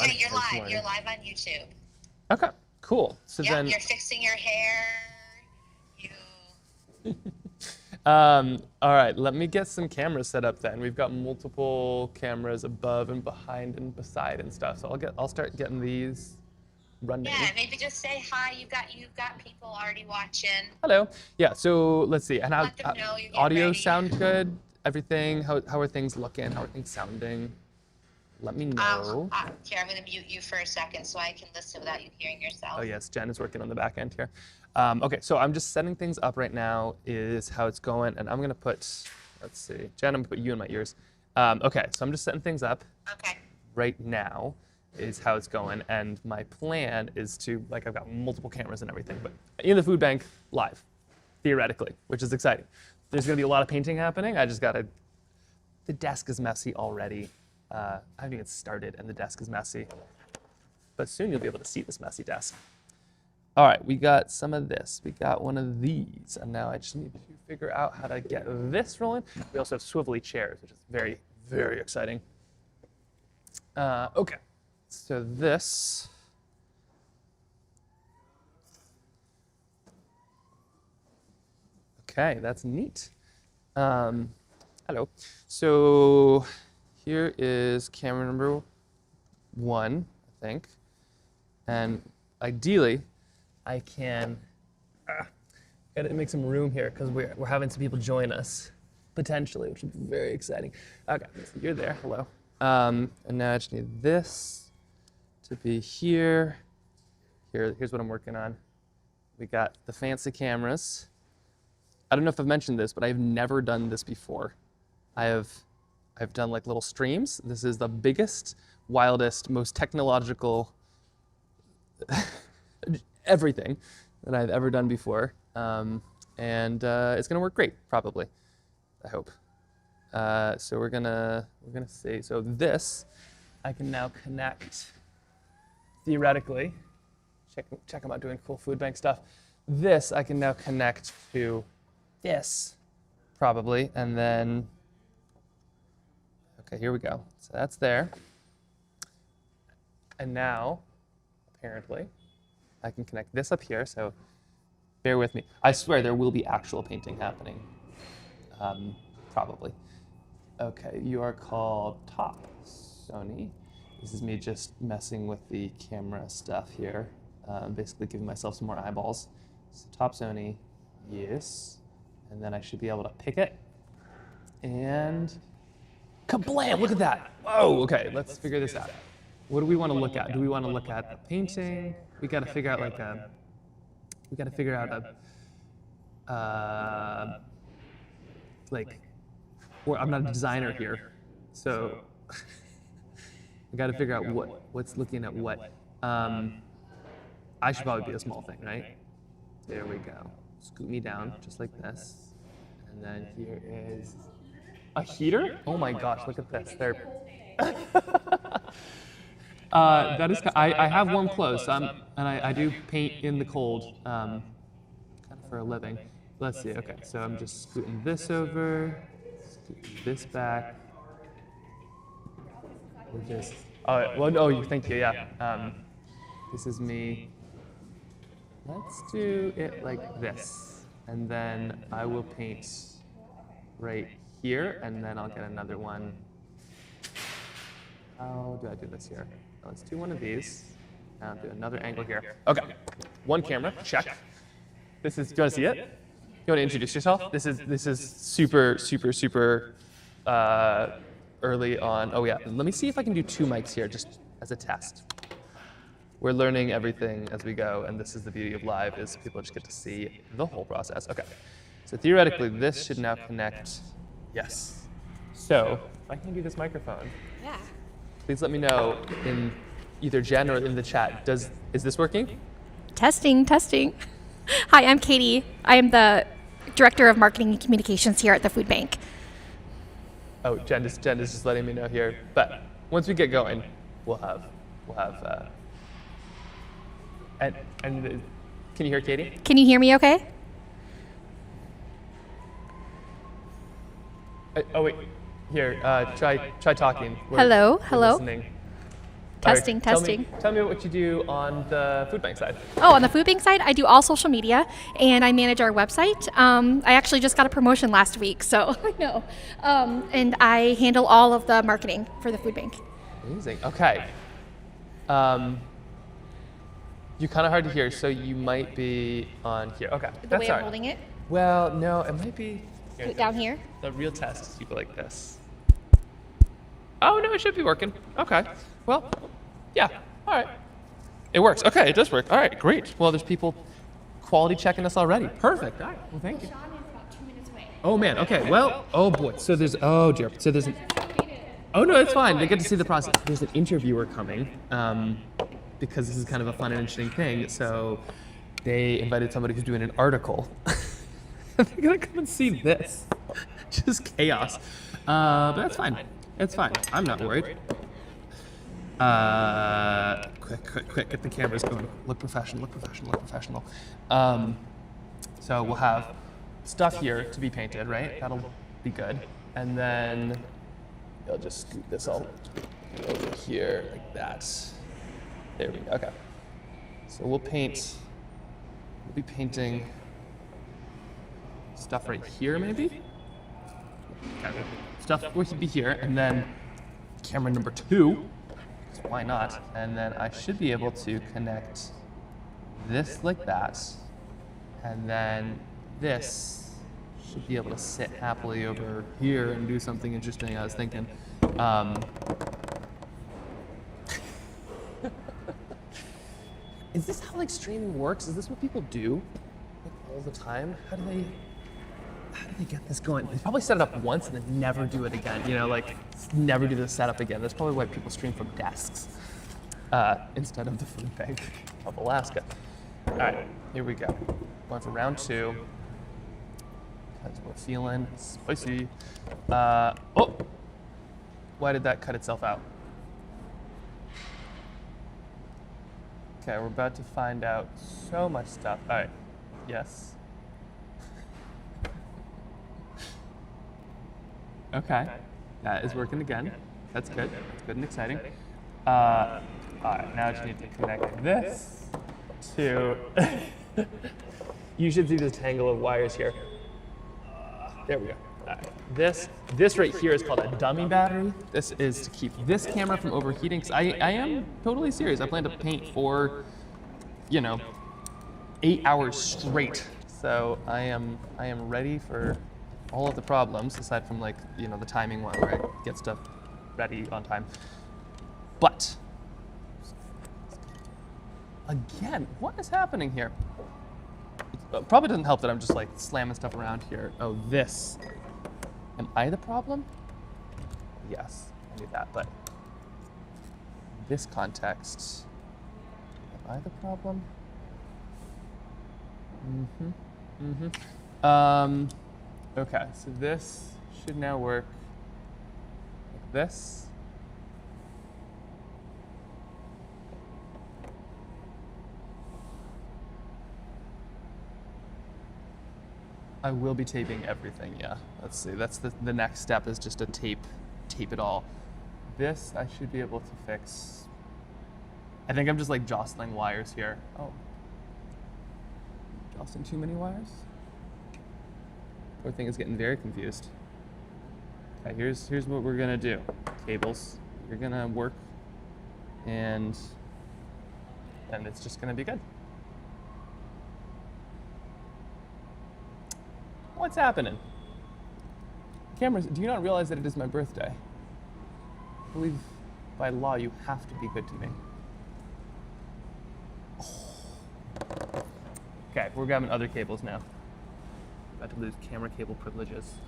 Yeah, you're live on YouTube. Okay, cool. So yep, then you're fixing your hair. all right, let me get some cameras set up then. We've got multiple cameras above and behind and beside and stuff. So I'll start getting these running. Yeah, maybe just say hi. You've got people already watching. Hello. Yeah, so let's see. And how Let them know you're getting audio ready. sound good? Everything? How are things looking? How are things sounding? Let me know. Here, I'm going to mute you for a second so I can listen without you hearing yourself. Oh yes, Jen is working on the back end here. Okay, so I'm just setting things up right now is how it's going, and I'm gonna put, let's see, Jen, I'm gonna put you in my ears. Okay, so I'm just setting things up. Okay. Right now is how it's going, and my plan is to, like, I've got multiple cameras and everything, but in the food bank, live, theoretically, which is exciting. There's gonna be a lot of painting happening. I just gotta, the desk is messy already. I haven't even started, and the desk is messy. But soon you'll be able to see this messy desk. All right, we got some of this. We got one of these, and now I just need to figure out how to get this rolling. We also have swivelly chairs, which is very, very exciting. Okay, so this. Okay, that's neat. Hello. So here is camera number 1, I think. And ideally, I can gotta make some room here because we're having some people join us, potentially, which would be very exciting. Okay, so you're there, hello. And now I just need this to be here. Here's what I'm working on. We got the fancy cameras. I don't know if I've mentioned this, but I've never done this before. I've done like little streams. This is the biggest, wildest, most technological everything that I've ever done before, and it's gonna work great, probably. I hope. So we're gonna see. So this, I can now connect. Theoretically, check them out doing cool food bank stuff. This I can now connect to this, probably, and then. Okay, here we go. So that's there, and now. Apparently, I can connect this up here, so bear with me. I swear there will be actual painting happening, probably. Okay, you are called Top Sony. This is me just messing with the camera stuff here, basically giving myself some more eyeballs. So Top Sony, yes, and then I should be able to pick it, and kablam, look at that. Whoa, okay, let's figure this out. What do we want to look at? Do we want to look at the painting? We got to figure out like a. We got to figure out a. Like, or I'm not a designer here, so we got to figure out what's looking at what. I should probably be a small thing, right? There we go. Scoot me down just like this, and then here is a heater. Oh my gosh! Look at this. There. That is, I have one close, and I do paint in the cold, kind of for a living. Let's see, okay, so I'm just scooting this over, scooting this back. We're just, thank you, yeah. This is me. Let's do it like this, and then I will paint right here, and then I'll get another one. How do I do this here? Let's do one of these. Now do another angle here. Okay, one camera, check. This is, do you want to see it? You want to introduce yourself? This is super, super, super early on. Oh yeah, let me see if I can do 2 mics here just as a test. We're learning everything as we go, and this is the beauty of live, is people just get to see the whole process. Okay, so theoretically this should now connect, yes. So, if I can do this microphone. Yeah. Please let me know in either Jen or in the chat. Is this working? Testing. Hi, I'm Katie. I am the Director of Marketing and Communications here at the Food Bank. Oh, Jen is just letting me know here. But once we get going, we'll have. And can you hear Katie? Can you hear me okay? Oh wait. Here, try talking. We're Hello. listening. Testing, Tell testing. tell me what you do on the food bank side. Oh, on the food bank side, I do all social media and I manage our website. I actually just got a promotion last week, so I know. And I handle all of the marketing for the food bank. Amazing. Okay. You're kind of hard to hear, so you might be on here. Okay, The that's way all I'm right. holding it, Well, no, it might be here, down here. The real test is you go like this. Oh no, it should be working. Okay. Well, yeah. All right. It works. Okay, it does work. All right, great. Well, there's people quality checking us already. Perfect. All right. Well, thank you. Sean is about 2 minutes away. Oh man. Okay. Well. Oh boy. So there's. Oh dear. So there's an. Oh no, it's fine. They get to see the process. There's an interviewer coming, because this is kind of a fun and interesting thing. So they invited somebody who's doing an article. They're gonna come and see this. Just chaos. But that's fine. It's fine. I'm not worried. Quick, get the cameras going. Look professional, look professional, look professional. So we'll have stuff here to be painted, right? That'll be good. And then I'll just scoot this all over here like that. There we go. Okay. So we'll be painting stuff right here maybe? Okay. Stuff will be here, and then camera number 2, so why not? And then I should be able to connect this like that, and then this should be able to sit happily over here and do something interesting. I was thinking. Is this how like streaming works? Is this what people do like, all the time? How do they get this going? They probably set it up once and then never do it again. You know, like never do the setup again. That's probably why people stream from desks instead of the food bank of Alaska. All right, here we go. Going for round 2 because we're feeling spicy. Oh, why did that cut itself out? Okay, we're about to find out so much stuff. All right, yes. Okay, that is working again. That's good. That's good and exciting. All right, now I just need to connect this to. You should see this tangle of wires here. There we go. All right. This right here is called a dummy battery. This is to keep this camera from overheating. 'Cause I am totally serious. I plan to paint for, 8 hours straight. So I am ready for all of the problems, aside from like, the timing one where I get stuff ready on time. But, again, what is happening here? It probably doesn't help that I'm just like slamming stuff around here. Oh, this. Am I the problem? Yes, I knew that, but this context, am I the problem? Okay, so this should now work like this. I will be taping everything, yeah. Let's see, that's the next step is just to tape it all. This I should be able to fix. I think I'm just like jostling wires here. Oh. Jostling too many wires? Poor thing is getting very confused. Okay, here's what we're gonna do. Cables, you're gonna work and it's just gonna be good. What's happening? Cameras, do you not realize that it is my birthday? I believe by law you have to be good to me. Oh. Okay, we're grabbing other cables now. About to lose camera cable privileges.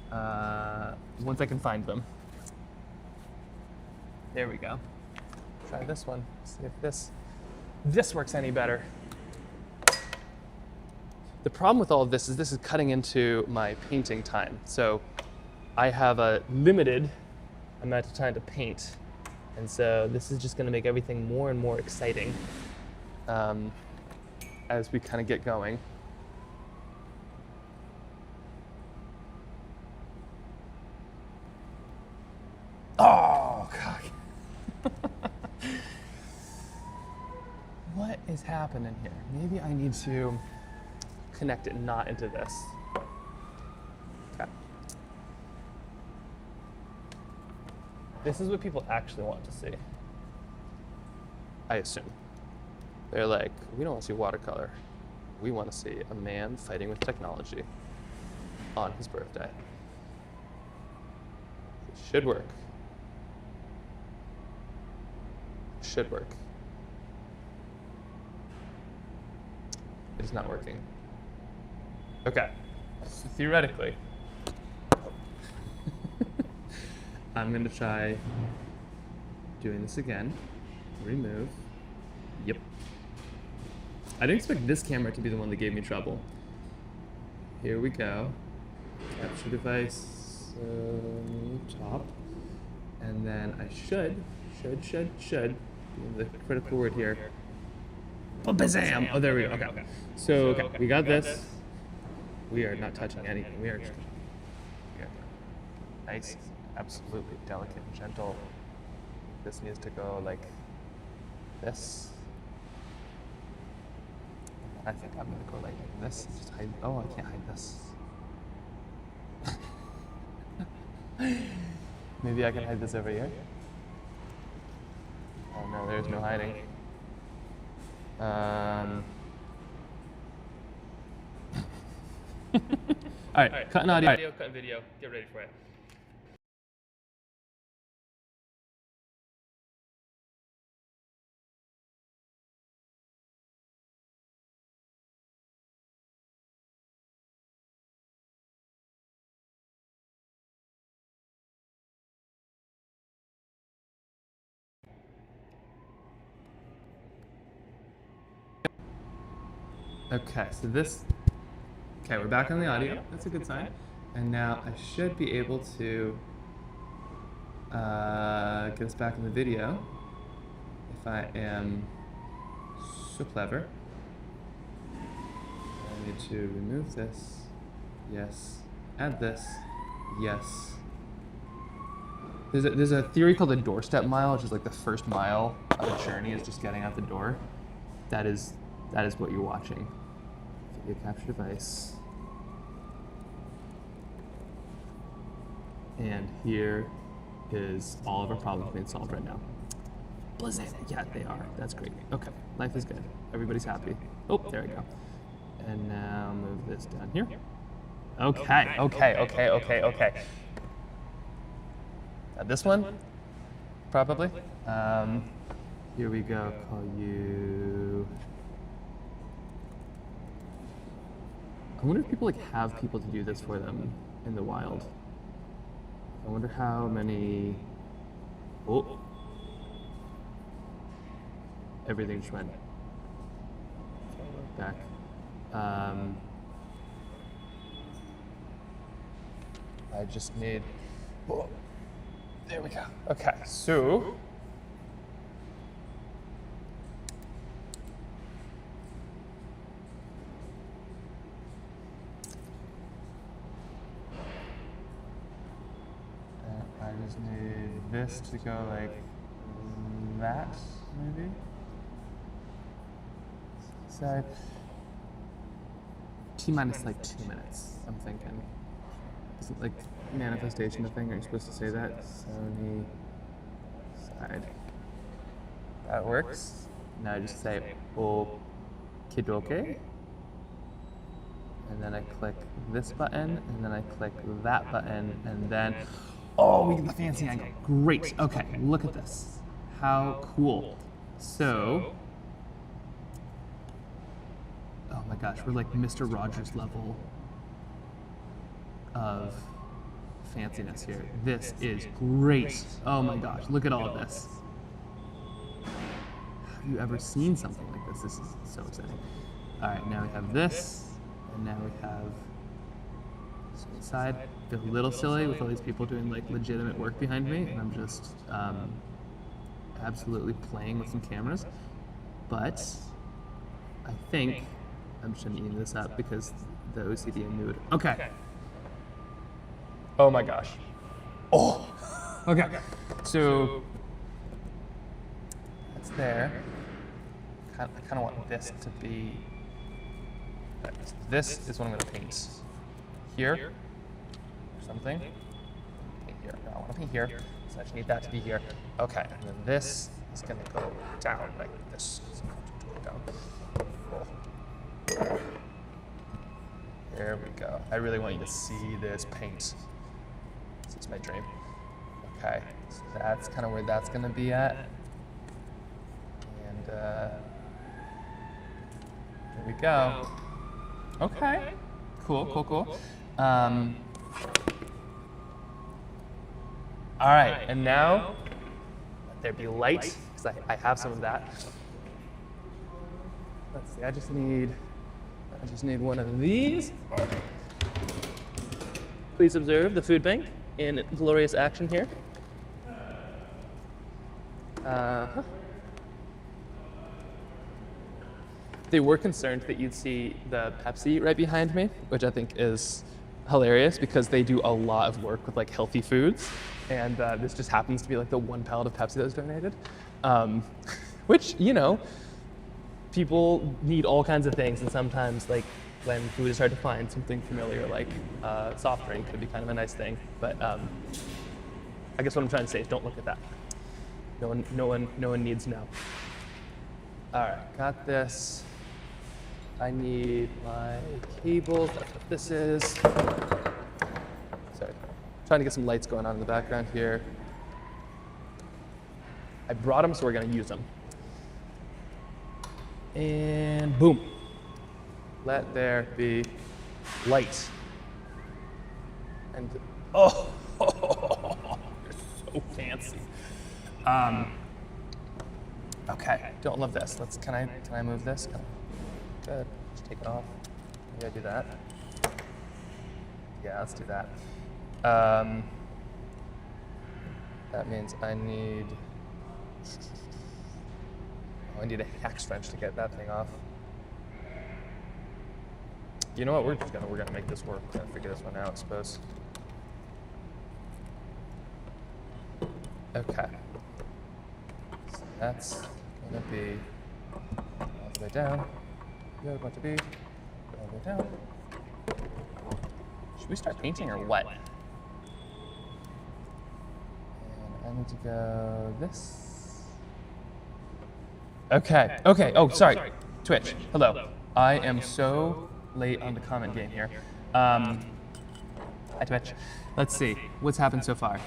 Once I can find them. There we go. Try this one. See if this works any better. The problem with all of this is cutting into my painting time. So I have a limited amount of time to paint. And so this is just gonna make everything more and more exciting as we kind of get going. Oh, God. is happening here? Maybe I need to connect it not into this. Okay. This is what people actually want to see, I assume. They're like, we don't want to see watercolor. We want to see a man fighting with technology on his birthday. It should work. Should work. It is not working. Okay, so theoretically, I'm gonna try doing this again. Remove. Yep. I didn't expect this camera to be the one that gave me trouble. Here we go. Capture device, top. And then I should, the critical word here. Bazam! Oh, there we go, okay. So, okay, we got this. We are not touching anything. We are just nice, absolutely delicate and gentle. This needs to go like this. I think I'm gonna go like this. Just hide. Oh, I can't hide this. Maybe I can hide this over here. Oh no, there's no hiding. All right, cutting audio, cutting video. Get ready for it. Okay, so this, okay, we're back on the audio. That's a good sign. And now I should be able to get us back in the video if I am so clever. I need to remove this. Yes. Add this. Yes. There's a theory called the doorstep mile, which is like the first mile of a journey is just getting out the door. That is what you're watching. Video capture device. And here is all of our problems being solved right now. Blizzard. Yeah, they are. That's great. Okay, life is good. Everybody's happy. Oh, there we go. And now move this down here. Okay. This one, probably. Here we go. Call you. I wonder if people have people to do this for them in the wild. I wonder how many. Oh. Everything just went back. I just need. Oh, there we go. Okay, so. I just need this to go like that, maybe. Side. T-minus like 2 minutes, I'm thinking. Isn't like manifestation a thing? Are you supposed to say that? Sony side. That works. Now I just say okidoke. And then I click this button, and then I click that button, and then, oh, we get the fancy angle. Great. Okay, look at this. How cool. So, oh my gosh, we're like Mr. Rogers level of fanciness here. This is great. Oh my gosh, look at all of this. Have you ever seen something like this? This is so exciting. All right, now we have this, and now we have this side. I feel a little silly with all these people doing like legitimate work behind me, and I'm just absolutely playing with some cameras. But I think I'm just gonna eat this up because the OCD and mood. Okay. Oh my gosh. Oh. Okay. So that's there. kind of want this to be. This is what I'm going to paint here. Or something. Paint here. No, I want to paint here. So I just need that to be here. Okay, and then this is going to go down like this. So down. Cool. There we go. I really want you to see this paint. This is my dream. Okay, so that's kind of where that's going to be at. And there we go. Okay, cool. All right, and now let there be light, because I have some of that. Let's see, I just need one of these. Please observe the food bank in glorious action here. They were concerned that you'd see the Pepsi right behind me, which I think is hilarious because they do a lot of work with like healthy foods, and this just happens to be like the one pallet of Pepsi that was donated, which, you know, people need all kinds of things, and sometimes like when food is hard to find, something familiar like soft drink could be kind of a nice thing. But I guess what I'm trying to say is don't look at that. No one needs to know. All right, got this. I need my cables. That's what this is. Sorry, trying to get some lights going on in the background here. I brought them, so we're gonna use them. And boom. Let there be light. And oh, you're so fancy. Okay, don't love this. Can I move this? Good. Just take it off. Maybe I do that. Yeah, let's do that. That means I need a hex wrench to get that thing off. You know what? We're gonna make this work. We're gonna figure this one out, I suppose. Okay. So that's gonna be all the way down. You're going to be all the way down. Should we start painting or what? And I need to go this. Okay. Oh, sorry. Twitch. Hello. I am so late on the comment game here. Hi, Twitch. Let's see. What's happened so far?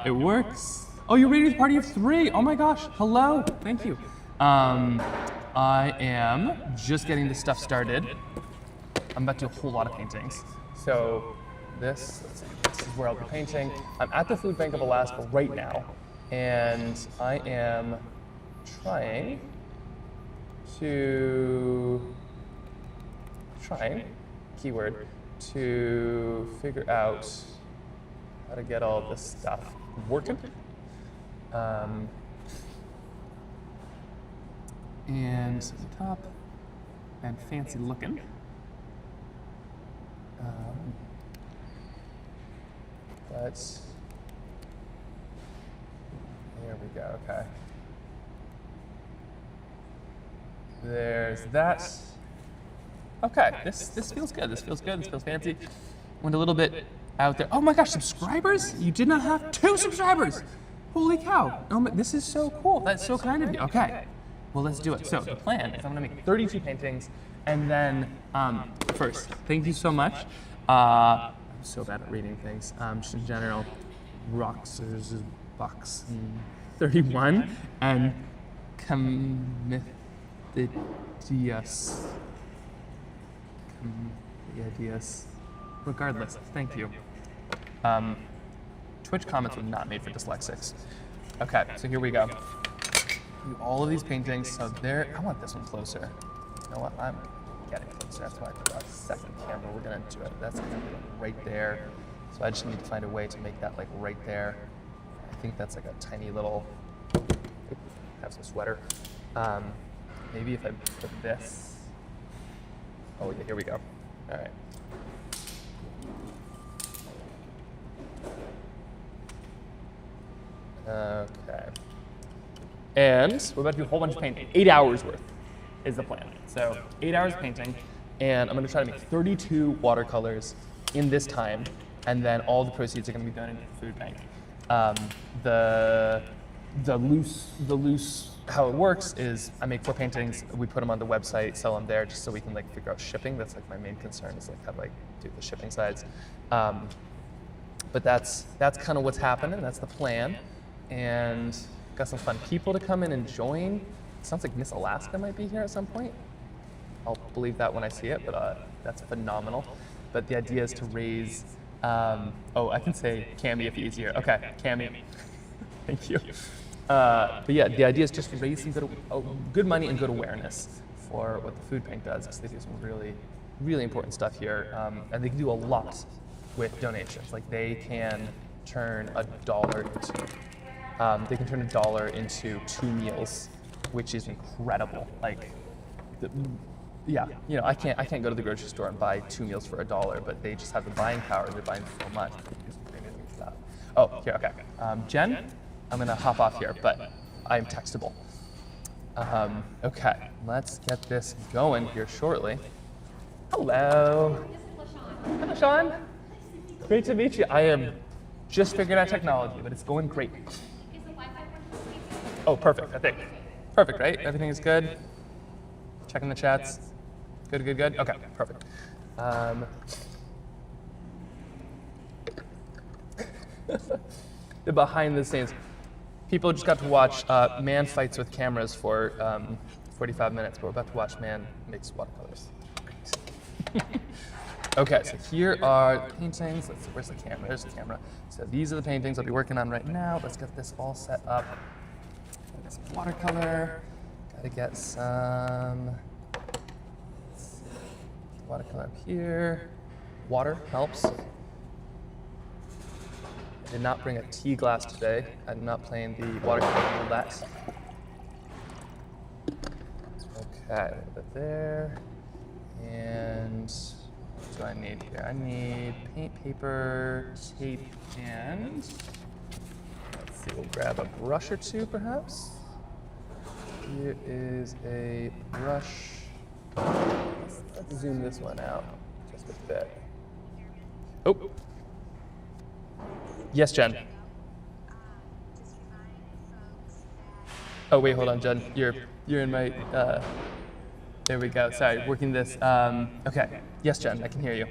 It works. Oh, you're ready with party of 3. Oh my gosh. Hello. Thank you. I am just getting this stuff started. I'm about to do a whole lot of paintings. So this is where I'll be painting. I'm at the Food Bank of Alaska right now, and I am trying, keyword, to figure out how to get all this stuff working. And the top, and fancy looking. But there we go. Okay. There's that. Okay, this feels good. This feels good. This feels fancy. Went a little bit out there. Oh my gosh, subscribers! You did not have 2 subscribers. Holy cow! Oh my, this is so cool. That's so kind of you. Okay. Well, let's do it. So the plan is I'm gonna make 32 paintings, and then first, thank you so much. I'm so bad at reading things. Just in general, Roxers box 31 and Comithdius. Regardless, thank you. Twitch comments were not made for dyslexics. Okay, so here we go. Do all of these paintings. So there, I want this one closer. You know what? I'm getting closer. That's why I put a second camera. We're gonna do it. That's gonna be like right there. So I just need to find a way to make that like right there. I think that's like a tiny little. Have some sweater. Maybe if I put this. Oh yeah, here we go. All right. Okay. And we're about to do a whole bunch of painting. 8 hours worth. is the plan. So 8 hours painting, and I'm gonna try to make 32 watercolors in this time, and then all the proceeds are gonna be donated to the food bank. The loose how it works is I make 4 paintings, we put them on the website, sell them there, just so we can like figure out shipping. That's like my main concern, is like how do I do the shipping sides. But that's kind of what's happening. That's the plan, and got some fun people to come in and join. Sounds like Miss Alaska might be here at some point. I'll believe that when I see it, but that's phenomenal. But the idea is to raise, oh, I can say Cami if easier. Okay, Cami, thank you. But yeah, the idea is just to raise some good money and good awareness for what the food bank does, because they do some really, really important stuff here. And they can do a lot with donations. Like they can turn $1 into 2 meals, which is incredible. Like, yeah, you know, I can't go to the grocery store and buy 2 meals for $1, but they just have the buying power. They're buying so much. Oh, here, okay. Jen, I'm gonna hop off here, but I'm textable. Okay, let's get this going here shortly. Hello. Hello, Sean. Great to meet you. I am just figuring out technology, but it's going great. Oh, perfect, I think. Perfect, right? Everything is good? Checking the chats. Good, good, good? Okay, perfect. The behind the scenes. People just got to watch man fights with cameras for 45 minutes, but we're about to watch man makes watercolors. Okay, so here are the paintings. Let's see, where's the camera? There's the camera. So these are the paintings I'll be working on right now. Let's get this all set up. Get some watercolor. Gotta get some watercolor up here. Water helps. I did not bring a tea glass today. I'm not playing the watercolor roulette. Okay, a little bit there. And what do I need here? I need paint, paper, tape, and let's see, we'll grab a brush or two perhaps. Here is a brush. Let's zoom this one out just a bit. Oh. Yes, Jen. Oh wait, hold on, Jen. You're in my. There we go. Sorry, working this. Okay. Yes, Jen. I can hear you.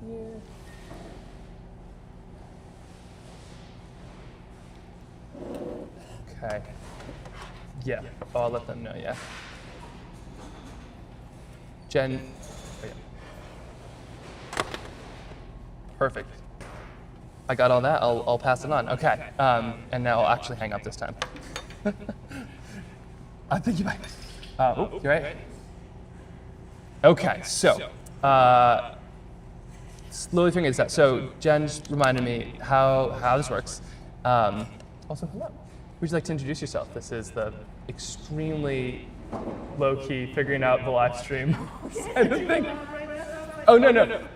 Here. Okay. Yeah. Oh, I'll let them know. Yeah. Jen, oh yeah. Perfect. I got all that, I'll pass it on. Okay, and now I'll actually hang up this time. I think you might. Oh, you're right. Okay, so, slowly figuring this out. So Jen just reminded me how this works. Also, hello. Would you like to introduce yourself? This is the extremely low-key figuring out the live stream kind of thing. Oh, no.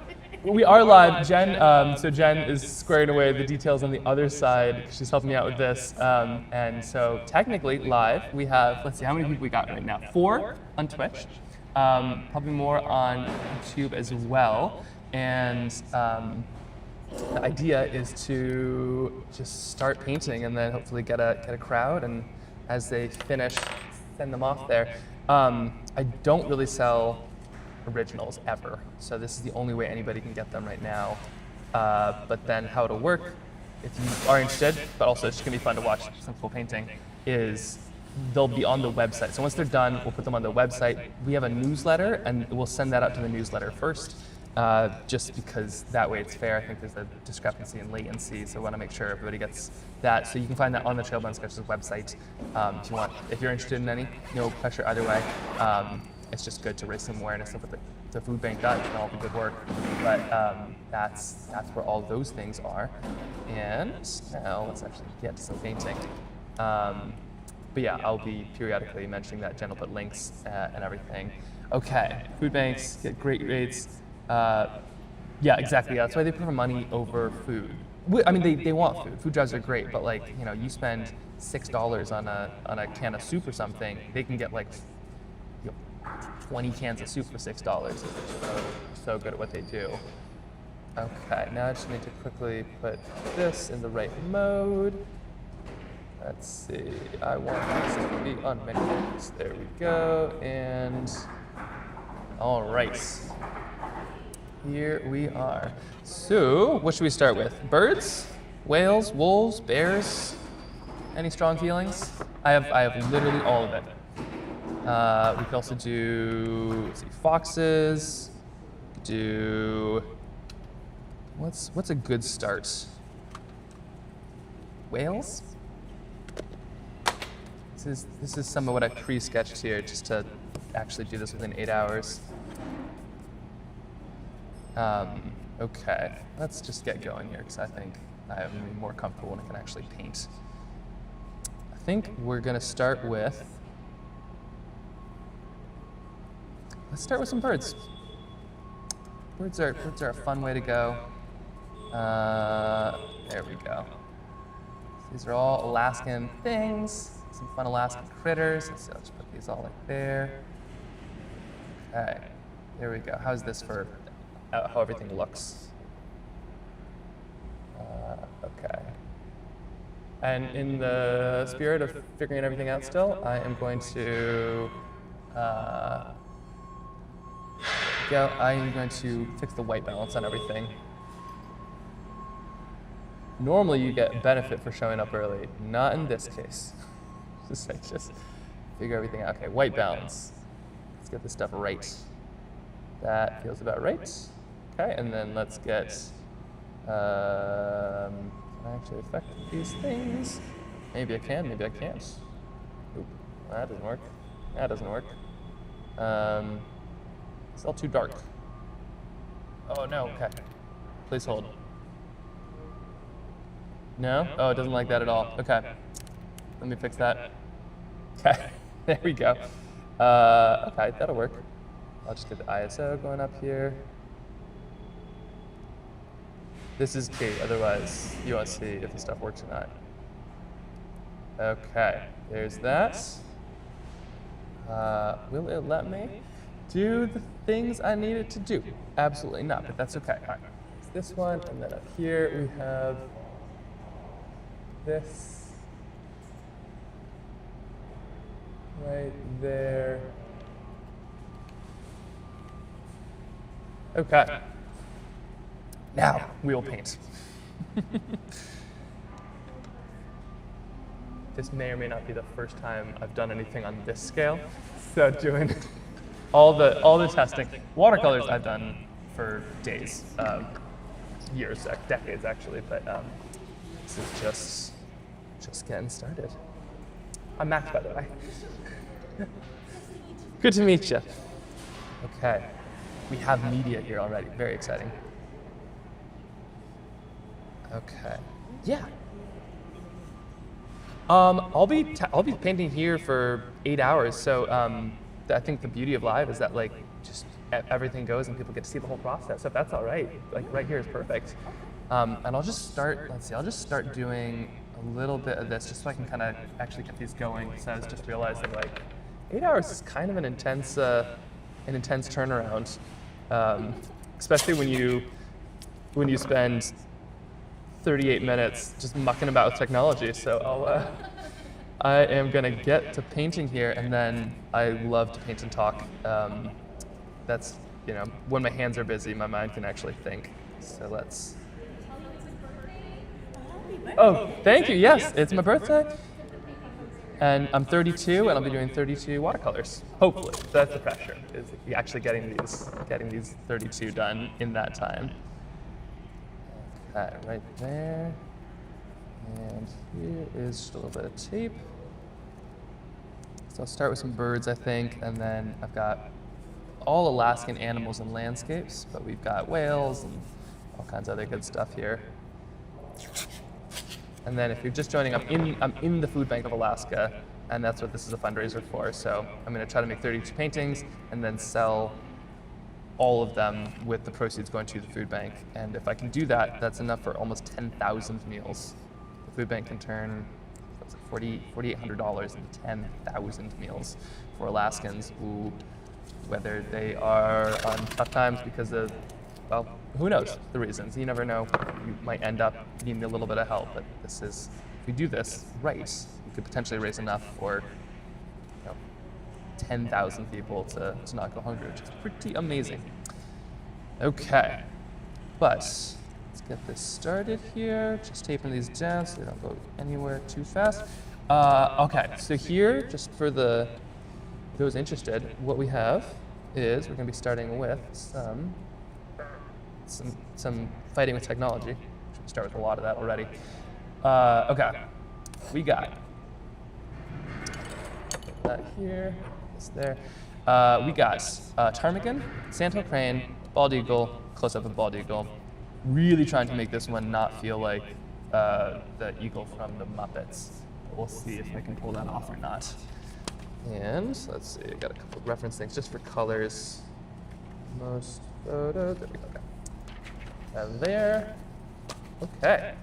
We are live. Jen, so Jen is squaring away the details on the other side. She's helping me out with this. And so technically live, we have, let's see, how many people we got right now? 4 on Twitch, probably more on YouTube as well. And the idea is to just start painting and then hopefully get a crowd, and as they finish, send them off there. I don't really sell originals ever, so this is the only way anybody can get them right now. But then how it'll work, if you are interested, but also it's just gonna be fun to watch some cool painting, is they'll be on the website. So once they're done, we'll put them on the website. We have a newsletter, and we'll send that out to the newsletter first, just because that way it's fair. I think there's a discrepancy in latency, so we want to make sure everybody gets that. So you can find that on the Trailbound Sketches website if you want. If you're interested in any, no pressure either way. It's just good to raise some awareness of what the food bank does and all the good work. But that's where all those things are. And now let's actually get to some painting. But yeah, I'll be periodically mentioning that. Jen will put links and everything. Okay, food banks get great rates. Yeah, exactly. That's why they prefer money over food. I mean, they want food. Food drives are great, but like, you know, you spend $6 on a can of soup or something, they can get like 20 cans of soup for $6. They're so good at what they do. Okay, now I just need to quickly put this in the right mode. Let's see, I want this to be on minions. There we go, and all right. Here we are. So, what should we start with? Birds? Whales? Wolves? Bears? Any strong feelings? I have literally all of it. We could also do, let's see, foxes. Do, what's a good start? Whales? This is some of what I pre-sketched here, just to actually do this within 8 hours. Okay, let's just get going here, because I think I am more comfortable when I can actually paint. I think we're gonna start with, let's start with some birds. Birds are a fun way to go. There we go. These are all Alaskan things, some fun Alaskan critters. So let's put these all like there. Okay, there we go. How's this for how everything looks? Okay. And in the spirit of figuring everything out still, I am going to fix the white balance on everything. Normally you get benefit for showing up early, not in this case. just figure everything out. Okay, white balance. Let's get this stuff right. That feels about right. Okay, and then let's get, can I actually affect these things? Maybe I can, maybe I can't. Oop, that doesn't work. That doesn't work. It's all too dark. Oh no, okay. Please hold. No? Oh, it doesn't like that at all. Okay. Let me fix that. Okay, there we go. Okay, that'll work. I'll just get the ISO going up here. This is key, otherwise you won't see if the stuff works or not. Okay, there's that. Will it let me do the things I need it to do? Absolutely not, but that's okay. All right, it's this one, and then up here we have this right there. Okay. Now we will paint. This may or may not be the first time I've done anything on this scale. So doing all the testing. Watercolors I've done for days, years, decades actually, but this is just getting started. I'm Max, by the way. Good to meet you. Okay, we have media here already. Very exciting. Okay. Yeah. I'll be painting here for 8 hours. So I think the beauty of live is that like just everything goes and people get to see the whole process. So if that's all right, like right here is perfect. And I'll just start. Let's see. I'll just start doing a little bit of this just so I can kind of actually get these going. So I was just realizing like 8 hours is kind of an intense turnaround, especially when you spend 38 minutes just mucking about with technology. So I am gonna get to painting here, and then I love to paint and talk. That's, you know, when my hands are busy, my mind can actually think. So let's. Oh, thank you. Yes, it's my birthday. And I'm 32, and I'll be doing 32 watercolors. Hopefully, that's the pressure, is actually getting these 32 done in that time. Okay, right there. And here is just a little bit of tape. So I'll start with some birds, I think, and then I've got all Alaskan animals and landscapes, but we've got whales and all kinds of other good stuff here. And then if you're just joining, I'm in the food bank of Alaska, and that's what this is a fundraiser for. So I'm going to try to make 32 paintings and then sell all of them with the proceeds going to the food bank. And if I can do that, that's enough for almost 10,000 meals. The food bank can turn $4,800 into 10,000 meals for Alaskans who, whether they are on tough times because of, well, who knows the reasons. You never know. You might end up needing a little bit of help, but this is, if we do this right, we could potentially raise enough for 10,000 people to not go hungry, which is pretty amazing. Okay, but let's get this started here. Just taping these down so they don't go anywhere too fast. Okay, so here, just for those interested, what we have is we're going to be starting with some fighting with technology. Should start with a lot of that already. Okay, we got that here, this there. We got ptarmigan, sandhill crane, bald eagle, close-up of bald eagle. Really trying to make this one not feel like the eagle from the Muppets. We'll see if I can pull that off or not. And let's see, I got a couple of reference things just for colors. Most photos, there we go. Okay. And there. Okay.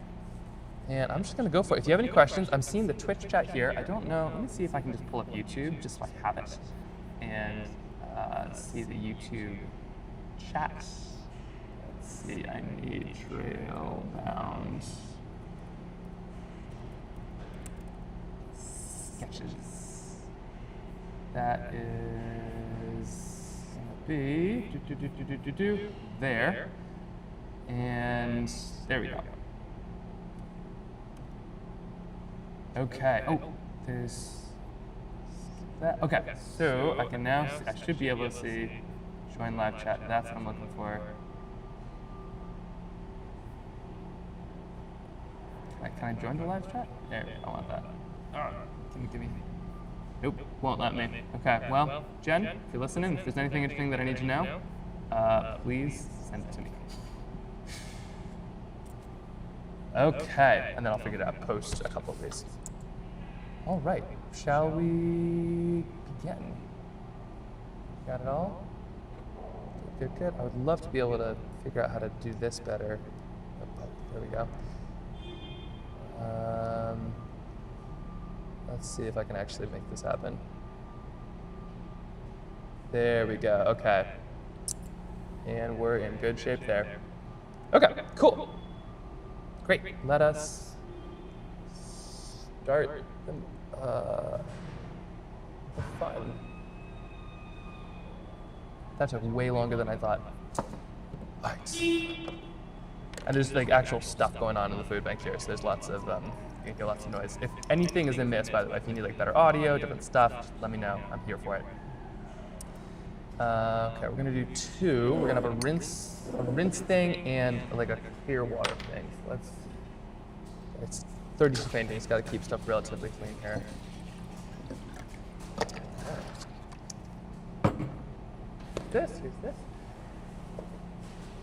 And I'm just gonna go for it. If you have any questions, I'm seeing the Twitch chat here. I don't know, let me see if I can just pull up YouTube just so I have it. And see the YouTube chat. Let's see, I need Trailbound Sketches. That is gonna be there. And there we go. Okay. Oh, there's that. Okay. So I can now. I should be able to see join live chat. That's what I'm looking for. Can I join the live chat? There. I want that. Give me. Nope. Won't let me. Okay. Well, Jen, if you're listening, if there's anything interesting that I need to know, please send it to me. Okay, and then I'll figure it out post a couple of these. All right, shall we begin? Got it all? Good, good. I would love to be able to figure out how to do this better. Oh, there we go. Let's see if I can actually make this happen. There we go, okay. And we're in good shape there. Okay, cool. Great, let us start the fun. That took way longer than I thought. All right. And there's like actual stuff going on in the food bank here, so there's lots of, you can get lots of noise. If anything is amiss, by the way, if you need like better audio, different stuff, just let me know, I'm here for it. Okay, we're gonna do two. We're gonna have a rinse thing and like a clear water thing. So it's 32 paintings, gotta keep stuff relatively clean here. Here's this.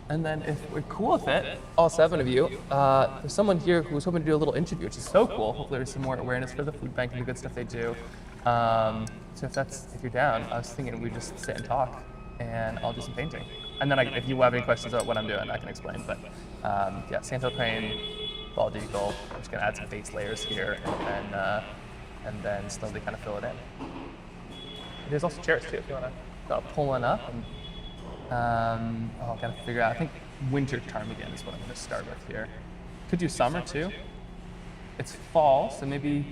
And then if we're cool with it, all 7 of you, there's someone here who was hoping to do a little interview, which is so cool. Hopefully there's some more awareness for the food bank and the good stuff they do. So if you're down, I was thinking we just sit and talk, and I'll do some painting. And then if you have any questions about what I'm doing, I can explain. But yeah, sandhill crane, bald eagle. I'm just gonna add some base layers here, and then slowly kind of fill it in. There's also chairs too, if you wanna pull one up. And, I gotta figure out. I think winter ptarmigan is what I'm gonna start with here. Could do summer too. It's fall, so maybe.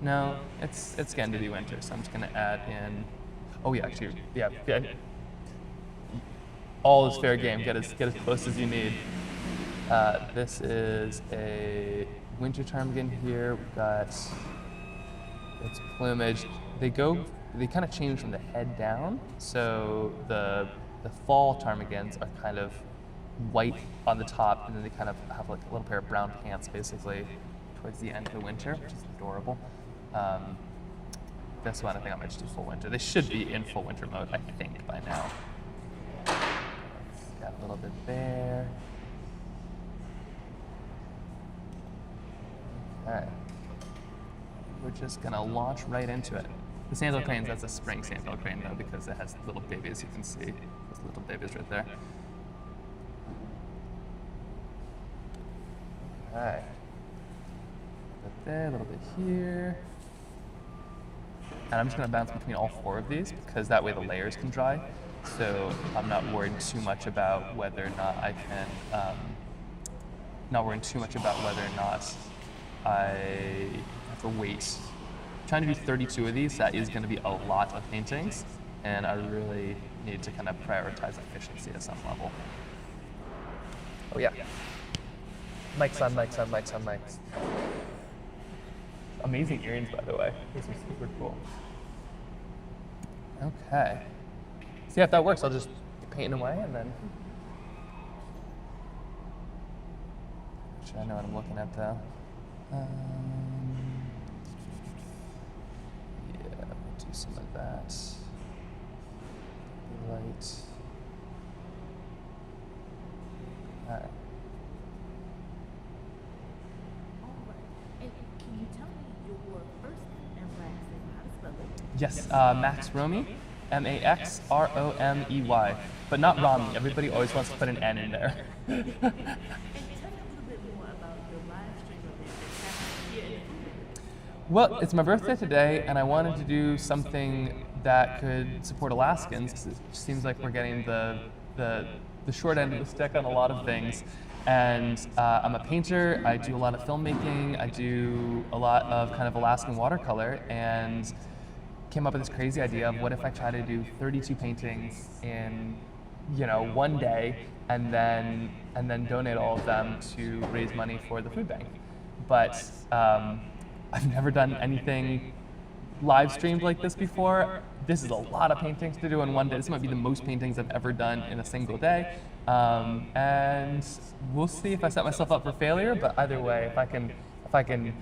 No, it's getting to be winter, so I'm just gonna add in. Oh yeah, actually, yeah. All is fair game. Get as close as you need. This is a winter ptarmigan here. We've got its plumage. They kind of change from the head down. So the fall ptarmigans are kind of white on the top, and then they kind of have like a little pair of brown pants, basically, towards the end of the winter, which is adorable. This one, I think I might just do full winter. They should be in full winter mode, I think, by now. Got a little bit there. Okay. We're just gonna launch right into it. The sandhill cranes, that's a spring sandhill crane though, because it has little babies, you can see. Those little babies right there. All right. A bit there, a little bit here. And I'm just going to bounce between all 4 of these because that way the layers can dry. So I'm not worried too much about whether or not I can, not worrying too much about whether or not I have to wait. I'm trying to do 32 of these, that is going to be a lot of paintings, and I really need to kind of prioritize efficiency at some level. Oh yeah. Mics on, mics on, mics on, mics. Amazing earrings, by the way. These are super cool. Okay. See if that works. I'll just keep painting away and then. Actually, I know what I'm looking at though. Yeah, we'll do some of that. Light. All right. Yes, Max Romey, Maxromey, but not Romey. Everybody always wants to put an N in there. And tell me a little bit more about the live stream event that's happening here in the food bank. Well, it's my birthday today, and I wanted to do something that could support Alaskans, because it seems like we're getting the short end of the stick on a lot of things. And I'm a painter, I do a lot of filmmaking, I do a lot of kind of Alaskan watercolor, and came up with this crazy idea of what if I try to do 32 paintings in, one day, and then donate all of them to raise money for the food bank. But I've never done anything live streamed like this before. This is a lot of paintings to do in one day. This might be the most paintings I've ever done in a single day. And we'll see if I set myself up for failure, but either way, if I can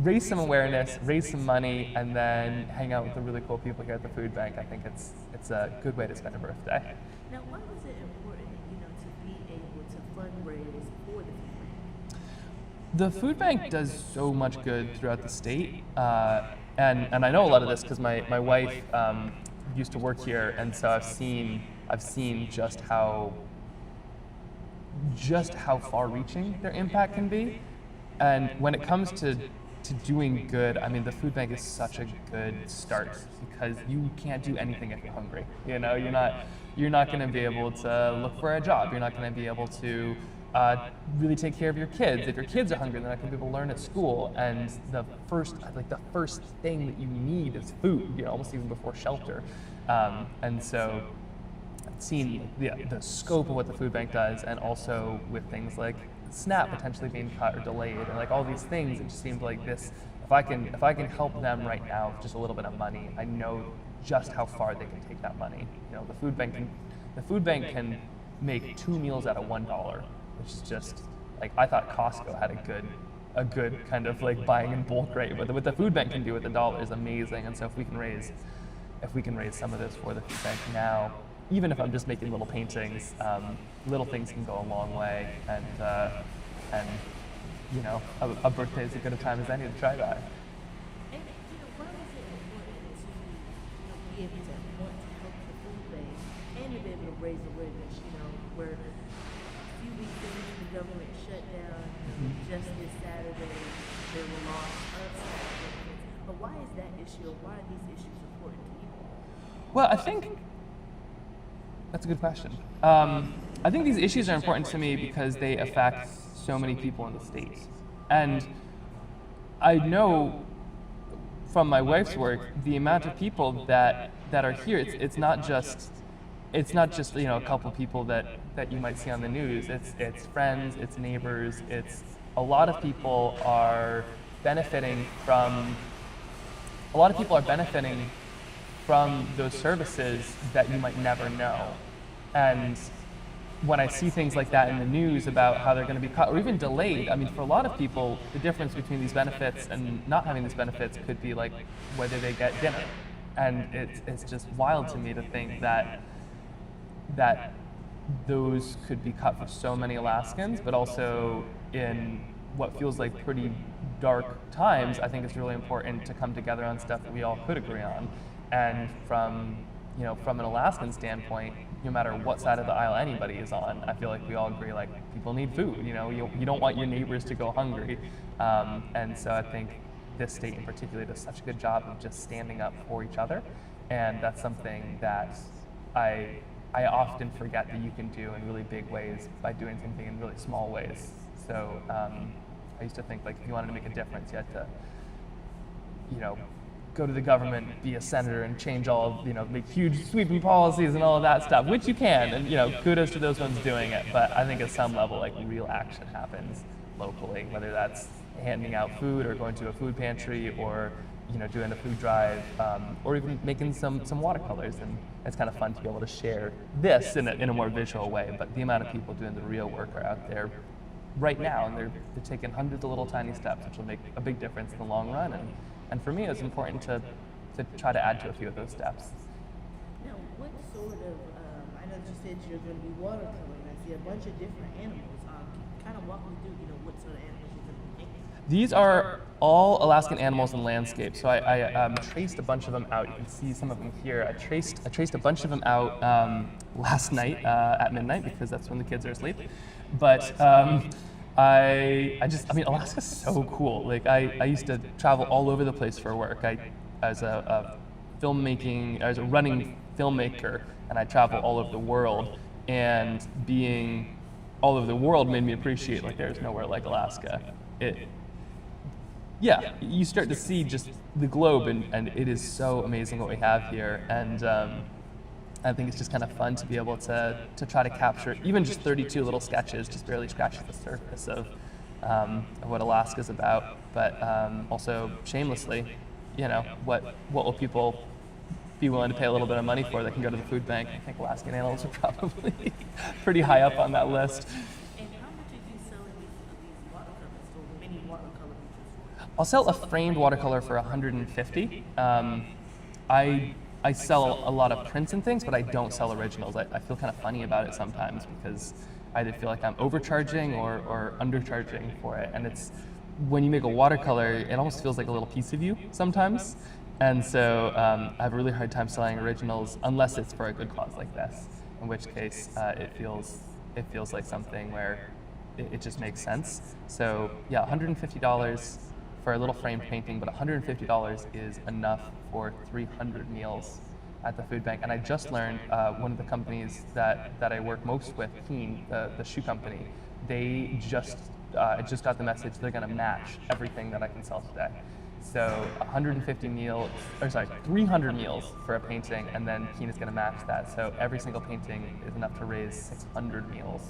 raise some awareness, raise some money, and then hang out with the really cool people here at the food bank, I think it's a good way to spend a birthday. Now, why was it important, to be able to fundraise for the food bank? The food bank does so much good throughout the state, and I know a lot of this because my wife used to work here, and so I've seen just how far-reaching their impact can be. And when it comes to doing good, I mean, the food bank is such a good start because you can't do anything if you're hungry. You're not going to be able to look for a job. You're not going to be able to really take care of your kids. If your kids are hungry, they're not going to be able to learn at school. And the first thing that you need is food. Almost even before shelter. And so, I've seen the scope of what the food bank does, and also with things like SNAP potentially being cut or delayed, and like all these things, it just seemed like this. If I can help them right now with just a little bit of money, I know just how far they can take that money. The food bank can make 2 meals out of $1, which is just like, I thought Costco had a good kind of like buying in bulk rate, but what the food bank can do with $1 is amazing. And so if we can raise some of this for the food bank now, even if I'm just making little paintings, little things can go a long way, and a birthday is as good a time as any to try that. And why was it important to be able to want to help the food bank and to be able to raise awareness? Where a few weeks into the government shutdown, just this Saturday, there were loss of SNAP benefits. But why is that issue, or why are these issues important to you? Well, I think that's a good question. I think these issues are important to me because they affect so many people in the state. And I know from my wife's work, the amount of people that are here, it's not just a couple people that you might see on the news. It's friends, it's neighbors, it's a lot of people are benefiting from those services that you might never know. And when I see things like that in the news about how they're going to be cut or even delayed, I mean, for a lot of people, the difference between these benefits and not having these benefits could be like whether they get dinner. And it's just wild to me to think that those could be cut for so many Alaskans, but also in what feels like pretty dark times. I think it's really important to come together on stuff that we all could agree on. And from from an Alaskan standpoint, no matter what side of the aisle anybody is on, I feel like we all agree, like, people need food. You don't want your neighbors to go hungry. And so I think this state in particular does such a good job of just standing up for each other. And that's something that I often forget that you can do in really big ways by doing something in really small ways. So I used to think, like, if you wanted to make a difference, you had to, go to the government, be a senator, and change all, make huge sweeping policies and all of that stuff, which you can, and kudos to those ones doing it. But I think at some level, like, real action happens locally, whether that's handing out food or going to a food pantry or doing a food drive, or even making some watercolors. And it's kind of fun to be able to share this in a more visual way. But the amount of people doing the real work are out there right now, and they're taking hundreds of little tiny steps, which will make a big difference in the long run. And for me, it's important to try to add to a few of those steps. Now, what sort of, I know that you said you're going to be watercoloring. I see a bunch of different animals. Kind of walk me through, what sort of animals you're going to be making. These are all Alaskan animals and landscapes. So I traced a bunch of them out. You can see some of them here. I traced a bunch of them out last night at midnight, because that's when the kids are asleep. But Alaska's so cool. Like, I used to travel all over the place for work. As a running filmmaker, and I travel all over the world. And being all over the world made me appreciate, like, there's nowhere like Alaska. You start to see just the globe, and it is so amazing what we have here. And I think it's just kind of fun to be able to try to capture even just 32 little sketches, just barely scratches the surface of what Alaska's about. But also, shamelessly, what will people be willing to pay a little bit of money for that can go to the food bank? I think Alaskan animals are probably pretty high up on that list. And how much are you selling these watercolors, or mini watercolor pieces? I'll sell a framed watercolor for $150. I sell a lot of prints and things, but I don't sell originals. I feel kind of funny about it sometimes, because I either feel like I'm overcharging or undercharging for it. And it's, when you make a watercolor, it almost feels like a little piece of you sometimes. And so I have a really hard time selling originals unless it's for a good cause like this, in which case it feels like something where it just makes sense. So yeah, $150 for a little framed painting, but $150 is enough for 300 meals at the food bank. And I just learned one of the companies that I work most with, Keen, the shoe company, they I just got the message they're going to match everything that I can sell today. So 300 meals for a painting, and then Keen is going to match that. So every single painting is enough to raise 600 meals,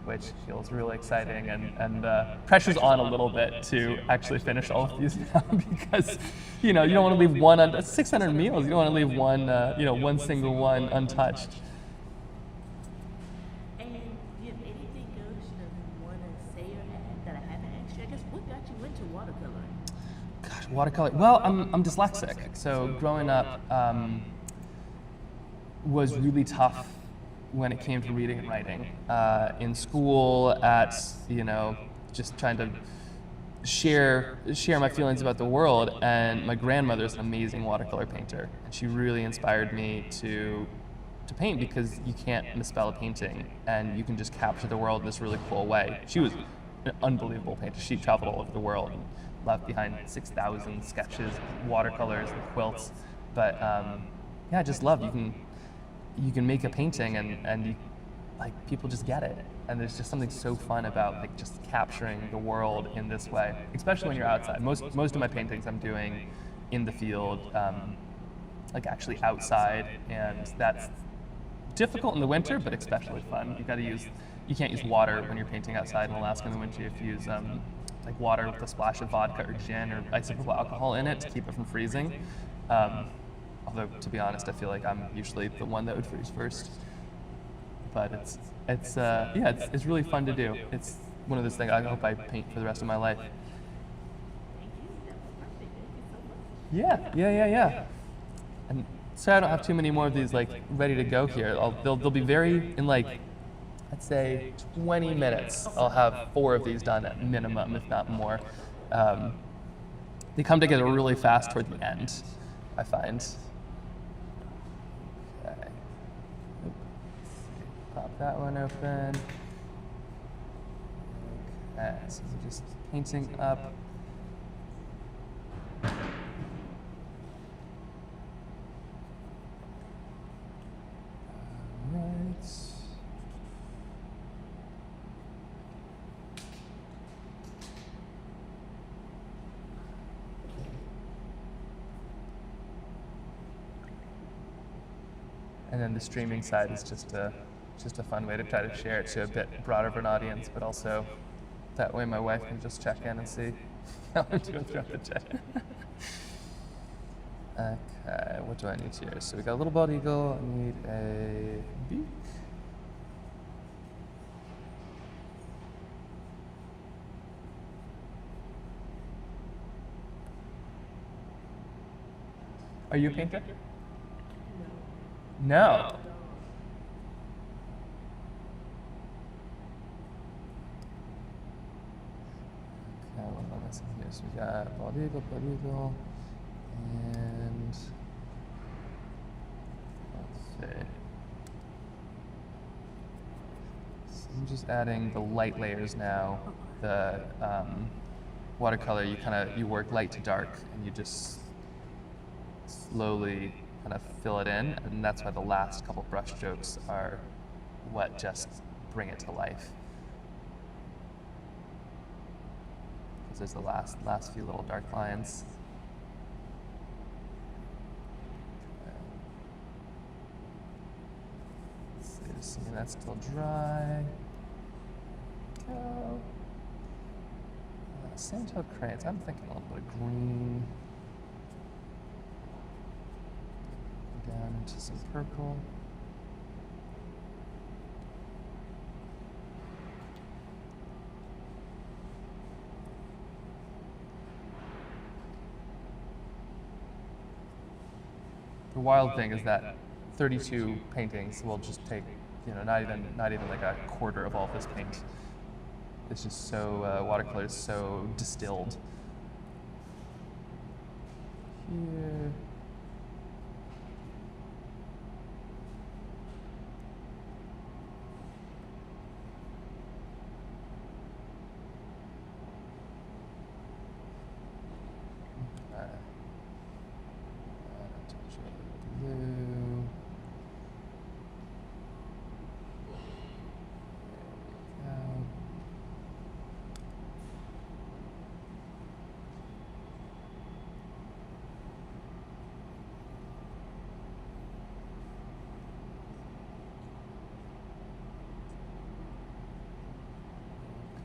which feels really exciting, and pressure's on a little bit to actually finish all of these now, because you don't want to leave 600 meals. You don't want to leave one single one untouched. And do you have anything else you want to say or add that I haven't asked you? I guess, what got you into watercoloring? Gosh, watercolor. Well, I'm dyslexic, so growing up was really tough when it came to reading and writing. In school, just trying to share my feelings about the world. And my grandmother's an amazing watercolor painter, and she really inspired me to paint, because you can't misspell a painting, and you can just capture the world in this really cool way. She was an unbelievable painter. She traveled all over the world and left behind 6,000 sketches, watercolors, and quilts. But I just love, you can make a painting and you, like, people just get it. And there's just something so fun about, like, just capturing the world in this way, especially when you're outside. Most of my paintings I'm doing in the field, like actually outside, and that's difficult in the winter, but especially fun. You can't use water when you're painting outside in Alaska in the winter. You have to use like water with a splash of vodka or gin or isopropyl alcohol in it to keep it from freezing. Although, to be honest, I feel like I'm usually the one that would freeze first. But it's really fun to do. It's one of those things I hope I paint for the rest of my life. Thank you. That was perfect. Thank you so much. Yeah. And so I don't have too many more of these like ready to go here. They'll be very in like, I'd say 20 minutes. I'll have 4 of these done at minimum, if not more. They come together really fast toward the end, I find. Okay. that one open. Okay, so we're just painting up. Right. And then the streaming side is just a fun way to try to share it to a bit broader of an audience, but also that way my wife can just check in and see how I'm doing throughout the day. Okay, what do I need here? So we got a little bald eagle. I need a beak. Are you a painter? No. Okay, what am I missing here? So we got bald eagle, and let's see. So I'm just adding the light layers now. The watercolor, you work light to dark, and you just slowly kind of fill it in, and that's why the last couple brush strokes are what just bring it to life. Because there's the last few little dark lines. Let's see, just seeing that's still dry. Go. Sandhill crayons. I'm thinking a little bit of green. Down into some purple. The wild thing is that 32 paintings will just take, not even like a quarter of all of this paint. It's just so watercolor is so distilled. Here. Blue.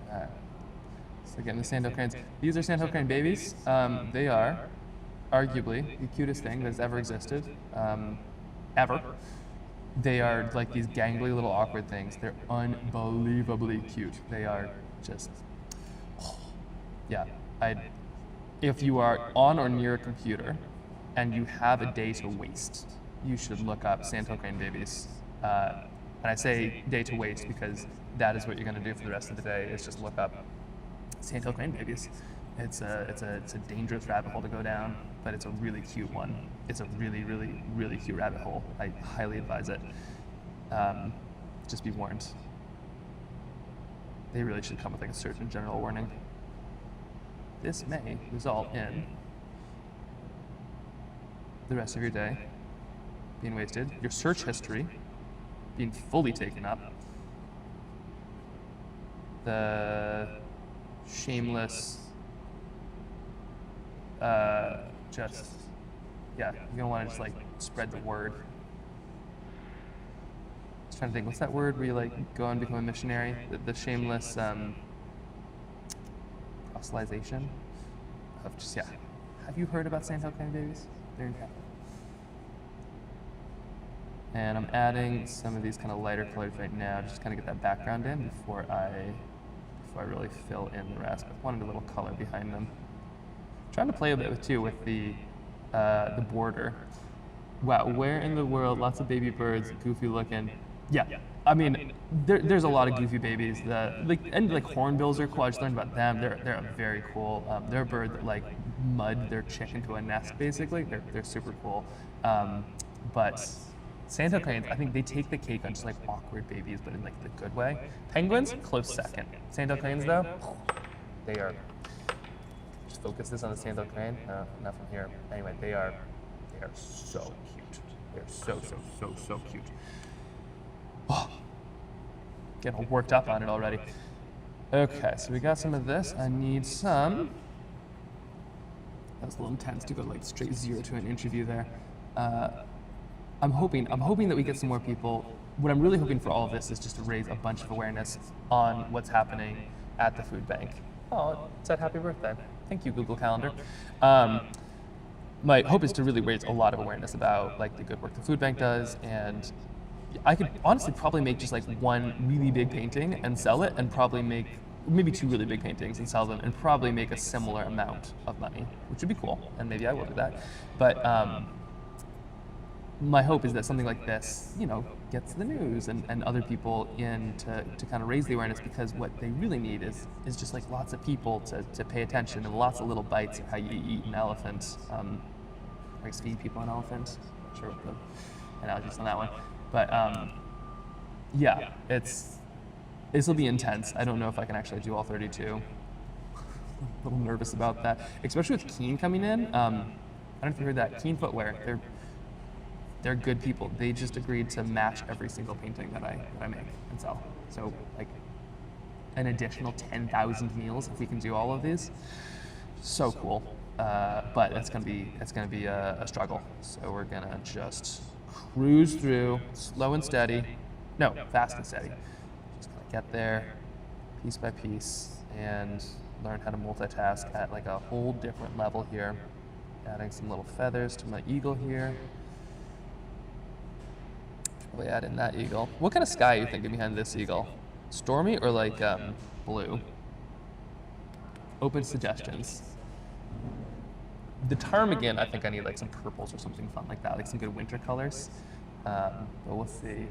Okay. So again, the sandhill cranes. These are sandhill crane babies. They are arguably the cutest thing that's ever existed, ever. They are like these gangly little awkward things. They're unbelievably cute. They are just, yeah. If you are on or near a computer and you have a day to waste, you should look up sandhill crane babies. And I say day to waste because that is what you're going to do for the rest of the day, is just look up sandhill crane babies. It's a dangerous rabbit hole to go down, but it's a really cute one. It's a really, really, really cute rabbit hole. I highly advise it. Just be warned. They really should come with like a Surgeon General warning. This may result in the rest of your day being wasted, your search history being fully taken up, the shameless you're gonna want to just like spread the word. Just trying to think, what's that word where you like go and become a missionary? The shameless proselytization of just, have you heard about sandhill crane babies? They're incredible. And I'm adding some of these kind of lighter colors right now, just to kind of get that background in before I really fill in the rest. I wanted a little color behind them. Trying to play a bit with the border. Wow, where in the world? Lots of baby birds, goofy looking. Yeah, I mean, there's a lot of goofy babies. Hornbills are cool. I just learned about them. They're very cool. They're a bird that like mud their chick into a nest. Basically, they're super cool. But Sandhill cranes, I think they take the cake on just like awkward babies, but in like the good way. Penguins, close second. Sandhill cranes though, they are, just focus this on the sandhill crane. No, not from here. Anyway, they are so cute. They're so cute. Oh, getting all worked up on it already. Okay, so we got some of this. I need some. That was a little intense to go like straight 0 to an interview there. I'm hoping that we get some more people. What I'm really hoping for all of this is just to raise a bunch of awareness on what's happening at the food bank. Oh, it said happy birthday. Thank you, Google Calendar. My hope is to really raise a lot of awareness about like the good work the food bank does, and I could honestly probably make just like one really big painting and sell it, and probably make maybe 2 really big paintings and sell them, and probably make a similar amount of money, which would be cool, and maybe I will do that. But my hope is that something like this, you know, gets the news and other people in to kind of raise the awareness, because what they really need is just like lots of people to pay attention, and lots of little bites of how you eat an elephant. I guess feed people an elephant. Not sure what the analogy is on that one. But yeah, this will be intense. I don't know if I can actually do all 32. I'm a little nervous about that, especially with Keen coming in. I don't know if you heard that. Keen Footwear, they're good people. They just agreed to match every single painting that I make and sell. So like an additional 10,000 meals if we can do all of these. So cool. But it's gonna be a struggle. So we're gonna just cruise through, slow and steady. No, fast and steady. Just gonna get there piece by piece and learn how to multitask at like a whole different level here. Adding some little feathers to my eagle here. Probably add in that eagle. What kind of sky are you thinking behind this eagle? Stormy or like blue? Open suggestions. The ptarmigan, I think I need like some purples or something fun like that, like some good winter colors. But we'll see.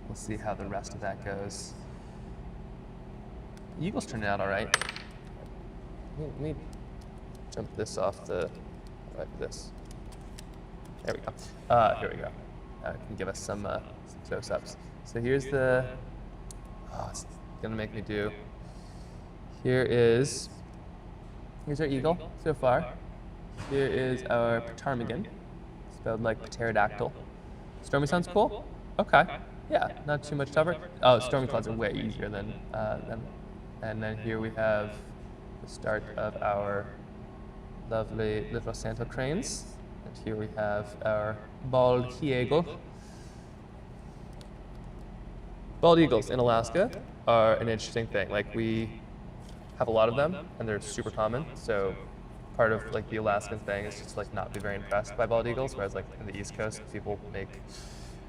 We'll see how the rest of that goes. The eagle's turning out all right. Let me jump this off the, how do I do this? There we go. Here we go. Can give us some close-ups. So here's the, it's gonna make me do, here's our eagle so far. Here is our ptarmigan, spelled like pterodactyl. Stormy sounds cool? Okay, yeah, not too much tougher. Oh, stormy clouds are way easier than, and then here we have the start of our lovely little Santa cranes. And here we have our bald eagle. Bald eagles in Alaska are an interesting thing. Like we have a lot of them and they're super common. So part of like the Alaskan thing is just like not be very impressed by bald eagles, whereas like in the East Coast, people make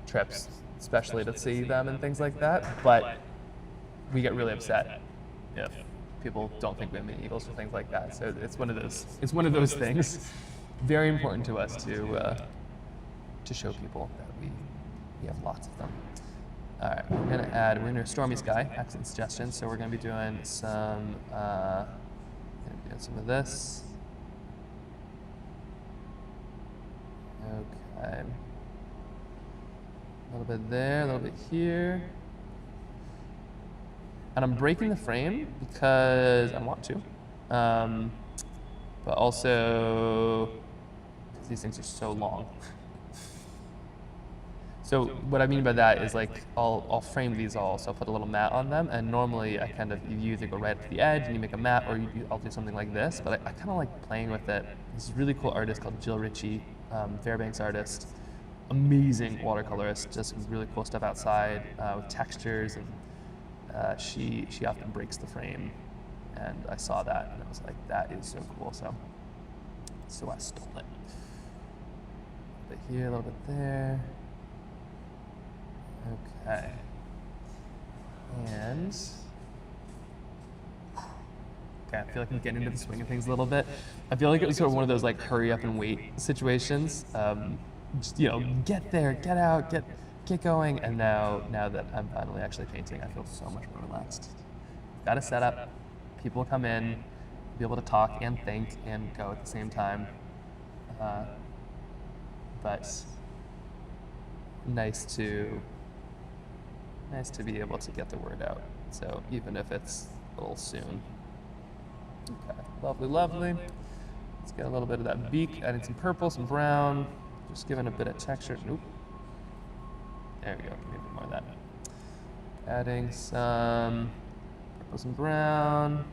trips especially to see them and things like that. But we get really upset if people don't think we have many eagles or things like that. So it's one of those things. Very important to us to show people that we have lots of them. All right, we're gonna Stormy Sky, excellent suggestion. So we're gonna be doing some of this. Okay. A little bit there, a little bit here. And I'm breaking the frame because I want to. But also, because these things are so long. So what I mean by that is like, I'll frame these all, so I'll put a little mat on them, and normally I kind of, you either go right to the edge and you make a mat, or I'll do something like this, but I kind of like playing with it. This really cool artist called Jill Ritchie, Fairbanks artist, amazing watercolorist, does some really cool stuff outside with textures, and she often breaks the frame, and I saw that and I was like, that is so cool. So I stole it. A bit here, a little bit there. Okay. And okay, I feel like I'm getting into the swing of things a little bit. I feel like it was sort of one of those like hurry up and wait situations. Just, you know, get there, get out, get going. And now that I'm finally actually painting, I feel so much more relaxed. Got a setup. People come in, be able to talk and think and go at the same time. But nice to be able to get the word out. So even if it's a little soon. Okay, lovely, lovely. Let's get a little bit of that beak, adding some purple, some brown, just giving a bit of texture. Nope. There we go, give me a bit more of that. Adding some purple, some brown,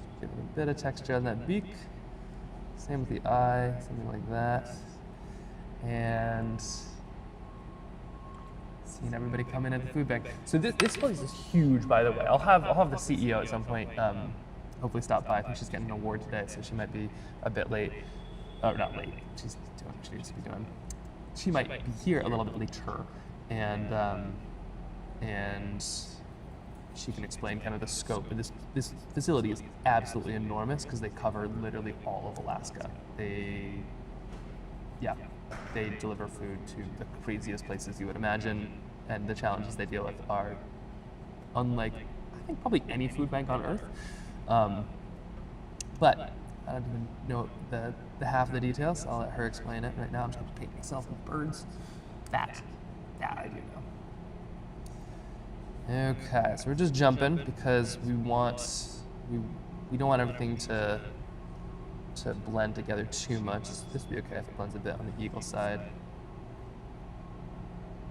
just giving a bit of texture on that beak. Same with the eye, something like that. And seeing everybody come in at the food bank. So this place is huge, by the way. I'll have the CEO at some point hopefully stop by. I think she's getting an award today, so she might be a bit late. Or not late, she's doing what she needs to be doing. She might be here a little bit later, and she can explain kind of the scope. But this facility is absolutely enormous because they cover literally all of Alaska. They deliver food to the craziest places you would imagine, and the challenges they deal with are unlike, I think, probably any food bank on Earth. But I don't even know the half of the details. I'll let her explain it. Right now, I'm just going to paint myself with birds. That I do know. Okay, so we're just jumping because we don't want everything to blend together too much. This would be okay if it blends a bit on the eagle side.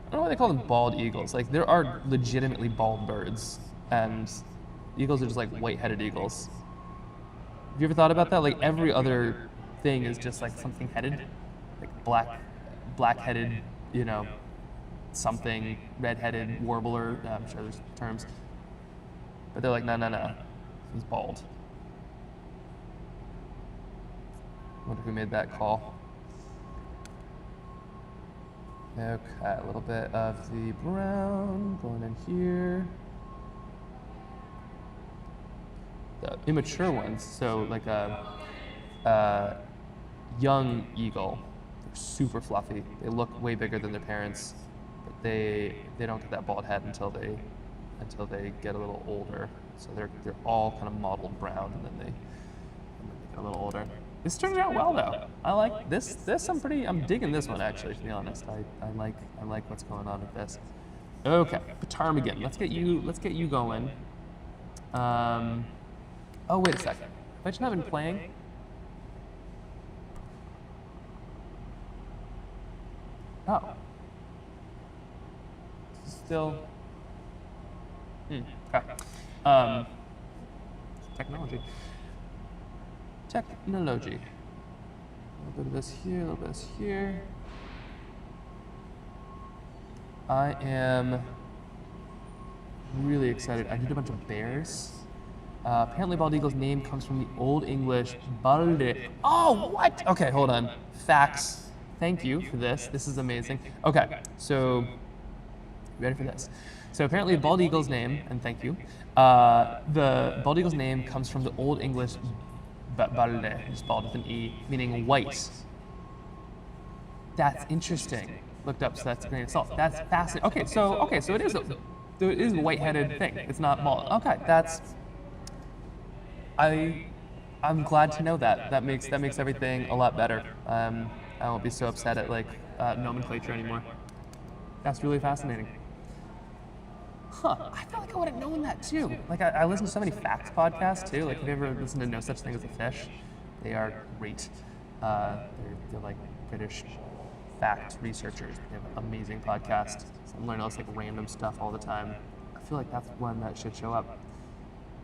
I don't know why they call them bald eagles. Like, there are legitimately bald birds, and eagles are just like white-headed eagles. Have you ever thought about that? Like, every other thing is just like something headed, like black-headed, something, red-headed, warbler. I'm sure there's terms, but they're like, no, he's bald. Wonder who made that call. Okay, a little bit of the brown going in here. The immature ones, so like a young eagle, they're super fluffy. They look way bigger than their parents, but they don't get that bald head until they get a little older. So they're all kind of mottled brown, and then they get a little older. This turns out well though. I like this. I'm digging this one actually, to be honest. I like what's going on with this. Okay, ptarmigan. Let's get you going. Oh, wait a second. Have I just not been playing? Oh. Still. Okay. Technology. A little bit of this here, a little bit of this here. I am really excited. I did a bunch of bears. Apparently bald eagle's name comes from the Old English balde. Oh, what? Okay, hold on. Facts. Thank you for this. This is amazing. Okay, so, ready for this? So apparently the bald eagle's name, and thank you, the bald eagle's name comes from the Old English balde, just bald with an E, meaning white. That's interesting. Looked up, so that's a grain of salt. That's fascinating. Okay, so it is a white-headed thing. It's not bald. Okay, I'm glad to know that. That makes everything a lot better. I won't be so upset at nomenclature anymore. That's really fascinating. Huh, I feel like I would have known that too. Like, I listen to so many facts podcasts too. Like, have you ever listened to No Such Thing as a Fish? They are great. They're like British fact researchers. They have an amazing podcast. So I'm learning all this like random stuff all the time. I feel like that's one that should show up.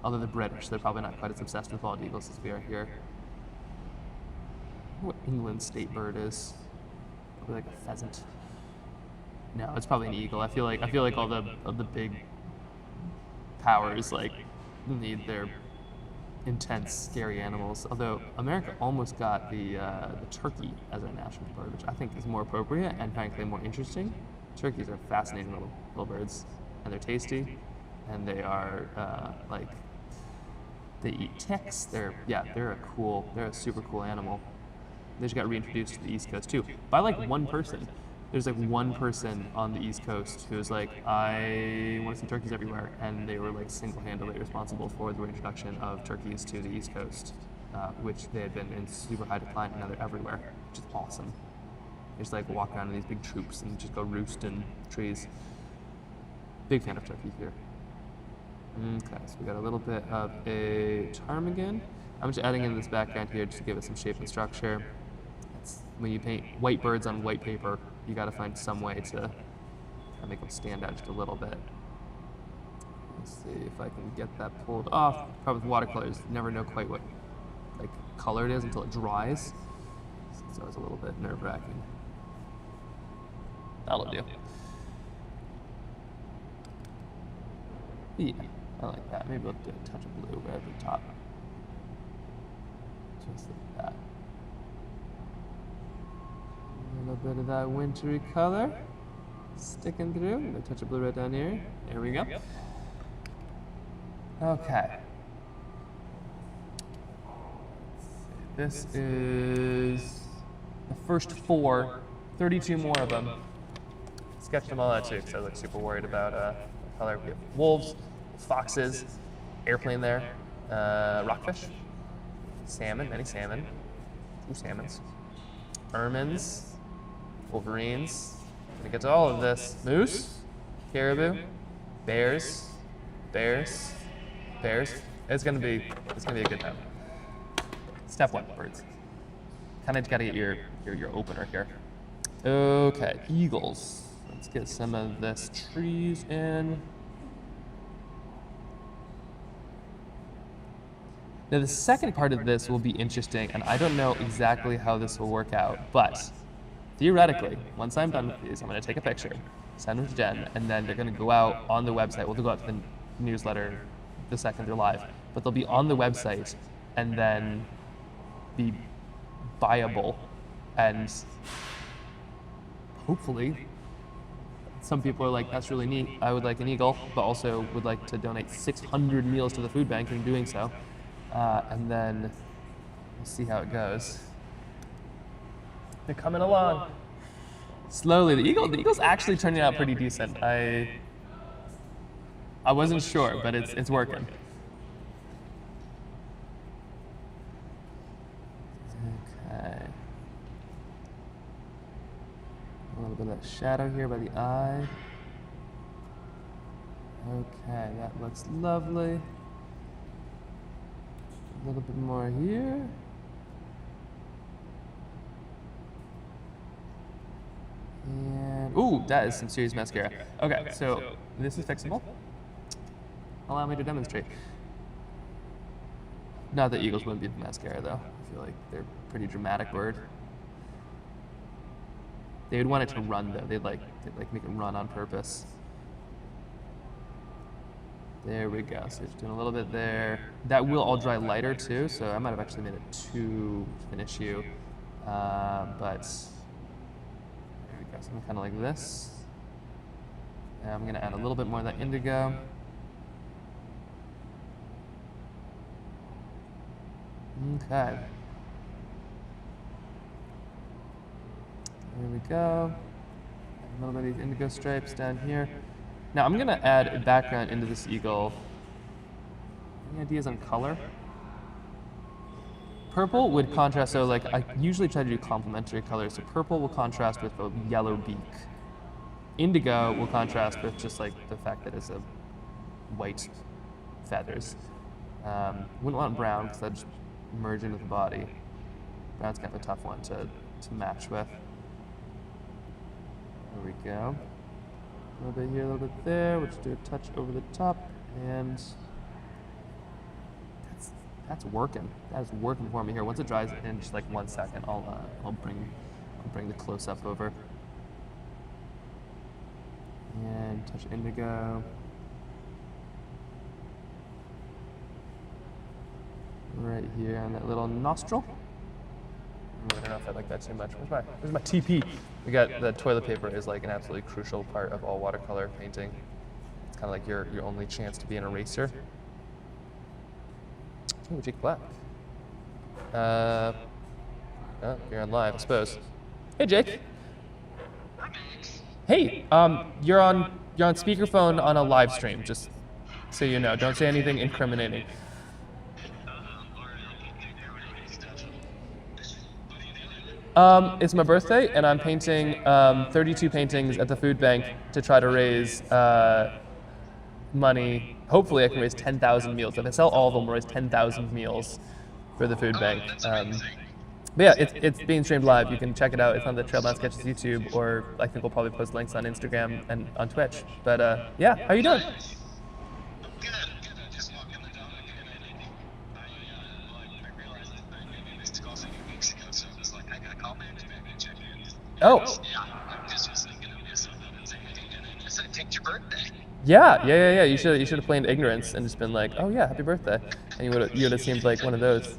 Although the British, they're probably not quite as obsessed with bald eagles as we are here. I wonder what England's state bird is. Probably like a pheasant. No, it's probably an eagle. I feel like all the big powers need their intense, scary animals. Although America almost got the turkey as our national bird, which I think is more appropriate and frankly more interesting. Turkeys are fascinating little birds, and they're tasty, and they are they eat ticks. They're a super cool animal. They just got reintroduced to the East Coast too by one person. There's one person on the East Coast who was like, I want to see turkeys everywhere, and they were single-handedly responsible for the reintroduction of turkeys to the East Coast, which they had been in super high decline, and now they're everywhere, which is awesome. They just like walk around in these big troops and just go roost in trees. Big fan of turkey here. Okay, so we got a little bit of a ptarmigan. I'm just adding in this background here just to give it some shape and structure. When you paint white birds on white paper, you got to find some way to make them stand out just a little bit. Let's see if I can get that pulled off. Problem with watercolors, you never know quite what like color it is until it dries. So it's always a little bit nerve-wracking. That'll do. Yeah, I like that. Maybe we'll do a touch of blue right at the top. Just like that. A little bit of that wintry color sticking through. A touch of blue right down here. There we go. Okay. This is the first 4, 32 more of them. Sketched them all out too because I was like super worried about color. We have wolves, foxes, airplane there, rockfish, salmon, many salmon, 2 salmons, ermines, wolverines. Gonna get to all of this. Moose, caribou, bears. It's gonna be a good time. Step 1, birds. Kind of gotta get your opener here. Okay, eagles. Let's get some of this trees in. Now the second part of this will be interesting, and I don't know exactly how this will work out, but theoretically, once I'm done with these, I'm going to take a picture, send them to Jen, and then they're going to go out on the website. Well, they'll go out to the newsletter the second they're live, but they'll be on the website and then be buyable, and hopefully some people are like, that's really neat, I would like an eagle, but also would like to donate 600 meals to the food bank in doing so. And then we'll see how it goes. They're coming along slowly. The eagle's actually turning out pretty decent. I wasn't sure, but it's working. Okay. A little bit of shadow here by the eye. Okay, that looks lovely. A little bit more here. And, ooh, that is some serious mascara. Okay, so this is fixable. Allow me to demonstrate. Not that eagles wouldn't be the mascara though. I feel like they're a pretty dramatic bird. They would want it to run though. They'd like make it run on purpose. There we go. So just doing a little bit there. That will all dry lighter too, so I might have actually made it too finish you. But there we go. Something kind of like this. And I'm going to add a little bit more of that indigo. Okay. There we go. A little bit of these indigo stripes down here. Now I'm going to add a background into this eagle. Any ideas on color? Purple would contrast, so like I usually try to do complementary colors. So purple will contrast with a yellow beak. Indigo will contrast with just like the fact that it's a white feathers. Wouldn't want brown because that'd just merge into the body. Brown's kind of a tough one to match with. There we go. A little bit here, a little bit there. We'll just do a touch over the top, and that's working. That is working for me here. Once it dries in just like 1 second, I'll bring the close up over. And touch indigo. Right here on that little nostril. I don't know if I like that too much. Where's my TP? We got the toilet paper is like an absolutely crucial part of all watercolor painting. It's kind of like your only chance to be an eraser. Oh, Jake Black. Oh, you're on live, I suppose. Hey, Jake. Hey, you're on speakerphone on a live stream. Just so you know, don't say anything incriminating. It's my birthday, and I'm painting 32 paintings at the food bank to try to raise money. Hopefully, I can raise 10,000 meals. If I sell all of them, we'll raise 10,000 meals for the food bank. But yeah, it's being streamed live. You can check it out. It's on the Trailbound Sketches YouTube, or I think we'll probably post links on Instagram and on Twitch. But yeah, how you doing? Good. I just walked in the dog, and I realized that I missed a call a few weeks ago, so I was like, I gotta call management and check in. Oh. Yeah, I'm just thinking of this and saying, and I said, take your birthday. Yeah. You should have played ignorance and just been like, oh yeah, happy birthday, and you would have seemed like one of those.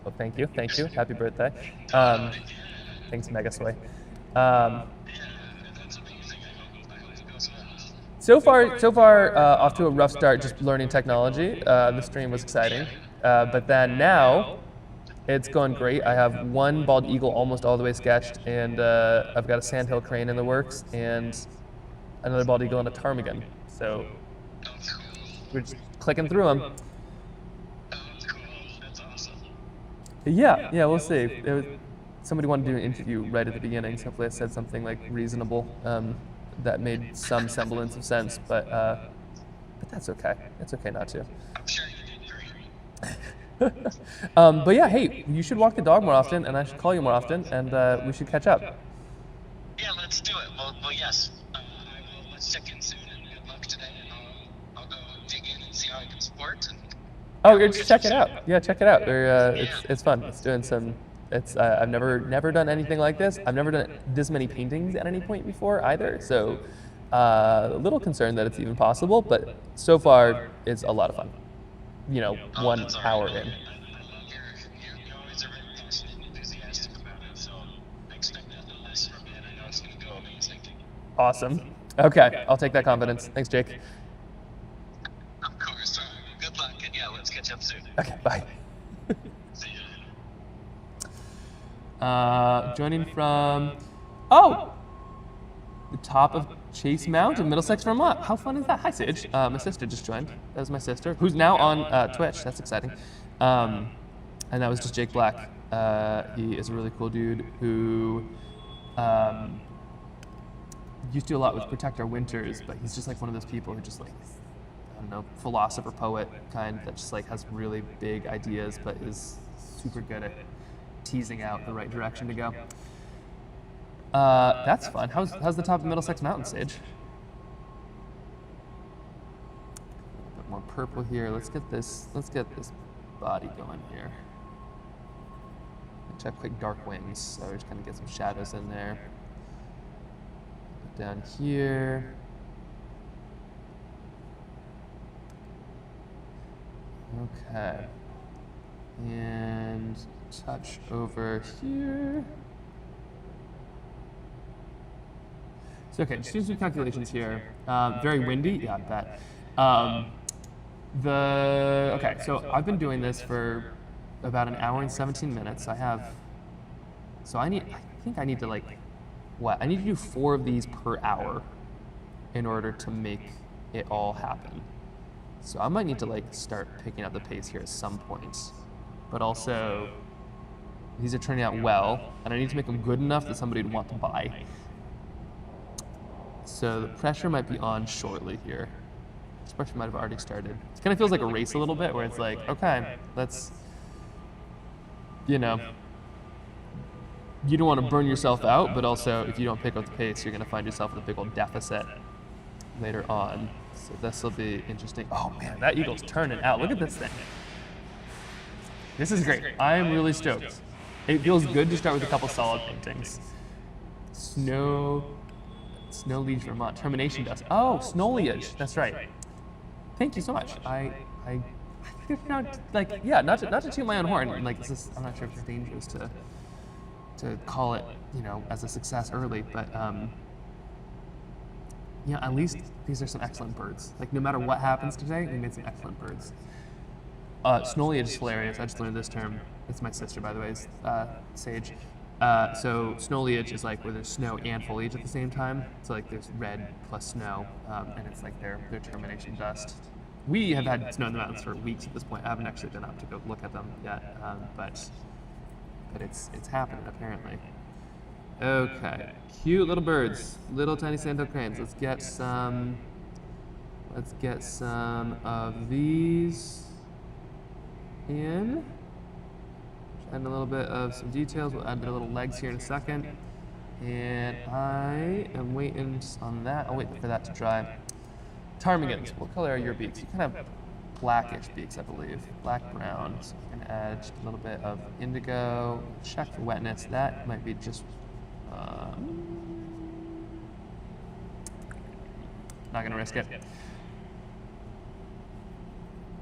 Well, thank you, happy birthday. Thanks, Megasoy. So far, off to a rough start, just learning technology. The stream was exciting, but then now, it's going great. I have one bald eagle almost all the way sketched, and I've got a sandhill crane in the works, and another bald eagle and a ptarmigan. So we're just clicking through them. Yeah, we'll see. Somebody wanted to do an interview right at the beginning, so hopefully I said something like reasonable that made some semblance of sense, but that's okay. It's okay not to. I'm sure you did great. But yeah, hey, you should walk the dog more often, and I should call you more often, and we should catch up. Yeah, let's do it. Well, yes. Let's check in soon, and good luck today. And I'll go dig in and see how I can support. And Oh, just check it out. Yeah, check it out. It's fun. It's doing some. I've never done anything like this. I've never done this many paintings at any point before either. So a little concerned that it's even possible, but so far it's a lot of fun. 1 hour in. I love you always are very passionate and enthusiastic about it, so I expect nothing less from it. I know it's going to go amazing. Awesome. Okay, I'll take that confidence. Thanks, Jake. Of course. Good luck, and yeah, let's catch up soon. Okay, bye. See ya. Joining from, the top of Chase Mount in Middlesex, Vermont. How fun is that? Hi, Sage. My sister just joined. That was my sister, who's now on Twitch. That's exciting. And that was just Jake Black. He is a really cool dude who used to do a lot with Protect Our Winters, but he's just like one of those people who just like, I don't know, philosopher, poet kind that just like has really big ideas, but is super good at teasing out the right direction to go. That's fun. How's the top of Middlesex Mountain, Sage? A bit more purple here. Let's get this body going here. Check quick dark wings. So we're just gonna get some shadows in there. Down here. Okay. And touch over here. So okay, just do some calculations here. Very windy, yeah, I bet. Okay, so I've been doing this for about an hour and 17 minutes. I think I need to I need to do 4 of these per hour in order to make it all happen. So I might need to start picking up the pace here at some point. But also, these are turning out well, and I need to make them good enough that somebody would want to buy. So the pressure might be on shortly here. This pressure might have already started. It kind of feels like a race a little bit, where it's like, okay, let's, you don't want to burn yourself out, but also if you don't pick up the pace, you're going to find yourself with a big old deficit later on. So this will be interesting. Oh man, that eagle's turning out. Look at this thing. This is great. I am really stoked. It feels good to start with a couple solid paintings. Snow Leaf, Vermont. Termination dust. Oh, Snowleage. That's right. Thank you so much. I not to toot my own horn. I'm not sure if it's dangerous to call it, as a success early, but at least these are some excellent birds. No matter what happens today, we made some excellent birds. Snowleage is hilarious. I just learned this term. It's my sister, by the way, Sage. So snowleage is where there's snow and foliage at the same time. So there's red plus snow, and it's their termination dust. We have had snow in the mountains for weeks at this point. I haven't actually been up to go look at them yet, but it's happening apparently. Okay, cute little birds, little tiny sandhill cranes. Let's get some of these in. Add a little bit of some details. We'll add the little legs here in a second. And I am waiting on that. I'll wait for that to dry. Ptarmigans, what color are your beaks? You kind of have blackish beaks, I believe. Black brown. So I'm gonna add just a little bit of indigo. Check for wetness. That might be just not gonna risk it.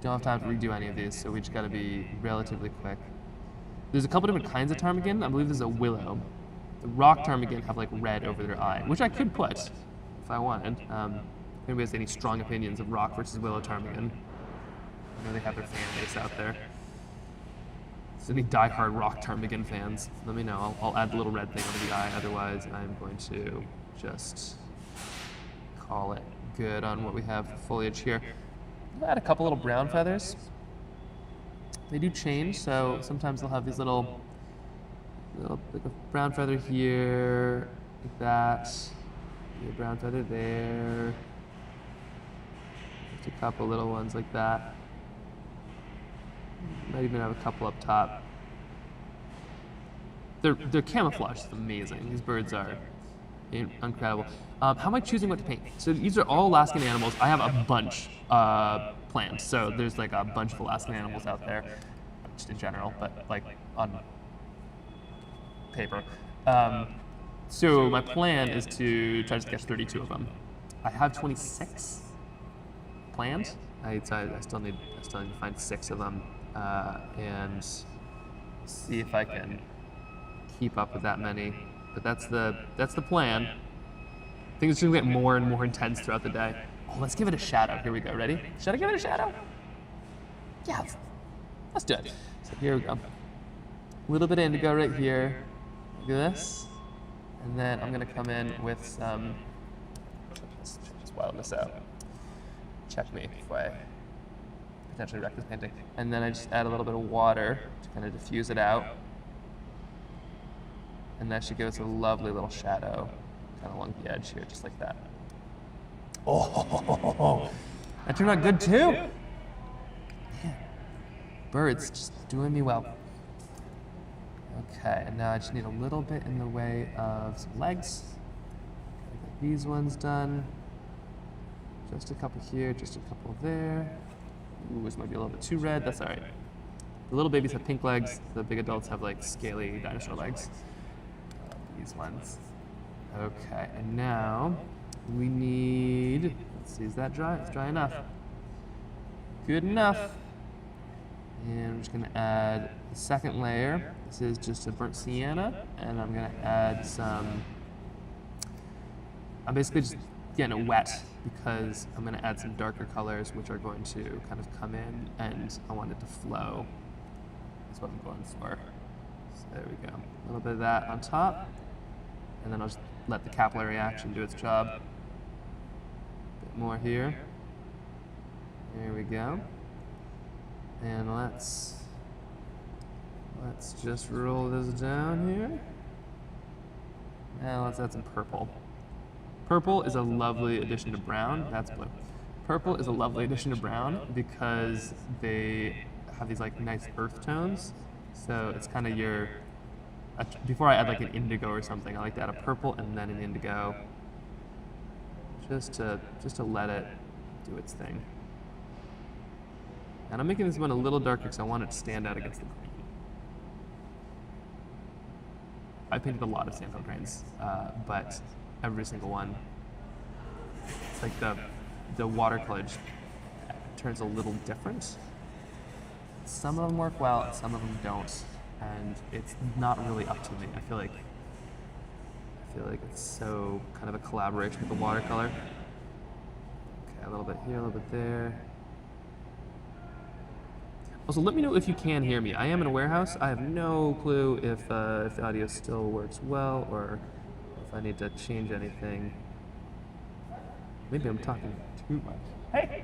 Don't have time to redo any of these, so we just gotta be relatively quick. There's a couple different kinds of ptarmigan. I believe there's a willow. The rock ptarmigan have like red over their eye, which I could put if I wanted. If anybody has any strong opinions of rock versus willow ptarmigan, I know they have their fan base out there. So any die-hard rock ptarmigan fans, let me know. I'll add the little red thing under the eye. Otherwise, I'm going to just call it good on what we have for foliage here. I'll add a couple little brown feathers. They do change, so sometimes they'll have these little like a brown feather here, like that. A brown feather there. Just a couple little ones like that. Might even have a couple up top. Their camouflage is amazing. These birds are incredible. How am I choosing what to paint? So these are all Alaskan animals. I have a bunch planned. So there's like a bunch of Alaskan animals out there, just in general, but like on paper. So my plan is to try to sketch 32 of them. I have 26 planned. I still need to find 6 of them and see if I can keep up with that many. But that's the plan. Things are gonna get more and more intense throughout the day. Oh, let's give it a shadow. Here we go. Ready? Should I give it a shadow? Yeah. Let's do it. So here we go. A little bit of indigo right here. Look at this. And then I'm gonna come in with some. Just wild this out. Check me if I potentially wreck this painting. And then I just add a little bit of water to kind of diffuse it out. And that should give us a lovely little shadow kind of along the edge here, just like that. Oh, that turned out good too. Man, birds just doing me well. Okay, and now I just need a little bit in the way of some legs. Get these ones done. Just a couple here, just a couple there. Ooh, this might be a little bit too red. That's all right. The little babies have pink legs. The big adults have like scaly dinosaur legs. These ones. Okay, and now we need, let's see, is that dry? It's dry enough. Good enough. And I'm just gonna add the second layer. This is just a burnt sienna, and I'm gonna add some, I'm basically just getting it wet because I'm gonna add some darker colors which are going to kind of come in, and I want it to flow. That's what I'm going for. So there we go. A little bit of that on top, and then I'll just let the capillary action do its job. A bit more here. There we go. And let's just roll this down here. Now let's add some purple. Purple is a lovely addition to brown. That's blue. Purple is a lovely addition to brown because they have these like nice earth tones. So it's kind of your, before I add like an indigo or something, I like to add a purple and then an indigo, just to let it do its thing. And I'm making this one a little darker because I want it to stand out against the green. I painted a lot of sandhill grains, but every single one, it's like the watercolor turns a little different. Some of them work well, and some of them don't, and it's not really up to me. I feel like it's so kind of a collaboration with the watercolor. Okay, a little bit here, a little bit there. Also, let me know if you can hear me. I am in a warehouse. I have no clue if the audio still works well or if I need to change anything. Maybe I'm talking too much. Hey!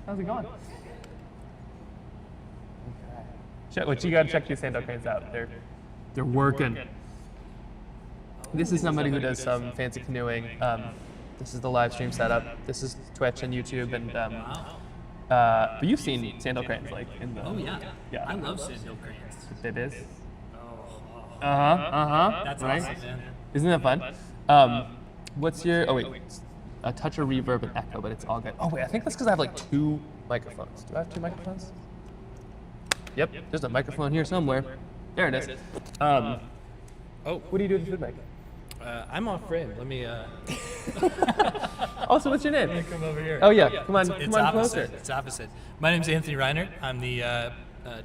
How's it going? Okay. What you gotta check these sandhill cranes out. They're working. This is somebody who does some fancy canoeing. This is the live stream setup. This is Twitch and YouTube, and but you've seen sandhill cranes like in the. Oh yeah. Yeah. I love sandhill cranes. It is. That's Right? awesome, man. Isn't that fun? What's your? Oh wait, a touch of reverb and echo, but it's all good. Oh wait, I think that's because I have like 2 microphones. Do I have 2 microphones? Yep. There's a microphone here somewhere. There it is. Oh, What do you do at the food bank? I'm off frame. Let me Also, what's your name? come over here. Oh yeah, come on, It's come on opposite. closer. It's opposite. My name's Anthony Reiner. I'm the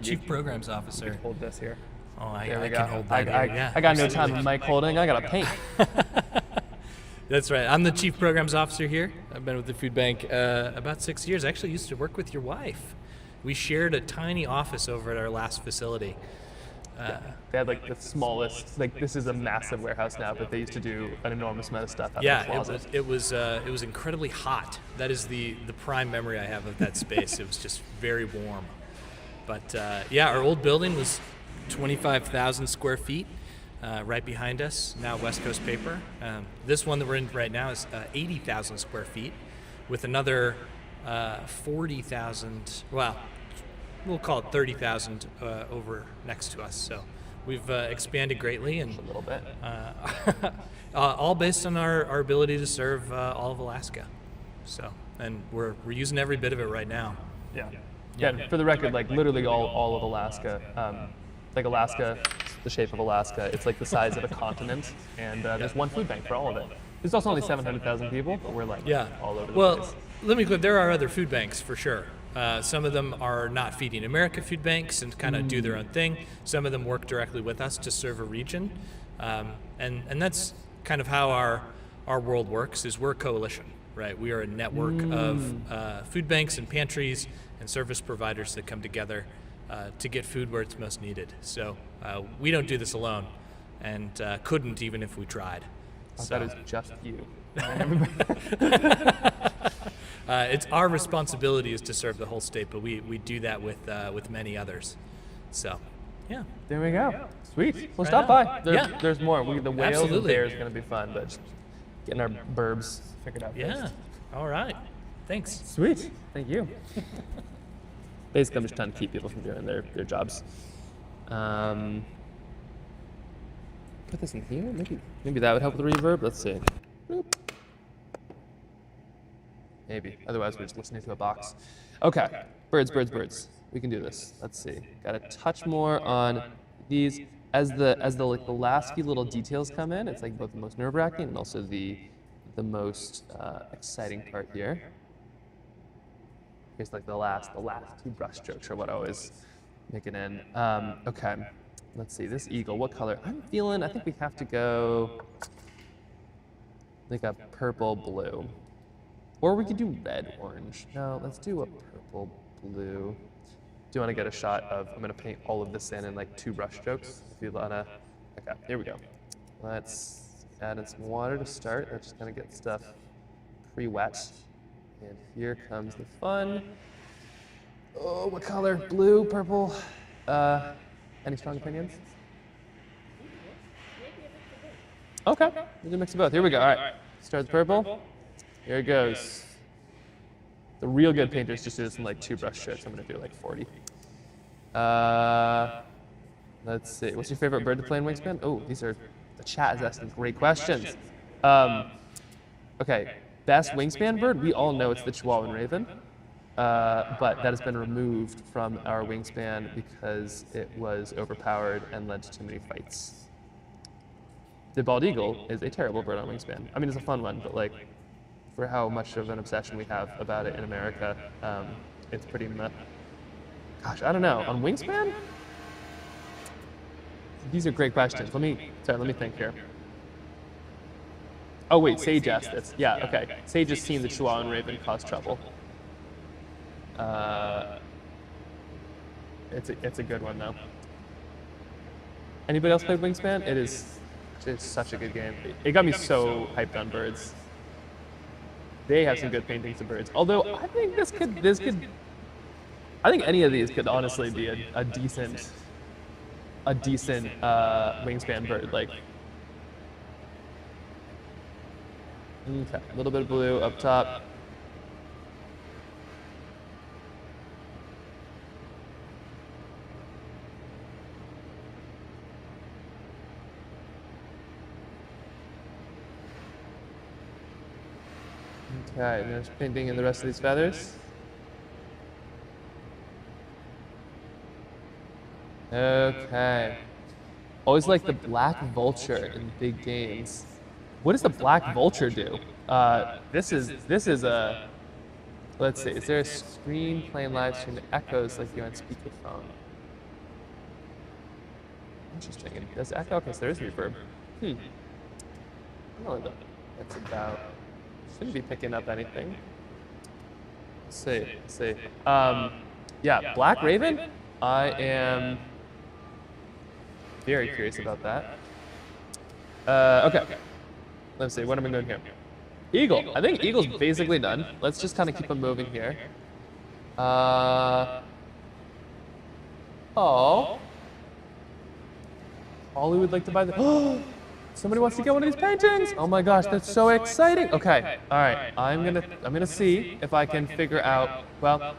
Chief Programs Officer. Hold this here. Oh, There we I go. can hold that. yeah, I got no absolutely. time for mic holding. I gotta paint. That's right. I'm the Chief Programs Officer here. I've been with the food bank about 6 years. I actually used to work with your wife. We shared a tiny office over at our last facility. They had like the smallest. Like this is a massive warehouse now, but they used to do an enormous amount of stuff out in the Yeah, closet. it was incredibly hot. That is the prime memory I have of that space. It was just very warm. But yeah, our old building was 25,000 square feet. Right behind us, now West Coast Paper. This one that we're in right now is 80,000 square feet, with another 40,000. Well, we'll call it 30,000 over next to us. So we've expanded greatly, and A little bit. all based on our ability to serve all of Alaska. So, and we're using every bit of it right now. Yeah. Yeah. And for the record, like literally all of Alaska. Like Alaska, the shape of Alaska. It's like the size of a continent, and there's one food bank for all of it. There's also only 700,000 people, but we're like all over the Well, place. let me clear. There are other food banks for sure. Some of them are not Feeding America food banks and kind of do their own thing. Some of them work directly with us to serve a region, and that's kind of how our world works. Is we're a coalition, right? We are a network of food banks and pantries and service providers that come together to get food where it's most needed. So we don't do this alone, and couldn't even if we tried. That is just you. It's our responsibility is to serve the whole state, but we do that with many others. So, yeah. There we go. Sweet. Well, Right stop on. by. Yeah. There's more. The whales and Absolutely. bears are going to be fun, but just getting our burbs figured out Yeah. first. All right. Thanks. Sweet. Thank you. Basically, I'm just trying to keep people from doing their jobs. Put this in here. Maybe that would help with the reverb. Let's see. Boop. Maybe. Otherwise, we're just listening to a box. Okay. Birds. We can do this. Let's see. Got to touch more on these as the like the last few little details come in. It's like both the most nerve-wracking and also the most exciting part here. Here's like the last 2 brush strokes are what I always make it in. Okay. Let's see. This eagle. What color? I think we have to go like a purple blue. Or we could do red orange. No, let's do a purple blue. Do you want to get a shot of, I'm going to paint all of this in like 2 brush strokes. If you want to, okay, here we go. Let's add in some water to start. That just kind of gets stuff pre-wet. And here comes the fun. Oh, what color? Blue, purple. Any strong opinions? Okay, we can mix of both. Here we go. All right, start the purple. Here it goes. The real good painters just do this in like 2 brush strokes. I'm gonna do like 40. Let's see. What's your favorite bird to play in Wingspan? Oh, the chat is asking great questions. Okay, best Wingspan bird? We all know it's the Chihuahuan raven, but that has been removed from our Wingspan because it was overpowered and led to too many fights. The bald eagle is a terrible bird on Wingspan. I mean, it's a fun one, but like, for how much of an obsession we have about it in America, it's pretty meh. Gosh, I don't know. On Wingspan? These are great questions. Let me think here. Oh wait, Sage asked this. Yeah, okay. Sage has seen the Chihuahuan raven cause trouble. It's a good one though. Anybody else played Wingspan? It's such a good game. It got me so hyped on birds. They have some good paintings of birds. Although I think I think any of these could honestly be a decent Wingspan bird. Like, Okay, a little bit of blue up top. Okay, and there's painting in the rest of these feathers. Okay. Always like the black vulture in big games. What does the black vulture do? This is a, let's see, is there a screen playing live stream that echoes like you're on speakerphone? Interesting, it does echo, okay, so there is reverb. I don't know what that's about. Shouldn't be picking up anything. Let's see. Yeah, Black Raven, I am very curious about that. Okay. Let's see, what am I doing here? Eagle. I think Eagle's basically done. Let's just kind of keep on moving here. Oh. Ollie would like to buy the. Somebody wants to get one of these paintings. Oh my gosh, that's so exciting. Okay, all right. I'm gonna see if I can figure out. Well,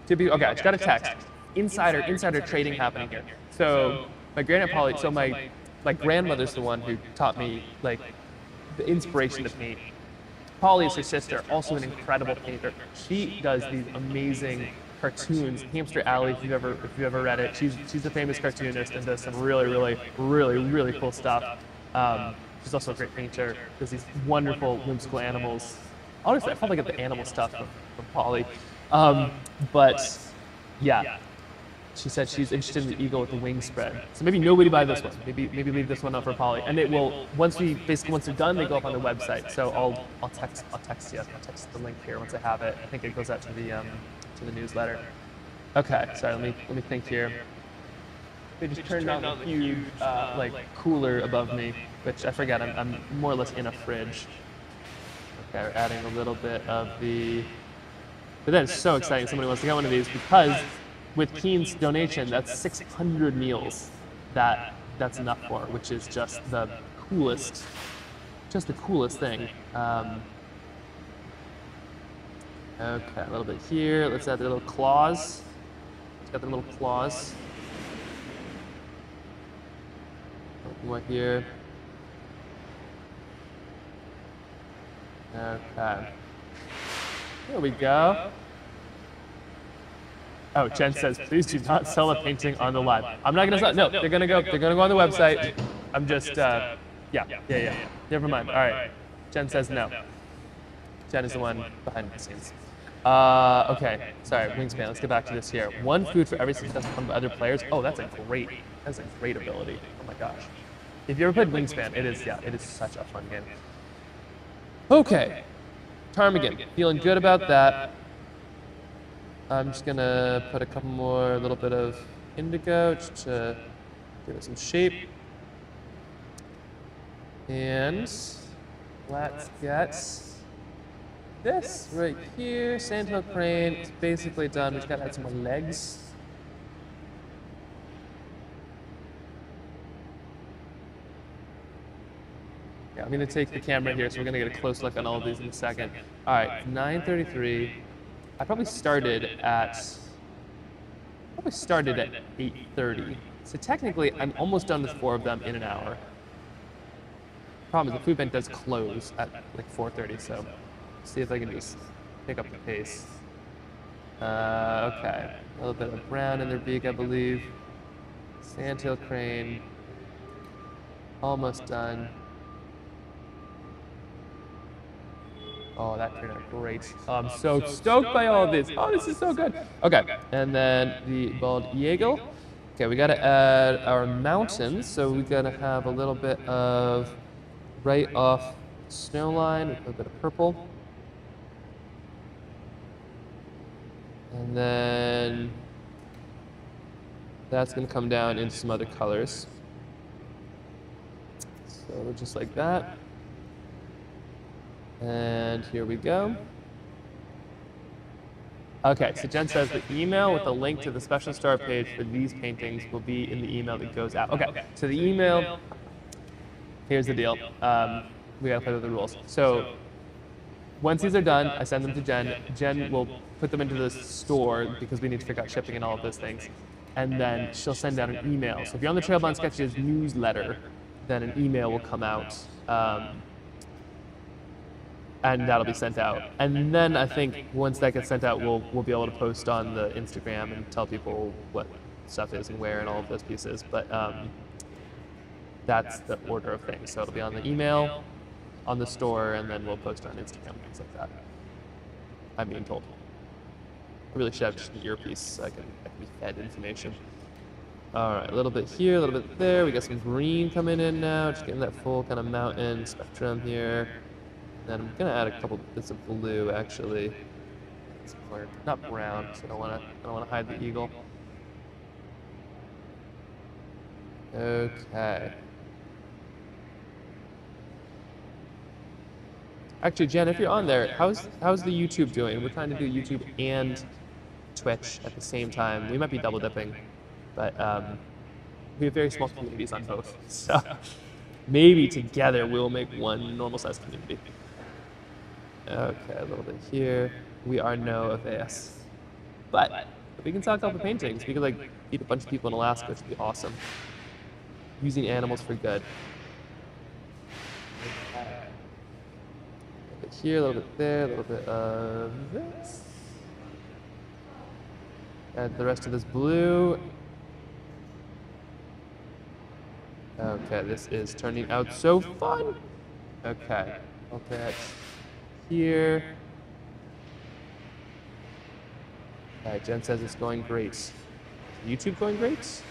okay, I just got a text. Insider trading happening here. So my grandaunt Polly. So my grandmother's the one who taught me like the inspiration to paint. Polly is her sister, also an incredible painter. She does these amazing cartoons. Hamster Alley, if you've ever read it, she's a famous cartoonist and does some really cool stuff. She's also a great painter. Does these wonderful whimsical animals. Honestly, I probably get the animal stuff from Polly. But yeah, she said she's interested in the eagle with the wing spread. So maybe nobody buy this one. Maybe leave this one up for Polly. And it will once they're done, they go up on the website. So I'll text you. I'll text the link here once I have it. I think it goes out to the newsletter. Okay, sorry. Let me think here. They just turned on a huge cooler above me, which I forget. I'm more or less in a fridge. Okay, we're adding a little bit of the. But then it's so exciting. Somebody wants to get one of these because with Keen's donation, that's 600 meals that's enough for, which is just the coolest thing. Okay, a little bit here. Let's add the little claws. It's got the little claws. More here. Okay. There we go. Oh, Jen says, please do not sell a painting on the live. I'm not gonna sell. No, they're gonna go on the website. I'm just, yeah. Never mind. All right. Jen says no. Jen is the one behind the scenes. Okay. Sorry, Wingspan. Let's get back to this here. One food for every success from other players. Oh, that's a great ability. Oh my gosh. If you ever played Wingspan, it is such a fun game. Okay. Ptarmigan. Feeling good about that. I'm just gonna put a couple more, little bit of indigo just to give it some shape. And let's get this right here. Sandhill crane is basically done. We just gotta add some more legs. Yeah, I'm gonna take the camera here, so we're gonna get a close look on all of these in a second. All right, 9:33. I probably started at 8:30. So technically, I'm almost done with 4 of them in an hour. Problem is the food bank does close at like 4:30, so see if I can just pick up the pace. Okay, a little bit of brown in their beak, I believe. Sandhill crane, almost done. Oh, that turned out great. Oh, I'm so stoked by all of this. Oh, this is so good. Okay, and then the bald eagle. Okay, we gotta add our mountains, so we gotta have a little bit of right off snow line, with a little bit of purple. And then that's gonna come down into some other colors. So just like that. And here we go. Okay, so Jen says the email with the link to the special star page for these paintings will be in the email that goes out. Okay, so the email, here's the deal. we gotta play with the rules. So once these are done, I send them to Jen. Jen will put them into the store because we need to figure out shipping and all of those things. And then she'll send out an email. So if you're on the Trailbound Sketches newsletter, then an email will come out. And that'll be sent out. And then I think once that gets sent out, we'll be able to post on the Instagram and tell people what stuff is and where and all of those pieces. But that's the order of things. So it'll be on the email, on the store, and then we'll post on Instagram, things like that. I'm being told. I really should have just an earpiece so I can be fed information. All right, a little bit here, a little bit there. We got some green coming in now, just getting that full kind of mountain spectrum here. Then I'm gonna add a couple bits of blue actually. Or not brown, because I don't wanna hide the eagle. Okay. Actually, Jen, if you're on there, how's the YouTube doing? We're trying to do YouTube and Twitch at the same time. We might be double dipping, but we have very small communities on both. So maybe together we'll make one normal sized community. Okay, a little bit here. We are no avails. But we can talk about the paintings. We could like feed a bunch of people in Alaska, which would be awesome. Using animals for good. A little bit here, a little bit there, a little bit of this. Add the rest of this blue. Okay, this is turning out so fun. Okay, okay. Here. Jen says it's going great. Is YouTube going great?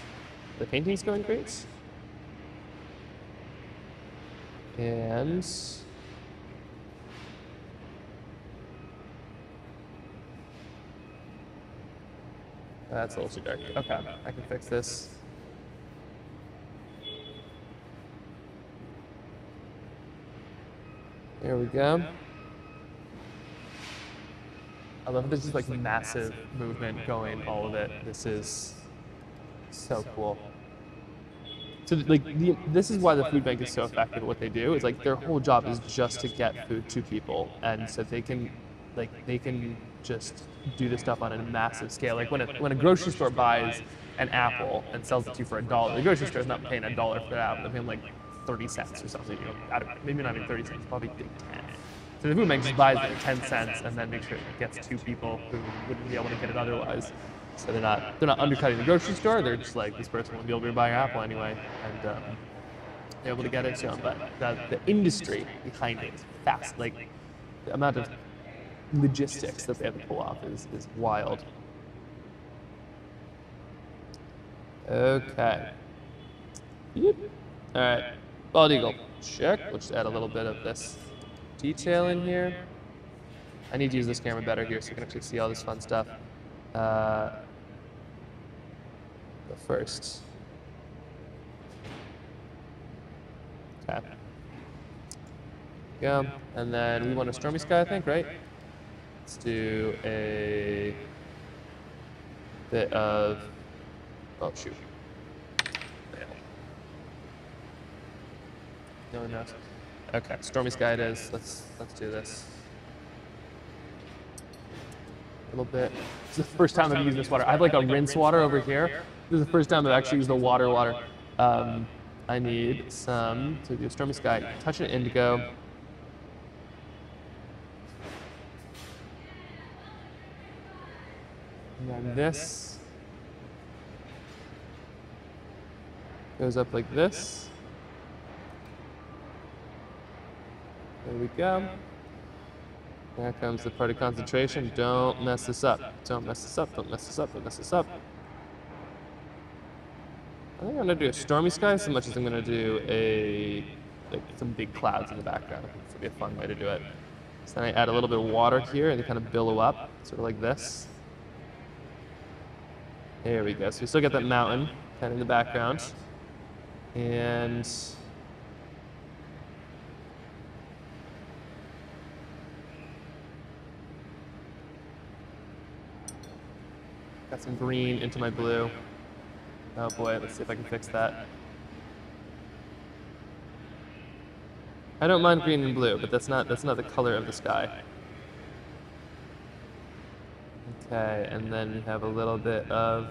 The painting's going great? And that's a little too dark. Okay, I can fix this. There we go. I love this is like massive movement going, all of it. This is so cool. So like this is why the food bank is so effective at what they do. Is like their whole job is just to get food to people, and so they can just do this stuff on a massive scale. Like when a grocery store buys an apple and sells it to you for $1, the grocery store is not paying $1 for that apple. They're paying like 30 cents or something. You know, maybe not even 30 cents, probably 10. So the food bank just buys it at 10 cents and then makes sure it gets to people who wouldn't be able to get it otherwise. So they're not undercutting the grocery store. They're just like, this person won't be able to buy your apple anyway, and they're able to get it to them. But the industry behind it is fast. Like the amount of logistics that they have to pull off is wild. Okay. Yep. All right. Bald eagle. Check. We'll just add a little bit of this detail in here. I need to use this camera better here so you can actually see all this fun stuff. But first. Okay. Go. And then we want a stormy sky, I think, right? Let's do a bit of, oh shoot. No one knows. Okay, stormy sky it is. Let's do this. A little bit. This is the first time I've used this water. I have like a rinse water over here. This is the first time I've actually used the water. I need some to do stormy sky. Touch an indigo. And then this goes up like this. There we go. There comes the part of concentration. Don't mess this up. Don't mess this up. Don't mess this up. Don't mess this up. I think I'm gonna do a stormy sky so much as I'm gonna do some big clouds in the background. I think this would be a fun way to do it. So then I add a little bit of water here and they kind of billow up, sort of like this. There we go. So we still get that mountain kind of in the background. And got some green into my blue. Oh boy, let's see if I can fix that. I don't mind green and blue, but that's not the color of the sky. Okay, and then you have a little bit of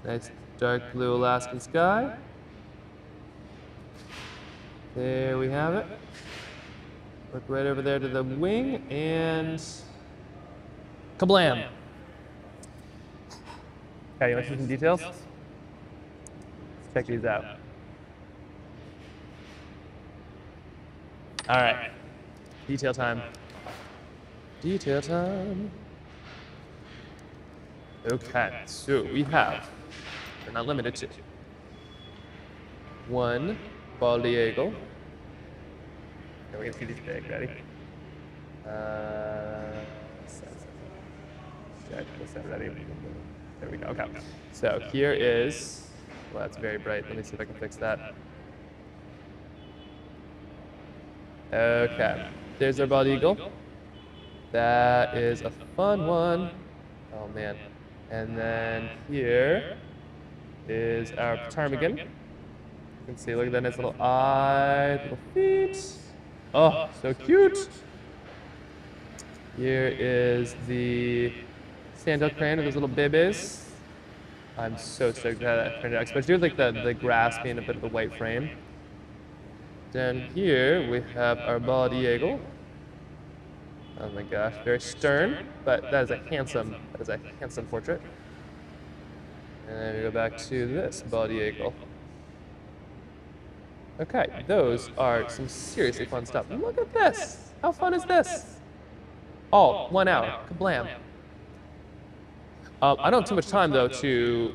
nice dark blue Alaskan sky. There we have it. Look right over there to the wing, and kablam! Okay, you want to see some details? Let's check these out. All right, detail time. Detail time. Okay, so we have, they're not limited to, one bald eagle. Okay, we're gonna see these big, ready? Check this out, ready? There we go, okay. So here is, well, that's very bright. Let me see if I can fix that. Okay, there's our bald eagle. That is a fun one. Oh man. And then here is our ptarmigan. You can see, look at that nice little eye, little feet. Oh, so cute. Here is the sandhill crane with those little babies. I'm so stoked to have that printed out, especially with like the grass being a bit of a white frame. Down here we have our bald eagle. Oh my gosh, very stern, but that is a handsome portrait. And then we go back to this bald eagle. Okay, those are some seriously fun stuff. Look at this! How fun is this? All 1 hour, kablam. I don't have too much time though to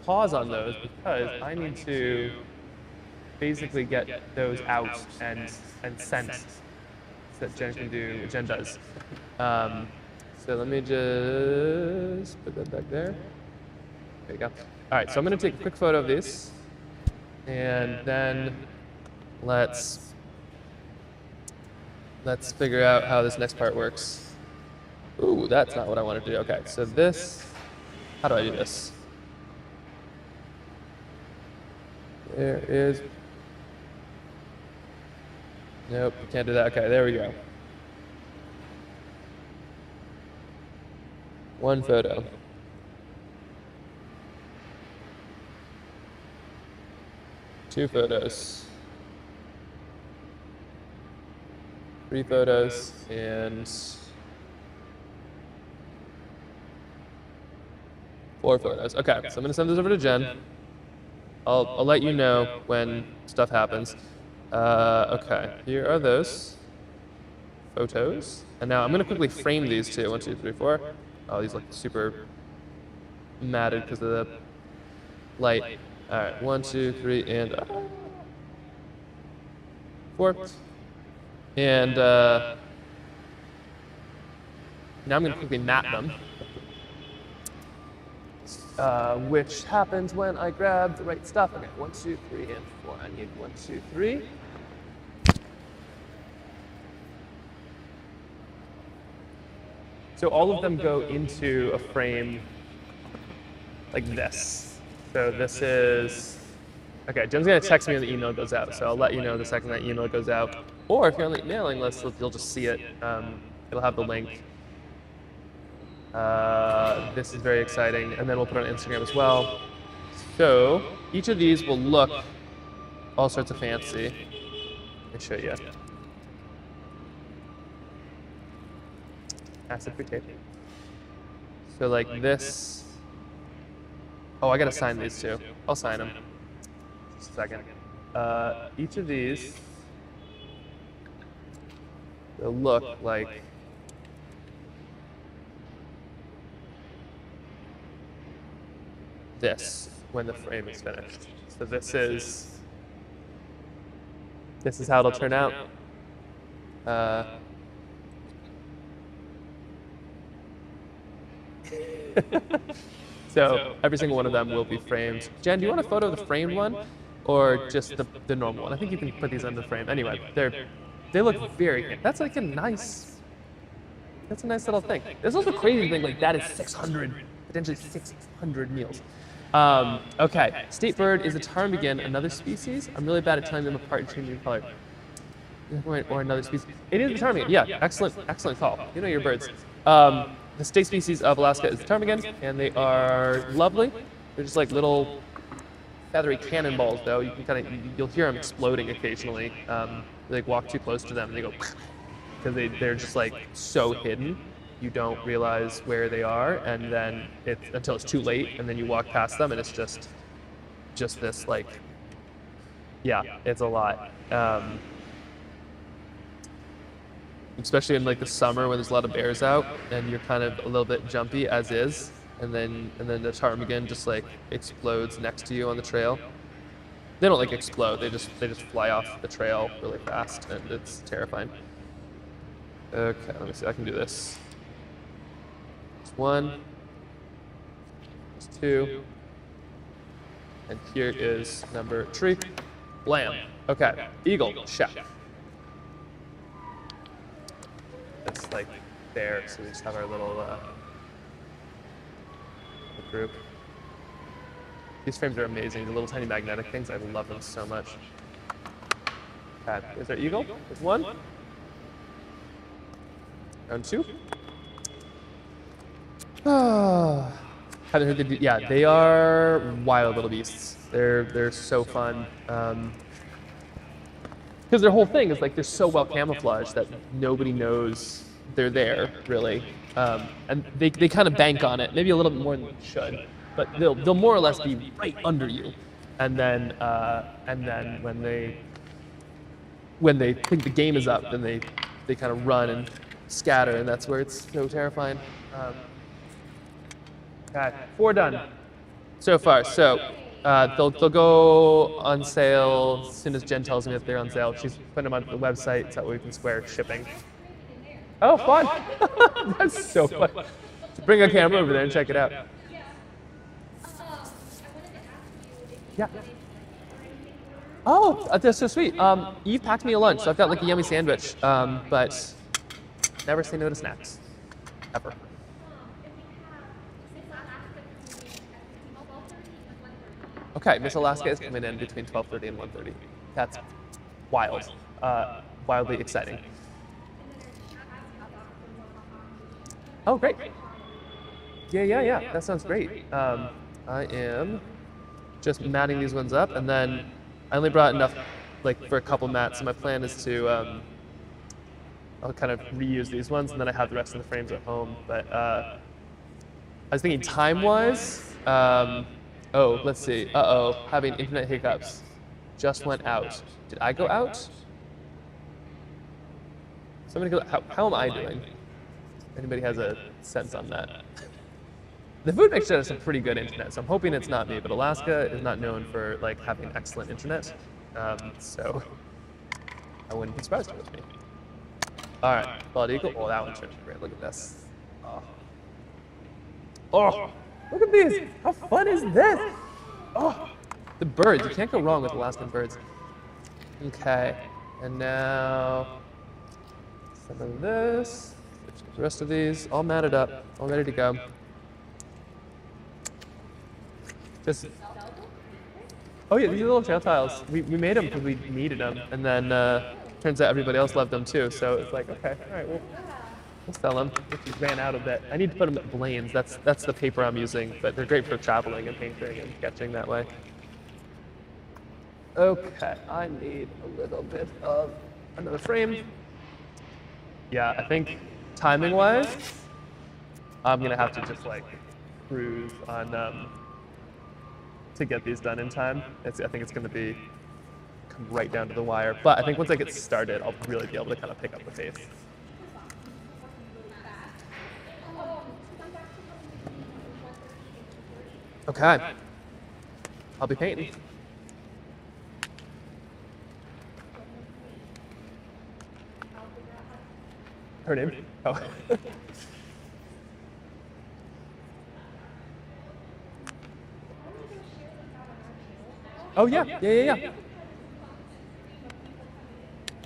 pause on those because I need to basically get those out and sent so that Jen does. So let me just put that back there. There you go. All right, so I'm gonna take a quick photo of these, and then let's figure out how this next part works. Ooh, that's not what I wanted to do. Okay, so this, how do I do this? There is, nope, can't do that. Okay, there we go. One photo. Two photos. 3 photos, and 4 photos. Okay, so I'm gonna send this over to Jen. I'll let you know when stuff happens. Okay, here are those photos. And now I'm gonna quickly frame these two. 1, 2, 3, 4. Oh, these look super matted because of the light. All right, 1, 2, 3, and 4. And now I'm going to quickly map them, which happens when I grab the right stuff. Okay, 1, 2, 3, and 4. I need 1, 2, 3. So all of them go into a frame like this. So this is, okay, Jen's gonna text me when the email goes out, so I'll let you know the second that email goes out. Or if you're on the mailing list, you'll just see it. It'll have the link. This is very exciting, and then we'll put it on Instagram as well. So each of these will look all sorts of fancy. Let me show you. Acid-free tape. So like this. Oh, I gotta sign these too. I'll sign them. Just a second. Each of these will look like this when the frame is finished. So this is how it'll turn out. So every single one of them will be framed. Jen, do you want a photo of the framed one or just the normal one? I think you can put these under the frame. Anyway, they look very, that's like a nice little thing. There's also a crazy thing, like that is 600, potentially 600 meals. Okay, state bird is a ptarmigan, another species. I'm really bad at telling them apart and changing color. or another species. It is the ptarmigan. Yeah, excellent call. You know your birds. The state species of Alaska is the ptarmigan, and they are lovely. They're just like little feathery cannonballs, though. You can you'll hear them exploding occasionally. They like walk too close to them, and they go because they're just like so hidden. You don't realize where they are, and then until it's too late, and then you walk past them, and it's just this like, yeah, it's a lot. Especially in like the summer when there's a lot of bears out, and you're kind of a little bit jumpy as is, and then the ptarmigan just like explodes next to you on the trail. They don't like explode; they just fly off the trail really fast, and it's terrifying. Okay, let me see. I can do this. There's one. There's two. And here is number 3. Blam. Okay. Eagle. Chef. It's like there, so we just have our little group. These frames are amazing. The little tiny magnetic things. I love them so much. Okay. Is there eagle? There's one. Round 2. Haven't heard the, yeah, they are wild little beasts. They're so fun. Because their whole thing is like they're so well camouflaged that nobody knows they're there, really. And they kind of bank on it, maybe a little bit more than they should, but they'll more or less be right under you. And then when they think the game is up, then they kind of run and scatter, and that's where it's so terrifying. Okay, 4 done so far. So they'll go on sale as soon as Jen tells me that they're on sale. She's putting them on the website so that we can square shipping. Oh, fun! That's so fun. So bring a camera over there and check it out. Yeah. Oh, that's so sweet. Eve packed me a lunch, so I've got like a yummy sandwich, but never say no to snacks, ever. Okay, Miss Alaska is coming in between 12:30 and 1:30. That's wild, wildly exciting. Oh, great. Yeah, that sounds great. I am just matting these ones up, and then I only brought enough like for a couple mats, so my plan is to I'll kind of reuse these ones, and then I have the rest of the frames at home. But I was thinking time-wise, oh, let's see. Having internet hiccups. Just went out. Did I go out? Somebody go. How am I doing? Anybody has a sense on that? The food mixture has some pretty good internet, so I'm hoping it's not me. But Alaska is not known for like having excellent internet, so I wouldn't be surprised if it was me. All right, bald eagle. Oh, that one turned great. Look at this. Oh, look at these. How fun is this? Oh, the birds. You can't go wrong with Alaskan birds. Okay, and now some of this. The rest of these all matted up, all ready to go. Just. Oh yeah, these are little trail tiles. We made them because we needed them, and then turns out everybody else loved them too. So it's like, okay, all right, we'll sell them. We ran out of it. I need to put them at Blaine's. That's the paper I'm using, but they're great for traveling and painting and sketching that way. Okay, I need a little bit of another frame. Yeah, I think timing-wise, I'm gonna have to just like cruise on to get these done in time. I think it's gonna be come right down to the wire. But I think once I get started, I'll really be able to kind of pick up the pace. Okay, I'll be painting. Her name? Oh. Oh yeah.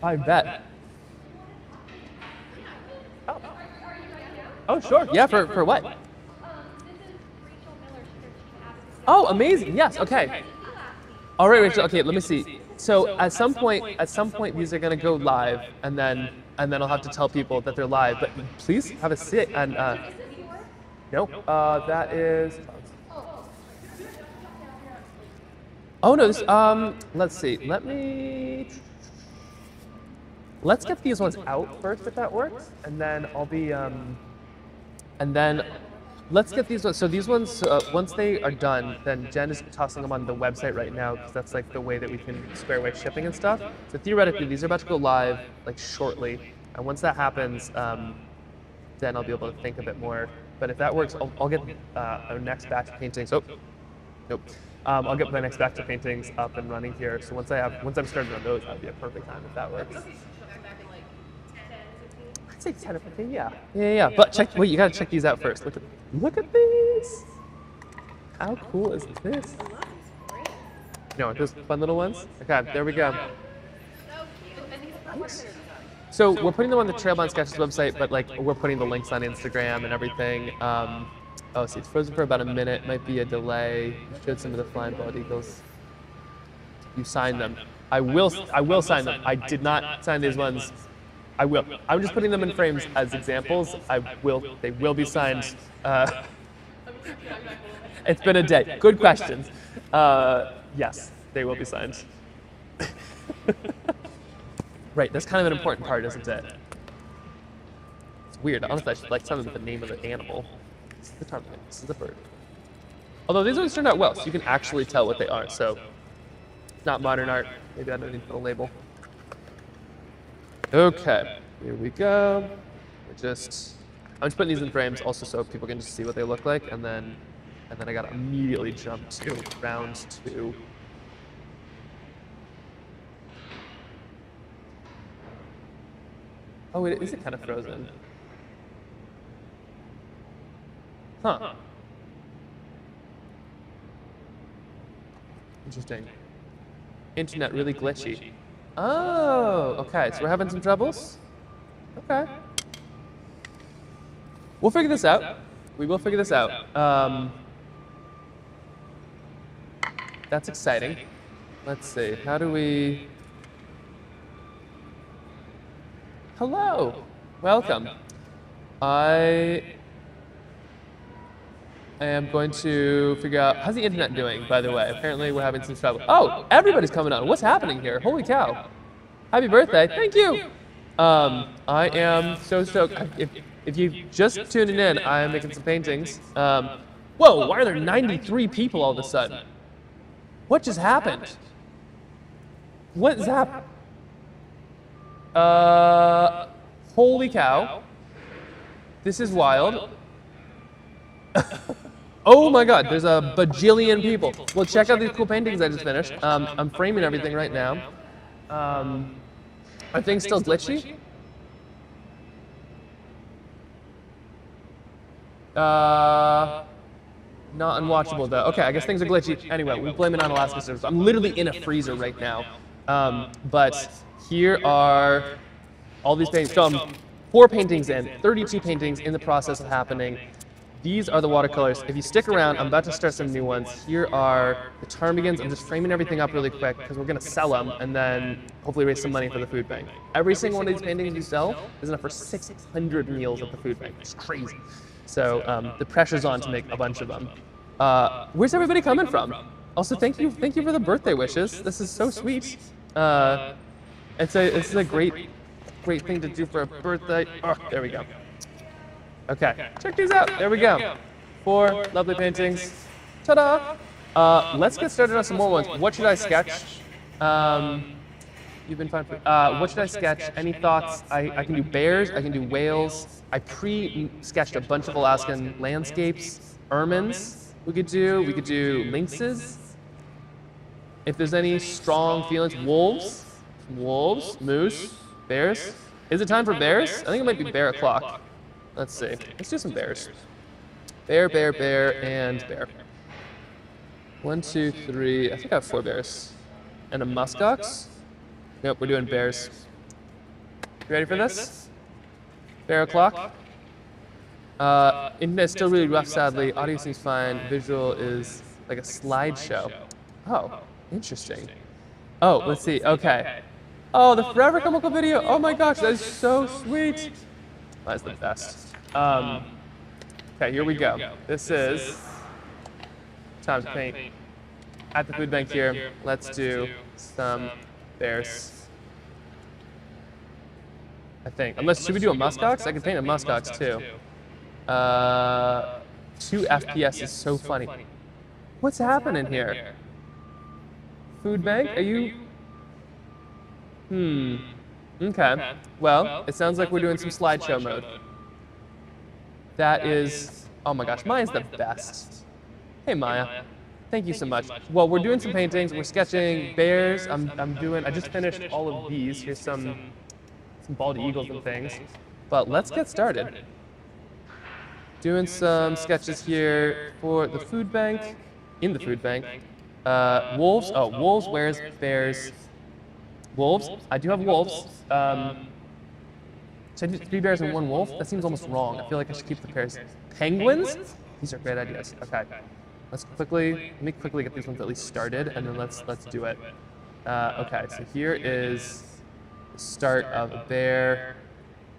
I bet. Oh sure. Yeah, for what? Oh, amazing. Yes. Okay. All right, Rachel. Okay, let me see. So at some point, these are gonna go live, and then I'll have to tell people that they're live. But please have a sit and no, that is. Oh no, this, let's see. Let's get these ones out first, if that works, and then I'll be and then. Let's get these ones. So these ones, once they are done, then Jen is tossing them on the website right now because that's like the way that we can square away shipping and stuff. So theoretically, these are about to go live like shortly, and once that happens, then I'll be able to think a bit more. But if that works, I'll get our next batch of paintings. Oh, nope. I'll get my next batch of paintings up and running here. So once I'm started on those, that'll be a perfect time if that works. I'd say 10 or 15, yeah. But wait, you gotta check these out first. Look at these. How cool is this? You know, those fun little ones? Okay, there we go. So we're putting them on the Trailbound Sketches website, but like we're putting the links on Instagram and everything. Oh, see, it's frozen for about a minute. Might be a delay. You showed some of the flying bald eagles. You signed them. I will sign them. I did not sign these ones. I will. I'm just putting them in frames as examples. They will be signed. It's been a day. Good questions. Yes, they will be signed. Right, that's kind of an important part, isn't it? It's weird. Honestly, I should like some of the name of the animal. This is the ptarmigan. This is the bird. Although these ones turned out well, so you can actually tell what they are. So, not modern art. Maybe I don't need to put a label. Okay, here we go. I'm just putting these in frames also so people can just see what they look like, and then I gotta immediately jump to round 2. Oh wait, is it kind of frozen? Huh. Interesting. Internet really glitchy. Oh, okay, so we're having some troubles? Okay. We'll figure this out. We will figure this out. That's exciting. Let's see, how do we... Hello, welcome. I am going to figure out, how's the internet doing, by the way? Apparently we're having some trouble. Oh, everybody's coming on. What's happening here? Holy cow. Happy birthday, thank you. I am so stoked. If you just tuning in, I am making some paintings. Whoa, why are there 93 people all of a sudden? What just happened? What is happening? Holy cow. This is wild. Oh my god, there's a bajillion people. Well, check out these cool paintings I just finished. I'm framing everything right now. Are things still glitchy? Not unwatchable though. Okay, I guess things are glitchy. Anyway, we'll blame it on Alaskan servers. I'm literally in a freezer right now. But here are all these paintings. So I'm 4 paintings in, 32 paintings in the process of happening. These are the watercolors. If you stick around, I'm about to start some new ones. Here are the ptarmigans. I'm just framing everything up really quick because we're gonna sell them and then hopefully raise some money for the food bank. Every single one of these paintings you sell is enough for 600 meals at the food bank. It's crazy. So the pressure's on to make a bunch of them. Where's everybody coming from? Also, thank you for the birthday wishes. This is so sweet. It's a great thing to do for a birthday. Oh, there we go. Okay, check these out. There we go. 4 lovely paintings. Ta-da! Let's get started on some more ones. What should I sketch? You've been fine. What should I sketch? Any thoughts? I can do bears. I can do whales. I pre-sketched a bunch of Alaskan landscapes. Ermines. We could do lynxes. If there's any strong feelings, wolves, moose, bears. Is it time for bears? I think it might be bear o'clock. Let's see. Let's do some bears. Bear, and bear. 1, 2, 3. I think I have 4 bears. And a muskox? Nope, we're doing bears. You ready for this? Bear o'clock. Internet's still really rough, sadly. Audio seems fine. Visual is like a slideshow. Oh, interesting. Oh, let's see. Okay. Oh, the Forever Chemical video. Oh my gosh, that is so sweet. That's the best. Okay, here we go. This is time to paint. At the food bank here, let's do some bears. I think. Unless, should we do a muskox? I can paint a muskox too. 2 FPS is so funny. What's happening here? Food bank? Are you? Okay. Well, it sounds like we're doing some slideshow mode. That is, oh my gosh, Maya's the best. Hey Maya, thank you so much. Well, we're doing some paintings. We're sketching bears. I just finished all of these. Here's some bald eagles and things. But let's get started. Doing some sketches here for the food bank, in the food bank. Wolves, oh, wolves, where's bears? Wolves, I do have wolves. Should I do 3 bears and 1 wolf? That seems almost wrong. I feel like I should keep the pairs. Penguins? These are great ideas. Okay, let me quickly get these ones at least started, and then let's do it. Okay, so here is the start of a bear.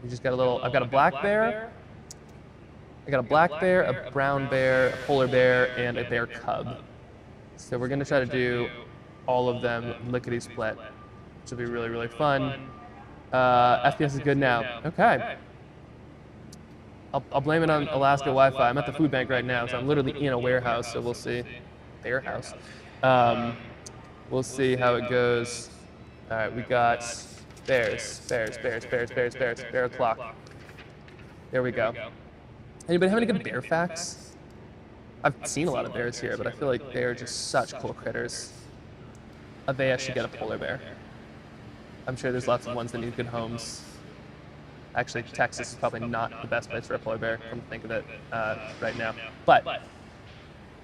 We just got a little. I've got a black bear. I got a black bear, a brown bear, a polar bear, and a bear cub. So we're gonna try to do all of them lickety split, which will be really, really fun. FPS is good now. Okay. I'll blame it on Alaska Wi-Fi. I'm at the food bank right now, so I'm literally in a warehouse, so we'll see. Warehouse. We'll see how it goes. All right, we got bears, bear o'clock. There we go. Anybody have any good bear facts? I've seen a lot of bears here, but I feel like they're just such cool critters. Avea should get a polar bear. I'm sure there's lots of ones that need good homes. Actually, Texas is probably not the best place for a polar bear, come to think of it right now. But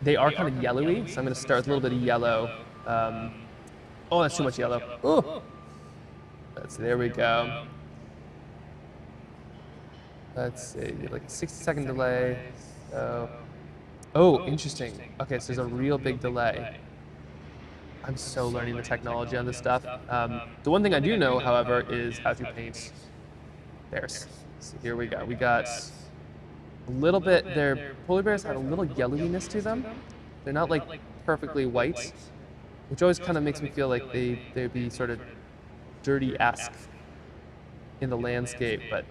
they are kind of yellowy, so I'm going to start with a little bit of yellow. Oh, that's too much yellow. Ooh. There we go. Let's see, like a 60-second delay. So, oh, interesting. Okay, so there's a real big delay. I'm so learning the technology on this stuff. The one thing I do know, however, is how to paint bears. So here we go. We got a little bit, their polar bears have a little yellowiness to them. They're not like perfectly white, which always kind of makes me feel like they'd be sort of dirty-esque in the landscape, but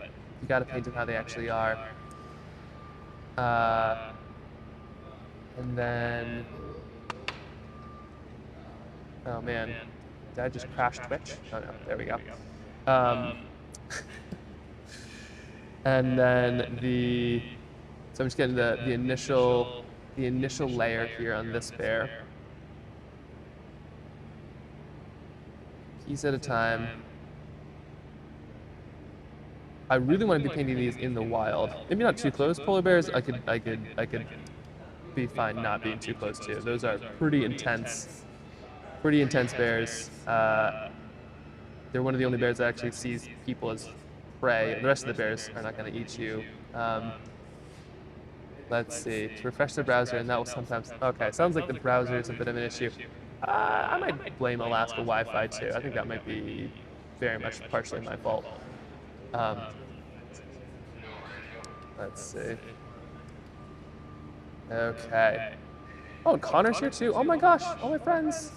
you got to paint them how they actually are. And then, oh man, did I just crash Twitch? Oh no, there we go. And then so I'm just getting the initial layer here on this bear. Piece at a time. I really want to be painting these in the wild. Maybe not too close. Polar bears, I could be fine not being too close to. Those are pretty intense bears. They're one of the only bears that actually sees people as prey. The rest of the bears are not going to eat you. Let's see. To refresh the browser, and that will sometimes. Okay, sounds like the browser is a bit of an issue. I might blame Alaska Wi-Fi too. I think that might be very much partially my fault. Let's see. Okay. Oh, and Connor's here too. Oh my gosh, all my friends.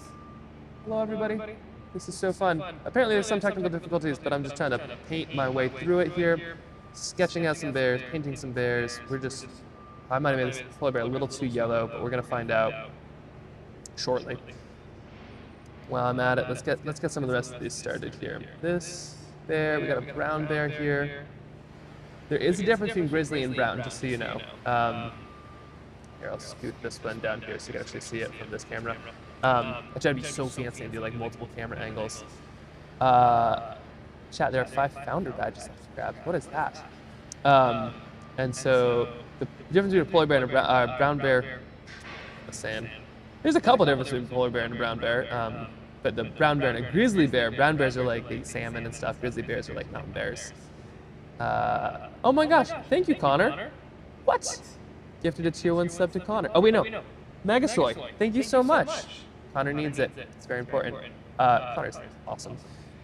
Hello, everybody. This is so fun. Apparently there's some technical difficulties, but I'm just trying to paint my way through it here. Sketching out some bears, painting some bears. I might have made this polar bear a little too yellow, but we're gonna find out shortly. While I'm at it, let's get some of the rest of these started here. This bear, we got a brown bear here. There is a difference between grizzly and brown, just so you know. Here, I'll scoot this one down here so you can actually see it from this camera. Which I'd be so fancy and do like multiple camera angles. Chat, there are 5 founder badges I have to grab. What is that? And so the difference between a polar bear and a brown bear, there's a couple differences between a polar bear and a brown bear. But the brown bear and a grizzly bear, brown bears are like the salmon and stuff. Grizzly bears are like mountain bears. Oh my gosh, thank you, Connor. What? Gifted a tier 1 sub to Connor. Oh wait, no. Megasoy, thank you so much. Connor needs it. It's very important. Connor's awesome.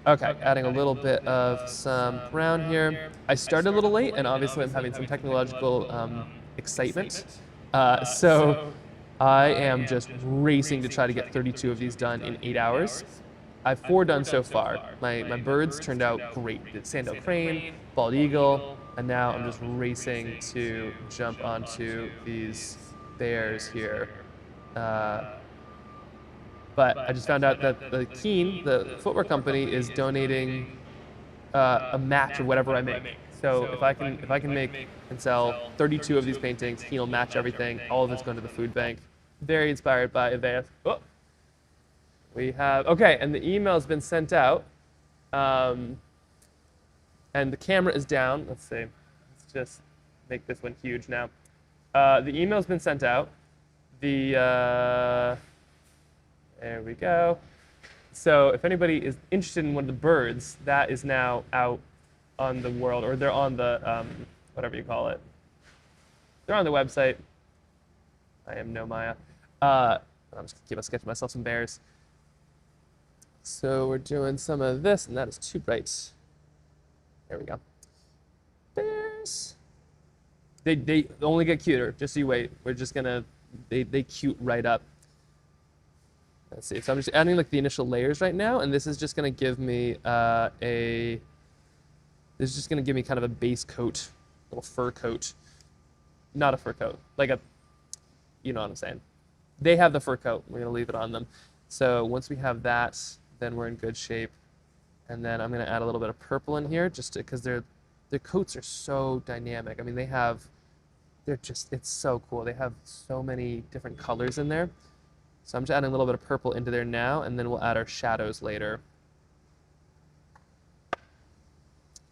Okay, adding a little bit of some brown here. I started a little late, and obviously I'm having some technological excitement. So I am just racing to try to get 32 of these done in 8 hours. I've 4 done so far. My birds turned out great. The sand-tailed crane, bald eagle, and now I'm just racing to jump onto these bears here. But I just found out that the Keen, the footwear company, is donating a match of whatever I make. So if I can make and sell 32 of these paintings, Keen will match everything. All of it's going to the food bank. Very inspired by Aveas. Oh. We have, okay, and the email's been sent out. And the camera is down. Let's see. Let's just make this one huge now. The email's been sent out. There we go. So if anybody is interested in one of the birds, that is now out on the world, or they're on the, whatever you call it. They're on the website. I am no Maya. I'm just gonna keep on sketching myself some bears. So we're doing some of this, and that is too bright. There we go. Bears. They only get cuter, just so you wait. We're just gonna, they cute right up. Let's see, so I'm just adding like the initial layers right now, and this is just gonna give me this is just gonna give me kind of a base coat, little fur coat. Not a fur coat, like a, you know what I'm saying. They have the fur coat, we're gonna leave it on them. So once we have that, then we're in good shape. And then I'm gonna add a little bit of purple in here, just because their coats are so dynamic. I mean, it's so cool. They have so many different colors in there. So I'm just adding a little bit of purple into there now, and then we'll add our shadows later.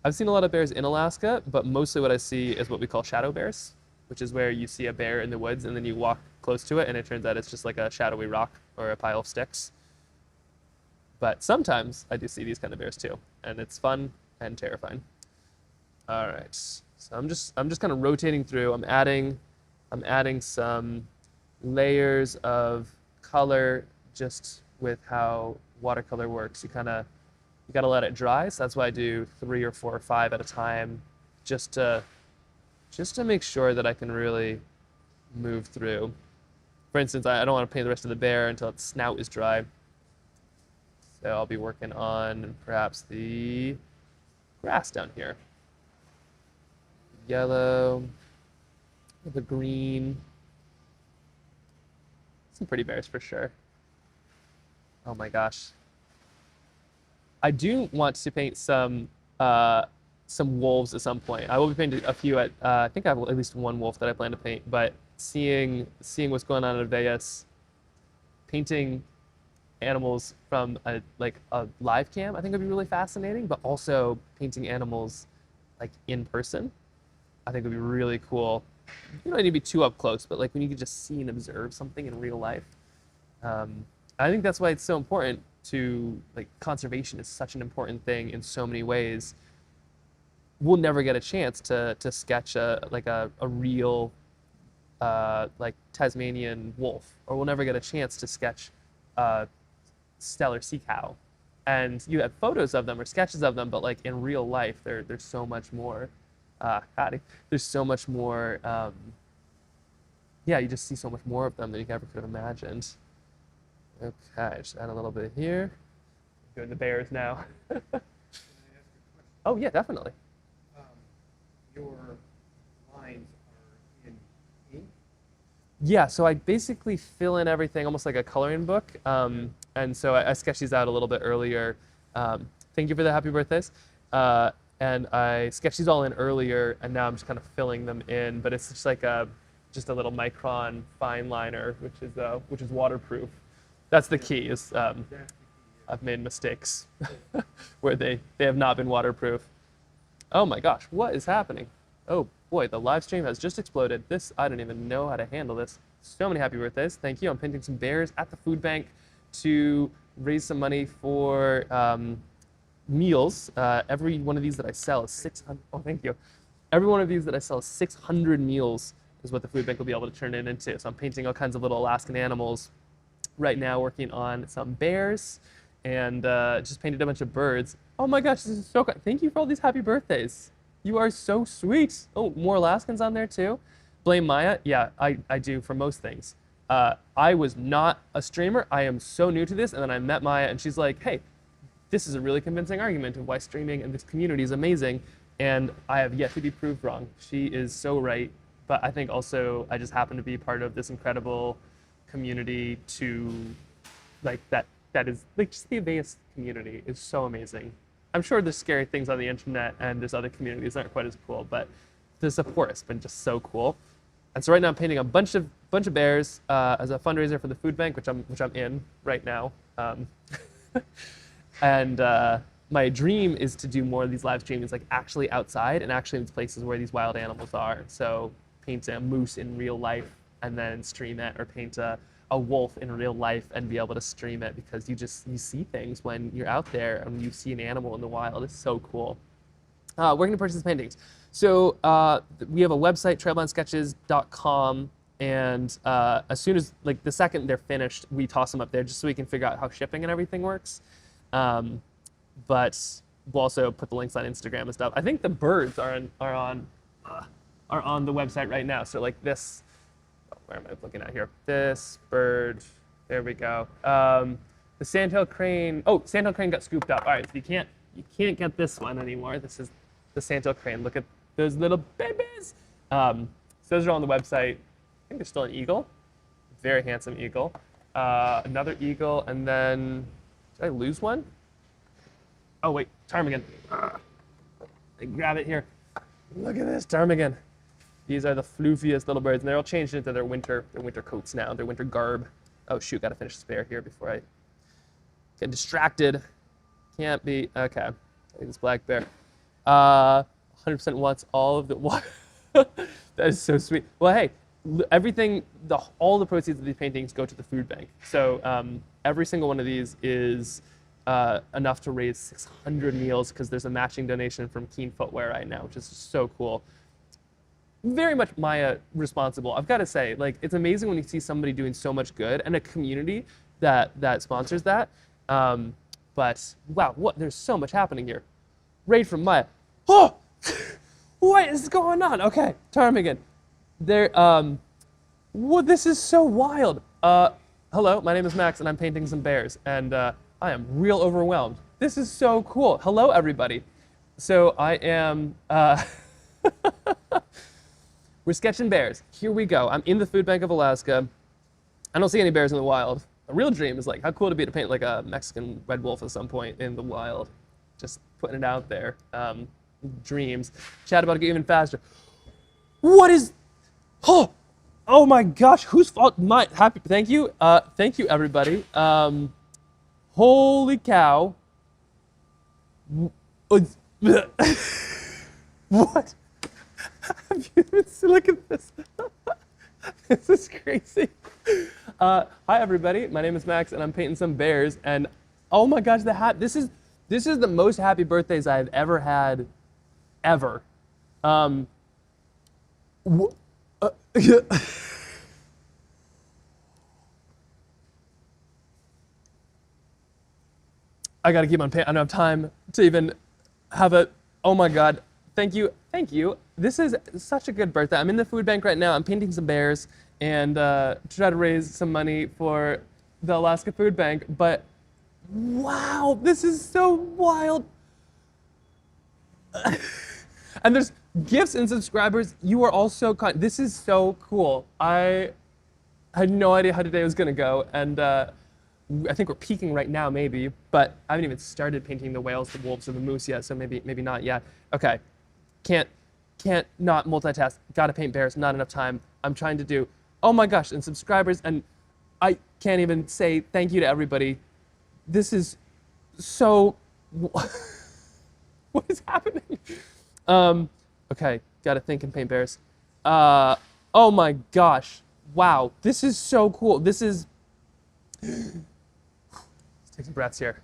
I've seen a lot of bears in Alaska, but mostly what I see is what we call shadow bears, which is where you see a bear in the woods and then you walk close to it and it turns out it's just like a shadowy rock or a pile of sticks. But sometimes I do see these kind of bears too, and it's fun and terrifying. All right, so I'm just kind of rotating through. I'm adding some layers of color just with how watercolor works. You gotta let it dry. So that's why I do 3 or 4 or 5 at a time, just to make sure that I can really move through. For instance, I don't want to paint the rest of the bear until its snout is dry. So I'll be working on perhaps the grass down here. Yellow, the green. Some pretty bears for sure. Oh my gosh. I do want to paint some wolves at some point. I will be painting a few at, I think I have at least one wolf that I plan to paint, but seeing what's going on at Vegas, painting animals from a live cam, I think would be really fascinating, but also painting animals like in person, I think would be really cool. You don't need to be too up close, but like when you can just see and observe something in real life. I think that's why it's so important to, like, conservation is such an important thing in so many ways. We'll never get a chance to sketch a real like Tasmanian wolf, or we'll never get a chance to sketch a stellar sea cow. And you have photos of them or sketches of them, but like in real life, there's so much more. There's so much more. Yeah, you just see so much more of them than you ever could have imagined. Okay, just add a little bit here. Doing the bears now. Can I ask a question? Oh yeah, definitely. Your lines are in ink? Yeah, so I basically fill in everything almost like a coloring book. And so I sketched these out a little bit earlier. Thank you for the happy birthdays. And I sketched these all in earlier, and now I'm just kind of filling them in. But it's just like just a little micron fine liner, which is waterproof. That's the key. I've made mistakes where they have not been waterproof. Oh my gosh, what is happening? Oh boy, the live stream has just exploded. I don't even know how to handle this. So many happy birthdays. Thank you. I'm painting some bears at the food bank to raise some money for meals. Every one of these that I sell is 600. Oh, thank you. Every one of these that I sell is 600 meals is what the food bank will be able to turn it into. So I'm painting all kinds of little Alaskan animals right now, working on some bears and just painted a bunch of birds. Oh my gosh, this is so good. Thank you for all these happy birthdays. You are so sweet. Oh, more Alaskans on there too. Blame Maya? Yeah, I do for most things. I was not a streamer. I am so new to this, and then I met Maya, and she's like, hey, this is a really convincing argument of why streaming and this community is amazing, and I have yet to be proved wrong. She is so right, but I think also I just happen to be part of this incredible community to, like, that is, like, just the Avaeus community is so amazing. I'm sure there's scary things on the internet and there's other communities that aren't quite as cool, but the support has been just so cool. And so right now I'm painting a bunch of bears as a fundraiser for the food bank, which I'm in right now. And my dream is to do more of these live streamings, like actually outside and actually in places where these wild animals are. So paint a moose in real life and then stream it, or paint a wolf in real life and be able to stream it, because you see things when you're out there and you see an animal in the wild. It's so cool. Where can you purchase these paintings? So we have a website, trailboundsketches.com, and as soon as, like, the second they're finished, we toss them up there just so we can figure out how shipping and everything works. But we'll also put the links on Instagram and stuff. I think the birds are on the website right now. So like this, where am I looking at here? This bird, there we go. The sandhill crane. Oh, sandhill crane got scooped up. All right, so you can't get this one anymore. This is the sandhill crane. Look at those little babies. So those are on the website. I think there's still an eagle, very handsome eagle. Another eagle, and then did I lose one? Oh wait, ptarmigan. Grab it here. Look at this ptarmigan. These are the floofiest little birds, and they're all changed into their winter coats now, their winter garb. Oh shoot, gotta finish this bear here before I get distracted. Can't be, okay. I think this black bear. 100% wants all of the water. That is so sweet. Well, hey, everything, all the proceeds of these paintings go to the food bank. So every single one of these is enough to raise 600 meals, because there's a matching donation from Keen Footwear right now, which is so cool. Very much Maya responsible. I've got to say, like, it's amazing when you see somebody doing so much good and a community that sponsors that. But wow, there's so much happening here. Raid from Maya. Oh, what is going on? Okay, ptarmigan. There. This is so wild. Hello, my name is Max, and I'm painting some bears, and I am real overwhelmed. This is so cool. Hello, everybody. So I am. We're sketching bears. Here we go. I'm in the food bank of Alaska. I don't see any bears in the wild. A real dream is, like, how cool to be to paint like a Mexican red wolf at some point in the wild. Just putting it out there. Dreams. Chat about it, get even faster. What is? Oh my gosh! Whose fault? Happy. Thank you. Thank you, everybody. Holy cow! What? Look at this. This is crazy. Hi everybody, my name is Max, and I'm painting some bears. And oh my gosh, this is the most happy birthdays I've ever had, ever. I gotta keep on painting. I don't have time to even have a. Oh my god. Thank you. This is such a good birthday. I'm in the food bank right now. I'm painting some bears and to try to raise some money for the Alaska Food Bank. But wow, this is so wild. And there's gifts and subscribers. You are all so kind. This is so cool. I had no idea how today was gonna go, and I think we're peaking right now, maybe. But I haven't even started painting the whales, the wolves, or the moose yet. So maybe not yet. Okay. Can't not multitask. Gotta paint bears, not enough time. I'm trying to do, oh my gosh, and subscribers, and I can't even say thank you to everybody. This is so, what is happening? Okay, gotta think and paint bears. Oh my gosh, wow, this is so cool. This is, let's take some breaths here.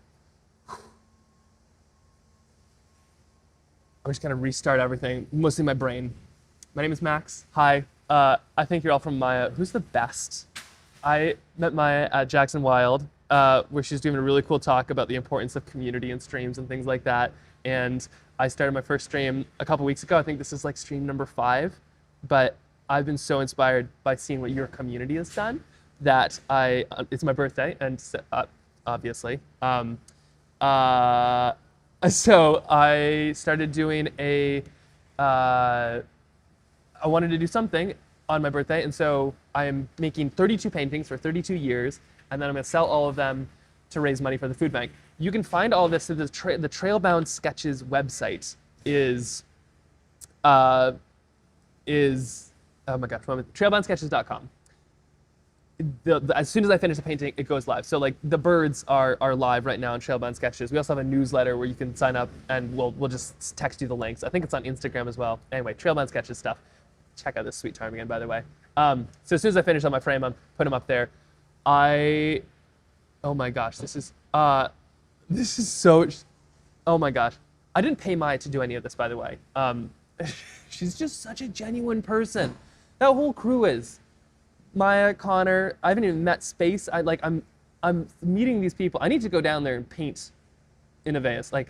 I'm just gonna restart everything, mostly my brain. My name is Max. Hi. I think you're all from Maya. Who's the best? I met Maya at Jackson Wild. where she's doing a really cool talk about the importance of community and streams and things like that. And I started my first stream a couple weeks ago. I think this is like stream number 5, but I've been so inspired by seeing what your community has done that it's my birthday, and obviously. So I started doing I wanted to do something on my birthday, and so I'm making 32 paintings for 32 years, and then I'm going to sell all of them to raise money for the food bank. You can find all of this at the Trailbound Sketches website is oh my gosh, trailboundsketches.com. As soon as I finish the painting, it goes live. So like the birds are live right now on Trailbound Sketches. We also have a newsletter where you can sign up, and we'll just text you the links. I think it's on Instagram as well. Anyway, Trailbound Sketches stuff. Check out this sweet ptarmigan, by the way. So as soon as I finish on my frame, I'm putting them up there. Oh my gosh, this is so, oh my gosh. I didn't pay Maya to do any of this, by the way. She's just such a genuine person. That whole crew is. Maya, Connor, I haven't even met Space. I'm meeting these people. I need to go down there and paint in a vase. Like,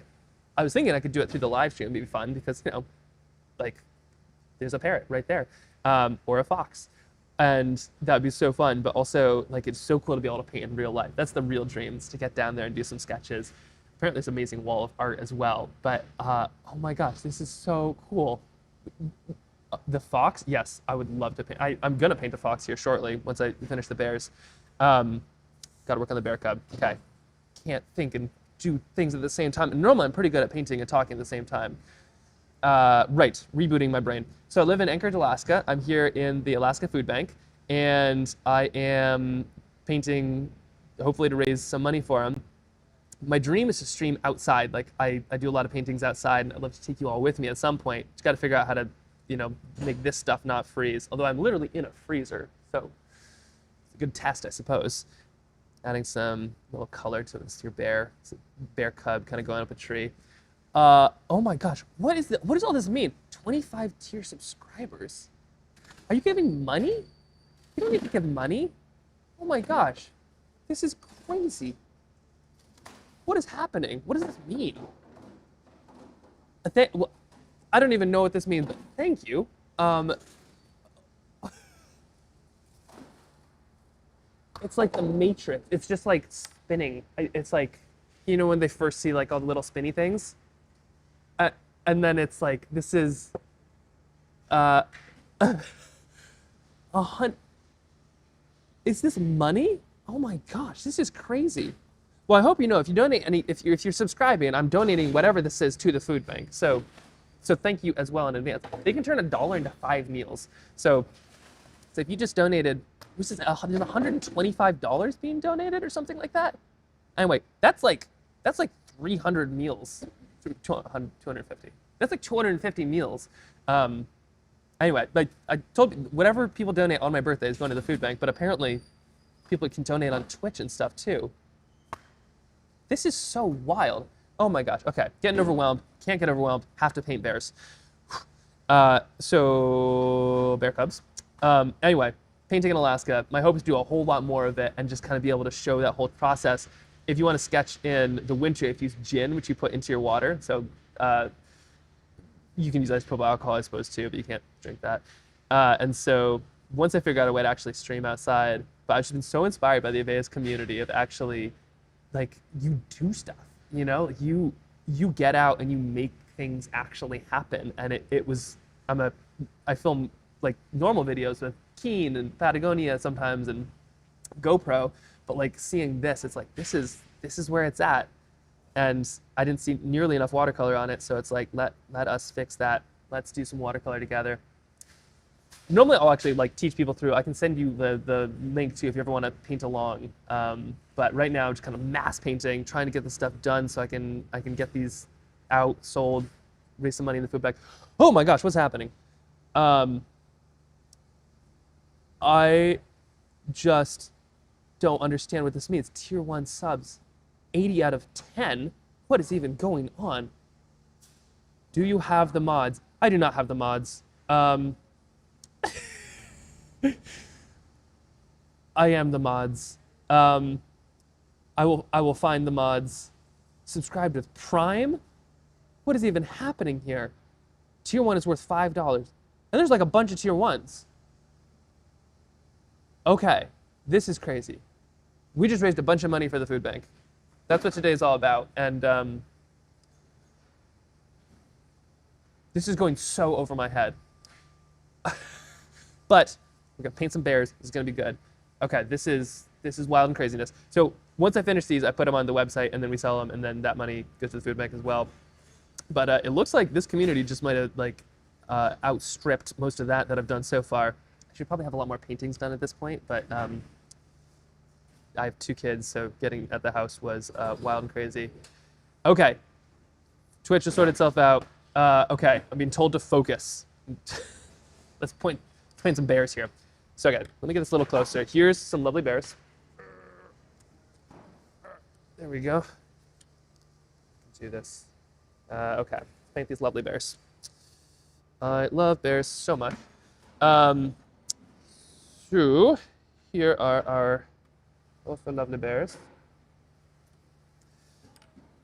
I was thinking I could do it through the live stream. It'd be fun because, you know, like, there's a parrot right there, or a fox. And that'd be so fun, but also, like, it's so cool to be able to paint in real life. That's the real dream, is to get down there and do some sketches. Apparently, there's an amazing wall of art as well. But, oh my gosh, this is so cool. The fox, yes, I would love to paint. I'm gonna paint the fox here shortly once I finish the bears. Gotta work on the bear cub. Okay, can't think and do things at the same time. And normally I'm pretty good at painting and talking at the same time. Right, rebooting my brain. So I live in Anchorage, Alaska. I'm here in the Alaska Food Bank, and I am painting, hopefully to raise some money for them. My dream is to stream outside. Like I do a lot of paintings outside, and I'd love to take you all with me at some point. Just gotta figure out how to, you know, make this stuff not freeze. Although I'm literally in a freezer, so it's a good test, I suppose. Adding some little color to this, your bear. It's a bear cub kind of going up a tree. Oh my gosh, what does all this mean? 25 tier subscribers. Are you giving money? You don't need to give money. Oh my gosh, this is crazy. What is happening? What does this mean? Well, I don't even know what this means, but thank you. It's like the Matrix. It's just like spinning. It's like, you know, when they first see like all the little spinny things? And then it's like, this is, is this money? Oh my gosh, this is crazy. Well, I hope you know, if you donate if you're subscribing, I'm donating whatever this is to the food bank. So thank you as well in advance. They can turn $1 into 5 meals. So if you just donated, there's $125 being donated or something like that. Anyway, that's like 300 meals, 250. That's like 250 meals. Anyway, like I told you, whatever people donate on my birthday is going to the food bank, but apparently people can donate on Twitch and stuff too. This is so wild. Oh my gosh, okay, getting overwhelmed, can't get overwhelmed, have to paint bears. So, bear cubs. Anyway, painting in Alaska, my hope is to do a whole lot more of it and just kind of be able to show that whole process. If you want to sketch in the winter, if you use gin, which you put into your water, so you can use isopropyl alcohol, I suppose, too, but you can't drink that. And so once I figure out a way to actually stream outside, but I've just been so inspired by the Aveas community of actually, like, you do stuff, you know? You get out and you make things actually happen. And I film, like, normal videos with Keen and Patagonia sometimes and GoPro, but, like, seeing this, it's like, this is where it's at. And I didn't see nearly enough watercolor on it, so it's like, let us fix that. Let's do some watercolor together. Normally, I'll actually like teach people through. I can send you the link too if you ever want to paint along. But right now, just kind of mass painting, trying to get this stuff done so I can get these out, sold, raise some money in the food bank. Oh my gosh, what's happening? I just don't understand what this means. Tier 1 subs. 80 out of 10? What is even going on? Do you have the mods? I do not have the mods. I am the mods. I will find the mods subscribed with Prime. What is even happening here? Tier 1 is worth $5. And there's like a bunch of tier 1s. Okay, this is crazy. We just raised a bunch of money for the food bank. That's what today is all about. And this is going so over my head. But we're gonna paint some bears. This is gonna be good. Okay, this is wild and craziness. So once I finish these, I put them on the website, and then we sell them, and then that money goes to the food bank as well. But it looks like this community just might have outstripped most of that I've done so far. I should probably have a lot more paintings done at this point, but I have 2 kids, so getting at the house was wild and crazy. Okay, Twitch has sorted itself out. Okay, I'm being told to focus. Let's paint some bears here. So okay, let me get this a little closer. Here's some lovely bears. There we go. Do this. Okay, paint these lovely bears. I love bears so much. So here are our also lovely bears.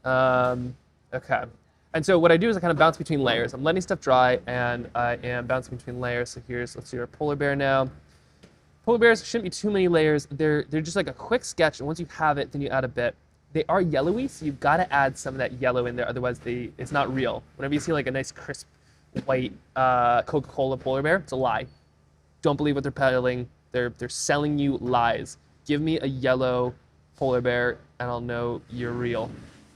Okay. And so what I do is I kind of bounce between layers. I'm letting stuff dry, and I am bouncing between layers. So let's do our polar bear now. Polar bears shouldn't be too many layers. They're just like a quick sketch, and once you have it, then you add a bit. They are yellowy, so you've got to add some of that yellow in there, otherwise it's not real. Whenever you see like a nice crisp white Coca-Cola polar bear, it's a lie. Don't believe what they're peddling. They're selling you lies. Give me a yellow polar bear, and I'll know you're real.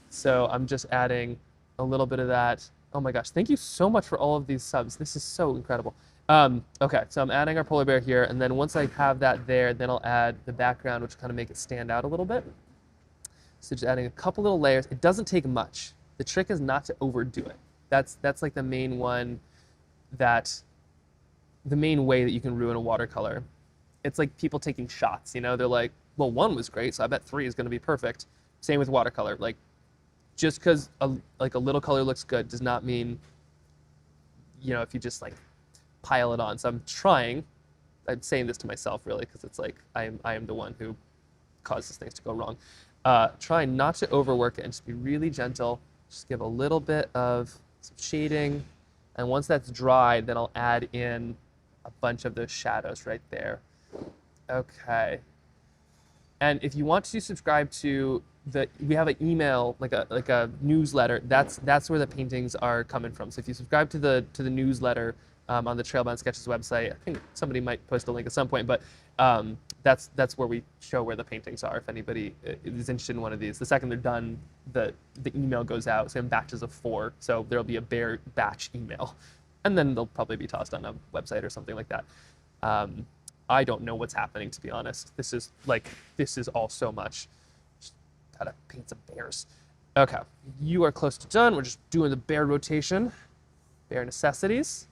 So I'm just adding a little bit of that. Oh my gosh, thank you so much for all of these subs. This is so incredible. Okay, so I'm adding our polar bear here, and then once I have that there, then I'll add the background, which will kind of make it stand out a little bit. So just adding a couple little layers. It doesn't take much. The trick is not to overdo it. That's like the main one the main way that you can ruin a watercolor. It's like people taking shots, you know? They're like, well, 1 was great, so I bet 3 is going to be perfect. Same with watercolor. Like, just because a little color looks good does not mean, if you just like pile it on. So I'm saying this to myself really, because it's like I am the one who causes things to go wrong. Try not to overwork it and just be really gentle. Just give a little bit of some shading. And once that's dry, then I'll add in a bunch of those shadows right there. Okay. And if you want to subscribe to we have an email, like a newsletter. That's where the paintings are coming from. So if you subscribe to the newsletter on the Trailbound Sketches website, I think somebody might post a link at some point, but that's where we show where the paintings are. If anybody is interested in one of these, the second they're done, the email goes out. So in batches of 4. So there'll be a bare batch email, and then they'll probably be tossed on a website or something like that. I don't know what's happening, to be honest. This is all so much. Gotta paint some bears. Okay, you are close to done. We're just doing the bear rotation, bear necessities.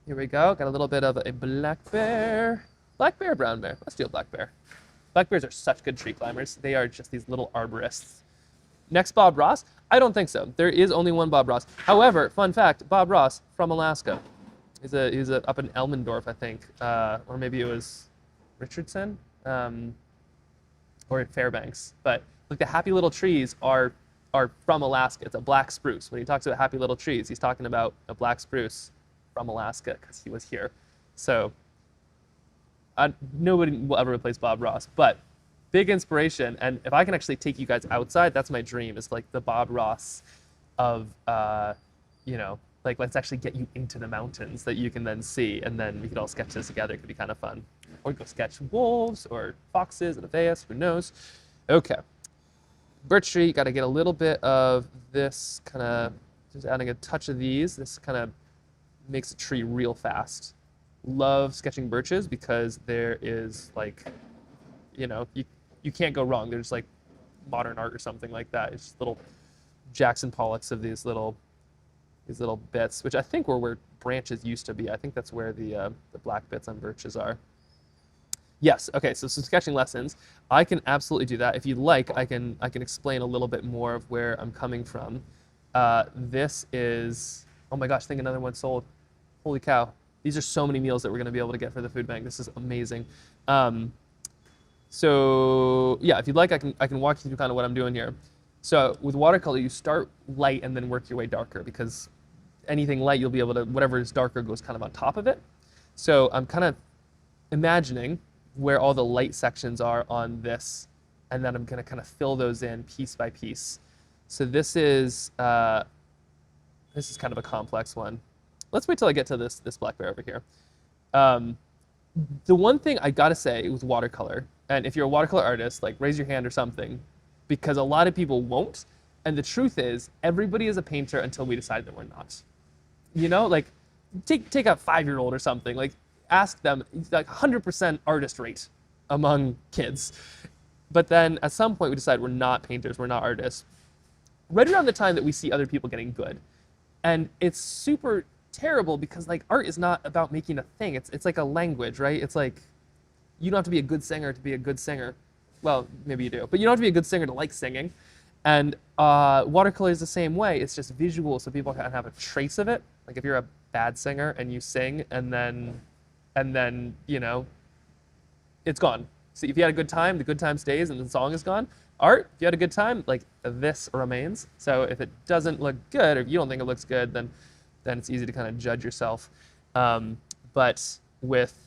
Here we go. Got a little bit of a black bear, brown bear. Let's do a black bear. Black bears are such good tree climbers. They are just these little arborists. Next, Bob Ross? I don't think so. There is only one Bob Ross. However, fun fact: Bob Ross from Alaska. He's up in Elmendorf, I think, or maybe it was Richardson, or Fairbanks, but. Like the happy little trees are from Alaska. It's a black spruce. When he talks about happy little trees, he's talking about a black spruce from Alaska because he was here. So nobody will ever replace Bob Ross, but big inspiration. And if I can actually take you guys outside, that's my dream. Is like the Bob Ross of, like let's actually get you into the mountains that you can then see, and then we could all sketch this together. It could be kind of fun. Or go sketch wolves or foxes and a vase, who knows? Okay. Birch tree, got to get a little bit of this kind of, just adding a touch of these. This kind of makes a tree real fast. Love sketching birches because there is like, you can't go wrong. There's like modern art or something like that. It's just little Jackson Pollocks of these little bits, which I think were where branches used to be. I think that's where the black bits on birches are. Yes, okay, so some sketching lessons. I can absolutely do that. If you'd like, I can explain a little bit more of where I'm coming from. This is, oh my gosh, I think another one sold. Holy cow. These are so many meals that we're gonna be able to get for the food bank. This is amazing. So yeah, if you'd like, I can walk you through kind of what I'm doing here. So with watercolor, you start light and then work your way darker, because anything light, you'll be able to, whatever is darker goes kind of on top of it. So I'm kind of imagining where all the light sections are on this, and then I'm going to kind of fill those in piece by piece. So this is kind of a complex one. Let's wait till I get to this black bear over here. The one thing I gotta say with watercolor, and if you're a watercolor artist, like raise your hand or something, because a lot of people won't. And the truth is, everybody is a painter until we decide that we're not. You know, like take a 5-year-old or something, like ask them, like 100% artist rate among kids. But then at some point we decide we're not painters, we're not artists. Right around the time that we see other people getting good. And it's super terrible because like art is not about making a thing. It's like a language, right? It's like you don't have to be a good singer to be a good singer. Well, maybe you do, but you don't have to be a good singer to like singing. And watercolor is the same way. It's just visual, so people can have a trace of it. Like if you're a bad singer and you sing, and then you know, it's gone. So if you had a good time, the good time stays, and the song is gone. Art, if you had a good time, like this remains. So if it doesn't look good, or if you don't think it looks good, then it's easy to kind of judge yourself. But with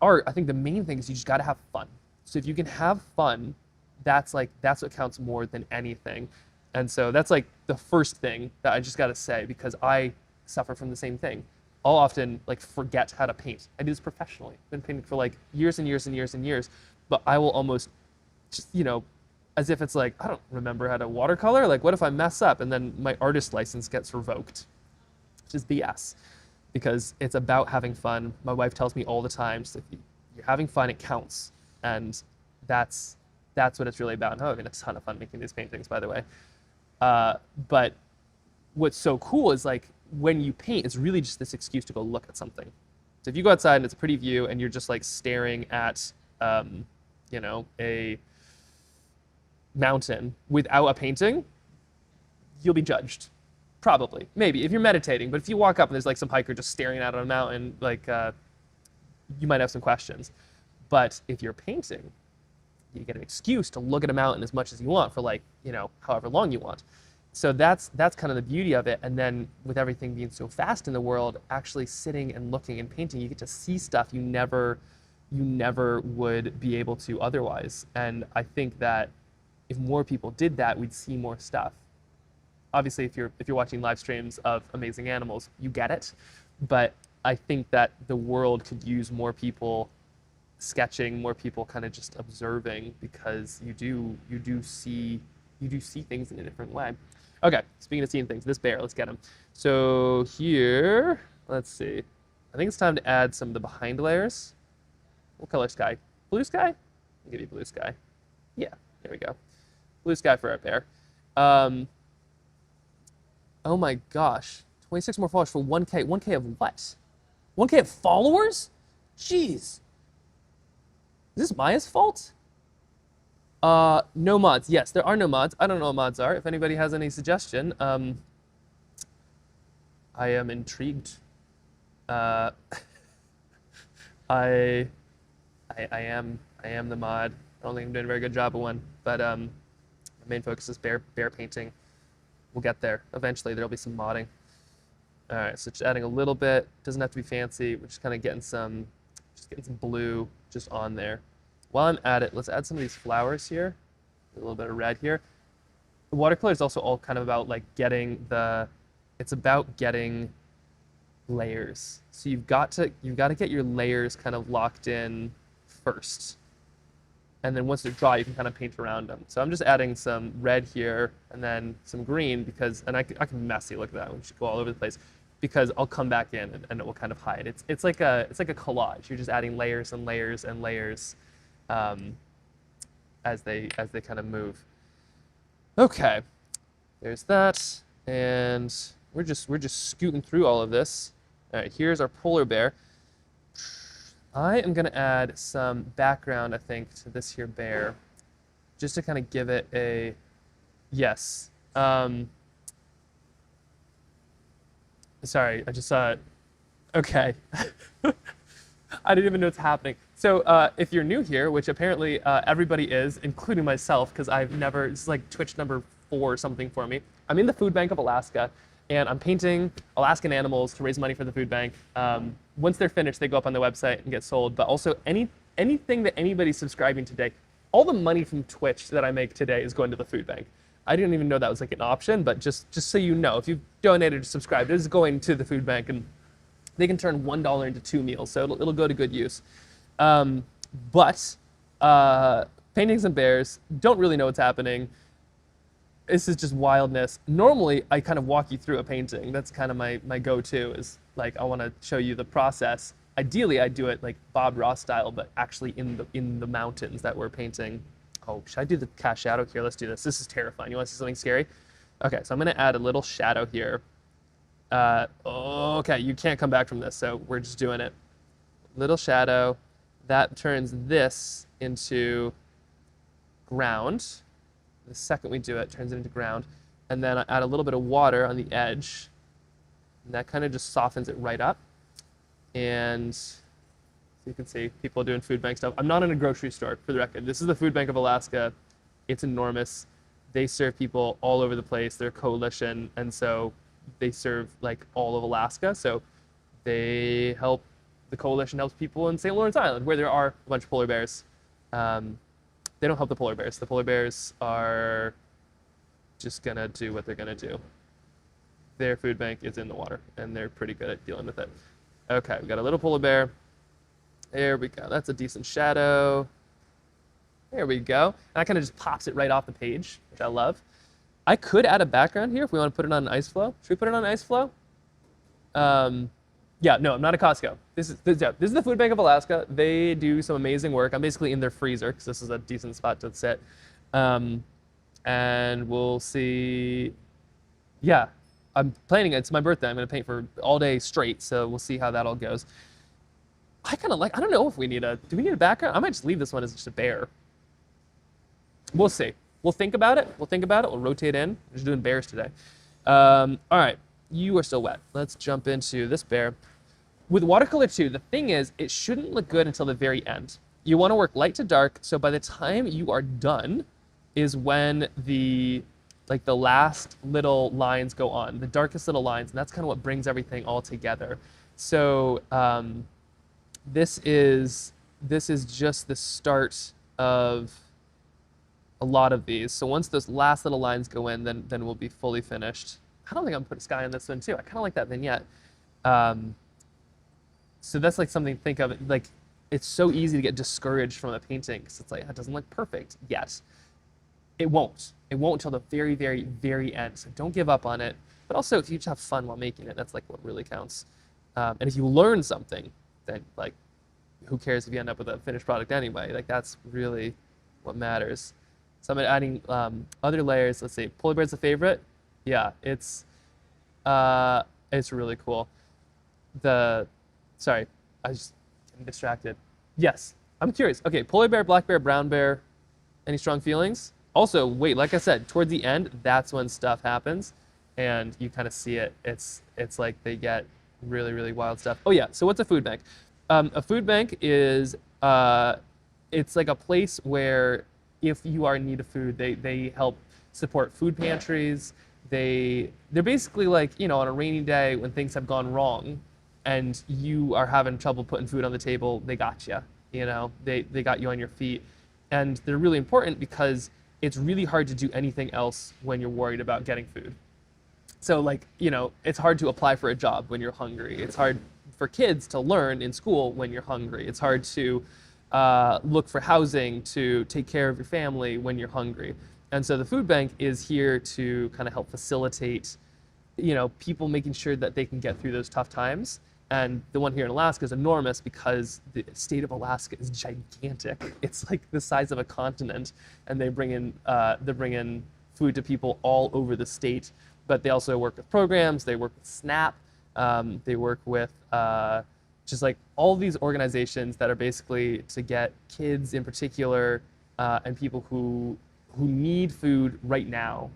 art, I think the main thing is you just got to have fun. So if you can have fun, that's what counts more than anything. And so that's like the first thing that I just got to say, because I suffer from the same thing. I'll often like forget how to paint. I do this professionally. I've been painting for like years and years and years and years, but I will almost just, you know, as if it's like, I don't remember how to watercolor. Like, what if I mess up and then my artist license gets revoked? Which is BS. Because it's about having fun. My wife tells me all the time, so if you're having fun, it counts. And that's what it's really about. And I'm having a ton of fun making these paintings, by the way. But what's so cool is like when you paint, it's really just this excuse to go look at something. So if you go outside and it's a pretty view and you're just like staring at, you know, a mountain without a painting, you'll be judged. Probably, maybe, if you're meditating. But if you walk up and there's like some hiker just staring out on a mountain, like you might have some questions. But if you're painting, you get an excuse to look at a mountain as much as you want for like, you know, however long you want. So that's kind of the beauty of it. And then with everything being so fast in the world, actually sitting and looking and painting, you get to see stuff you never would be able to otherwise. And I think that if more people did that, we'd see more stuff. Obviously, if you're watching live streams of amazing animals, you get it. But I think that the world could use more people sketching, more people kind of just observing, because you do see things in a different way. Okay, speaking of seeing things, this bear, let's get him. So here, let's see. I think it's time to add some of the behind layers. What color sky? Blue sky? I'll give you blue sky. Yeah, there we go. Blue sky for our bear. Oh my gosh, 26 more followers for 1K. 1K of what? 1K of followers? Jeez. Is this Maya's fault? No mods. Yes, there are no mods. I don't know what mods are. If anybody has any suggestion, I am intrigued. I am the mod. I don't think I'm doing a very good job of one, but my main focus is bear painting. We'll get there. Eventually, there'll be some modding. All right, so just adding a little bit. Doesn't have to be fancy. We're just kind of getting some blue just on there. While I'm at it, let's add some of these flowers here. A little bit of red here. The watercolor is also all kind of about like it's about getting layers. So you've got to get your layers kind of locked in first. And then once they're dry, you can kind of paint around them. So I'm just adding some red here and then some green and I can messy, look at that, we should go all over the place, because I'll come back in and it will kind of hide. It's like a collage. You're just adding layers and layers and layers as they kind of move. Okay, there's that, and we're just scooting through all of this. All right, here's our polar bear. I am going to add some background, I think, to this here bear, just to kind of give it a, yes. Sorry, I just saw it. Okay. I didn't even know what's happening. So if you're new here, which apparently everybody is, including myself, because I've never, this is like Twitch number 4 or something for me. I'm in the food bank of Alaska, and I'm painting Alaskan animals to raise money for the food bank. Once they're finished, they go up on the website and get sold. But also anything that anybody's subscribing today, all the money from Twitch that I make today is going to the food bank. I didn't even know that was like an option, but just so you know, if you've donated or subscribed, it is going to the food bank, and they can turn $1 into 2 meals, so it'll go to good use. But paintings and bears, don't really know what's happening. This is just wildness. Normally, I kind of walk you through a painting. That's kind of my go-to, is like, I want to show you the process. Ideally, I do it like Bob Ross style, but actually in the mountains that we're painting. Oh, should I do the cast shadow here? Let's do this. This is terrifying. You want to see something scary? Okay, so I'm going to add a little shadow here. Okay, you can't come back from this, so we're just doing it. Little shadow. That turns this into ground. The second we do it, turns it into ground. And then I add a little bit of water on the edge. And that kind of just softens it right up. And so you can see people doing food bank stuff. I'm not in a grocery store, for the record. This is the Food Bank of Alaska. It's enormous. They serve people all over the place. They're a coalition, and so they serve like all of Alaska. So they help, the coalition helps people in St. Lawrence Island, where there are a bunch of polar bears. They don't help the polar bears. The polar bears are just gonna do what they're gonna do. Their food bank is in the water, and they're pretty good at dealing with it. Okay, we got a little polar bear. There we go. That's a decent shadow. There we go. And that kind of just pops it right off the page, which I love. I could add a background here if we want to put it on an ice flow. Should we put it on an ice flow? Yeah, no, I'm not at Costco. This is the Food Bank of Alaska. They do some amazing work. I'm basically in their freezer because this is a decent spot to sit. And we'll see. Yeah, I'm planning. It's my birthday. I'm going to paint for all day straight, so we'll see how that all goes. I kind of like, I don't know if we need do we need a background? I might just leave this one as just a bear. We'll see. We'll think about it. We'll rotate in. We're just doing bears today. All right, you are still wet. Let's jump into this bear. With watercolor too, the thing is, it shouldn't look good until the very end. You want to work light to dark, so by the time you are done is when the last little lines go on, the darkest little lines, and that's kind of what brings everything all together. So this is just the start of a lot of these. So once those last little lines go in, then we'll be fully finished. I don't think I'm gonna put a sky on this one too. I kind of like that vignette. So that's like something to think of. Like, it's so easy to get discouraged from a painting because it's like, it doesn't look perfect yet. It won't. It won't until the very, very, very end. So don't give up on it. But also, if you just have fun while making it, that's like what really counts. And if you learn something, then like, who cares if you end up with a finished product anyway? Like, that's really what matters. So I'm adding other layers. Let's see, polar bear's a favorite. Yeah, it's really cool. Sorry, I was just getting distracted. Yes, I'm curious. Okay, polar bear, black bear, brown bear. Any strong feelings? Also, wait, like I said, toward the end, that's when stuff happens, and you kind of see it. It's like they get really, really wild stuff. Oh yeah, so what's a food bank? A food bank is it's like a place where if you are in need of food, they help support food pantries. They're basically like, you know, on a rainy day when things have gone wrong and you are having trouble putting food on the table, they got you. You know, they got you on your feet. And they're really important because it's really hard to do anything else when you're worried about getting food. So like, you know, it's hard to apply for a job when you're hungry. It's hard for kids to learn in school when you're hungry. It's hard to look for housing, to take care of your family when you're hungry. And so the food bank is here to kind of help facilitate, you know, people making sure that they can get through those tough times. And the one here in Alaska is enormous because the state of Alaska is gigantic. It's like the size of a continent, and they bring in food to people all over the state. But they also work with programs. They work with SNAP. They work with just like all these organizations that are basically to get kids in particular and people who need food right now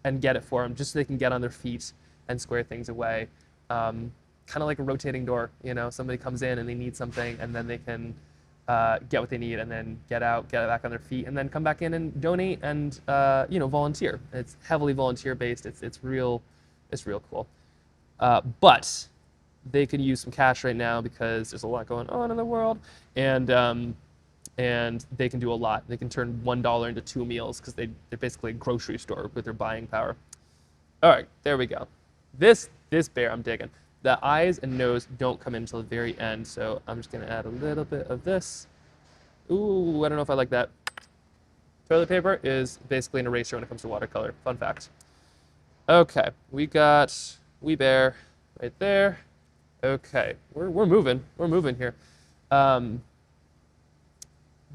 and get it for them, just so they can get on their feet and square things away. Kind of like a rotating door, you know, somebody comes in and they need something, and then they can get what they need, and then get out, get back on their feet, and then come back in and donate and volunteer. It's heavily volunteer based. It's real cool. But they could use some cash right now because there's a lot going on in the world, and they can do a lot. They can turn $1 into 2 meals because they're basically a grocery store with their buying power. All right, there we go. This bear I'm digging. The eyes and nose don't come in until the very end, so I'm just gonna add a little bit of this. Ooh, I don't know if I like that. Toilet paper is basically an eraser when it comes to watercolor. Fun fact. Okay, we got wee bear right there. Okay, we're moving. We're moving here.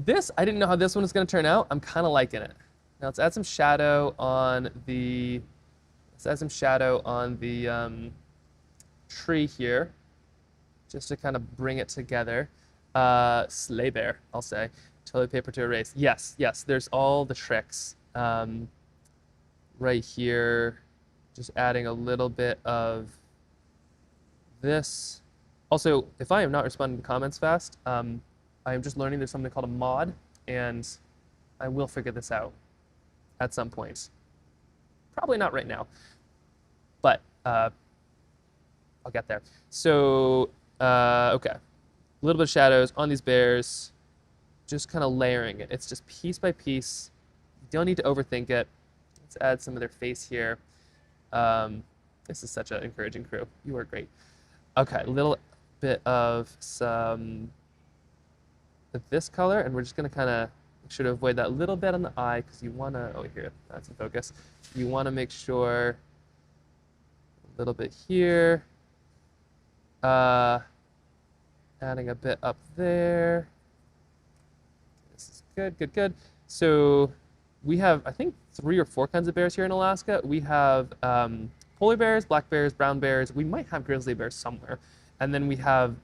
This, I didn't know how this one was gonna turn out. I'm kind of liking it. Now let's add some shadow on the. Let's add some shadow on the tree here, just to kind of bring it together. Sleigh bear, I'll say. Toilet paper to erase. Yes, there's all the tricks. Right here, just adding a little bit of this. Also, if I am not responding to comments fast, I am just learning there's something called a mod, and I will figure this out at some point. Probably not right now, but I'll get there. So, okay. A little bit of shadows on these bears, just kind of layering it. It's just piece by piece. You don't need to overthink it. Let's add some of their face here. This is such an encouraging crew. You are great. Okay, a little bit of some of this color, and we're just gonna kind of make sure to avoid that little bit on the eye, because you wanna, oh here, that's in focus. You wanna make sure a little bit here. Adding a bit up there. This is good. So we have, I think, 3 or 4 kinds of bears here in Alaska. We have polar bears, black bears, brown bears. We might have grizzly bears somewhere. And then we have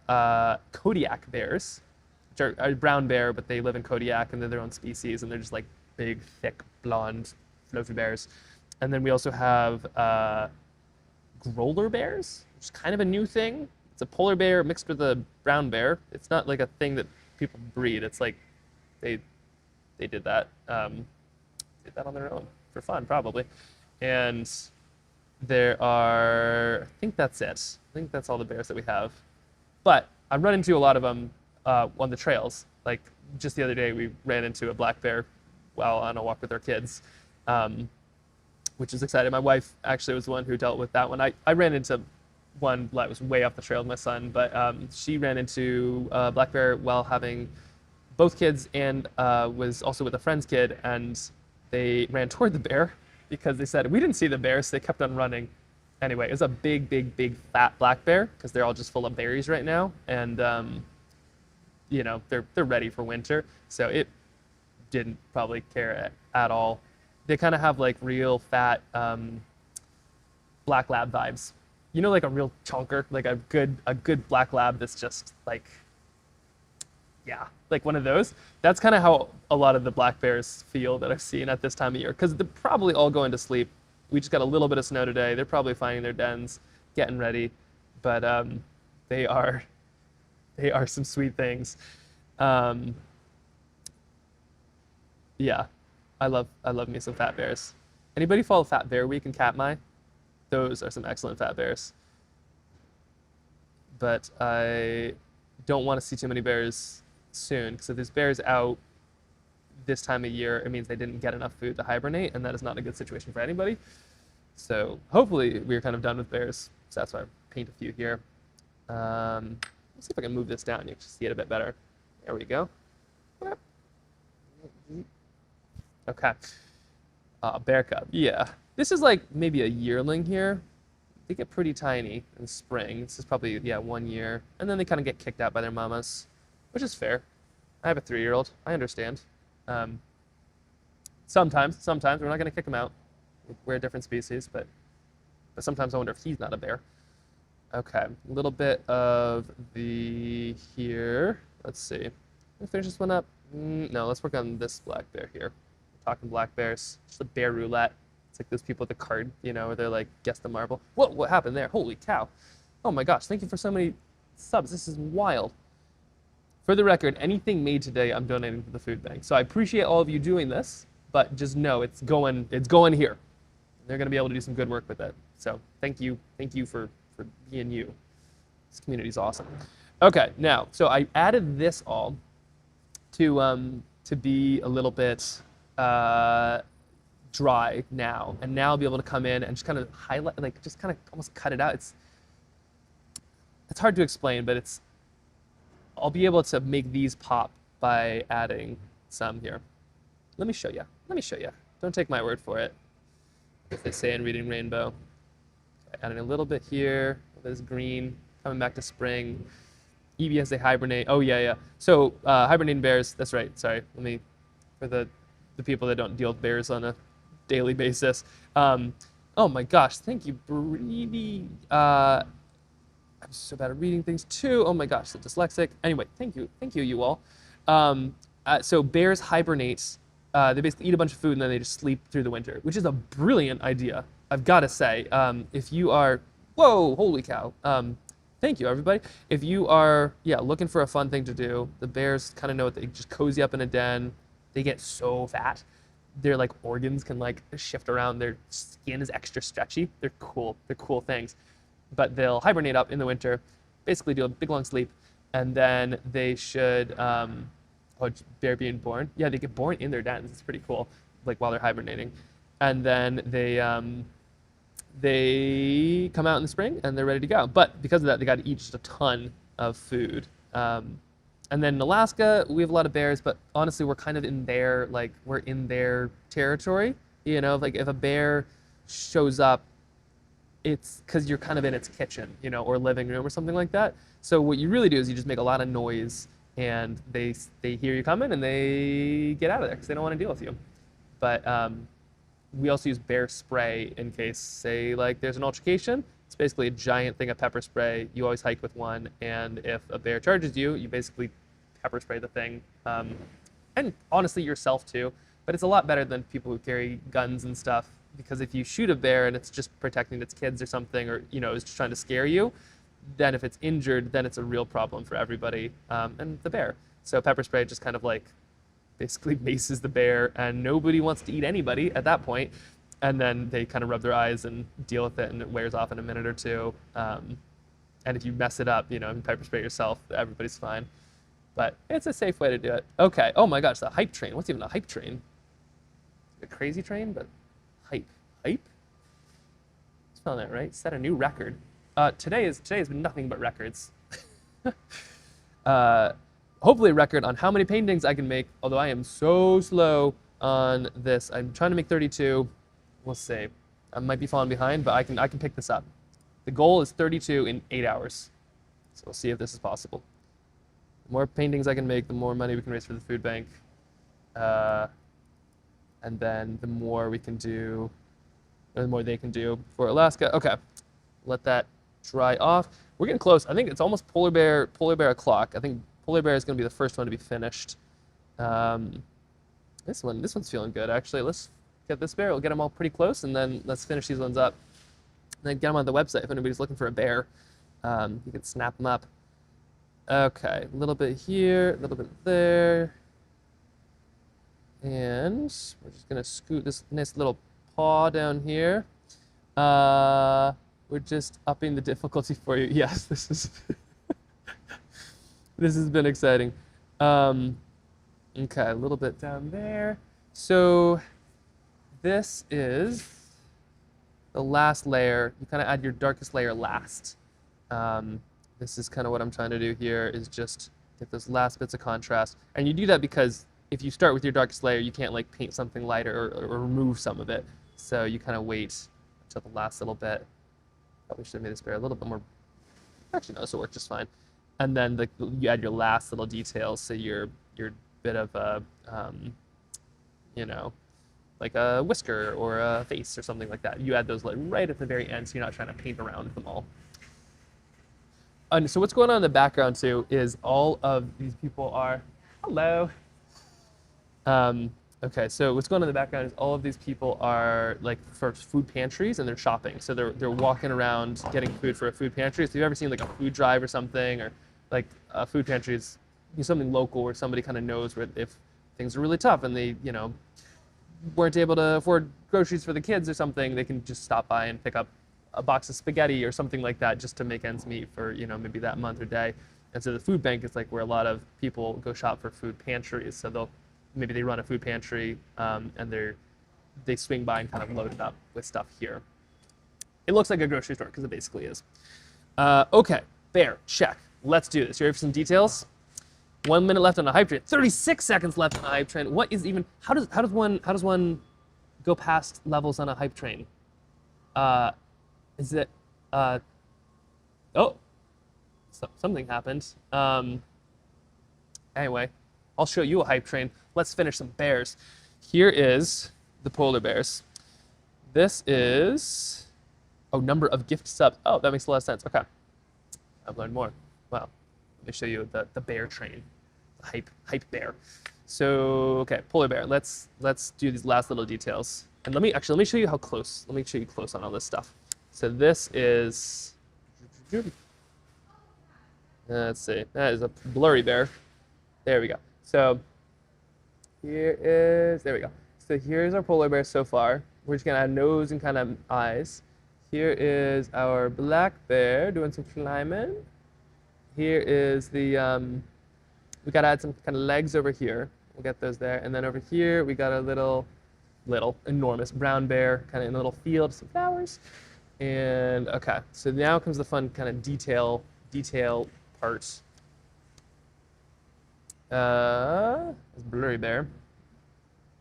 Kodiak bears, which are a brown bear, but they live in Kodiak and they're their own species, and they're just like big, thick, blonde, fluffy bears. And then we also have growler bears, which is kind of a new thing. It's a polar bear mixed with a brown bear. It's not like a thing that people breed. It's like they did that on their own for fun, probably. And there are, I think that's it. I think that's all the bears that we have. But I've run into a lot of them on the trails. Like just the other day, we ran into a black bear while on a walk with our kids, which is exciting. My wife actually was the one who dealt with that one. I ran into one that was way off the trail with my son, but she ran into a black bear while having both kids, and was also with a friend's kid, and they ran toward the bear because they said, we didn't see the bear, so they kept on running. Anyway, it was a big, fat black bear, because they're all just full of berries right now, and they're ready for winter, so it didn't probably care at all. They kind of have like real fat black lab vibes. You know, like a real chunker, like a good black lab that's just like, yeah, like one of those. That's kind of how a lot of the black bears feel that I've seen at this time of year, because they're probably all going to sleep. We just got a little bit of snow today. They're probably finding their dens, getting ready, but they are some sweet things. Yeah, I love me some fat bears. Anybody follow Fat Bear Week in Katmai? Those are some excellent fat bears. But I don't want to see too many bears soon, because if there's bears out this time of year, it means they didn't get enough food to hibernate, and that is not a good situation for anybody. So hopefully we're kind of done with bears. So that's why I paint a few here. Let's see if I can move this down. You can see it a bit better. There we go. Okay. Bear cub. Yeah. This is like maybe a yearling here. They get pretty tiny in spring. This is probably, 1 year. And then they kind of get kicked out by their mamas, which is fair. I have a 3-year-old. I understand. Sometimes we're not going to kick them out. We're a different species, but sometimes I wonder if he's not a bear. Okay, a little bit of the here. Let's see. Let's finish this one up. No, let's work on this black bear here. We're talking black bears. Just a bear roulette. It's like those people at the card, where they're like, guess the marble. Whoa, what happened there? Holy cow. Oh my gosh, thank you for so many subs. This is wild. For the record, anything made today, I'm donating to the food bank. So I appreciate all of you doing this, but just know it's going here. They're going to be able to do some good work with it. So thank you for being you. This community is awesome. Okay, now, so I added this all to be a little bit dry now, and now I'll be able to come in and just kind of highlight, like just kind of almost cut it out. It's hard to explain, but I'll be able to make these pop by adding some here. Let me show you. Don't take my word for it, as they say in Reading Rainbow. Okay, adding a little bit here. This green, coming back to spring. Evie as they hibernate. Oh yeah. So hibernating bears. That's right. Sorry. For the people that don't deal with bears on a daily basis. Oh my gosh. Thank you, Brady. I'm so bad at reading things too. Oh my gosh, so dyslexic. Anyway, thank you all. So bears hibernate. They basically eat a bunch of food and then they just sleep through the winter, which is a brilliant idea. I've got to say, if you are, whoa, holy cow. Thank you, everybody. If you are, looking for a fun thing to do, the bears kind of know what they just cozy up in a den. They get so fat. Their like organs can like shift around. Their skin is extra stretchy. They're cool. They're cool things. But they'll hibernate up in the winter, basically do a big long sleep, and then they should, bear being born. Yeah, they get born in their dens. It's pretty cool, like while they're hibernating. And then they come out in the spring and they're ready to go. But because of that, they got to eat just a ton of food. And then in Alaska, we have a lot of bears, but honestly, we're kind of in their, we're in their territory. You know, like if a bear shows up, it's because you're kind of in its kitchen, or living room or something like that. So what you really do is you just make a lot of noise and they hear you coming and they get out of there because they don't want to deal with you. But we also use bear spray in case, say, like there's an altercation. It's basically a giant thing of pepper spray. You always hike with one, and if a bear charges you, you basically pepper spray the thing. And honestly, yourself too. But it's a lot better than people who carry guns and stuff, because if you shoot a bear and it's just protecting its kids or something, or is just trying to scare you, then if it's injured, then it's a real problem for everybody and the bear. So pepper spray just kind of like basically maces the bear, and nobody wants to eat anybody at that point. And then they kind of rub their eyes and deal with it, and it wears off in a minute or two. And if you mess it up, and pepper spray yourself, everybody's fine. But it's a safe way to do it. Okay. Oh my gosh, the hype train. What's even a hype train? A crazy train, but hype. Spelling that right. Set a new record. Today has been nothing but records. Hopefully a record on how many paintings I can make, although I am so slow on this. I'm trying to make 32. We'll see. I might be falling behind, but I can pick this up. The goal is 32 in 8 hours. So we'll see if this is possible. The more paintings I can make, the more money we can raise for the food bank. And then the more we can do, or the more they can do for Alaska. Okay, let that dry off. We're getting close. I think it's almost polar bear o'clock. I think polar bear is going to be the first one to be finished. This one's feeling good actually. Let's get this bear. We'll get them all pretty close, and then let's finish these ones up. And then get them on the website if anybody's looking for a bear. You can snap them up. Okay, a little bit here, a little bit there. And we're just gonna scoot this nice little paw down here. We're just upping the difficulty for you. Yes, this is this has been exciting. Okay, a little bit down there. So this is the last layer. You kind of add your darkest layer last. This is kind of what I'm trying to do here, is just get those last bits of contrast. And you do that because if you start with your darkest layer, you can't like paint something lighter or remove some of it. So you kind of wait until the last little bit. Probably should have made this bear a little bit more. Actually, no, this will work just fine. And then you add your last little details. So your bit of a, like a whisker or a face or something like that. You add those right at the very end, so you're not trying to paint around them all. And so what's going on in the background too is all of these people are, hello. Okay, so what's going on in the background is all of these people are like for food pantries, and they're shopping. So they're walking around getting food for a food pantry. So if you've ever seen like a food drive or something, or like a food pantry is be something local where somebody kind of knows where if things are really tough and they, weren't able to afford groceries for the kids or something, they can just stop by and pick up a box of spaghetti or something like that just to make ends meet for, maybe that month or day. And so the food bank is like where a lot of people go shop for food pantries. So maybe they run a food pantry and they swing by and kind of load it up with stuff here. It looks like a grocery store because it basically is. Okay, bear, check. Let's do this. You ready for some details? 1 minute left on a hype train. 36 seconds left on a hype train. What is even? How does one go past levels on a hype train? Is it? Oh, something happened. Anyway, I'll show you a hype train. Let's finish some bears. Here is the polar bears. This is number of gift subs. Oh, that makes a lot of sense. Okay, I've learned more. Wow. Let me show you the bear train, the hype bear. So okay, polar bear. Let's do these last little details. And let me show you how close. Let me show you close on all this stuff. So this is, let's see, that is a blurry bear. There we go. So there we go. So here's our polar bear so far. We're just gonna add nose and kind of eyes. Here is our black bear doing some climbing. Here is the, we gotta add some kind of legs over here. We'll get those there. And then over here, we got a little, enormous brown bear kind of in a little field, some flowers. And okay, so now comes the fun kind of detail part. This blurry bear.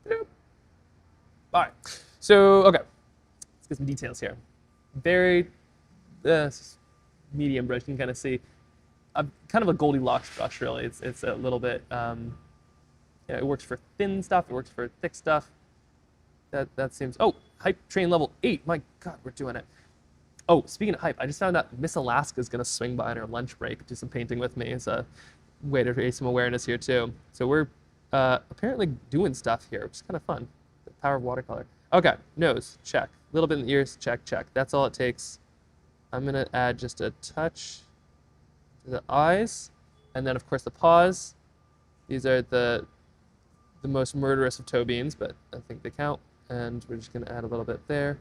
Bloop. All right, so okay, let's get some details here. Very medium brush, you can kind of see. Kind of a Goldilocks brush, really. It's a little bit, it works for thin stuff, it works for thick stuff. That seems, hype train level 8, my God, we're doing it. Oh, speaking of hype, I just found out Miss Alaska is gonna swing by on her lunch break, do some painting with me. It's a way to raise some awareness here too. So we're apparently doing stuff here, which is kind of fun. The power of watercolor. Okay, nose, check. A little bit in the ears, check. That's all it takes. I'm gonna add just a touch to the eyes, and then of course the paws. These are the most murderous of toe beans, but I think they count. And we're just gonna add a little bit there.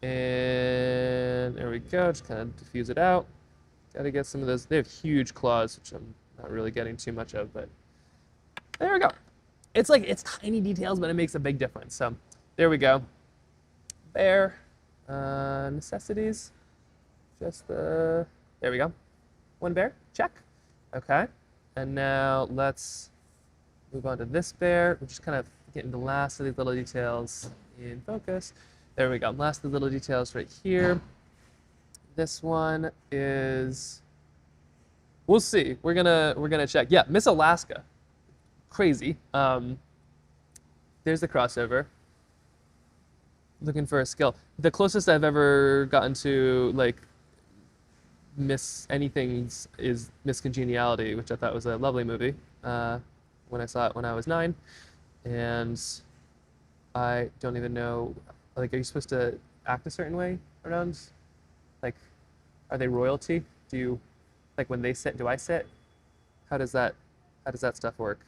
And there we go, just kind of diffuse it out. Gotta get some of those, they have huge claws, which I'm not really getting too much of, but there we go. It's tiny details, but it makes a big difference. So there we go. Bear, necessities, there we go. One bear, check. Okay, and now let's move on to this bear. We're just kind of getting the last of these little details in focus. There we go, last of the little details right here. This one is, we'll see. We're gonna check. Yeah, Miss Alaska, crazy. There's the crossover. Looking for a skill. The closest I've ever gotten to like Miss Anything's is Miss Congeniality, which I thought was a lovely movie when I saw it when I was 9. And I don't even know, like, are you supposed to act a certain way around? Like, are they royalty? Do you, like, when they sit, do I sit? How does that stuff work?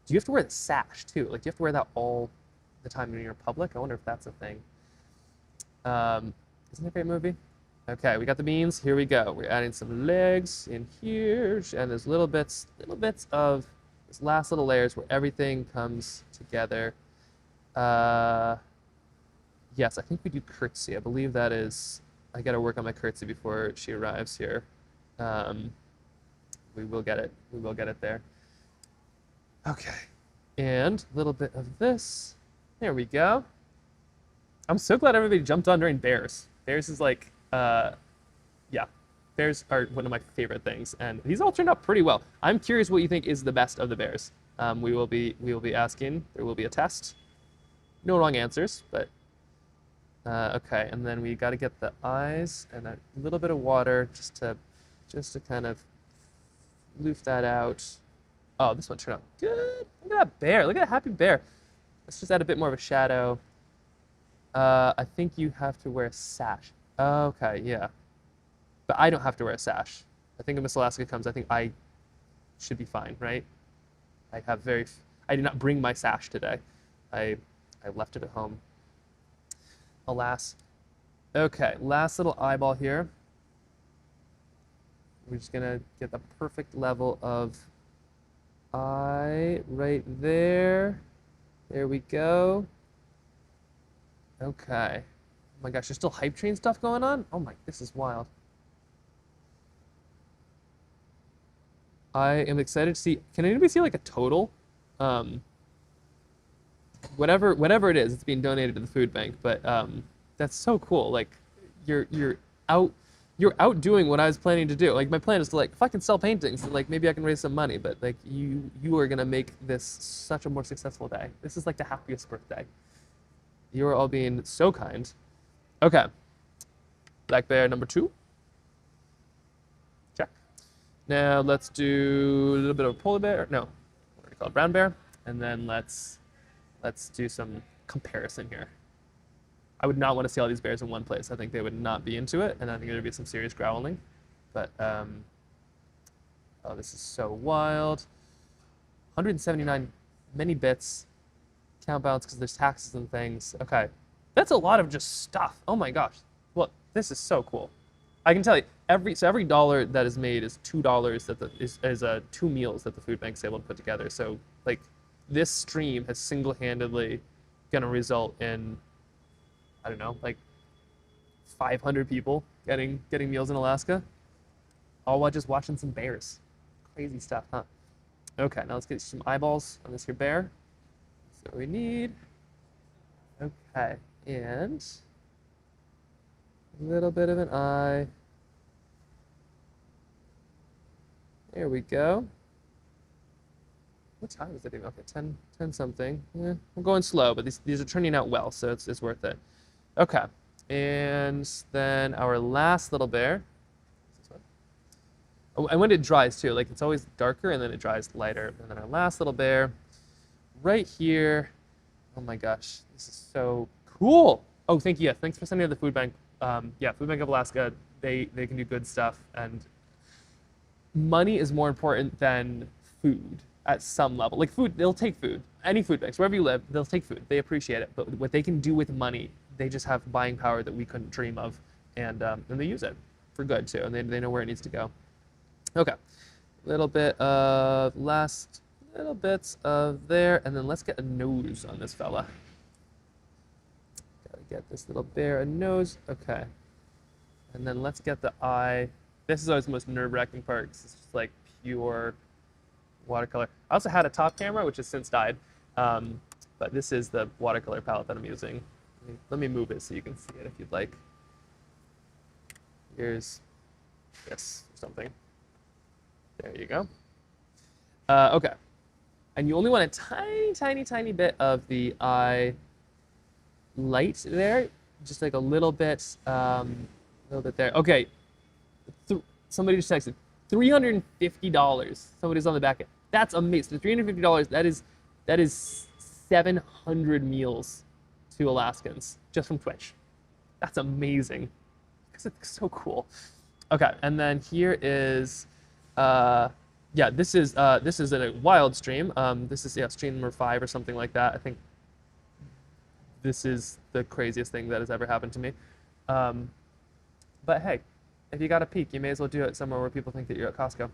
Do you have to wear the sash too? Like, do you have to wear that all the time when you're in public? I wonder if that's a thing. Isn't it a great movie? Okay, we got the beans. Here we go. We're adding some legs in here, and there's little bits of this last little layers where everything comes together. Yes, I think we do curtsy. I believe that is. I got to work on my curtsy before she arrives here. We will get it. We will get it there. Okay, and a little bit of this. There we go. I'm so glad everybody jumped on during bears. Bears is like, yeah, bears are one of my favorite things, and these all turned out pretty well. I'm curious what you think is the best of the bears. We will be asking. There will be a test. No wrong answers, but okay. And then we got to get the eyes and a little bit of water just to kind of loof that out. Oh, this one turned out good. Look at that bear. Look at that happy bear. Let's just add a bit more of a shadow. I think you have to wear a sash. Okay, yeah. But I don't have to wear a sash. I think if Miss Alaska comes, I think I should be fine, right? I did not bring my sash today. I left it at home. Alas. Okay, last little eyeball here. We're just gonna get the perfect level of eye right there. There we go. Okay. Oh my gosh, there's still hype train stuff going on? Oh my, this is wild. I am excited to see, can anybody see like a total? Whatever it is, it's being donated to the food bank, but that's so cool. Like you're out doing what I was planning to do. Like my plan is to like, if I can sell paintings, then like maybe I can raise some money, but like you are gonna make this such a more successful day. This is like the happiest birthday. You are all being so kind. Okay. Black bear number 2. Check. Now let's do a little bit of a polar bear. No, what do we call it? Brown bear. And then let's do some comparison here. I would not want to see all these bears in one place. I think they would not be into it, and I think there'd be some serious growling. But oh, this is so wild. 179 many bits. Count balance because there's taxes and things. Okay, that's a lot of just stuff. Oh my gosh. Well, this is so cool. I can tell you, every dollar that is made is $2 that is 2 meals that the food bank's able to put together. So like this stream has single-handedly gonna result in, I don't know, like 500 people getting meals in Alaska, all while just watching some bears. Crazy stuff, huh? Okay, now let's get some eyeballs on this here bear. That's what we need. Okay, and a little bit of an eye. There we go. What time is it even? Okay, 10 something. Yeah, I'm going slow, but these are turning out well, so it's worth it. Okay, and then our last little bear. This one. Oh, and when it dries too, like it's always darker and then it dries lighter. And then our last little bear, right here. Oh my gosh, this is so cool. Oh, thank you. Yeah, thanks for sending to the food bank. Yeah, Food Bank of Alaska, they can do good stuff, and money is more important than food at some level. Like food, they'll take food. Any food banks, wherever you live, they'll take food. They appreciate it. But what they can do with money, they just have buying power that we couldn't dream of, and they use it for good too, and they know where it needs to go. Okay, little bit of last little bits of there, and then let's get a nose on this fella. Gotta get this little bear a nose. Okay, and then let's get the eye. This is always the most nerve-wracking part because it's just like pure watercolor. I also had a top camera, which has since died, but this is the watercolor palette that I'm using. Let me move it so you can see it if you'd like. Here's this or something. There you go. Okay, and you only want a tiny, tiny, tiny bit of the eye light there, just like a little bit there. Okay, somebody just texted. $350. Somebody's on the back end. That's amazing. $350. That is 700 meals to Alaskans just from Twitch. That's amazing. Because it's so cool. Okay, and then here is, yeah, this is a wild stream. This is stream number 5 or something like that. I think this is the craziest thing that has ever happened to me. But hey, if you got a peek, you may as well do it somewhere where people think that you're at Costco.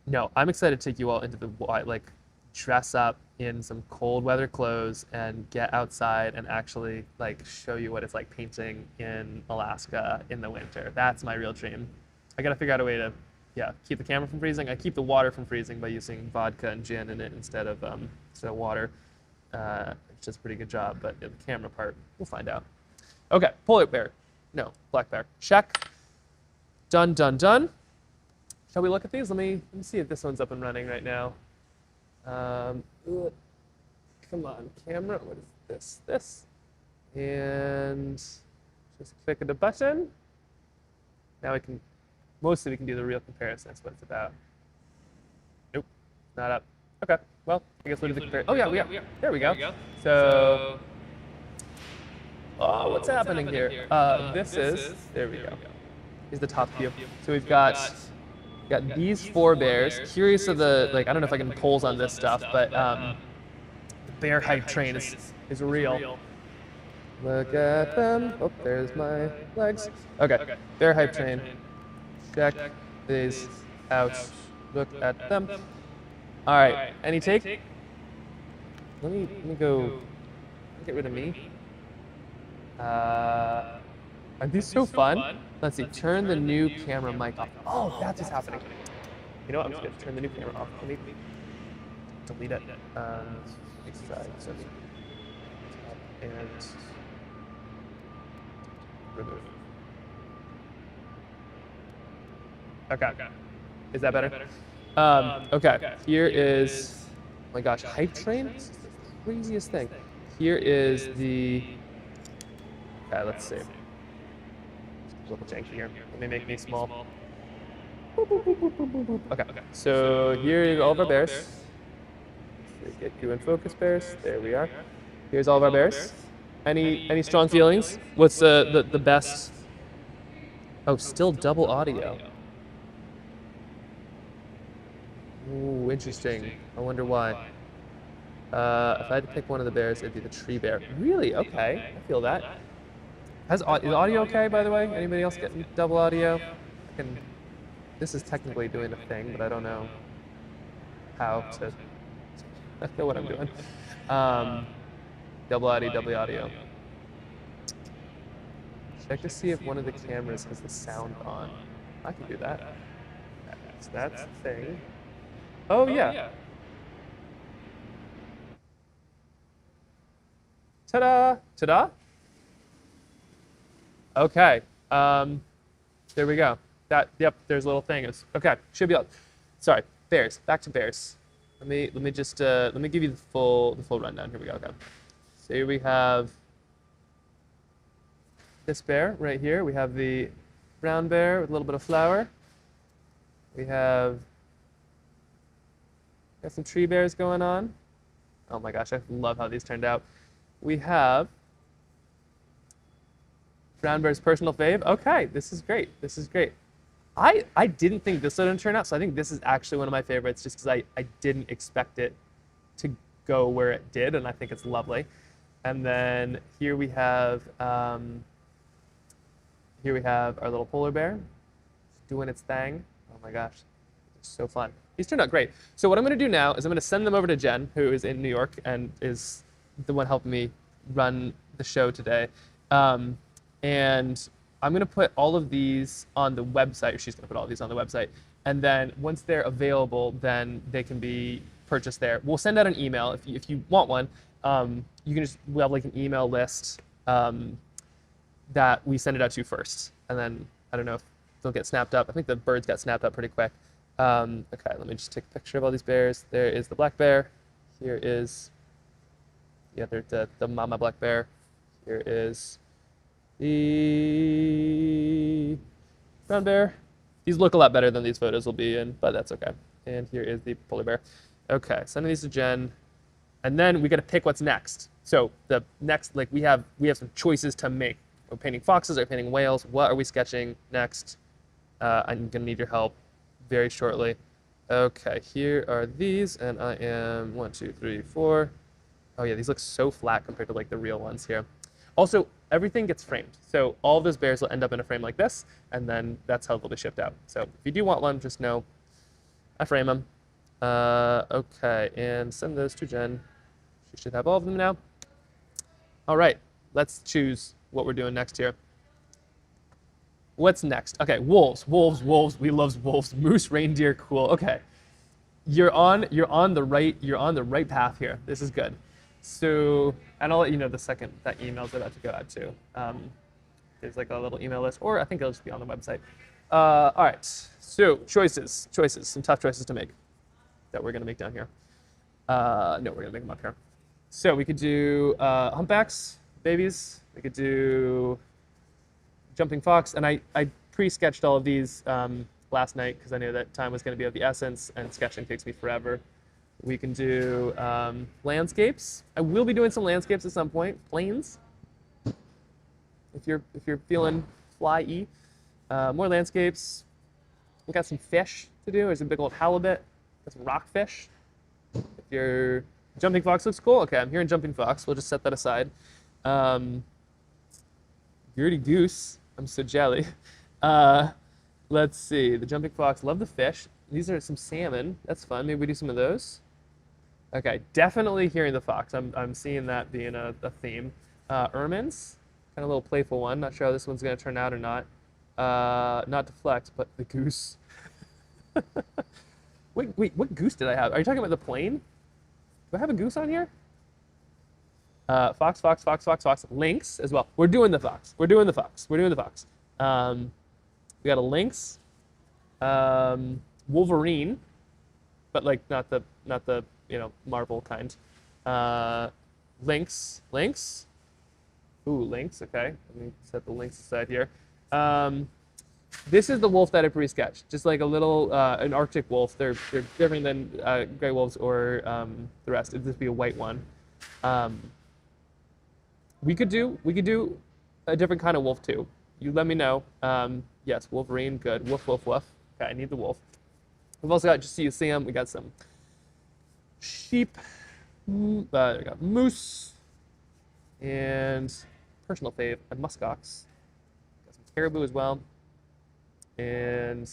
No, I'm excited to take you all into the like dress up in some cold weather clothes and get outside and actually like show you what it's like painting in Alaska in the winter. That's my real dream. I gotta figure out a way to keep the camera from freezing. I keep the water from freezing by using vodka and gin in it instead of water. It's just a pretty good job, but the camera part, we'll find out. Okay, polar bear. No, black bear. Check. Done, done, done. Shall we look at these? Let me see if this one's up and running right now. Come on, camera. What is this? And just click the button. Now we can can do the real comparison. That's what it's about. Nope, not up. Okay, well, I guess we'll do the comparison. Oh yeah, we are. There we go. So, oh, what's happening here? This is, there we go. Is the top view. So we've got Got these 4 bears. Curious of the, like, I don't know if I can polls on this stuff, but the bear hype train is real. Look at them. Oh, there's my legs. Okay, bear hype train. Check these out. Look at them. All right, any take? Let me go. Get rid of me. Are these so fun? Let's see. Turn the new camera mic off. Oh, that's what's happening. You know what? I'm just gonna turn the new camera off. Let me delete it. Next side. So and remove. Okay. Is that better? Okay. Here is. Oh my gosh, hype train. This is the craziest thing. Here is the. Okay, let's see. A little janky here. Let me make me small. Boop, boop, boop, boop, boop, boop, boop. Okay, so here is all of our bears. Let's get you in focus, bears. There we are. Here's all of our bears. Any strong feelings? What's the best? Oh, still double audio. Ooh, interesting. I wonder why. If I had to pick one of the bears, it'd be the tree bear. Really? Okay, I feel that. Is audio okay, by the way? Anybody else getting double audio? This is technically doing a thing, but I don't know how to. I know what I'm doing. Double audio. Check to see if one of the cameras has the sound on. I can do that. That's the thing. Oh yeah. Ta-da! Ta-da! Okay. There we go. Yep. There's a little thing. Okay. Should be. Sorry. Bears. Back to bears. Let me just let me give you the full rundown. Here we go. Okay. So here we have this bear right here. We have the brown bear with a little bit of flower. We have got some tree bears going on. Oh my gosh, I love how these turned out. We have brown bear's personal fave. Okay, this is great. This is great. I didn't think this would turn out, so I think this is actually one of my favorites just because I didn't expect it to go where it did, and I think it's lovely. And then here we have our little polar bear doing its thing. Oh my gosh, it's so fun. These turned out great. So what I'm going to do now is I'm going to send them over to Jen, who is in New York and is the one helping me run the show today. And I'm going to put all of these on the website. She's going to put all of these on the website. And then once they're available, then they can be purchased there. We'll send out an email if you want one. You can we'll have like an email list that we send it out to first. And then I don't know if they'll get snapped up. I think the birds got snapped up pretty quick. Okay, let me just take a picture of all these bears. There is the black bear. Here is the mama black bear. Here is the brown bear. These look a lot better than these photos will be in, but that's okay. And here is the polar bear. Okay, sending these to Jen. And then we got to pick what's next. So the next, like we have some choices to make. We're painting foxes or painting whales. What are we sketching next? I'm gonna need your help very shortly. Okay, here are these, and I am 1, 2, 3, 4. Oh yeah, these look so flat compared to like the real ones here. Also, everything gets framed. So all of those bears will end up in a frame like this, and then that's how they'll be shipped out. So if you do want one, just know I frame them. Okay, and send those to Jen. She should have all of them now. All right, let's choose what we're doing next here. What's next? Okay, wolves. We love wolves. Moose, reindeer, cool. Okay, you're on the right path here. This is good. So, and I'll let you know the second that email's about to go out too. There's like a little email list, or I think it'll just be on the website. All right, so choices, some tough choices to make that we're gonna make down here. No, we're gonna make them up here. So we could do humpbacks, babies. We could do jumping fox, and I pre-sketched all of these last night because I knew that time was gonna be of the essence, and sketching takes me forever. We can do landscapes. I will be doing some landscapes at some point. Planes. If you're feeling fly-y. More landscapes. We got some fish to do. There's a big old halibut. Got some rockfish. If your jumping fox looks cool, okay, I'm hearing jumping fox. We'll just set that aside. Gertie goose. I'm so jelly. Let's see. The jumping fox. Love the fish. These are some salmon. That's fun. Maybe we do some of those. Okay, definitely hearing the fox. I'm seeing that being a theme. Ermines, kind of a little playful one. Not sure how this one's gonna turn out or not. Not deflect, but the goose. Wait, what goose did I have? Are you talking about the plane? Do I have a goose on here? Fox, fox, fox, fox, fox. Lynx as well. We're doing the fox. We're doing the fox. We're doing the fox. We got a lynx, Wolverine, but like not the Marvel kind. Lynx. Ooh, lynx. Okay, let me set the lynx aside here. This is the wolf that I pre-sketched, just like a little an Arctic wolf. They're different than gray wolves or the rest. It'd just be a white one. We could do a different kind of wolf too. You let me know. Yes, Wolverine, good. Woof, woof, woof. Okay, I need the wolf. We've also got, just so you see them, we got some sheep. We got moose and personal fave, and muskox. Got some caribou as well. And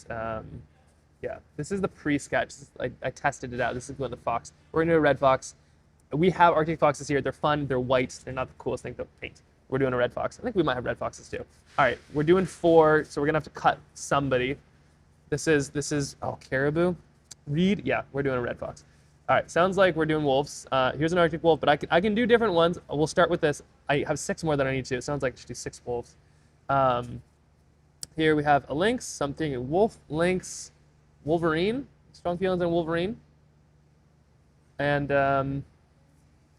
yeah, this is the pre-sketch. I tested it out. This is going to fox. We're gonna do a red fox. We have Arctic foxes here. They're fun. They're white. They're not the coolest thing to paint. We're doing a red fox. I think we might have red foxes too. All right, we're doing 4, so we're gonna have to cut somebody. This is caribou. Reed, yeah, we're doing a red fox. All right, sounds like we're doing wolves. Here's an Arctic wolf, but I can do different ones. We'll start with this. I have 6 more than I need to. It sounds like I should do 6 wolves. Here we have a lynx, something a wolf, lynx, Wolverine. Strong feelings on Wolverine. And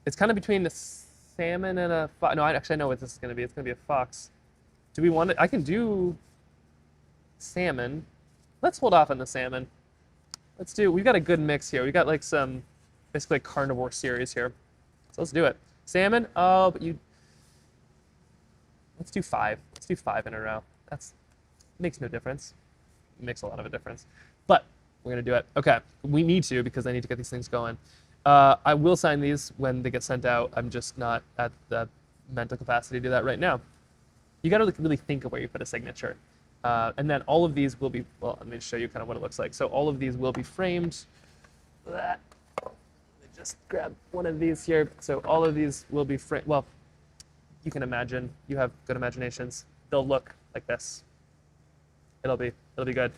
it's kind of between the salmon and a fox. No, I know what this is going to be. It's going to be a fox. Do we want it? I can do salmon. Let's hold off on the salmon. We've got a good mix here. We've got like some, basically carnivore series here. So let's do it. Salmon, but let's do 5. Let's do 5 in a row. Makes no difference. It makes a lot of a difference. But we're gonna do it. Okay, we need to because I need to get these things going. I will sign these when they get sent out. I'm just not at the mental capacity to do that right now. You gotta really think of where you put a signature. And then all of these will be, well, let me show you kind of what it looks like. So all of these will be framed. Let me just grab one of these here. So all of these will be framed. Well, you can imagine, you have good imaginations. They'll look like this. It'll be good.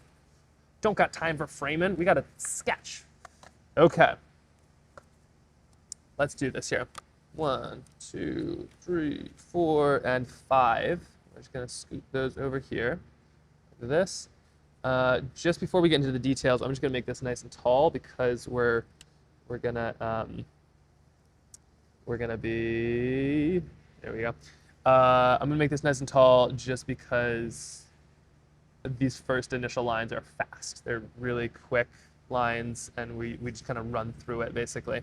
Don't got time for framing. We got to sketch. Okay. Let's do this here. 1, 2, 3, 4, and 5. We're just gonna scoot those over here. This. Just before we get into the details, I'm just gonna make this nice and tall because we're gonna be, there we go. I'm gonna make this nice and tall just because these first initial lines are fast. They're really quick lines, and we just kind of run through it basically.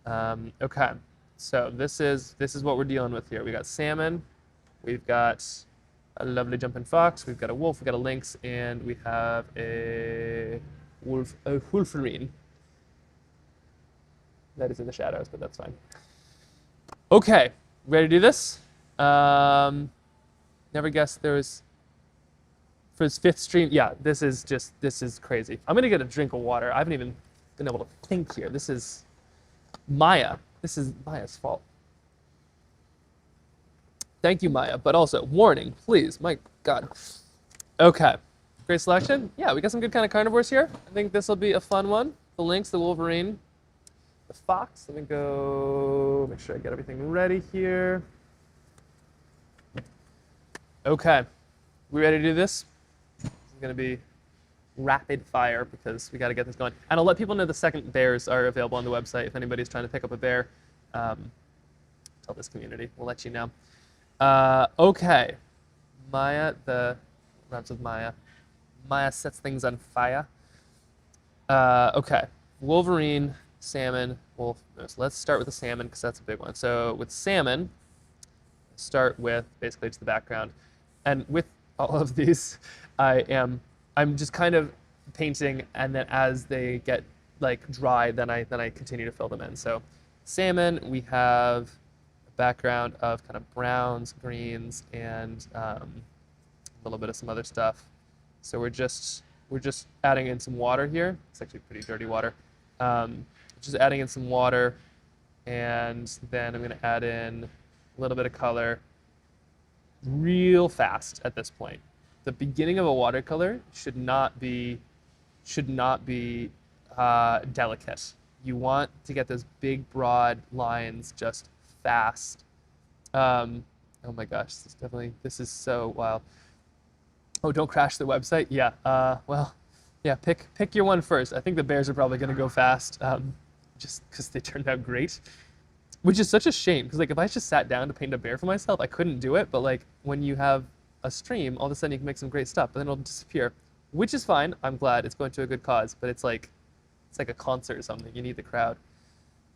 Okay, so this is what we're dealing with here. We got salmon, we've got a lovely jumping fox, we've got a wolf, we've got a lynx, and we have a wolverine. That is in the shadows, but that's fine. Okay, ready to do this? Never guessed there was, for his 5th stream, yeah, this is crazy. I'm gonna get a drink of water. I haven't even been able to think here. This is Maya. This is Maya's fault. Thank you, Maya, but also, warning, please, my God. Okay, great selection. Yeah, we got some good kind of carnivores here. I think this will be a fun one. The lynx, the wolverine, the fox. Let me go, make sure I get everything ready here. Okay, we ready to do this? This is gonna be rapid fire because we gotta get this going. And I'll let people know the second bears are available on the website if anybody's trying to pick up a bear. Tell this community, we'll let you know. Okay, Maya, the rhymes with Maya. Maya sets things on fire. Okay, Wolverine, salmon, wolf, moose. Let's start with the salmon because that's a big one. So with salmon, start with basically just the background. And with all of these, I'm just kind of painting, and then as they get like dry, then I continue to fill them in. So salmon, we have a background of kind of browns, greens, and a little bit of some other stuff. So we're just adding in some water here. It's actually pretty dirty water. Just adding in some water, and then I'm going to add in a little bit of color real fast at this point. The beginning of a watercolor should not be delicate. You want to get those big, broad lines just fast. Oh my gosh, this is so wild. Oh, don't crash the website? Yeah, well, yeah, pick your one first. I think the bears are probably gonna go fast, just because they turned out great. Which is such a shame, because like if I just sat down to paint a bear for myself, I couldn't do it, but like when you have a stream, all of a sudden you can make some great stuff, but then it'll disappear. Which is fine, I'm glad, it's going to a good cause, but it's like a concert or something, you need the crowd.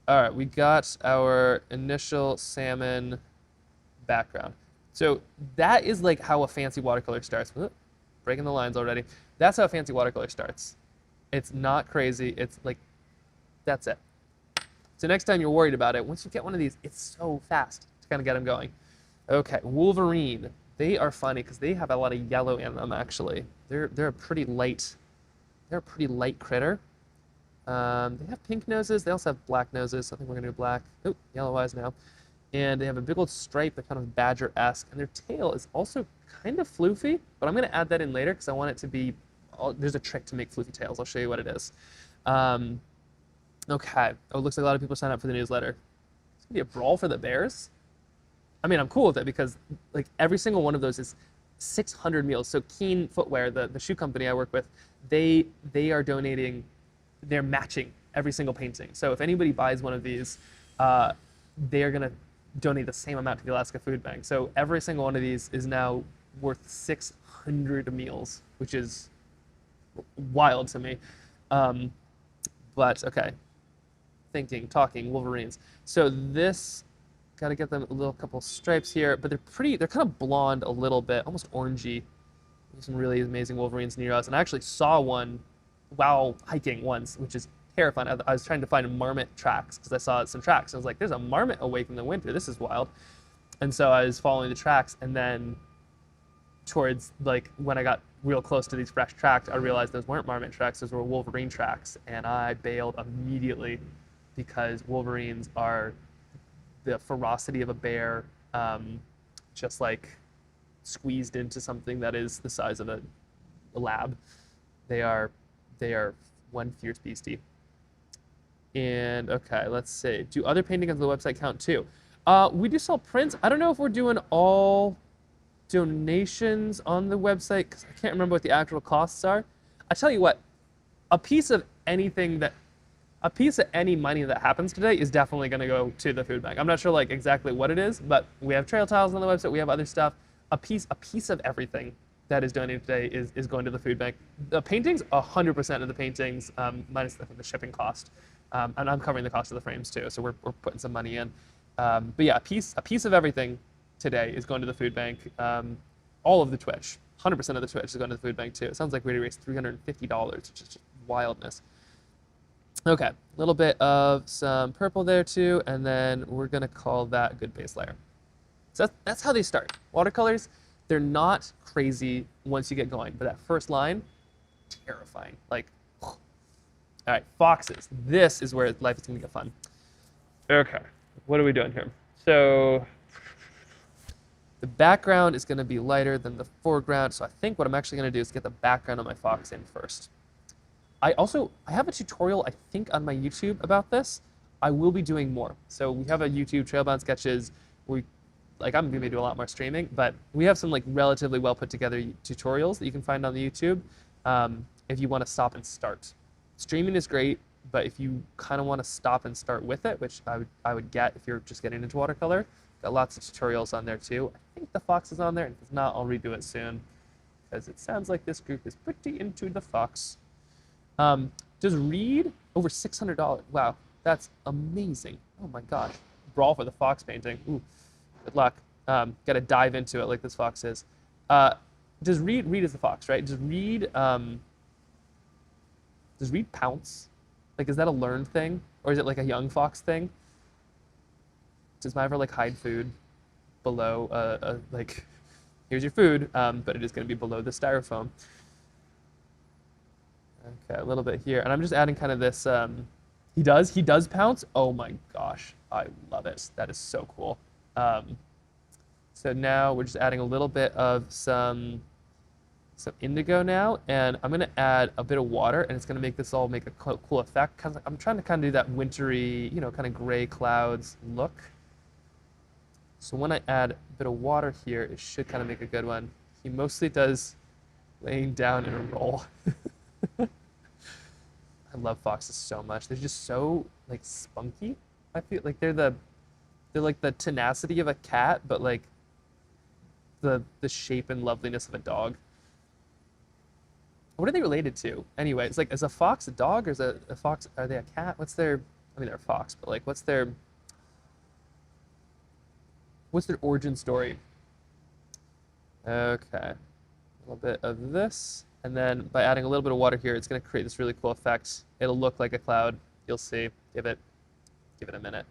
All right, we got our initial salmon background. So that is like how a fancy watercolor starts. Breaking the lines already. That's how a fancy watercolor starts. It's not crazy, it's like, that's it. So next time you're worried about it, once you get one of these, it's so fast to kind of get them going. Okay, Wolverine. They are funny because they have a lot of yellow in them actually. They're a pretty light critter. They have pink noses. They also have black noses. So I think we're gonna do black. Oh, yellow eyes now. And they have a big old stripe, that kind of badger-esque. And their tail is also kind of floofy, but I'm gonna add that in later because I want it to be. There's a trick to make floofy tails. I'll show you what it is. Okay. Oh, it looks like a lot of people signed up for the newsletter. It's gonna be a brawl for the bears. I mean, I'm cool with it because like every single one of those is 600 meals. So Keen Footwear, the shoe company I work with, they are donating, they're matching every single painting. So if anybody buys one of these, they are gonna donate the same amount to the Alaska Food Bank. So every single one of these is now worth 600 meals, which is wild to me. But okay, talking, Wolverines. So this, got to get them a little couple stripes here, but they're kind of blonde a little bit, almost orangey. There's some really amazing Wolverines near us. And I actually saw one while hiking once, which is terrifying. I was trying to find marmot tracks because I saw some tracks. I was like, there's a marmot awake in the winter. This is wild. And so I was following the tracks, and then towards like when I got real close to these fresh tracks, I realized those weren't marmot tracks, those were Wolverine tracks. And I bailed immediately because Wolverines are the ferocity of a bear, just like squeezed into something that is the size of a lab. They are one fierce beastie. And okay, let's see. Do other paintings on the website count too? We do sell prints. I don't know if we're doing all donations on the website because I can't remember what the actual costs are. I tell you what, a piece of any money that happens today is definitely going to go to the food bank. I'm not sure like exactly what it is, but we have trail tiles on the website. We have other stuff. A piece of everything that is donated today is going to the food bank. The paintings, 100% of the paintings, minus the shipping cost, and I'm covering the cost of the frames too. So we're putting some money in. But yeah, a piece of everything today is going to the food bank. All of the Twitch, 100% of the Twitch is going to the food bank too. It sounds like we raised $350, which is just wildness. Okay, a little bit of some purple there too, and then we're gonna call that a good base layer. So that's how they start. Watercolors, they're not crazy once you get going, but that first line, terrifying. Like, all right, foxes. This is where life is gonna get fun. Okay, what are we doing here? So the background is gonna be lighter than the foreground, so I think what I'm actually gonna do is get the background of my fox in first. I have a tutorial, I think, on my YouTube about this. I will be doing more. So we have a YouTube, Trailbound Sketches. I'm going to do a lot more streaming, but we have some like relatively well put together tutorials that you can find on the YouTube if you want to stop and start. Streaming is great, but if you kind of want to stop and start with it, which I would get if you're just getting into watercolor, got lots of tutorials on there too. I think the fox is on there, and if it's not, I'll redo it soon because it sounds like this group is pretty into the fox. Does Reed over $600? Wow, that's amazing. Oh my gosh. Brawl for the fox painting. Ooh, good luck. Got to dive into it like this fox is. Does Reed is the fox, right? Does Reed Does Reed pounce? Like, is that a learned thing? Or is it like a young fox thing? Does Myra like hide food below, like, here's your food, but it is going to be below the styrofoam. Okay, a little bit here. And I'm just adding kind of this, he does pounce. Oh my gosh, I love it. That is so cool. So now we're just adding a little bit of some indigo now, and I'm gonna add a bit of water, and it's gonna make this all make a cool effect. Cause I'm trying to kind of do that wintry, you know, kind of gray clouds look. So when I add a bit of water here, it should kind of make a good one. He mostly does laying down in a roll. I love foxes so much. They're just so like spunky. I feel like they're like the tenacity of a cat, but like the shape and loveliness of a dog. What are they related to? Anyway, it's like, is a fox a dog, or is a fox, are they a cat? What's their, I mean, they're a fox, but like, what's their origin story? Okay, a little bit of this, and then by adding a little bit of water here, it's gonna create this really cool effect. It'll look like a cloud. You'll see. Give it a minute.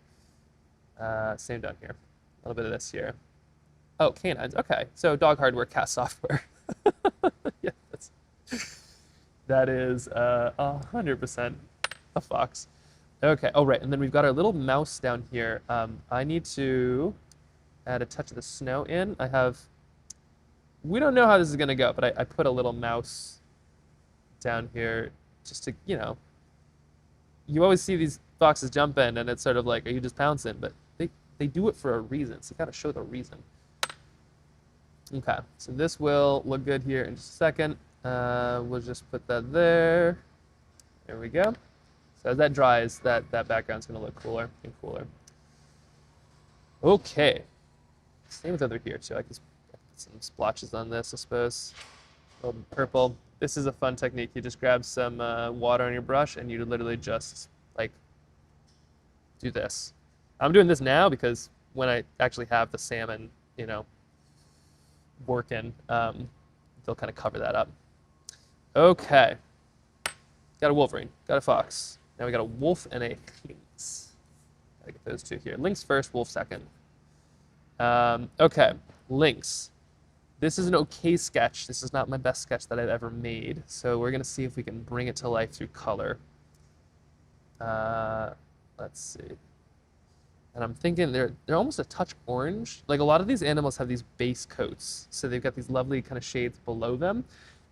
Same down here. A little bit of this here. Oh, canines. Okay, so dog hardware, cat software. Yeah, that is 100% a fox. Okay. Oh, right. And then we've got our little mouse down here. I need to add a touch of the snow in. We don't know how this is going to go, but I put a little mouse down here just to, you know, you always see these foxes jump in, and it's sort of like, are you just pouncing? But they do it for a reason, so you got to show the reason. Okay, so this will look good here in just a second. We'll just put that there. There we go. So as that dries, that background's going to look cooler and cooler. Okay. Same with over here, too. I can put some splotches on this, I suppose. A little purple. This is a fun technique. You just grab some water on your brush, and you literally just, like, do this. I'm doing this now because when I actually have the salmon, you know, working, they'll kind of cover that up. Okay. Got a wolverine, got a fox. Now we got a wolf and a lynx. Gotta get those two here. Lynx first, wolf second. Okay, lynx. This is an okay sketch. This is not my best sketch that I've ever made. So we're gonna see if we can bring it to life through color. Let's see. And I'm thinking they're almost a touch orange. Like, a lot of these animals have these base coats, so they've got these lovely kind of shades below them,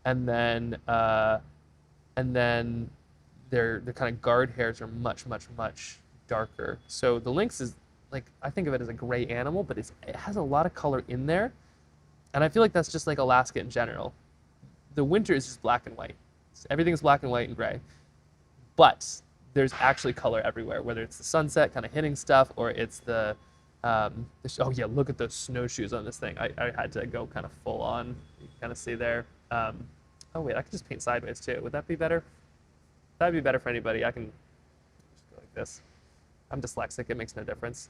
and then their kind of guard hairs are much darker. So the lynx is, like, I think of it as a gray animal, but it has a lot of color in there, and I feel like that's just like Alaska in general. The winter is just black and white. Everything's black and white and gray, but there's actually color everywhere, whether it's the sunset kind of hitting stuff, or it's oh yeah, look at those snowshoes on this thing. I had to go kind of full on. You can kind of see there. Oh wait, I could just paint sideways too. Would that be better? That'd be better for anybody. I can just go like this. I'm dyslexic, it makes no difference.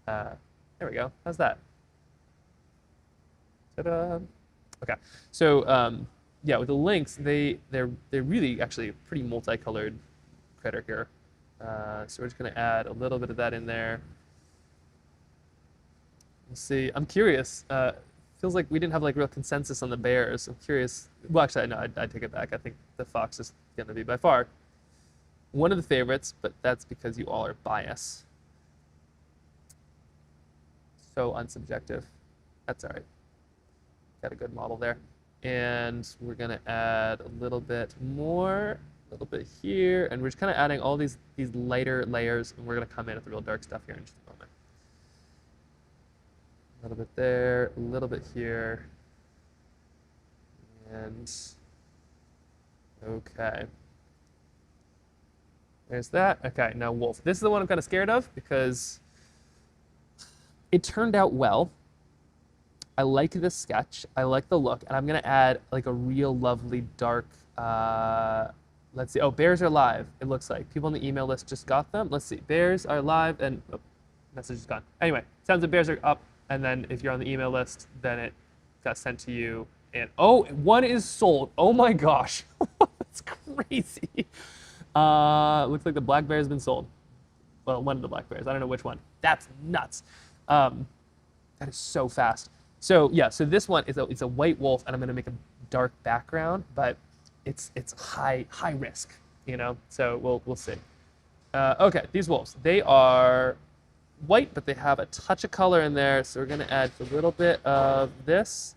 There we go, how's that? Ta-da! Okay, so yeah, with the lynx, they're really actually pretty multicolored critter here. So we're just going to add a little bit of that in there. Let's see. I'm curious. Feels like we didn't have like real consensus on the bears. I'm curious. Well, actually, no, I take it back. I think the fox is going to be by far one of the favorites, but that's because you all are biased. So unsubjective. That's all right. Got a good model there. And we're going to add a little bit more. A little bit here, and we're just kind of adding all these lighter layers, and we're going to come in with the real dark stuff here in just a moment. A little bit there, a little bit here, and okay. There's that. Okay, now wolf. This is the one I'm kind of scared of because it turned out well. I like this sketch. I like the look, and I'm going to add like a real lovely dark let's see. Oh, bears are live, it looks like. People on the email list just got them. Let's see. Bears are live, and oh, message is gone. Anyway, sounds like bears are up, and then if you're on the email list, then it got sent to you. And oh, one is sold. Oh my gosh. It's crazy. Looks like the black bear has been sold. Well, one of the black bears. I don't know which one. That's nuts. That is so fast. So yeah, so this one is it's a white wolf, and I'm gonna make a dark background, but it's high risk, you know. So we'll see. Okay, these wolves, they are white, but they have a touch of color in there. So we're gonna add a little bit of this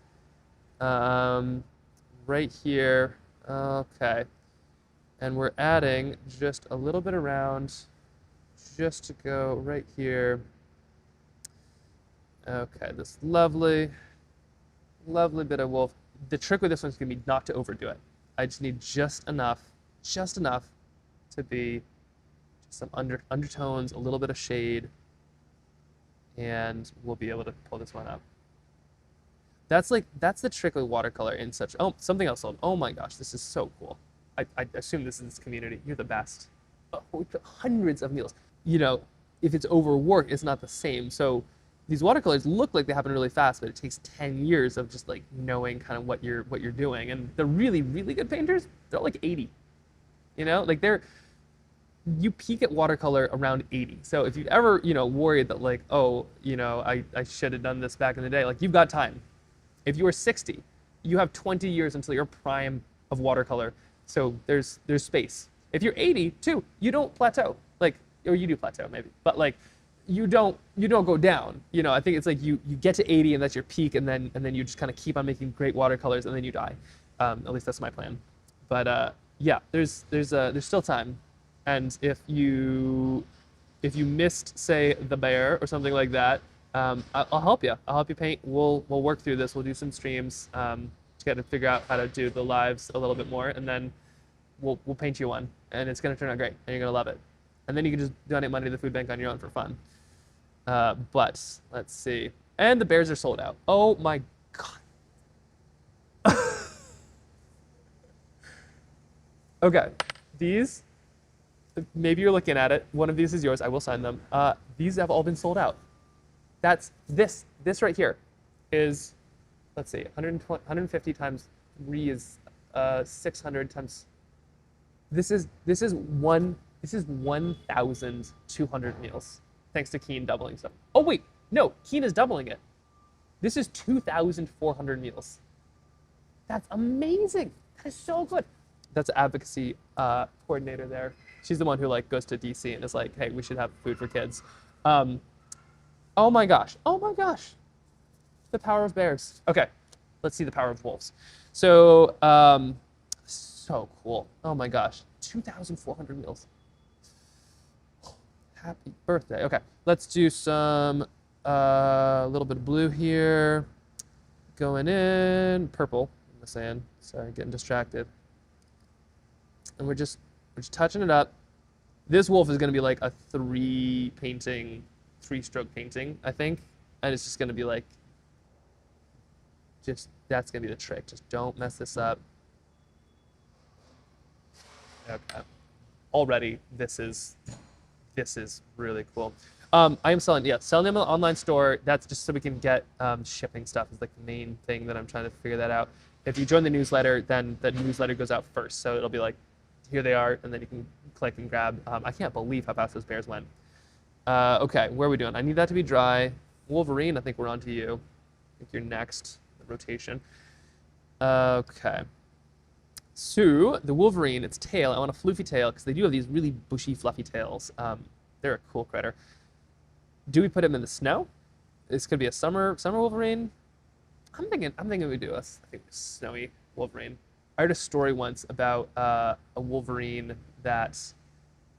right here. Okay, and we're adding just a little bit around, just to go right here. Okay, this lovely bit of wolf. The trick with this one's gonna be not to overdo it. I just need just enough to be just some undertones, a little bit of shade, and we'll be able to pull this one up. That's the trick with watercolor in such. Oh, something else sold. Oh my gosh, this is so cool. I assume this is this community. You're the best. Oh, we put hundreds of meals. You know, if it's overworked, it's not the same. So these watercolors look like they happen really fast, but it takes 10 years of just like knowing kind of what you're doing. And the really good painters, they're like 80. You know, like you peak at watercolor around 80. So if you've ever, you know, worried that like, oh, you know, I should have done this back in the day, like you've got time. If you are 60, you have 20 years until your prime of watercolor. So there's space. If you're 80 too, you don't plateau. Like, or you do plateau maybe, but like you don't go down. You know, I think it's like you get to 80 and that's your peak, and then you just kind of keep on making great watercolors and then you die. At least that's my plan. But yeah, there's still time. And if you missed, say, the bear or something like that, I'll help you. I'll help you paint. We'll work through this. We'll do some streams to get to figure out how to do the lives a little bit more, and then we'll paint you one, and it's gonna turn out great, and you're gonna love it. And then you can just donate money to the food bank on your own for fun. But let's see. And the bears are sold out. Oh my god. Okay, these. Maybe you're looking at it. One of these is yours. I will sign them. These have all been sold out. That's this right here is, let's see, 150 times 3 is 600 times. This is 1,200 meals, thanks to Keen doubling stuff. Oh wait, no, Keen is doubling it. This is 2,400 meals. That's amazing. That is so good. That's an advocacy coordinator there. She's the one who like goes to DC and is like, hey, we should have food for kids. Oh my gosh. The power of bears. Okay, let's see the power of wolves. So, so cool. Oh my gosh, 2,400 meals. Happy birthday. Okay, let's do some, little bit of blue here. Going in, purple in the sand. Sorry, getting distracted. And we're just touching it up. This wolf is gonna be like a 3-stroke painting, I think. And it's just gonna be like, that's gonna be the trick. Just don't mess this up. Okay. Already, this is really cool. I am selling them in the online store. That's just so we can get shipping stuff is like the main thing that I'm trying to figure that out. If you join the newsletter, then the newsletter goes out first. So it'll be like, here they are, and then you can click and grab. I can't believe how fast those bears went. Okay, where are we doing? I need that to be dry. Wolverine, I think we're on to you. I think you're next, the rotation. Okay. So, the Wolverine, its tail, I want a floofy tail, because they do have these really bushy, fluffy tails. They're a cool critter. Do we put him in the snow? This could be a summer Wolverine. I'm thinking we do a snowy Wolverine. I heard a story once about a Wolverine that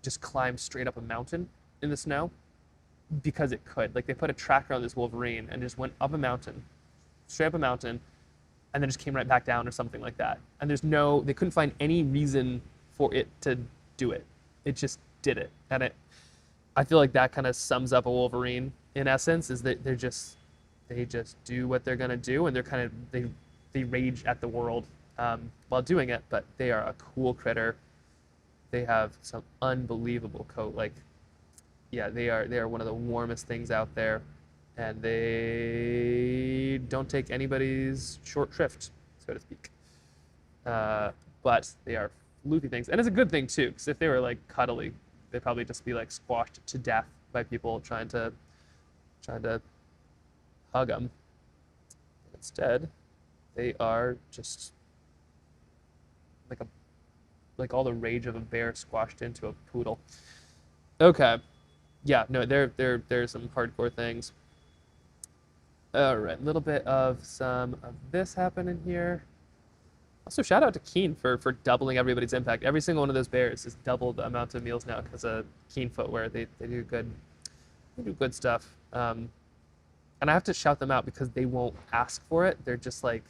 just climbed straight up a mountain in the snow because it could. Like they put a tracker on this Wolverine and just went up a mountain, straight up a mountain, and then just came right back down or something like that. And they couldn't find any reason for it to do it. It just did it. And I feel like that kind of sums up a Wolverine in essence, is that they just do what they're gonna do, and they rage at the world while doing it, but they are a cool critter. They have some unbelievable coat. Like, yeah, they are one of the warmest things out there, and they don't take anybody's short shrift, so to speak. But they are floofy things. And it's a good thing too, because if they were like cuddly, they'd probably just be like squashed to death by people trying to hug them. Instead, they are just like all the rage of a bear squashed into a poodle. Okay. Yeah, no, there's some hardcore things. All right, a little bit of some of this happening here. Also, shout out to Keen for doubling everybody's impact. Every single one of those bears is double the amount of meals now because of Keen footwear. They do good stuff. And I have to shout them out because they won't ask for it. They're just like,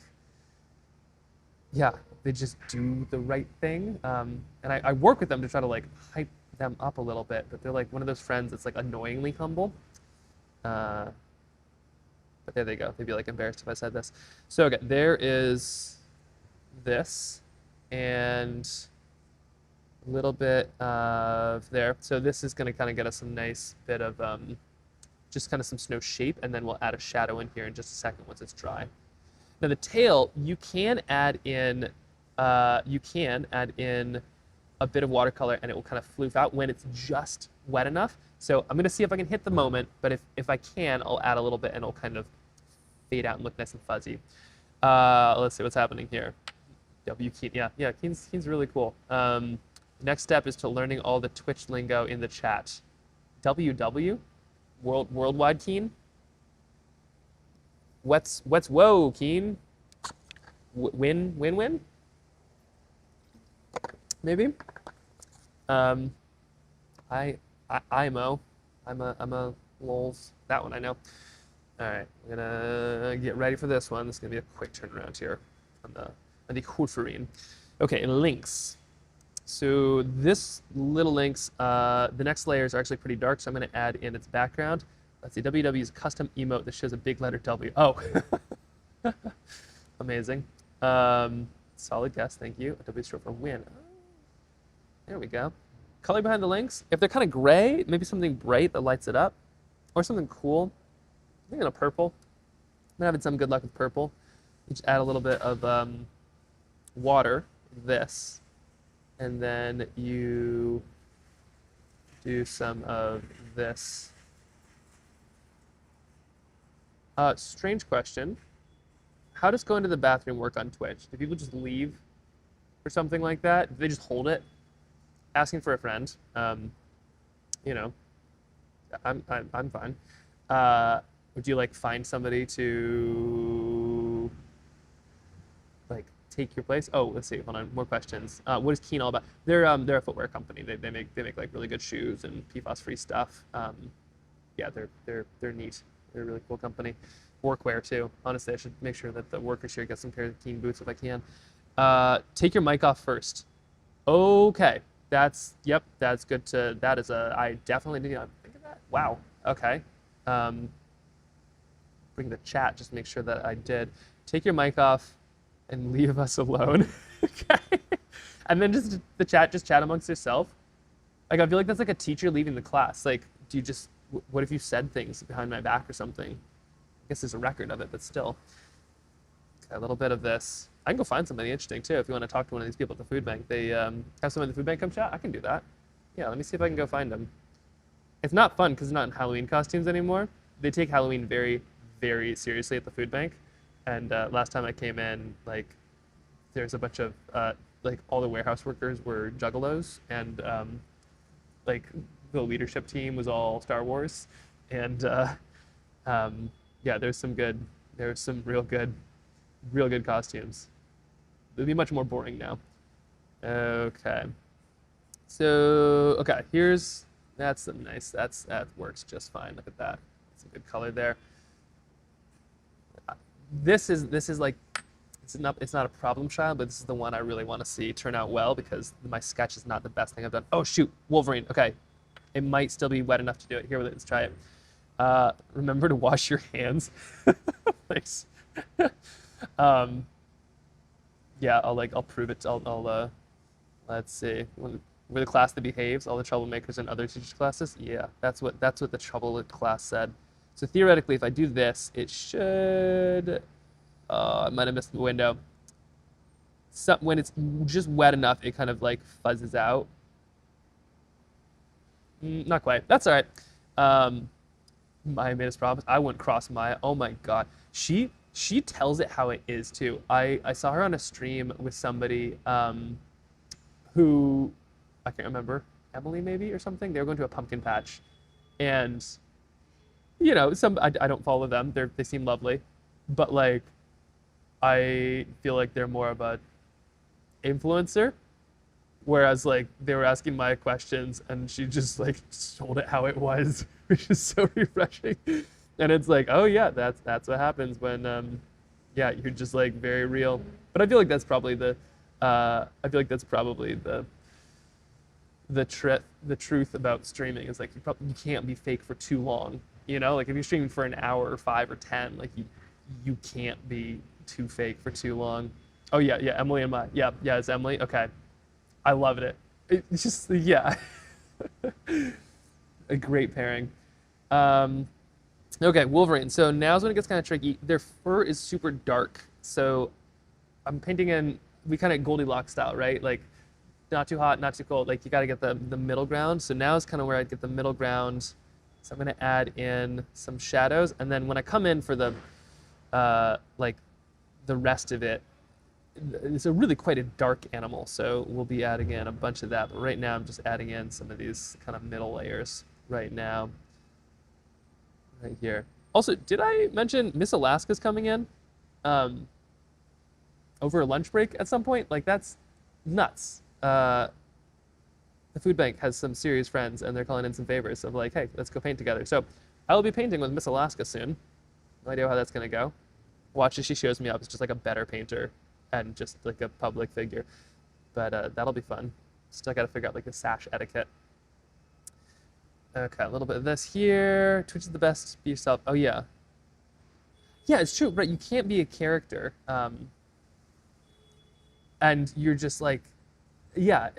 yeah, they just do the right thing. And I work with them to try to like hype them up a little bit, but they're like one of those friends that's like annoyingly humble. But there they go. They'd be like embarrassed if I said this. So okay, there is this and a little bit of there. So this is going to kind of get us a nice bit of just kind of some snow shape, and then we'll add a shadow in here in just a second once it's dry. Now the tail, you can add in a bit of watercolor and it will kind of floof out when it's just wet enough. So I'm going to see if I can hit the moment, but if I can, I'll add a little bit and it'll kind of fade out and look nice and fuzzy. Let's see what's happening here. Keen, yeah, Keen's really cool. Next step is to learning all the Twitch lingo in the chat. WW, worldwide Keen. What's whoa Keen? Win? Maybe. IMO. I'm a lols. That one I know. All right, we're gonna get ready for this one. This is gonna be a quick turnaround here on the Hoofering. Okay, and links. So this little links, the next layers are actually pretty dark, so I'm gonna add in its background. Let's see, WW is a custom emote that shows a big letter W. Oh, amazing. Solid guess, thank you. W is short for win. There we go. Color behind the links. If they're kind of gray, maybe something bright that lights it up, or something cool. I'm thinking of purple. I'm having some good luck with purple. You just add a little bit of water, this, and then you do some of this. Strange question. How does going to the bathroom work on Twitch? Do people just leave or something like that? Do they just hold it? Asking for a friend. You know, I'm fine. Would you like find somebody to like take your place? Oh, let's see. Hold on, more questions. What is Keen all about? They're a footwear company. They make like really good shoes and PFAS-free stuff. Yeah, they're neat. They're a really cool company. Workwear too. Honestly, I should make sure that the workers here get some pair of Keen boots if I can. Take your mic off first. Okay, that's good to. That is I definitely need to think of that. Wow. Okay. Bring the chat. Just make sure that I did. Take your mic off and leave us alone. Okay. And then just the chat. Just chat amongst yourself. Like I feel like that's like a teacher leaving the class. Like, do you just? What if you said things behind my back or something? I guess there's a record of it, but still. Okay, a little bit of this. I can go find somebody interesting too if you want to talk to one of these people at the food bank. They have someone at the food bank come chat. I can do that. Yeah, let me see if I can go find them. It's not fun because it's not in Halloween costumes anymore. They take Halloween very, very seriously at the food bank. And last time I came in, like, there's a bunch of like all the warehouse workers were juggalos, and like the leadership team was all Star Wars, and yeah, there's some real good costumes. It'll be much more boring now. Okay, so okay, that's some nice. That works just fine. Look at that. It's a good color there. This is like it's not a problem child, but this is the one I really want to see turn out well because my sketch is not the best thing I've done. Oh shoot, Wolverine. Okay. It might still be wet enough to do it. Here, let's try it. Remember to wash your hands. Thanks. Yeah, I'll prove it. Let's see. We're the class that behaves. All the troublemakers in other teachers' classes. Yeah, that's what the trouble class said. So theoretically, if I do this, it should. I might have missed the window. when it's just wet enough, it kind of like fuzzes out. Not quite. That's all right. Maya made us promise. I wouldn't cross Maya. Oh my God. She tells it how it is too. I saw her on a stream with somebody who I can't remember, Emily maybe or something. They were going to a pumpkin patch, and you know, I don't follow them. They seem lovely, but like I feel like they're more of a influencer. Whereas like they were asking Maya questions and she just like told it how it was, which is so refreshing. And it's like, oh yeah, that's what happens when yeah, you're just like very real. But I feel like that's probably the the truth about streaming is like you can't be fake for too long. You know, like if you're streaming for an hour or 5 or 10, like you can't be too fake for too long. Oh yeah, Emily and Maya. Yeah, it's Emily. Okay. I loved it. It's just, yeah. A great pairing. Okay, Wolverine. So now's when it gets kind of tricky. Their fur is super dark. So I'm painting in, we kind of Goldilocks style, right? Like not too hot, not too cold. Like you got to get the middle ground. So now is kind of where I'd get the middle ground. So I'm going to add in some shadows. And then when I come in for the, like the rest of it, it's a really quite a dark animal, so we'll be adding in a bunch of that. But right now, I'm just adding in some of these kind of middle layers right now, right here. Also, did I mention Miss Alaska's coming in over a lunch break at some point? Like that's nuts. The food bank has some serious friends, and they're calling in some favors of like, hey, let's go paint together. So I will be painting with Miss Alaska soon. No idea how that's gonna go. Watch as she shows me up. It's just like a better painter and just like a public figure, but that'll be fun. Still got to figure out like the sash etiquette. Okay, a little bit of this here. Twitch is the best. Be yourself. Oh yeah, it's true, right? You can't be a character, and you're just like, yeah,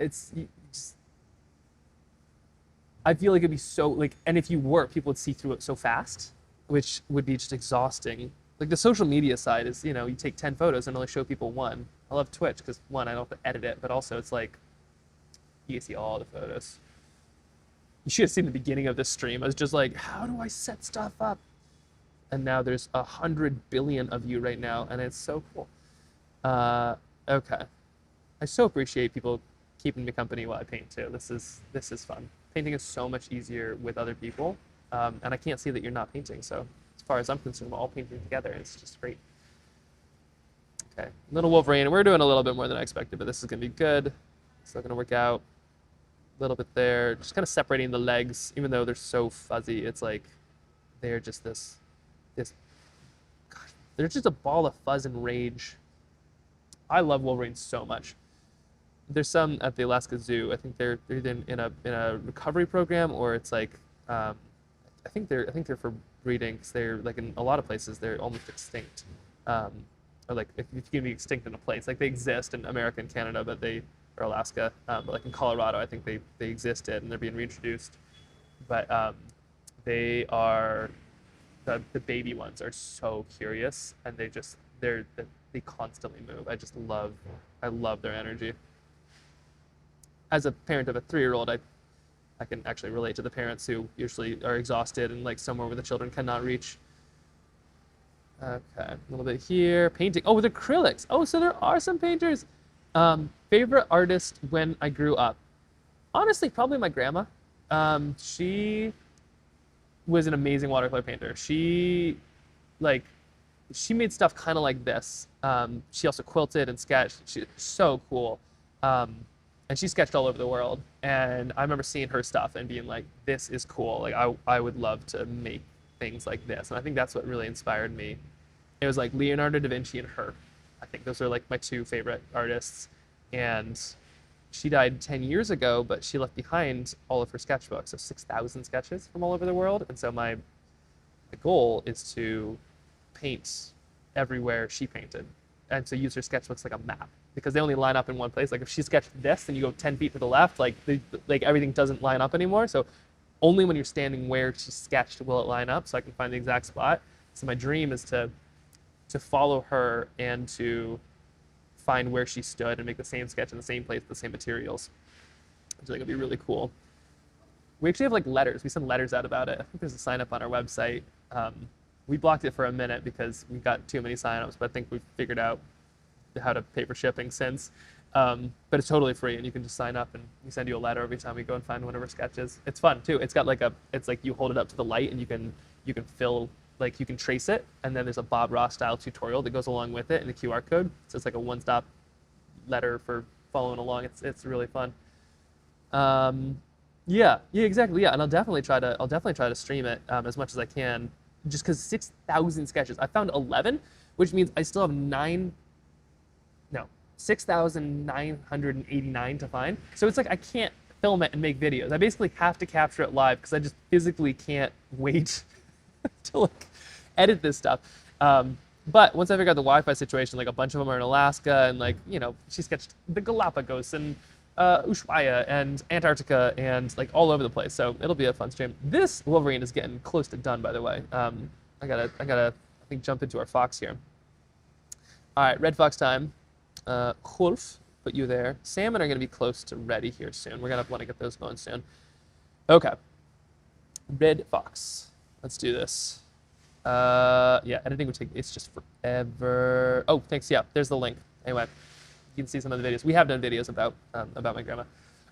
I feel like it'd be so like, and if you were, people would see through it so fast, which would be just exhausting. Like the social media side is, you know, you take 10 photos and only show people one. I love Twitch because one, I don't have to edit it, but also it's like, you can see all the photos. You should have seen the beginning of this stream. I was just like, how do I set stuff up? And now there's 100 billion of you right now, and it's so cool. Okay. I so appreciate people keeping me company while I paint too. This is fun. Painting is so much easier with other people, and I can't see that you're not painting, so as far as I'm concerned, we're all painting together, and it's just great. Okay, little Wolverine. We're doing a little bit more than I expected, but this is gonna be good. Still gonna work out. A little bit there. Just kind of separating the legs, even though they're so fuzzy. It's like they're just this. God, they're just a ball of fuzz and rage. I love Wolverine so much. There's some at the Alaska Zoo. I think they're either in a recovery program, or it's like I think they're for breeding, because they're like in a lot of places they're almost extinct, or like if you can be extinct in a place, like they exist in America and Canada, but or Alaska, but like in Colorado, I think they existed and they're being reintroduced, but they are the baby ones are so curious, and they constantly move. I love their energy. As a parent of a 3-year-old, I can actually relate to the parents who usually are exhausted and like somewhere where the children cannot reach. Okay, a little bit here. Painting. Oh, with acrylics. Oh, so there are some painters. Favorite artist when I grew up? Honestly, probably my grandma. She was an amazing watercolor painter. She made stuff kind of like this. She also quilted and sketched. She's so cool. And she sketched all over the world. And I remember seeing her stuff and being like, this is cool. Like I would love to make things like this. And I think that's what really inspired me. It was like Leonardo da Vinci and her. I think those are like my 2 favorite artists. And she died 10 years ago, but she left behind all of her sketchbooks, so 6,000 sketches from all over the world. And so my goal is to paint everywhere she painted, and to use her sketchbooks like a map, because they only line up in one place. Like if she sketched this, then you go 10 feet to the left, like everything doesn't line up anymore. So only when you're standing where she sketched will it line up, so I can find the exact spot. So my dream is to follow her and to find where she stood and make the same sketch in the same place, the same materials, which I think would be really cool. We actually have like letters. We send letters out about it. I think there's a sign up on our website. We blocked it for a minute because we got too many signups, but I think we've figured out how to pay for shipping since. But it's totally free, and you can just sign up, and we send you a letter every time we go and find one of our sketches. It's fun too. It's got like it's like you hold it up to the light, and you can fill, like you can trace it, and then there's a Bob Ross style tutorial that goes along with it and the QR code. So it's like a one-stop letter for following along. It's really fun. Yeah, exactly. Yeah, and I'll definitely try to stream it as much as I can, just because 6,000 sketches. I found 11, which means I still have 6,989 to find. So it's like I can't film it and make videos. I basically have to capture it live because I just physically can't wait to like edit this stuff. But once I figure out the Wi-Fi situation, like a bunch of them are in Alaska, and like, you know, she sketched the Galapagos and Ushuaia and Antarctica and like all over the place. So it'll be a fun stream. This Wolverine is getting close to done, by the way. I gotta I think jump into our fox here. All right, red fox time. Wolf, put you there. Salmon are gonna be close to ready here soon. We're gonna want to get those going soon. Okay. Red fox. Let's do this. Yeah, editing would take, it's just forever. Oh, thanks. Yeah, there's the link. Anyway, you can see some of the videos. We have done videos about my grandma.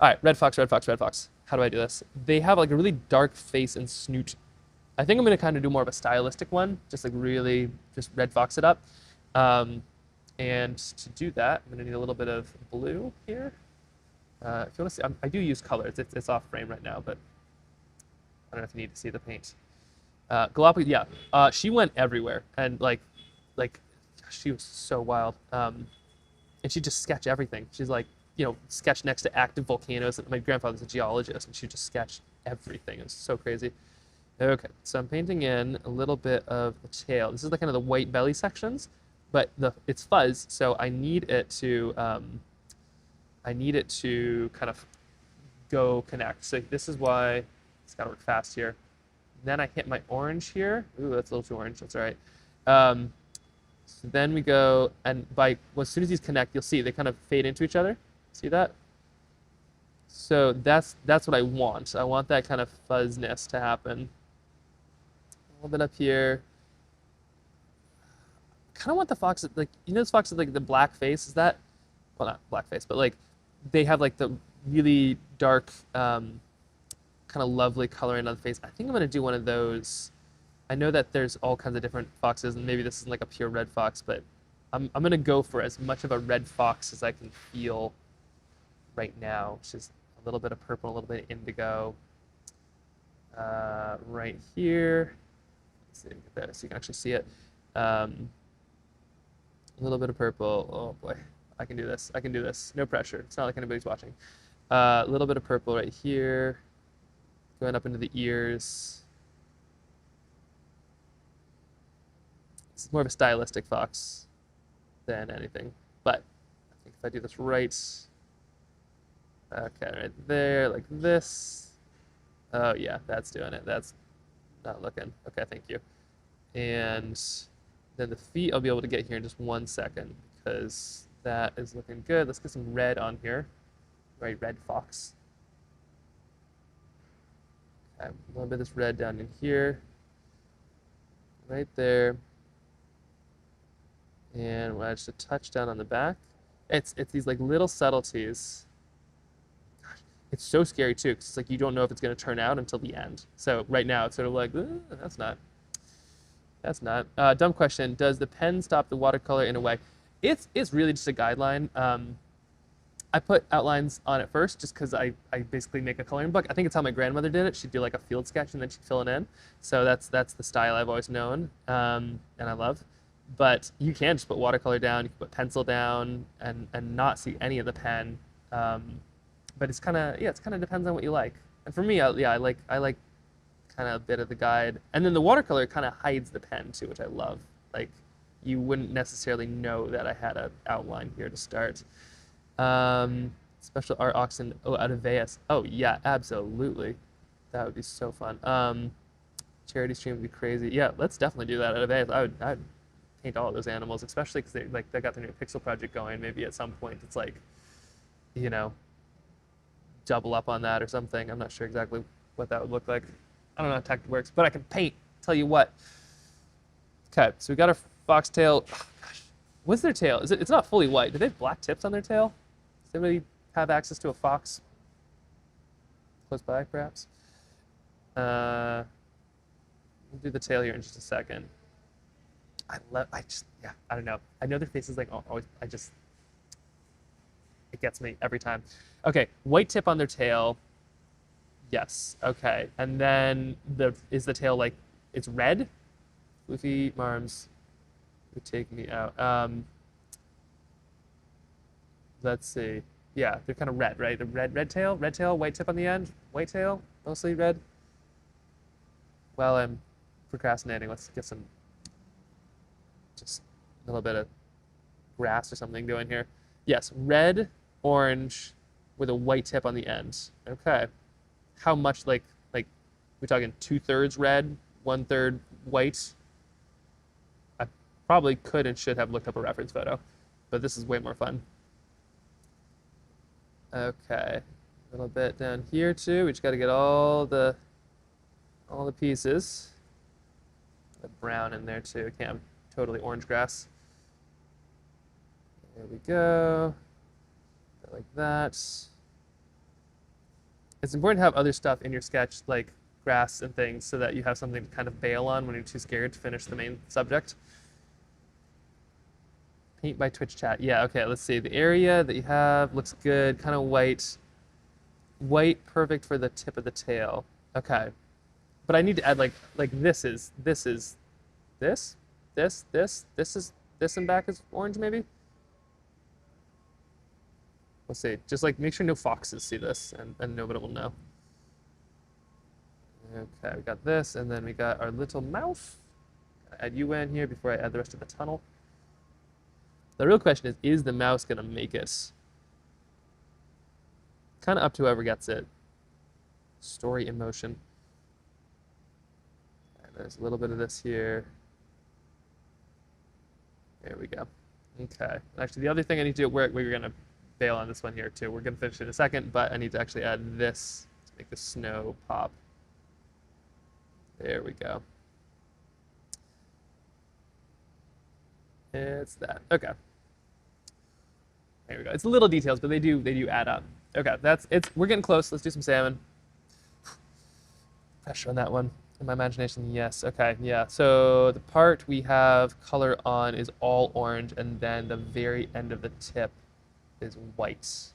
All right, red fox, red fox, red fox. How do I do this? They have like a really dark face and snoot. I think I'm gonna kind of do more of a stylistic one, just like really just red fox it up. And to do that, I'm gonna need a little bit of blue here. If you wanna see, I do use colors. It's off frame right now, but I don't know if you need to see the paint. Galapagos, yeah. She went everywhere, and like, she was so wild. And she'd just sketch everything. She's like, you know, sketch next to active volcanoes. My grandfather's a geologist, and she'd just sketch everything. It's so crazy. Okay, so I'm painting in a little bit of the tail. This is the kind of the white belly sections, but it's fuzz, so I need it to kind of go connect. So this is why it's gotta work fast here. Then I hit my orange here. Ooh, that's a little too orange. That's all right. So then we go, and as soon as these connect, you'll see they kind of fade into each other. See that? So that's what I want. I want that kind of fuzzness to happen. A little bit up here. Kind of want the fox, like, you know, those foxes like the black face. Is that? Well, not black face, but like they have like the really dark, kind of lovely coloring on the face. I think I'm gonna do one of those. I know that there's all kinds of different foxes, and maybe this isn't like a pure red fox, but I'm gonna go for as much of a red fox as I can feel right now, which is a little bit of purple, a little bit of indigo. Right here. Let's see, get that so you can actually see it. A little bit of purple. Oh boy, I can do this. I can do this. No pressure. It's not like anybody's watching. A little bit of purple right here, going up into the ears. It's more of a stylistic fox than anything, but I think if I do this right, okay, right there, like this. Oh yeah, that's doing it. That's not looking. Okay, thank you. And then the feet I'll be able to get here in just 1 second because that is looking good. Let's get some red on here. Right, red fox. Okay, a little bit of this red down in here. Right there. And we'll add just a touch down on the back. It's these like little subtleties. Gosh, it's so scary too, because it's like you don't know if it's going to turn out until the end. So right now it's sort of like, that's not. Dumb question. Does the pen stop the watercolor in a way? It's really just a guideline. I put outlines on it first just because I basically make a coloring book. I think it's how my grandmother did it. She'd do like a field sketch and then she'd fill it in. So that's the style I've always known and I love. But you can just put watercolor down, you can put pencil down and not see any of the pen. But it's kind of depends on what you like. And for me, I like kind of a bit of the guide. And then the watercolor kind of hides the pen too, which I love. Like you wouldn't necessarily know that I had an outline here to start. Special art auction out of Vegas. Oh yeah, absolutely. That would be so fun. Charity stream would be crazy. Yeah, let's definitely do that out of Vegas. I'd paint all of those animals, especially because they got their new pixel project going. Maybe at some point it's like, you know, double up on that or something. I'm not sure exactly what that would look like. I don't know how tech works, but I can paint. Tell you what. Okay, so we got our foxtail. Oh, gosh, what's their tail? It's not fully white. Do they have black tips on their tail? Does anybody have access to a fox close by, perhaps? We'll do the tail here in just a second. I don't know. I know their faces like always. It gets me every time. Okay, white tip on their tail. Yes. Okay, and then is the tail like it's red? Floofy Marms would take me out. Let's see. Yeah, they're kind of red, right? The red tail, white tip on the end, white tail, mostly red. While I'm procrastinating, let's get just a little bit of grass or something going here. Yes, red, orange, with a white tip on the end. Okay. How much, like we're talking 2/3 red, 1/3 white? I probably could and should have looked up a reference photo, but this is way more fun. Okay, a little bit down here too. We just got to get all the pieces. The brown in there too. Okay, I'm totally orange grass. There we go. Like that. It's important to have other stuff in your sketch, like grass and things, so that you have something to kind of bail on when you're too scared to finish the main subject. Paint by Twitch chat. Yeah, okay, let's see. The area that you have looks good, kind of white. White, perfect for the tip of the tail. Okay. But I need to add this is this and back is orange maybe? Let's see. Just like make sure no foxes see this and nobody will know. Okay, we got this, and then we got our little mouth. Gotta add you in here before I add the rest of the tunnel. The real question is the mouse gonna make it? Kind of up to whoever gets it. Story in motion. And there's a little bit of this here. There we go. Okay. Actually, the other thing I need to do, we're gonna bail on this one here too. We're gonna finish it in a second, but I need to actually add this to make the snow pop. There we go. It's that. Okay. There we go. It's little details, but they do add up. Okay, we're getting close. Let's do some salmon. Pressure on that one. In my imagination, yes. Okay, yeah. So the part we have color on is all orange, and then the very end of the tip is white.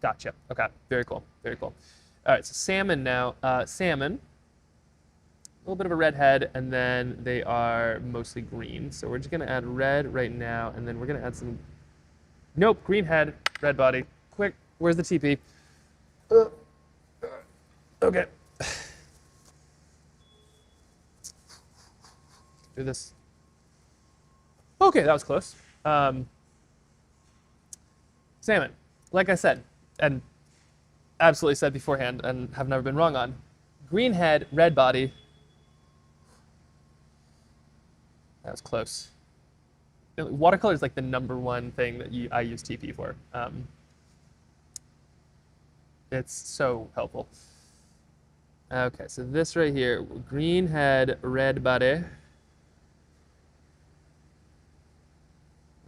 Gotcha. Okay, very cool. Very cool. All right, so salmon now. Salmon. A little bit of a red head, and then they are mostly green. So we're just gonna add red right now, and then we're gonna add some. Nope, green head, red body. Quick, where's the TP? Okay. Do this. Okay, that was close. Salmon, like I said, and absolutely said beforehand, and have never been wrong on. Green head, red body. That was close. Watercolor is like the #1 thing that I use TP for. It's so helpful. Okay, so this right here, green head, red body.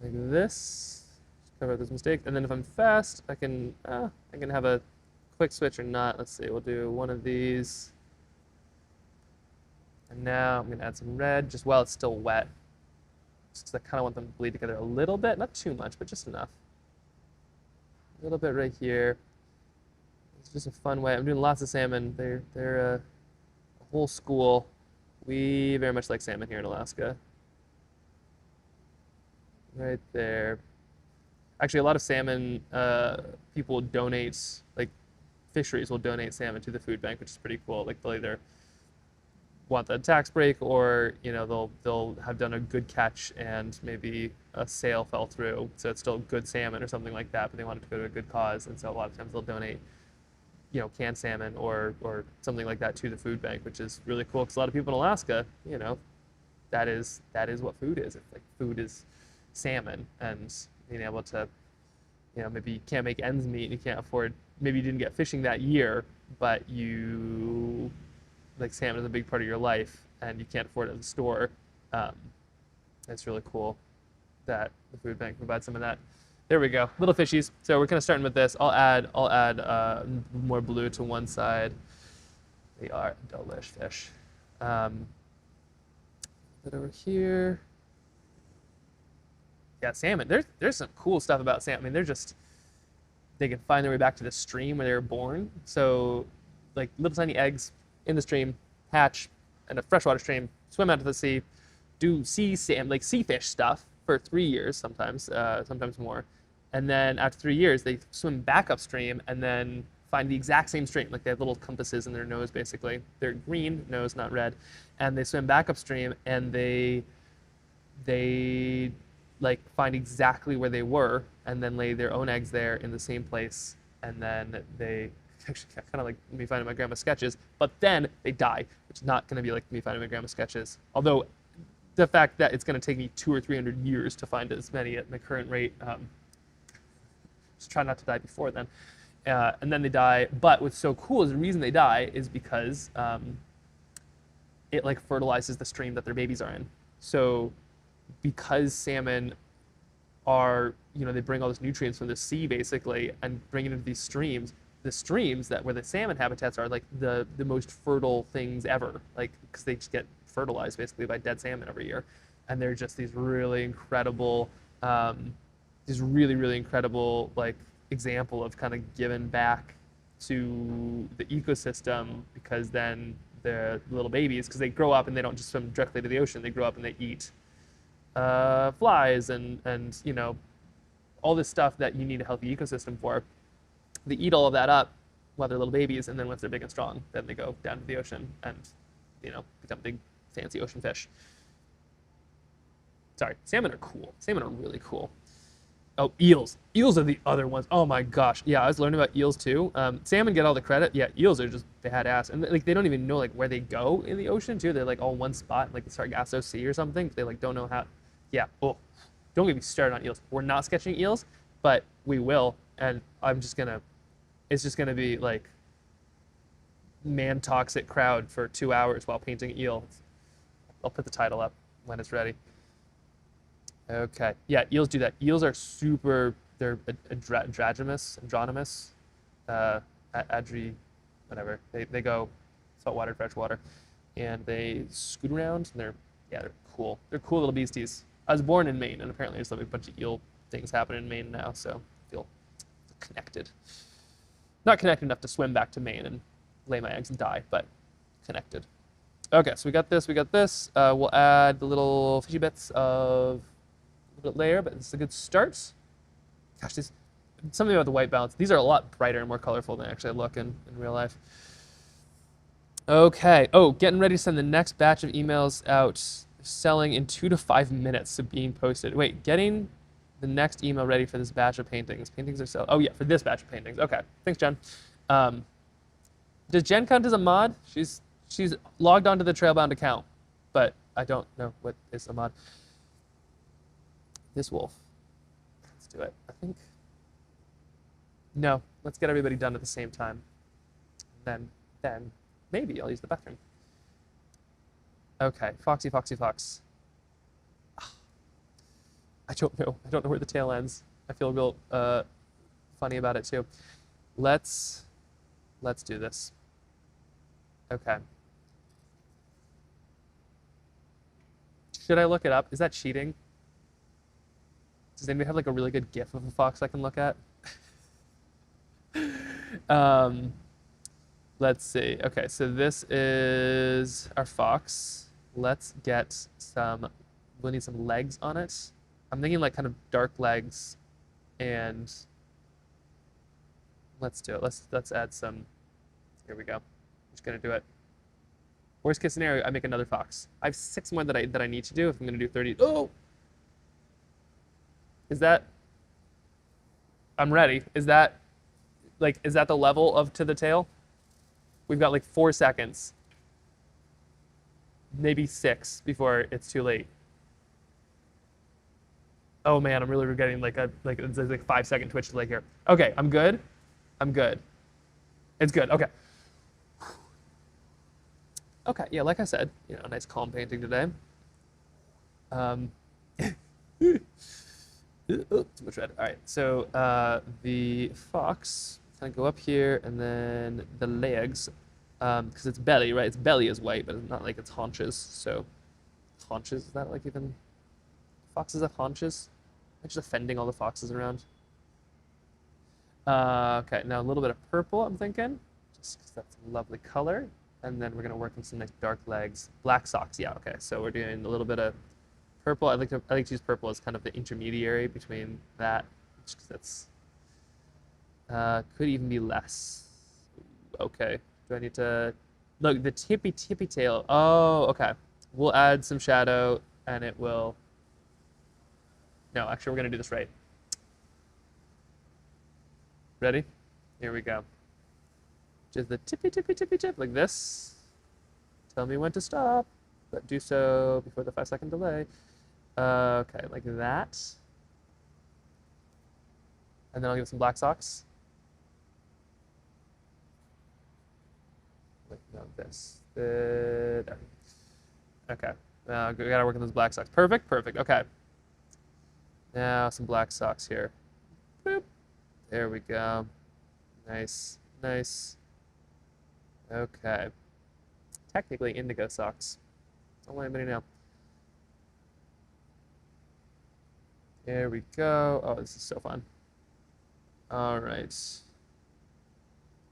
Like this. Just cover up those mistakes. And then if I'm fast, I can have a quick switch or not. Let's see, we'll do one of these. And now I'm gonna add some red, just while it's still wet. Just because I kind of want them to bleed together a little bit, not too much, but just enough. A little bit right here. It's just a fun way. I'm doing lots of salmon. They're a whole school. We very much like salmon here in Alaska. Right there. Actually, a lot of salmon people donate, like fisheries will donate salmon to the food bank, which is pretty cool. Like they'll either want the tax break, or they'll have done a good catch and maybe a sale fell through, so it's still good salmon or something like that, but they want it to go to a good cause, and so a lot of times they'll donate canned salmon or something like that to the food bank, which is really cool because a lot of people in Alaska what food is. It's like food is salmon, and being able to, maybe you can't make ends meet, you can't afford, maybe you didn't get fishing that year, but you, like, salmon is a big part of your life, and you can't afford it at the store. It's really cool that the food bank provides some of that. There we go, little fishies. So we're kind of starting with this. I'll add more blue to one side. They are delish fish. Put it over here. Yeah, salmon. There's some cool stuff about salmon. I mean, they can find their way back to the stream where they were born. So, like, little tiny eggs in the stream, hatch in a freshwater stream, swim out to the sea, do sea fish stuff for 3 years sometimes more. And then after 3 years, they swim back upstream and then find the exact same stream. Like, they have little compasses in their nose, basically. They're green nose, not red. And they swim back upstream, and they like find exactly where they were, and then lay their own eggs there in the same place. And then they actually kind of like me finding my grandma's sketches, but then they die, which is not going to be like me finding my grandma's sketches. Although the fact that it's going to take me 200 or 300 years to find as many at my current rate, just try not to die before then. And then they die. But what's so cool is the reason they die is because it like fertilizes the stream that their babies are in. So because salmon are, they bring all those nutrients from the sea basically and bring it into these streams. The streams where the salmon habitats are like the most fertile things ever, like, because they just get fertilized basically by dead salmon every year, and they're just these really incredible, like example of kind of giving back to the ecosystem, because then the little babies, because they grow up and they don't just swim directly to the ocean, they grow up and they eat flies and all this stuff that you need a healthy ecosystem for. They eat all of that up while they're little babies, and then once they're big and strong, then they go down to the ocean and become big fancy ocean fish. Sorry, salmon are cool. Salmon are really cool. Oh, eels. Eels are the other ones. Oh my gosh. Yeah, I was learning about eels too. Salmon get all the credit. Yeah, eels are just badass. And like, they don't even know like where they go in the ocean too. They're like all one spot, like the Sargasso Sea or something. They like don't know how. Yeah. Oh, don't get me started on eels. We're not sketching eels, but we will. And it's just gonna be like man toxic crowd for 2 hours while painting eel. I'll put the title up when it's ready. Okay. Yeah, eels do that. Eels are they're androgynous, whatever. They go saltwater, freshwater, and they scoot around, and they're cool. They're cool little beasties. I was born in Maine, and apparently there's like a bunch of eel things happening in Maine now, so I feel connected. Not connected enough to swim back to Maine and lay my eggs and die, but connected. Okay, so we got this. We'll add the little fishy bits of a little bit layer, but this is a good start. Gosh, something about the white balance. These are a lot brighter and more colorful than actually look in real life. Okay. Oh, getting ready to send the next batch of emails out, selling in 2 to 5 minutes, so being posted. Wait, getting the next email ready for this batch of paintings. Paintings are selling. Oh yeah, for this batch of paintings. Okay, thanks, Jen. Does Jen count as a mod? She's logged onto the Trailbound account, but I don't know what is a mod. This wolf. Let's do it. I think. No, let's get everybody done at the same time. Then maybe I'll use the bathroom. Okay, Foxy. I don't know where the tail ends. I feel real funny about it too. Let's do this. Okay. Should I look it up? Is that cheating? Does anybody have like a really good GIF of a fox I can look at? Let's see. Okay, so this is our fox. Let's get we'll need some legs on it. I'm thinking like kind of dark legs, and let's do it. Let's add some. Here we go. I'm just gonna do it. Worst case scenario, I make another fox. I have 6 more that I need to do if I'm gonna do 30. Oh, is that? I'm ready. Is that the level of to the tail? We've got like 4 seconds. maybe 6 before it's too late. Oh man, I'm really regretting it's like 5-second twitch delay here. Okay, I'm good. I'm good. It's good. Okay. Okay, yeah, like I said, a nice calm painting today. Ooh, too much red. All right, so the fox kind of go up here, and then the legs, because it's belly, right? Its belly is white, but it's not like its haunches. So haunches, is that like even foxes have haunches? I'm just offending all the foxes around. Okay, now a little bit of purple, I'm thinking, just because that's a lovely color. And then we're gonna work on some nice dark legs. Black socks, yeah, okay. So we're doing a little bit of purple. I like to use purple as kind of the intermediary between that, just because that's could even be less. Okay, do I need to look the tippy tail? Oh, okay. We'll add some shadow, and it will. No, actually, we're gonna do this right. Ready? Here we go. Just the tippy tip, like this. Tell me when to stop, but do so before the 5-second delay. Okay, like that. And then I'll give some black socks. Wait, no, this. There. Okay, we gotta work on those black socks. Perfect, okay. Now some black socks here. Boop. There we go. Nice. Okay. Technically indigo socks. Don't let anybody know. There we go. Oh, this is so fun. All right.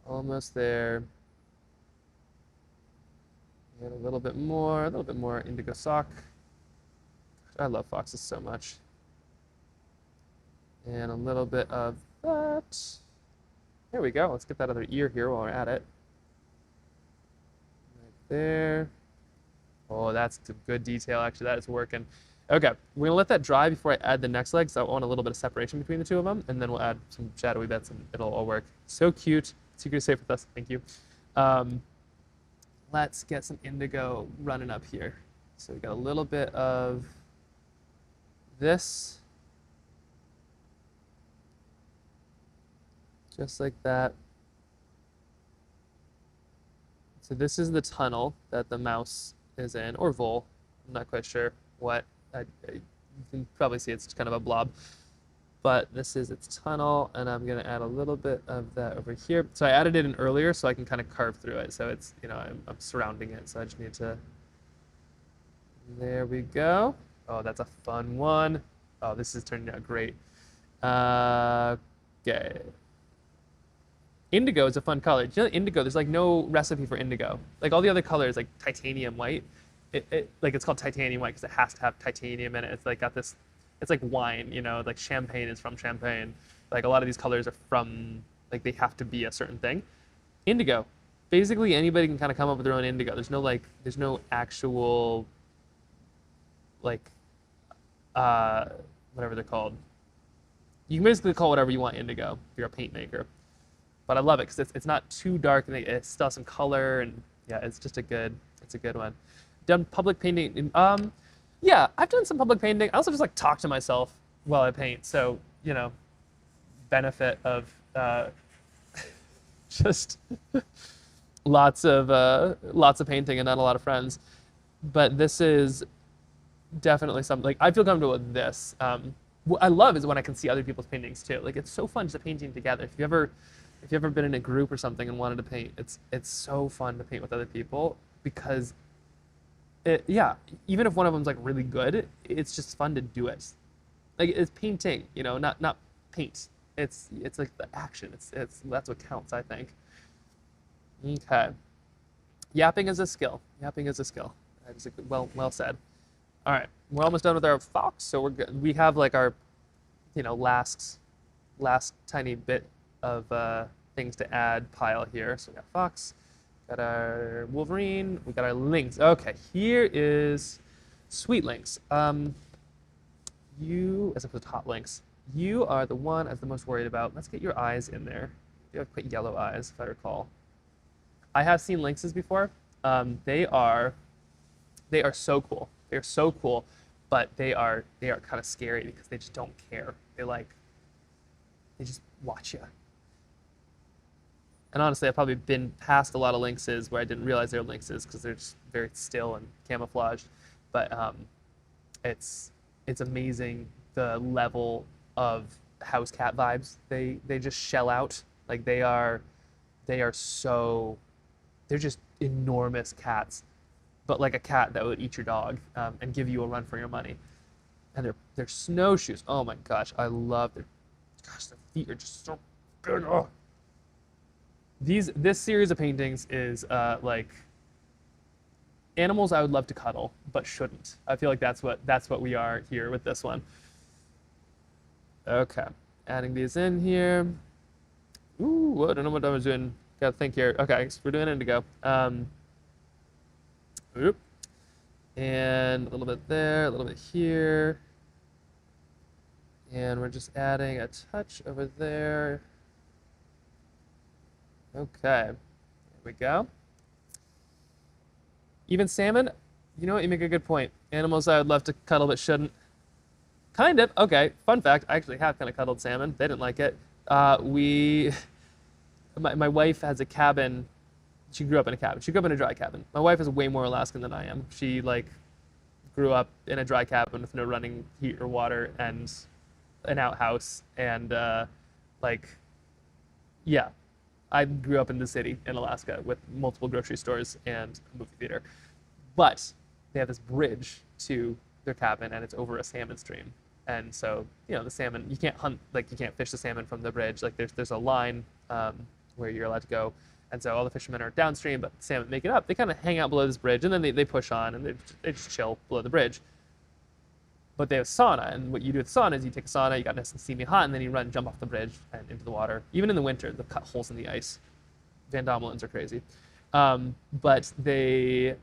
Almost there. And a little bit more indigo sock. I love foxes so much. And a little bit of that. There we go. Let's get that other ear here while we're at it. Right there. Oh, that's a good detail, actually. That is working. Okay, we're gonna let that dry before I add the next leg, so I want a little bit of separation between the two of them, and then we'll add some shadowy bits and it'll all work. So cute. Secret safe with us. Thank you. Let's get some indigo running up here. So we got a little bit of this. Just like that. So this is the tunnel that the mouse is in, or vole. I'm not quite sure what. You can probably see it's kind of a blob. But this is its tunnel, and I'm going to add a little bit of that over here. So I added it in earlier so I can kind of carve through it. So it's, I'm surrounding it, so I just need to. There we go. Oh, that's a fun one. Oh, this is turning out great. Okay. Indigo is a fun color. Do you know indigo, there's like no recipe for indigo. Like all the other colors, like titanium white, it's called titanium white because it has to have titanium in it. It's like got this, it's like wine, like champagne is from Champagne. Like a lot of these colors are from, like they have to be a certain thing. Indigo, basically anybody can kind of come up with their own indigo. There's no actual, like, whatever they're called. You can basically call whatever you want indigo if you're a paint maker. But I love it because it's not too dark and it still has some color, and yeah, it's a good one. Done public painting. Yeah, I've done some public painting. I also just like talk to myself while I paint. So, benefit of just lots of painting and not a lot of friends. But this is definitely something, like I feel comfortable with this. What I love is when I can see other people's paintings too. Like it's so fun just painting together. If you've ever been in a group or something and wanted to paint, it's so fun to paint with other people because even if one of them's like really good, it's just fun to do it. Like it's painting, not paint. It's like the action. It's that's what counts, I think. Okay. Yapping is a skill. That is well said. All right, we're almost done with our fox, so we're good. We have like our, last tiny bit of things to add pile here. So we got fox, got our wolverine, we got our lynx. Okay, here is sweet lynx. You, as opposed to hot lynx, you are the one I was the most worried about. Let's get your eyes in there. You have quite yellow eyes, if I recall. I have seen lynxes before. They are They are so cool. They're so cool, but they are kind of scary because they just don't care. They just watch you. And honestly, I've probably been past a lot of lynxes where I didn't realize they were lynxes because they're just very still and camouflaged. But it's amazing the level of house cat vibes they just shell out. Like they're just enormous cats, but like a cat that would eat your dog and give you a run for your money. And their snowshoes. Oh my gosh, I love their feet are just so good. Oh. This series of paintings is like animals I would love to cuddle but shouldn't. I feel like that's what we are here with this one. Okay, adding these in here. Ooh, I don't know what I was doing. Gotta think here. Okay, so we're doing indigo. Oop. And a little bit there, a little bit here. And we're just adding a touch over there. Okay, there we go. Even salmon, you know what, you make a good point. Animals I would love to cuddle but shouldn't. Kind of, okay, fun fact, I actually have kind of cuddled salmon. They didn't like it. My wife has a cabin. She grew up in a cabin. She grew up in a dry cabin. My wife is way more Alaskan than I am. She like grew up in a dry cabin with no running heat or water and an outhouse and yeah. I grew up in the city in Alaska with multiple grocery stores and a movie theater. But they have this bridge to their cabin and it's over a salmon stream. And so, you know, the salmon, you can't hunt, like you can't fish the salmon from the bridge. Like there's a line where you're allowed to go. And so all the fishermen are downstream, but the salmon make it up. They kind of hang out below this bridge and then they push on and they just chill below the bridge. But they have sauna, and what you do with sauna is you take a sauna, you got nice and steamy hot, and then you jump off the bridge and into the water. Even in the winter, they'll cut holes in the ice. Van Domelins are crazy. But they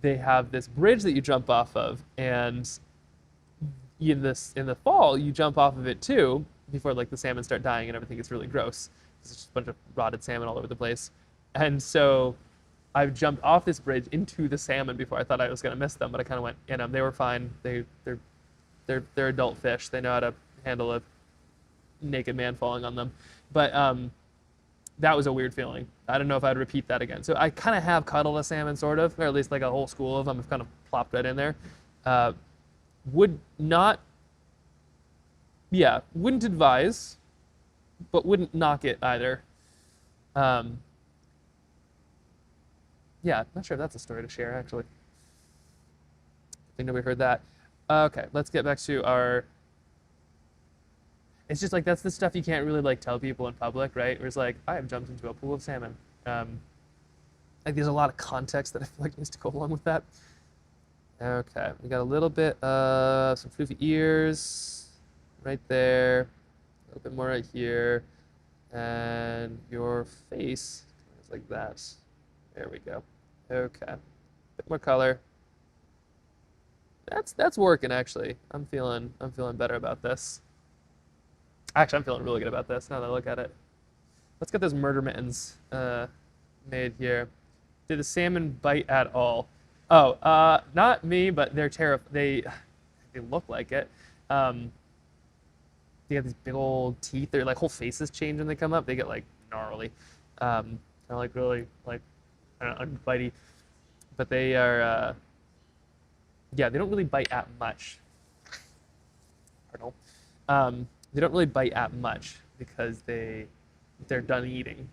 have this bridge that you jump off of, and in the fall, you jump off of it too, before like the salmon start dying and everything gets really gross. It's just a bunch of rotted salmon all over the place. And so I've jumped off this bridge into the salmon before I thought I was going to miss them, but I kind of went in them. They were fine. They're adult fish. They know how to handle a naked man falling on them. But that was a weird feeling. I don't know if I'd repeat that again. So I kind of have cuddled a salmon, sort of, or at least like a whole school of them have kind of plopped right in there. Wouldn't advise, but wouldn't knock it either. Yeah, not sure if that's a story to share, actually. I think nobody heard that. Okay, let's get back to our... It's just like, that's the stuff you can't really like tell people in public, right? Where it's like, I have jumped into a pool of salmon. Like there's a lot of context that I feel like needs to go along with that. Okay, we got a little bit of some floofy ears right there. A little bit more right here. And your face is like that. There we go. Okay, bit more color. That's working actually. I'm feeling better about this. Actually, I'm feeling really good about this now that I look at it. Let's get those murder mittens made here. Did the salmon bite at all? Oh, not me, but they're they look like it. They have these big old teeth. Their like whole faces change when they come up. They get like gnarly, kind of like really like unbitey. But they are, yeah, they don't really bite at much. Pardon. They don't really bite at much because they're done eating.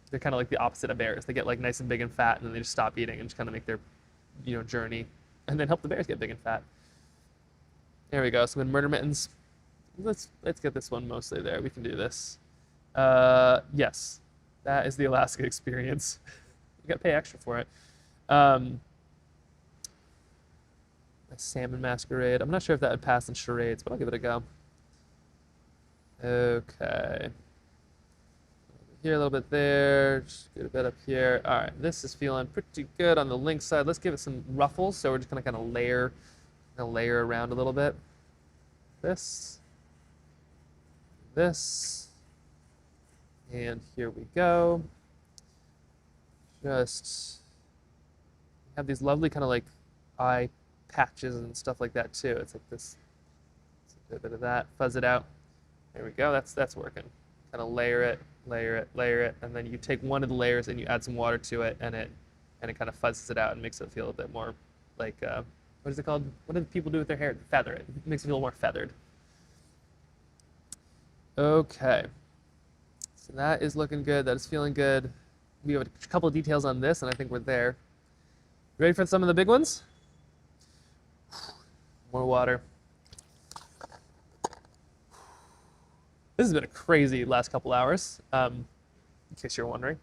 They're kind of like the opposite of bears. They get like nice and big and fat, and then they just stop eating and just kind of make their, journey, and then help the bears get big and fat. There we go. So with murder mittens, let's get this one mostly there. We can do this. Yes, that is the Alaska experience. You got to pay extra for it. A salmon masquerade. I'm not sure if that would pass in charades, but I'll give it a go. Okay. Here a little bit there, just get a bit up here. All right, this is feeling pretty good on the lynx side. Let's give it some ruffles. So we're just gonna kind of layer around a little bit. This, and here we go. Just have these lovely kind of like eye patches and stuff like that too. It's like this, a bit of that, fuzz it out. There we go. That's working. Kind of layer it, and then you take one of the layers and you add some water to it, and it kind of fuzzes it out and makes it feel a bit more like what is it called? What do people do with their hair? Feather it. It makes it feel more feathered. Okay. So that is looking good. That is feeling good. We have a couple of details on this, and I think we're there. Ready for some of the big ones? More water. This has been a crazy last couple hours, in case you're wondering.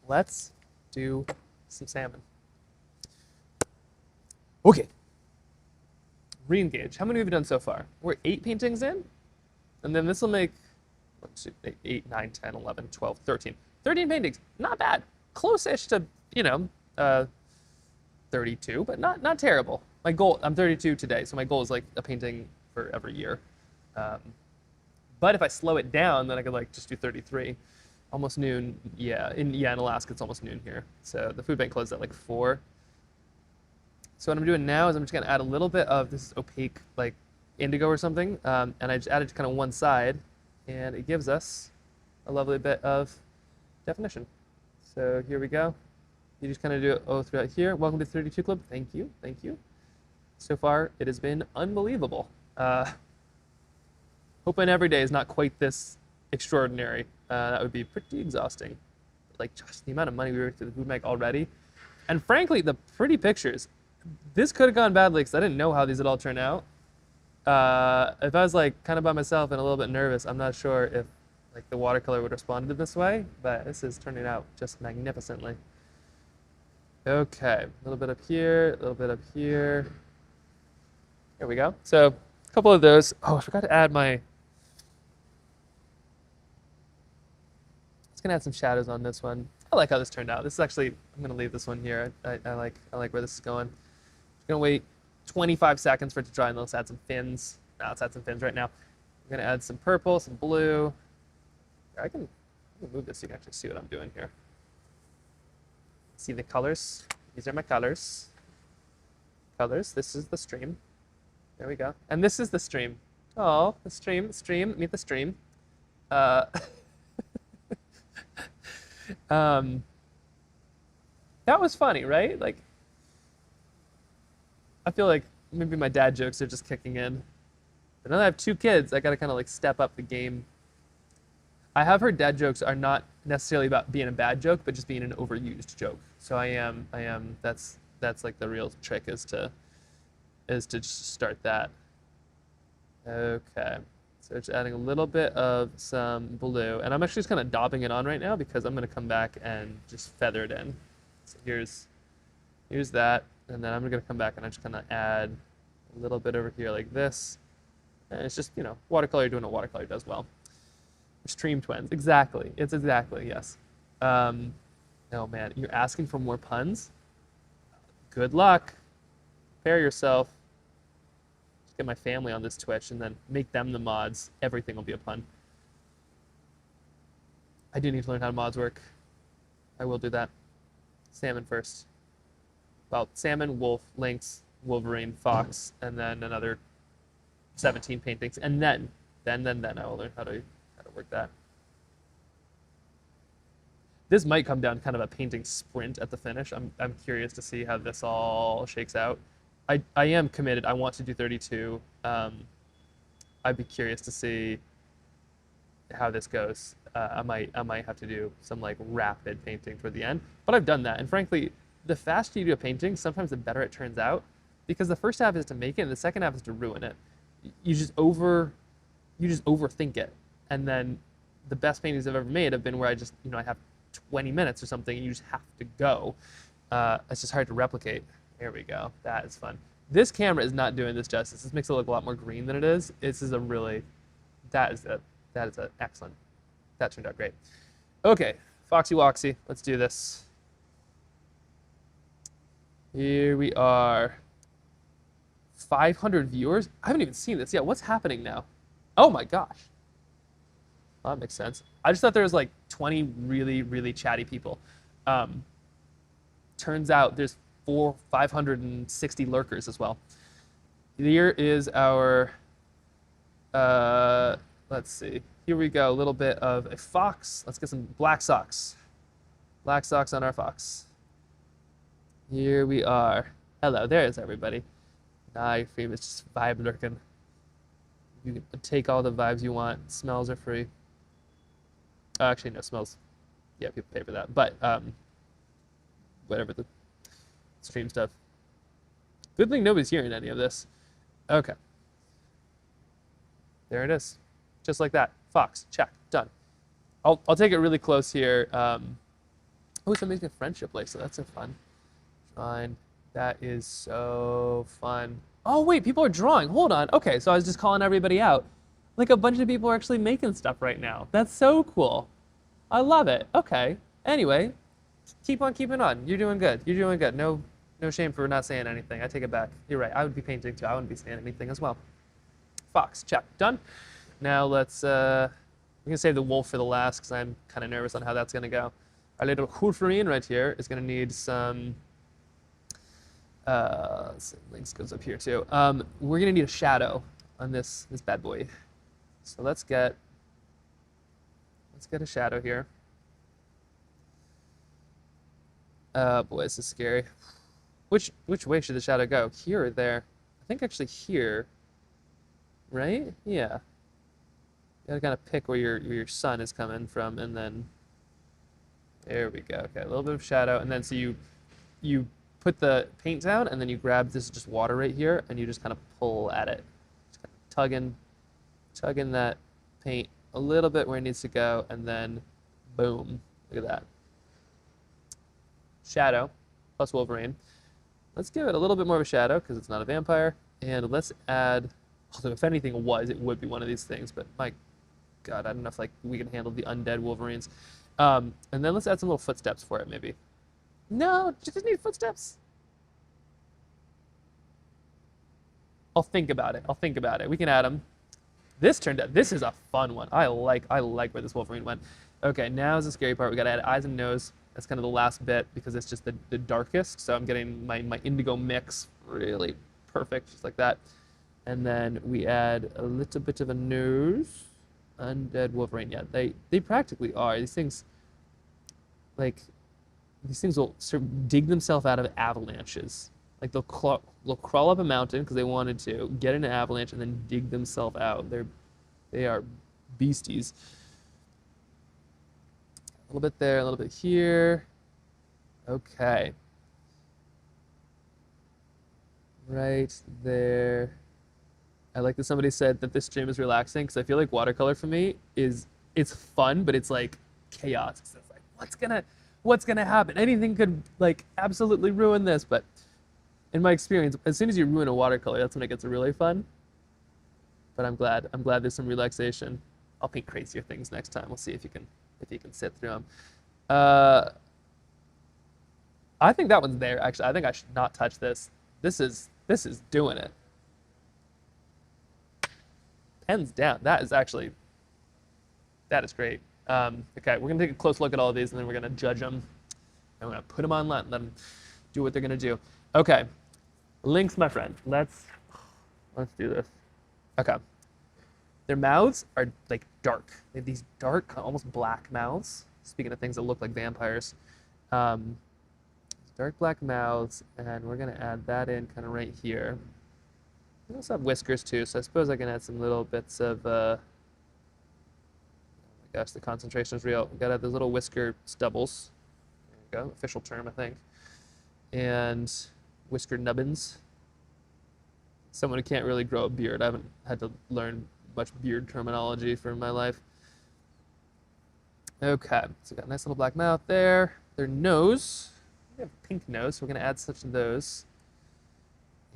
Let's do some salmon. Okay. Re-engage. How many have we done so far? We're 8 paintings in, and then this will make 8, 9, 10, 11, 12, 13. 13 paintings. Not bad. Close-ish to, 32, but not terrible. My goal, I'm 32 today, so my goal is like a painting for every year. But if I slow it down, then I could like just do 33. Almost noon. Yeah, in Alaska it's almost noon here. So the food bank closed at like 4. So what I'm doing now is I'm just gonna add a little bit of this opaque like indigo or something, and I just added to kind of one side, and it gives us a lovely bit of definition. So here we go. You just kind of do it throughout here. Welcome to 32 Club. Thank you. So far, it has been unbelievable. Hoping every day is not quite this extraordinary. That would be pretty exhausting. Like, just the amount of money we worked at the food bank already. And frankly, the pretty pictures. This could have gone badly because I didn't know how these would all turn out. If I was like kind of by myself and a little bit nervous, I'm not sure if like the watercolor would have responded this way, but this is turning out just magnificently. Okay, a little bit up here, a little bit up here. There we go. So a couple of those. Oh, I forgot to add my. I was gonna add some shadows on this one. I like how this turned out. This is actually, I'm gonna leave this one here. I like where this is going. Just gonna wait 25 seconds for it to dry, and let's add some fins. Now let's add some fins right now. I'm gonna add some purple, some blue. I can move this so you can actually see what I'm doing here. See the colors? These are my colors. Colors. This is the stream. There we go. And this is the stream. Oh, the stream. Meet the stream. That was funny, right? Like, I feel like maybe my dad jokes are just kicking in. But now that I have 2 kids, I gotta kind of like step up the game. I have heard dad jokes are not necessarily about being a bad joke, but just being an overused joke. So I am. That's like the real trick is to just start that. Okay. So just adding a little bit of some blue, and I'm actually just kind of daubing it on right now because I'm gonna come back and just feather it in. So here's that, and then I'm gonna come back and I'm just gonna add a little bit over here like this. And it's just, watercolor doing what watercolor does well. Stream twins, exactly. It's exactly, yes. Oh man, you're asking for more puns? Good luck. Prepare yourself. Just get my family on this Twitch and then make them the mods. Everything will be a pun. I do need to learn how mods work. I will do that. Salmon first. Well, salmon, wolf, lynx, wolverine, fox, and then another 17 paintings, and then I will learn how to work that. This might come down to kind of a painting sprint at the finish. I'm curious to see how this all shakes out. I am committed. I want to do 32. I'd be curious to see how this goes. I might have to do some like rapid painting toward the end, but I've done that. And frankly, the faster you do a painting, sometimes the better it turns out, because the first half is to make it, and the second half is to ruin it. You just overthink it. And then the best paintings I've ever made have been where I just, I have 20 minutes or something and you just have to go. It's just hard to replicate. There we go. That is fun. This camera is not doing this justice. This makes it look a lot more green than it is. This is that is excellent. That turned out great. Okay, Foxy Woxy, let's do this. Here we are. 500 viewers? I haven't even seen this yet. What's happening now? Oh my gosh. Well, that makes sense. I just thought there was like 20 really, really chatty people. Turns out there's 560 lurkers as well. Here is our, let's see. Here we go, a little bit of a fox. Let's get some black socks. Black socks on our fox. Here we are. Hello, there's everybody. Ah, your famous just vibe lurking. You can take all the vibes you want. Smells are free. Oh, actually, no, smells. Yeah, people pay for that. But, whatever the stream stuff. Good thing nobody's hearing any of this. Okay. There it is. Just like that. Fox, check, done. I'll take it really close here. Oh, somebody's got friendship like, so that's so fun. Fine. That is so fun. Oh, wait, people are drawing. Hold on. Okay, so I was just calling everybody out. Like, a bunch of people are actually making stuff right now. That's so cool. I love it. Okay. Anyway, keep on keeping on. You're doing good. You're doing good. No shame for not saying anything. I take it back. You're right. I would be painting too. I wouldn't be saying anything as well. Fox, check. Done. Now let's, we're going to save the wolf for the last because I'm kind of nervous on how that's going to go. Our little Hulferine right here is going to need some, links goes up here too. We're going to need a shadow on this bad boy. So let's get a shadow here. Boy, this is scary. Which way should the shadow go? Here or there? I think actually here. Right? Yeah. You gotta kind of pick where your sun is coming from, and then there we go. Okay, a little bit of shadow, and then so you put the paint down, and then you grab this just water right here, and you just kind of pull at it, just kind of tugging that paint a little bit where it needs to go, and then boom. Look at that. Shadow plus Wolverine. Let's give it a little bit more of a shadow because it's not a vampire, and let's add. Although if anything it would be one of these things, but my God, I don't know if like we can handle the undead Wolverines. And then let's add some little footsteps for it, maybe. No, just need footsteps. I'll think about it. We can add them. This is a fun one. I like where this Wolverine went. Okay, now is the scary part. We gotta add eyes and nose. That's kind of the last bit because it's just the darkest. So I'm getting my indigo mix really perfect, just like that. And then we add a little bit of a nose. Undead Wolverine. Yeah, they practically are. These things will sort of dig themselves out of avalanches. Like they'll crawl up a mountain because they wanted to, get in an avalanche, and then dig themselves out. They are beasties. A little bit there, a little bit here. Okay. Right there. I like that somebody said that this stream is relaxing because I feel like watercolor for me it's fun, but it's like chaos. It's like what's gonna happen? Anything could like absolutely ruin this, but in my experience, as soon as you ruin a watercolor, that's when it gets really fun. But I'm glad there's some relaxation. I'll paint crazier things next time. We'll see if you can sit through them. I think that one's there. Actually, I think I should not touch this. This is doing it. Pens down. That is great. Okay, we're gonna take a close look at all of these, and then we're gonna judge them, and we're gonna put them online and let them do what they're gonna do. Okay, links, my friend. Let's do this. Okay, their mouths are like dark. They have these dark, almost black mouths. Speaking of things that look like vampires, dark black mouths, and we're gonna add that in kind of right here. We also have whiskers too, so I suppose I can add some little bits of, oh my gosh, the concentration is real. We gotta have those little whisker stubbles. There we go, official term, I think. And whisker nubbins. Someone who can't really grow a beard. I haven't had to learn much beard terminology for my life. Okay, so we got a nice little black mouth there. Their nose, we have a pink nose, so we're gonna add such of those.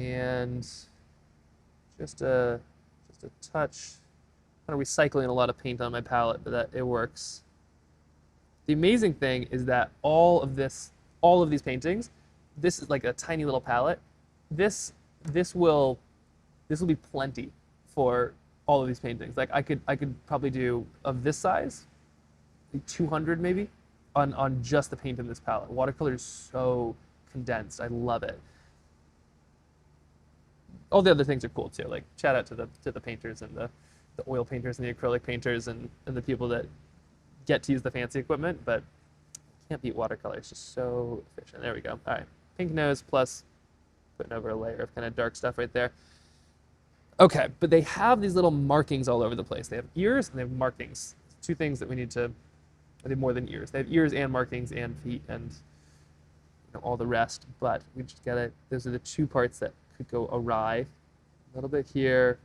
And just a touch. I'm kind of recycling a lot of paint on my palette, but it works. The amazing thing is that all of these paintings, this is like a tiny little palette. This will be plenty for all of these paintings. Like I could probably do of this size, like 200 maybe, on just the paint in this palette. Watercolor is so condensed. I love it. All the other things are cool too. Like shout out to the painters and the oil painters and the acrylic painters and the people that get to use the fancy equipment, but can't beat watercolor. It's just so efficient. There we go. All right, pink nose plus putting over a layer of kind of dark stuff right there. Okay, but they have these little markings all over the place. They have ears and they have markings. Two things that we need to, I think more than ears. They have ears and markings and feet and all the rest, but we just gotta, those are the two parts that could go awry. A little bit here,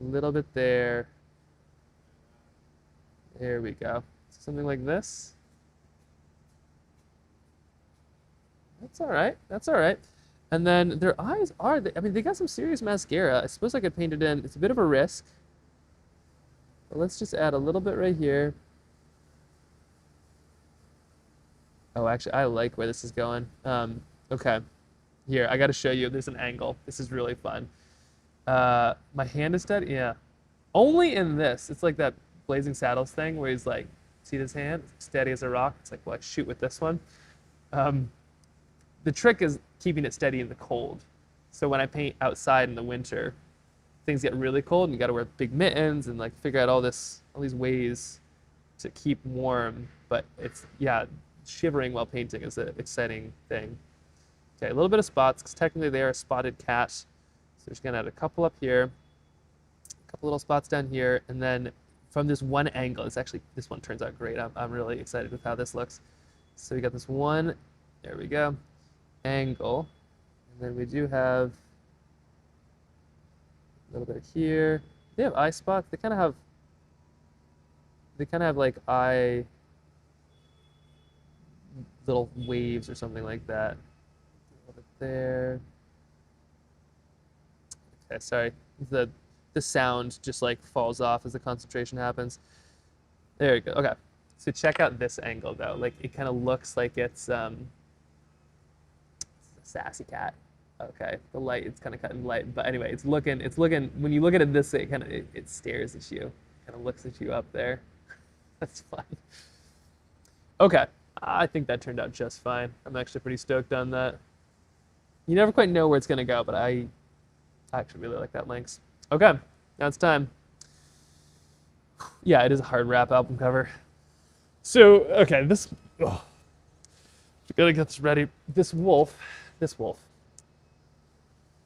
a little bit there. There we go. Something like this. That's all right. That's all right. And then their eyes are, I mean, they got some serious mascara. I suppose I could paint it in. It's a bit of a risk. But let's just add a little bit right here. Oh, actually, I like where this is going. Okay. Here, I got to show you. There's an angle. This is really fun. My hand is steady. Yeah. Only in this. It's like that Blazing Saddles thing where he's like, see his hand? It's steady as a rock. It's like, well, I shoot with this one. The trick is keeping it steady in the cold. So when I paint outside in the winter, things get really cold and you got to wear big mittens and like figure out all these ways to keep warm. But it's, yeah, shivering while painting is an exciting thing. Okay, a little bit of spots because technically they are a spotted cat. So we're just gonna add a couple up here, a couple little spots down here, and then from this one angle, it's actually, this one turns out great. I'm really excited with how this looks. So we got this one, there we go, angle, and then we do have a little bit here. They have eye spots. They kind of have like eye little waves or something like that. A little bit there. Okay, sorry. The sound just like falls off as the concentration happens. There you go. Okay. So check out this angle though. Like it kind of looks like it's a sassy cat. Okay. The light, it's kind of cutting light, but anyway, it's looking when you look at it this way, it stares at you. Kind of looks at you up there. That's fun. Okay. I think that turned out just fine. I'm actually pretty stoked on that. You never quite know where it's gonna go, but I actually really like that lynx. Okay, now it's time. Yeah, it is a hard rap album cover. So, okay, this, we gotta get this ready. This wolf,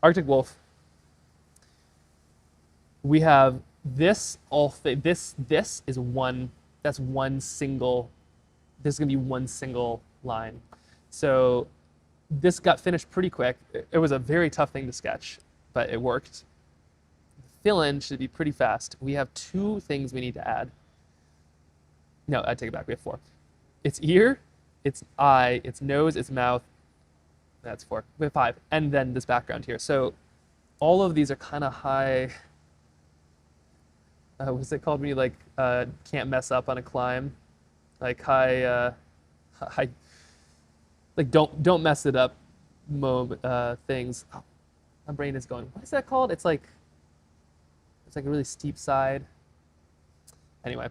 Arctic wolf. We have this this is one, that's one single, this is gonna be one single line. So this got finished pretty quick. It was a very tough thing to sketch, but it worked. Fill-in should be pretty fast. We have two things we need to add. No, I take it back. We have four. It's ear, it's eye, it's nose, it's mouth. That's four. We have five. And then this background here. So all of these are kind of high. What's it called when you like can't mess up on a climb? Like high, like don't mess it up things. Oh, my brain is going, what is that called? It's like a really steep side. Anyway,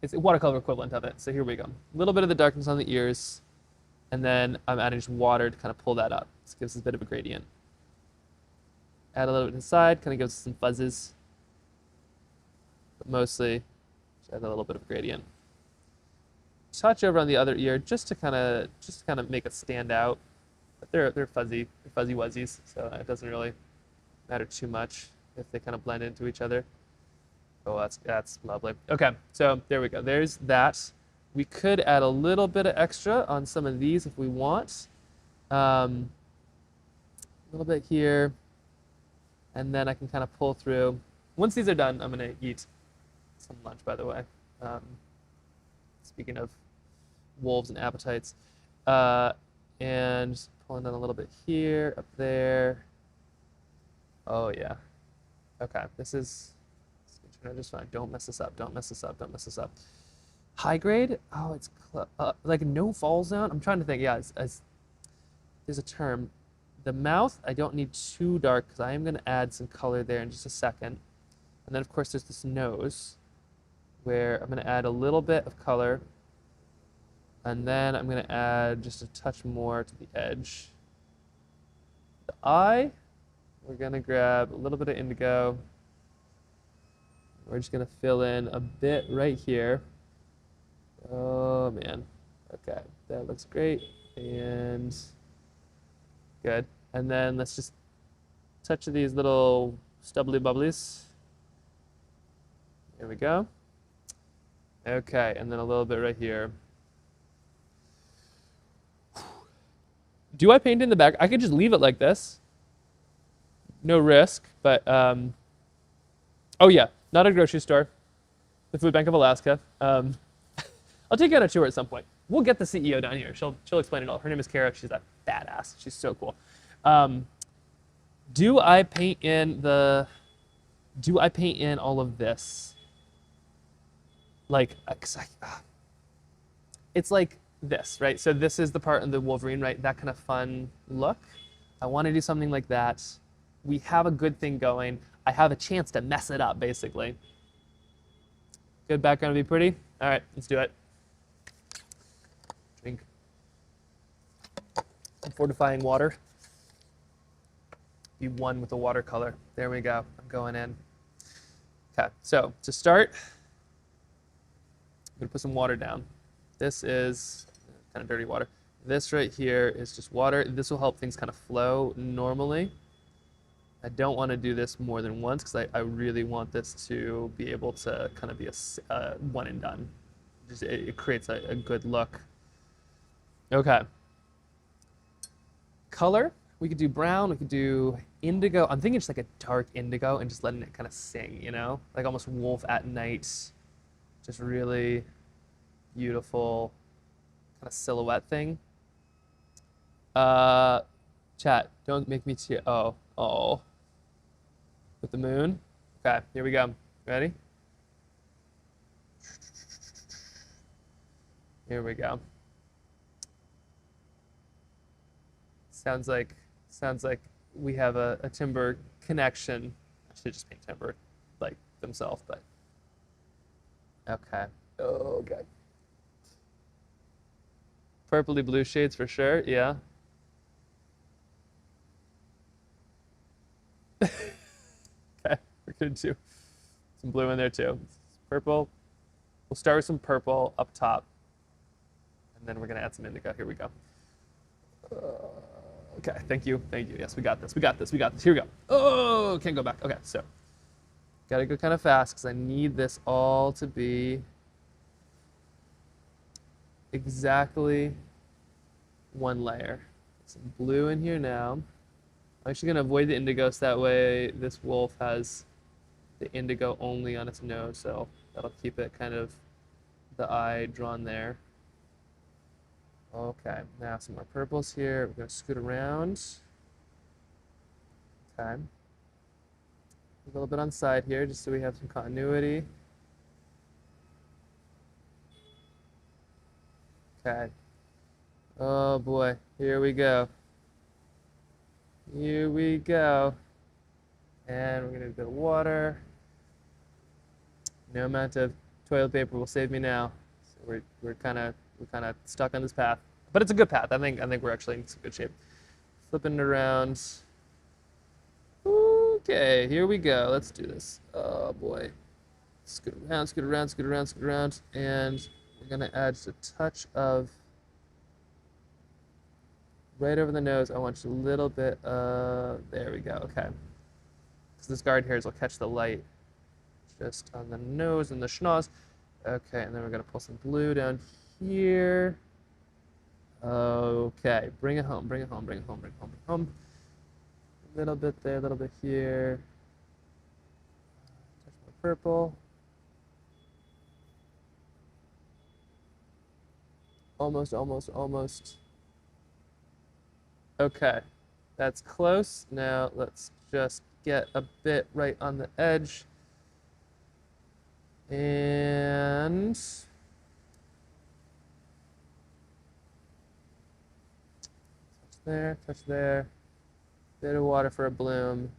it's a watercolor equivalent of it. So here we go. A little bit of the darkness on the ears, and then I'm adding just water to kind of pull that up. This gives us a bit of a gradient. Add a little bit to the side, kind of gives us some fuzzes. But mostly, just add a little bit of a gradient. Touch over on the other ear just to kind of make it stand out. But they're fuzzy wuzzies, so it doesn't really matter too much if they kind of blend into each other. Oh, that's lovely. Okay, so there we go. There's that. We could add a little bit of extra on some of these if we want. A little bit here, and then I can kind of pull through. Once these are done, I'm gonna eat some lunch, by the way. Speaking of wolves and appetites. And pulling down a little bit here, up there. Oh yeah. Okay, this is gonna turn out just fine. Don't mess this up, don't mess this up, don't mess this up. High grade? Oh, it's like no fall zone? I'm trying to think, yeah, there's a term. The mouth, I don't need too dark because I am gonna add some color there in just a second. And then of course there's this nose where I'm gonna add a little bit of color And then I'm going to add just a touch more to the edge. The eye, we're going to grab a little bit of indigo. We're just going to fill in a bit right here. Oh, man. Okay, that looks great. And good. And then let's just touch these little stubbly bubblies. There we go. Okay, and then a little bit right here. Do I paint in the back? I could just leave it like this. No risk, but oh yeah, not a grocery store. The Food Bank of Alaska. I'll take you on a tour at some point. We'll get the CEO down here. She'll explain it all. Her name is Kara. She's a badass. She's so cool. Do I paint in all of this? Like, it's like this, right? So this is the part in the Wolverine, right? That kind of fun look. I want to do something like that. We have a good thing going. I have a chance to mess it up, basically. Good background to be pretty? All right, let's do it. Drink some fortifying water. Be one with the watercolor. There we go. I'm going in. Okay, so to start, I'm going to put some water down. This is kind of dirty water. This right here is just water. This will help things kind of flow normally. I don't want to do this more than once because I really want this to be able to kind of be a one and done. Just, it creates a good look. Okay. Color, we could do brown, we could do indigo. I'm thinking just like a dark indigo and just letting it kind of sing, you know? Like almost wolf at night. Just really beautiful kind of silhouette thing. Chat, don't make me tear. Oh. With the moon. Okay, here we go. Ready? Here we go. Sounds like we have a timber connection. I should just paint timber like themselves, but okay. Oh, okay. Purpley blue shades for sure, yeah. Okay, we're gonna do some blue in there too. Purple. We'll start with some purple up top, and then we're gonna add some indigo. Here we go. Okay, thank you. Yes, we got this. Here we go. Oh, can't go back. Okay, so gotta go kind of fast because I need this all to be exactly one layer. Some blue in here now. I'm actually gonna avoid the indigo so that way this wolf has the indigo only on its nose, so that'll keep it kind of the eye drawn there. Okay, now some more purples here. We're gonna scoot around. Okay. A little bit on the side here, just so we have some continuity. Okay. Oh boy, here we go. Here we go. And we're gonna do a bit of water. No amount of toilet paper will save me now. So we're kind of stuck on this path, but it's a good path. I think we're actually in some good shape. Flipping it around. Okay, here we go. Let's do this. Oh boy. Scoot around, and we're gonna add just a touch of right over the nose. I want just a little bit. There we go. Okay. Because this guard hairs will catch the light just on the nose and the schnoz. Okay, and then we're gonna pull some blue down here. Okay, bring it home. A little bit there, a little bit here. Touch more purple. Almost. Okay, that's close. Now let's just get a bit right on the edge. And touch there. Bit of water for a bloom.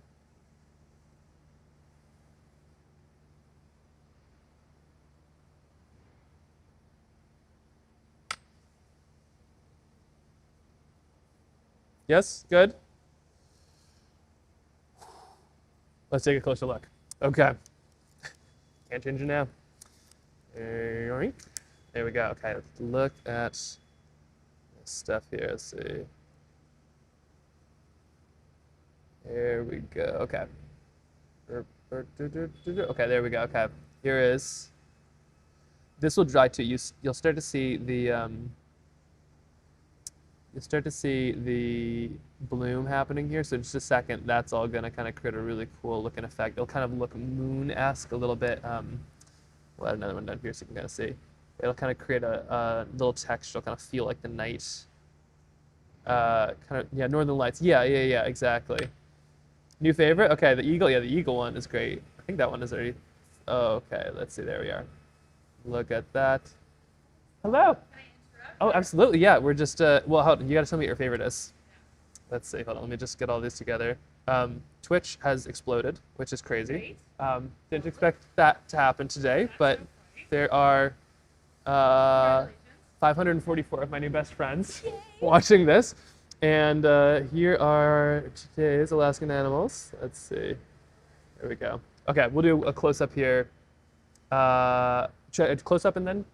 Yes? Good? Let's take a closer look. Okay. Can't change it now. There we go. Okay, let's look at this stuff here. Let's see. There we go. Okay. Okay, there we go. Okay. Here is. This will dry too. You'll start to see the bloom happening here. So just a second, that's all gonna kind of create a really cool looking effect. It'll kind of look moon-esque a little bit. We'll add another one down here so you can kind of see. It'll kind of create a little texture. It'll kind of feel like the night. Northern Lights. Yeah, exactly. New favorite? Okay, the eagle. Yeah, the eagle one is great. I think that one is already. Oh, okay, let's see. There we are. Look at that. Hello. Oh, absolutely. Yeah, we're just. Well, hold on. You got to tell me what your favorite is. Let's see. Hold on. Let me just get all these together. Twitch has exploded, which is crazy. Didn't expect that to happen today, but there are 544 of my new best friends watching this. And here are today's Alaskan animals. Let's see. There we go. Okay, we'll do a close-up here. Close-up and then?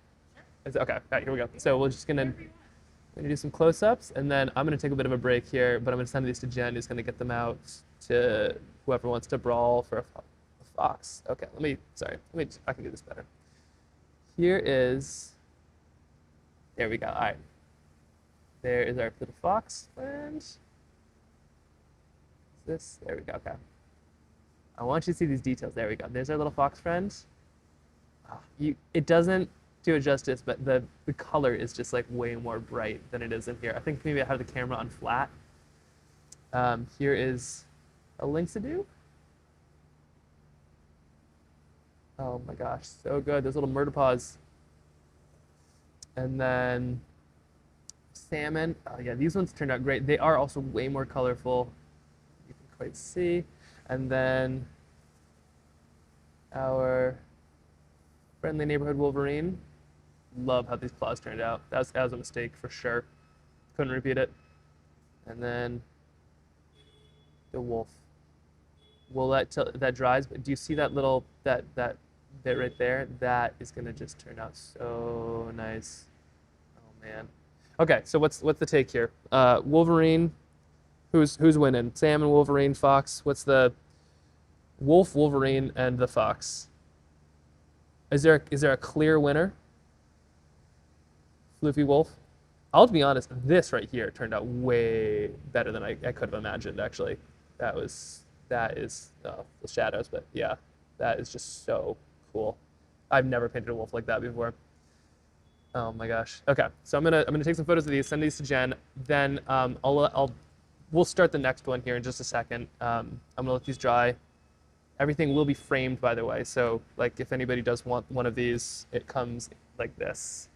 Okay, all right, here we go. So we're just gonna do some close-ups, and then I'm gonna take a bit of a break here, but I'm gonna send these to Jen, who's gonna get them out to whoever wants to brawl for a fox. Okay, I can do this better. Here is, there we go, all right. There is our little fox friend. There we go, okay. I want you to see these details. There we go. There's our little fox friend. It doesn't do it justice, but the color is just like way more bright than it is in here. I think maybe I have the camera on flat. Here is a lynxidoo. Oh my gosh, so good. Those little murder paws. And then salmon. Oh yeah, these ones turned out great. They are also way more colorful. You can quite see. And then our friendly neighborhood Wolverine. Love how these claws turned out. That was a mistake for sure. Couldn't repeat it. And then the wolf. We'll let till that dries, but do you see that little that bit right there? That is gonna just turn out so nice. Oh man. Okay, so what's the take here? Wolverine. Who's winning? Salmon, Wolverine, fox. What's the wolf, Wolverine, and the fox? Is there a clear winner? Floofy wolf. I'll be honest. This right here turned out way better than I could have imagined. Actually, that is the shadows, but yeah, that is just so cool. I've never painted a wolf like that before. Oh my gosh. Okay, so I'm gonna take some photos of these, send these to Jen. Then we'll start the next one here in just a second. I'm gonna let these dry. Everything will be framed, by the way. So like if anybody does want one of these, it comes like this,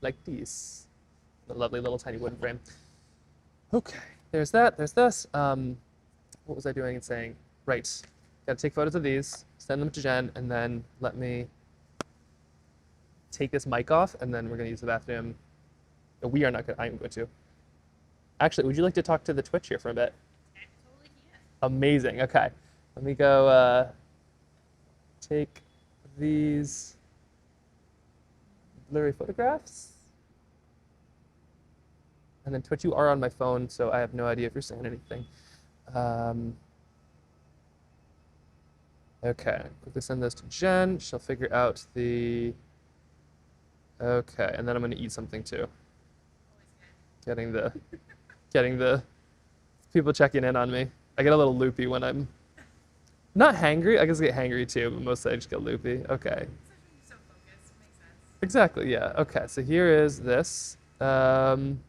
like these, the lovely little tiny wooden frame. Okay, there's that. There's this. What was I doing and saying? Right. Gotta take photos of these, send them to Jen, and then let me take this mic off, and then we're gonna use the bathroom. No, we are not gonna. I'm going to. Actually, would you like to talk to the Twitch here for a bit? I totally can. Amazing. Okay, let me go take these blurry photographs, and then Twitch, you are on my phone, so I have no idea if you're saying anything. Okay, quickly send those to Jen. She'll figure out the. Okay, and then I'm gonna eat something too. Getting the people checking in on me. I get a little loopy when I'm not hangry. I guess I get hangry too, but mostly I just get loopy. Okay. So focused, makes sense. Exactly. Yeah. Okay. So here is this. Those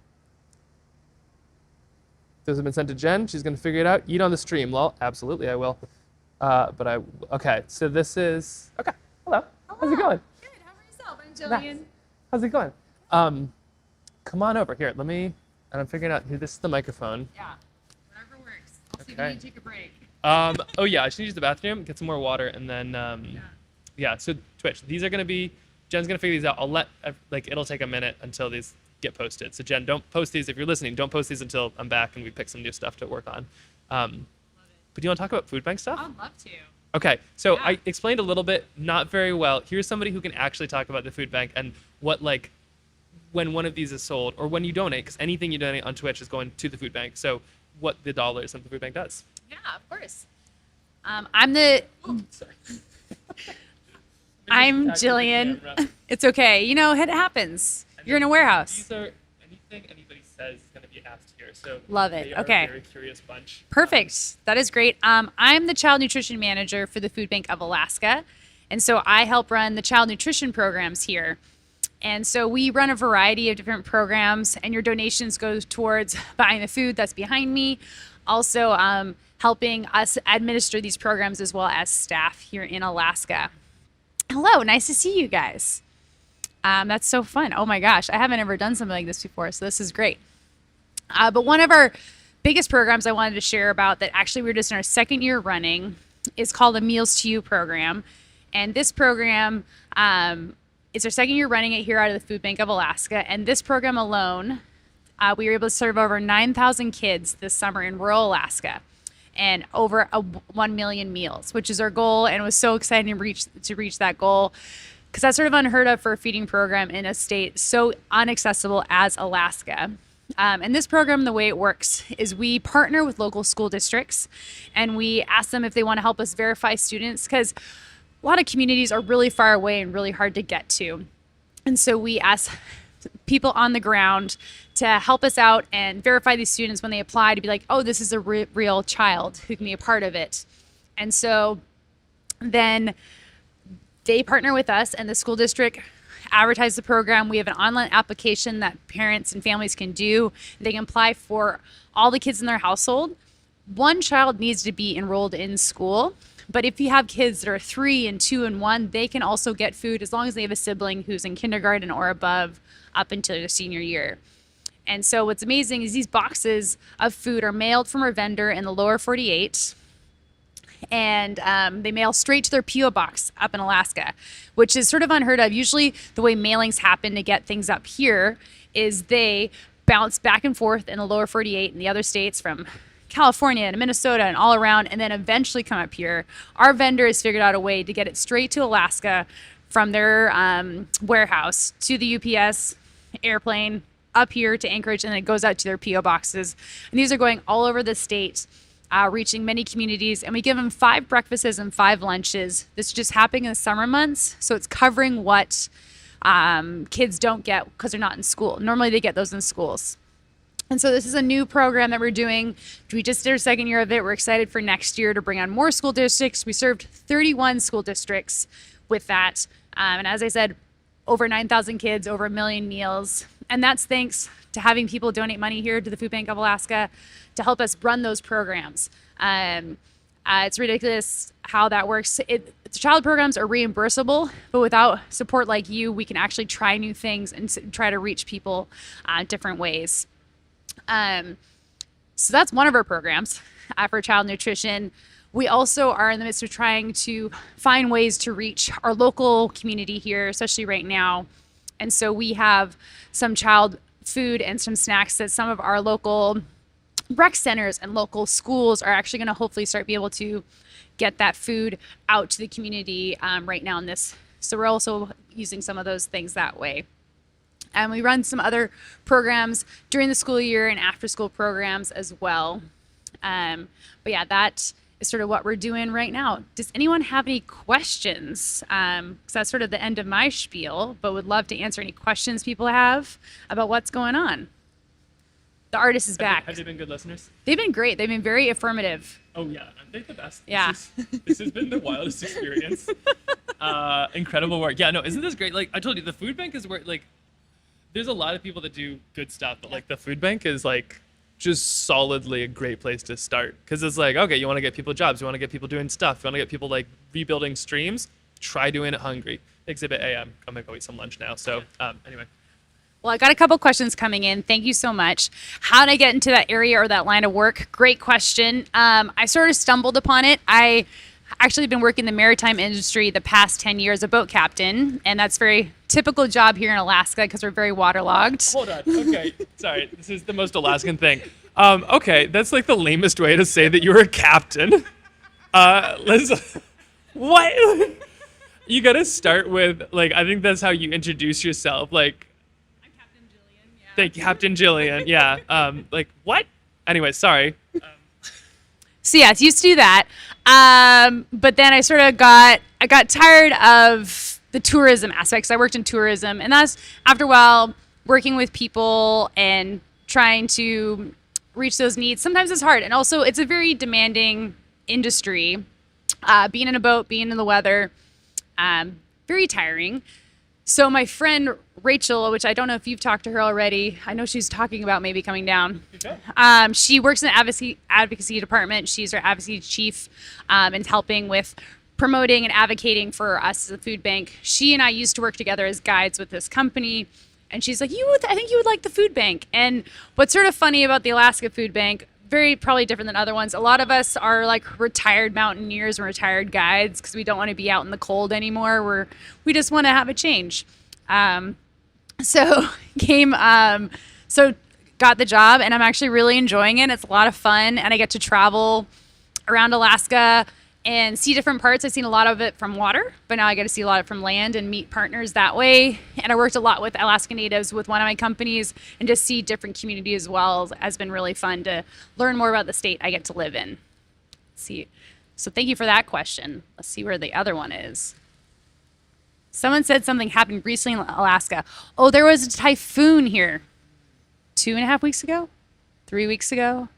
have been sent to Jen. She's gonna figure it out. Eat on the stream. Well, absolutely, I will. Okay. So this is okay. Hello. How's it going? Good. How about yourself? I'm Jillian. Nice. How's it going? Come on over here. And I'm figuring out here. This is the microphone. Yeah. Whatever works. I'll see if Okay. you need to take a break. Oh yeah, I should use the bathroom, get some more water, and then yeah. So Twitch, these are gonna be. Jen's gonna figure these out. I'll let it'll take a minute until these get posted. So Jen, don't post these if you're listening. Don't post these until I'm back and we pick some new stuff to work on. But do you want to talk about food bank stuff? I'd love to. Okay, so Yeah. I explained a little bit, not very well. Here's somebody who can actually talk about the food bank and what, like, when one of these is sold or when you donate, because anything you donate on Twitch is going to the food bank. So what the dollars of the food bank does. Yeah, of course. I'm the. I'm Jillian. It's okay. You know, it happens. You're in a warehouse. These are anything anybody says is going to be asked here. So Love it. they are Okay. a very curious bunch. Perfect. That is great. I'm the child nutrition manager for the Food Bank of Alaska. And so I help run the child nutrition programs here. And so we run a variety of different programs, and your donations go towards buying the food that's behind me, also helping us administer these programs as well as staff here in Alaska. Hello, nice to see you guys. That's so fun. Oh my gosh, I haven't ever done something like this before, so this is great. But one of our biggest programs I wanted to share about that actually we're just in our second year running is called the Meals to You program. And this program, it's our second year running it here out of the Food Bank of Alaska. And this program alone, we were able to serve over 9,000 kids this summer in rural Alaska and over 1 million meals, which is our goal. And it was so exciting to reach that goal because that's sort of unheard of for a feeding program in a state so inaccessible as Alaska. And this program, the way it works is we partner with local school districts and we ask them if they want to help us verify students because a lot of communities are really far away and really hard to get to. And so we ask people on the ground to help us out and verify these students when they apply to be like, oh, this is a real child who can be a part of it. And so then they partner with us and the school district advertise the program. We have an online application that parents and families can do. They can apply for all the kids in their household. One child needs to be enrolled in school. But if you have kids that are 3 and 2 and 1, they can also get food as long as they have a sibling who's in kindergarten or above up until their senior year. And so what's amazing is these boxes of food are mailed from our vendor in the lower 48. And they mail straight to their P.O. box up in Alaska, which is sort of unheard of. Usually the way mailings happen to get things up here is they bounce back and forth in the lower 48 and the other states from California and Minnesota and all around, and then eventually come up here. Our vendor has figured out a way to get it straight to Alaska from their warehouse to the UPS airplane up here to Anchorage, and then it goes out to their P.O. boxes. And these are going all over the state, reaching many communities, and we give them 5 breakfasts and 5 lunches. This is just happening in the summer months, so it's covering what kids don't get because they're not in school. Normally they get those in schools. And so this is a new program that we're doing. We just did our second year of it. We're excited for next year to bring on more school districts. We served 31 school districts with that. And as I said, over 9,000 kids, over 1 million meals. And that's thanks to having people donate money here to the Food Bank of Alaska to help us run those programs. It's ridiculous how that works. The child programs are reimbursable, but without support like you, we can actually try new things and try to reach people different ways. So that's one of our programs for child nutrition. We also are in the midst of trying to find ways to reach our local community here, especially right now. And so we have some child food and some snacks that some of our local rec centers and local schools are actually going to hopefully start be able to get that food out to the community right now in this. So we're also using some of those things that way. And we run some other programs during the school year and after school programs as well. But yeah, that is sort of what we're doing right now. Does anyone have any questions? Because that's sort of the end of my spiel, but would love to answer any questions people have about what's going on. The artist is back. Have they been good listeners? They've been great. They've been very affirmative. Oh yeah, aren't they the best? Yeah. This has been the wildest experience. Incredible work. Yeah, no, isn't this great? Like I told you, the food bank is where like there's a lot of people that do good stuff, but like the food bank is like just solidly a great place to start because it's like, okay, you want to get people jobs, you want to get people doing stuff, you want to get people like rebuilding streams, try doing it hungry. Exhibit A, I'm gonna go eat some lunch now. So anyway. Well, I got a couple questions coming in. Thank you so much. How did I get into that area or that line of work? Great question. I sort of stumbled upon it. I actually been working in the maritime industry the past 10 years, a boat captain, and that's very typical job here in Alaska because we're very waterlogged. Hold on. Okay. Sorry. This is the most Alaskan thing. Okay. That's like the lamest way to say that you're a captain. What? You got to start with, like, I think that's how you introduce yourself. Like, I'm Captain Jillian, yeah. thank you, Captain Jillian. Yeah. Like, what? Anyway, sorry. So yes, used to do that. But then I sort of got tired of the tourism aspects. I worked in tourism, and that's after a while working with people and trying to reach those needs. Sometimes it's hard, and also it's a very demanding industry. Being in a boat, being in the weather, very tiring. So my friend Rachel, which I don't know if you've talked to her already, I know she's talking about maybe coming down. She works in the advocacy department. She's our advocacy chief and helping with promoting and advocating for us as a food bank. She and I used to work together as guides with this company. And she's like, I think you would like the food bank. And what's sort of funny about the Alaska Food Bank, very probably different than other ones. A lot of us are like retired mountaineers and retired guides because we don't want to be out in the cold anymore. We just want to have a change. So got the job, and I'm actually really enjoying it. It's a lot of fun, and I get to travel around Alaska and see different parts. I've seen a lot of it from water, but now I get to see a lot of it from land and meet partners that way. And I worked a lot with Alaskan Natives with one of my companies, and just see different communities as well has been really fun to learn more about the state I get to live in. Let's see. So thank you for that question. Let's see where the other one is. Someone said something happened recently in Alaska. Oh, there was a typhoon here 2.5 weeks ago, 3 weeks ago.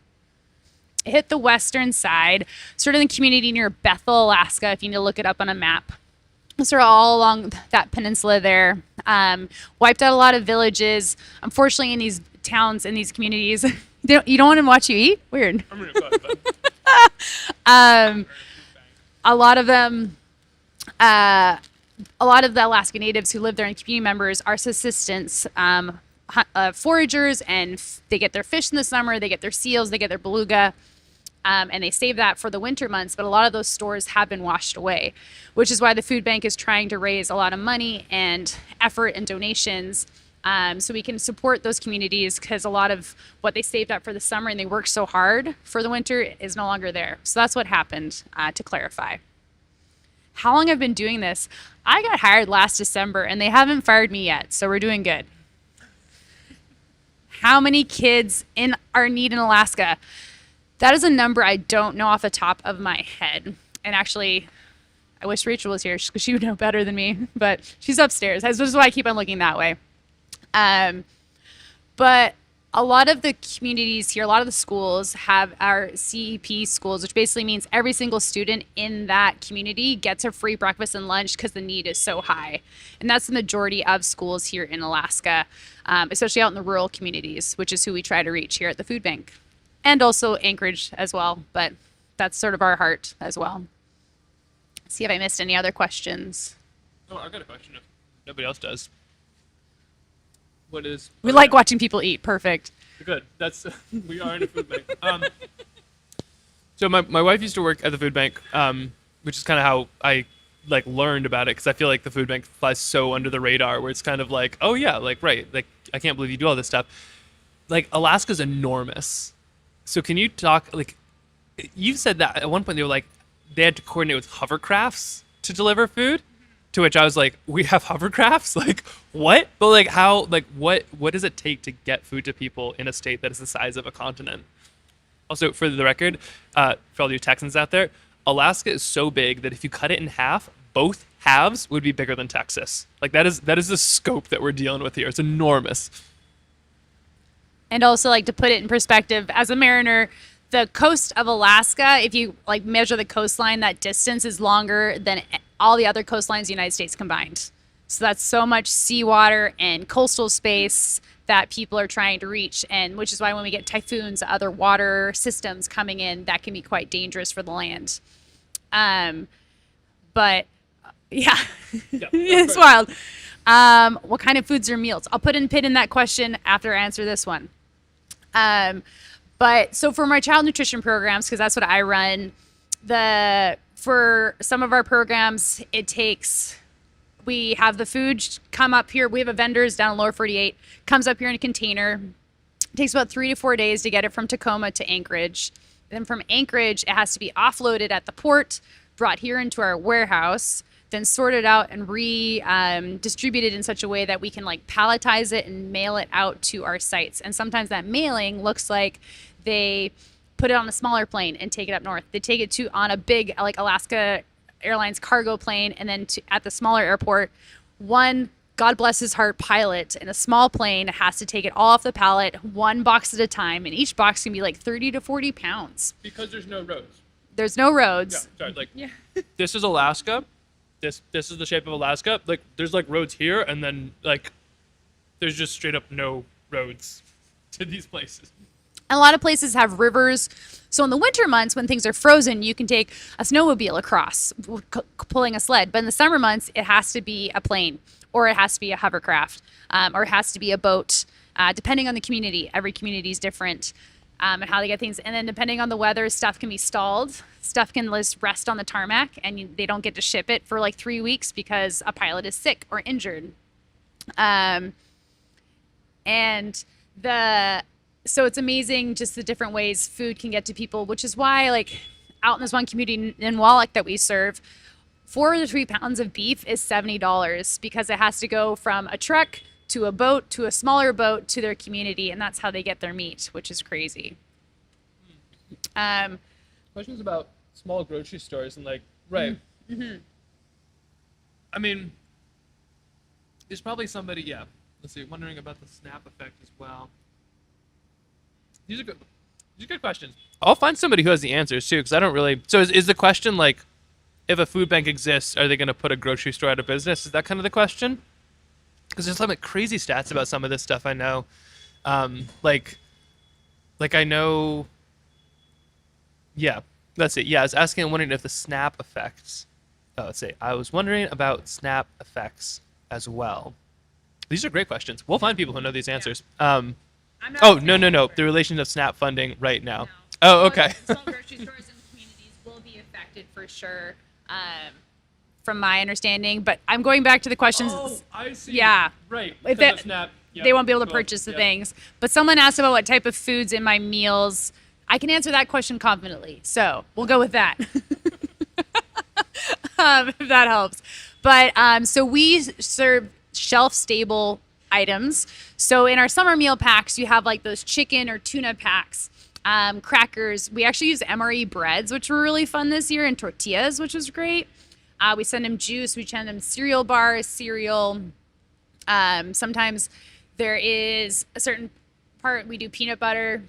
It hit the western side, sort of in the community near Bethel, Alaska, if you need to look it up on a map. Sort of all along that peninsula there. Wiped out a lot of villages. Unfortunately, in these towns, in these communities, you don't want to watch you eat? Weird. I'm going to go ahead. A lot of them, a lot of the Alaska Natives who live there and community members are subsistence foragers, and they get their fish in the summer, they get their seals, they get their beluga, and they save that for the winter months. But a lot of those stores have been washed away, which is why the food bank is trying to raise a lot of money and effort and donations so we can support those communities, because a lot of what they saved up for the summer and they worked so hard for the winter is no longer there. So that's what happened, to clarify. How long I've been doing this? I got hired last December and they haven't fired me yet, so we're doing good. How many kids are in need in Alaska? That is a number I don't know off the top of my head. And actually, I wish Rachel was here because she would know better than me, but she's upstairs. This is why I keep on looking that way. But a lot of the communities here, a lot of the schools have our CEP schools, which basically means every single student in that community gets a free breakfast and lunch because the need is so high. And that's the majority of schools here in Alaska, especially out in the rural communities, which is who we try to reach here at the food bank. And also Anchorage as well, but that's sort of our heart as well. See if I missed any other questions. Oh, I've got a question if nobody else does. We like watching people eat. Perfect. Good. We are in a food bank. So my wife used to work at the food bank, which is kind of how I learned about it, because I feel like the food bank flies so under the radar, where it's kind of like, oh yeah, right, I can't believe you do all this stuff. Alaska's enormous. So can you talk, you said that at one point they had to coordinate with hovercrafts to deliver food? To which I was like, we have hovercrafts? What? But how, what does it take to get food to people in a state that is the size of a continent? Also, for the record, for all you Texans out there, Alaska is so big that if you cut it in half, both halves would be bigger than Texas. That is the scope that we're dealing with here. It's enormous. And also, to put it in perspective, as a mariner, the coast of Alaska, if you measure the coastline, that distance is longer than all the other coastlines of the United States combined. So that's so much seawater and coastal space that people are trying to reach, and which is why when we get typhoons, other water systems coming in, that can be quite dangerous for the land. But yeah, it's wild. What kind of foods are meals? I'll put a pin in that question after I answer this one. But so for my child nutrition programs, because that's what I run, for some of our programs, it takes we have the food come up here. We have a vendors down in Lower 48, comes up here in a container. It takes about 3 to 4 days to get it from Tacoma to Anchorage. Then from Anchorage, it has to be offloaded at the port, brought here into our warehouse, then sorted out and distributed in such a way that we can like palletize it and mail it out to our sites. And sometimes that mailing looks like they put it on a smaller plane and take it up north. They take it on a big like Alaska Airlines cargo plane, and then at the smaller airport, one God bless his heart pilot in a small plane has to take it all off the pallet, one box at a time, and each box can be like 30 to 40 pounds. Because there's no roads. There's no roads. Yeah, sorry, like this is Alaska. This is the shape of Alaska. Like there's like roads here, and then like there's just straight up no roads to these places. And a lot of places have rivers. So in the winter months when things are frozen, you can take a snowmobile across, pulling a sled. But in the summer months, it has to be a plane, or it has to be a hovercraft, or it has to be a boat, depending on the community. Every community is different, and how they get things. And then depending on the weather, stuff can be stalled. Stuff can just rest on the tarmac, and they don't get to ship it for like 3 weeks because a pilot is sick or injured. So it's amazing just the different ways food can get to people, which is why like out in this one community in Wallach that we serve, 4 to 3 pounds of beef is $70 because it has to go from a truck to a boat to a smaller boat to their community, and that's how they get their meat, which is crazy. Questions about small grocery stores and like, right. Mm-hmm. I mean, there's probably somebody, yeah. Let's see, wondering about the snap effect as well. These are good questions. I'll find somebody who has the answers too, because I don't really. So is the question like, if a food bank exists, are they going to put a grocery store out of business? Is that kind of the question? Because there's some like crazy stats about some of this stuff I know. Like I know. Yeah, let's see. Yeah, I was asking and wondering if the snap effects. Oh, let's see. I was wondering about snap effects as well. These are great questions. We'll find people who know these answers. Oh, no. The relation of SNAP funding right now. No. Oh, okay. Small grocery stores and communities will be affected for sure, from my understanding. But I'm going back to the questions. Oh, I see. Yeah. Right. If Because of SNAP. Yep. They won't be able to Cool. purchase the Yep. things. But someone asked about what type of foods in my meals. I can answer that question confidently. So we'll go with that. If that helps. But so we serve shelf-stable items. So in our summer meal packs, you have like those chicken or tuna packs, crackers. We actually use MRE breads, which were really fun this year, and tortillas, which was great. We send them juice. We send them cereal bars, cereal. Sometimes there is a certain part we do peanut butter,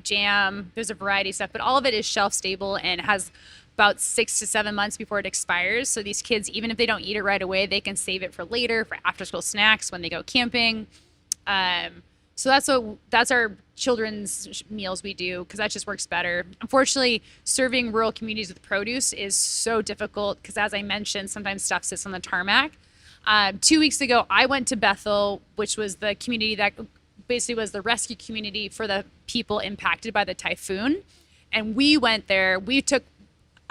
jam. There's a variety of stuff, but all of it is shelf stable and has about 6 to 7 months before it expires. So these kids, even if they don't eat it right away, they can save it for later, for after school snacks when they go camping. So that's our children's meals we do, because that just works better. Unfortunately, serving rural communities with produce is so difficult because, as I mentioned, sometimes stuff sits on the tarmac. 2 weeks ago, I went to Bethel, which was the community that basically was the rescue community for the people impacted by the typhoon. And we went there. We took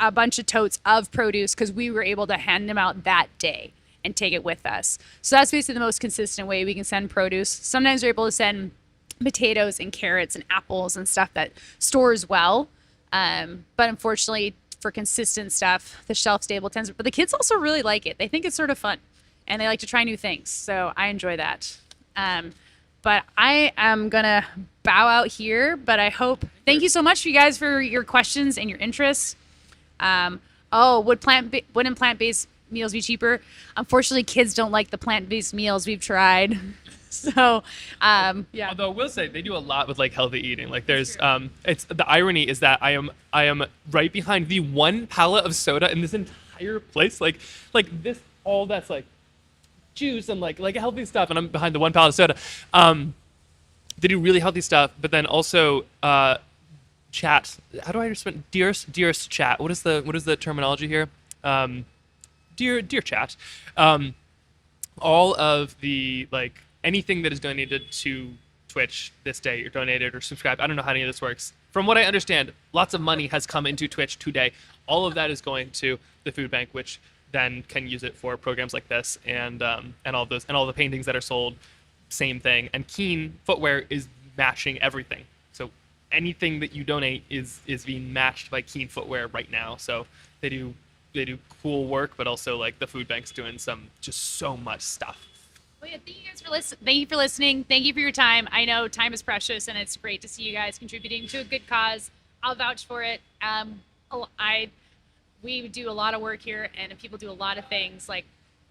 a bunch of totes of produce because we were able to hand them out that day and take it with us. So that's basically the most consistent way we can send produce. Sometimes we're able to send potatoes and carrots and apples and stuff that stores well. But unfortunately, for consistent stuff, the shelf stable tends. But the kids also really like it. They think it's sort of fun, and they like to try new things. So I enjoy that. But I am gonna bow out here. But I hope. Thank you so much, you guys, for your questions and your interest. Would plant-based meals be cheaper? Unfortunately, kids don't like the plant-based meals we've tried. So, yeah. Although I will say they do a lot with like healthy eating. Like there's, it's the irony is that I am right behind the one pallet of soda in this entire place. Like this, all that's like juice and like healthy stuff, and I'm behind the one pallet of soda. They do really healthy stuff, but then also, chat. How do I respond? Dearest chat. What is the terminology here? Dear chat. All of the like anything that is donated to Twitch this day, or donated or subscribed. I don't know how any of this works. From what I understand, lots of money has come into Twitch today. All of that is going to the food bank, which then can use it for programs like this and all those and all the paintings that are sold, same thing. And Keen Footwear is matching everything. So anything that you donate is being matched by Keen Footwear right now. So they do cool work, but also like the food bank's doing just so much stuff. Well, yeah, thank you guys for listening. Thank you for listening. Thank you for your time. I know time is precious, and it's great to see you guys contributing to a good cause. I'll vouch for it. We do a lot of work here, and people do a lot of things. Like,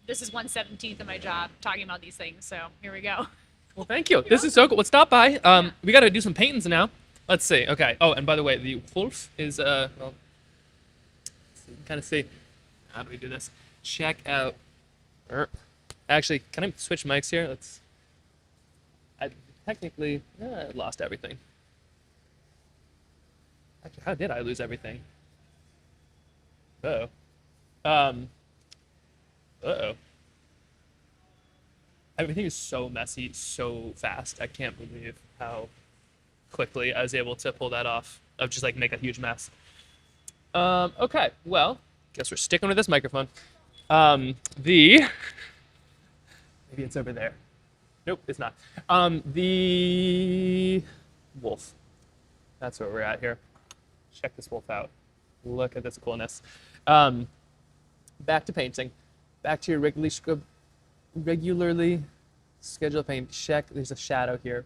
this is 1/17 of my job, talking about these things. So here we go. Well, thank you. This is so cool. Let's stop by. We got to do some paintings now. Let's see. Okay. Oh, and by the way, the wolf is well, you can kind of see. How do we do this? Check out. Actually, can I switch mics here? I technically lost everything. Actually, how did I lose everything? Uh-oh. Uh-oh. Everything is so messy, so fast. I can't believe how quickly I was able to pull that off, of just like make a huge mess. Okay, well, guess we're sticking with this microphone. Maybe it's over there. Nope, it's not. The wolf. That's where we're at here. Check this wolf out. Look at this coolness. Back to painting. Back to your regularly scheduled paint. Check, there's a shadow here.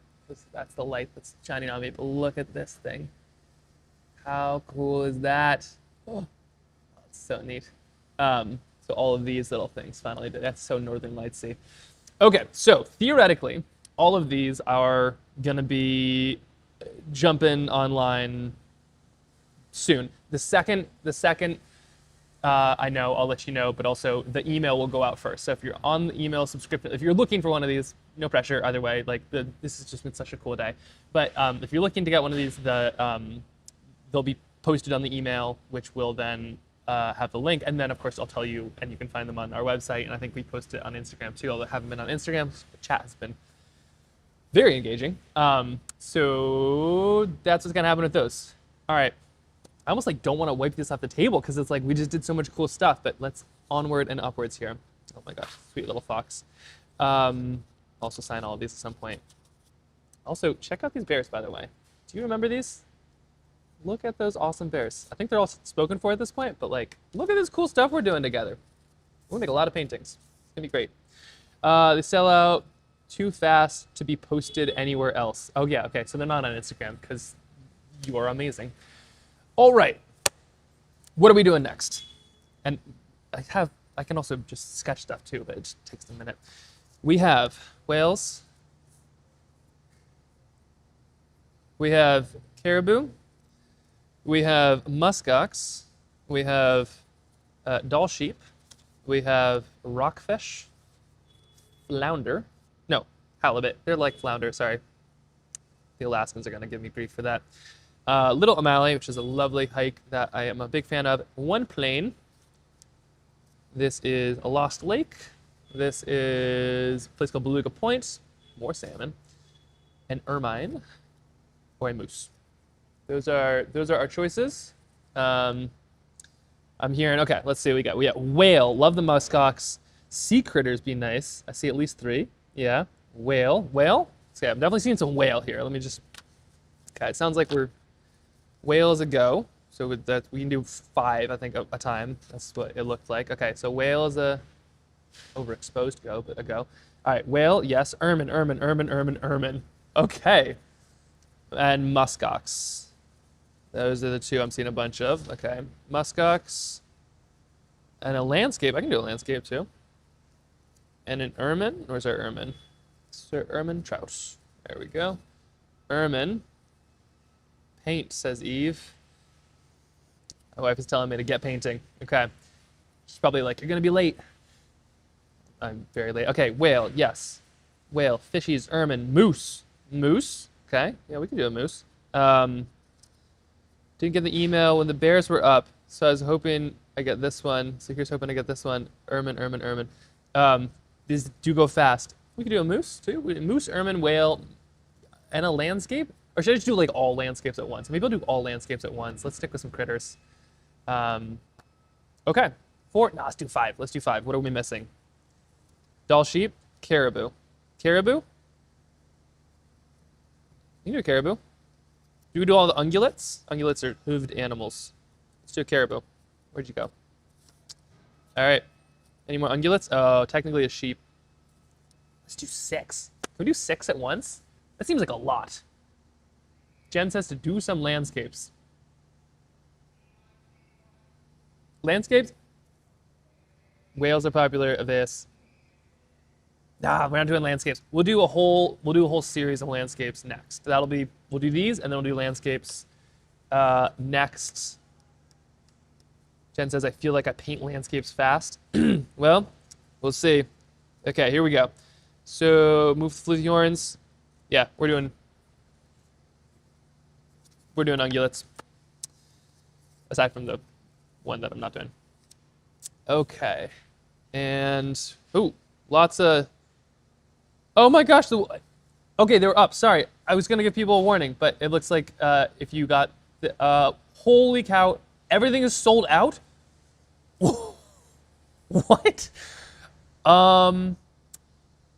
That's the light that's shining on me, but look at this thing. How cool is that? Oh, it's so neat. So all of these little things finally did. That's so Northern Lightsy. Okay, so theoretically, all of these are gonna be jumping online soon. The second I know, I'll let you know, but also the email will go out first. So if you're on the email subscription, if you're looking for one of these, no pressure either way. Like this has just been such a cool day. But if you're looking to get one of these, they'll be posted on the email, which will then have the link, and then of course I'll tell you, and you can find them on our website, and I think we post it on Instagram too, although I haven't been on Instagram. The chat has been very engaging. So that's what's gonna happen with those. All right, I almost like don't want to wipe this off the table because it's like we just did so much cool stuff, but let's onward and upwards here. Oh my gosh, sweet little fox. Also sign all of these at some point. Also, check out these bears, by the way. Do you remember these? Look at those awesome bears. I think they're all spoken for at this point, but like, look at this cool stuff we're doing together. We'll make a lot of paintings. It's gonna be great. They sell out too fast to be posted anywhere else. Oh yeah, okay, so they're not on Instagram because you are amazing. All right, what are we doing next? And I can also just sketch stuff too, but it just takes a minute. We have whales. We have caribou. We have muskox, we have doll sheep, we have rockfish, flounder, no, halibut, they're like flounder, sorry. The Alaskans are gonna give me grief for that. Little O'Malley, which is a lovely hike that I am a big fan of. One plane, this is a lost lake, this is a place called Beluga Point, more salmon, an ermine, or a moose. Those are our choices. I'm hearing, okay, let's see what we got. We got whale, love the muskox. Sea critters be nice. I see at least 3. Yeah, whale. Okay, I'm definitely seeing some whale here. Let me just, okay, it sounds like whale is a go. So with that, we can do 5, I think, a time. That's what it looked like. Okay, so whale is a overexposed go, but a go. All right, whale, yes. Ermine. Okay. And muskox. Those are the 2 I'm seeing a bunch of. Okay, muskox. And a landscape. I can do a landscape too. And an ermine. Where's our ermine? Sir Ermine Trout. There we go. Ermine. Paint, says Eve. My wife is telling me to get painting. Okay. She's probably like, you're going to be late. I'm very late. Okay, whale, yes. Whale, fishies, ermine, moose. Moose. Okay, yeah, we can do a moose. Didn't get the email when the bears were up, so I was hoping I get this one. So here's hoping I get this one. Ermine. These do go fast. We could do a moose too. Moose, ermine, whale, and a landscape. Or should I just do like all landscapes at once? Maybe I'll do all landscapes at once. Let's stick with some critters. Okay, 4? No, let's do 5. Let's do 5. What are we missing? Doll sheep, caribou. Caribou? You can do a caribou. Do we do all the ungulates? Ungulates are hooved animals. Let's do a caribou. Where'd you go? All right. Any more ungulates? Oh, technically a sheep. Let's do 6. Can we do 6 at once? That seems like a lot. Jen says to do some landscapes. Landscapes? Whales are popular. This. Nah, we're not doing landscapes. We'll do a whole series of landscapes next. We'll do these and then we'll do landscapes next. Jen says, I feel like I paint landscapes fast. Well, we'll see. Okay, here we go. So move the fluthy horns. Yeah, we're doing ungulates. Aside from the one that I'm not doing. Okay. And lots of oh my gosh, okay, they were up. Sorry. I was gonna give people a warning, but it looks like if you got the holy cow, everything is sold out. What?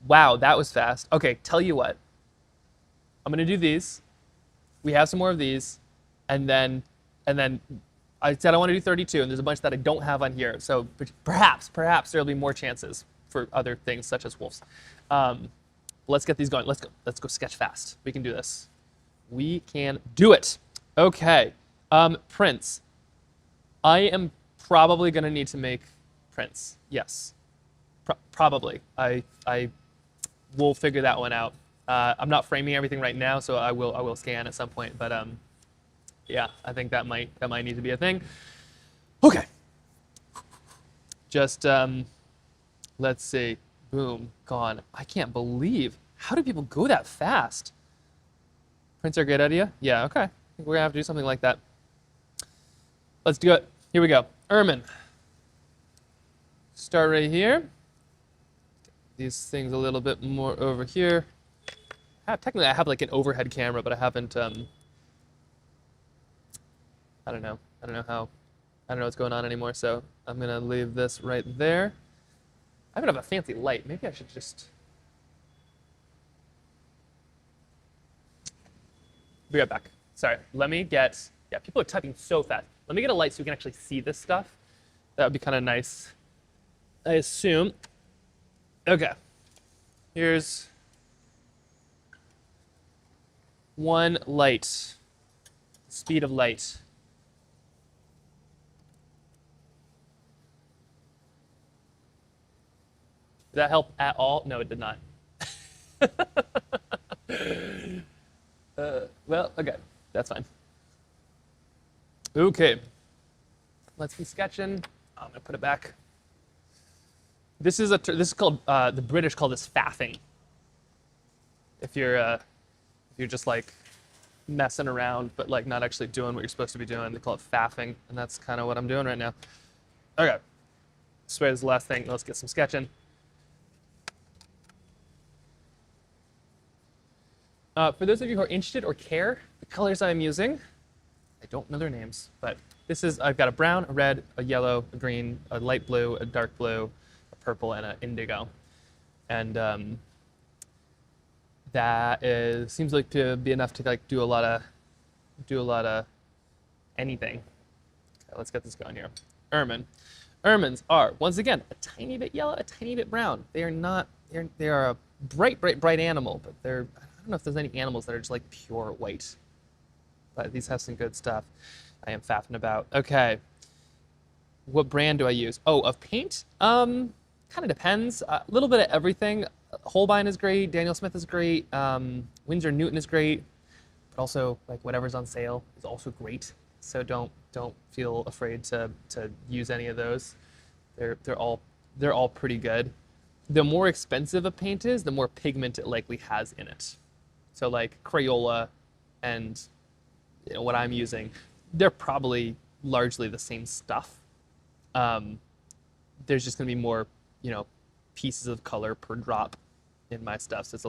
Wow, that was fast. Okay, tell you what. I'm gonna do these. We have some more of these, and then I said I want to do 32, and there's a bunch that I don't have on here. So perhaps there'll be more chances for other things such as wolves. Let's get these going. Let's go sketch fast. We can do this. We can do it. Okay. Prints. I am probably gonna need to make prints. Yes. Probably. I will figure that one out. I'm not framing everything right now, so I will scan at some point. But yeah, I think that might need to be a thing. Okay. Just let's see. Boom, gone. I can't believe, how do people go that fast? Prints are a good idea? Yeah, okay. I think we're gonna have to do something like that. Let's do it. Here we go. Ermine. Start right here. These things a little bit more over here. Technically, I have like an overhead camera, but I haven't, I don't know what's going on anymore, so I'm gonna leave this right there. I don't have a fancy light. Maybe I should just... Be right back. Sorry, let me get... Yeah, people are typing so fast. Let me get a light so we can actually see this stuff. That would be kind of nice, I assume. Okay. Here's one light. Speed of light. Did that help at all? No, it did not. Well, okay, that's fine. Okay, let's be sketching. I'm gonna put it back. This is called the British call this faffing. If you're just like messing around but like not actually doing what you're supposed to be doing, they call it faffing, and that's kind of what I'm doing right now. Okay, swear this is the last thing. Let's get some sketching. For those of you who are interested or care, the colors I'm using, I don't know their names, but I've got a brown, a red, a yellow, a green, a light blue, a dark blue, a purple, and an indigo. And seems like to be enough to like do a lot of anything. Okay, let's get this going here. Ermine. Ermines are, once again, a tiny bit yellow, a tiny bit brown. They are a bright animal, but I don't know if there's any animals that are just like pure white. But these have some good stuff. I am faffing about. Okay. What brand do I use? Oh, of paint? Kind of depends. A little bit of everything. Holbein is great. Daniel Smith is great. Winsor Newton is great. But also, like, whatever's on sale is also great. So don't feel afraid to use any of those. They're all pretty good. The more expensive a paint is, the more pigment it likely has in it. So like Crayola and what I'm using, they're probably largely the same stuff. There's just gonna be more, pieces of color per drop in my stuff. So it's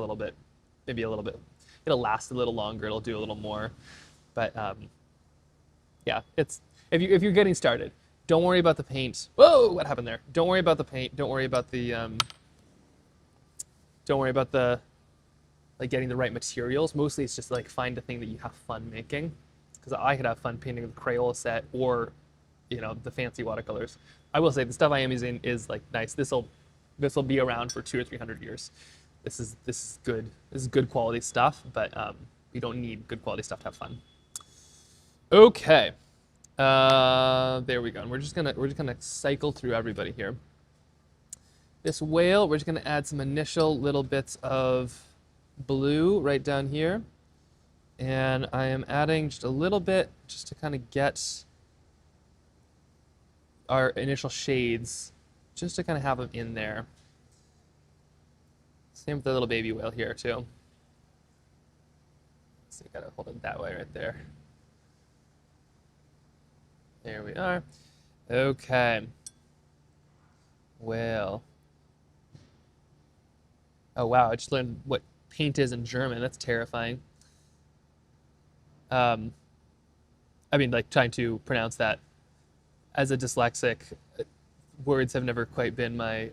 maybe a little bit, it'll last a little longer, it'll do a little more. But yeah, if you're getting started, Don't worry about the paint. Whoa, what happened there? Don't worry about the paint. Don't worry about the like getting the right materials. Mostly it's just like find a thing that you have fun making. Because I could have fun painting the Crayola set or, you know, the fancy watercolors. I will say the stuff I am using is like nice. This'll be around for 200 or 300 years. This is good. This is good quality stuff, but you don't need good quality stuff to have fun. Okay. There we go. And we're just gonna cycle through everybody here. This whale, we're just gonna add some initial little bits of blue right down here. And I am adding just a little bit just to kind of get our initial shades, just to kind of have them in there. Same with the little baby whale here too. So you gotta hold it that way right there. There we are. Okay. Well. Oh wow, I just learned what paint is in German. That's terrifying. I mean, like trying to pronounce that as a dyslexic, words have never quite been my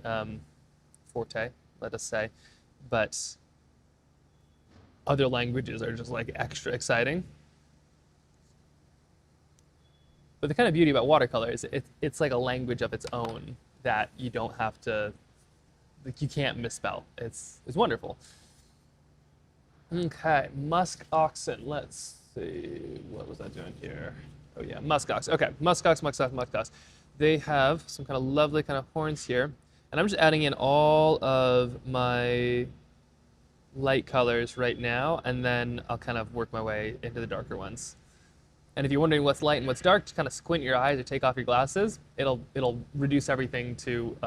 forte, let us say. But other languages are just like extra exciting. But the kind of beauty about watercolor is it's like a language of its own that you don't have to, like you can't misspell. It's wonderful. Okay, musk oxen. Let's see, what was I doing here? Oh yeah, musk ox. Okay, musk ox. They have some kind of lovely kind of horns here. And I'm just adding in all of my light colors right now, and then I'll kind of work my way into the darker ones. And if you're wondering what's light and what's dark, just kind of squint your eyes or take off your glasses. It'll reduce everything to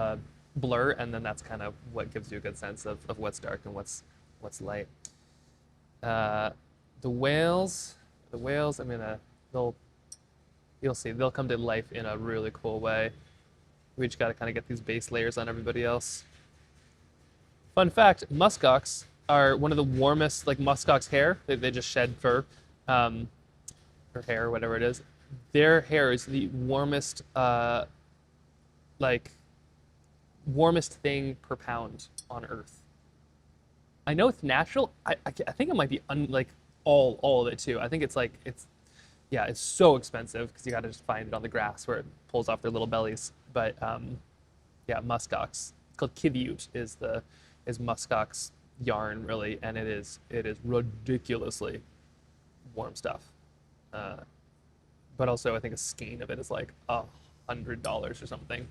blur, and then that's kind of what gives you a good sense of what's dark and what's light. The whales, you'll see, they'll come to life in a really cool way. We just got to kind of get these base layers on everybody else. Fun fact, muskox are one of the warmest, like muskox hair, they just shed fur, or hair, or whatever it is. Their hair is the warmest, warmest thing per pound on Earth. I know it's natural. I think it might be all of it too. I think it's so expensive because you got to just find it on the grass where it pulls off their little bellies. But yeah, muskox. It's called kiviute is muskox yarn really, and it is ridiculously warm stuff. But also I think a skein of it is like $100 or something.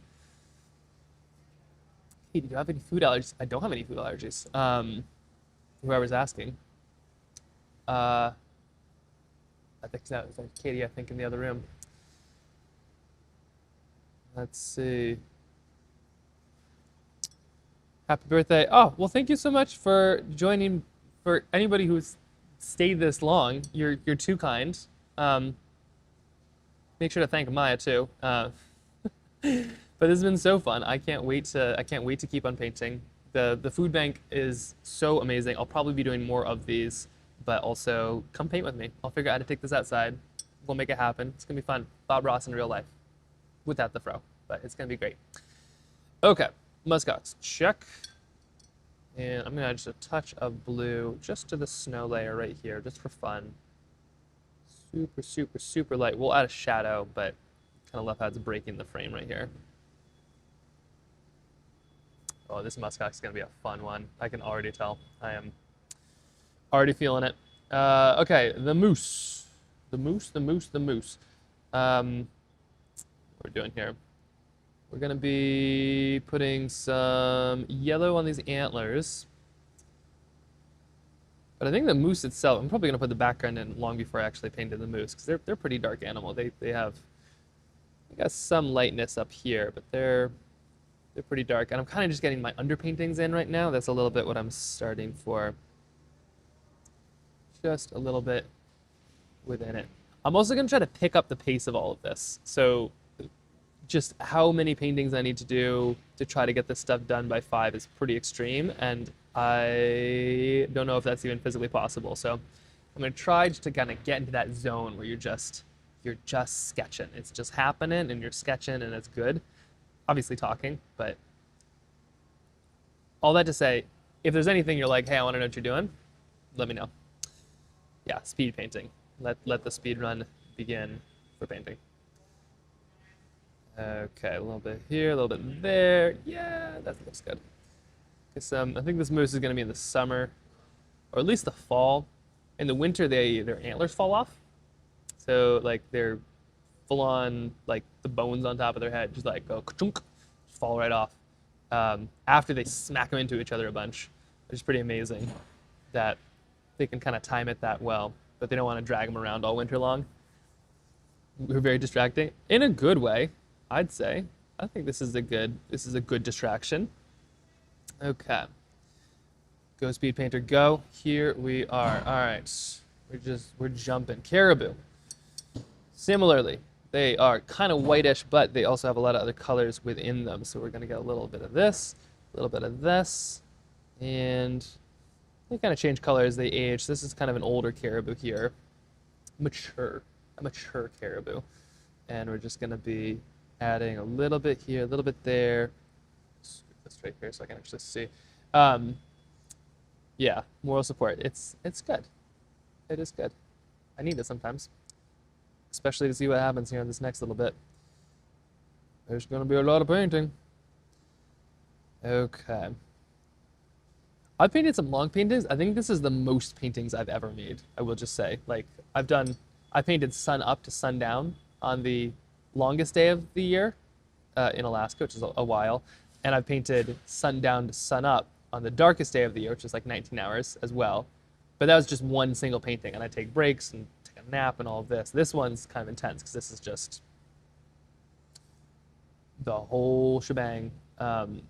Hey, do you have any food allergies? I don't have any food allergies. Whoever's asking. I think that was Katie, I think, in the other room. Let's see. Happy birthday. Oh, well, thank you so much for joining. For anybody who's stayed this long, you're too kind. Make sure to thank Maya too. But this has been so fun. I can't wait to keep on painting. The food bank is so amazing. I'll probably be doing more of these, but also come paint with me. I'll figure out how to take this outside. We'll make it happen. It's gonna be fun. Bob Ross in real life, without the fro, but it's gonna be great. Okay, muskox, check. And I'm gonna add just a touch of blue just to the snow layer right here, just for fun. Super, super, super light. We'll add a shadow, but kind of love how it's breaking the frame right here. Oh, this muskox is gonna be a fun one. I can already tell. I am already feeling it. Okay, the moose. The moose. What we're doing here. We're gonna be putting some yellow on these antlers. But I think the moose itself, I'm probably gonna put the background in long before I actually painted the moose, because they're a pretty dark animal. They got some lightness up here, but they're pretty dark. And I'm kind of just getting my underpaintings in right now. That's a little bit what I'm starting for. Just a little bit within it. I'm also gonna try to pick up the pace of all of this. So just how many paintings I need to do to try to get this stuff done by 5 is pretty extreme, and I don't know if that's even physically possible. So I'm gonna try just to kind of get into that zone where you're just you're just sketching. It's just happening and you're sketching and it's good. Obviously talking, but all that to say, if there's anything you're like, hey, I want to know what you're doing, let me know. Yeah, speed painting. Let the speed run begin for painting. Okay, a little bit here, a little bit there. Yeah, that looks good. I think this moose is going to be in the summer, or at least the fall. In the winter, their antlers fall off. So like they're full on, like the bones on top of their head just like go ka-chunk, just fall right off. After they smack them into each other a bunch, which is pretty amazing that they can kind of time it that well, but they don't want to drag them around all winter long. We're very distracting in a good way, I'd say. I think this is a good distraction. Okay. Go speed painter, go. Here we are. All right. We're jumping. Caribou. Similarly, they are kind of whitish, but they also have a lot of other colors within them. So we're gonna get a little bit of this, a little bit of this, and they kind of change color as they age. This is kind of an older caribou here. A mature caribou. And we're just gonna be adding a little bit here, a little bit there. Scoot this right here so I can actually see. Yeah, moral support. It's good. It is good. I need it sometimes, especially to see what happens here in this next little bit. There's going to be a lot of painting. Okay. I've painted some long paintings. I think this is the most paintings I've ever made, I will just say. Like, I painted sun up to sundown on the longest day of the year in Alaska, which is a while. And I've painted sundown to sun up on the darkest day of the year, which is like 19 hours as well. But that was just one single painting, and I take breaks and take a nap and all of this. This one's kind of intense because this is just the whole shebang,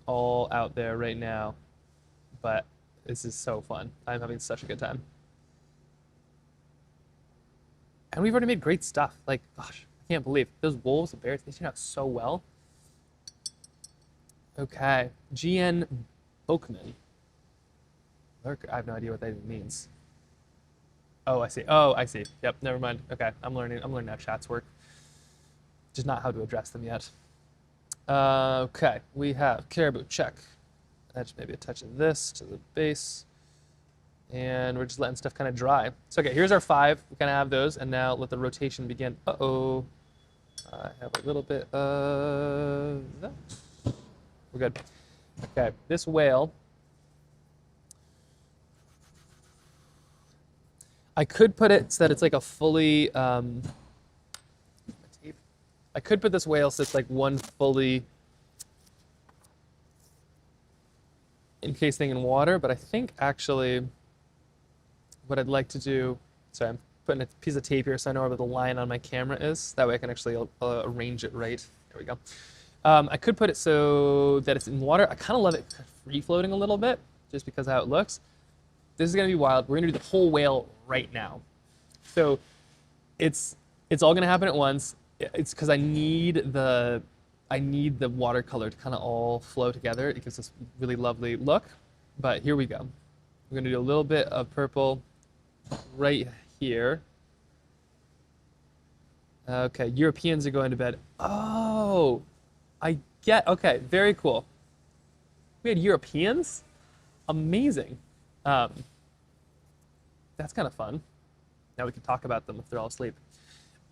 all out there right now. But this is so fun. I'm having such a good time. And we've already made great stuff. Like, gosh, I can't believe those wolves and bears, they turned out so well. Okay, GN Oakman. Lurker, I have no idea what that even means. Oh, I see. Oh, I see. Yep, never mind. Okay, I'm learning how chats work. Just not how to address them yet. Okay, we have caribou, check. Add maybe a touch of this to the base. And we're just letting stuff kind of dry. So, okay, here's our 5. We kind of have those, and now let the rotation begin. Uh-oh. I have a little bit of that. We're good. Okay, this whale. I could put it so that it's like a fully, I could put this whale so it's like one fully encased thing in water, but I think actually what I'd like to do, sorry, I'm putting a piece of tape here so I know where the line on my camera is. That way I can actually arrange it right. There we go. I could put it so that it's in water. I kind of love it free floating a little bit just because of how it looks. This is going to be wild. We're going to do the whole whale right now. So it's all going to happen at once. It's because I need the watercolor to kind of all flow together. It gives this really lovely look. But here we go. We're going to do a little bit of purple right here. Okay, Europeans are going to bed. Oh, okay, very cool. We had Europeans? Amazing. That's kind of fun. Now we can talk about them if they're all asleep.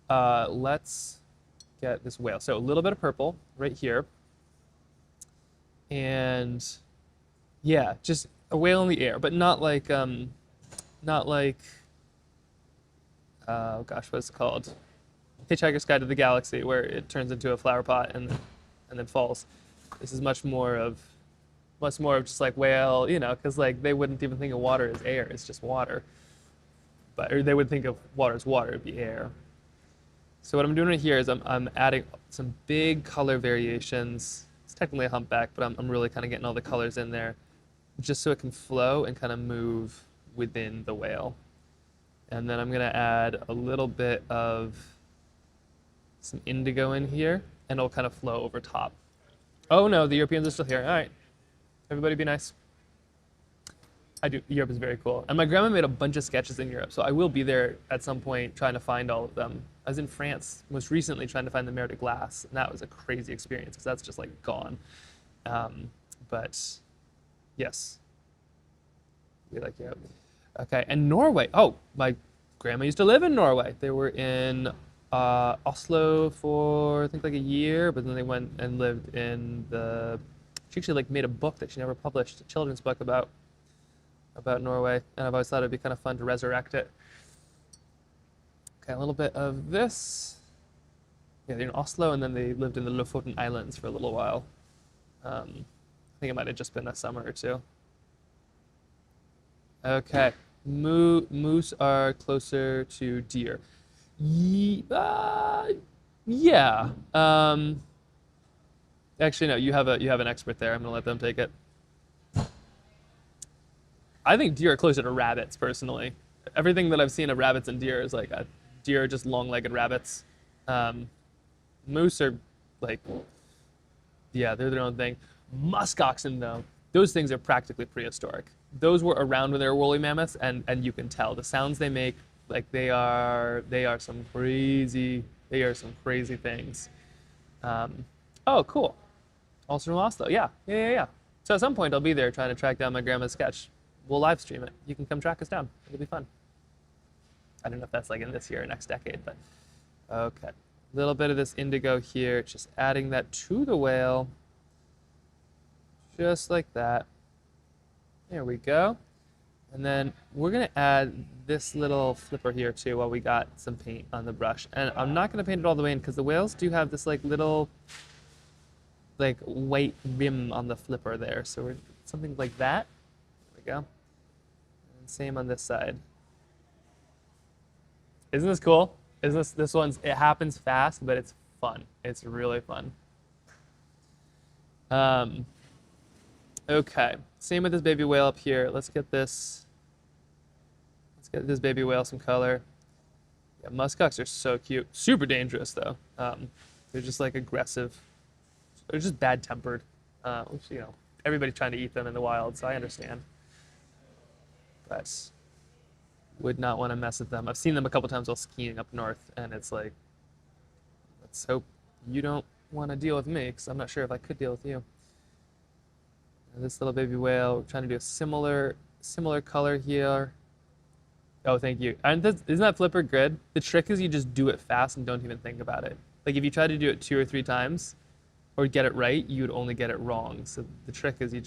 Let's get this whale. So a little bit of purple right here. And yeah, just a whale in the air, but not like, oh gosh, what's it called? Hitchhiker's Guide to the Galaxy, where it turns into a flower pot and then falls. This is much more of just like whale, you know, because like they wouldn't even think of water as air. It's just water. Or they would think of water as water. It'd be air. So what I'm doing right here is I'm adding some big color variations. It's technically a humpback, but I'm really kind of getting all the colors in there, just so it can flow and kind of move within the whale. And then I'm gonna add a little bit of some indigo in here, and it'll kind of flow over top. Oh no, the Europeans are still here. All right. Everybody be nice. I do. Europe is very cool. And my grandma made a bunch of sketches in Europe, so I will be there at some point trying to find all of them. I was in France most recently trying to find the Mer de Glace, and that was a crazy experience because that's just like gone. But yes, we like Europe. Okay, and Norway. Oh, my grandma used to live in Norway. They were in Oslo for I think like a year, but then they went and lived in the. She actually like made a book that she never published, a children's book about Norway, and I've always thought it'd be kind of fun to resurrect it. Okay, a little bit of this. Yeah, they're in Oslo, and then they lived in the Lofoten Islands for a little while. I think it might have just been a summer or two. Okay, moose are closer to deer. Yeah. Actually, no. You have an expert there. I'm gonna let them take it. I think deer are closer to rabbits, personally. Everything that I've seen of rabbits and deer is like deer are just long-legged rabbits. Moose are like, yeah, they're their own thing. Musk oxen, though, those things are practically prehistoric. Those were around when they were woolly mammoths, and you can tell the sounds they make. Like they are some crazy things. Oh, cool. Also from Oslo. Yeah. So at some point I'll be there trying to track down my grandma's sketch. We'll live stream it. You can come track us down. It'll be fun. I don't know if that's like in this year or next decade, but okay. A little bit of this indigo here, just adding that to the whale. Just like that. There we go. And then we're gonna add this little flipper here too while we got some paint on the brush. And I'm not gonna paint it all the way in because the whales do have this like little like white rim on the flipper there. So we're something like that. There we go. And same on this side. Isn't this cool? Isn't this one's, it happens fast, but it's fun. It's really fun. Okay, same with this baby whale up here. Let's get this baby whale some color. Yeah, muskox are so cute. Super dangerous though. They're just like aggressive. They're just bad-tempered. Which, you know, everybody's trying to eat them in the wild, so I understand. But would not want to mess with them. I've seen them a couple times while skiing up north, and it's like, let's hope you don't want to deal with me, because I'm not sure if I could deal with you. And this little baby whale, we're trying to do a similar color here. Oh, thank you. Isn't that flipper good? The trick is you just do it fast and don't even think about it. Like if you try to do it 2 or 3 times, or get it right, you would only get it wrong. So the trick is you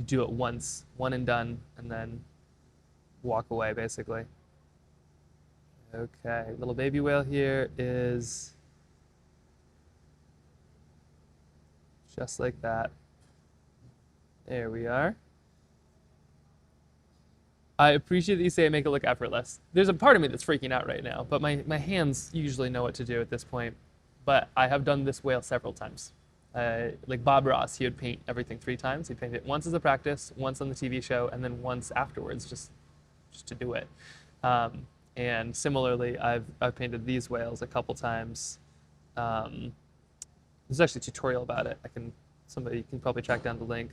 do it once, one and done, and then walk away, basically. Okay, little baby whale here is just like that. There we are. I appreciate that you say I make it look effortless. There's a part of me that's freaking out right now, but my hands usually know what to do at this point. But I have done this whale several times. Like Bob Ross, he would paint everything 3 times. He'd paint it once as a practice, once on the TV show, and then once afterwards, just to do it. And similarly, I've painted these whales a couple times. There's actually a tutorial about it. Somebody can probably track down the link.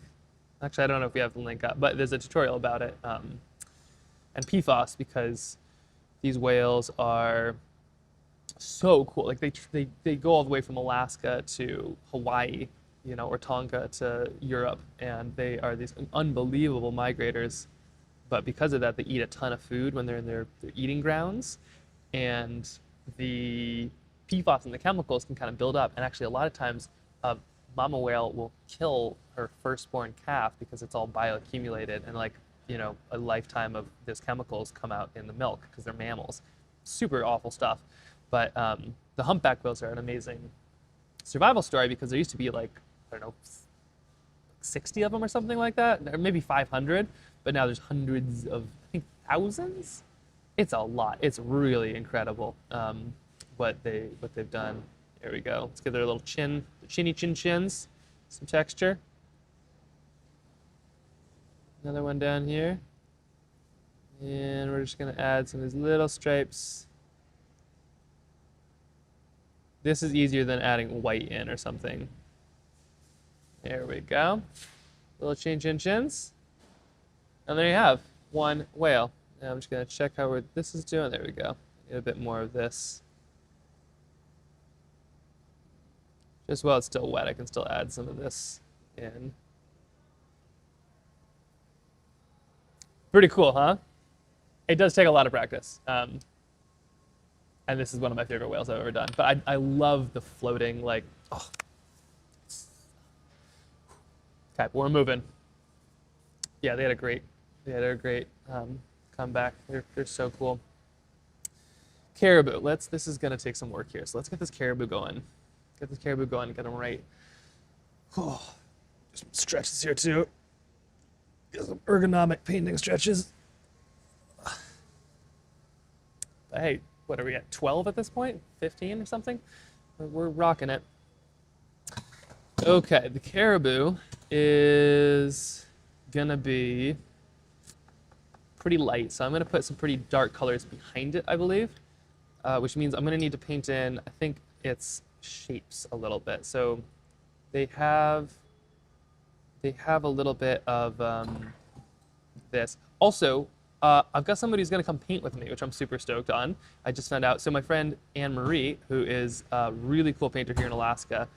Actually, I don't know if we have the link up, but there's a tutorial about it. And PFAS, because these whales are so cool. Like they go all the way from Alaska to Hawaii, you know, or Tonga to Europe, and they are these unbelievable migrators. But because of that, they eat a ton of food when they're in their eating grounds, and the PFAS and the chemicals can kind of build up. And actually, a lot of times, a mama whale will kill her firstborn calf because it's all bioaccumulated, and like, you know, a lifetime of those chemicals come out in the milk because they're mammals. Super awful stuff. But the humpback whales are an amazing survival story because there used to be like, I don't know, 60 of them or something like that, or maybe 500. But now there's hundreds of, I think, thousands. It's a lot. It's really incredible what they've done. There we go. Let's give their little chinny chins, some texture. Another one down here. And we're just gonna add some of these little stripes. This is easier than adding white in or something. There we go. Little chins. And there you have one whale. Now I'm just gonna check how this is doing. There we go. Need a bit more of this. Just while it's still wet, I can still add some of this in. Pretty cool, huh? It does take a lot of practice. And this is one of my favorite whales I've ever done. But I love the floating, like, oh. Okay, we're moving. Yeah, they had a great comeback. They're so cool. Caribou. This is gonna take some work here. So let's get this caribou going. Get them right. Oh, there's some stretches here too. Get some ergonomic painting stretches. But hey, what are we at? 12 at this point? 15 or something? We're rocking it. Okay, the caribou is gonna be pretty light, so I'm gonna put some pretty dark colors behind it, I believe, which means I'm gonna need to paint in, I think, its shapes a little bit. So they have a little bit of this. Also, I've got somebody who's gonna come paint with me, which I'm super stoked on. I just found out. So my friend Anne Marie, who is a really cool painter here in Alaska,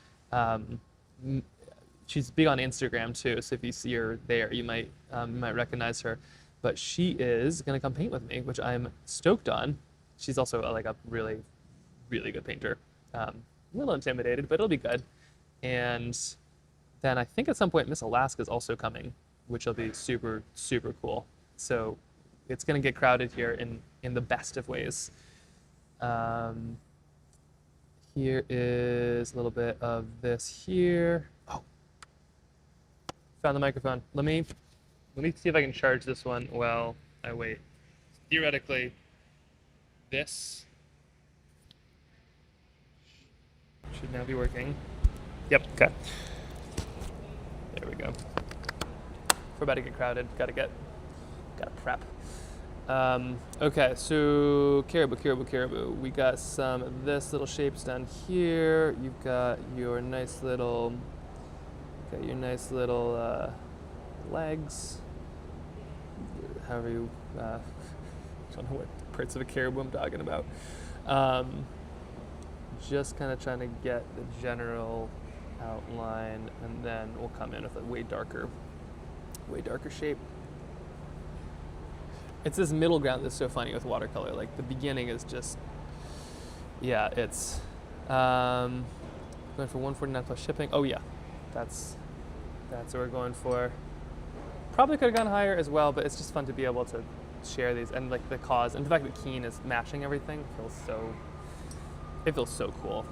she's big on Instagram too. So if you see her there, you might recognize her. But she is gonna come paint with me, which I'm stoked on. She's also like a really, really good painter. A little intimidated, but it'll be good. And then I think at some point Miss Alaska is also coming, which will be super, super cool. So it's gonna get crowded here in the best of ways. Here is a little bit of this here. Oh, found the microphone. Let me see if I can charge this one while I wait. Theoretically, this should now be working. Yep, okay. There we go. We're about to get crowded. Gotta prep. Okay, so caribou. We got some of this little shapes down here. You've got your nice little, legs. However you, I don't know what parts of a caribou I'm talking about. Just kind of trying to get the general outline, and then we'll come in with a way darker shape. It's this middle ground that's so funny with watercolor. Like the beginning is just, yeah, it's going for 149 plus shipping. Oh yeah, that's what we're going for. Probably could have gone higher as well, but it's just fun to be able to share these, and like the cause, and the fact that Keen is matching everything feels so cool.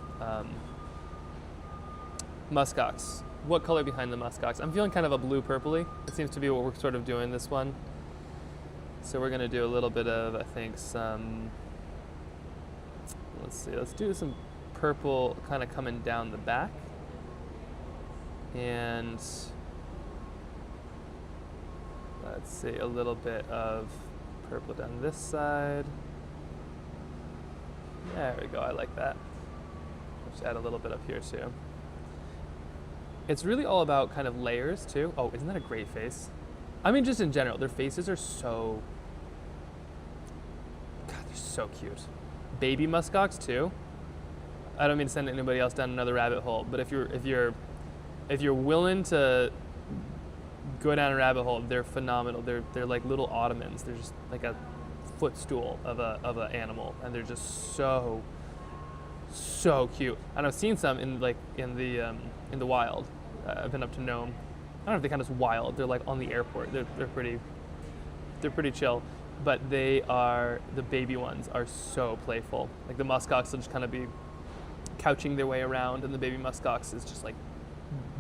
Muskox. What color behind the muskox? I'm feeling kind of a blue purpley. It seems to be what we're sort of doing this one. So we're gonna do a little bit of, I think, some, let's do some purple kind of coming down the back. And let's see, a little bit of purple down this side. There we go, I like that. Just add a little bit up here too. It's really all about kind of layers too. Oh, isn't that a great face? I mean, just in general, their faces are so, God, they're so cute. Baby muskox too. I don't mean to send anybody else down another rabbit hole, but if you're willing to go down a rabbit hole, they're phenomenal. They're like little ottomans. They're just like a footstool of an animal, and they're just so cute. And I've seen some in the wild. I've been up to Nome. I don't know if they count as wild. They're like on the airport. They're pretty chill. But the baby ones are so playful. Like the muskox will just kind of be couching their way around, and the baby muskox is just like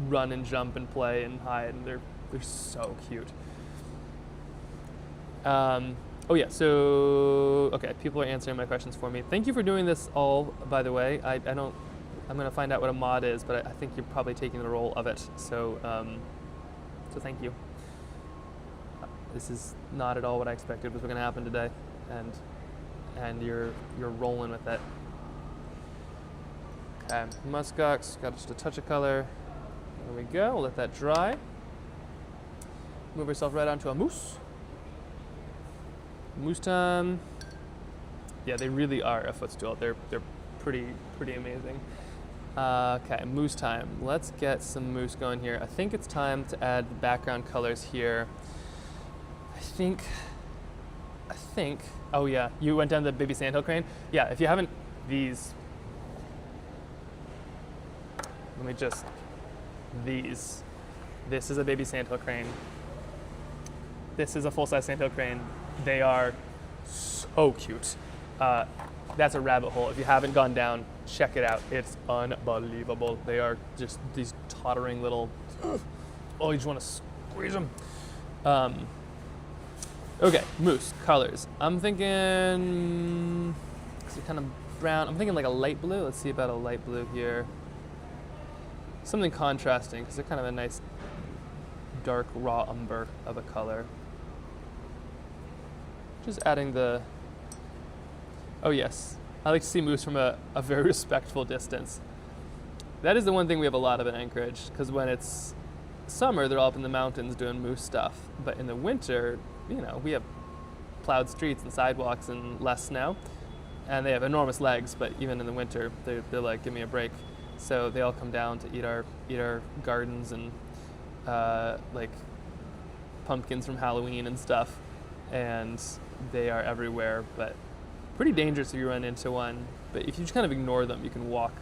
run and jump and play and hide, and they're so cute. Oh yeah, so okay, people are answering my questions for me. Thank you for doing this all, by the way. I'm gonna find out what a mod is, but I think you're probably taking the role of it. So thank you. This is not at all what I expected was gonna happen today, and you're rolling with it. Okay, muskox, got just a touch of color. There we go, we'll let that dry. Move yourself right onto a moose. Moose time. Yeah, they really are a footstool. They're pretty amazing. Okay, moose time. Let's get some moose going here. I think it's time to add the background colors here. I think. Oh yeah, you went down the baby sandhill crane. Yeah, if you haven't these. Let me just. These. This is a baby sandhill crane. This is a full-size sandhill crane. They are so cute. That's a rabbit hole. If you haven't gone down, check it out. It's unbelievable. They are just these tottering little. Oh, you just want to squeeze them. Okay, moose colors. I'm thinking. It's kind of brown. I'm thinking like a light blue. Let's see about a light blue here. Something contrasting because they're kind of a nice dark raw umber of a color. Just adding the. Oh yes, I like to see moose from a very respectful distance. That is the one thing we have a lot of in Anchorage, because when it's summer, they're all up in the mountains doing moose stuff. But in the winter, you know, we have plowed streets and sidewalks and less snow, and they have enormous legs. But even in the winter, they're like, give me a break. So they all come down to eat our gardens and like pumpkins from Halloween and stuff, and they are everywhere. But pretty dangerous if you run into one, but if you just kind of ignore them, you can walk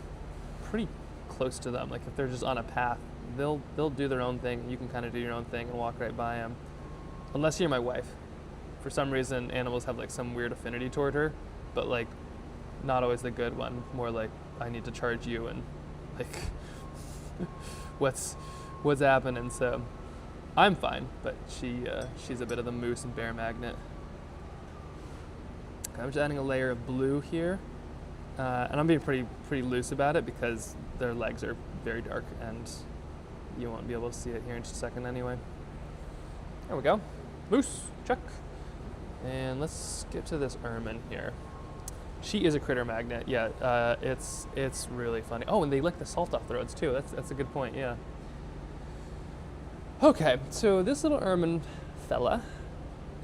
pretty close to them. Like if they're just on a path, they'll do their own thing, and you can kind of do your own thing and walk right by them. Unless you're my wife. For some reason, animals have like some weird affinity toward her, but like not always the good one. More like I need to charge you and like what's happening. So I'm fine, but she's a bit of the moose and bear magnet. I'm just adding a layer of blue here, and I'm being pretty loose about it because their legs are very dark and you won't be able to see it here in just a second anyway. There we go, moose, check. And let's get to this ermine here. She is a critter magnet, yeah. It's really funny. Oh, and they lick the salt off the roads too. That's a good point, yeah. Okay, so this little ermine fella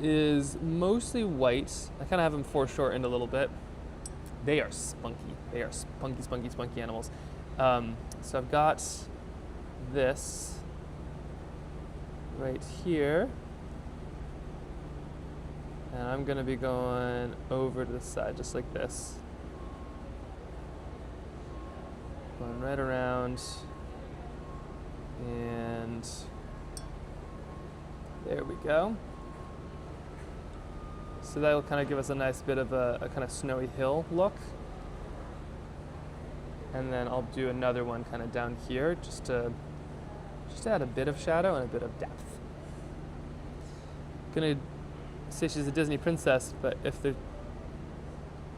is mostly white. I kind of have them foreshortened a little bit. They are spunky. They are spunky animals. So I've got this right here. And I'm going to be going over to the side just like this. Going right around. And there we go. So that'll kind of give us a nice bit of a kind of snowy hill look. And then I'll do another one kind of down here just to add a bit of shadow and a bit of depth. Gonna say she's a Disney princess, but if they're,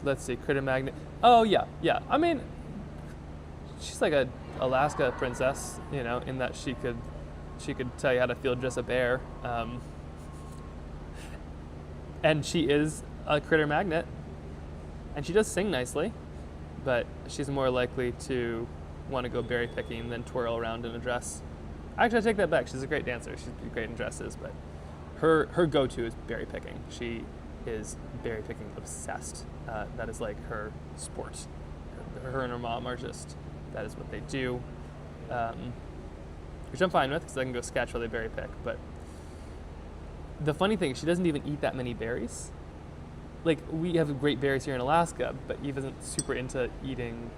let's see, critter magnet. Oh yeah. I mean, she's like a Alaska princess, you know, in that she could tell you how to field dress a bear. And she is a critter magnet, and she does sing nicely, but she's more likely to want to go berry picking than twirl around in a dress. Actually, I take that back. She's a great dancer. She's great in dresses, but her go-to is berry picking. She is berry picking obsessed. That is like her sport. Her and her mom are just, that is what they do, which I'm fine with because I can go sketch while they berry pick, but the funny thing is she doesn't even eat that many berries. Like, we have great berries here in Alaska, but Eve isn't super into eating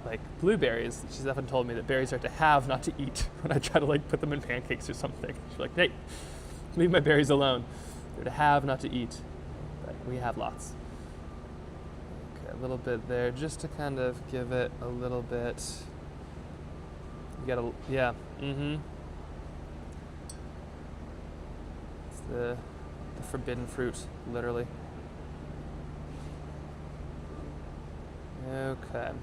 like blueberries. She's often told me that berries are to have, not to eat, when I try to like put them in pancakes or something. She's like, hey, leave my berries alone. They're to have, not to eat. But we have lots. Okay, a little bit there, just to kind of give it a little bit. You gotta, yeah, the forbidden fruit, literally. Okay. I'm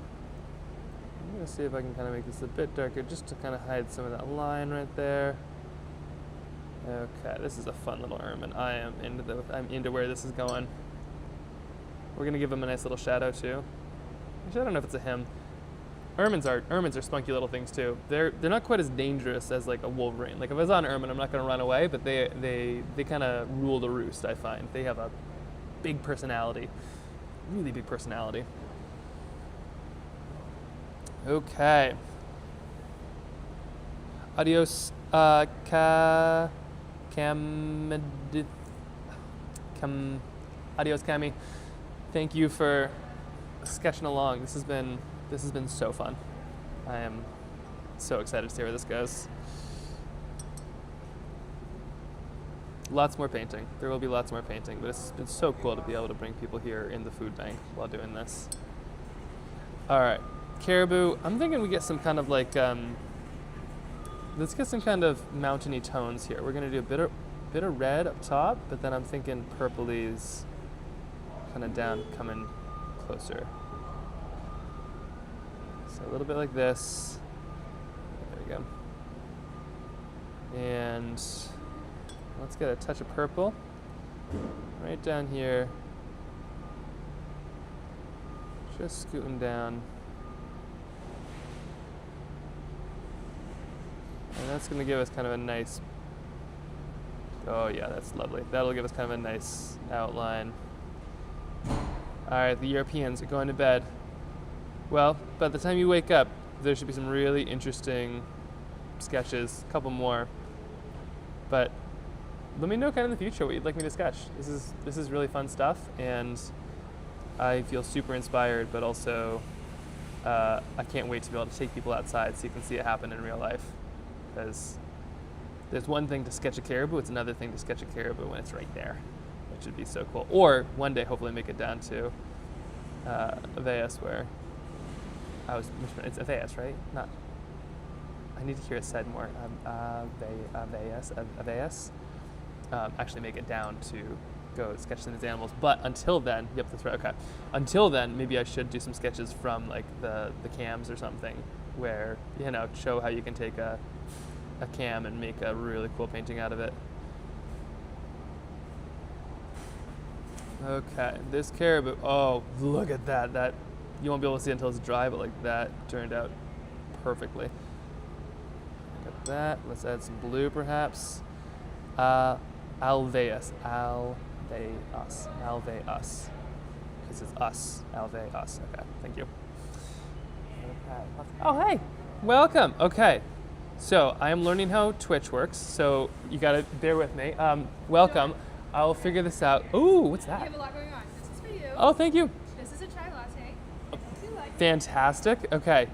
gonna see if I can kind of make this a bit darker, just to kind of hide some of that line right there. Okay, this is a fun little ermine. I'm into where this is going. We're gonna give him a nice little shadow too. Actually, I don't know if it's a him. Ermines are spunky little things too. They're not quite as dangerous as like a wolverine. Like if I was on ermine, I'm not gonna run away, but they kind of rule the roost. I find they have a big personality, really big personality. Okay. Adios, adios, Cami. Thank you for sketching along. This has been so fun. I am so excited to see where this goes. Lots more painting. There will be lots more painting, but it's been so cool to be able to bring people here in the food bank while doing this. All right, caribou. I'm thinking we get some kind of like, let's get some kind of mountainy tones here. We're gonna do a bit of red up top, but then I'm thinking purplies kind of down, coming closer. So a little bit like this. There we go. And let's get a touch of purple right down here. Just scooting down. And that's going to give us kind of a nice, oh yeah, that's lovely. That'll give us kind of a nice outline. All right, the Europeans are going to bed. Well, by the time you wake up, there should be some really interesting sketches, a couple more. But let me know kind of in the future what you'd like me to sketch. This is really fun stuff, and I feel super inspired, but also I can't wait to be able to take people outside so you can see it happen in real life. Because there's one thing to sketch a caribou, it's another thing to sketch a caribou when it's right there, which would be so cool. Or one day, hopefully, make it down to Aveas, where I was. It's Aveas, right? Not. I need to hear it said more. Aveas. Actually, make it down to go sketch some of these animals. But until then, yep, that's right. Okay. Until then, maybe I should do some sketches from like the cams or something, where show how you can take a cam and make a really cool painting out of it. Okay, this caribou. Oh, look at that. That you won't be able to see it until it's dry, but like that turned out perfectly. Look at that. Let's add some blue, perhaps. Alveus. This is us. Alveus. Okay, thank you. Okay. Oh, hey, welcome. Okay, so I am learning how Twitch works, so you gotta bear with me. Welcome. I'll figure this out. Ooh, what's that? We have a lot going on. This is for you. Oh, thank you. This is a chai latte. If you like it. Fantastic. Okay.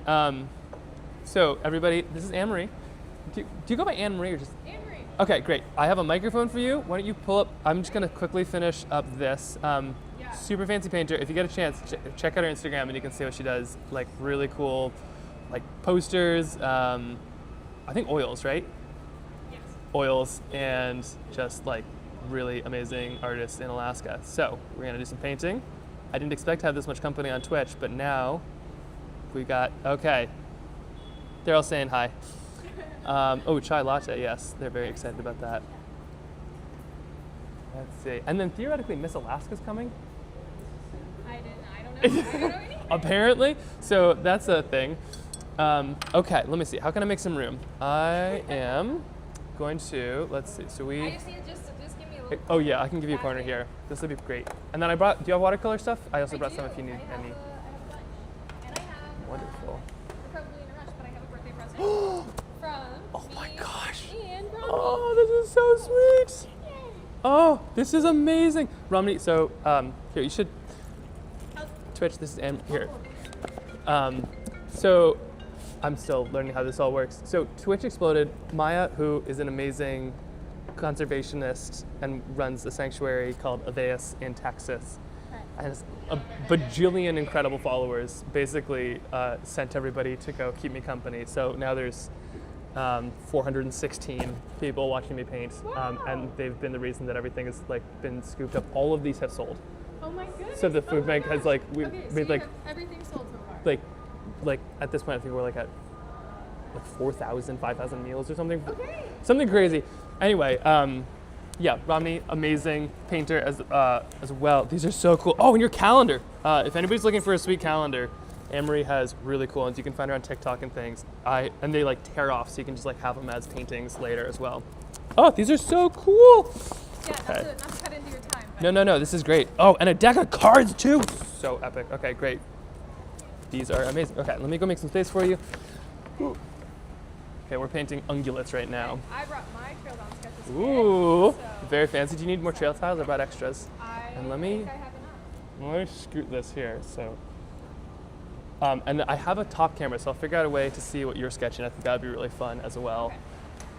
So everybody, this is Anne-Marie. Do you go by Anne-Marie or just? Anne-Marie. Okay, great. I have a microphone for you. Why don't you pull up? I'm just gonna quickly finish up this. Super fancy painter. If you get a chance, check out her Instagram and you can see what she does. Like really cool, like posters. I think oils, right? Yes. Oils, and just like really amazing artists in Alaska. So we're gonna do some painting. I didn't expect to have this much company on Twitch, but now we got, okay. They're all saying hi. Oh, chai latte, yes. They're very excited about that. Let's see. And then theoretically, Miss Alaska's coming? I don't know. I don't know anything. Apparently. So that's a thing. Okay, let me see. How can I make some room? I am going to, let's see. So I just need just give me a little. oh yeah, I can give you a corner here. This would be great. And then I brought, do you have watercolor stuff? I also brought some if you need any. I have a bunch. And I have. Wonderful. We're probably in a rush, but I have a birthday present from. Oh my me gosh. And Romey. Oh, this is so sweet. Yay. Oh, this is amazing. Romney, so here, you should, Twitch, this is here. So I'm still learning how this all works. So Twitch exploded. Maya, who is an amazing conservationist and runs a sanctuary called Aveas in Texas, and has a bajillion incredible followers, basically sent everybody to go keep me company. So now there's 416 people watching me paint, and they've been the reason that everything has like been scooped up. All of these have sold. Oh my goodness. So the food bank has like we Okay, so made you like have everything sold so far. like at this point I think we're like at like 4,000, 5,000 meals or something. Okay. Something crazy. Anyway, yeah, Romney, amazing painter as well. These are so cool. Oh, and your calendar. If anybody's looking for a sweet calendar, Anne-Marie has really cool ones. You can find her on TikTok and things. And they like tear off, so you can just like have them as paintings later as well. Oh, these are so cool. Yeah, Okay. not to cut into your time, No, this is great. Oh, and a deck of cards too. So epic. Okay, great. These are amazing. Okay, let me go make some space for you. Ooh. Okay, we're painting ungulates right now. I brought my Trailbound Sketches. Ooh, So very fancy. Do you need more trail tiles? I brought extras. And let me think I have enough. let me scoot this here. So, and I have a top camera, so I'll figure out a way to see what you're sketching. I think that would be really fun as well.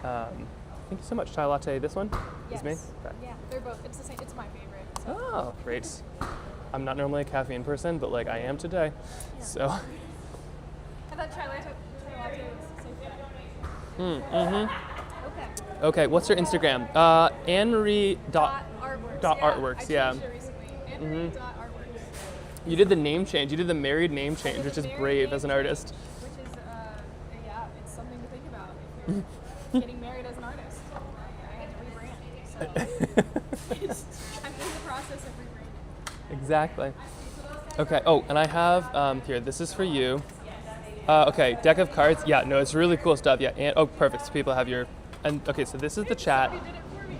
Thank you so much. Chai latte. This one is me. Okay. Yeah, they're both. It's the same. It's my favorite. So. Oh, great. I'm not normally a caffeine person, but like I am today. So. I thought chai latte was the same thing. Okay. Okay, what's your Instagram? Anne-Marie Dot artworks. artworks, I yeah. changed it recently. Anne-Marie.artworks, You did the name change. You did the married name change, which is brave as an artist. which is yeah, it's something to think about if you're getting married as an artist. I had to rebrand. So I'm in the process of rebranding. Exactly. Okay. Oh, and I have here. This is for you. Okay, deck of cards. Yeah, no, it's really cool stuff. Yeah. And oh, perfect. So people have your. And okay, so this is the chat.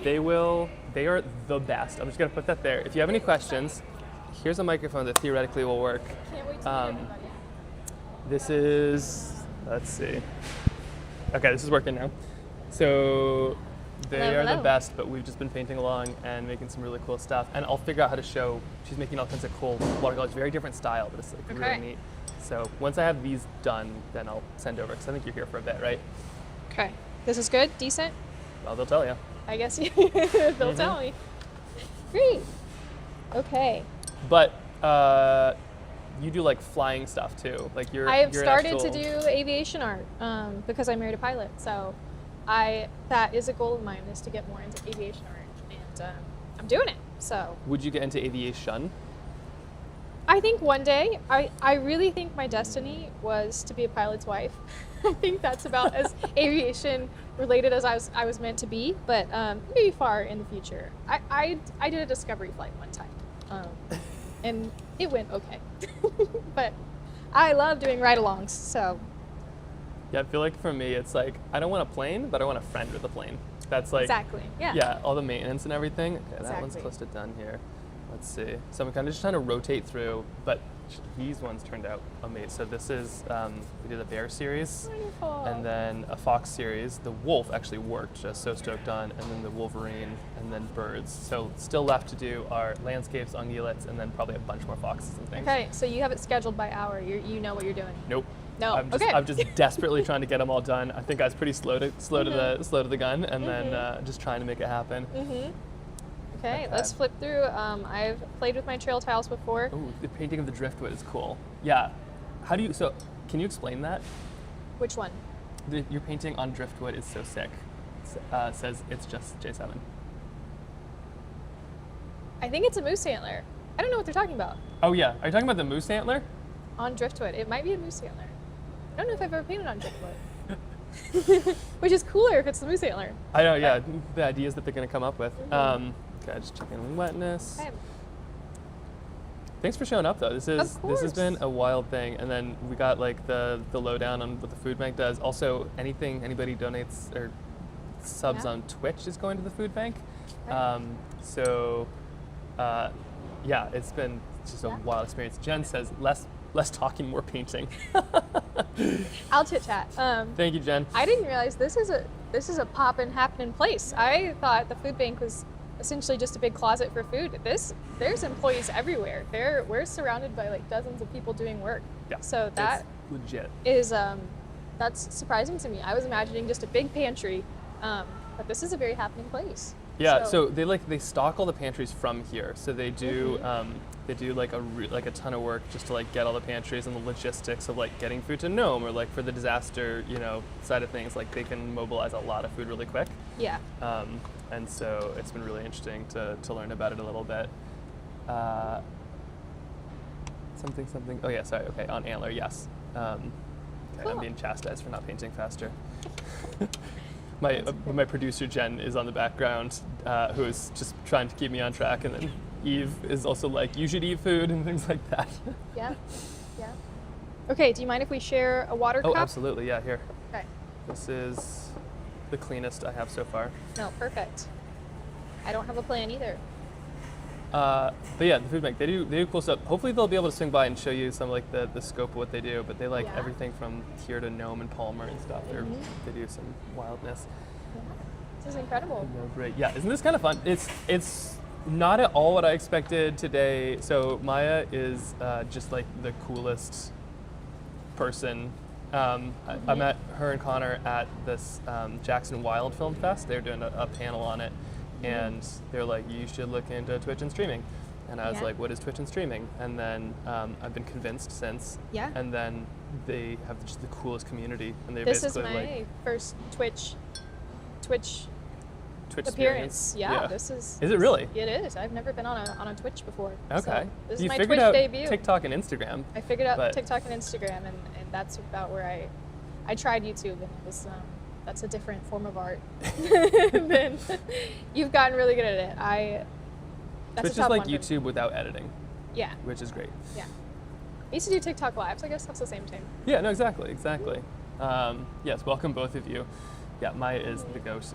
They are the best. I'm just gonna put that there. If you have any questions, here's a microphone that theoretically will work. Can't wait to meet everybody. This is. Let's see. Okay, this is working now. So they Hello, are the hello. best, but we've just been painting along and making some really cool stuff. And I'll figure out how to show. She's making all kinds of cool watercolors, very different style, but it's like Okay. really neat. So once I have these done, then I'll send over because I think you're here for a bit, right? Okay. This is good? Decent? Well, they'll tell you. I guess they'll tell me. Great. Okay. But you do like flying stuff too. Like you're. I have you're an started actual- to do aviation art because I married a pilot. So that is a goal of mine, is to get more into aviation art, and I'm doing it. So Would you get into aviation? I think one day, I really think my destiny was to be a pilot's wife. I think that's about as aviation related as I was meant to be, but maybe far in the future. I did a discovery flight one time, and it went okay. But I love doing ride-alongs, so. Yeah, I feel like for me, it's like I don't want a plane, but I want a friend with a plane. That's like Exactly, yeah. Yeah, all the maintenance and everything. Okay, that one's Exactly. close to done here. Let's see. So I'm kind of just trying to rotate through, but these ones turned out amazing. So this is we did a bear series, Wonderful. and then a fox series. The wolf actually worked, just so stoked on, and then the wolverine, and then birds. So still left to do are landscapes, ungulates, and then probably a bunch more foxes and things. Okay, so you have it scheduled by hour. You know what you're doing. Nope. No, I'm just, okay. I'm just desperately trying to get them all done. I think I was pretty slow to the gun, and then just trying to make it happen. Okay, Okay. let's flip through. I've played with my trail tiles before. Ooh, the painting of the driftwood is cool. Yeah. How do you? So, can you explain that? Which one? Your painting on driftwood is so sick. Says it's just J7. I think it's a moose antler. I don't know what they're talking about. Oh yeah. Are you talking about the moose antler? On driftwood. It might be a moose antler. I don't know if I've ever painted on driftwood. Which is cooler if it's the moose antler. I know. Yeah. The ideas that they're gonna come up with. Okay, just checking wetness. Okay. Thanks for showing up though. This has course. been a wild thing, and then we got like the lowdown on what the food bank does. Also, anybody donates or subs Yeah. on Twitch is going to the food bank. Right. Yeah, it's been just a Yeah. wild experience. Jen says less talking, more painting. I'll chit chat. Thank you, Jen. I didn't realize this is a poppin' happening place. I thought the food bank was essentially just a big closet for food. There's employees everywhere. We're surrounded by like dozens of people doing work. Yeah, So that it's legit. is that's surprising to me. I was imagining just a big pantry, but this is a very happening place. Yeah, so they stock all the pantries from here. So they do like a ton of work just to like get all the pantries and the logistics of like getting food to Nome, or like for the disaster side of things. Like they can mobilize a lot of food really quick. Yeah. And so it's been really interesting to learn about it a little bit. Something. Oh yeah, sorry. Okay, on antler, yes. Okay, Cool. I'm being chastised for not painting faster. My producer Jen is on the background, who is just trying to keep me on track, and then Eve is also like, you should eat food and things like that. Yeah. Yeah. Okay. Do you mind if we share a water cup? Oh, absolutely. Yeah, here. Okay. This is the cleanest I have so far. No, perfect. I don't have a plan either. But yeah, the food bank, they do cool stuff. Hopefully they'll be able to swing by and show you some like the scope of what they do. But they like Yeah. everything from here to Nome and Palmer and stuff. They do some wildness. This is incredible. No, great. Yeah, isn't this kind of fun? It's not at all what I expected today. So Maya is just like the coolest person. I met her and Connor at this Jackson Wild Film Fest. They were doing a panel on it, and they're like, you should look into Twitch and streaming. And I was Yeah. like, what is Twitch and streaming? And then I've been convinced since. Yeah. And then they have just the coolest community, and they This is basically my like first Twitch Twitch appearance. experience. Yeah, this is. Is it really? It is. I've never been on a Twitch before. Okay. So this is you my figured Twitch out debut. TikTok and Instagram. I figured out but- TikTok and Instagram, and that's about where I tried YouTube, and it was that's a different form of art. Then you've gotten really good at it. That's Twitch a is top like one for me. YouTube without editing, Yeah, which is great. yeah. I used to do TikTok lives. I guess that's the same thing. Yeah, no, exactly. Yes, welcome both of you. Yeah, Maya is the ghost.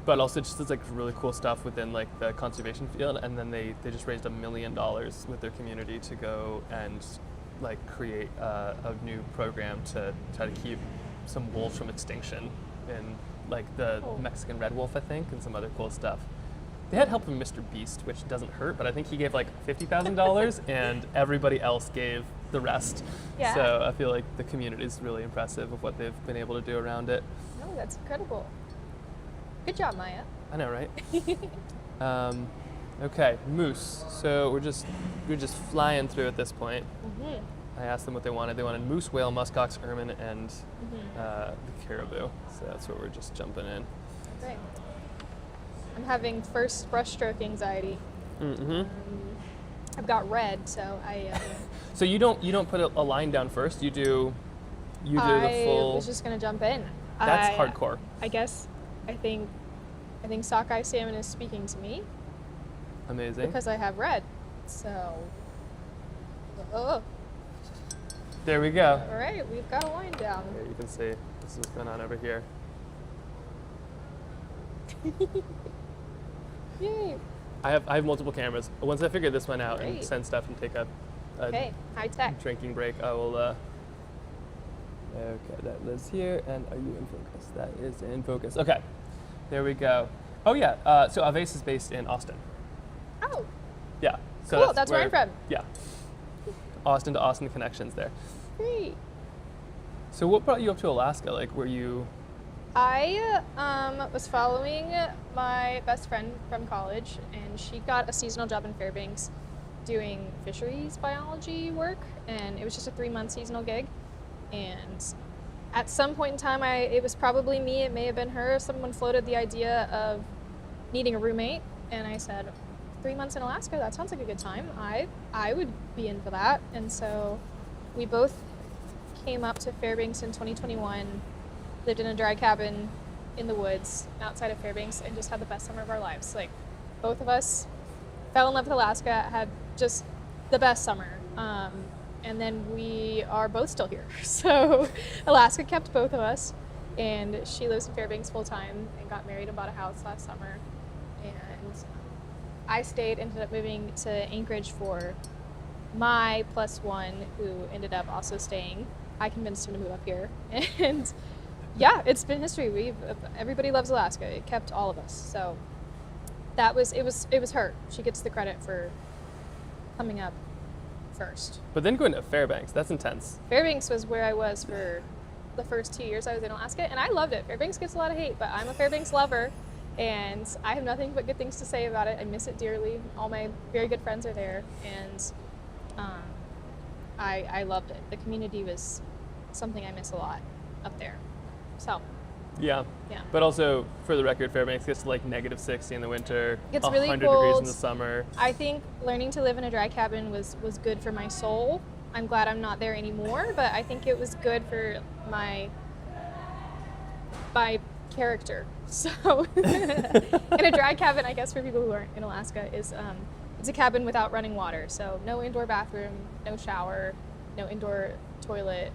But also just it's like really cool stuff within like the conservation field, and then they just raised $1 million with their community to go and like create a new program to try to keep some wolves from extinction in like the Mexican red wolf, I think, and some other cool stuff. They had help from Mr. Beast, which doesn't hurt, but I think he gave like $50,000 and everybody else gave the rest. Yeah. So I feel like the community is really impressive of what they've been able to do around it. No, that's incredible. Good job, Maya. I know, right? Okay, moose. So we're just flying through at this point. I asked them what they wanted. They wanted moose, whale, muskox, ermine, and the caribou. So that's what we're just jumping in. Great. I'm having first brushstroke anxiety. I've got red, so I. So you don't put a line down first. You do the I full. was just gonna jump in. That's hardcore. I guess. I think sockeye salmon is speaking to me Amazing. because I have red. So. Oh, There we go. all right, we've got a line down. There you can see this is what's going on over here. Yay. I have multiple cameras. Once I figure this one out and Great. send stuff and take a Okay, high tech. drinking break, I will. Okay, that lives here. And are you in focus? That is in focus. Okay, there we go. Oh yeah. So Aves is based in Austin. Oh, Yeah. So cool. That's where I'm from. Yeah. Austin to Austin connections there. Great. So what brought you up to Alaska? Like, were you? I was following my best friend from college, and she got a seasonal job in Fairbanks doing fisheries biology work, and it was just a 3-month seasonal gig. And at some point in time, it was probably me, it may have been her, someone floated the idea of needing a roommate, and I said, 3 months in Alaska, that sounds like a good time. I would be in for that. And so we both came up to Fairbanks in 2021, lived in a dry cabin in the woods outside of Fairbanks, and just had the best summer of our lives. Like, both of us fell in love with Alaska, had just the best summer. And then we are both still here. So Alaska kept both of us, and she lives in Fairbanks full time and got married and bought a house last summer. And I stayed, ended up moving to Anchorage for my +1, who ended up also staying. I convinced him to move up here. And yeah, it's been history. Everybody loves Alaska. It kept all of us. So it was her. She gets the credit for coming up first. But then going to Fairbanks, that's intense. Fairbanks was where I was for the first 2 years I was in Alaska, and I loved it. Fairbanks gets a lot of hate, but I'm a Fairbanks lover, and I have nothing but good things to say about it. I miss it dearly. All my very good friends are there, and I loved it. The community was something I miss a lot up there. So Yeah. yeah. But also, for the record, Fairbanks gets to like -60 in the winter, Gets really 100 degrees cold. in the summer. I think learning to live in a dry cabin was good for my soul. I'm glad I'm not there anymore, but I think it was good for my character. So in a dry cabin, I guess for people who aren't in Alaska, is it's a cabin without running water. So no indoor bathroom, no shower, no indoor toilet.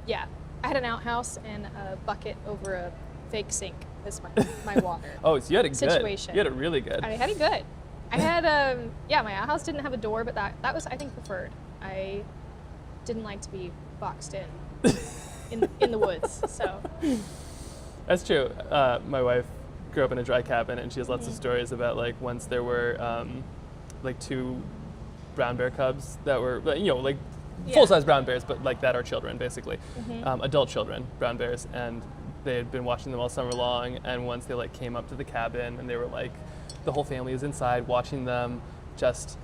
Yeah, I had an outhouse and a bucket over a fake sink as my water. Oh, so you had it Situation. good. You had it really good. I had it good. I had my outhouse didn't have a door, but that was, I think, preferred. I didn't like to be boxed in the woods. So That's true. My wife grew up in a dry cabin, and she has lots of stories about like once there were like 2 brown bear cubs that were, like full-size brown bears, but like that are children basically, adult children, brown bears, and they had been watching them all summer long. And once they like came up to the cabin, and they were like, the whole family was inside watching them just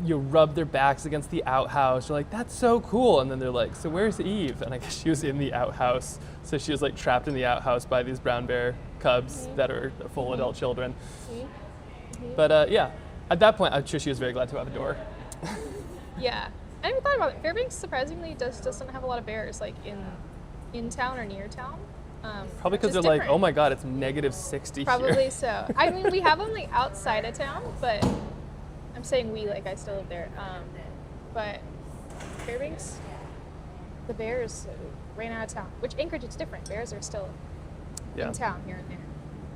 rub their backs against the outhouse. You're like, that's so cool. And then they're like, so where's Eve? And I guess she was in the outhouse. So she was like trapped in the outhouse by these brown bear cubs that are full adult children. But yeah, at that point, I'm sure she was very glad to have a door. yeah, I never thought about it. Fairbanks surprisingly doesn't have a lot of bears like in town or near town. Probably because they're like, oh my god, it's -60 here. Probably so. I mean, we have them like outside of town, but I'm saying we, like I still live there. But Fairbanks, the bears ran out of town. Which Anchorage, it's different. Bears are still in town here and there.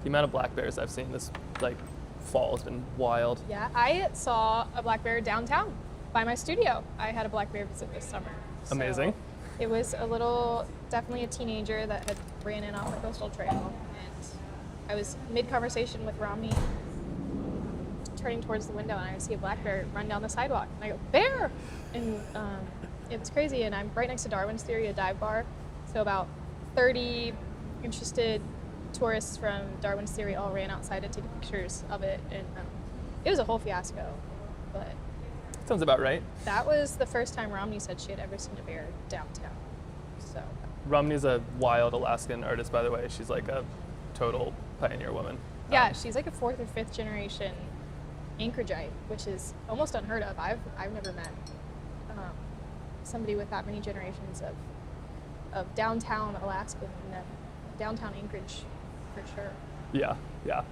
The amount of black bears I've seen this like fall has been wild. Yeah, I saw a black bear downtown by my studio. I had a black bear visit this summer. So Amazing. it was definitely a teenager that had ran in off the coastal trail, and I was mid-conversation with Romey, turning towards the window, and I see a black bear run down the sidewalk, and I go, bear! And it was crazy, and I'm right next to Darwin's Theory, a dive bar, so about 30 interested tourists from Darwin's Theory all ran outside to take pictures of it, and it was a whole fiasco, but Sounds about right. that was the first time Romney said she had ever seen a bear downtown. So Romney's a wild Alaskan artist, by the way. She's like a total pioneer woman. yeah, she's like a 4th or 5th generation Anchorageite, which is almost unheard of. I've never met somebody with that many generations of downtown Alaskan and then downtown Anchorage, for sure. Yeah,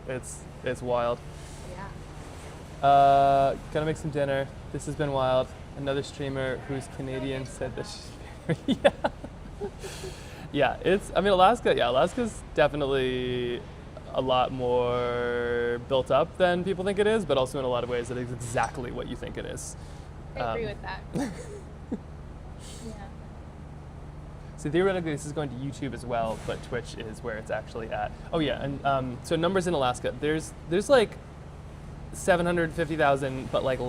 it's wild. Yeah. Gonna make some dinner. This has been wild. Another streamer who's Canadian said that she's Alaska's definitely a lot more built up than people think it is, but also in a lot of ways it is exactly what you think it is. I agree with that. Yeah. So theoretically this is going to YouTube as well, but Twitch is where it's actually at. Oh yeah, and so numbers in Alaska. There's like 750,000, but like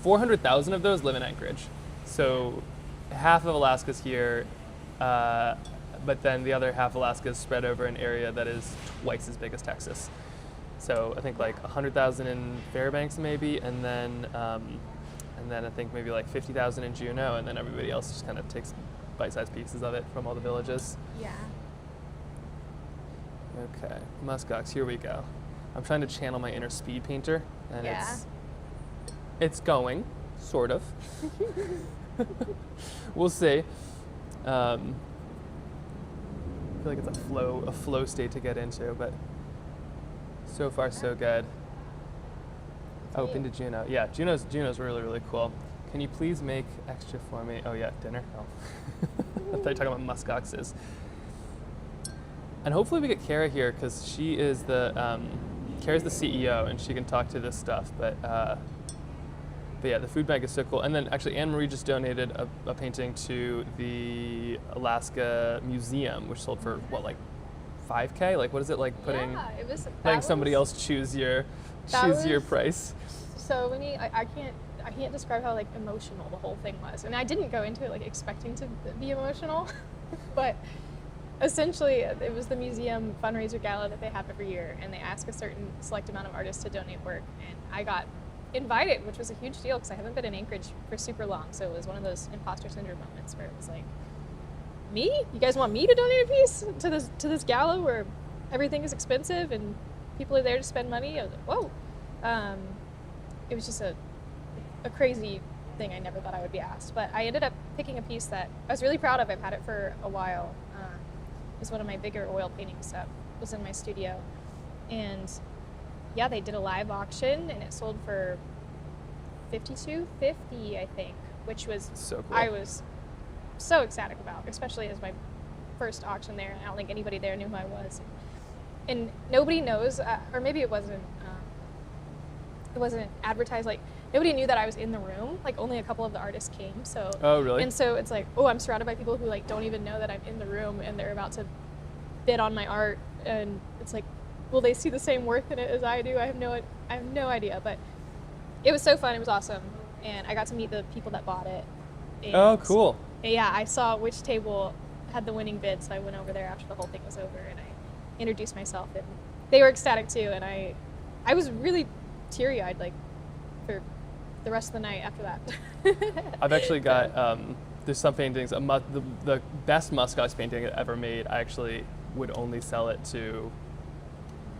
400,000 of those live in Anchorage. So half of Alaska's here, but then the other half of Alaska is spread over an area that is twice as big as Texas. So I think like 100,000 in Fairbanks maybe, and then I think maybe like 50,000 in Juneau, and then everybody else just kind of takes bite-sized pieces of it from all the villages. Yeah. Okay, muskox, here we go. I'm trying to channel my inner speed painter, and Yeah. it's going, sort of. We'll see. I feel like it's a flow state to get into, but so far so good. Oh, been to Juneau. Yeah, Juneau's really, really cool. Can you please make extra for me? Oh yeah, dinner. Oh. I thought you were talking about muskoxes. And hopefully we get Kara here, because she is Kara's the CEO, and she can talk to this stuff. But yeah, the food bank is so cool. And then actually Anne Marie just donated a painting to the Alaska Museum, which sold for what, like $5K? Like, what is it like putting Yeah, it was letting somebody else choose your price? So many, I can't describe how like emotional the whole thing was. And I didn't go into it like expecting to be emotional, but essentially it was the museum fundraiser gala that they have every year, and they ask a certain select amount of artists to donate work, and I got invited, which was a huge deal because I haven't been in Anchorage for super long, so it was one of those imposter syndrome moments where it was like, me? You guys want me to donate a piece to this gala where everything is expensive and people are there to spend money? I was like, whoa. It was just a crazy thing. I never thought I would be asked, but I ended up picking a piece that I was really proud of. I've had it for a while. It was one of my bigger oil paintings that was in my studio, and yeah, they did a live auction, and it sold for $52.50, I think, which was So cool. I was so ecstatic about, especially as my first auction there, and I don't think anybody there knew who I was, and nobody knows, or maybe it wasn't it wasn't advertised. Like nobody knew that I was in the room. Like only a couple of the artists came. So Oh, really? And so it's like, oh, I'm surrounded by people who like don't even know that I'm in the room and they're about to bid on my art, and it's like, will they see the same worth in it as I do? I have no idea, but it was so fun. It was awesome, and I got to meet the people that bought it. And Oh, cool. yeah, I saw which table had the winning bid, so I went over there after the whole thing was over, and I introduced myself, and they were ecstatic too, and I was really teary-eyed, like, for the rest of the night after that. I've actually got, there's some paintings, the best muskox painting I ever made, I actually would only sell it to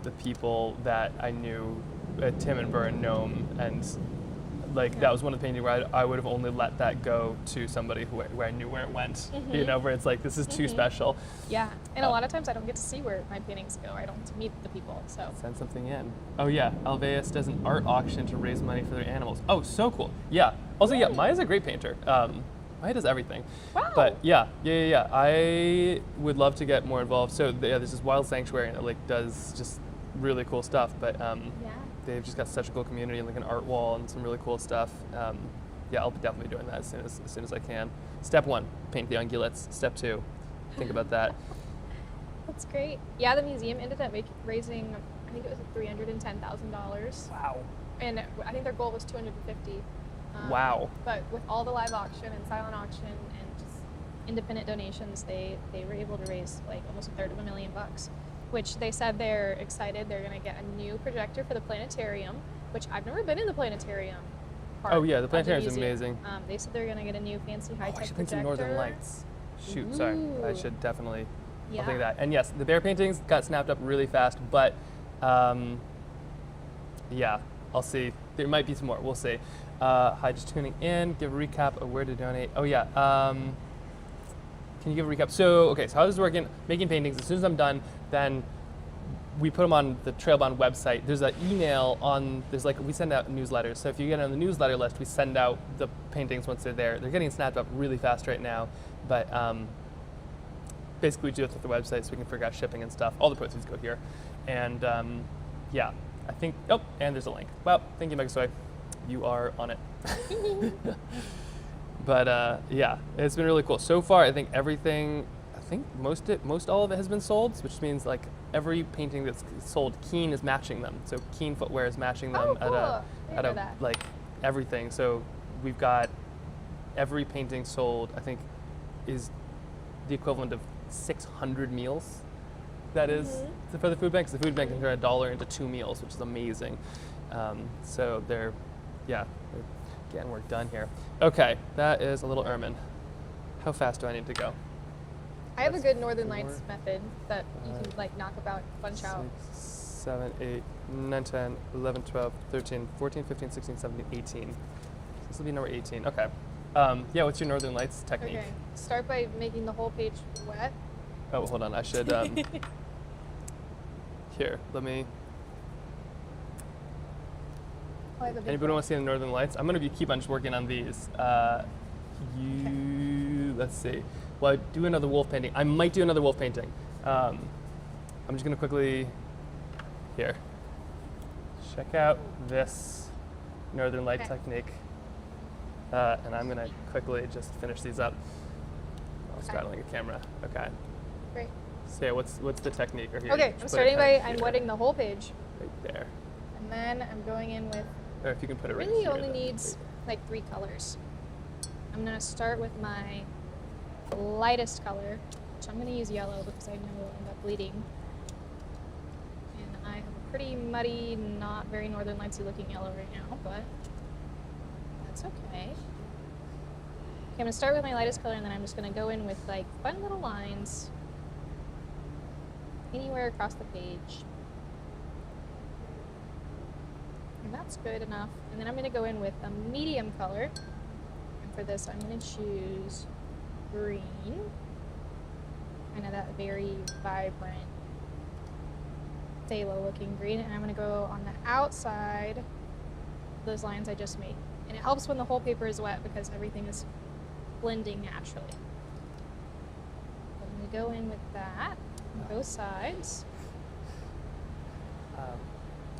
the people that I knew, Tim and Burr and Gnome, and like that was one of the paintings where I would have only let that go to somebody where I knew where it went, you know, where it's like, this is too special. Yeah, and a lot of times I don't get to see where my paintings go. I don't get to meet the people, so. Send something in. Oh yeah, Alveus does an art auction to raise money for their animals. Oh, so cool. Yeah. Also, yeah, Maya's a great painter. Maya does everything. Wow. But yeah. I would love to get more involved. So yeah, there's this wild sanctuary and it like does just really cool stuff. But they've just got such a cool community and like an art wall and some really cool stuff. Yeah, I'll be definitely doing that as soon as I can. Step 1, paint the ungulates. Step 2, think about that. That's great. Yeah, the museum ended up raising, I think it was $310,000. Wow. And I think their goal was $250,000. Wow. But with all the live auction and silent auction and just independent donations, they were able to raise like almost $250,000, which they said they're excited. They're going to get a new projector for the planetarium, which I've never been in the planetarium part. Oh yeah, the of planetarium is museum. amazing. They said they're going to get a new fancy high-tech I should think projector. some Northern Lights. Shoot, sorry. I Ooh. should definitely Yeah. I'll think of that. And yes, the bear paintings got snapped up really fast, but yeah, I'll see. There might be some more. We'll see. Hi, just tuning in. Give a recap of where to donate. Oh yeah. Can you give a recap? So okay, so how this is working? Making paintings. As soon as I'm done, then we put them on the Trailbound website. There's an email on. We send out newsletters. So if you get on the newsletter list, we send out the paintings once they're there. They're getting snapped up really fast right now, but basically we do it through the website so we can figure out shipping and stuff. All the proceeds go here, and yeah, I think. Oh, and there's a link. Well, thank you, Megasoy. You are on it. But yeah, it's been really cool so far. I think everything. I think most all of it has been sold, which means like every painting that's sold, Keen is matching them. So Keen Footwear is matching them at a like everything. So we've got every painting sold. I think is the equivalent of 600 meals. That is for the food bank. 'Cause the food bank can turn $1 into 2 meals, which is amazing. So they're getting work done here. Okay, that is a little ermine. How fast do I need to go? I have a That's good Northern 4, Lights method that you can like knock about, bunch out. 6, 7, 8, 9, 10, 11, 12, 13, 14, 15, 16, 17, 18. This will be number 18. Okay. Yeah, what's your Northern Lights technique? Okay. Start by making the whole page wet. Oh, hold on. I should. Here, let me. Oh, I have a big Anybody want to see the Northern Lights? I'm gonna keep on just working on these. Let's see. Well, I do another wolf painting. I might do another wolf painting. I'm just gonna quickly. Here. Check out this Northern Light technique. And I'm gonna quickly just finish these up. I was straddling a camera. Okay. Great. So yeah, what's the technique? Or here, Okay, just I'm put it starting kind by of I'm here, wetting the whole page, right there. and then I'm going in with. Or if you can put it right Really here. only then. needs like 3 colors. I'm gonna start with my lightest color, which I'm gonna use yellow because I know it'll end up bleeding. And I have a pretty muddy, not very Northern Lightsy looking yellow right now, but that's okay. Okay, I'm gonna start with my lightest color, and then I'm just gonna go in with like fun little lines anywhere across the page. And that's good enough. And then I'm gonna go in with a medium color. And for this, I'm gonna choose green. Kind of that very vibrant, phthalo looking green. And I'm gonna go on the outside of those lines I just made. And it helps when the whole paper is wet because everything is blending naturally. I'm gonna go in with that on both sides.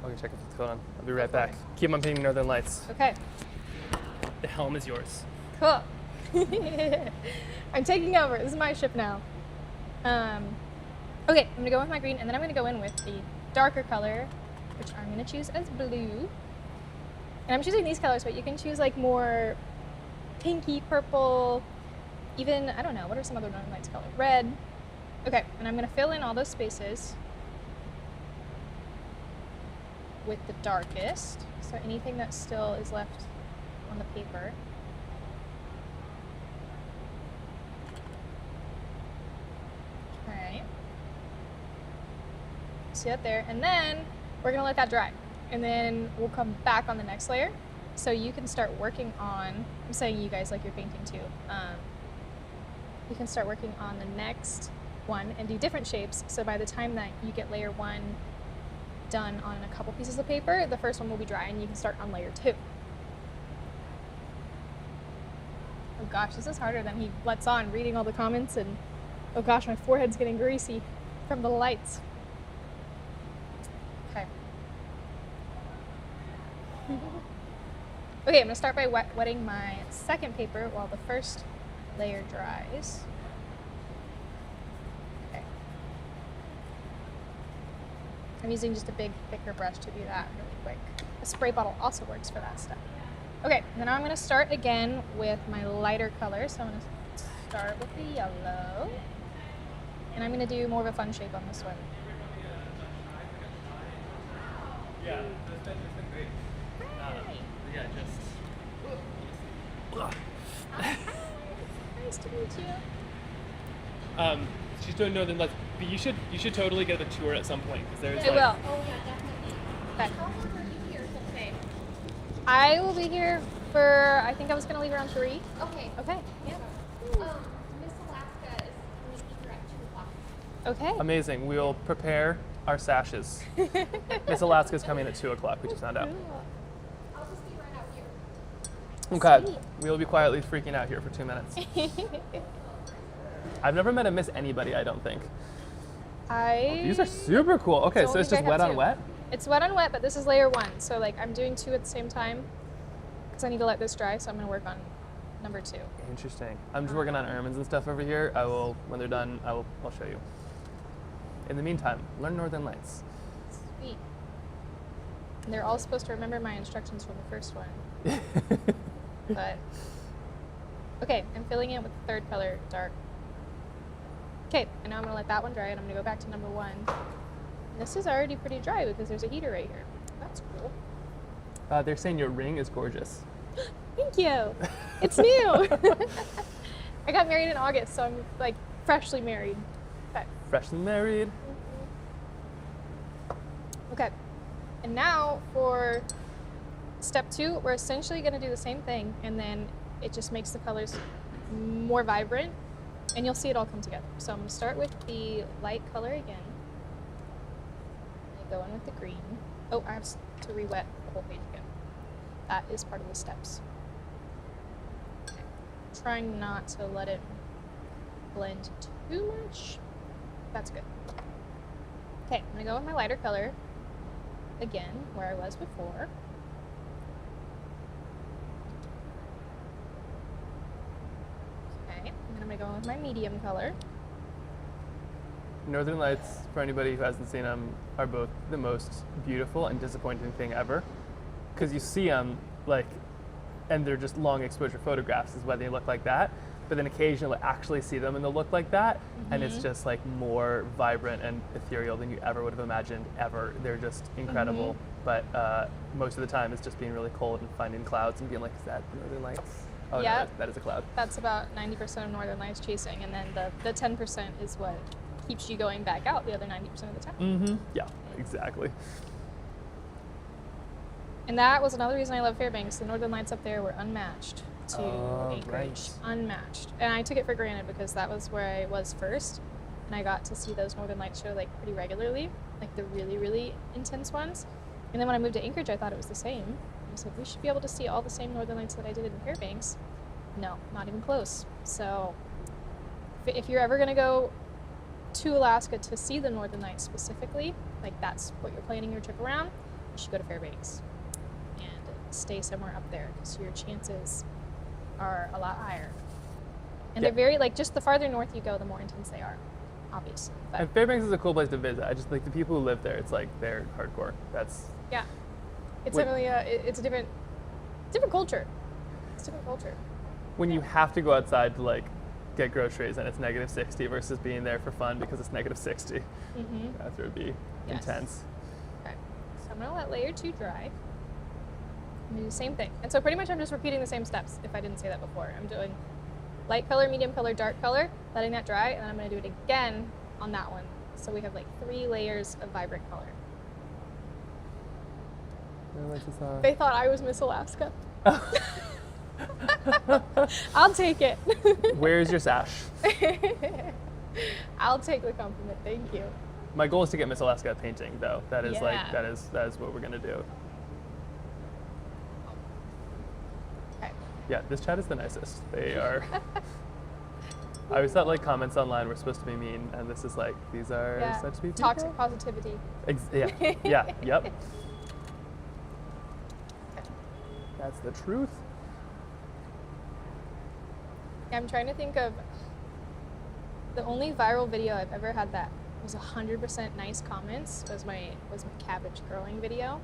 I'll go check if it's going on. I'll be right back. Keep on painting Northern Lights. Okay. The helm is yours. Cool. I'm taking over. This is my ship now. Okay, I'm gonna go with my green, and then I'm gonna go in with the darker color, which I'm gonna choose as blue. And I'm choosing these colors, but you can choose like more pinky, purple, even, I don't know, what are some other Northern Lights colors? Red. Okay, and I'm gonna fill in all those spaces with the darkest. So anything that still is left on the paper. Okay. See that there? And then we're gonna let that dry. And then we'll come back on the next layer. So you can start working on, I'm saying you guys like you're painting too. You can start working on the next one and do different shapes. So by the time that you get layer 1 done on a couple pieces of paper, the first one will be dry and you can start on layer 2. Oh gosh, this is harder than he lets on, reading all the comments, and oh gosh, my forehead's getting greasy from the lights. Okay. Okay, I'm gonna start by wetting my second paper while the first layer dries. Okay. I'm using just a big, thicker brush to do that really quick. A spray bottle also works for that stuff. Okay, then I'm gonna start again with my lighter color. So I'm gonna start with the yellow. And I'm gonna do more of a fun shape on this one. Yeah, it's been great. Yeah, just. Nice to meet you. She's doing Northern Lights, but you should totally get the tour at some point because there's. I will. Oh yeah, definitely. Okay. How long are you here till today? I will be here for, I think I was gonna leave around 3. Okay. Okay, yeah. Miss Alaska is meeting here at 2 o'clock. Okay. Amazing. We'll prepare our sashes. Miss Alaska's coming at 2 o'clock. We just found out. I'll just be right out here. Okay. Sweet. We will be quietly freaking out here for 2 minutes. I've never met a Miss Anybody, I don't think. These are super cool. Okay, So so it's just only wet I have on 2. wet? It's wet on wet, but this is layer 1. So like I'm doing 2 at the same time because I need to let this dry. So I'm gonna work on number 2. Interesting. I'm just working on ermines and stuff over here. I will, when they're done, I'll show you. In the meantime, learn Northern Lights. Sweet. And they're all supposed to remember my instructions from the first one. But okay, I'm filling it with the third color, dark. Okay, and now I'm gonna let that one dry, and I'm gonna go back to number 1. And this is already pretty dry because there's a heater right here. That's cool. They're saying your ring is gorgeous. Thank you. It's new. I got married in August, so I'm like freshly married. Okay. Freshly married. Okay. And now for step 2, we're essentially going to do the same thing, and then it just makes the colors more vibrant, and you'll see it all come together. So I'm going to start with the light color again. And go in with the green. Oh, I have to re-wet the whole page again. That is part of the steps. Okay. Trying not to let it blend too much. That's good. Okay, I'm going to go with my lighter color again, where I was before. Okay, and then I'm going to go with my medium color. Northern Lights, for anybody who hasn't seen them, are both the most beautiful and disappointing thing ever. Because you see them, like, and they're just long exposure photographs is why they look like that. But then occasionally actually see them and they'll look like that. And it's just like more vibrant and ethereal than you ever would have imagined ever. They're just incredible. But most of the time it's just being really cold and finding clouds and being like, is that Northern Lights? Oh, Yeah. no, that is a cloud. That's about 90% of Northern Lights chasing, and then the 10% is what keeps you going back out the other 90% of the time. Mm-hmm. Yeah, exactly. And that was another reason I love Fairbanks. The Northern Lights up there were unmatched to Anchorage. Right. Unmatched. And I took it for granted because that was where I was first. And I got to see those Northern Lights show like pretty regularly, like the really, really intense ones. And then when I moved to Anchorage, I thought it was the same. I said, we should be able to see all the same Northern Lights that I did in Fairbanks. No, not even close. So if you're ever going to go to Alaska to see the Northern Lights specifically, like that's what you're planning your trip around, you should go to Fairbanks and stay somewhere up there because your chances are a lot higher. And Yeah. they're very, like, just the farther north you go, the more intense they are, obviously. But And Fairbanks is a cool place to visit. I just like the people who live there. It's like they're hardcore. That's yeah, it's Wait. definitely it's a different culture. It's a different culture. when you have to go outside to like get groceries and it's -60 versus being there for fun because it's -60. Mm-hmm. After it'd be Yes. intense. Okay, so I'm gonna let layer 2 dry. I'm gonna do the same thing. And so pretty much I'm just repeating the same steps if I didn't say that before. I'm doing light color, medium color, dark color, letting that dry, and then I'm gonna do it again on that one. So we have like 3 layers of vibrant color. They thought I was Miss Alaska. I'll take it. Where's your sash? I'll take the compliment, thank you. My goal is to get Miss Alaska at painting, though. That is like Yeah. that is what we're gonna do. Okay. Yeah, this chat is the nicest. They are. I always thought like comments online were supposed to be mean, and this is like these are Yeah. such sweet Toxic people. positivity. Yeah, yeah, yep. That's the truth. I'm trying to think of the only viral video I've ever had that was 100% nice comments was my cabbage growing video,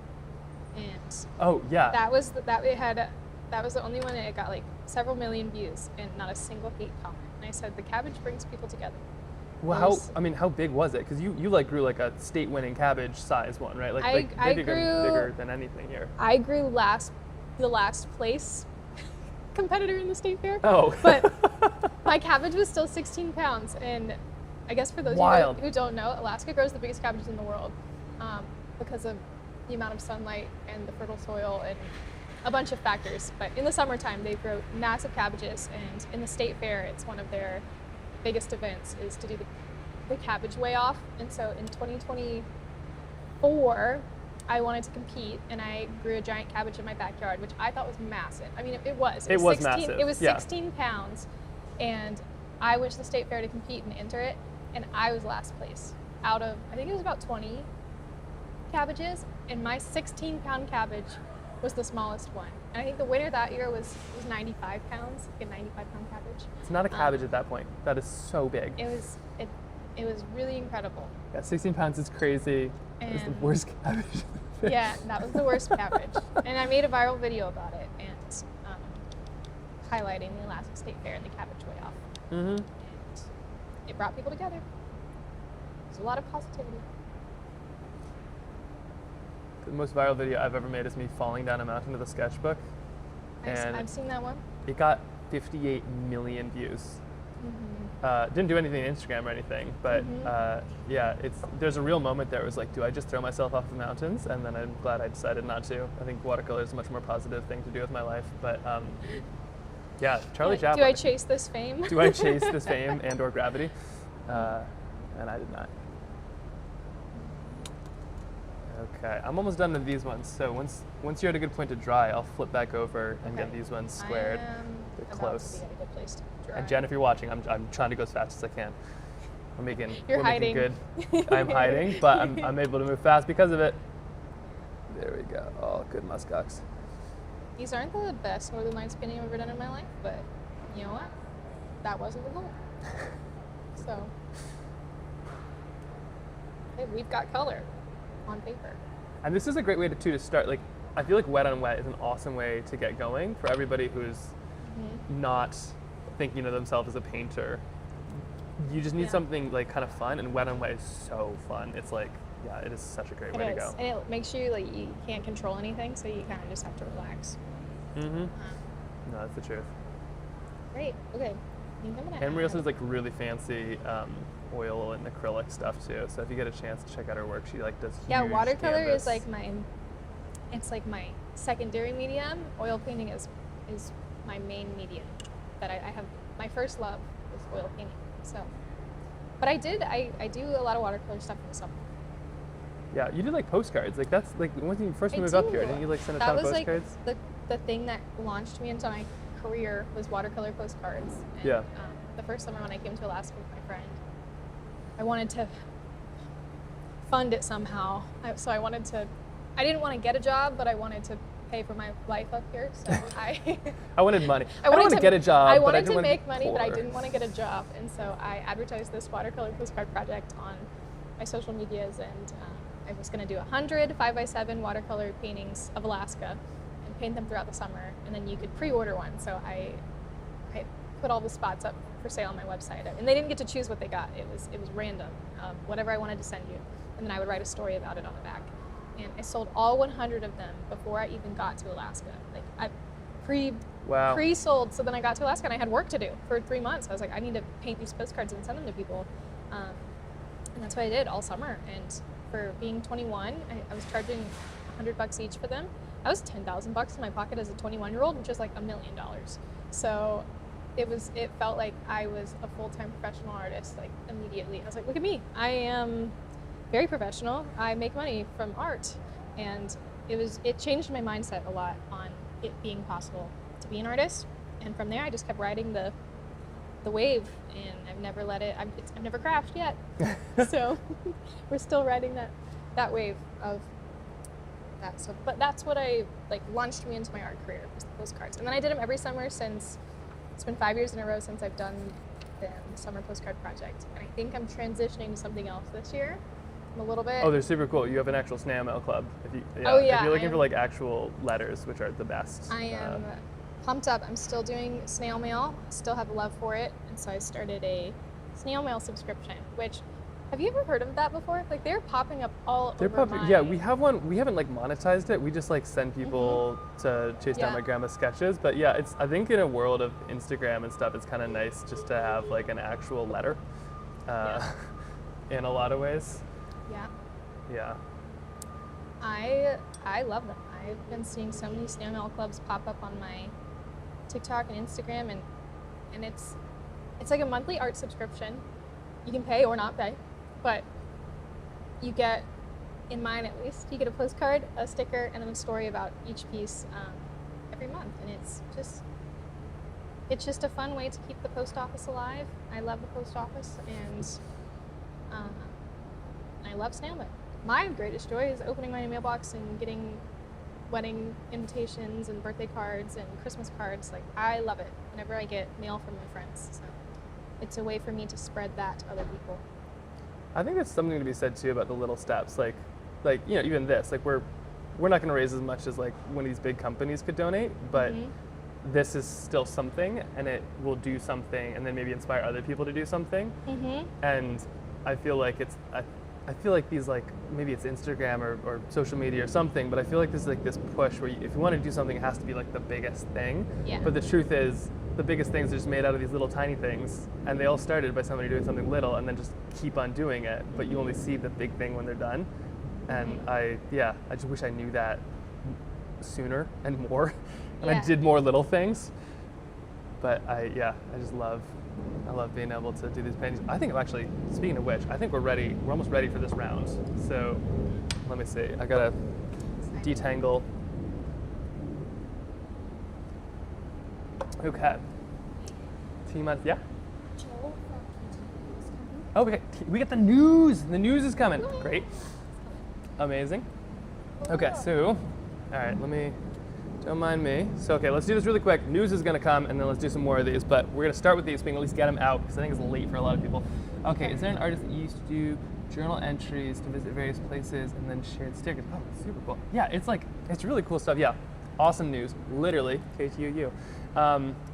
and Oh yeah. that was the only one that it got like several million views and not a single hate comment. And I said the cabbage brings people together. Well, Yes. how big was it? Because you like grew like a state-winning cabbage size one, right? Like, I bigger, grew- bigger than anything here. I grew the last place competitor in the state fair. Oh. But my cabbage was still 16 pounds, and I guess for those Wild. of you who don't know, Alaska grows the biggest cabbages in the world because of the amount of sunlight and the fertile soil and a bunch of factors. But in the summertime, they grow massive cabbages, and in the state fair, it's one of their biggest events is to do the cabbage weigh-off. And so in 2024, I wanted to compete, and I grew a giant cabbage in my backyard, which I thought was massive. I mean, it was. It was 16, massive, It was yeah. 16 pounds, and I went to the state fair to compete and enter it, and I was last place out of, I think it was about 20 cabbages, and my 16-pound cabbage was the smallest one. And I think the winner that year was 95 pounds, like a 95-pound cabbage. It's not a cabbage at that point. That is so big. It was really incredible. Yeah, 16 pounds is crazy. It's the And- worst cabbage. Yeah, that was the worst cabbage. And I made a viral video about it and highlighting the Alaskan State Fair and the cabbage weigh-off. Mm-hmm. And it brought people together. There's a lot of positivity. The most viral video I've ever made is me falling down a mountain with a sketchbook, and I've seen that one. it got 58 million views. Didn't do anything on Instagram or anything, but yeah, there's a real moment there. It was like, do I just throw myself off the mountains? And then I'm glad I decided not to. I think watercolor is a much more positive thing to do with my life. But yeah, Charlie Do Chaplin. I chase this fame? Do I chase this fame and or gravity? And I did not. Okay, I'm almost done with these ones. So once you're at a good point to dry, I'll flip back over and get Okay. these ones squared. I am They're about close. to be at a good place to dry. And Jen, if you're watching, I'm trying to go as fast as I can. We're making You're making hiding. good. I'm hiding, but I'm able to move fast because of it. There we go. Oh, good muskox. These aren't the best Northern Lights painting I've ever done in my life, but you know what? That wasn't the goal. So, hey, we've got color on paper. And this is a great way to start. Like, I feel like wet on wet is an awesome way to get going for everybody who's not thinking of themselves as a painter. You just need Yeah. something like kind of fun, and wet on wet is so fun. It's like, yeah, it is such a great way to go. And it makes you like you can't control anything, so you kind of just have to relax. Mm-hmm. No, that's the truth. Great. Okay. I think I'm gonna. Anne Marie also add- does like really fancy oil and acrylic stuff too. So if you get a chance to check out her work, she like does Yeah, huge watercolor canvas. is like my secondary medium. Oil painting is my main medium. That I have my first love is oil painting. So, but I do a lot of watercolor stuff in the summer. Yeah, you did like postcards. Like that's like when you first I moved up do. here, didn't you like send a That ton of was like postcards? the thing that launched me into my career was watercolor postcards. And, Yeah. The first summer when I came to Alaska with my friend, I wanted to fund it somehow. So I wanted to I didn't want to get a job, but I wanted to pay for my life up here. So I wanted money. I wanted wanted to get a job. I but wanted didn't to want make money, but I poor. didn't want to get a job. And so I advertised this watercolor postcard project on my social medias, and I was going to do 100 5x7 watercolor paintings of Alaska and paint them throughout the summer, and then you could pre-order one. So I put all the spots up for sale on my website, and they didn't get to choose what they got. It was random, whatever I wanted to send you, and then I would write a story about it on the back. And I sold all 100 of them before I even got to Alaska. Like I pre-sold, so then I got to Alaska and I had work to do for 3 months. I was like, I need to paint these postcards and send them to people, and that's what I did all summer. And for being 21, I was charging $100 each for them. That was $10,000 in my pocket as a 21-year-old, which is like $1 million. So it felt like I was a full-time professional artist, like immediately. I was like, look at me, I am very professional. I make money from art, and it changed my mindset a lot on it being possible to be an artist. And from there, I just kept riding the wave, and I've never let it. I've never crashed yet. So we're still riding that wave of that. So, but that's what launched me into my art career, was the postcards. And then I did them every summer since. It's been 5 years in a row since I've done the summer postcard project, and I think I'm transitioning to something else this year. A little bit. Oh, they're super cool. You have an actual snail mail club. If yeah, if you're looking for like actual letters, which are the best. I am pumped up. I'm still doing snail mail. Still have a love for it, and so I started a snail mail subscription. Which, have you ever heard of that before? Like they're popping up all over my... Yeah, we have one. We haven't like monetized it. We just like send people to chase down Yeah. my grandma's sketches. But yeah, it's. I think in a world of Instagram and stuff, it's kind of nice just to have like an actual letter. In a lot of ways. Yeah. Yeah. I love them. I've been seeing so many snail mail clubs pop up on my TikTok and Instagram, and it's like a monthly art subscription. You can pay or not pay, but you get, in mine at least, you get a postcard, a sticker, and then a story about each piece every month, and it's just a fun way to keep the post office alive. I love the post office, and I love snail mail. My greatest joy is opening my mailbox and getting wedding invitations and birthday cards and Christmas cards. Like, I love it whenever I get mail from my friends. So it's a way for me to spread that to other people. I think there's something to be said too about the little steps, like even this, like we're not going to raise as much as like one of these big companies could donate, but this is still something, and it will do something, and then maybe inspire other people to do something. And I feel like I feel like these, like, maybe it's Instagram or social media or something, but I feel like this is like this push where if you want to do something, it has to be like the biggest thing. Yeah. But the truth is, the biggest things are just made out of these little tiny things, and they all started by somebody doing something little and then just keep on doing it, but you only see the big thing when they're done. And I just wish I knew that sooner and more, and I did more little things. But I love being able to do these paintings. I think I'm actually, speaking of which, I think we're ready. We're almost ready for this round. So let me see. I gotta detangle. Okay. T-month, yeah? Oh, we got the news. The news is coming. Great. Amazing. Okay, so, all right, don't mind me. So, okay, let's do this really quick. News is gonna come, and then let's do some more of these, but we're gonna start with these so we can at least get them out, because I think it's late for a lot of people. Okay, is there an artist that used to do journal entries to visit various places and then shared stickers? Oh, super cool. Yeah, it's really cool stuff. Yeah, awesome news. Literally, KTUU.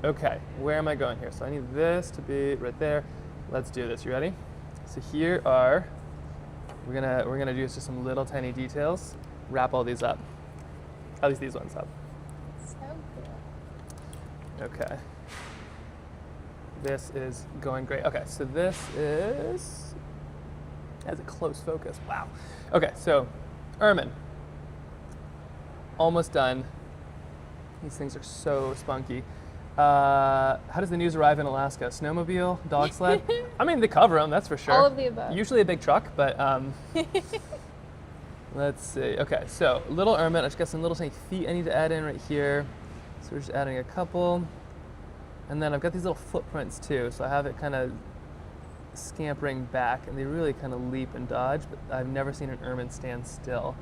Okay, where am I going here? So I need this to be right there. Let's do this. You ready? So here are, we're gonna do just some little tiny details. Wrap all these up. At least these ones up. So cool. Okay. This is going great. Okay, so this has a close focus. Wow. Okay, so Ermin. Almost done. These things are so spunky. How does the news arrive in Alaska? Snowmobile, dog sled? I mean, they cover them, that's for sure. All of the above. Usually a big truck, but let's see. Okay, so little Ermin. I just got some little tiny feet I need to add in right here. So we're just adding a couple. And then I've got these little footprints too, so I have it kind of scampering back, and they really kind of leap and dodge, but I've never seen an Ermin stand still.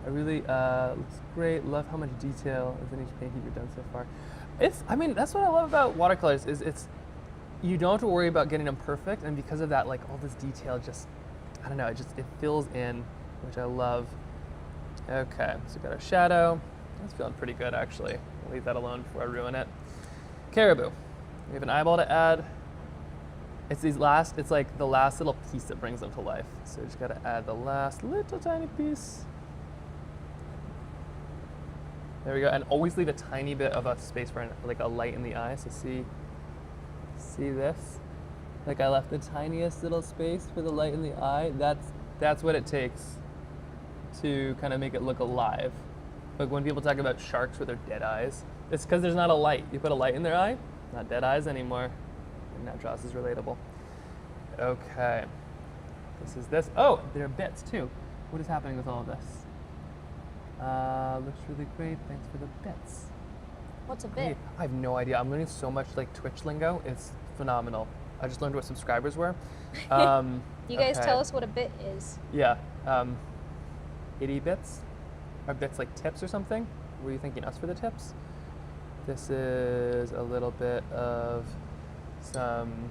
I really looks great. Love how much detail is in each painting you've done so far. I mean, that's what I love about watercolors is you don't have to worry about getting them perfect, and because of that, like all this detail just, I don't know, it fills in, which I love. Okay, so we got our shadow. That's feeling pretty good actually. I'll leave that alone before I ruin it. Caribou. We have an eyeball to add. It's like the last little piece that brings them to life. So we just gotta add the last little tiny piece. There we go, and always leave a tiny bit of a space for like a light in the eye. So see this? Like I left the tiniest little space for the light in the eye. That's what it takes to kind of make it look alive. Like when people talk about sharks with their dead eyes, it's because there's not a light. You put a light in their eye, not dead eyes anymore. And that Joss is relatable. Okay, this. Oh, there are bits too. What is happening with all of this? Looks really great. Thanks for the bits. What's a Great. bit? I have no idea. I'm learning so much like Twitch lingo. It's phenomenal. I just learned what subscribers were. You guys okay. tell us what a bit is. Yeah. 80 bits? Are bits like tips or something? Were you thinking us for the tips? This is a little bit of some...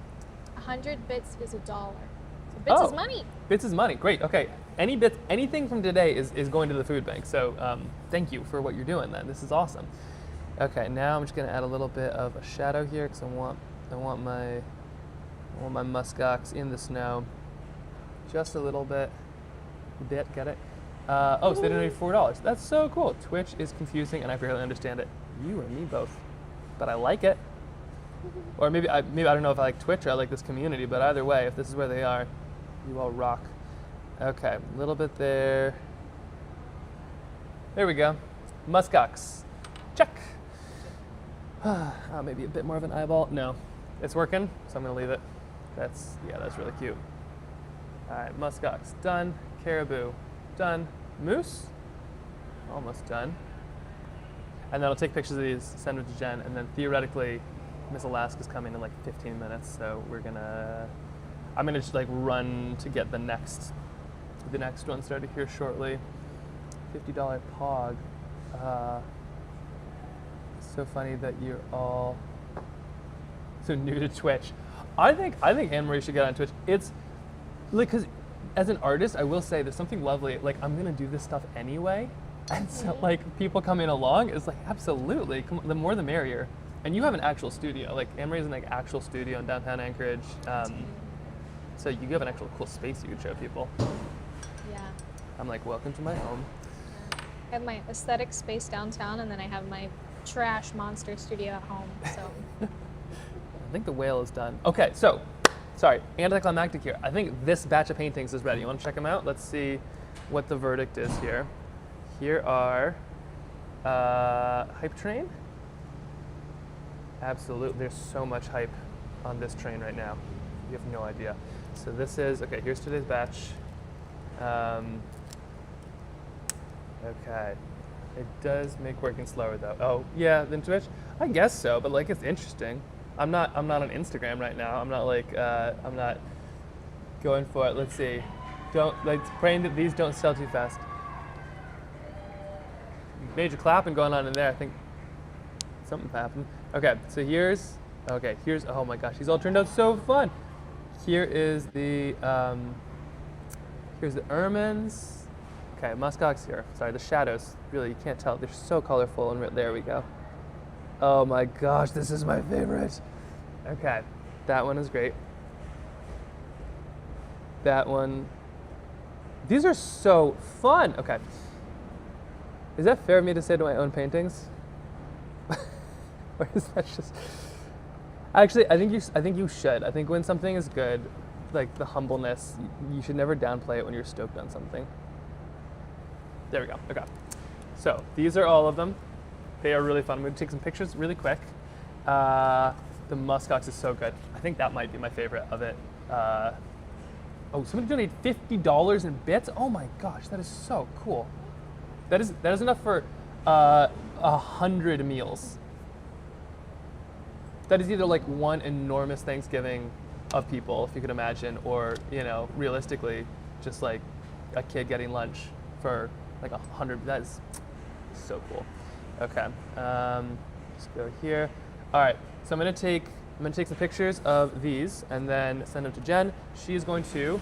100 bits is $1. So bits is money. Bits is money. Great. Okay. Anything from today is going to the food bank. So thank you for what you're doing then. This is awesome. Okay, now I'm just gonna add a little bit of a shadow here because I want my muskox in the snow. Just a little bit. Get it? So they donated $4. That's so cool. Twitch is confusing and I barely understand it. You and me both. But I like it. Or maybe I don't know if I like Twitch or I like this community, but either way, if this is where they are, you all rock. Okay, a little bit there. There we go. Muskox. Check. Maybe a bit more of an eyeball. No, it's working, so I'm gonna leave it. That's really cute. All right, muskox done. Caribou done. Moose almost done. And then I'll take pictures of these, send them to Jen, and then theoretically, Miss Alaska's coming in like 15 minutes, so I'm gonna just like run to get the next one started here shortly. $50 pog. So funny that you're all so new to Twitch. I think Anne-Marie should get on Twitch. It's like, because as an artist, I will say there's something lovely. Like I'm gonna do this stuff anyway, and so like people coming along is like absolutely. The more the merrier. And you have an actual studio. Like Anne-Marie's in like actual studio in downtown Anchorage. So you have an actual cool space you could show people. Yeah. I'm like, welcome to my home. I have my aesthetic space downtown, and then I have my trash monster studio at home. So. I think the whale is done. Okay, so, sorry, anticlimactic here. I think this batch of paintings is ready. You want to check them out? Let's see what the verdict is here. Here are Hype Train. Absolutely, there's so much hype on this train right now. You have no idea. So this is, okay, here's today's batch. Okay, it does make working slower though. Oh, yeah, than Twitch? I guess so, but like it's interesting. I'm not on Instagram right now. I'm not going for it. Let's see. Praying that these don't sell too fast. Major clapping going on in there. I think something happened. Okay, so here's, oh my gosh, these all turned out so fun. Here is the, here's the ermines. Okay, muskox here. Sorry, the shadows, really, you can't tell. They're so colorful, and there we go. Oh my gosh, this is my favorite. Okay, that one is great. That one, these are so fun. Okay, is that fair of me to say to my own paintings? Or is that just... Actually, I think you should. I think when something is good, like the humbleness, you should never downplay it when you're stoked on something. There we go. Okay. So these are all of them. They are really fun. I'm going to take some pictures really quick. The muskox is so good. I think that might be my favorite of it. Oh, somebody donated $50 in bits. Oh my gosh, that is so cool. That is enough for 100 meals. That is either like one enormous Thanksgiving of people, if you could imagine, or, you know, realistically, just like a kid getting lunch for like 100. That is so cool. Okay, let's go here. All right, so I'm gonna take some pictures of these and then send them to Jen. She's going to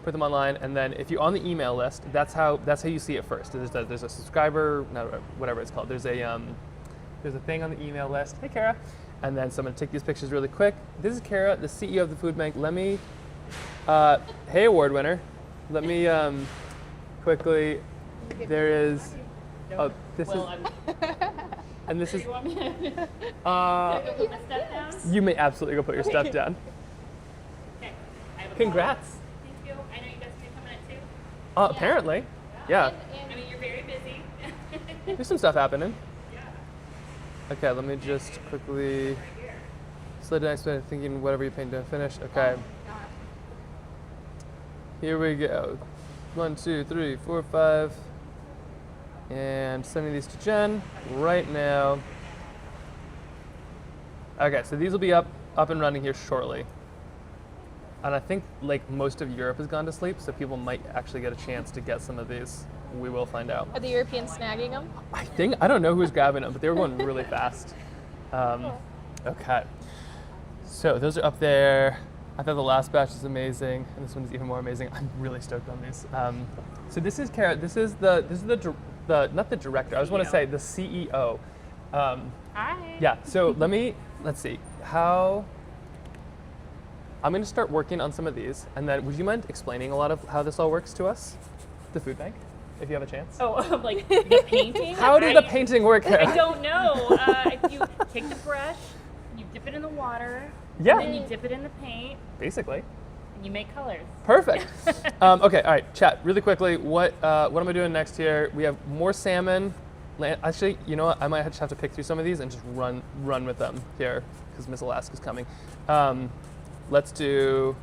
put them online, and then if you're on the email list, that's how you see it first. There's a subscriber, whatever it's called. There's a thing on the email list. Hey, Kara. And then so I'm gonna take these pictures really quick. This is Kara, the CEO of the food bank. Let me, hey, award winner. Let me quickly. There is. Oh, this is. And this is. You may absolutely go put your stuff down. Okay. Congrats. Thank you. I know you guys are coming at 2. Apparently, yeah. I mean, you're very busy. There's some stuff happening. Okay, let me just quickly slow down. Thinking whatever you paint, don't finish. Okay. Here we go. 1, 2, 3, 4, 5. And sending these to Jen right now. Okay, so these will be up and running here shortly. And I think like most of Europe has gone to sleep, so people might actually get a chance to get some of these. We will find out. Are the Europeans snagging them? I don't know who's grabbing them, but they were going really fast. Okay. So those are up there. I thought the last batch is amazing, and this one is even more amazing. I'm really stoked on these. So this is Kara. This is the not the director. I just want to say the CEO. Hi. Yeah. So let's see how. I'm going to start working on some of these, and then would you mind explaining a lot of how this all works to us, the food bank, if you have a chance? Oh, like the painting? How did the painting work? I don't know. If you take the brush, you dip it in the water, Yeah. and then you dip it in the paint, Basically. and you make colors. Perfect. Okay, all right, chat, really quickly, what am I doing next here? We have more salmon. Actually, you know what? I might just have to pick through some of these and just run with them here, because Miss Alaska's coming. Let's do,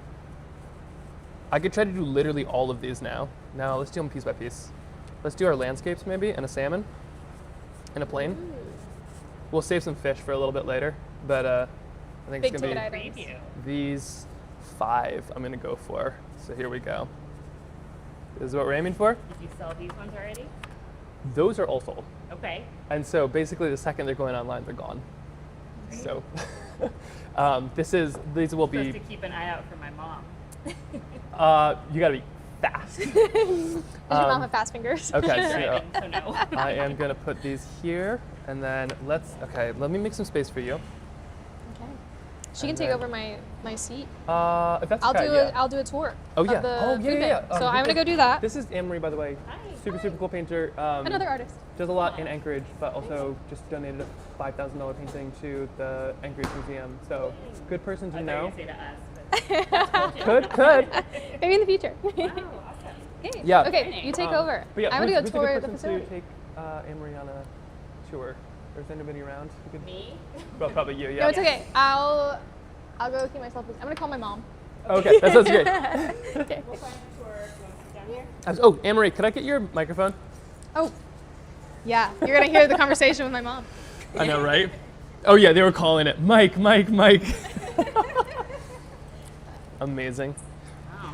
I could try to do literally all of these now. Now, let's do them piece by piece. Let's do our landscapes maybe, and a salmon, and a plane. We'll save some fish for a little bit later, but I think Big it's gonna ticket be items. these 5 I'm gonna go for. So here we go. This is what we're aiming for. Did you sell these ones already? Those are all sold. Okay. And so basically the second they're going online, they're gone. So these will be, Supposed to keep an eye out for my mom. you gotta be fast. Does your mom have fast fingers? Okay, Right, so no. I am gonna put these here, and then let me make some space for you. Okay. She can And take then- over my seat. If that's okay, yeah. I'll do a tour. Oh yeah. Of the Oh food yeah, yeah. bank. So I'm gonna go do that. This is Anne-Marie, by the way. Hi. Super cool painter. Another artist. Does a lot in Anchorage, but also just donated a $5,000 painting to the Anchorage Museum. So good person to I thought you know. were gonna say to us, but Could. Maybe in the future. wow, awesome. Okay. Yeah. Okay, you take over. But yeah, I'm gonna go who's a tour good the person facility. to take Anne-Marie on a tour? Or is anybody around? Who could- Me? Well, probably you. Yeah. No, it's okay. I'll go keep myself busy. I'm gonna call my mom. Okay, that sounds great. Okay. We'll find a tour. Do you want to sit down here? Oh, Anne-Marie, could I get your microphone? Oh, yeah. You're gonna hear the conversation with my mom. I know, right? Oh yeah, they were calling it Mike. Amazing.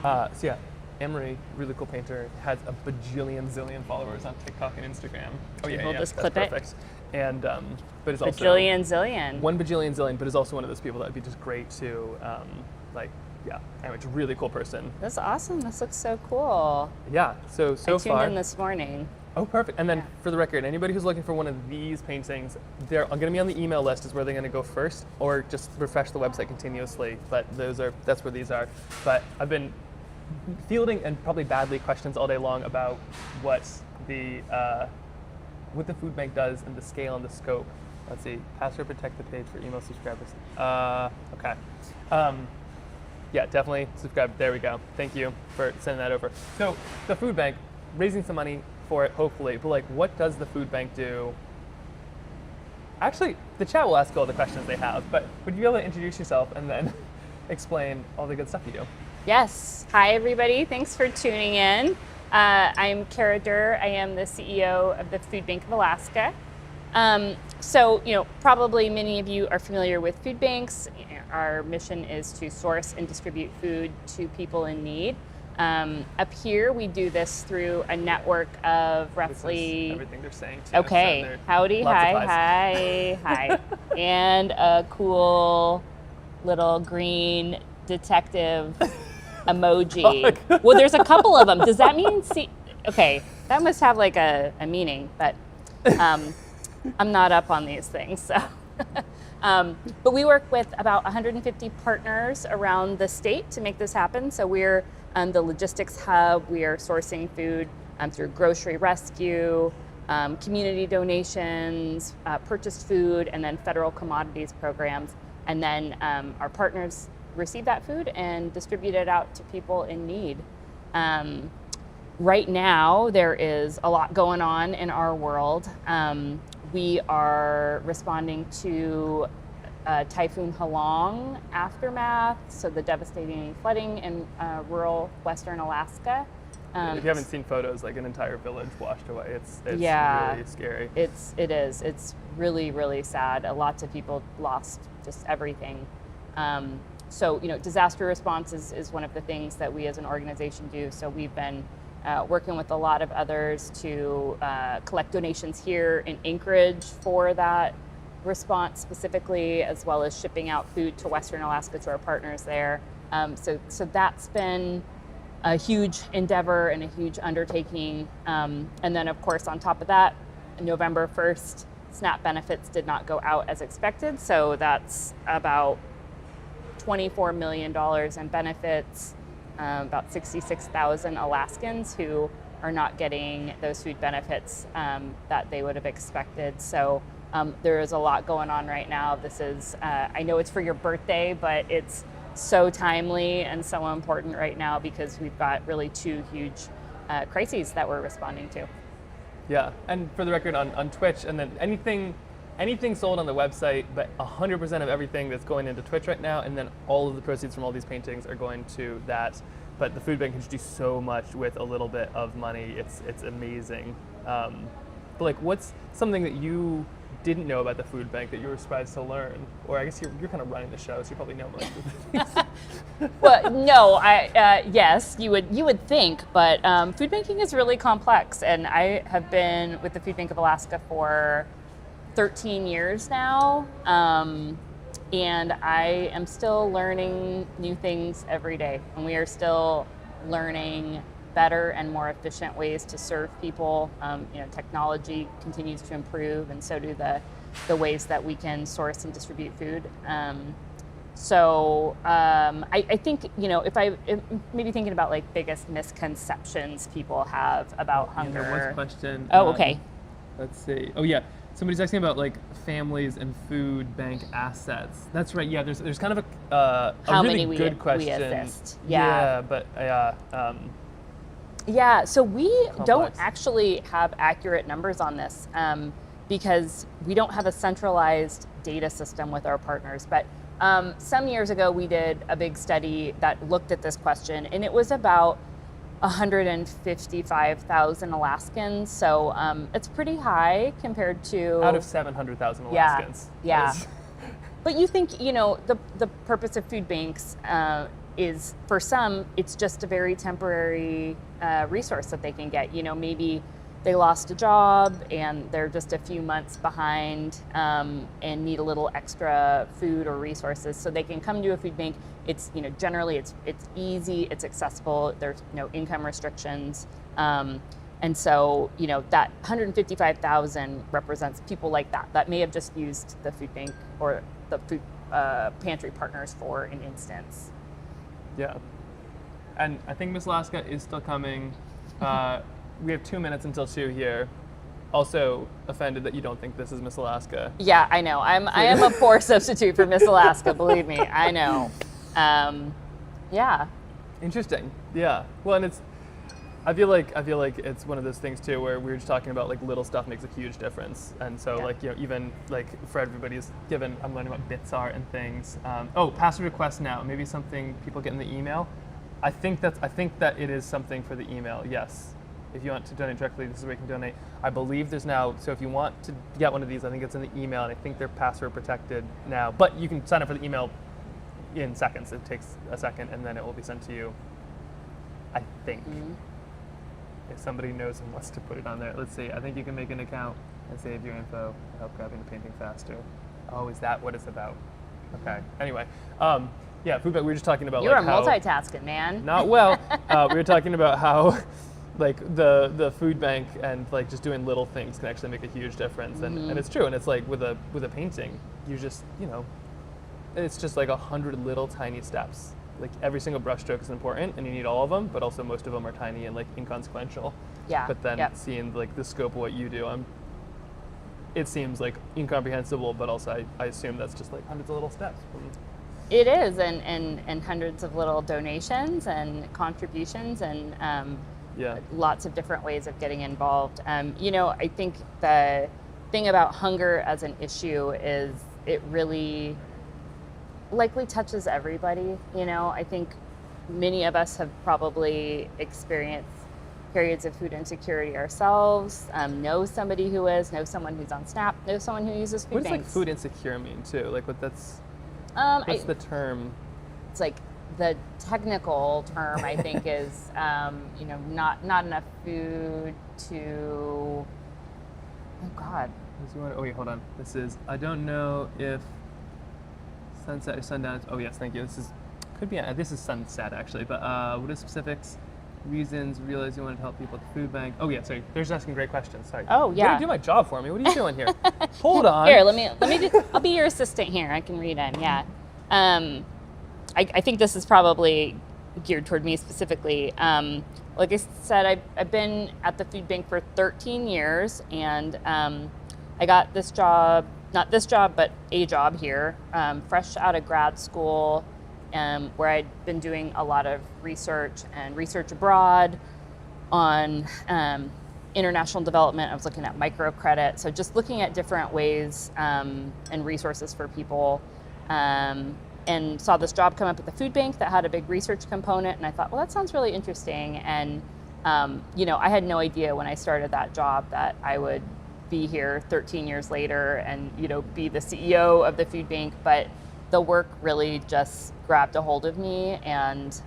So yeah, Anne-Marie, really cool painter, has a zillion followers on TikTok and Instagram. Oh yeah, We'll yeah, just that's clip it. perfect. And but it's also Zillion. 1 bajillion zillion, but is also one of those people that would be just great to anyway, it's a really cool person. That's awesome. This looks so cool. Yeah, so I tuned far. in this morning. Oh, perfect. And then for the record, anybody who's looking for one of these paintings, they're going to be on the email list is where they're going to go first, or just refresh the website continuously. But that's where these are. But I've been fielding and probably badly questions all day long about what the food bank does and the scale and the scope. Let's see, password protect the page for email subscribers. Okay. Yeah, definitely subscribe. There we go. Thank you for sending that over. So the food bank, raising some money for it, hopefully. But like, what does the food bank do? Actually, the chat will ask all the questions they have, but would you be able to introduce yourself and then explain all the good stuff you do? Yes. Hi, everybody. Thanks for tuning in. I'm Kara Durr. I am the CEO of the Food Bank of Alaska. So, probably many of you are familiar with food banks. Our mission is to source and distribute food to people in need. Up here, we do this through a network of This is roughly. everything they're saying. Too. Okay, So they're- howdy, lots of hi, hi, hi. And a cool little green detective emoji. Well, there's a couple of them. Does that mean okay, that must have like a meaning, but I'm not up on these things, so. But we work with about 150 partners around the state to make this happen. So we're the logistics hub. We are sourcing food through grocery rescue, community donations, purchased food, and then federal commodities programs. And then our partners receive that food and distribute it out to people in need. Right now, there is a lot going on in our world. We are responding to Typhoon Halong aftermath, so the devastating flooding in rural western Alaska. If you haven't seen photos, like an entire village washed away, it's Yeah. really scary. It is. It's really, really sad. Lots of people lost just everything. So, disaster response is one of the things that we as an organization do. So we've been working with a lot of others to collect donations here in Anchorage for that response specifically, as well as shipping out food to Western Alaska to our partners there. So that's been a huge endeavor and a huge undertaking. And then, of course, on top of that, November 1st, SNAP benefits did not go out as expected. So that's about $24 million in benefits, about 66,000 Alaskans who are not getting those food benefits that they would have expected. So there is a lot going on right now. This is, I know it's for your birthday, but it's so timely and so important right now because we've got really two huge crises that we're responding to. Yeah, and for the record, on Twitch, and then anything sold on the website, but 100% of everything that's going into Twitch right now, and then all of the proceeds from all these paintings are going to that. But the food bank can just do so much with a little bit of money. It's amazing. But like, what's something that you didn't know about the food bank that you were surprised to learn? Or I guess you're kind of running the show, so you probably know most of the Well, no, yes, you would think, but food banking is really complex, and I have been with the Food Bank of Alaska for 13 years now, and I am still learning new things every day, and we are still learning better and more efficient ways to serve people. Technology continues to improve, and so do the ways that we can source and distribute food. I think, if maybe thinking about like biggest misconceptions people have about hunger. There was a question. Oh, okay. Let's see. Oh yeah, somebody's asking about like families and food bank assets. That's right. Yeah, there's kind of a How really many good we question. assist. Yeah, but Yeah, so we don't Complex. actually have accurate numbers on this because we don't have a centralized data system with our partners. But some years ago, we did a big study that looked at this question, and it was about 155,000 Alaskans. So it's pretty high compared to... out of 700,000 Yeah, Alaskans. yeah. That is- But you think, the purpose of food banks is, for some, it's just a very temporary resource that they can get. Maybe they lost a job and they're just a few months behind and need a little extra food or resources, so they can come to a food bank. It's, generally it's easy, it's accessible, there's no income restrictions. And so, that 155,000 represents people like that may have just used the food bank or the food pantry partners for an instance. Yeah. And I think Miss Alaska is still coming. We have 2 minutes until 2 here. Also offended that you don't think this is Miss Alaska. Yeah, I know. I am a poor substitute for Miss Alaska, believe me. I know. Yeah. Interesting. Yeah. Well, and I feel like it's one of those things too where we were just talking about like little stuff makes a huge difference. And so Yeah. even like for everybody's given, I'm learning what bits are and things. Password request now. Maybe something people get in the email. I think that it is something for the email. Yes. If you want to donate directly, this is where you can donate. I believe there's now, so if you want to get one of these, I think it's in the email, and I think they're password protected now. But you can sign up for the email in seconds. It takes a second, and then it will be sent to you. I think. If somebody knows and wants to put it on there, let's see. I think you can make an account and save your info to help grabbing the painting faster. Oh, is that what it's about? Okay. Anyway, yeah, food bank. We were just talking about You were like how multitasking, man. not well. We were talking about how like the food bank and like just doing little things can actually make a huge difference, and it's true. And it's like with a painting, you just it's just like 100 little tiny steps. Like every single brush stroke is important, and you need all of them, but also most of them are tiny and like inconsequential. Yeah. But then seeing like the scope of what you do, it seems like incomprehensible, but also I assume that's just like hundreds of little steps. It is, and hundreds of little donations and contributions and lots of different ways of getting involved. I think the thing about hunger as an issue is it really likely touches everybody. I think many of us have probably experienced periods of food insecurity ourselves, know somebody who is, know someone who's on SNAP, know someone who uses food What does banks. like food insecure mean too? Like what's the term? It's like the technical term I think is not enough food to, oh God. Oh wait, hold on. This is, I don't know if sunset or sundown. Oh yes, thank you. This is sunset actually, but what are specifics? Reasons, realize you wanted to help people at the food bank. Oh yeah, sorry. They're just asking great questions. Sorry. Oh yeah. Way to do my job for me. What are you doing here? Hold on. Here, let me I'll be your assistant here. I can read them. Yeah. I think this is probably geared toward me specifically. Like I said, I've been at the food bank for 13 years, and I got this job, not this job, but a job here, fresh out of grad school, where I'd been doing a lot of research and research abroad on international development. I was looking at microcredit, so just looking at different ways and resources for people, and saw this job come up at the food bank that had a big research component, and I thought, well, that sounds really interesting. And I had no idea when I started that job that I would be here 13 years later and be the CEO of the food bank, but the work really just grabbed a hold of me, and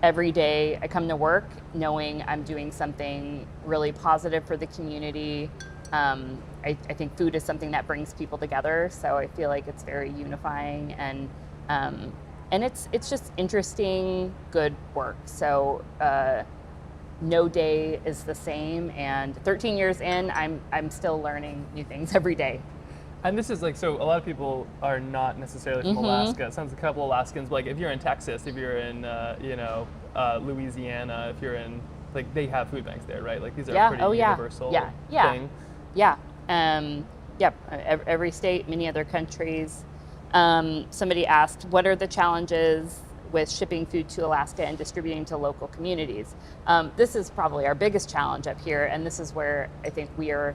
every day I come to work knowing I'm doing something really positive for the community. I think food is something that brings people together, so I feel like it's very unifying, and it's just interesting, good work. So no day is the same, and 13 years in, I'm still learning new things every day. And this is like, so a lot of people are not necessarily from Alaska. It sounds like a couple Alaskans, but like if you're in Texas, if you're in, Louisiana, if you're in, like they have food banks there, right? Like these are a pretty universal thing. Yeah. Every state, many other countries. Somebody asked, what are the challenges with shipping food to Alaska and distributing to local communities? This is probably our biggest challenge up here, and this is where I think we are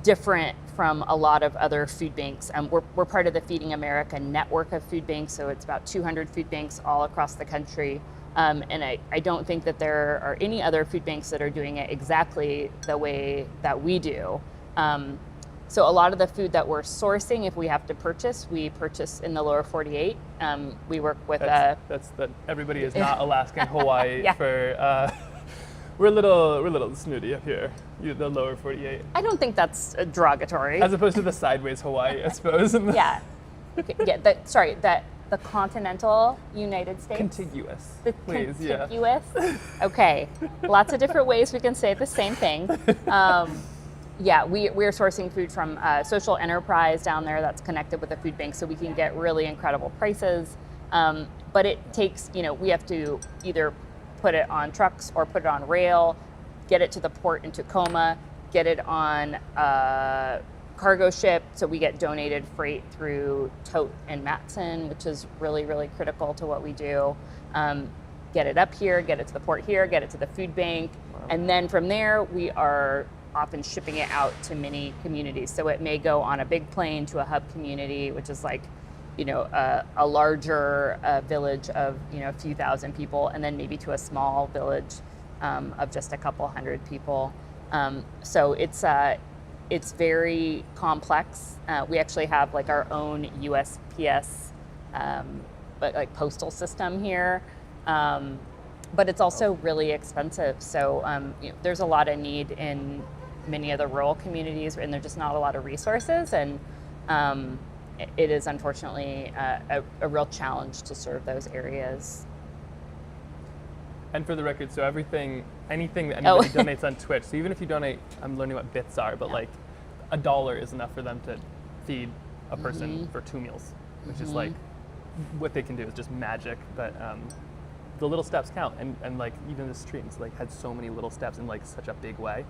different from a lot of other food banks. We're part of the Feeding America network of food banks, so it's about 200 food banks all across the country. And I don't think that there are any other food banks that are doing it exactly the way that we do. So a lot of the food that we're sourcing, if we have to purchase, we purchase in the lower 48. We work with everybody is not Alaskan, Hawaii for. We're a little snooty up here. The lower 48. I don't think that's derogatory. As opposed to the sideways Hawaii, I suppose. Yeah. The continental United States. Contiguous. Please, contiguous. Yeah. Okay. Lots of different ways we can say the same thing. We're sourcing food from a social enterprise down there that's connected with a food bank, so we can get really incredible prices. But it takes, we have to either put it on trucks or put it on rail, get it to the port in Tacoma, get it on a cargo ship, so we get donated freight through Tote and Matson, which is really, really critical to what we do. Get it up here, get it to the port here, get it to the food bank, and then from there we are often shipping it out to many communities. So it may go on a big plane to a hub community, which is like, a larger village of, a few thousand people, and then maybe to a small village of just a couple hundred people. So it's very complex. We actually have like our own USPS, postal system here. but it's also really expensive. So there's a lot of need in many of the rural communities, and there's just not a lot of resources, and it is unfortunately a real challenge to serve those areas. And for the record, so anything that anybody donates on Twitch, so even if you donate, I'm learning what bits are, but like $1 is enough for them to feed a person for 2 meals, which is like, what they can do is just magic. But the little steps count, and like even the streams like had so many little steps in like such a big way.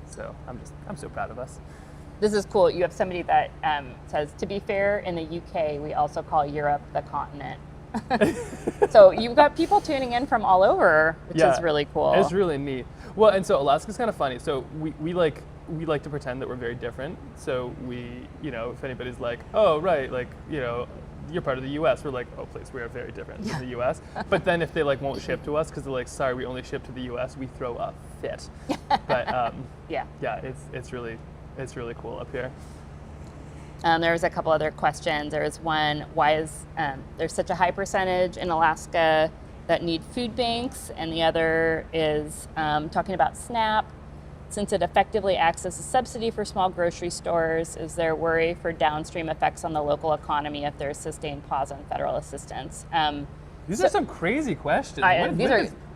So I'm so proud of us. This is cool. You have somebody that says, to be fair, in the UK, we also call Europe the continent. So you've got people tuning in from all over, which is really cool. It's really neat. Well, and so Alaska's kind of funny. So we like to pretend that we're very different. So we, if anybody's like, oh, right, like, you're part of the U.S., we're like, oh, please, we are very different from the U.S. But then if they like won't ship to us because they're like, sorry, we only ship to the U.S., we throw a fit. But yeah, it's really cool up here. There was a couple other questions. There was one, why is there's such a high percentage in Alaska that need food banks? And the other is talking about SNAP. Since it effectively acts as a subsidy for small grocery stores, is there worry for downstream effects on the local economy if there's sustained pause on federal assistance? These are some crazy questions.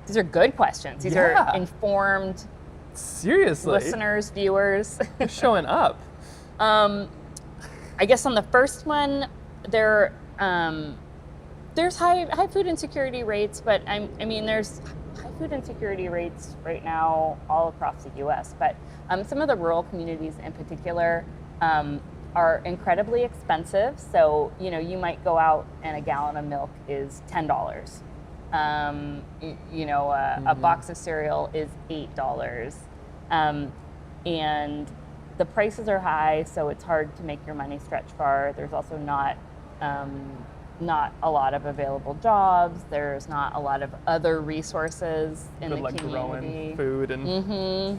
These are good questions. These are informed, seriously, listeners, viewers. They're showing up. I guess on the first one, there's high food insecurity rates, but I mean there's high food insecurity rates right now all across the U.S. But some of the rural communities in particular are incredibly expensive. So you might go out and a gallon of milk is $10. A box of cereal is $8, and the prices are high, so it's hard to make your money stretch far. There's also not a lot of available jobs. There's not a lot of other resources in the community. Growing food and.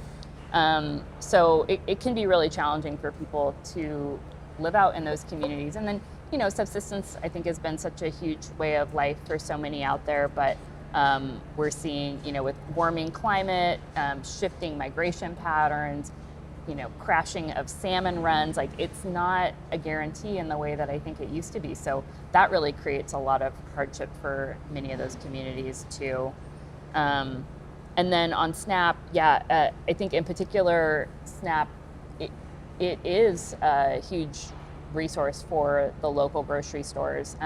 So it can be really challenging for people to live out in those communities. And then subsistence, I think, has been such a huge way of life for so many out there. But we're seeing, with warming climate, shifting migration patterns, crashing of salmon runs, like it's not a guarantee in the way that I think it used to be. So that really creates a lot of hardship for many of those communities too. And then on SNAP, I think in particular, SNAP, it is a huge resource for the local grocery stores.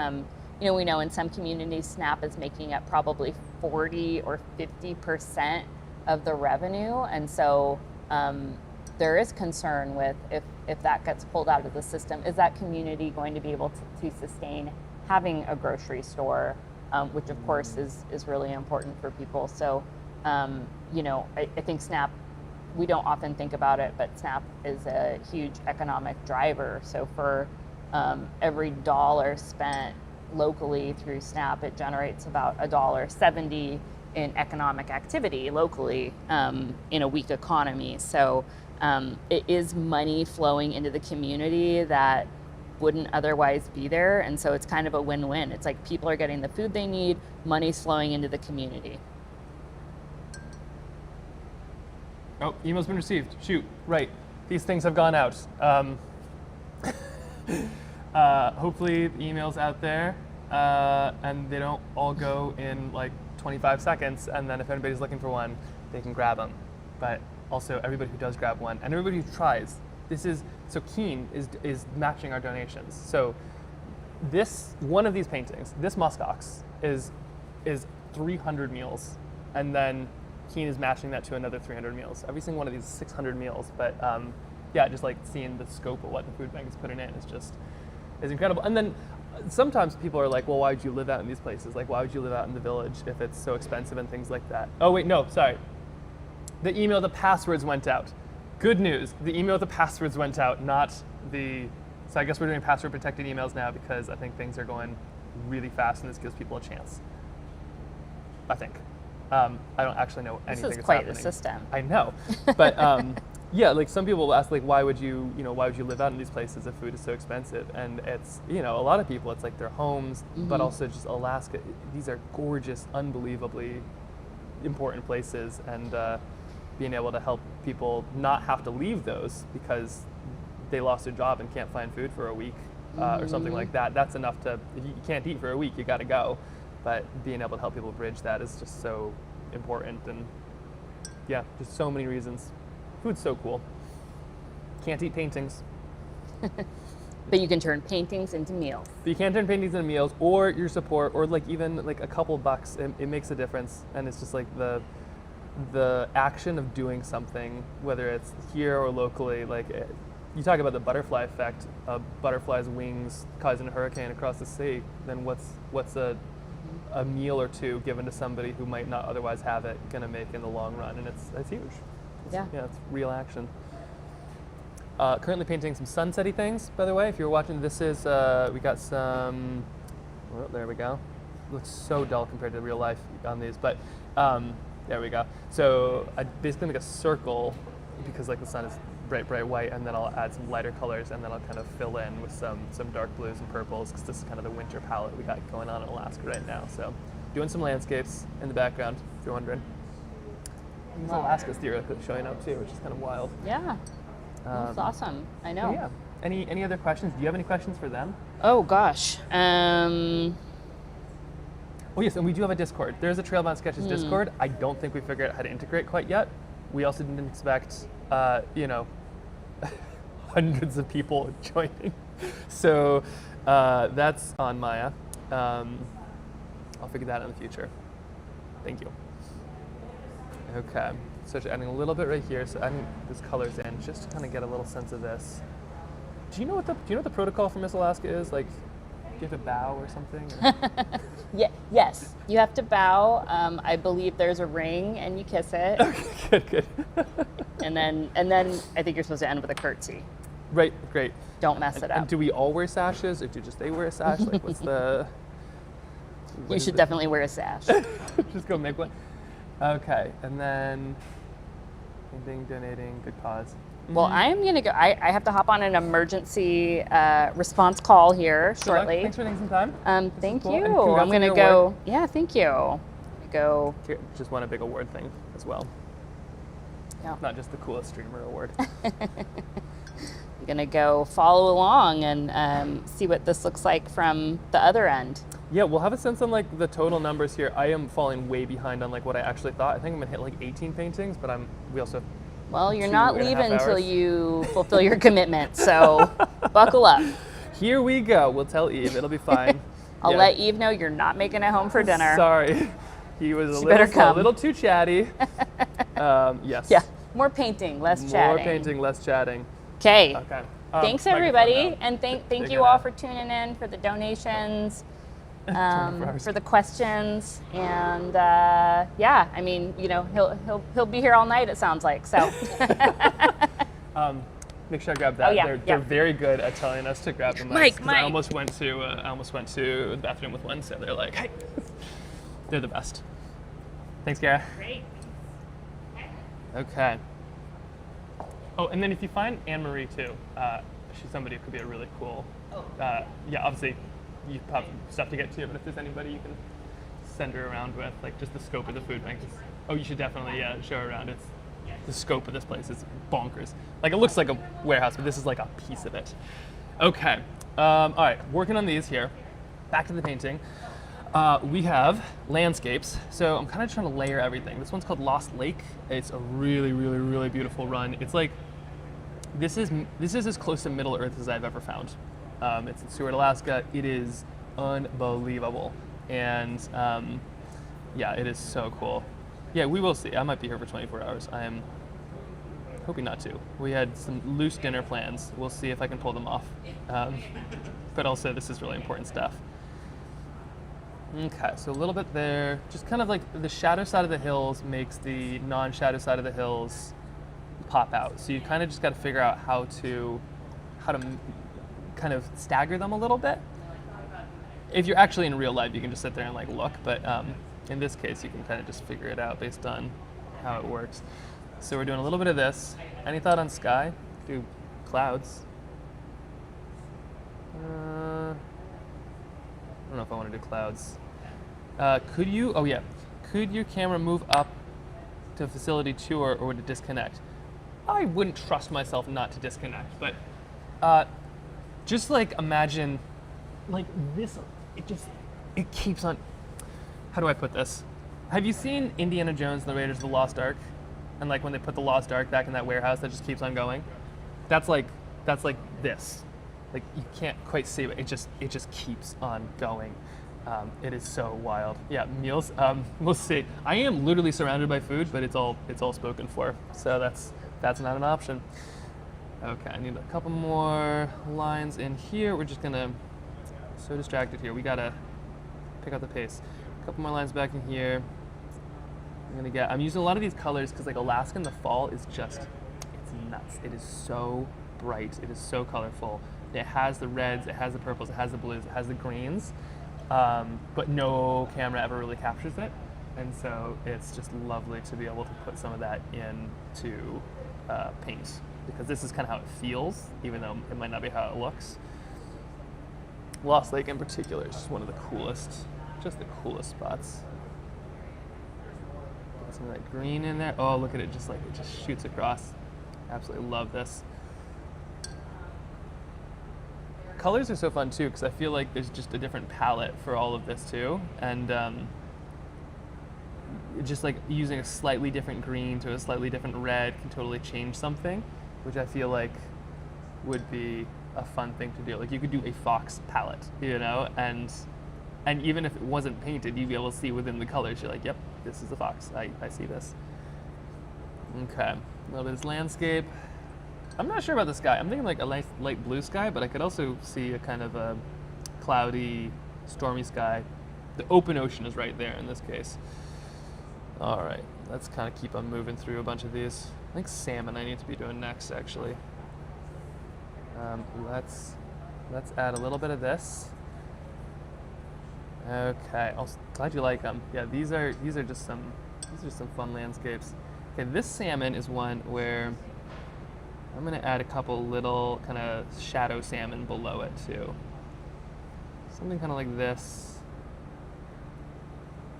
We know in some communities, SNAP is making up probably 40 or 50% of the revenue. And so, there is concern with if that gets pulled out of the system, is that community going to be able to sustain having a grocery store, which of course is really important for people. So, I think SNAP, we don't often think about it, but SNAP is a huge economic driver. So for every dollar spent locally through SNAP, it generates about $1.70 in economic activity locally in a weak economy. So it is money flowing into the community that wouldn't otherwise be there. And so it's kind of a win-win. It's like people are getting the food they need, money's flowing into the community. Oh, email's been received. Shoot, right. These things have gone out. Hopefully the email's out there and they don't all go in like 25 seconds. And then if anybody's looking for one, they can grab them. But also everybody who does grab one and everybody who tries, so Keen is matching our donations. So one of these paintings, this muskox is 300 meals, and then Keen is matching that to another 300 meals. Every single one of these is 600 meals, but just like seeing the scope of what the food bank is putting in is incredible. And then sometimes people are like, well, why would you live out in these places? Like, why would you live out in the village if it's so expensive and things like that? Oh wait, no, sorry. The email, the passwords went out. Good news, the email with the passwords went out, not the, so I guess we're doing password protected emails now because I think things are going really fast and this gives people a chance. I think. I don't actually know anything that's happening. This is quite the system. I know, but like some people will ask, like, why would you live out in these places if food is so expensive? And it's, a lot of people, it's like their homes, but also just Alaska. These are gorgeous, unbelievably important places, and being able to help people not have to leave those because they lost their job and can't find food for a week or something like that. That's enough to, if you can't eat for a week, you got to go. But being able to help people bridge that is just so important, and yeah, just so many reasons. Food's so cool. Can't eat paintings. But you can turn paintings into meals. But you can't turn paintings into meals, or your support, or like even like a couple bucks. It makes a difference, and it's just like the action of doing something, whether it's here or locally. Like you talk about the butterfly effect, a butterfly's wings causing a hurricane across the sea. Then what's a meal or two given to somebody who might not otherwise have it gonna make in the long run? And it's huge. Yeah, it's real action. Currently painting some sunsetty things, by the way. If you're watching, this is, we got some, oh, there we go. Looks so dull compared to real life on these, but there we go. So I basically make a circle because like the sun is bright white, and then I'll add some lighter colors, and then I'll kind of fill in with some dark blues and purples, because this is kind of the winter palette we got going on in Alaska right now. So doing some landscapes in the background, if you're wondering. There's Alaska's theoretically showing up too, which is kind of wild. Yeah. That's awesome. I know. Yeah. Any other questions? Do you have any questions for them? Oh gosh. Oh yes, and we do have a Discord. There's a Trailbound Sketches Discord. I don't think we figured out how to integrate quite yet. We also didn't expect, hundreds of people joining. So that's on Maya. I'll figure that out in the future. Thank you. Okay. So just adding a little bit right here, so adding these colors in just to kind of get a little sense of this. Do you know what the protocol for Miss Alaska is? Like, do you have to bow or something? Or? Yes, you have to bow. I believe there's a ring, and you kiss it. Okay, good. and then I think you're supposed to end with a curtsy. Right, great. Don't mess it up. And do we all wear sashes, or do just they wear a sash? Like, what's the? You should definitely wear a sash. Just go make one. Okay, and then. Donating, good cause. Well, I'm gonna go. I have to hop on an emergency response call here shortly. Thanks for taking some time. Thank cool. you. I'm gonna go. Yeah, thank you. Go. Just won a big award thing as well. Yeah. Not just the coolest streamer award. I'm gonna go follow along and see what this looks like from the other end. Yeah, we'll have a sense on like the total numbers here. I am falling way behind on like what I actually thought. I think I'm gonna hit like 18 paintings, but we also have well, you're not leaving until you fulfill your commitment, so buckle up. Here we go. We'll tell Eve. It'll be fine. I'll let Eve know you're not making it home for dinner. Sorry. He was a little too chatty. Yes. Yeah. More painting, less chatting. More painting, less chatting. Okay. Okay. Thanks everybody, and thank you all for tuning in, for the donations, for the questions, and yeah, I mean, you know, he'll be here all night. It sounds like so. Make sure I grab that. Oh, yeah, They're very good at telling us to grab the mics. Mike. I almost went to the bathroom with one, so they're like, hey, they're the best. Thanks, Gara. Great. Okay. Oh, and then if you find Anne-Marie too, she's somebody who could be a really cool. Yeah, obviously you have stuff to get to, but if there's anybody you can send her around with, like just the scope of the food bank. Oh, you should definitely show her around. It's the scope of this place is bonkers. Like it looks like a warehouse, but this is like a piece of it. Okay. All right, working on these here. Back to the painting. We have landscapes, so I'm kind of trying to layer everything. This one's called Lost Lake. It's a really, really, really beautiful run. It's like, this is as close to Middle Earth as I've ever found. It's in Seward, Alaska. It is unbelievable, and yeah, it is so cool. Yeah, we will see. I might be here for 24 hours. I am hoping not to. We had some loose dinner plans. We'll see if I can pull them off. But also, this is really important stuff. Okay, so a little bit there. Just kind of like the shadow side of the hills makes the non-shadow side of the hills pop out. So you kind of just got to figure out how to kind of stagger them a little bit. If you're actually in real life, you can just sit there and like look, but in this case, you can kind of just figure it out based on how it works. So we're doing a little bit of this. Any thought on sky? Do clouds. I don't know if I want to do clouds. Could could your camera move up to facility 2 or would it disconnect? I wouldn't trust myself not to disconnect, but just like imagine like this, it keeps on, how do I put this? Have you seen Indiana Jones and the Raiders of the Lost Ark? And like when they put the Lost Ark back in that warehouse that just keeps on going? That's like this. Like you can't quite see it, it just keeps on going. It is so wild. Yeah, meals, we'll see. I am literally surrounded by food, but it's all spoken for. So that's not an option. Okay, I need a couple more lines in here. We're just gonna, so distracted here. We gotta pick up the pace. A couple more lines back in here. I'm using a lot of these colors because like Alaskan in the fall is just, it's nuts. It is so bright, it is so colorful. It has the reds, it has the purples, it has the blues, it has the greens, but no camera ever really captures it. And so it's just lovely to be able to put some of that into paint, because this is kind of how it feels, even though it might not be how it looks. Lost Lake in particular is just one of the coolest, spots. Put some of that green in there. Oh, look at it, just shoots across. Absolutely love this. Colors are so fun too, because I feel like there's just a different palette for all of this too, and just like using a slightly different green to a slightly different red can totally change something, which I feel like would be a fun thing to do. Like you could do a fox palette, you know, and even if it wasn't painted, you'd be able to see within the colors. You're like, yep, this is a fox. I see this. Okay, a little bit of this landscape. I'm not sure about the sky. I'm thinking like a nice light blue sky, but I could also see a kind of a cloudy, stormy sky. The open ocean is right there in this case. All right, let's kind of keep on moving through a bunch of these. I think salmon I need to be doing next, actually. Let's add a little bit of this. Okay, glad you like them. Yeah, these are just some fun landscapes. Okay, this salmon is one where I'm gonna add a couple little kind of shadow salmon below it too. Something kind of like this.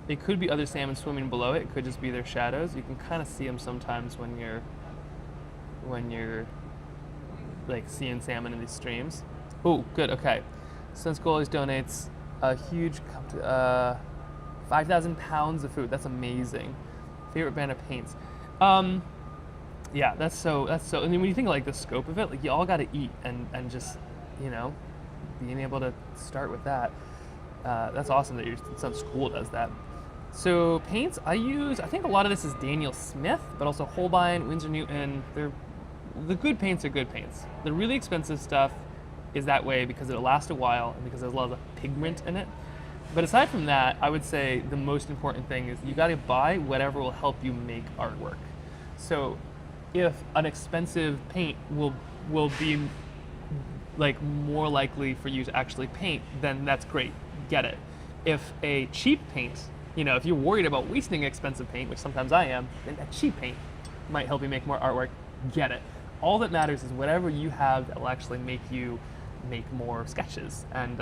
It could be other salmon swimming below it. It could just be their shadows. You can kind of see them sometimes when you're like seeing salmon in these streams. Oh, good. Okay. Sense always donates a huge 5,000 pounds of food. That's amazing. Favorite brand of paints. Yeah, that's so. I mean, when you think of like the scope of it, like you all got to eat and just, you know, being able to start with that. That's awesome that your son's school does that. So paints I think a lot of this is Daniel Smith, but also Holbein, Winsor Newton. The good paints are good paints. The really expensive stuff is that way because it'll last a while and because there's a lot of pigment in it. But aside from that, I would say the most important thing is you got to buy whatever will help you make artwork. So if an expensive paint will be like more likely for you to actually paint, then that's great, get it. If a cheap paint, you know, if you're worried about wasting expensive paint, which sometimes I am, then that cheap paint might help you make more artwork, get it. All that matters is whatever you have that will actually make you make more sketches. And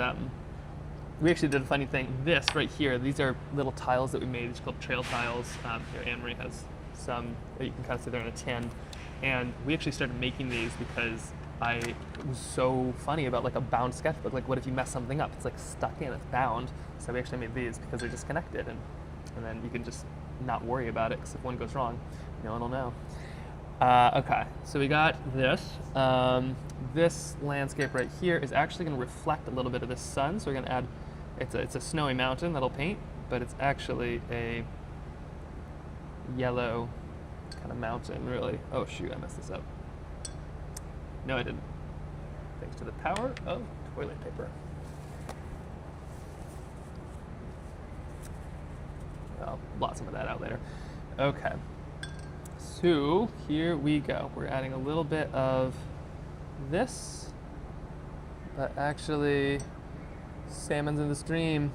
we actually did a funny thing. This right here, these are little tiles that we made. It's called trail tiles. Here, Anne-Marie has some that you can kind of see there in a tin. And we actually started making these because it was so funny about like a bound sketchbook. Like what if you mess something up? It's like stuck in, it's bound. So we actually made these because they're just connected, and then you can just not worry about it, because if one goes wrong, no one will know. Okay, so we got this. This landscape right here is actually going to reflect a little bit of the sun. So we're going to add, it's a snowy mountain that'll paint, but it's actually a yellow kind of mountain, really. Oh shoot, I messed this up. No, I didn't. Thanks to the power of toilet paper. I'll blot some of that out later. Okay. So here we go. We're adding a little bit of this, but actually salmon's in the stream.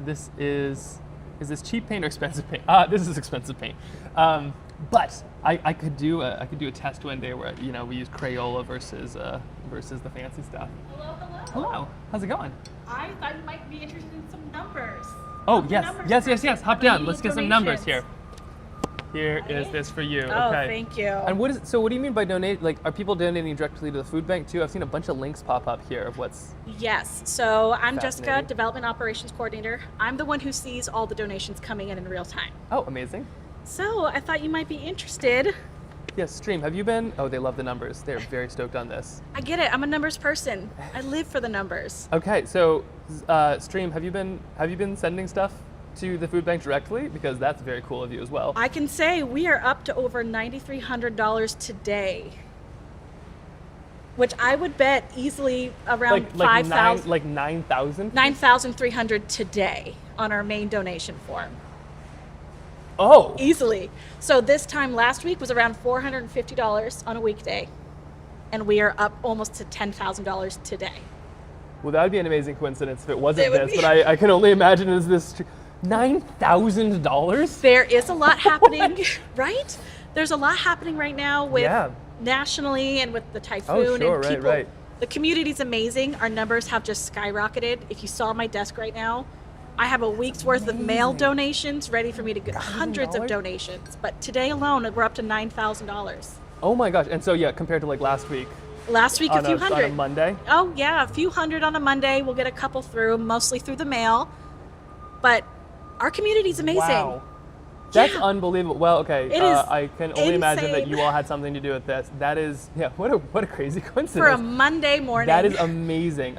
Is this cheap paint or expensive paint? This is expensive paint. But I could do a test one day where we use Crayola versus the fancy stuff. Hello. Hello. How's it going? I thought you might be interested in some numbers. Oh, Some yes. numbers Yes. Hop for down. the Let's get some numbers donations. here. Here is this for you. Oh, okay. thank you. And what do you mean by donate? Like, are people donating directly to the food bank too? I've seen a bunch of links pop up here of what's. Yes. So I'm Jessica, Fascinating. Development Operations Coordinator. I'm the one who sees all the donations coming in real time. Oh, amazing. So I thought you might be interested. Yes, Stream. Have you been? Oh, they love the numbers. They're very stoked on this. I get it. I'm a numbers person. I live for the numbers. Okay, so Stream, have you been sending stuff to the food bank directly? Because that's very cool of you as well. I can say we are up to over $9,300 today, which I would bet easily around 5,000. Like 9,000. 9,300 today on our main donation form. Oh. Easily. So this time last week was around $450 on a weekday, and we are up almost to $10,000 today. Well, that would be an amazing coincidence if it wasn't It would this, be. but I can only imagine is this $9,000. There is a lot happening, right? There's a lot happening right now with Yeah. nationally and with the typhoon Oh, sure, and right, people. right. The community's amazing. Our numbers have just skyrocketed. If you saw my desk right now, I have a week's worth of mail donations ready for me to get hundreds of donations. But today alone, we're up to $9,000. Oh my gosh! And so yeah, compared to like last week. Last week, a few hundred. On a Monday. Oh yeah, a few hundred on a Monday. We'll get a couple through, mostly through the mail. But our community's amazing. Wow. That's Yeah. unbelievable. Well, okay. It is I can only imagine that insane. you all had something to do with this. That is, yeah. What a crazy coincidence. For a Monday morning. That is amazing.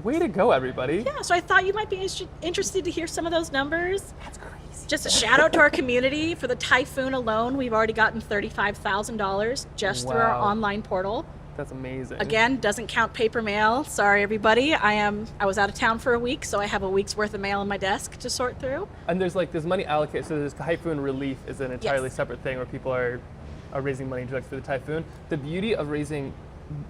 Way to go, everybody. Yeah, so I thought you might be interested to hear some of those numbers. That's crazy. Just a shout out to our community. For the typhoon alone, we've already gotten $35,000 just through our Wow. online portal. That's amazing. Again, doesn't count paper mail. Sorry, everybody. I was out of town for a week, so I have a week's worth of mail on my desk to sort through. And there's money allocated. So there's typhoon relief is an entirely Yes. separate thing where people are raising money directly for the typhoon. The beauty of raising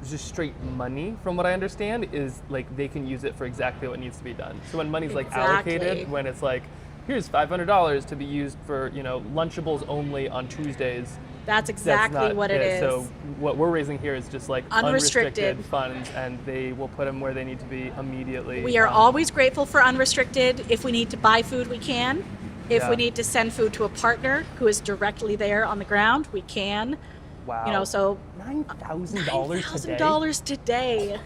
just straight money, from what I understand, is like they can use it for exactly what needs to be done. So when money's like Exactly. allocated, when it's like, here's $500 to be used for Lunchables only on Tuesdays. That's exactly not what it is. So what we're raising here is just like Unrestricted. funds, and they will put them where they need to be immediately. We are always grateful for unrestricted. If we need to buy food, we can. If Yeah. we need to send food to a partner who is directly there on the ground, we can. Wow. So $9,000 today. $9,000 today.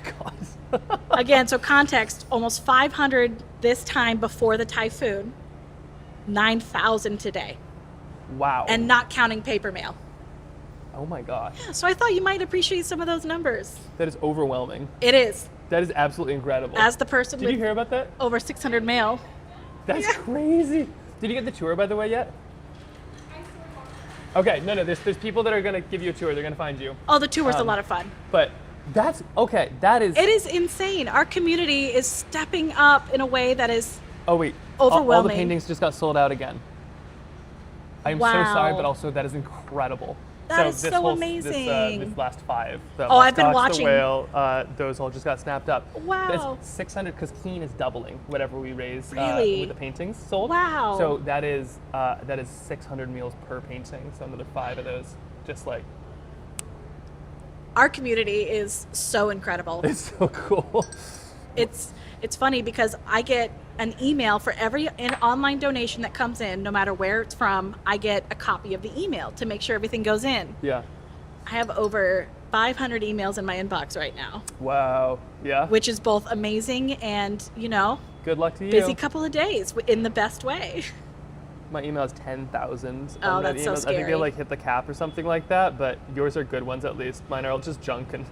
God. Again, so context, almost 500 this time before the typhoon, 9,000 today, Wow. and not counting paper mail. Oh my gosh. Yeah, so I thought you might appreciate some of those numbers. That is overwhelming. It is. That is absolutely incredible. As the person Did you with hear about that? over 600 mail. That's crazy. Did you get the tour, by the way, yet? Okay, no, there's people that are gonna give you a tour. They're gonna find you. Oh, the tour was a lot of fun. But that's okay. That is. It is insane. Our community is stepping up in a way that is Oh wait. All the overwhelming. paintings just got sold out again. I'm so Wow. sorry, but also that is incredible. That is this so whole, amazing. This last 5. The Oh, I've been Muskox, watching. The whale, those all just got snapped up. Wow. It's 600 because Keen is doubling whatever we raise Really? with the paintings sold. Wow. So that is 600 meals per painting. So another 5 of those, just like. our community is so incredible. It's so cool. It's funny because I get an email for every online donation that comes in, no matter where it's from. I get a copy of the email to make sure everything goes in. Yeah. I have over 500 emails in my inbox right now, Wow. Yeah. which is both amazing and, Good luck to you. busy couple of days in the best way. My email is 10,000. Oh, and then that's so emails, I think they scary. like hit the cap or something like that, but yours are good ones at least. Mine are all just junk and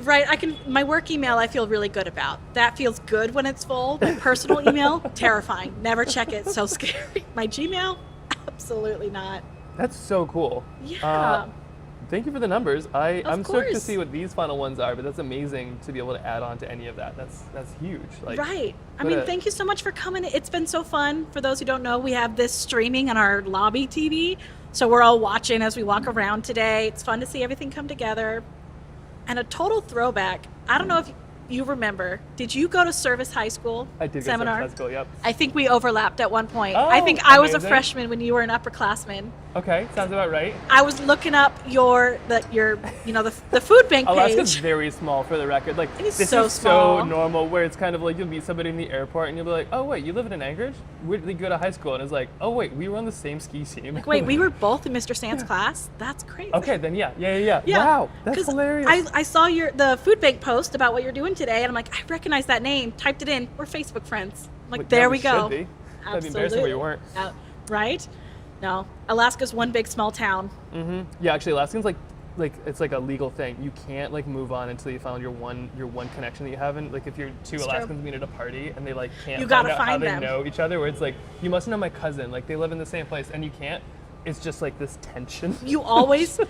Right, my work email I feel really good about. That feels good when it's full. My personal email, terrifying. Never check it, so scary. My Gmail, absolutely not. that's so cool. Yeah. Thank you for the numbers. I'm stoked to course. see what these final ones are, but that's amazing to be able to add on to any of that. That's huge. Like, Right. I what mean, a- thank you so much for coming. It's been so fun. For those who don't know, we have this streaming on our lobby TV. So we're all watching as we walk around today. It's fun to see everything come together. And a total throwback. I don't know if you remember. Did you go to Service High School I did seminar? go to high school, yep. I think we overlapped at one point. Oh, I think I was a amazing. freshman when you were an upperclassman. Okay, sounds about right. I was looking up the food bank Alaska's page. very small, for the record. Like, It is this so is small. so normal, where it's kind of like you'll meet somebody in the airport and you'll be like, oh wait, you live in Anchorage? Where did you go to high school? And it's like, oh wait, we were on the same ski team. Like, wait, we were both in Mr. Sand's class? That's crazy. Okay, then yeah. Yeah, Wow, that's 'cause hilarious. I saw the food bank post about what you're doing today, and I'm like, I recognize that name. Typed it in. We're Facebook friends. I'm like, Like, there yeah, we go. should be. That'd be embarrassing if we weren't. Right? No, Alaska's one big small town. Yeah, actually, Alaskan's like it's like a legal thing. You can't like move on until you found your one connection that you have. And like if you're two Alaskans meet at a party and they like can't You gotta find out how find they them. know each other, where it's like you must know my cousin. Like they live in the same place and you can't. It's just like this tension. You always,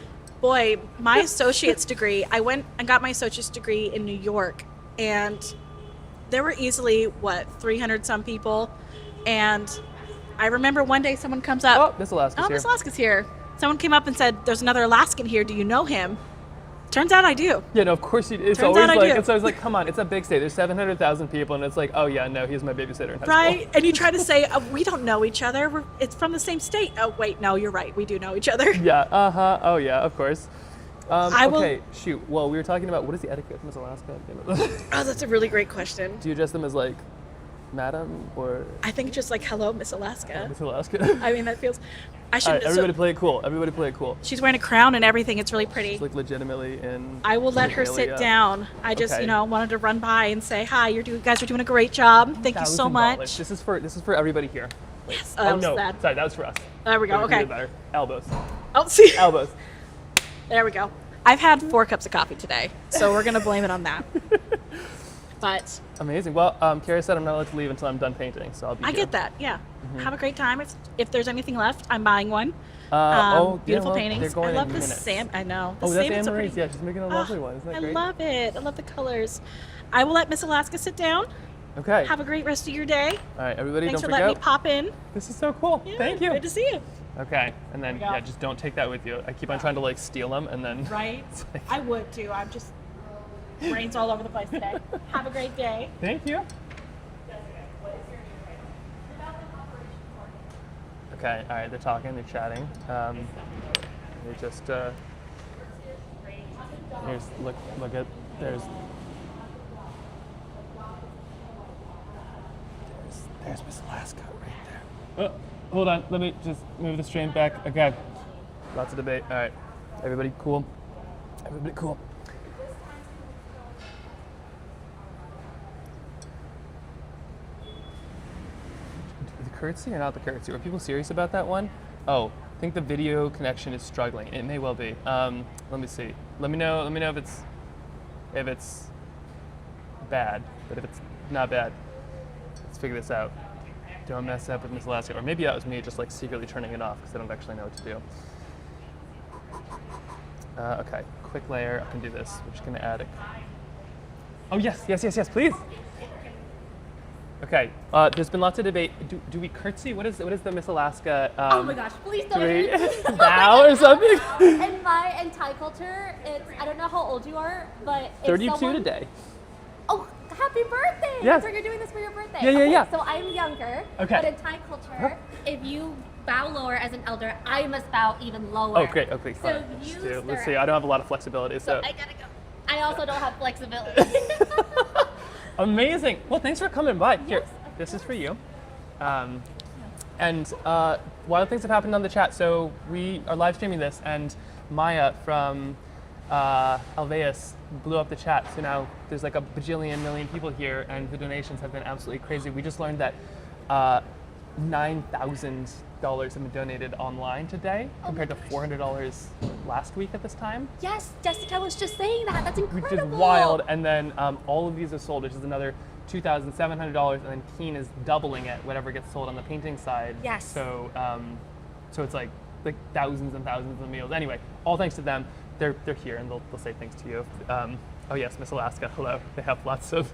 boy, my associate's degree, I went and got my associate's degree in New York, and there were easily, 300 some people. And I remember one day someone comes up. Oh, Miss Alaska's here. Miss Alaska's here. Someone came up and said, there's another Alaskan here. Do you know him? Turns out I do. Yeah, no, of course you do. It's Turns always out I like do. it's always like, come on, it's a big state. There's 700,000 people, and it's like, oh yeah, no, he's my babysitter in high Right? school. And you try to say, we don't know each other. It's from the same state. Oh, wait, no, you're right. We do know each other. Yeah. Oh yeah, of course. I will- Okay, shoot. Well, we were talking about what is the etiquette in Miss Alaska? Oh, that's a really great question. Do you address them as like, madam or I think just like, hello, Miss Alaska. Miss Alaska? I mean, that feels. I All should. right, everybody play it cool. Everybody play it cool. She's wearing a crown and everything. It's really pretty. It's like legitimately in. I will let her sit regalia. down. I just, Okay. wanted to run by and say hi. You guys are doing a great job. Thank you so $1,000. much. This is for everybody here. Yes. Oh, that was no, sad. sorry, that was for us. There we go. We did Okay. better. Elbows. Oh, see. Elbows. There we go. I've had 4 cups of coffee today, so we're gonna blame it on that. But Amazing. Well, Kara said I'm not allowed to leave until I'm done painting, so I'll be I here. get that. Yeah. Have a great time. If there's anything left, I'm buying one. Yeah, Beautiful well, paintings. They're going I love in the minutes. salmon. I know. The Oh, that's salmon's so Anne-Marie's. pretty. Yeah, she's making a lovely one. Isn't that great? I love it. I love the colors. I will let Miss Alaska sit down. Okay. Have a great rest of your day. All right, everybody, Thanks don't for letting me forget. pop in. This is so cool. Yeah, Thank you. Good to see you. Okay, and then There we go. yeah, just don't take that with you. I keep on trying to like steal them, and then. Right? It's like- I would too. I'm just brains all over the place today. Have a great day. Thank you. Okay, all right, they're talking, they're chatting. They just, here's, look at, there's Miss Alaska right there. Oh, hold on, let me just move the stream back. Okay, lots of debate. All right, everybody cool? Everybody cool? The curtsy or not the curtsy? Are people serious about that one? Oh, I think the video connection is struggling. It may well be. Let me see. Let me know if it's bad. But if it's not bad, let's figure this out. Don't mess up with Miss Alaska. Or maybe that was me just like secretly turning it off because I don't actually know what to do. Okay, quick layer. I can do this. We're just gonna add a. Oh yes, please. Okay, there's been lots of debate. Do we curtsy? What is the Miss Alaska? Oh my gosh, please don't do we even bow or something? In my Thai culture, it's, I don't know how old you are, but if 32 someone, today. Oh, happy birthday! Yes. So you're doing this for your birthday. Yeah, okay, yeah. So I'm younger, Okay. but in Thai culture, if you bow lower as an elder, I must bow even lower. Oh, great. Okay, So fine. you Let's see. I don't have a lot of flexibility, so. I gotta go. I also don't have flexibility. Amazing. Well, thanks for coming by. Here, this is for you. And wild things have happened on the chat. So we are live streaming this, and Maya from Alveus blew up the chat. So now there's like a bajillion million people here, and the donations have been absolutely crazy. We just learned that $9,000 have been donated online today, compared to $400 last week at this time. Yes, Jessica was just saying that. That's incredible. Which is wild. And then all of these are sold, which is another $2,700, and then Keen is doubling it, whatever gets sold on the painting side. Yes. So, so it's like thousands and thousands of meals. Anyway, all thanks to them. They're here, and they'll say thanks to you. Oh yes, Miss Alaska. Hello. They have lots of.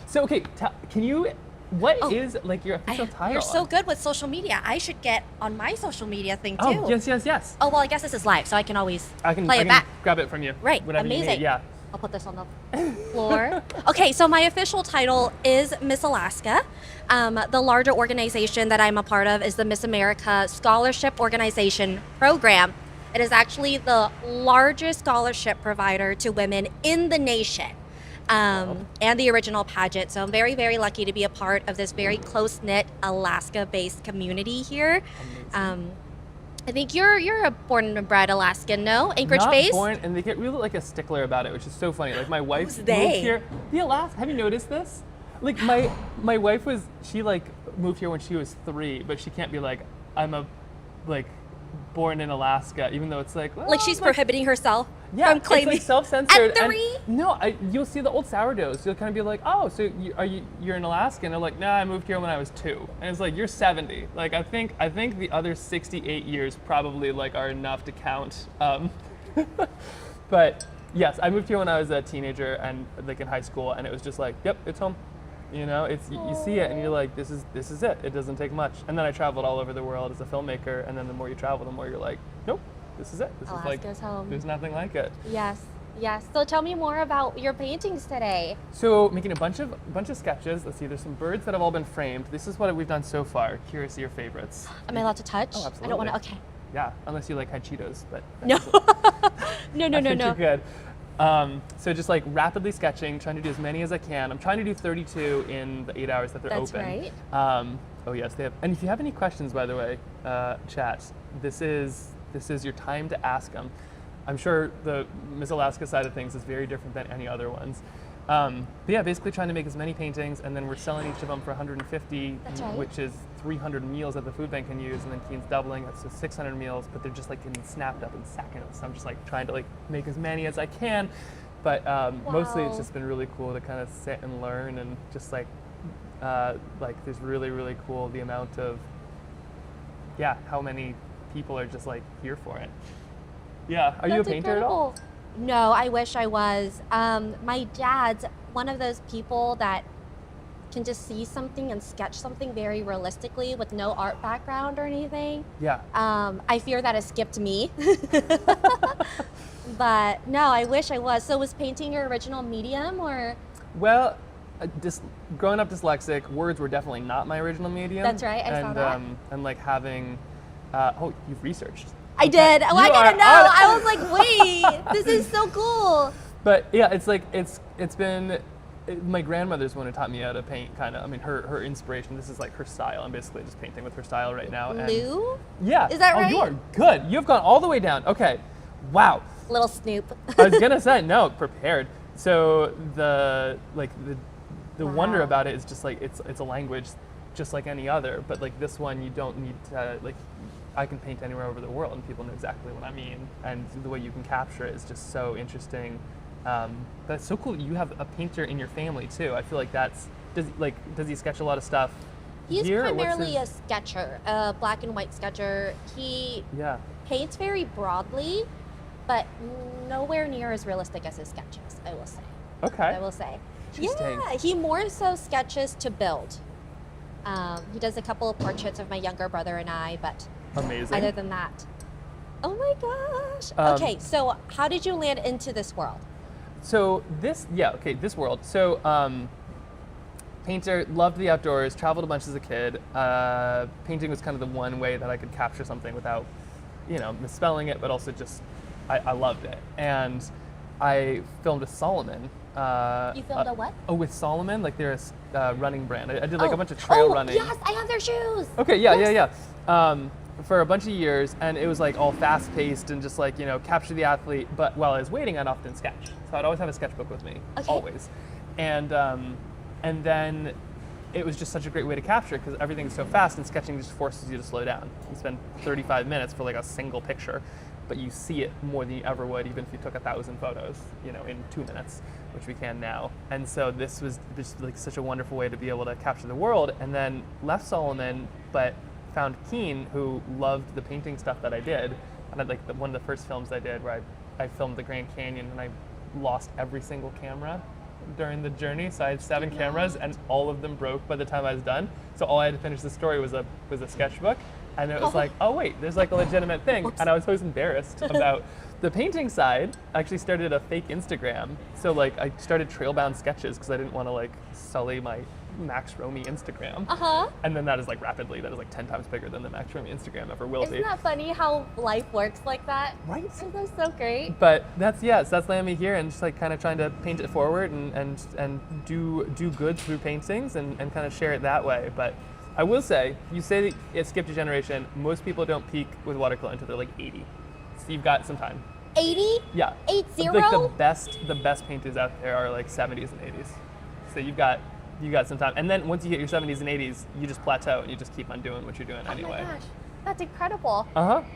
So okay, can you? What is like your official title? You're so good with social media. I should get on my social media thing too. Oh yes. Oh well, I guess this is live, so I can always I can play it back. grab it from you. Right. Whenever Amazing. you need. Yeah. I'll put this on the floor. Okay, so my official title is Miss Alaska. The larger organization that I'm a part of is the Miss America Scholarship Organization Program. It is actually the largest scholarship provider to women in the nation. And the original pageant. So I'm very, very lucky to be a part of this very close-knit Alaska-based community here. I think you're a born and bred Alaskan, no? Anchorage Not based? born, and they get really like a stickler about it, which is so funny. Like my wife Who's moved they? here. The Alaska. Have you noticed this? Like my wife she like moved here when she was 3, but she can't be like I'm a like born in Alaska, even though it's like well, Like she's prohibiting herself yeah, from claiming it's like self-censored. At 3? And no, you'll see the old sourdoughs. You'll kind of be like, oh, so you're in Alaska? And they're like, nah, I moved here when I was 2. And it's like you're 70. Like I think the other 68 years probably like are enough to count. But yes, I moved here when I was a teenager and like in high school, and it was just like, yep, it's home. You know, it's you see it and you're like, this is it. It doesn't take much. And then I traveled all over the world as a filmmaker, and then the more you travel, the more you're like, nope, this is it. This Alaska's is like home. There's nothing like it. Yes, yes. So tell me more about your paintings today. So making a bunch of sketches. Let's see. There's some birds that have all been framed. This is what we've done so far. Curious of your favorites. Am I allowed to touch? Oh, absolutely. I don't want to. Okay. Yeah, unless you like had Cheetos, but No. No. I think you're good. So just like rapidly sketching, trying to do as many as I can. I'm trying to do 32 in the 8 hours that they're That's open. right. Oh yes, they have. And if you have any questions, by the way, chat, this is your time to ask them. I'm sure the Miss Alaska side of things is very different than any other ones. But yeah, basically trying to make as many paintings, and then we're selling each of them for 150, That's right. which is 300 meals that the food bank can use, and then Keen's doubling it, so 600 meals, but they're just like getting snapped up in seconds. So I'm just like trying to like make as many as I can, but mostly it's just been really cool to kind of sit and learn, and just like there's really, really cool the amount of, how many people are just like here for it. Yeah, are you a painter at all? No, I wish I was. My dad's one of those people that can just see something and sketch something very realistically with no art background or anything. Yeah. I fear that has skipped me. But no, I wish I was. So was painting your original medium, or? Well, growing up dyslexic, words were definitely not my original medium. That's right, I saw that. And like having, you've researched. I did. Oh, I didn't know. I was like, wait, this is so cool. But yeah, it's like it's been. My grandmother's one who taught me how to paint. Kind of. I mean, her inspiration. This is like her style. I'm basically just painting with her style right now. Lou? Yeah. Is that right? Oh, you are good. You've gone all the way down. Okay. Wow. Little Snoop. I was gonna say no, prepared. So the wonder about it is just like it's a language, just like any other. But like this one, you don't need to like. I can paint anywhere over the world, and people know exactly what I mean. And the way you can capture it is just so interesting. That's so cool that you have a painter in your family too. I feel like does he sketch a lot of stuff? He's here, primarily a sketcher, a black and white sketcher. He paints very broadly, but nowhere near as realistic as his sketches, I will say. Okay. I will say. Yeah, he more so sketches to build. He does a couple of portraits of my younger brother and I, but amazing. Other than that, oh my gosh. Okay, so how did you land into this world? So this world. So painter, loved the outdoors, traveled a bunch as a kid. Painting was kind of the one way that I could capture something without, misspelling it, but also just, I loved it. And I filmed with Solomon. You filmed a what? Oh, with Solomon, like they're a running brand. I did like a bunch of trail running. Yes, I have their shoes. Okay, yeah. For a bunch of years, and it was like all fast-paced and just like, capture the athlete, but while I was waiting, I'd often sketch. So I'd always have a sketchbook with me, always. And then it was just such a great way to capture it because everything's so fast, and sketching just forces you to slow down. You spend 35 minutes for like a single picture, but you see it more than you ever would even if you took 1,000 photos, in 2 minutes, which we can now. And so this was just like such a wonderful way to be able to capture the world, and then left Solomon, but found Keen, who loved the painting stuff that I did. And one of the first films I did where I filmed the Grand Canyon, and I lost every single camera during the journey. So I had 7 cameras, and all of them broke by the time I was done. So all I had to finish the story was a sketchbook. And it was like, oh wait, there's like a legitimate thing. And I was always embarrassed about The painting side, I actually started a fake Instagram. So like I started Trailbound Sketches because I didn't want to like sully my Max Romey Instagram. And then that is like 10 times bigger than the Max Romey Instagram ever will be. Isn't that funny how life works like that? Right? Isn't that so great? But that's landing me here and just like kind of trying to paint it forward and do good through paintings and kind of share it that way. But I will say, you say that it skipped a generation. Most people don't peak with watercolor until they're like 80. So you've got some time. 80? Yeah. 80? Like the best painters out there are like 70s and 80s. So you got some time. And then once you hit your 70s and 80s, you just plateau and you just keep on doing what you're doing anyway. Oh my gosh, that's incredible.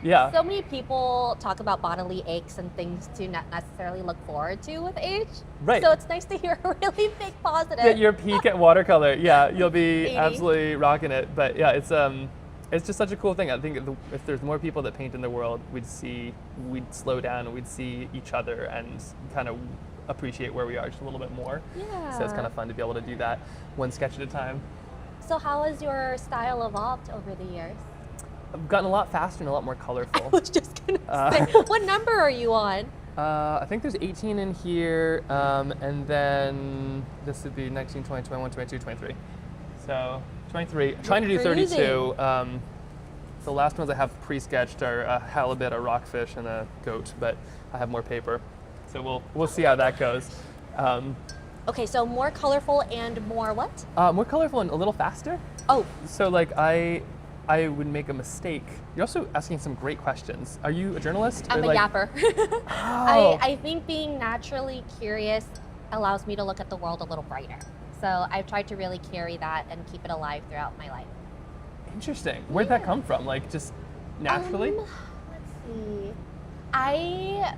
Yeah. So many people talk about bodily aches and things to not necessarily look forward to with age. Right. So it's nice to hear a really big positive. At your peak at watercolor, yeah, you'll be 80. absolutely rocking it. But yeah, it's just such a cool thing. I think if there's more people that paint in the world, we'd slow down and we'd see each other and kind of appreciate where we are just a little bit more. Yeah. So it's kind of fun to be able to do that one sketch at a time. So how has your style evolved over the years? I've gotten a lot faster and a lot more colorful. I was just gonna say, what number are you on? I think there's 18 in here, and then this would be 19, 20, 21, 22, 23. So 23. Trying to do 32. The last ones I have pre-sketched are a halibut, a rockfish, and a goat, but I have more paper. So we'll see how that goes. Okay, so more colorful and more what? More colorful and a little faster. Oh. So like I would make a mistake. You're also asking some great questions. Are you a journalist? I'm a yapper. Oh. I think being naturally curious allows me to look at the world a little brighter. So I've tried to really carry that and keep it alive throughout my life. Interesting. Where'd that come from? Like just naturally? Let's see.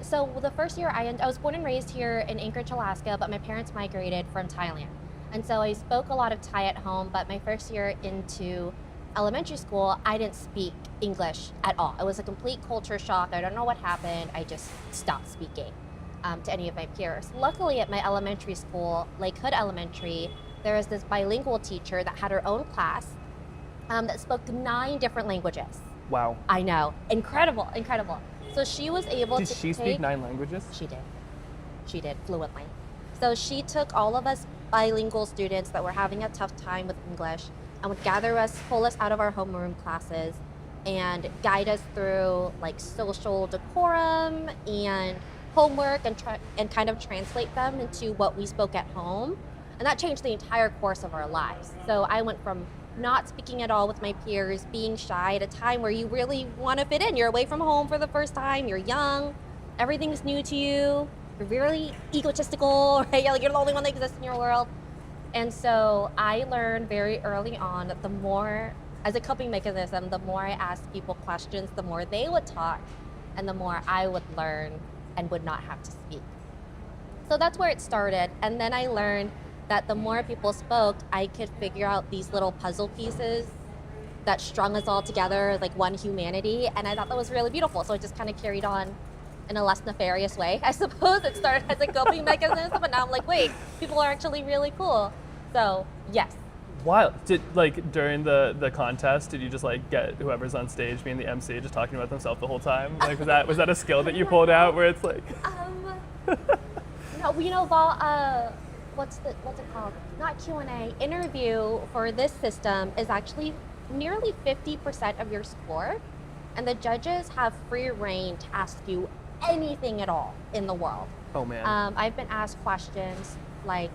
So the first year I was born and raised here in Anchorage, Alaska, but my parents migrated from Thailand. And so I spoke a lot of Thai at home, but my first year into elementary school, I didn't speak English at all. It was a complete culture shock. I don't know what happened. I just stopped speaking to any of my peers. Luckily at my elementary school, Lake Hood Elementary, there was this bilingual teacher that had her own class that spoke 9 different languages. Wow. I know. Incredible, incredible. So she was able to Did she speak 9 languages? She did, fluently. So she took all of us bilingual students that were having a tough time with English and would gather us, pull us out of our homeroom classes and guide us through like social decorum and homework and kind of translate them into what we spoke at home. And that changed the entire course of our lives. So I went from not speaking at all with my peers, being shy at a time where you really want to fit in. You're away from home for the first time, you're young, everything's new to you, you're really egotistical, right? You're the only one that exists in your world. And so I learned very early on that the more, as a coping mechanism, the more I asked people questions, the more they would talk, and the more I would learn and would not have to speak. So that's where it started. And then I learned that the more people spoke, I could figure out these little puzzle pieces that strung us all together like one humanity. And I thought that was really beautiful. So it just kind of carried on in a less nefarious way. I suppose it started as a coping mechanism, but now I'm like, wait, people are actually really cool. So yes. Wild. Did like during the contest, did you just like get whoever's on stage being the MC just talking about themselves the whole time? Like was that a skill that you pulled out where it's like No, you know, what's it called? Not Q&A. Interview for this system is actually nearly 50% of your score, and the judges have free reign to ask you anything at all in the world. Oh man. I've been asked questions like,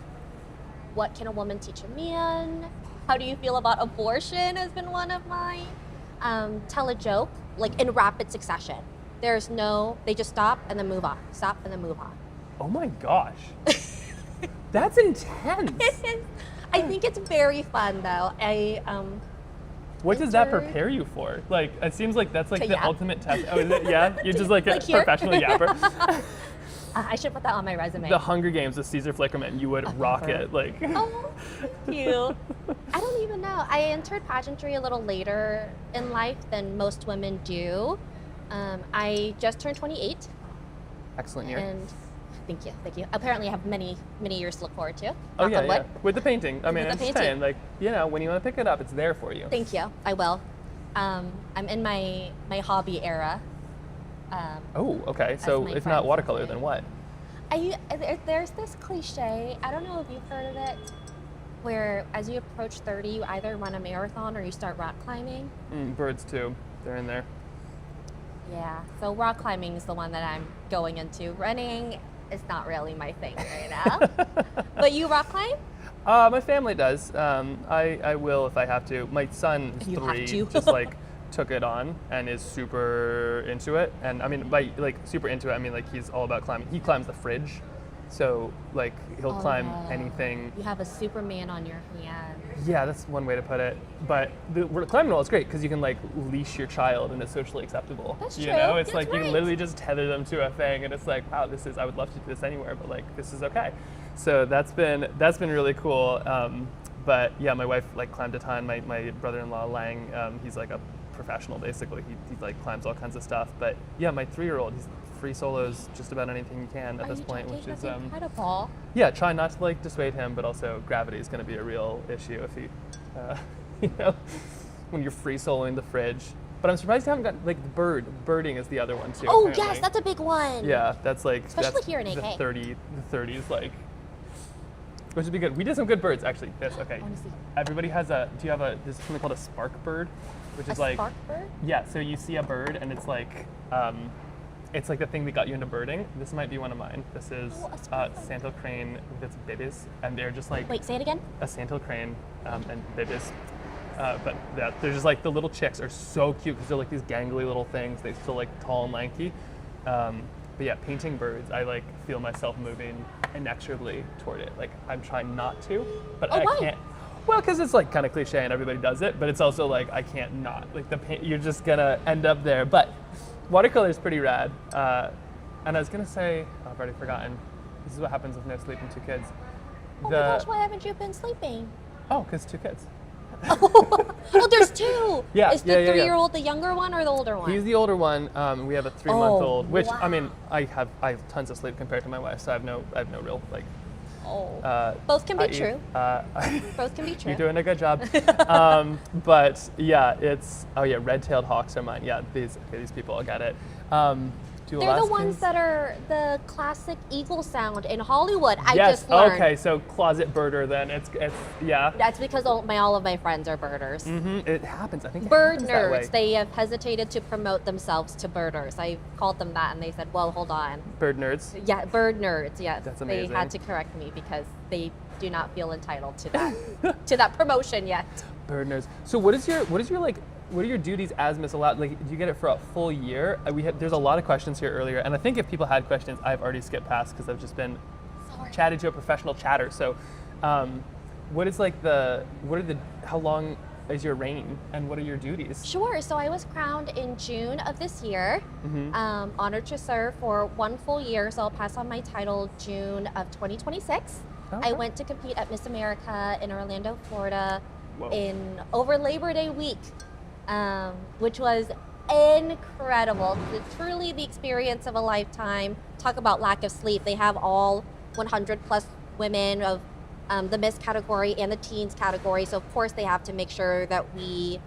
what can a woman teach a man? How do you feel about abortion has been one of mine. Tell a joke, like in rapid succession. They just stop and then move on. Stop and then move on. Oh my gosh. That's intense. I think it's very fun though. What does that prepare you for? Like, it seems like that's like the yap. ultimate test. Oh, is it? Yeah? You're just like a Like here? professional yapper. I should put that on my resume. The Hunger Games with Caesar Flickerman, you would rock it. Like. Oh, thank you. I don't even know. I entered pageantry a little later in life than most women do. I just turned 28. Excellent year. And thank you. Apparently I have many years to look forward to. Oh Knock yeah, on wood. yeah. With the painting. I mean, With I'm the just painting. saying, like, you know, when you want to pick it up, it's there for you. Thank you. I will. I'm in my hobby era. Oh, okay. as So my if friends not would watercolor, say. then what? There's this cliche, I don't know if you've heard of it, where as you approach 30, you either run a marathon or you start rock climbing. Birds too. They're in there. Yeah, so rock climbing is the one that I'm going into. Running is not really my thing right now. But you rock climb? My family does. I will if I have to. My son is You have 3, to. just like took it on and is super into it. And I mean, by like super into it, I mean like he's all about climbing. He climbs the fridge, so like he'll Oh, climb yeah. anything. You have a Superman on your hand. Yeah, that's one way to put it. But the climbing wall is great because you can like leash your child and it's socially acceptable. That's you true. know, it's That's like you right. can literally just tether them to a thing, and it's like, wow, this is. I would love to do this anywhere, but like this is okay. So that's been really cool. But yeah, my wife like climbed a ton. My brother-in-law Lang, he's like a professional basically. He like climbs all kinds of stuff. But yeah, my 3-year-old, he's free solos just about anything you can at this point, which is incredible. yeah, try not to like dissuade him, but also gravity is going to be a real issue if he, you know, when you're free soloing the fridge. But I'm surprised you haven't got like the birding is the other one too. Oh apparently. yes, that's a big one. Yeah, that's like Especially that's here in the AK. 30s like, which would be good. We did some good birds actually. Okay. Honestly. Everybody has a. Do you have there's something called a spark bird, which A is like spark bird? yeah. So you see a bird and it's like the thing that got you into birding. This might be one of mine. This is Oh, a spark bird. sandhill crane with its babies, and they're just like Wait, say it again. a sandhill crane and babies. But yeah, they're just like the little chicks are so cute because they're like these gangly little things. They're still like tall and lanky. But yeah, painting birds, I like feel myself moving inexorably toward it. Like I'm trying not to, but I why? can't. Well, because it's like kind of cliche and everybody does it, but it's also like I can't not. Like the paint, you're just gonna end up there. But watercolor is pretty rad. And I was gonna say, I've already forgotten. This is what happens with no sleep and 2 kids. Oh my gosh, why haven't you been sleeping? Oh, because 2 kids. Oh, there's 2. Yeah, Is the yeah. 3-year-old the younger one or the older one? He's the older one. We have a 3-month-old, which wow. I mean, I have tons of sleep compared to my wife, so I have no real like. Both can be i.e., true. Both can be true. You're doing a good job. But yeah, it's red-tailed hawks are mine. Yeah, these people, I got it. Do They're the Alaskans? ones that are the classic eagle sound in Hollywood. I Yes. just learned. Okay. So closet birder. Then it's yeah. That's because all of my friends are birders. It happens. I think it Bird happens that way. nerds. They have hesitated to promote themselves to birders. I called them that, and they said, "Well, hold on." Bird nerds. Yeah, bird nerds. Yes, That's they amazing. had to correct me because they do not feel entitled to that to that promotion yet. Bird nerds. So what are your duties as Miss Alaska? Like, do you get it for a full year? There's a lot of questions here earlier, and I think if people had questions, I've already skipped past because I've just been chatting to a professional chatter. So, how long is your reign, and what are your duties? Sure. So I was crowned in June of this year. Honored to serve for 1 full year. So I'll pass on my title June of 2026. Okay. I went to compete at Miss America in Orlando, Florida, Whoa. over Labor Day week. Which was incredible. Truly the experience of a lifetime. Talk about lack of sleep. They have all 100 plus women of the Miss category and the teens category. So of course they have to make sure that we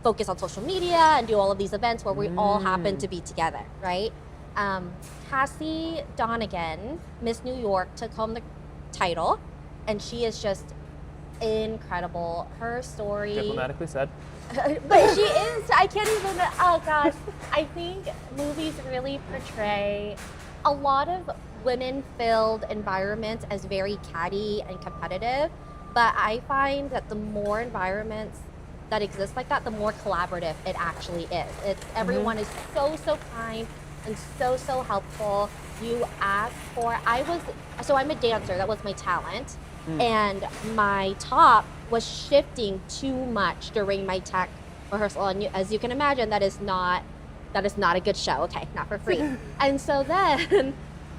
focus on social media and do all of these events where we all happen to be together, right? Cassie Donegan, Miss New York, took home the title, and she is just incredible. Her story. Diplomatically said. But she is. I can't even. Oh gosh. I think movies really portray a lot of women-filled environments as very catty and competitive. But I find that the more environments that exist like that, the more collaborative it actually is. Everyone is so kind and so helpful. You ask for. I'm a dancer. That was my talent. And my top was shifting too much during my tech rehearsal, and as you can imagine, that is not a good show. Okay, not for free. And so then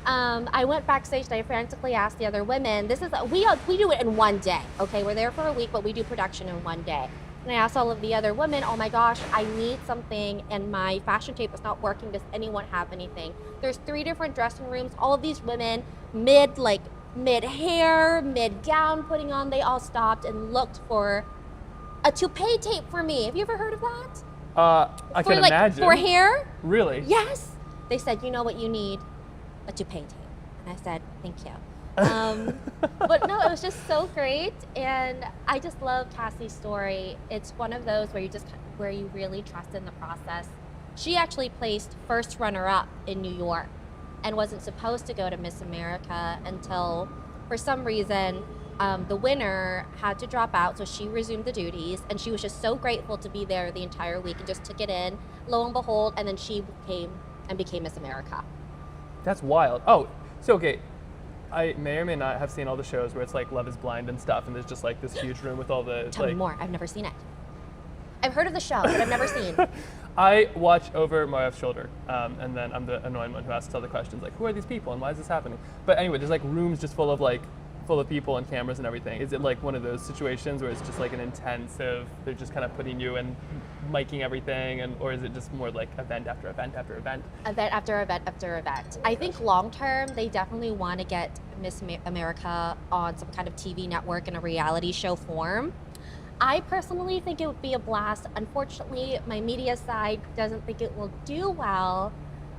I went backstage and I frantically asked the other women. We do it in 1 day. Okay, we're there for a week, but we do production in 1 day. And I asked all of the other women, "Oh my gosh, I need something, and my fashion tape is not working. Does anyone have anything?" There's 3 different dressing rooms. All of these women, mid-hair, mid-gown putting on, they all stopped and looked for a toupee tape for me. Have you ever heard of that? I can imagine. For hair? Really? Yes. they said, you know what you need? A toupee tape. And I said, thank you. But no, it was just so great, and I just love Cassie's story. It's one of those where you really trust in the process. She actually placed first runner-up in New York and wasn't supposed to go to Miss America until, for some reason, the winner had to drop out, so she resumed the duties, and she was just so grateful to be there the entire week and just took it in. Lo and behold, and then she became Miss America. That's wild. Oh, so okay. I may or may not have seen all the shows where it's like Love is Blind and stuff, and there's just like this huge room with all the. Tell me more. I've never seen it. I've heard of the show, but I've never seen. I watch over Maria's shoulder, and then I'm the annoying one who asks all the questions like, who are these people and why is this happening? But anyway, there's like rooms just full of people and cameras and everything. Is it like one of those situations where it's just like an intensive, they're just kind of putting you in, miking everything, or is it just more like event after event after event? Event after event after event. I think long term, they definitely want to get Miss America on some kind of TV network in a reality show form. I personally think it would be a blast. Unfortunately, my media side doesn't think it will do well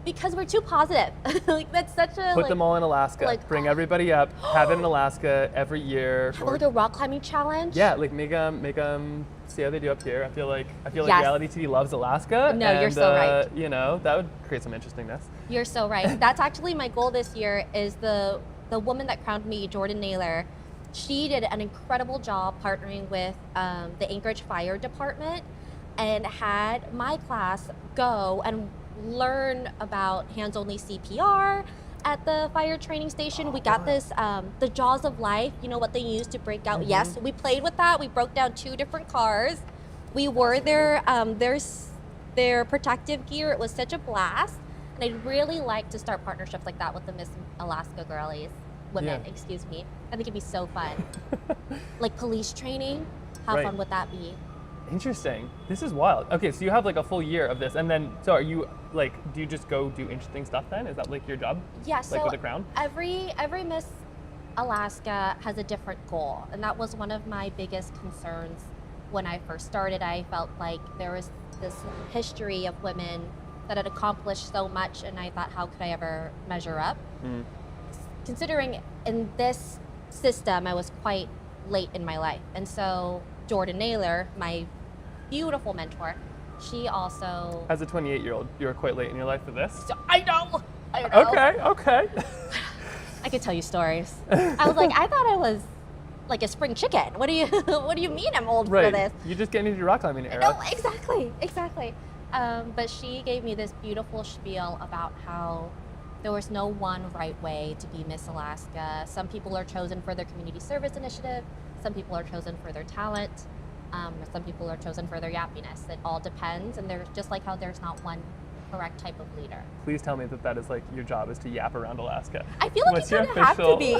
because we're too positive. Like that's such a Put them all in Alaska. Bring everybody up. Have it in Alaska every year. Have like a rock climbing challenge. Yeah, like make them see how they do up here. I feel like Yes. reality TV loves Alaska. No, and, you're so right. You know, that would create some interestingness. You're so right. That's actually my goal this year. Is the woman that crowned me, Jordan Naylor. She did an incredible job partnering with the Anchorage Fire Department and had my class go and learn about hands-only CPR at the fire training station. We got this, the jaws of life, you know what they use to break out. Yes, we played with that. We broke down 2 different cars. We wore their protective gear. It was such a blast. And I'd really like to start partnerships like that with the Miss Alaska girlies. Women, excuse me. I think it'd be so fun. Like police training, how fun would that be? Interesting. This is wild. Okay, so you have like a full year of this, and then so are you like? Do you just go do interesting stuff then? Is that like your job? Yeah. Like So with the crown? every Miss Alaska has a different goal, and that was one of my biggest concerns when I first started. I felt like there was this history of women that had accomplished so much, and I thought, how could I ever measure up? Considering in this system, I was quite late in my life. And so Jordan Naylor, my beautiful mentor, she also... As a 28-year-old, you were quite late in your life for this? So, I know. Okay. I could tell you stories. I was like, I thought I was like a spring chicken. What do you mean I'm old for this? You're just getting into your rock climbing era. No, exactly. But she gave me this beautiful spiel about how there was no one right way to be Miss Alaska. Some people are chosen for their community service initiative. Some people are chosen for their talent. Some people are chosen for their yappiness. It all depends. And there's just like how there's not one correct type of leader. Please tell me that is like your job is to yap around Alaska. I feel like you kind of have to be.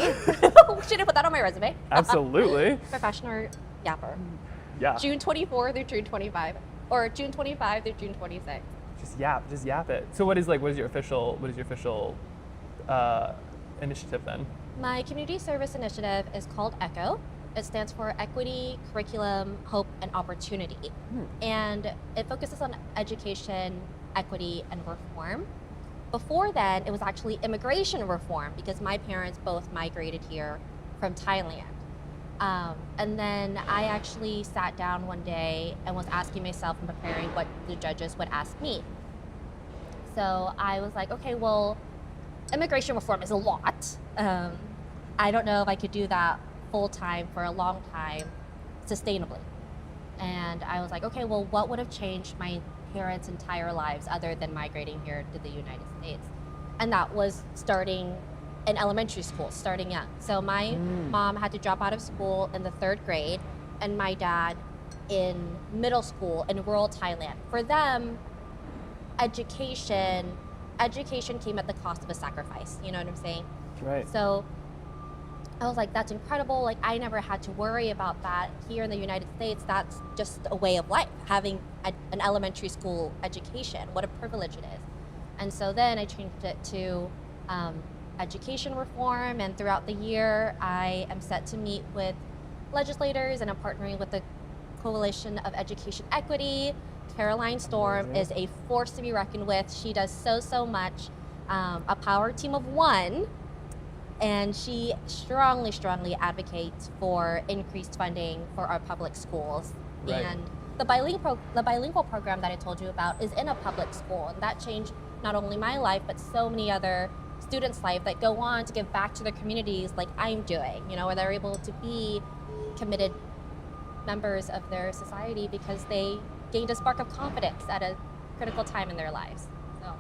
Should I put that on my resume? Absolutely. Professional yapper. Yeah. June 24 through June 25, or June 25 through June 26. Just yap it. So what is your official initiative then? My community service initiative is called ECHO. It stands for Equity, Curriculum, Hope, and Opportunity. And it focuses on education, equity, and reform. Before then, it was actually immigration reform because my parents both migrated here from Thailand. And then I actually sat down one day and was asking myself and preparing what the judges would ask me. So I was like, okay, well, immigration reform is a lot. I don't know if I could do that full time for a long time sustainably. And I was like, okay, well, what would have changed my parents' entire lives other than migrating here to the United States? And that was starting in elementary school, starting young. So my mom had to drop out of school in the 3rd grade, and my dad in middle school in rural Thailand. For them, education came at the cost of a sacrifice. You know what I'm saying? Right. So I was like, that's incredible. Like, I never had to worry about that. Here in the United States, that's just a way of life, having an elementary school education. What a privilege it is. And so then I changed it to education reform, and throughout the year, I am set to meet with legislators, and I'm partnering with the Coalition of Education Equity. Caroline Storm is a force to be reckoned with. She does so much. a power team of one, and she strongly advocates for increased funding for our public schools. Right. And the bilingual program that I told you about is in a public school, and that changed not only my life, but so many other students' life that go on to give back to their communities like I'm doing, where they're able to be committed members of their society because they gained a spark of confidence at a critical time in their lives. So,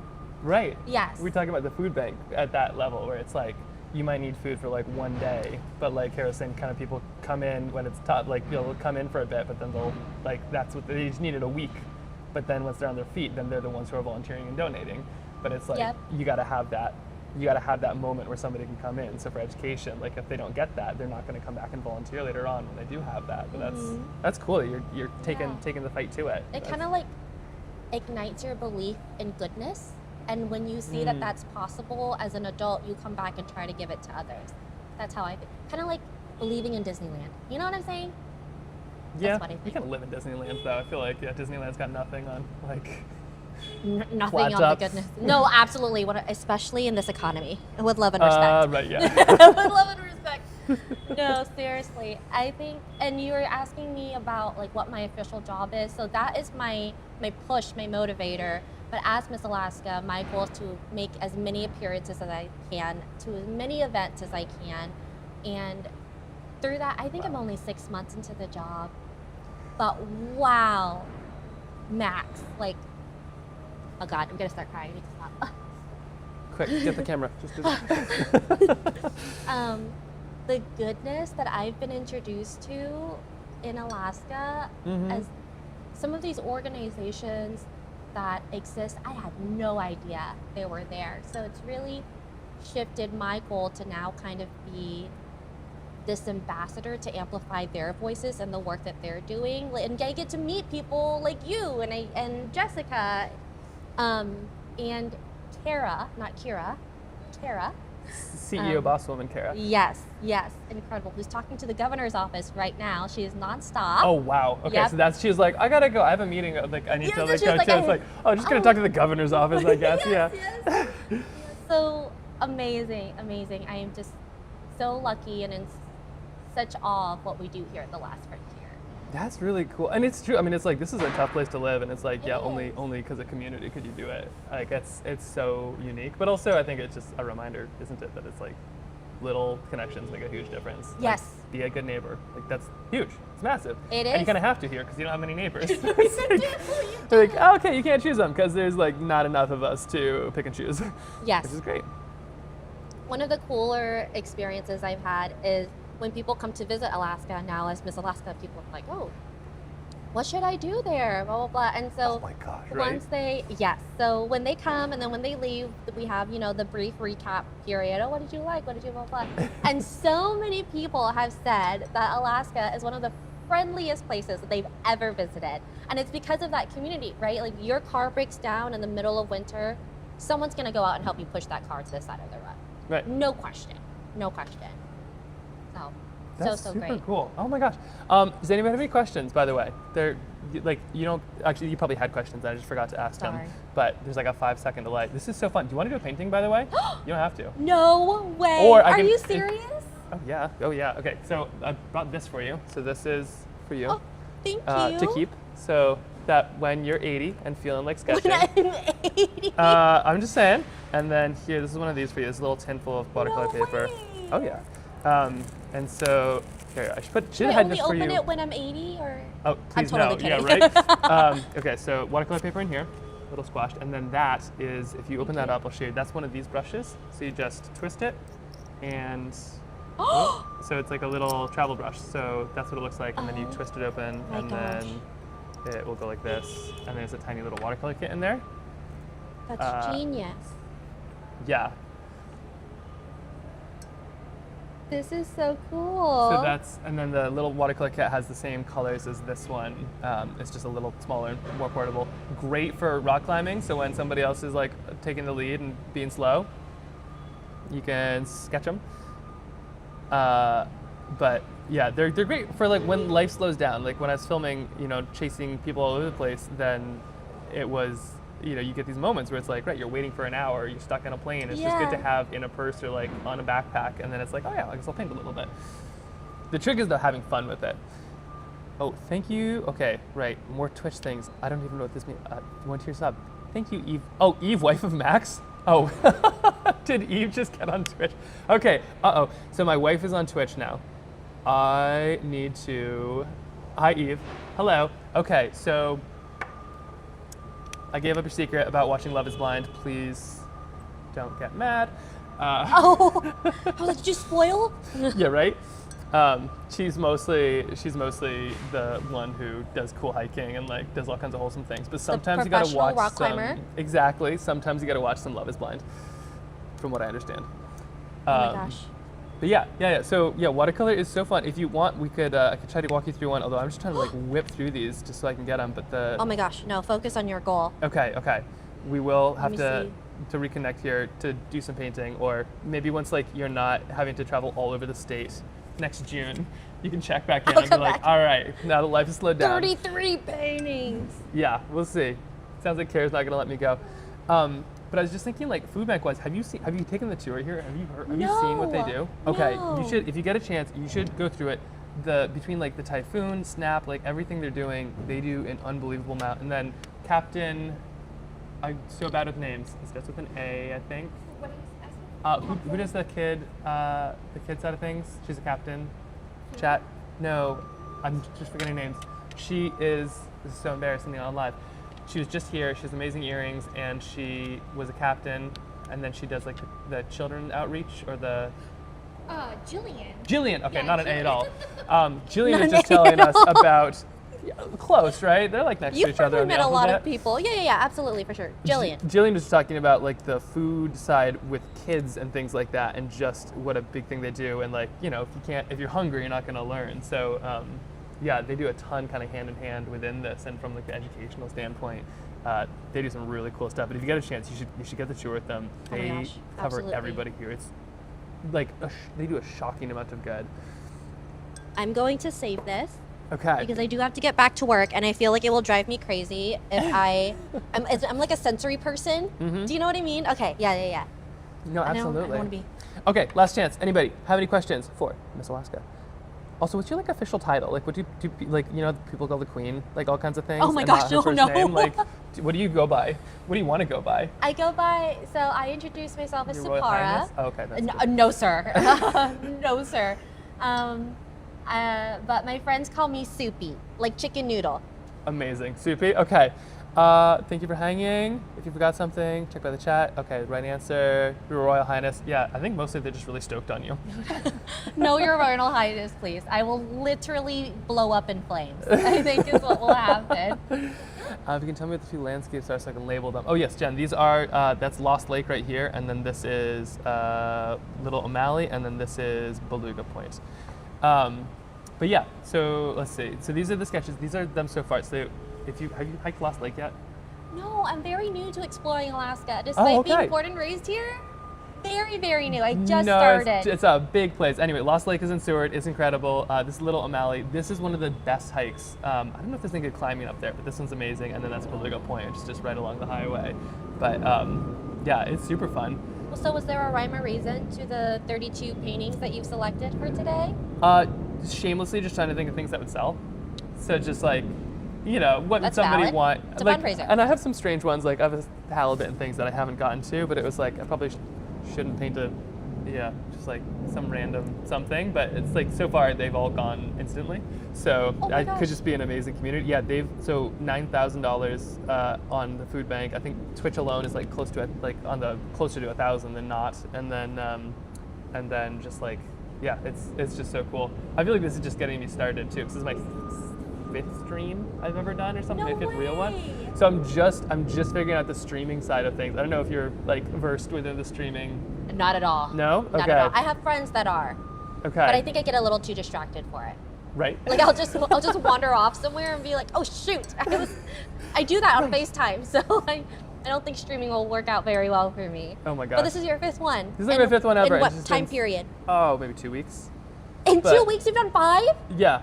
Right. yes. We're talking about the food bank at that level where it's like you might need food for like one day, but like Harrison, kind of people come in when it's tough, like they'll come in for a bit, but then they'll that's what they just needed a week. But then once they're on their feet, then they're the ones who are volunteering and donating. But it's like you got to have that moment where somebody can come in. So for education, like if they don't get that, they're not going to come back and volunteer later on when they do have that. But that's cool. You're taking the fight to it. It kind of like ignites your belief in goodness, and when you see that that's possible as an adult, you come back and try to give it to others. That's how I think. Kind of like believing in Disneyland. You know what I'm saying? Yeah, you can live in Disneyland though. I feel like Disneyland's got nothing on like nothing on the goodness. No, absolutely. Especially in this economy, with love and respect. Right, yeah. With love and respect. No, seriously. I think, and you were asking me about like what my official job is. So that is my push, my motivator. But as Miss Alaska, my goal is to make as many appearances as I can, to as many events as I can, and through that, I think I'm only 6 months into the job. But wow, Max, like, oh God, I'm gonna start crying. I need to stop. Quick, get the camera. The goodness that I've been introduced to in Alaska, as some of these organizations that exist, I had no idea they were there. So it's really shifted my goal to now kind of be this ambassador to amplify their voices and the work that they're doing. And I get to meet people like you and Jessica and Kara, not Kira, Kara. CEO boss woman Kara. Yes, incredible. Who's talking to the governor's office right now. She is nonstop. Oh wow. Okay, Yep. so she's like, I gotta go. I have a meeting. Like I need to like she's go like, to. It's like, oh, just gonna talk to the governor's office, I guess. Yes. So amazing. I am just so lucky and in such awe of what we do here at the Last Frontier. That's really cool, and it's true. I mean, it's like this is a tough place to live, and it's like only because of community could you do it. Like it's so unique, but also I think it's just a reminder, isn't it, that it's like little connections make a huge difference. Yes. Like, be a good neighbor. Like that's huge. It's massive. It And is. you kind of have to here because you don't have many neighbors. They're like, oh, okay, you can't choose them because there's like not enough of us to pick and choose. Yes. Which is great. One of the cooler experiences I've had is when people come to visit Alaska now as Miss Alaska, people are like, oh, what should I do there? Blah, blah, blah. And so Oh my gosh, once so when they come and then when they leave, we have, the brief recap period. Oh, what did you like? What did you blah, blah. And so many people have said that Alaska is one of the friendliest places that they've ever visited. And it's because of that community, right? Like your car breaks down in the middle of winter, someone's gonna go out and help you push that car to the side of the road. Right. No question. So, That's so super great. cool. Oh my gosh. Does anybody have any questions, by the way? You probably had questions. I just forgot to ask them. Sorry. But there's like a 5-second delay. This is so fun. Do you want to do a painting, by the way? You don't have to. No way. Or Are you serious? Oh yeah. Okay, so I brought this for you. So this is for you. Oh, thank you. To keep. So that when you're 80 and feeling like sketching. When I'm 80. I'm just saying. And then here, this is one of these for you. This little tin full of watercolor paper. way. Oh yeah. And so here, I should Should I have only this for you. open it when I'm 80 or? Oh, I'm please totally no. kidding. Yeah, right? Okay, so watercolor paper in here, a little squashed. And then that is, if you open that up, I'll show you. That's one of these brushes. So you just twist it and so it's like a little travel brush. So that's what it looks like. And then you twist it open and then it will go like this. And there's a tiny little watercolor kit in there. That's genius. Yeah. This is so cool. So that's, and then the little watercolor kit has the same colors as this one. It's just a little smaller and more portable. Great for rock climbing. So when somebody else is like taking the lead and being slow, you can sketch them. But yeah, they're great for like when life slows down. Like when I was filming, chasing people all over the place, then it was you get these moments where it's like, right, you're waiting for an hour, you're stuck on a plane. It's just good to have in a purse or like on a backpack, and then it's like, oh yeah, I guess I'll paint a little bit. The trick is though having fun with it. Oh, thank you. Okay, right, more Twitch things. I don't even know what this means. One tier sub. Thank you, Eve. Oh, Eve, wife of Max? Oh, did Eve just get on Twitch? Okay, so my wife is on Twitch now. I need to, hi Eve, hello. Okay, so I gave up your secret about watching Love is Blind. Please don't get mad. I was like, did you spoil? Yeah, right? She's mostly the one who does cool hiking and like does all kinds of wholesome things. But sometimes you gotta watch rock climber. Exactly. Sometimes you gotta watch some Love is Blind, from what I understand. Oh my gosh. But yeah. So yeah, watercolor is so fun. If you want, I could try to walk you through one. Although I'm just trying to like whip through these just so I can get them. But oh my gosh, no! Focus on your goal. Okay. We will have to reconnect here to do some painting, or maybe once like you're not having to travel all over the state next June, you can check back in and be like, all right, now that life has slowed down. 33 paintings. Yeah, we'll see. Sounds like Kara's not gonna let me go. But I was just thinking, like, food bank wise, have you taken the tour here? Have you seen what they do? Okay, no. You should, if you get a chance, you should go through it. Between like the Typhoon, Snap, like everything they're doing, they do an unbelievable amount. And then Captain, I'm so bad with names. It starts with an A, I think. Who does the kid side of things? She's a captain. Chat? No, I'm just forgetting names. She is, this is so embarrassing on live. She was just here, she has amazing earrings, and she was a captain, and then she does like the children outreach, or the... Jillian, okay, Yeah, not an A Jillian. at all. Jillian is just telling us about, close, right? They're like next to You've each other probably on the met a lot of alphabet. people. Yeah, absolutely, for sure. Jillian. Jillian was talking about like the food side with kids and things like that, and just what a big thing they do. And like, if you're hungry, you're not going to learn. So yeah, they do a ton kind of hand in hand within this, and from like the educational standpoint, they do some really cool stuff. But if you get a chance, you should get the tour with them. They cover absolutely. everybody here. It's like they do a shocking amount of good. I'm going to save this. Okay. Because I do have to get back to work, and I feel like it will drive me crazy if I'm like a sensory person. Mm-hmm. Do you know what I mean? Okay, yeah. No, absolutely. I don't want to be. Okay, last chance. Anybody have any questions for Miss Alaska? Also, what's your like official title? Like, what do like people call the Queen, like all kinds of things? Oh my and gosh, not her no. first name? Like, what do you go by? What do you want to go by? I go by, so I introduce myself as Your Royal Sapara. Highness? Oh, okay, that's good. No, sir. No, sir. But my friends call me Soupy, like chicken noodle. Amazing, Soupy. Okay. Thank you for hanging. If you forgot something, check by the chat. Okay, right answer. Your Royal Highness. Yeah, I think mostly they're just really stoked on you. No, Your Royal Highness, please. I will literally blow up in flames, I think is what will happen. If you can tell me what the two landscapes are so I can label them. Oh yes, Jen, these are, that's Lost Lake right here, and then this is Little O'Malley, and then this is Beluga Point. But yeah, so let's see. So these are the sketches. These are them so far. So have you hiked Lost Lake yet? No, I'm very new to exploring Alaska. Despite being born and raised here, very, very new. I just started. It's a big place. Anyway, Lost Lake is in Seward. It's incredible. This is Little O'Malley. This is one of the best hikes. I don't know if there's any good climbing up there, but this one's amazing. And then that's Beluga Point, which is just right along the highway. But yeah, it's super fun. Well, so was there a rhyme or reason to the 32 paintings that you've selected for today? Shamelessly just trying to think of things that would sell. So just like, what would somebody valid. want? It's a like, fundraiser. And I have some strange ones, like I have a halibut and things that I haven't gotten to, but it was like, I probably shouldn't paint just like some random something, but it's like, so far they've all gone instantly. So I could just be an amazing community. Yeah, so $9,000 on the food bank. I think Twitch alone is like closer to 1,000 than not. And then just like, yeah, it's just so cool. I feel like this is just getting me started too, because this is my 5th stream I've ever done or something, my 5th real one. So I'm just figuring out the streaming side of things. I don't know if you're like versed within the streaming. Not at all. No? Okay. Not at all. I have friends that are. Okay. But I think I get a little too distracted for it. Right. Like I'll just wander off somewhere and be like, oh shoot, I do that on FaceTime, so I don't think streaming will work out very well for me. Oh my gosh. But this is your 5th one. This is like my 5th one ever. In what time period? Oh, maybe 2 weeks. In But- 2 weeks, you've done 5? Yeah,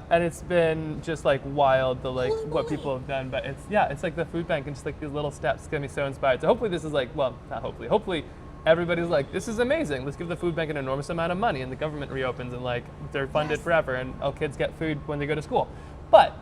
and it's been just like wild, the like what people have done. But it's like the food bank and just like these little steps get me so inspired. So hopefully this is like, well, not hopefully. Hopefully everybody's like, this is amazing. Let's give the food bank an enormous amount of money, and the government reopens, and like they're funded forever, and all kids get food when they go to school. But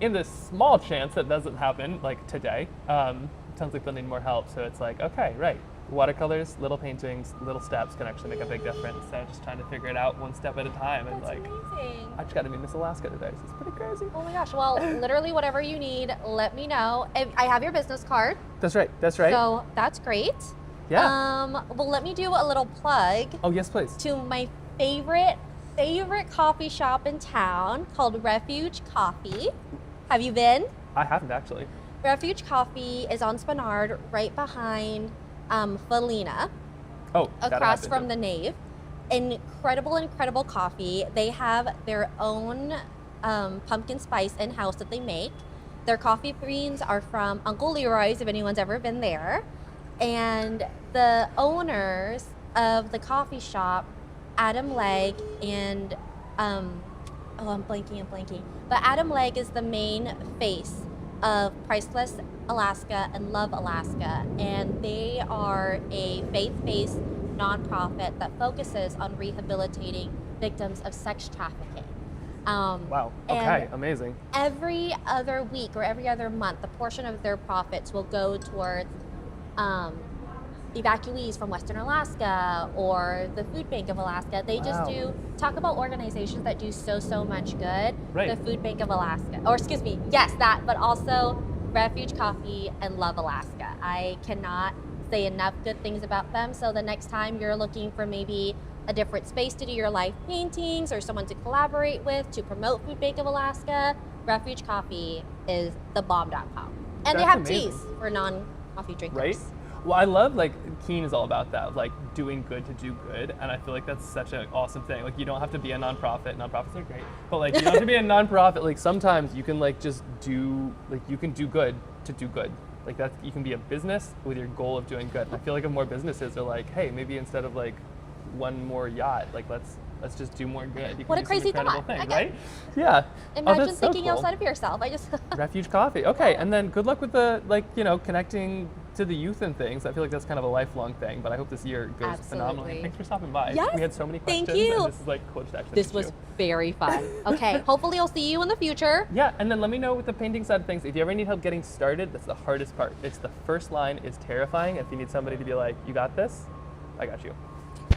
in the small chance that doesn't happen, like today, sounds like they'll need more help. So it's like, okay, right. Watercolors, little paintings, little steps can actually make a big difference. So just trying to figure it out one step at a time. And That's like, amazing. I just got to meet Miss Alaska today, so it's pretty crazy. Oh my gosh. Well, literally whatever you need, let me know. I have your business card. That's right. That's right. So that's great. Yeah. Well, let me do a little plug Oh, yes, please. to my favorite coffee shop in town called Refuge Coffee. Have you been? I haven't actually. Refuge Coffee is on Spenard, right behind Felina, Oh, that I across have from been the Nave. Incredible coffee. They have their own pumpkin spice in-house that they make. Their coffee beans are from Uncle Leroy's, if anyone's ever been there. And the owners of the coffee shop, Adam Legg and, I'm blanking. But Adam Legg is the main face of Priceless Alaska and Love Alaska. And they are a faith-based nonprofit that focuses on rehabilitating victims of sex trafficking. Wow. Okay. and Amazing. Every other week or every other month, a portion of their profits will go towards evacuees from Western Alaska or the Food Bank of Alaska. They just talk about organizations that do so much good. Right. The Food Bank of Alaska, or excuse me, yes, that, but also Refuge Coffee and Love Alaska. I cannot say enough good things about them. So the next time you're looking for maybe a different space to do your live paintings or someone to collaborate with to promote Food Bank of Alaska, Refuge Coffee is the bomb.com. And they That's have amazing. teas for non-coffee drinkers. Right? Well, I love, like, Keen is all about that, like, doing good to do good, and I feel like that's such an awesome thing. Like, you don't have to be a nonprofit. Nonprofits are great, but, like, you don't have to be a nonprofit. Like, sometimes you can, like, just do, like, you can do good to do good. Like, that's, you can be a business with your goal of doing good. And I feel like if more businesses are like, hey, maybe instead of, like, one more yacht, like, let's just do more good. You can What a do some crazy incredible thought. thing, Okay. right? Yeah. Imagine that's so thinking cool. outside of yourself. I just Refuge Coffee. Okay, and then good luck with the, like, you know, connecting to the youth and things. I feel like that's kind of a lifelong thing, but I hope this year goes phenomenally. Absolutely. Thanks for stopping by. Yes, We had so many questions. thank you. And this is like cool to actually This meet was you. very fun. Okay, hopefully I'll see you in the future. Yeah, and then let me know with the painting side of things. If you ever need help getting started, that's the hardest part. It's the first line is terrifying. If you need somebody to be like, you got this, I got you.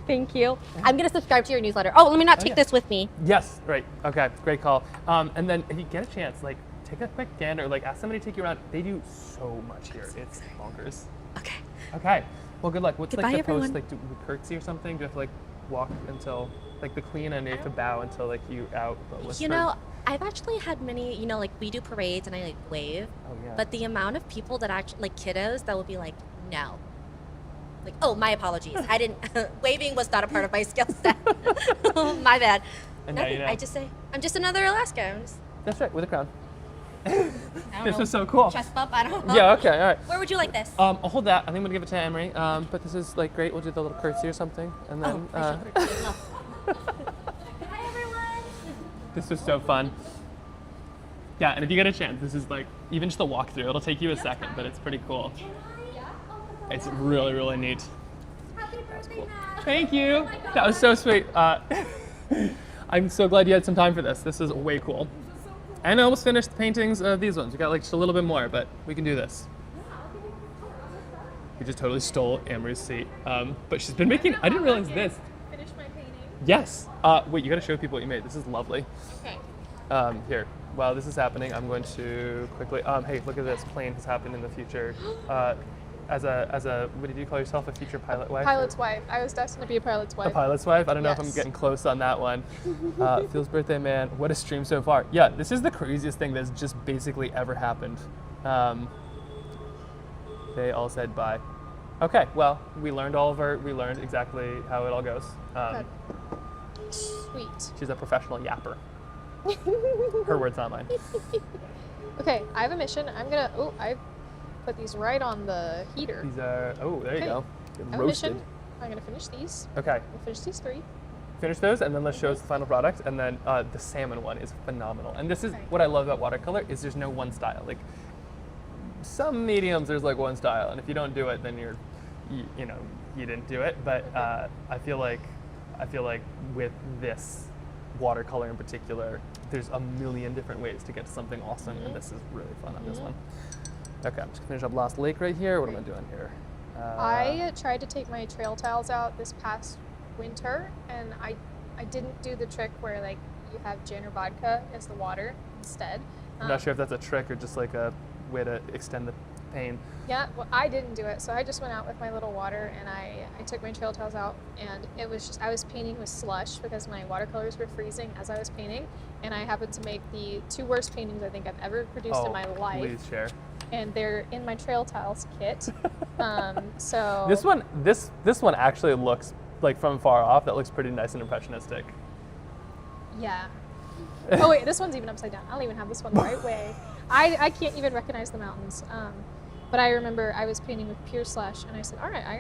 Thank you. I'm gonna subscribe to your newsletter. Oh, let me not take this with me. Yes, right. Okay, great call. And then if you get a chance, like, take a quick gander, like, ask somebody to take you around. They do so much here. It's bonkers. Okay. Okay. Well, good luck. What's Goodbye, like the everyone. post? Like, do we curtsy or something? Do you have to like walk until like the queen, and you have to bow until like you out? But what's You her- know, I've actually had many, you know, like we do parades and I like wave. Oh yeah. But the amount of people that actually, like kiddos, that would be like, no. Like, oh, my apologies. I didn't, waving was not a part of my skill set. My bad. And now Nothing. you know. I just say, I'm just another Alaskan. That's right, with a crown. I don't This know. was so cool. Chest bump, I don't know. Yeah. Okay. All right. Where would you like this? I'll hold that. I think I'm gonna give it to Emery. But this is like great. We'll do the little curtsy or something, and then. Hi, everyone. This was so fun. Yeah, and if you get a chance, this is like even just the walkthrough. It'll take you a second, but it's pretty cool. It's really, really neat. Thank you. That was so sweet. I'm so glad you had some time for this. This is way cool. And I almost finished the paintings of these ones. We got like just a little bit more, but we can do this. We just totally stole Amory's seat. But she's been making, I didn't realize this. Finish my painting. Yes. Wait, you gotta show people what you made. This is lovely. Okay. Here, while this is happening, I'm going to quickly, hey, look at this. Plane has happened in the future. As a, what did you call yourself? A future pilot wife? Pilot's wife. I was destined to be a pilot's A wife. pilot's wife? I don't know if I'm Yes. getting close on that one. Phil's birthday, man. What a stream so far. Yeah, this is the craziest thing that's just basically ever happened. They all said bye. Okay, well, we learned exactly how it all goes. Good. Sweet. She's a professional yapper. Her words, not mine. Okay, I have a mission. I'm gonna. Oh, I put these right on the heater. These are, oh, there you Okay. go. I have a Roasted. mission. I'm gonna finish these. Okay. We'll finish these 3. finish those, and then let's show us the final product. And then the salmon one is phenomenal. And this is what I love about watercolor is there's no one style. Like some mediums, there's like one style, and if you don't do it, then you didn't do it. But I feel like with this watercolor in particular, there's a million different ways to get to something awesome, and this is really fun on this one. Okay, I'm just gonna finish up Lost Lake right here. What am I doing here? I tried to take my trail tiles out this past winter, and I didn't do the trick where like you have gin or vodka as the water instead. I'm not sure if that's a trick or just like a way to extend the pain. Yeah, well, I didn't do it, so I just went out with my little water and I took my trail tiles out, and it was just, I was painting with slush because my watercolors were freezing as I was painting, and I happened to make the 2 worst paintings I think I've ever produced in my life. Please share. And they're in my trail tiles kit. So this one actually looks like from far off, that looks pretty nice and impressionistic. yeah. Oh wait, this one's even upside down. I don't even have this one the right way. I can't even recognize the mountains. But I remember I was painting with pure slush, and I said, all right, I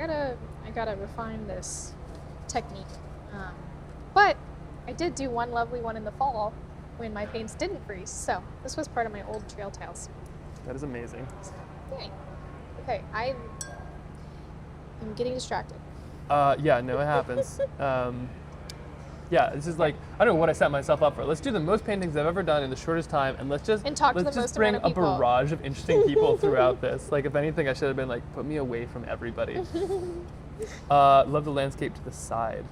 gotta refine this technique. But I did do one lovely one in the fall when my paints didn't freeze. So this was part of my old trail tiles. That is amazing. Yay. Okay, I'm getting distracted. Yeah, no, it happens. Yeah, this is like, I don't know what I set myself up for. Let's do the most paintings I've ever done in the shortest time, and let's just bring a barrage of interesting people throughout this. Like, if anything, I should have been like, put me away from everybody. Love the landscape to the side.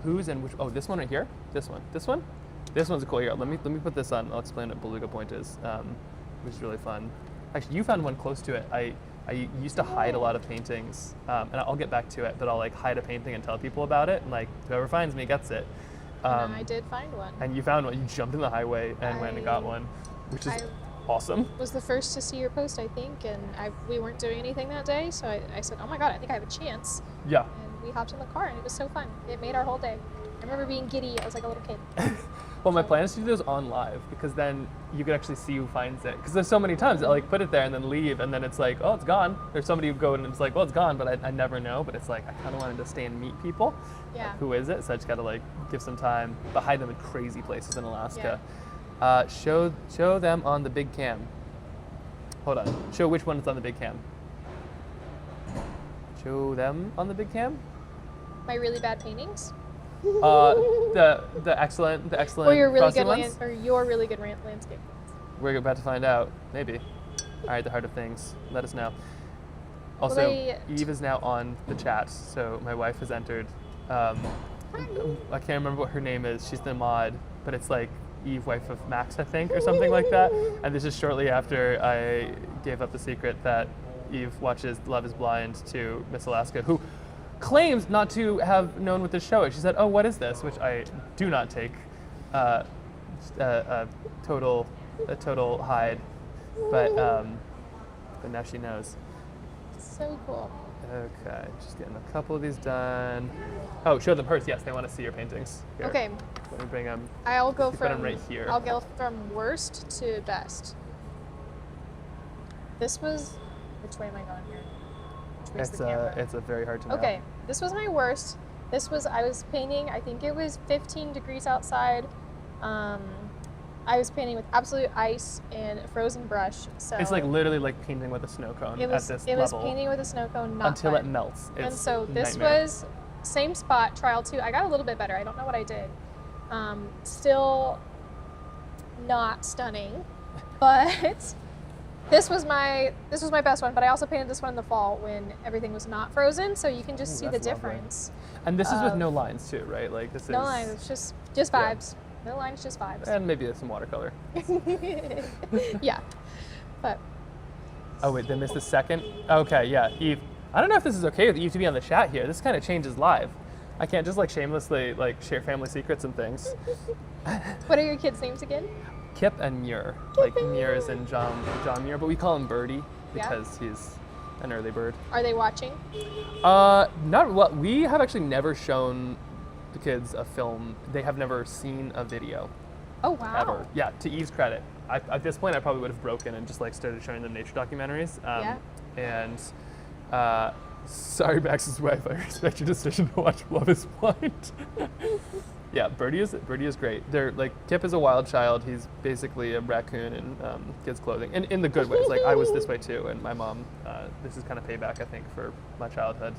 Who's and which? Oh, this one right here. This one. This one. This one's a cool. Here, let me put this on. I'll explain what Beluga Point is, which is really fun. Actually, you found one close to it. I used to hide a lot of paintings, and I'll get back to it, but I'll like hide a painting and tell people about it, and like whoever finds me gets it. And I did find one. And you found one. You jumped in the highway and went and got one, which is awesome. Was the first to see your post, I think, and we weren't doing anything that day, so I said, oh my god, I think I have a chance. Yeah. And we hopped in the car, and it was so fun. It made our whole day. I remember being giddy. I was like a little kid. Well, my plan is to do those on live, because then you could actually see who finds it. Because there's so many times I like put it there and then leave, and then it's like, oh, it's gone. There's somebody who go and it's like, well, it's gone, but I never know. But it's like I kind of wanted to stay and meet people. Yeah. Like, who is it? So I just got to like give some time, but hide them in crazy places in Alaska. Yeah. Show them on the big cam. Hold on. Show which one is on the big cam. Show them on the big cam. My really bad paintings. The excellent or your really good ones? your really good landscape. We're about to find out, maybe. All right, the heart of things. Let us know. Also, Eve is now on the chat, so my wife has entered. I can't remember what her name is. She's the mod, but it's like Eve, wife of Max, I think, or something like that. And this is shortly after I gave up the secret that Eve watches Love is Blind to Miss Alaska, who claims not to have known what this show is. She said, oh, what is this? Which I do not take a total hide, but now she knows. So cool. Okay, just getting a couple of these done. Oh, show them hers. Yes, they want to see your paintings. Here. Okay. Let me bring them. I'll go put from them right here. I'll go from worst to best. This was, which way am I going here? It's a very hard to know. Okay, this was my worst. This was, I was painting, I think it was 15 degrees outside. I was painting with absolute ice and a frozen brush. So it's like literally like painting with a snow cone at this level. It was painting with a snow cone, not until fun. It melts. It's and so this nightmare. was same spot, trial 2. I got a little bit better. I don't know what I did. Still not stunning, but this was my best one. But I also painted this one in the fall when everything was not frozen, so you can just see the difference. Lovely. And this is with no lines too, right? Like this is no lines. It's just vibes. Yeah. No lines, just vibes. And maybe some watercolor. Yeah, but. Oh wait, they missed the second. Okay, yeah, Eve. I don't know if this is okay with Eve to be on the chat here. This kind of changes live. I can't just like shamelessly like share family secrets and things. What are your kids' names again? Kip and Muir. Like Muir is in John Muir, but we call him Birdie because he's an early bird. Are they watching? Not what we have actually never shown the kids a film. They have never seen a video. Oh wow. Ever. Yeah, to Eve's credit. At this point I probably would have broken and just like started showing them nature documentaries. And sorry, Max's wife, I respect your decision to watch Love is Blind. Yeah, Birdie is great. They're like, Kip is a wild child. He's basically a raccoon in kids' clothing, and in the good ways. Like I was this way too, and my mom. This is kind of payback, I think, for my childhood,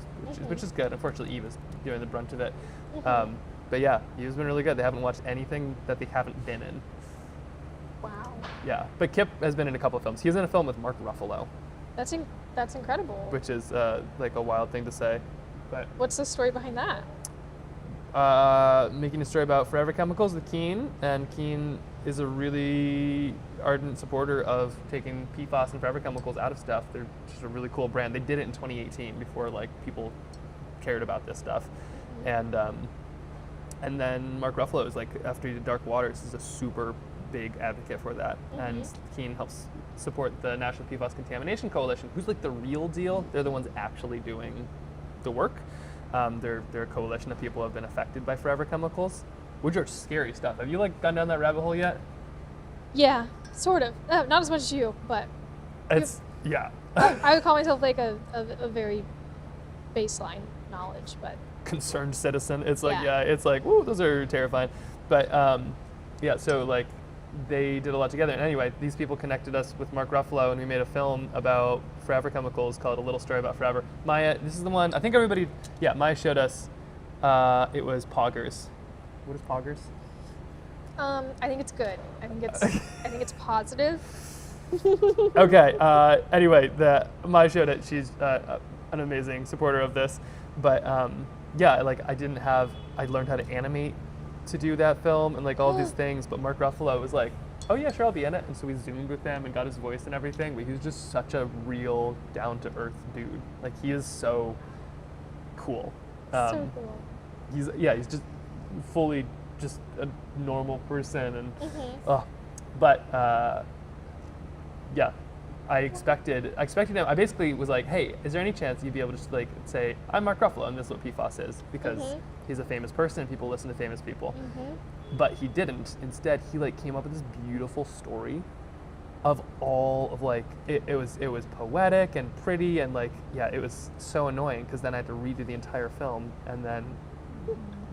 which is good. Unfortunately, Eve is doing the brunt of it. But yeah, Eve's been really good. They haven't watched anything that they haven't been in. Wow. Yeah, but Kip has been in a couple of films. He was in a film with Mark Ruffalo, That's incredible. which is like a wild thing to say. But What's the story behind that? making a story about Forever Chemicals with Keen, and Keen is a really ardent supporter of taking PFAS and Forever Chemicals out of stuff. They're just a really cool brand. They did it in 2018 before like people cared about this stuff, and then Mark Ruffalo is like, after he did Dark Waters, is a super big advocate for that, and Keen helps support the National PFAS Contamination Coalition, who's like the real deal. They're the ones actually doing the work. They're a coalition of people who have been affected by Forever Chemicals, which are scary stuff. Have you like gone down that rabbit hole yet? Yeah, sort of. Not as much as you, but It's yeah. I would call myself like a very baseline knowledge, but Concerned citizen. It's like Yeah. it's like, woo, those are terrifying. But yeah, so like they did a lot together. And anyway, these people connected us with Mark Ruffalo, and we made a film about Forever Chemicals called A Little Story About Forever. Maya, this is the one, I think everybody, Maya showed us, it was Poggers. What is Poggers? I think it's good. I think it's positive. Okay, anyway, Maya showed it. She's an amazing supporter of this. But yeah, like I learned how to animate to do that film and like all these things, but Mark Ruffalo was like, oh yeah, sure, I'll be in it. And so we zoomed with him and got his voice and everything, but he was just such a real down-to-earth dude. Like he is so cool. So cool. He's just fully just a normal person, and yeah, I expected him. I basically was like, hey, is there any chance you'd be able to just like say, I'm Mark Ruffalo and this is what PFAS is, because he's a famous person and people listen to famous people. But he didn't. Instead, he like came up with this beautiful story of all of like it was poetic and pretty, and like it was so annoying because then I had to redo the entire film, and then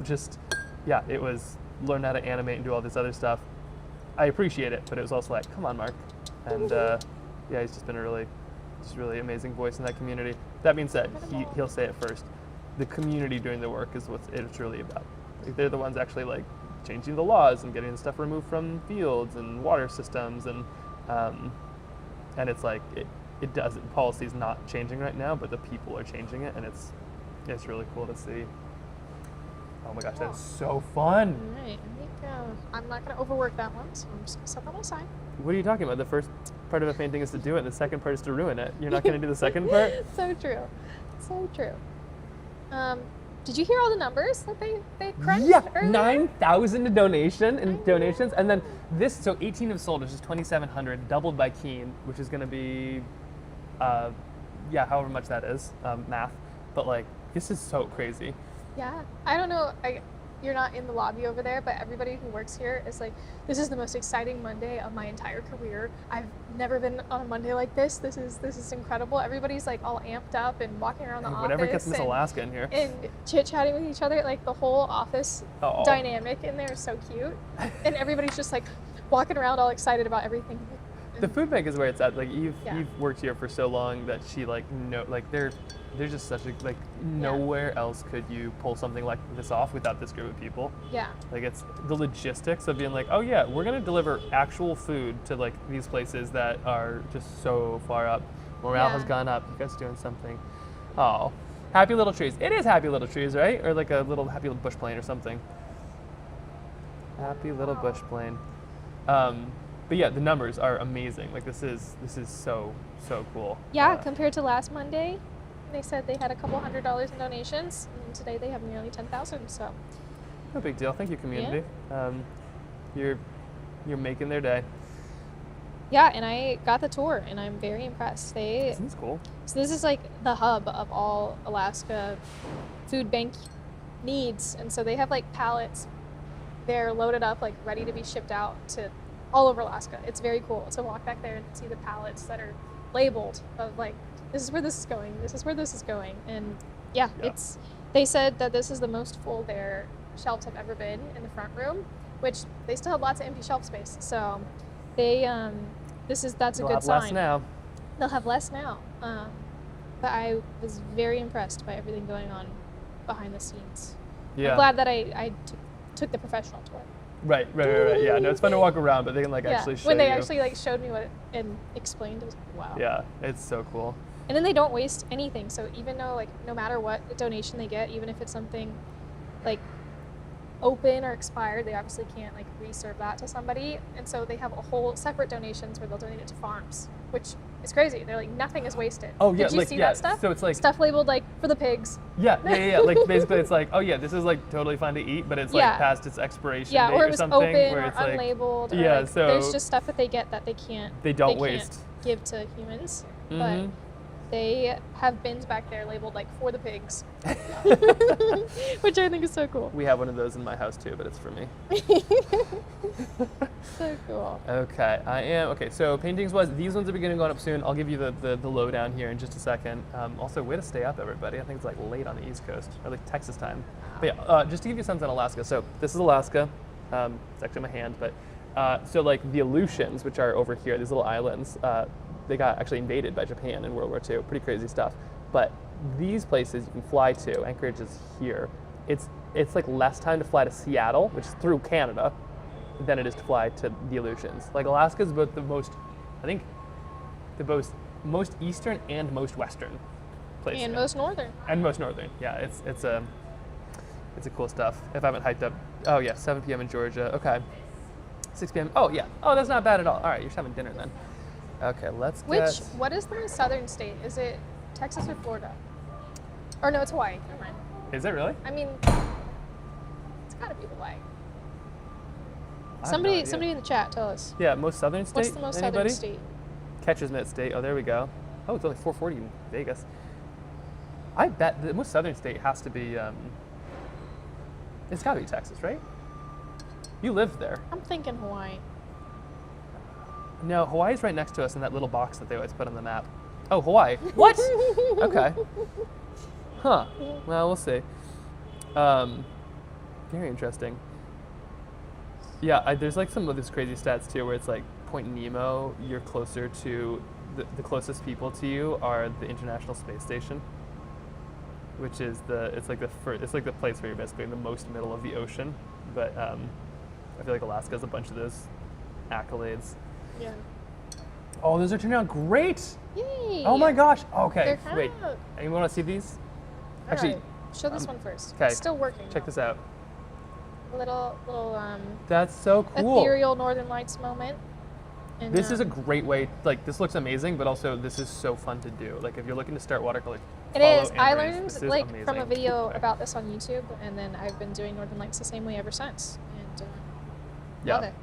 just it was learn how to animate and do all this other stuff. I appreciate it, but it was also like, come on, Mark. And he's just been a really amazing voice in that community. That being said, he'll say it first. The community doing the work is what it's really about. Like, they're the ones actually like changing the laws and getting the stuff removed from fields and water systems, and it's like it doesn't. Policy's not changing right now, but the people are changing it, and it's really cool to see. Oh my gosh, that's so fun! All right, I think I'm not going to overwork that one, so I'm just going to set that on the side. What are you talking about? The first part of a painting is to do it, and the second part is to ruin it. You're not going to do the second part? So true. So true. Did you hear all the numbers that they crunched earlier? 9,000 donations, and then so 18 have sold, which is 2,700, doubled by Keen, which is going to be, however much that is, math. But like, this is so crazy. Yeah, I don't know. You're not in the lobby over there, but everybody who works here is like, this is the most exciting Monday of my entire career. I've never been on a Monday like this. This is incredible. Everybody's like all amped up and walking around the office. Whatever gets Miss Alaska in here. And chit-chatting with each other. Like the whole office dynamic in there is so cute. And everybody's just like walking around all excited about everything. The food bank is where it's at. Like Eve worked here for so long that she they're just such a nowhere else could you pull something like this off without this group of people. Yeah. Like it's the logistics of being like, oh yeah, we're gonna deliver actual food to like these places that are just so far up. Morale has gone up. You guys are doing something. Oh, happy little trees. It is happy little trees, right? Or like a little happy little bush plane or something. Happy little bush plane. But yeah, the numbers are amazing. Like this is so cool. Yeah, compared to last Monday, they said they had a couple $100 in donations, and today they have nearly 10,000. So. No big deal. Thank you, community. You're making their day. Yeah, and I got the tour, and I'm very impressed. This is cool. So this is like the hub of all Alaska food bank needs, and so they have like pallets. They're loaded up, like ready to be shipped out to all over Alaska. It's very cool to walk back there and see the pallets that are labeled of like, this is where this is going, this is where this is going. And they said that this is the most full their shelves have ever been in the front room, which they still have lots of empty shelf space. So they, that's a They'll good have sign. less now. They'll have less now. But I was very impressed by everything going on behind the scenes. Yeah. I'm glad that I took the professional tour. Right. Yeah, no, it's fun to walk around, but they can actually show when they you. actually showed me and explained, it was like, wow. Yeah, it's so cool. And then they don't waste anything. So even though no matter what donation they get, even if it's something open or expired, they obviously can't reserve that to somebody. And so they have a whole separate donations where they'll donate it to farms, which is crazy. They're nothing is wasted. Oh yeah, Did you see that stuff? So it's stuff labeled for the pigs. Yeah. Basically it's oh yeah, this is totally fine to eat, but it's past its expiration date or it was something. open where or it's unlabeled. Yeah, or so there's just stuff that they get that they can't. They don't can't waste. give to humans, Mhm. but they have bins back there labeled for the pigs, which I think is so cool. We have one of those in my house too, but it's for me. So cool. Okay, okay. So paintings was these ones are beginning going up soon. I'll give you the lowdown here in just a second. Also, way to stay up, everybody. I think it's late on the East Coast or Texas time. But yeah, just to give you a sense on Alaska. So this is Alaska. It's actually my hand, but so the Aleutians, which are over here, these little islands, they got actually invaded by Japan in World War II. Pretty crazy stuff. But these places you can fly to. Anchorage is here. It's less time to fly to Seattle, which is through Canada, than it is to fly to the Aleutians. Alaska is about the most eastern and most western place. And most northern. And most northern. Yeah, it's a cool stuff. If I haven't hyped up, oh yeah, 7 p.m. in Georgia. Okay, 6 p.m. Oh yeah. Oh, that's not bad at all. All right, you're just having dinner then. Okay, let's get. What is the most southern state? Is it Texas or Florida? Or no, it's Hawaii. Never mind. Is it really? I mean, it's got to be Hawaii. I have no idea. Somebody in the chat, tell us. Yeah, most southern state. What's the most Anybody? southern state? Catcher's Mitt State. Oh, there we go. Oh, it's only 4:40 in Vegas. I bet the most southern state has to be. It's got to be Texas, right? You lived there. I'm thinking Hawaii. No, Hawaii's right next to us in that little box that they always put on the map. Oh, Hawaii. What? Okay. Huh. Well, we'll see. Very interesting. Yeah, there's some of these crazy stats too, where it's Point Nemo, you're closer to the closest people to you are the International Space Station, which is it's the place where you're basically in the most middle of the ocean. But I feel Alaska has a bunch of those accolades. Yeah. Oh, those are turning out great. Yay. Oh my gosh. Okay, They're wait. Anyone want to see these? All Actually, right. Show this one first. Okay. It's still working. Check this out. A little That's so cool. ethereal Northern Lights moment. And, This is a great way. This looks amazing, but also this is so fun to do. If you're looking to start watercolor, It is. I Anne-Marie's. learned This is from a amazing. video Okay. about this on YouTube, and then I've been doing Northern Lights the same way ever since, and Yeah. love it.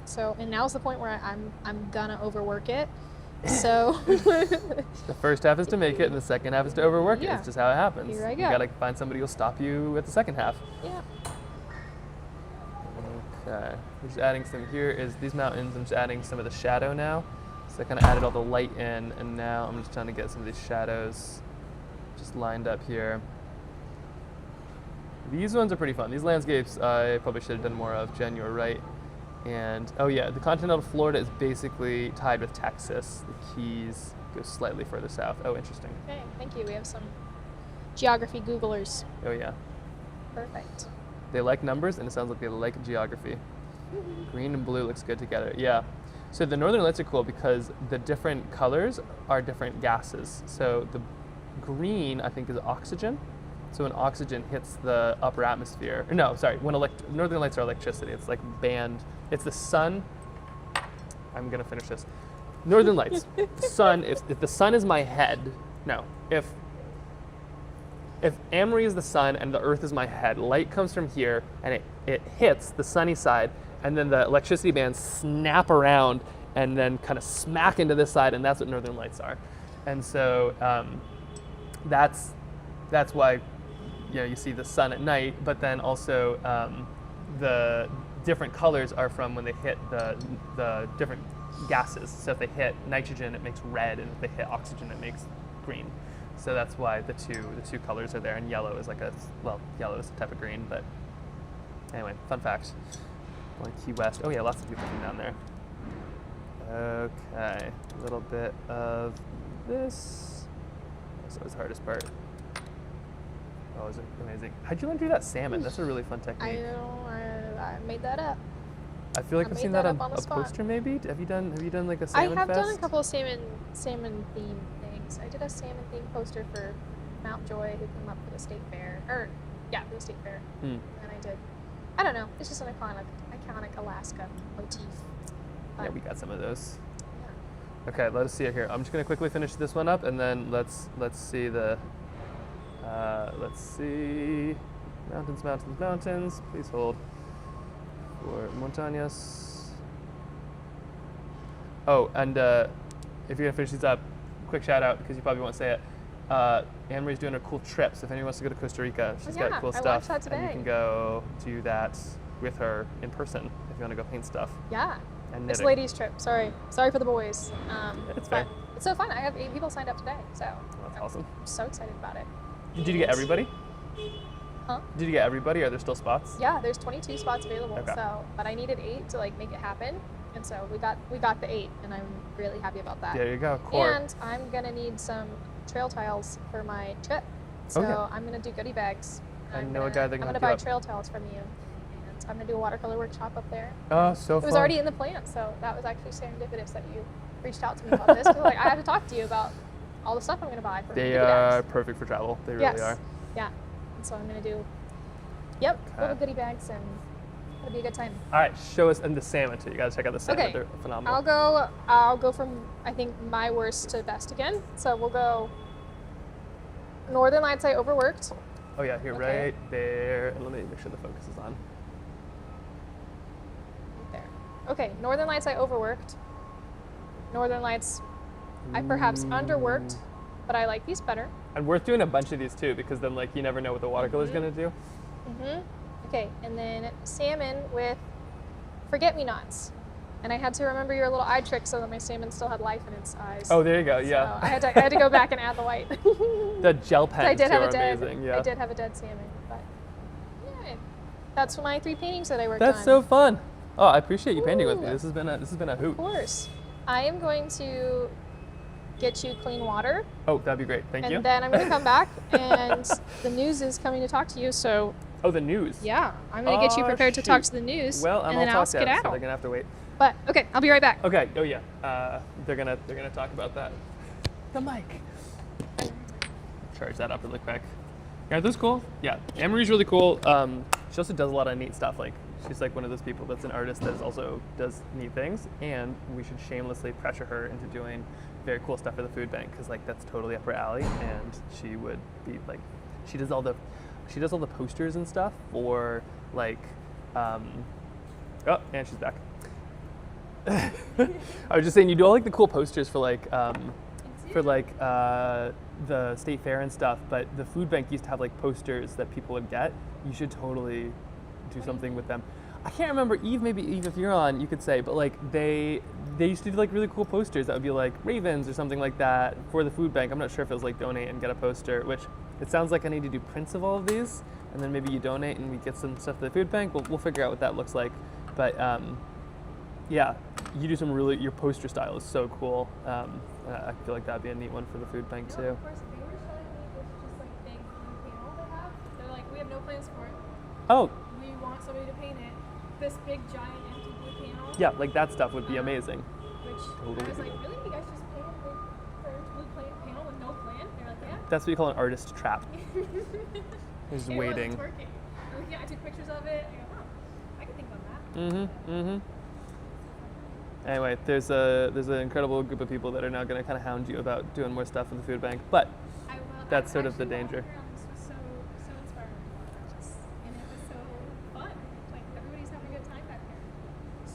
So, and now's the point where I'm gonna overwork it. So The first half is to make it, and the second half is to overwork it. Yeah. It's just how it happens. Here I You go. gotta find somebody who'll stop you at the second half. yeah. Okay. I'm just adding some here. Is these mountains? I'm just adding some of the shadow now. So I kind of added all the light in, and now I'm just trying to get some of these shadows just lined up here. These ones are pretty fun. These landscapes I probably should have done more of. Jen, you were right. And oh yeah, the continental Florida is basically tied with Texas. The Keys go slightly further south. Oh, interesting. Okay, thank you. We have some geography Googlers. Oh yeah. Perfect. They like numbers, and it sounds like they like geography. Green and blue looks good together. Yeah. So the northern lights are cool because the different colors are different gases. So the green, I think, is oxygen. So when oxygen hits the upper atmosphere, or no, sorry, when northern lights are electricity, it's band. It's the sun. I'm gonna finish this. Northern lights. The sun. If the sun is my head, no. If Anne-Marie is the sun and the earth is my head, light comes from here and it hits the sunny side, and then the electricity bands snap around and then kind of smack into this side, and that's what northern lights are. And so that's why you see the sun at night, but then also the different colors are from when they hit the different gases. So if they hit nitrogen, it makes red, and if they hit oxygen, it makes green. So that's why the two colors are there, and yellow is yellow is a type of green, but Anyway, fun fact. Going Key West. Oh yeah, lots of people came down there. Okay, a little bit of this. This was the hardest part. Oh, it was amazing. How'd you learn to do that salmon? That's a really fun technique. I know. I made that up. I feel like I've made seen that that on up on the a spot. poster maybe. Have you done like a I salmon have fest? done a couple of salmon themed things. I did a salmon themed poster for Mount Joy, who came up for the state fair, for the state fair. And I don't know. It's just an iconic Alaska motif. Yeah, we got some of those. Okay, let us see it here. I'm just gonna quickly finish this one up, and then let's see the. Let's see. Mountains. Please hold. For montañas. Oh, and if you're gonna finish these up, quick shout out because you probably won't say it. Anne-Marie's doing a cool trip, so if anyone wants to go to Costa Rica, she's got cool I stuff, watched that and you today. can go do that with her in person if you want to go paint stuff. Yeah. And It's knitting. ladies' trip. Sorry for the boys. It's fair. It's so fun. I have 8 people signed up today, so That's awesome. I'm so excited about it. Did you get everybody? Huh? Did you get everybody? Are there still spots? Yeah, there's 22 spots available. Okay. So, but I needed 8 to like make it happen, and so we got the 8, and I'm really happy about that. There you go. Core. And I'm gonna need some trail tiles for my trip, so Okay. I'm gonna do goodie bags. I know a guy that I'm can gonna hook you buy up. trail tiles from you, and I'm gonna do a watercolor workshop up there. Oh, so It fun. was already in the plan, so that was actually serendipitous that you reached out to me about this. 'Cause, like, I have to talk to you about all the stuff I'm gonna buy for my They goodie are bags. perfect for travel. They really Yes. are. Yeah. And so I'm gonna do, little Okay. goodie bags, and it'll be a good time. All right, show us and the salmon too. You gotta check out the salmon. Okay. They're phenomenal. I'll go from I think my worst to best again. So we'll go Northern Lights. I overworked. Oh yeah, here, Okay. right there. And let me make sure the focus is on. There. Okay, Northern Lights I overworked. Northern Lights I perhaps underworked, but I like these better. And worth doing a bunch of these too, because then like you never know what the watercolor is gonna do. Okay, and then salmon with forget-me-nots. And I had to remember your little eye trick so that my salmon still had life in its eyes. Oh, there you go. Yeah. So I had to go back and add the white. The gel pens I did too have are a dead. amazing. Yeah. I did have a dead salmon, but yeah, that's my 3 paintings that I worked That's on. so fun. Oh, I appreciate you painting with me. Ooh. This has been a hoot. Of course, I am going to get you clean water, Oh, that'd be great. Thank and you. then I'm going to come back, and the news is coming to talk to you. So Oh, the news. yeah, I'm going to get you Oh, prepared to talk shoot. to the news, Well, I'm and all then I'll talked out, so skedaddle. they're gonna have to wait. But okay, I'll be right back. Okay. Oh yeah. They're gonna talk about that. The mic. Charge that up really quick. Yeah, this cool. Yeah, Anne-Marie's really cool. She also does a lot of neat stuff. Like she's like one of those people that's an artist that also does neat things, and we should shamelessly pressure her into doing very cool stuff for the food bank because like that's totally up her alley, and she would be like, she does all the posters and stuff for like. Oh, and she's back. I was just saying, you do all like the cool posters for like the state fair and stuff, but the food bank used to have like posters that people would get. You should totally do something with them. I can't remember, Eve, maybe Eve, if you're on, you could say, but like they used to do like really cool posters that would be like ravens or something like that for the food bank. I'm not sure if it was like donate and get a poster, which it sounds like I need to do prints of all of these, and then maybe you donate and we get some stuff to the food bank. We'll figure out what that looks like. But yeah, you do some really, your poster style is so cool. I feel like that'd be a neat one for the food bank too. Of course, they were showing me this just like big blue panel they have. They're like, we have no plans for it. Oh, We want somebody to paint it. This big giant empty blue panel. yeah, like that stuff would be amazing. Which Totally I was do. like, really? You guys just painted a big blue panel with no plan? They're like, yeah. That's what you call an artist trap. Just It waiting. was working. They're like, yeah, I took pictures of it. I go, huh, I can think about that. Mm-hmm. Anyway, there's an incredible group of people that are now going to kind of hound you about doing more stuff for the food bank, but I will. that's sort of the danger. This was so inspiring. And it was so fun. Like everybody's having a good time back there.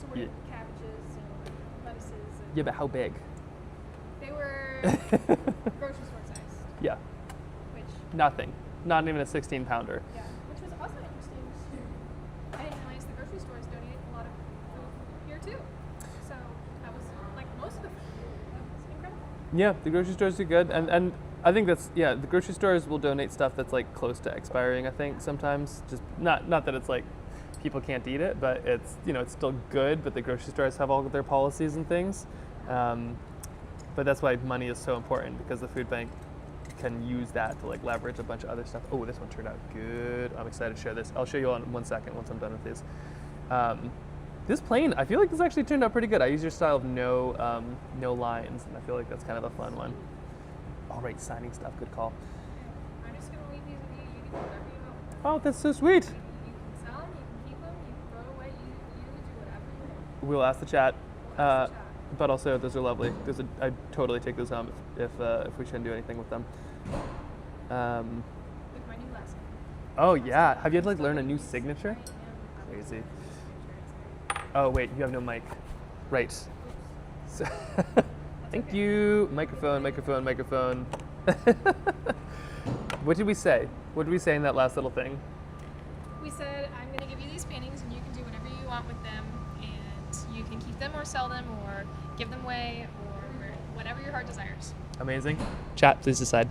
Sorted cabbages and lettuces. And Yeah, but how big? They were grocery store sized. Yeah, Which nothing. Not even a 16-pounder. yeah, which was also interesting too. I didn't realize the grocery stores donate a lot of food here too. So that was like most of the food. That was incredible. Yeah, the grocery stores do good, and I think that's, yeah, the grocery stores will donate stuff that's like close to expiring. I think sometimes, just not that it's like people can't eat it, but it's, you know, it's still good, but the grocery stores have all of their policies and things. But that's why money is so important, because the food bank can use that to like leverage a bunch of other stuff. Oh, this one turned out good. I'm excited to share this. I'll show you all in 1 second once I'm done with these. This plane, I feel like this actually turned out pretty good. I use your style of no lines, and I feel like that's kind of a fun one. All right, signing stuff, good call. I'm just going to leave these with you. You can do whatever you want with them. Oh, that's so sweet. You can sell them, you can keep them, you can throw away, you do whatever you want. We'll ask the chat. But also, those are lovely. I'd totally take those home if we shouldn't do anything with them. With my new lesson. Oh yeah, have you had to like learn a new signature? Crazy. Oh wait, you have no mic. Right. So thank you. Microphone, microphone, microphone. What did we say? What did we say in that last little thing? We said, I'm going to give you these paintings and you can do whatever you want with them, and you can keep them or sell them or give them away or whatever your heart desires. Amazing. Chat, please decide.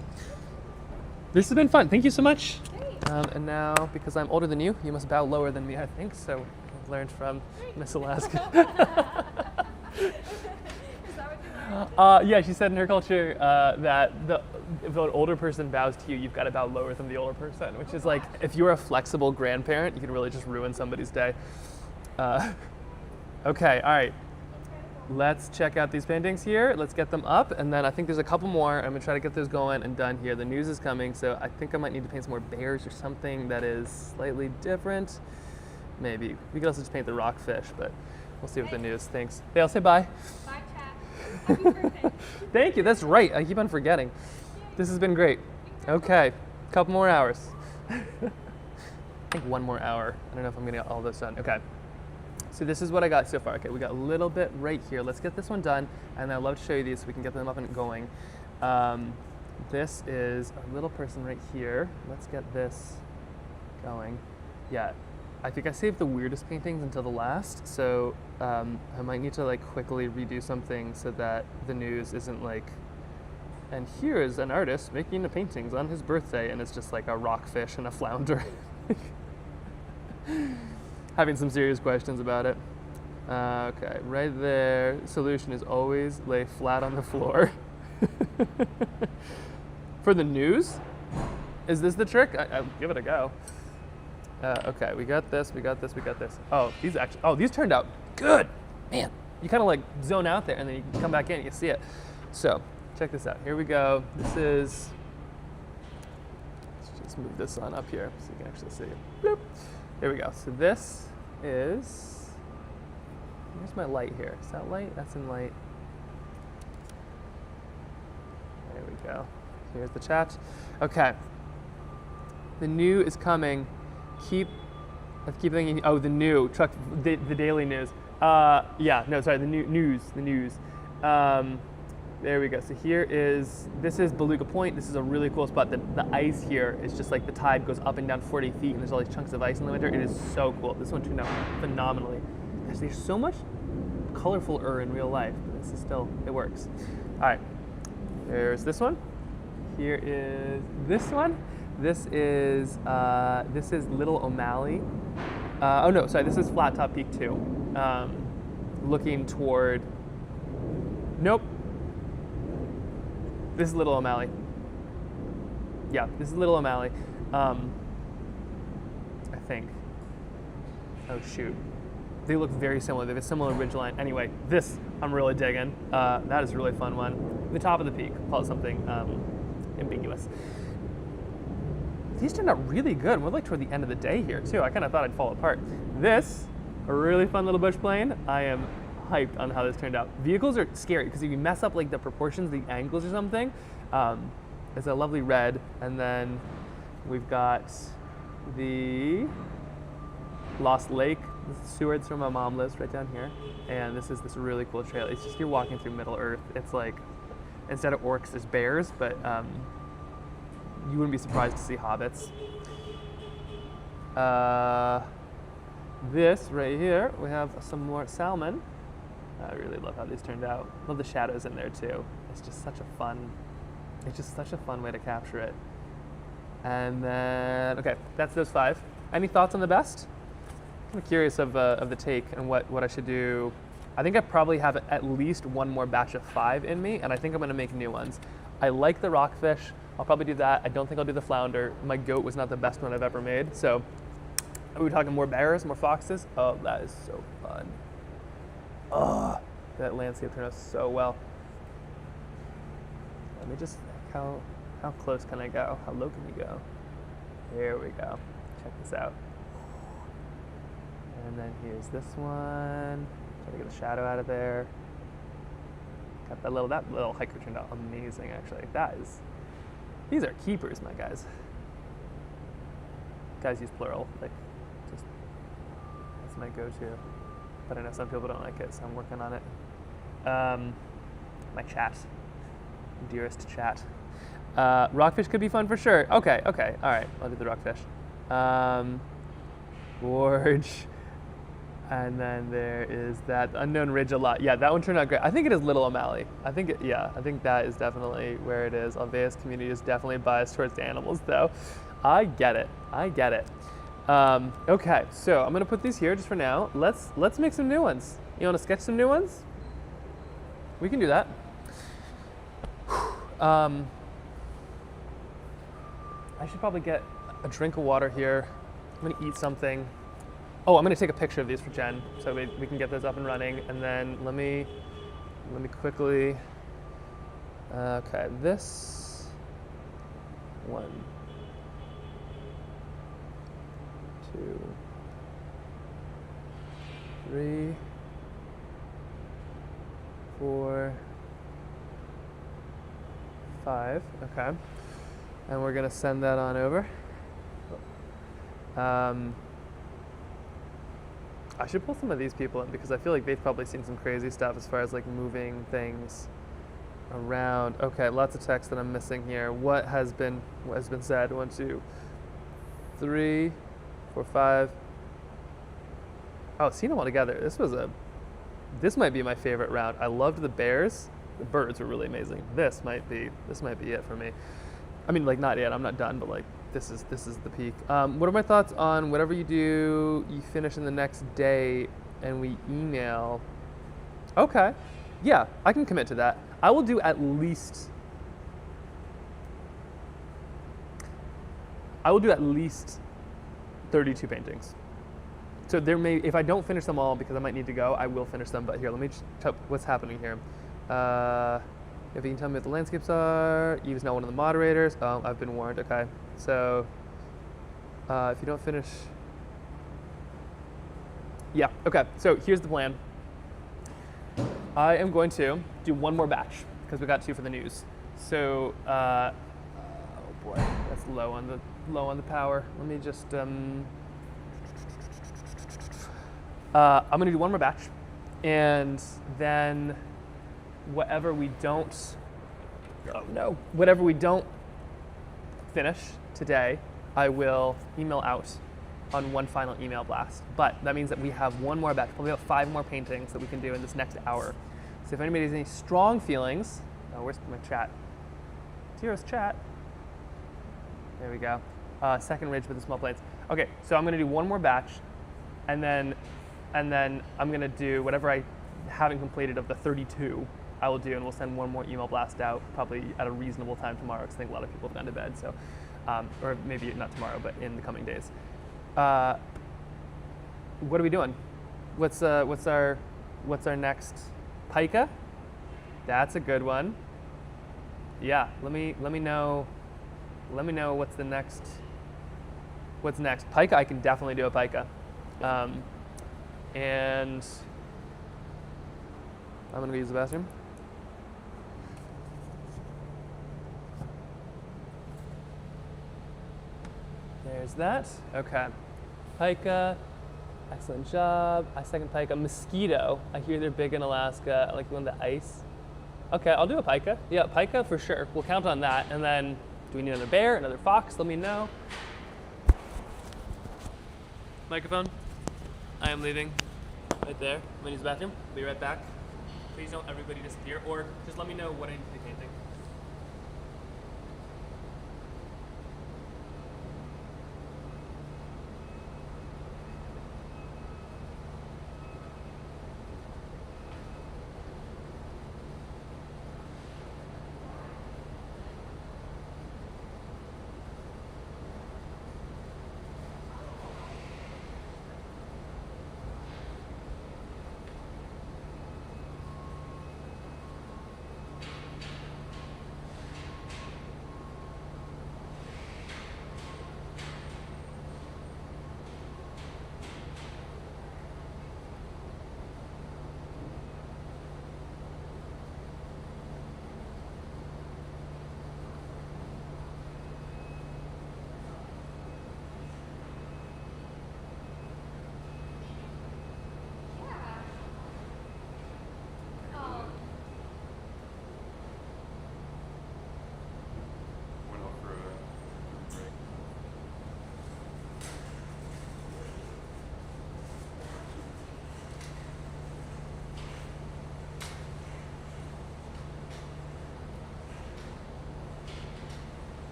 This has been fun. Thank you so much. And now, because I'm older than you, you must bow lower than me, I think. So I've learned from Miss Alaska. Yeah, she said in her culture that if an older person bows to you, you've got to bow lower than the older person, which is like, if you're a flexible grandparent, you can really just ruin somebody's day. Okay, all right. Let's check out these paintings here. Let's get them up, and then I think there's a couple more. I'm gonna try to get those going and done here. The news is coming, so I think I might need to paint some more bears or something that is slightly different. Maybe. We could also just paint the rockfish, but we'll see with the news. Thanks. Hey, I'll say bye. Bye, chat. Happy birthday. Thank you, that's right. I keep on forgetting. This has been great. Okay, couple more hours. I think 1 more hour. I don't know if I'm gonna get all this done. Okay. So this is what I got so far. Okay, we got a little bit right here. Let's get this one done, and I'd love to show you these so we can get them up and going. This is a little person right here. Let's get this going. Yeah, I think I saved the weirdest paintings until the last, so I might need to like quickly redo something so that the news isn't like, and here is an artist making the paintings on his birthday, and it's just like a rockfish and a flounder. Having some serious questions about it. Okay, right there. Solution is always lay flat on the floor. For the news? Is this the trick? I'll give it a go. Okay, we got this, we got this, we got this. Oh, these turned out good. Man, you kind of like zone out there and then you come back in and you see it. So, check this out. Here we go. This is, let's just move this on up here so you can actually see it. Bloop. Here we go. So this is, where's my light here? Is that light? That's in light. There we go. Here's the chat. Okay. The new is coming. I keep thinking, oh, the new, truck, the daily news. Yeah, no, sorry, the news. There we go. So here is, this is Beluga Point. This is a really cool spot. The ice here is just like the tide goes up and down 40 feet and there's all these chunks of ice in the winter. It is so cool. This one turned out phenomenally. Gosh, there's so much colorful in real life. This is still, it works. All right, there's this one. Here is this one. This is Little O'Malley. Oh no, sorry, this is Flat Top Peak 2. Looking toward, nope. This is Little O'Malley. Yeah, this is Little O'Malley. I think. Oh shoot. They look very similar. They have a similar ridgeline. Anyway, this I'm really digging. That is a really fun one. The top of the peak. Call it something ambiguous. These turned out really good. We're like toward the end of the day here too. I kind of thought I'd fall apart. This, a really fun little bush plane. I am hyped on how this turned out. Vehicles are scary because if you mess up like the proportions, the angles or something, it's a lovely red. And then we've got the Lost Lake. This is Seward's where my mom lives, right down here. And this is this really cool trail. It's just you're walking through Middle Earth. It's like, instead of orcs, there's bears, but you wouldn't be surprised to see hobbits. This right here, we have some more salmon. I really love how these turned out. Love the shadows in there too. It's just such a fun way to capture it. And then, okay, that's those 5. Any thoughts on the best? I'm curious of the take and what I should do. I think I probably have at least one more batch of 5 in me, and I think I'm gonna make new ones. I like the rockfish. I'll probably do that. I don't think I'll do the flounder. My goat was not the best one I've ever made. So are we talking more bears, more foxes? Oh, that is so fun. Oh, that landscape turned out so well. Let me just, how close can I go? How low can you go? There we go. Check this out. And then here's this one. Try to get the shadow out of there. Got that little hiker turned out amazing actually. These are keepers, my guys. Guys use plural, like just that's my go-to. But I know some people don't like it, so I'm working on it. My chat. Dearest chat. Rockfish could be fun for sure. Okay, all right, I'll do the rockfish. Gorge. And then there is that unknown ridge a lot. Yeah, that one turned out great. I think it is Little O'Malley. I think that is definitely where it is. Alveus community is definitely biased towards the animals though. I get it. Okay, so I'm gonna put these here just for now. Let's make some new ones. You wanna sketch some new ones? We can do that. I should probably get a drink of water here. I'm gonna eat something. Oh, I'm gonna take a picture of these for Jen so we can get those up and running. And then let me quickly, okay, this 1, 2, 3, 4, 5, okay. And we're gonna send that on over. I should pull some of these people in because I feel like they've probably seen some crazy stuff as far as like moving things around. Okay, lots of text that I'm missing here. What has been said? 1, 2, 3, 4, 5. Oh, seeing them all together. This might be my favorite round. I loved the bears. The birds were really amazing. This might be it for me. I mean, like not yet. I'm not done, but like this is the peak. What are my thoughts on whatever you do, you finish in the next day, and we email? Okay, yeah, I can commit to that. I will do at least 32 paintings. So there may, if I don't finish them all because I might need to go, I will finish them. But here, let me just tell what's happening here. If you can tell me what the landscapes are. Eve's not one of the moderators. Oh, I've been warned. Okay. So if you don't finish, yeah. Okay. So here's the plan. I am going to do one more batch because we got 2 for the news. So oh boy, that's low on the power. Let me just I'm gonna do one more batch, and then whatever we don't finish today, I will email out on one final email blast. But that means that we have one more batch, probably about 5 more paintings that we can do in this next hour. So if anybody has any strong feelings, oh, where's my chat? Tira's chat. There we go. Second ridge with the small plates. Okay, so I'm gonna do one more batch, and then I'm gonna do whatever I haven't completed of the 32. I will do, and we'll send one more email blast out probably at a reasonable time tomorrow because I think a lot of people have gone to bed. So, or maybe not tomorrow, but in the coming days. What are we doing? What's our next? Pica? That's a good one. Yeah, let me know what's the next. What's next? Pica, I can definitely do a pica. And I'm gonna go use the bathroom. There's that. Okay. Pica. Excellent job. I second pica. Mosquito. I hear they're big in Alaska. I like the one with the ice. Okay, I'll do a pica. Yeah, pica for sure. We'll count on that. And then, do we need another bear, another fox? Let me know. Microphone. I am leaving. Right there. I'm gonna use the bathroom. Be right back. Please don't everybody disappear, or just let me know what I need to be painting.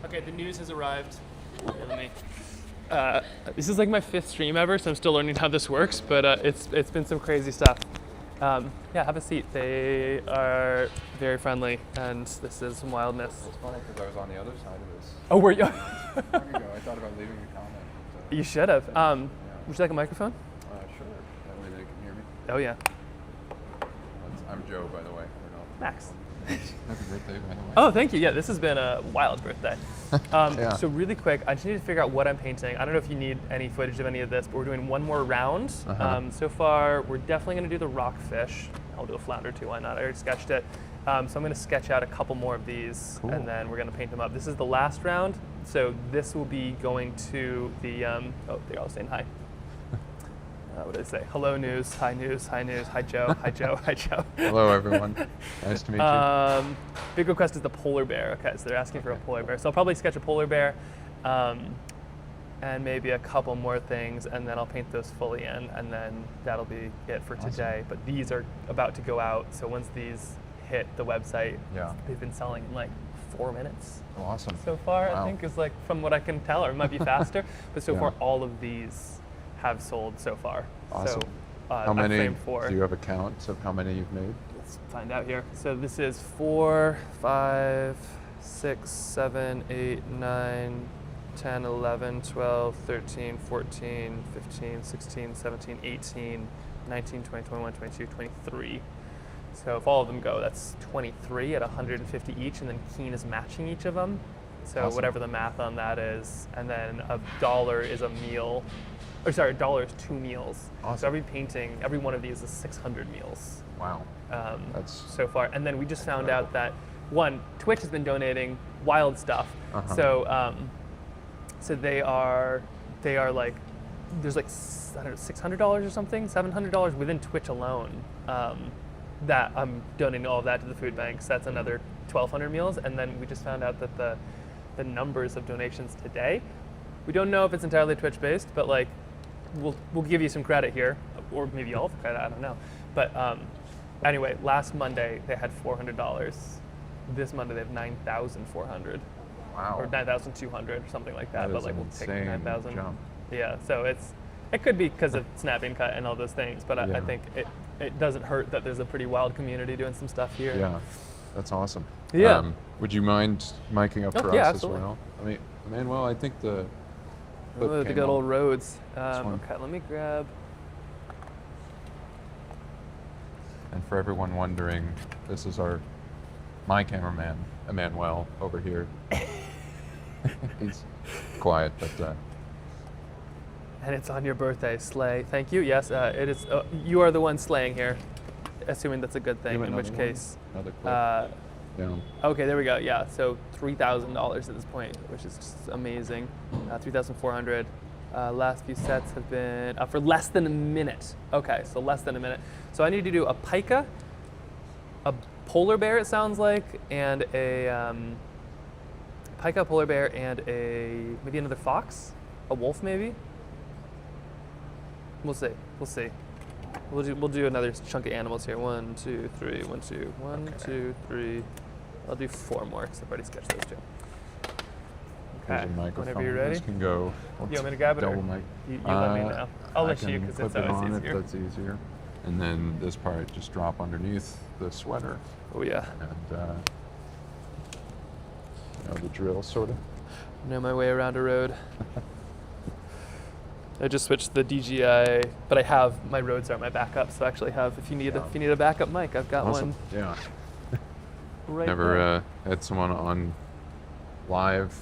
Okay, the news has arrived. Here, let me. This is like my 5th stream ever, so I'm still learning how this works, but it's been some crazy stuff. Yeah, have a seat. They are very friendly, and this is some wildness. It's funny because I was on the other side of this. Oh, were you? Long ago, I thought about leaving a comment. So. You should have. Would you like a microphone? Sure. That way they can hear me. Oh yeah. I'm Joe, by the way. Max. Happy birthday, by the way. Oh, thank you. Yeah, this has been a wild birthday. Yeah. So really quick, I just need to figure out what I'm painting. I don't know if you need any footage of any of this, but we're doing one more round. So far, we're definitely going to do the rockfish. I'll do a flounder too, why not? I already sketched it. So I'm going to sketch out a couple more of these, and then we're going to paint them up. This is the last round, so this will be going to the, oh, they're all saying hi. What did I say? Hello news, hi Joe, hi Joe, hi Joe. Hello everyone, nice to meet you. Big request is the polar bear. Okay, so they're asking for a polar bear. So I'll probably sketch a polar bear and maybe a couple more things, and then I'll paint those fully in, and then that'll be it for today. But these are about to go out, so once these hit the website, they've been selling in like 4 minutes. Oh, awesome. So far, Wow. I think is like from what I can tell, or it might be faster, but so far all of these have sold so far. Awesome. So, how many? framed 4. Do you have a count of how many you've made? Let's find out here. So this is 4, 5, 6, 7, 8, 9, 10, 11, 12, 13, 14, 15, 16, 17, 18, 19, 20, 21, 22, 23. So if all of them go, that's 23 at 150 each, and then Keen is matching each of them. So whatever the math on that is, and then $1 is a meal. Or sorry, $1 is 2 meals. So every painting, every one of these is 600 meals. Wow. That's so far. And then we just found out that Twitch has been donating wild stuff. So so they are like, there's like, I don't know, $600 or something, $700 within Twitch alone. That I'm donating all of that to the food banks. That's another 1,200 meals. And then we just found out that the numbers of donations today, we don't know if it's entirely Twitch based, but like we'll give you some credit here, or maybe all of the credit, I don't know. But anyway, last Monday they had $400. This Monday they have 9,400. Wow. Or 9,200 or something like that. That But is like an we'll take insane 9,000. jump. Yeah, so it could be because of snapping cut and all those things, but I think it doesn't hurt that there's a pretty wild community doing some stuff here. Yeah, that's awesome. Yeah. Would you mind miking up for us absolutely. as well? I mean, Manuel, I think the the good old roads. one. Okay, let me grab. And for everyone wondering, this is my cameraman, Emmanuel, over here. He's quiet, but. And it's on your birthday, slay. Thank you. Yes, it is. You are the one slaying here, assuming that's a good thing. In which case, another clip. Down. Okay, there we go. Yeah, so $3,000 at this point, which is just amazing. 3,400. Last few sets have been for less than a minute. Okay, so less than a minute. So I need to do a pika, a polar bear, it sounds like, and a pika, polar bear, and maybe another fox, a wolf maybe. We'll see. We'll see. We'll do another chunk of animals here. 1, 2, 3. 1, 2. 1, 2, 3. I'll do 4 more because I've already sketched those 2. Okay. Whenever you're ready. This can go. You want me to grab it? Double or mic. You let me know. I'll let you because it's always easier. That's easier. And then this part just drop underneath the sweater. Oh yeah. And you know the drill, sort of. Know my way around a road. I just switched the DJI, but I have my Rodes are my backup. So I actually have, if you need a backup mic, I've got one. Yeah. Right Never had someone on live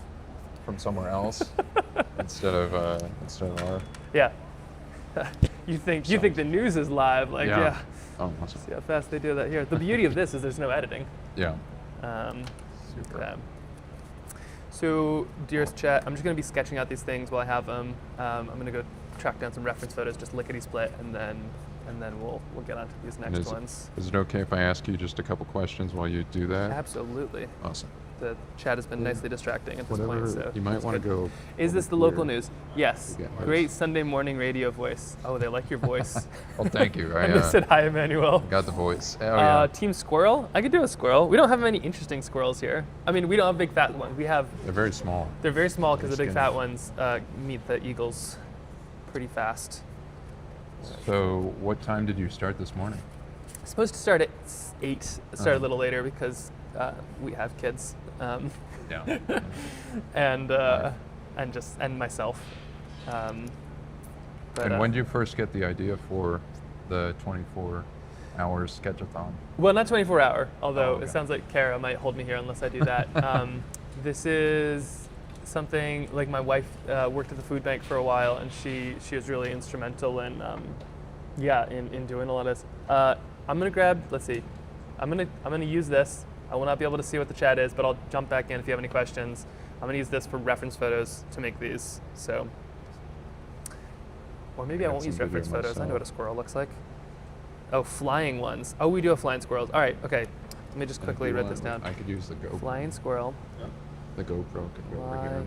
from somewhere else instead of our. Yeah. you think the news is live? Like yeah. Oh, awesome. See how fast they do that here. The beauty of this is there's no editing. Yeah. Super. Okay. So, dearest chat, I'm just going to be sketching out these things while I have them. I'm going to go track down some reference photos, just lickety-split, and then we'll get onto these next ones. Is it okay if I ask you just a couple questions while you do that? Absolutely. Awesome. the chat has been nicely distracting at this Whatever, point. So you might that's want to good. go. Is this the over local here. news? Yes. Yeah, Great Sunday morning radio voice. Oh, they like your voice. Well, thank you. And they said hi, Emmanuel. got the voice. Oh, yeah. Team Squirrel. I could do a squirrel. We don't have many interesting squirrels here. I mean, we don't have big fat ones. We have. They're very small. They're very small because the They're big skinny. fat ones meet the eagles pretty fast. So, what time did you start this morning? Supposed to start at 8. Start a Uh-huh. little later because we have kids. Yeah. and myself. But, And when did you first get the idea for the 24-hour sketchathon? Well, not 24 hour, although okay. it sounds like Kara might hold me here unless I do that. This is something like my wife worked at the food bank for a while, and she was really instrumental in in doing a lot of this. I'm gonna grab. Let's see. I'm gonna use this. I will not be able to see what the chat is, but I'll jump back in if you have any questions. I'm gonna use this for reference photos to make these. So, or maybe I got won't some use video reference photos. I know myself. what a squirrel looks like. Oh, flying ones. Oh, we do have flying squirrels. All right. Okay. Let me just And if quickly you write want, this down. I could use the GoPro. Flying squirrel. The GoPro could go over here.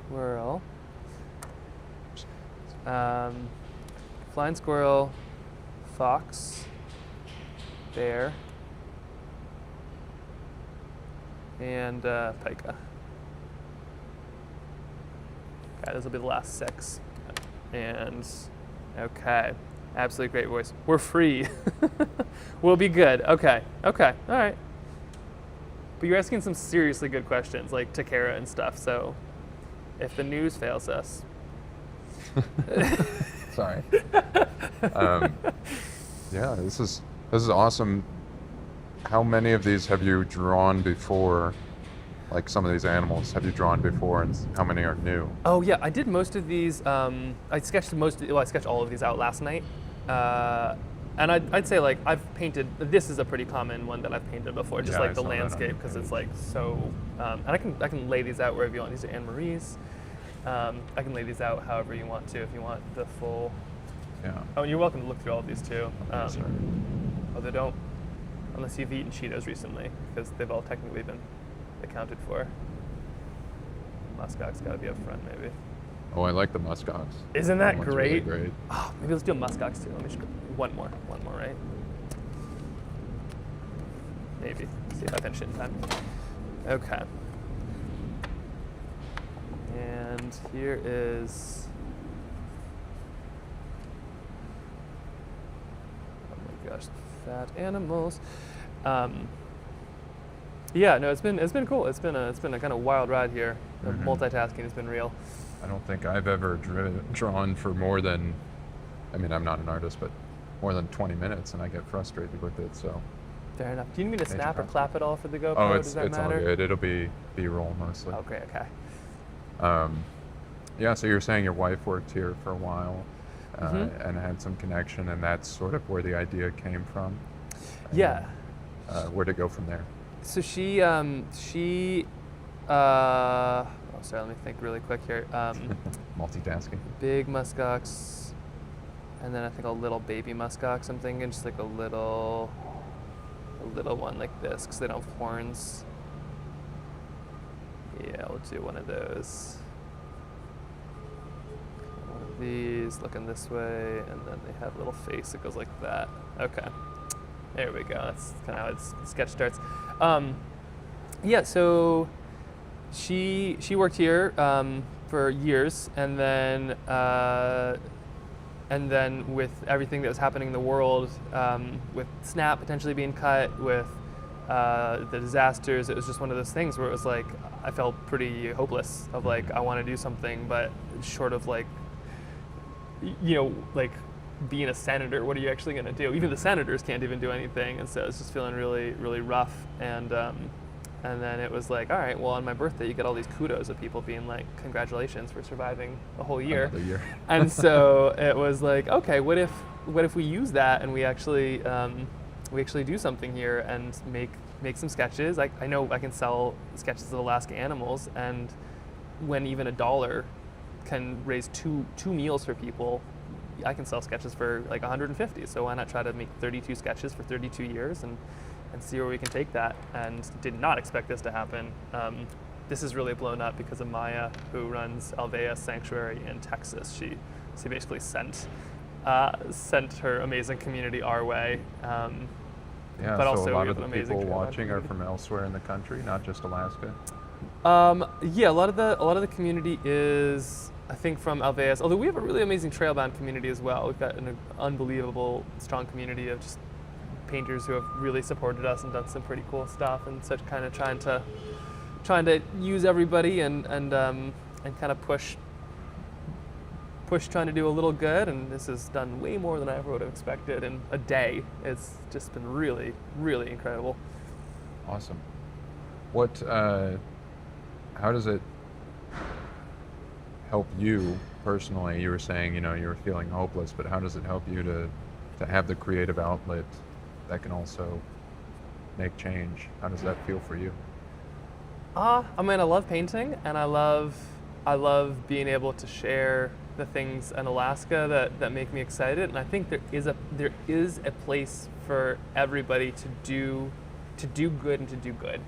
Flying squirrel. Flying squirrel, fox, bear, and pika. Okay, this will be the last 6. And okay, absolutely great voice. We're free. We'll be good. Okay, all right. But you're asking some seriously good questions, like Takara and stuff. So, if the news fails us, Sorry. Yeah, this is awesome. How many of these have you drawn before? Like some of these animals, have you drawn before, and how many are new? oh yeah, I did most of these. I sketched all of these out last night. And I'd say like I've painted. This is a pretty common one that I've painted before, just Yeah, like I the saw that on landscape, your because it's page. like so. And I can lay these out wherever you want. These are Anne Marie's. I can lay these out however you want to. If you want the full. Yeah. Oh, and you're welcome to look through all of these too. Okay, sorry. Although don't, unless you've eaten Cheetos recently, because they've all technically been accounted for. Muskox got to be up front, maybe. Oh, I like the muskox. Isn't that one's really great? great. Oh, maybe let's do a muskox too. Let me just one more, right? Maybe. See if I finish it in time. Okay. And here is. Oh my gosh, fat animals. Yeah, no, it's been cool. It's been a kind of wild ride here. The Mhm. multitasking has been real. I don't think I've ever drawn for more than, I mean, I'm not an artist, but more than 20 minutes, and I get frustrated with it. So. Fair enough. Do you need me to Major snap or problem. clap at all for the GoPro? Oh, Does that it's all matter? good. It'll be B-roll mostly. Okay, okay. Yeah, so you're saying your wife worked here for a while Mhm. and had some connection, and that's sort of where the idea came from? And, Yeah. Where'd it go from there? So sorry, let me think really quick here. Multitasking. Big muskox, and then I think a little baby muskox. I'm thinking just like a little one like this, because they don't have horns. Yeah, we'll do one of those. One of these, looking this way, and then they have a little face that goes like that. Okay, there we go. That's kind of how its sketch starts. Yeah, so she worked here for years, and then with everything that was happening in the world, with Snap potentially being cut, with the disasters, it was just one of those things where it was like I felt pretty hopeless. Of like I want to do something, but short of like like being a senator, what are you actually going to do? Even the senators can't even do anything, and so it's just feeling really, really rough. And then it was like, all right, well, on my birthday, you get all these kudos of people being like, congratulations for surviving a whole year. Another year. And so it was like, okay, what if we use that and we actually do something here and make some sketches? I know I can sell sketches of Alaska animals, and when even $1 can raise two meals for people, I can sell sketches for like 150. So why not try to make 32 sketches for 32 years and see where we can take that, and did not expect this to happen. This is really blown up because of Maya, who runs Alvea Sanctuary in Texas. She basically sent her amazing community our way. Yeah, but so also a lot we of have the an amazing people Trailbound watching are community. from elsewhere in the country, not just Alaska. Yeah, a lot of the community is, I think, from Alveus. Although we have a really amazing Trailbound community as well. We've got an unbelievable, strong community of just painters who have really supported us and done some pretty cool stuff, and such kind of trying to use everybody and kind of push trying to do a little good. And this has done way more than I ever would have expected in a day. It's just been really, really incredible. Awesome. What? How does it help you personally? You were saying, you know, you were feeling hopeless, but how does it help you to have the creative outlet that can also make change? How does that feel for you? I mean, I love painting, and I love being able to share the things in Alaska that make me excited. And I think there is a place for everybody to do good and to do good.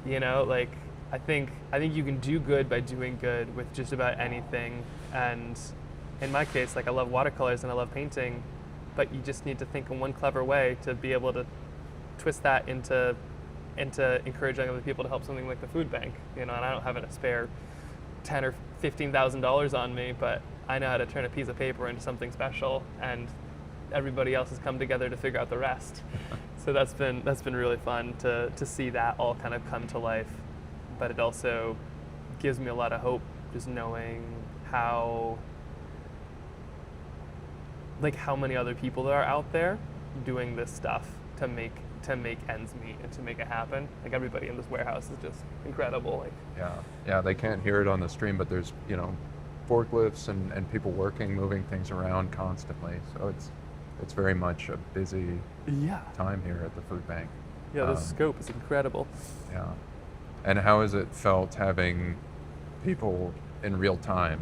You know, like I think you can do good by doing good with just about anything. And in my case, like I love watercolors and I love painting, but you just need to think in one clever way to be able to twist that into encouraging other people to help something like the food bank. You know, and I don't have a spare $10,000 or $15,000 on me, but I know how to turn a piece of paper into something special, and everybody else has come together to figure out the rest. So that's been really fun to see that all kind of come to life. But it also gives me a lot of hope, just knowing how many other people there are out there doing this stuff to make ends meet and to make it happen. Like everybody in this warehouse is just incredible. Like Yeah, they can't hear it on the stream, but there's, you know, forklifts and people working, moving things around constantly. So it's very much a busy time here at the food bank. Yeah, the scope is incredible. Yeah. And how has it felt having people in real time,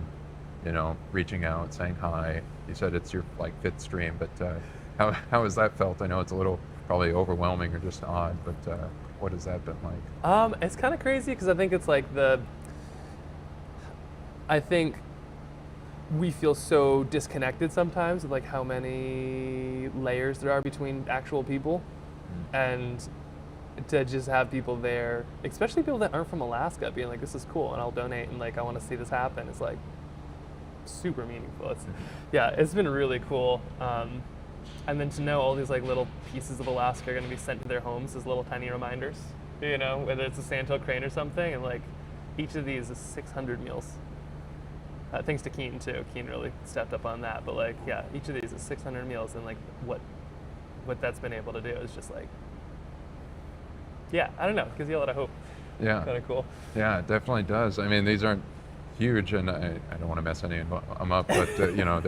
you know, reaching out, saying hi? You said it's your like 5th stream, but how has that felt? I know it's a little probably overwhelming or just odd, but what has that been like? It's kind of crazy because I think it's like I think we feel so disconnected sometimes with like how many layers there are between actual people, and to just have people there, especially people that aren't from Alaska, being like, this is cool and I'll donate and like I want to see this happen, is like super meaningful. It's been really cool. And then to know all these like little pieces of Alaska are going to be sent to their homes as little tiny reminders, you know, whether it's a sandhill crane or something, and like each of these is 600 meals. Thanks to Keen too. Keen really stepped up on that. But like, yeah, each of these is 600 meals, and like what that's been able to do is just like, yeah, I don't know, it gives you a lot of hope. Yeah. Kind of cool. Yeah, it definitely does. I mean, these aren't huge, and I don't want to mess any of them up, but you know,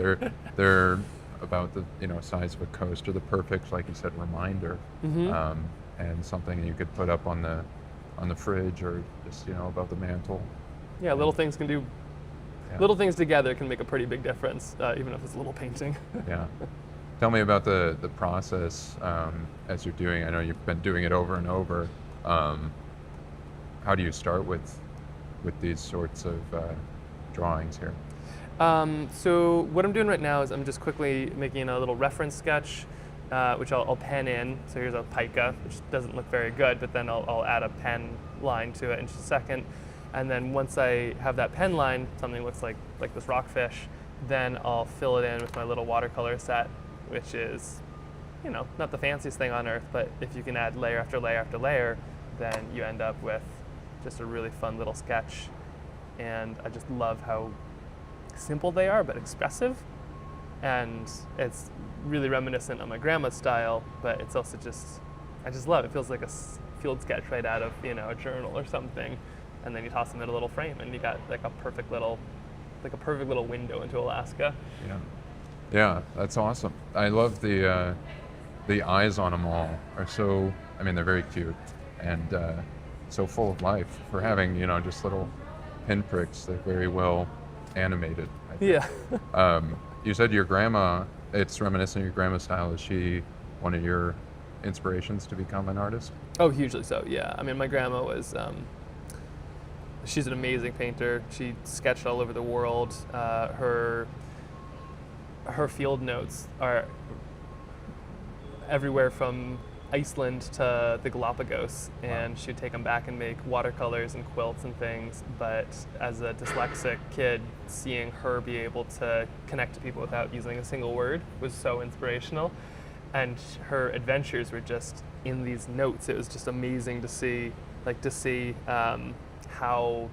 they're about the, you know, size of a coaster, the perfect, like you said, reminder, and something you could put up on the fridge or just, you know, above the mantle. Yeah, little things can do. Yeah. Little things together can make a pretty big difference, even if it's a little painting. Yeah. Tell me about the process as you're doing. I know you've been doing it over and over. How do you start with these sorts of drawings here? So what I'm doing right now is I'm just quickly making a little reference sketch, which I'll pen in. So here's a pica, which doesn't look very good, but then I'll add a pen line to it in just a second. And then once I have that pen line, something looks like this rockfish, then I'll fill it in with my little watercolor set, which is, you know, not the fanciest thing on earth, but if you can add layer after layer after layer, then you end up with just a really fun little sketch. And I just love how simple they are, but expressive. And it's really reminiscent of my grandma's style, but it's also just, I just love it. It feels like a field sketch right out of, you know, a journal or something. And then you toss them in a little frame and you got like a perfect little window into Alaska. Yeah, that's awesome. I love the eyes on them all are so, I mean, they're very cute and so full of life for having, you know, just little pinpricks. They're very well animated, I think. Yeah. You said your grandma, it's reminiscent of your grandma's style. Is she one of your inspirations to become an artist? Oh, hugely so, yeah. I mean, my grandma was, she's an amazing painter. She sketched all over the world. Her field notes are everywhere from Iceland to the Galapagos, and she'd take them back and make watercolors and quilts and things. But as a dyslexic kid, seeing her be able to connect to people without using a single word was so inspirational. And her adventures were just in these notes. It was just amazing to see, how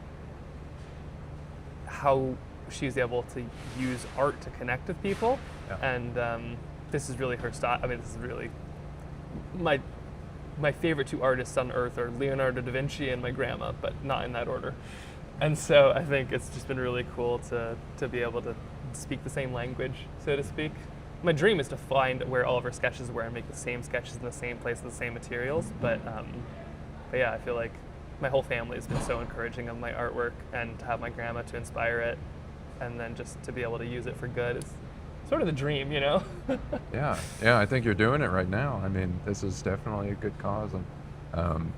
she was able to use art to connect with people. Yeah. And this is really her style. I mean, this is really my favorite two artists on earth are Leonardo da Vinci and my grandma, but not in that order. And so I think it's just been really cool to be able to speak the same language, so to speak. My dream is to find where all of her sketches were and make the same sketches in the same place with the same materials. But yeah, I feel like my whole family has been so encouraging of my artwork, and to have my grandma to inspire it, and then just to be able to use it for good is sort of the dream, you know? Yeah, I think you're doing it right now. I mean, this is definitely a good cause, and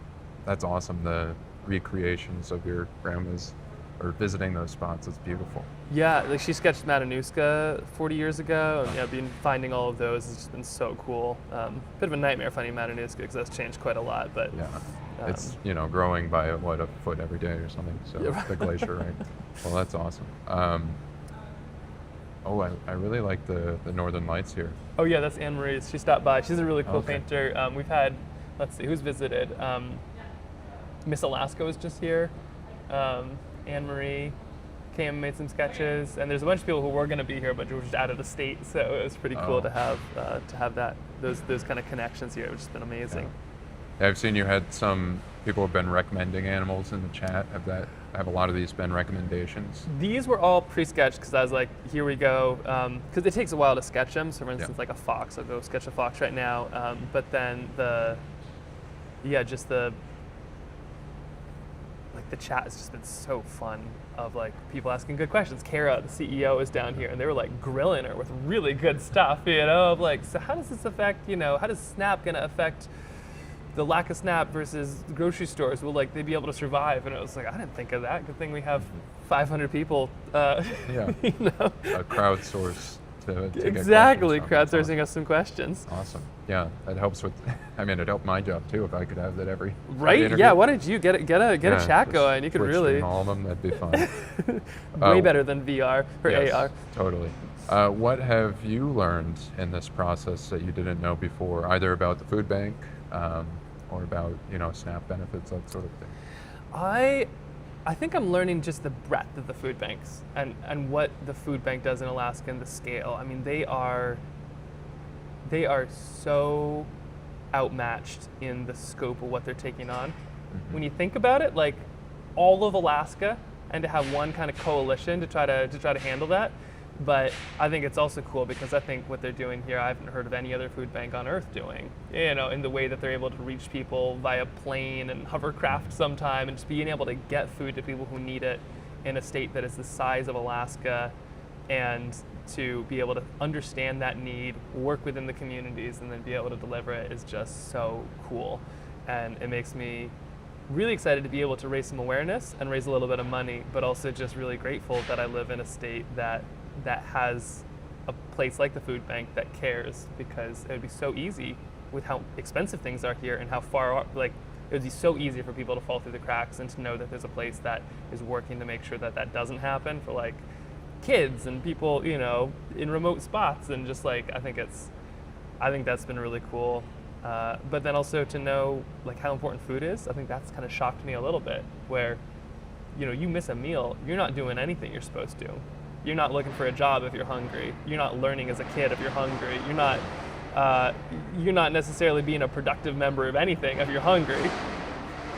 that's awesome. The recreations of your grandma's, or visiting those spots, is beautiful. Yeah, like she sketched Matanuska 40 years ago, and yeah, finding all of those has just been so cool. Bit of a nightmare finding Matanuska because that's changed quite a lot, but yeah. It's, growing by a foot every day or something, so yeah. The glacier, right? Well, that's awesome. I really like the Northern Lights here. Oh yeah, that's Anne Marie's. She stopped by. She's a really cool painter. We've had, let's see, who's visited? Miss Alaska was just here. Anne Marie came and made some sketches, and there's a bunch of people who were going to be here, but were just out of the state, so it was pretty cool to have those kind of connections here, which has been amazing. Yeah, I've seen you had some people have been recommending animals in the chat. Have a lot of these been recommendations? These were all pre-sketched because I was like, here we go, because it takes a while to sketch them. So for instance, like a fox, I'll go sketch a fox right now. But then the chat has just been so fun of like people asking good questions. Kara, the CEO, is down here, and they were like grilling her with really good stuff, of like, so how does this affect, how does Snap gonna affect the lack of Snap versus the grocery stores? Will they be able to survive? And I was like, I didn't think of that. Good thing we have 500 people. A crowdsource to exactly, crowdsourcing us some questions. Awesome. Yeah, that helps with. I mean, it helped my job too if I could have that every. Right? Yeah. Why don't you get a chat going? You could really. All of them. That'd be fun. Way better than VR or AR. Totally. What have you learned in this process that you didn't know before, either about the food bank? Or about SNAP benefits, that sort of thing? I think I'm learning just the breadth of the food banks and what the food bank does in Alaska and the scale. I mean, they are so outmatched in the scope of what they're taking on. Mm-hmm. When you think about it, like all of Alaska, and to have one kind of coalition to try to handle that. But I think it's also cool because I think what they're doing here, I haven't heard of any other food bank on Earth doing, in the way that they're able to reach people via plane and hovercraft sometime, and just being able to get food to people who need it in a state that is the size of Alaska, and to be able to understand that need, work within the communities, and then be able to deliver it is just so cool. And it makes me really excited to be able to raise some awareness and raise a little bit of money, but also just really grateful that I live in a state that has a place like the food bank that cares, because it would be so easy with how expensive things are here and how far, it would be so easy for people to fall through the cracks, and to know that there's a place that is working to make sure that doesn't happen for kids and people, in remote spots, and just I think that's been really cool. But then also to know how important food is, I think that's kind of shocked me a little bit, where, you miss a meal, you're not doing anything you're supposed to. You're not looking for a job if you're hungry. You're not learning as a kid if you're hungry. You're not necessarily being a productive member of anything if you're hungry.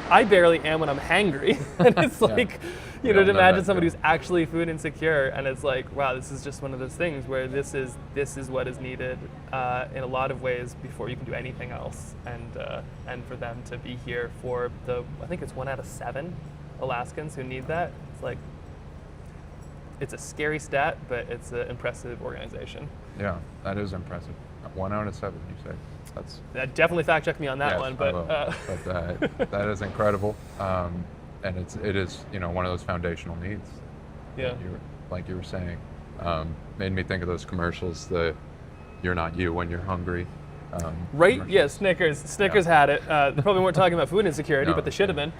I barely am when I'm hangry. And it's to imagine somebody who's actually food insecure, and it's wow, this is just one of those things where this is what is needed in a lot of ways before you can do anything else. And for them to be here for I think it's 1 out of 7 Alaskans who need that. It's a scary stat, but it's an impressive organization. Yeah, that is impressive. 1 out of 7, you say? That's Definitely fact check me on that yes, one, I but will. But that is incredible, and it is one of those foundational needs. Yeah. Like you were saying, made me think of those commercials. You're not you when you're hungry. Right? commercials. Yeah, Snickers had it. They probably weren't talking about food insecurity, No, but they should have been.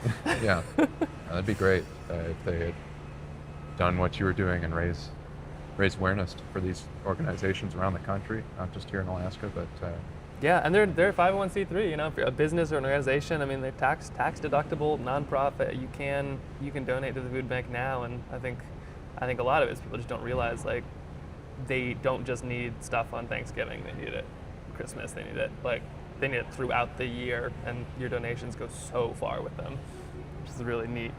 Yeah, that'd be great if they had done what you were doing and raise awareness for these organizations around the country, not just here in Alaska, but Yeah, and they're 501c3. You know, if you're a business or an organization, I mean, they're tax deductible, nonprofit. You can donate to the food bank now, and I think a lot of it is people just don't realize, like, they don't just need stuff on Thanksgiving. They need it Christmas. They need it they need it throughout the year, and your donations go so far with them, which is really neat.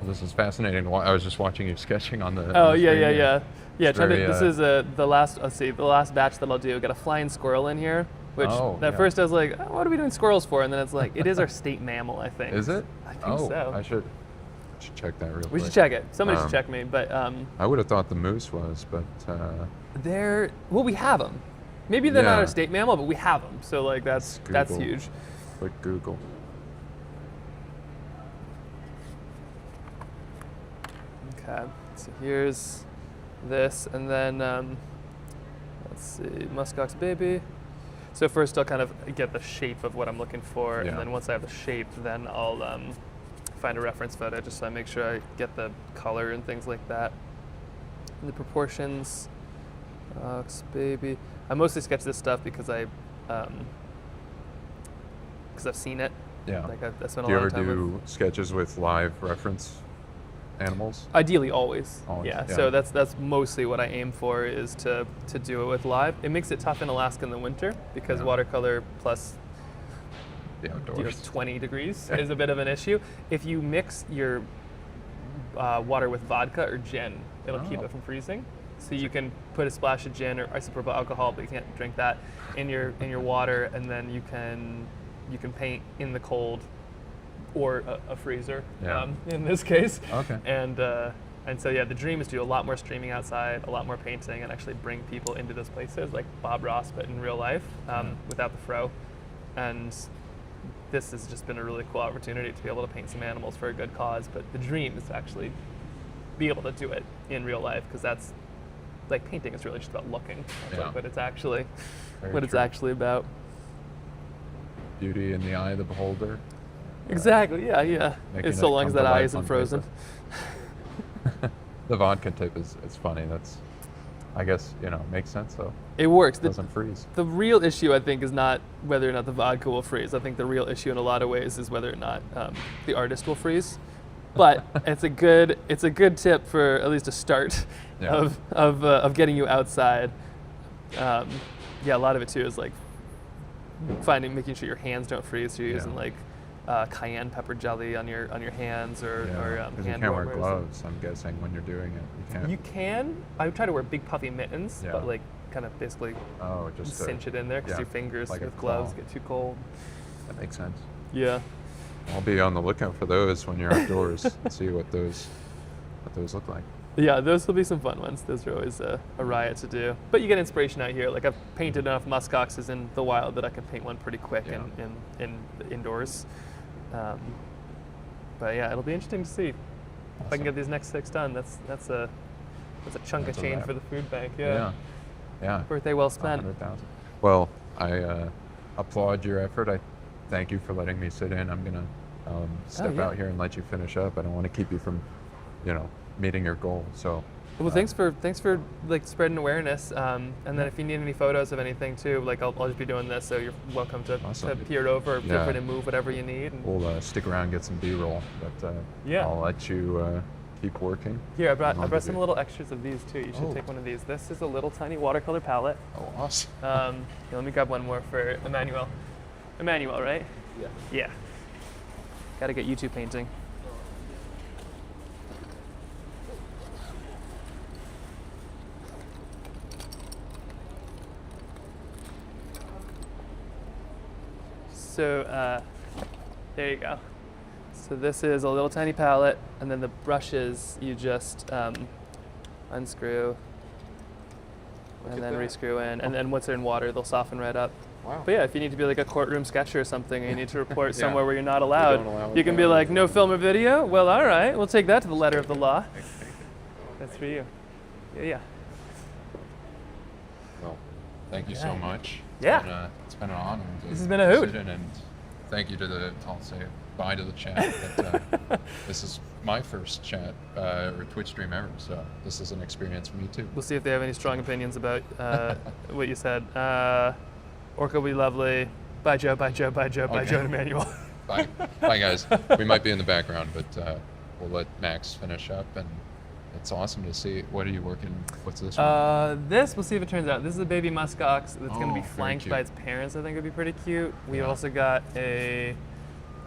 well, this is fascinating. I was just watching you sketching on the. Oh on the yeah, screen yeah, here. yeah. Yeah, It's this is the last. Let's see, the last batch that I'll do. Got a flying squirrel in here, which yeah. first I was like, oh, what are we doing squirrels for? And then it's like, it is our state mammal, I think. Is it? I think so. I should check that real quick. We should check it. Somebody should check me, but I would have thought the moose was, but we have them. Maybe they're not Yeah. our state mammal, but we have them. So like that's Google. huge. Quick Google. Okay, so here's this, and then let's see, muskox baby. So first I'll kind of get the shape of what I'm looking for, Yeah. and then once I have the shape, then I'll find a reference photo just so I make sure I get the color and things like that. And the proportions, ox baby. I mostly sketch this stuff because I've seen it. Yeah. Like I spent a Do you lot ever of time with. do sketches with live reference animals? Ideally, always. Always, Yeah. yeah. So that's mostly what I aim for, is to do it with live. It makes it tough in Alaska in the winter because Yeah. watercolor plus The outdoors. 20 degrees is a bit of an issue. If you mix your water with vodka or gin, it'll keep it from freezing. So you can put a splash of gin or isopropyl alcohol, but you can't drink that, in your water, and then you can paint in the cold or a freezer, Yeah. in this case. Okay. And so yeah, the dream is to do a lot more streaming outside, a lot more painting, and actually bring people into those places like Bob Ross, but in real life, without the fro. And this has just been a really cool opportunity to be able to paint some animals for a good cause. But the dream is to actually be able to do it in real life, because that's like, painting is really just about looking. That's Yeah. like what it's actually Very it's true. actually about. Beauty in the eye of the beholder. Exactly. Yeah. Making It's so it long come as to that eye life isn't on frozen. paper. The vodka tip is funny. That's, I guess, makes sense though. It works. It doesn't freeze. The real issue, I think, is not whether or not the vodka will freeze. I think the real issue in a lot of ways is whether or not the artist will freeze. But it's a good tip for at least a start Yeah. of getting you outside. Yeah, a lot of it too is like making sure your hands don't freeze. So you're Yeah. using like cayenne pepper jelly on your hands or Yeah, 'cause you hand can't wear warmers. gloves, I'm guessing, when you're doing it. You can't. You can. I try to wear big puffy mittens, Yeah. but like kind of basically just cinch it in there, because yeah, your fingers like a with gloves claw. get too cold. That makes sense. Yeah. I'll be on the lookout for those when you're outdoors and see what those look like. Yeah, those will be some fun ones. Those are always a riot to do. But you get inspiration out here. Like, I've painted enough muskoxes in the wild that I can paint one pretty quick in indoors. But yeah, it'll be interesting to see if I can get these next 6 done. That's a chunk That's of a change wrap. for the food bank. Yeah. Birthday well spent. 100,000. Well, I applaud your effort. I thank you for letting me sit in. I'm gonna step yeah. out here and let you finish up. I don't want to keep you from, meeting your goal. So. Well, thanks for like spreading awareness. And then if you need any photos of anything too, like I'll just be doing this, so you're welcome to peer over, or feel free to move whatever you need. And We'll stick around and get some B-roll, but Yeah. I'll let you keep working. Here, I and I'll brought give some you- little extras of these too. You should Oh. take one of these. This is a little tiny watercolor palette. Oh, awesome. Here, let me grab one more for Emmanuel. Emmanuel, right? Yeah. Yeah. Got to get you two painting. So there you go. So this is a little tiny palette, and then the brushes you just unscrew and at then that. re-screw in. And then once they're in water, they'll soften right up. Wow. But yeah, if you need to be like a courtroom sketcher or something, and you need to report Yeah. somewhere where you're not They allowed, don't allow you can be that. like, no film or video? Well, all right, we'll take that to the letter of the law. That's for you. Yeah. Well, thank you so Okay. much. Yeah. It's been an honor. This has been a hoot. And thank you to I'll say bye to the chat. But, this is my first chat or Twitch stream ever, so this is an experience for me too. We'll see if they have any strong opinions about what you said. Orca will be lovely. Bye, Joe. Bye, Joe. Bye, Joe. Bye, Okay. Joe and Emmanuel. Bye. Bye, guys. We might be in the background, but we'll let Max finish up. And it's awesome to see. What are you working? What's this one? This, we'll see if it turns out. This is a baby muskox that's going to be Oh, very flanked cute. by its parents. I think would be pretty cute. We Yeah. also got a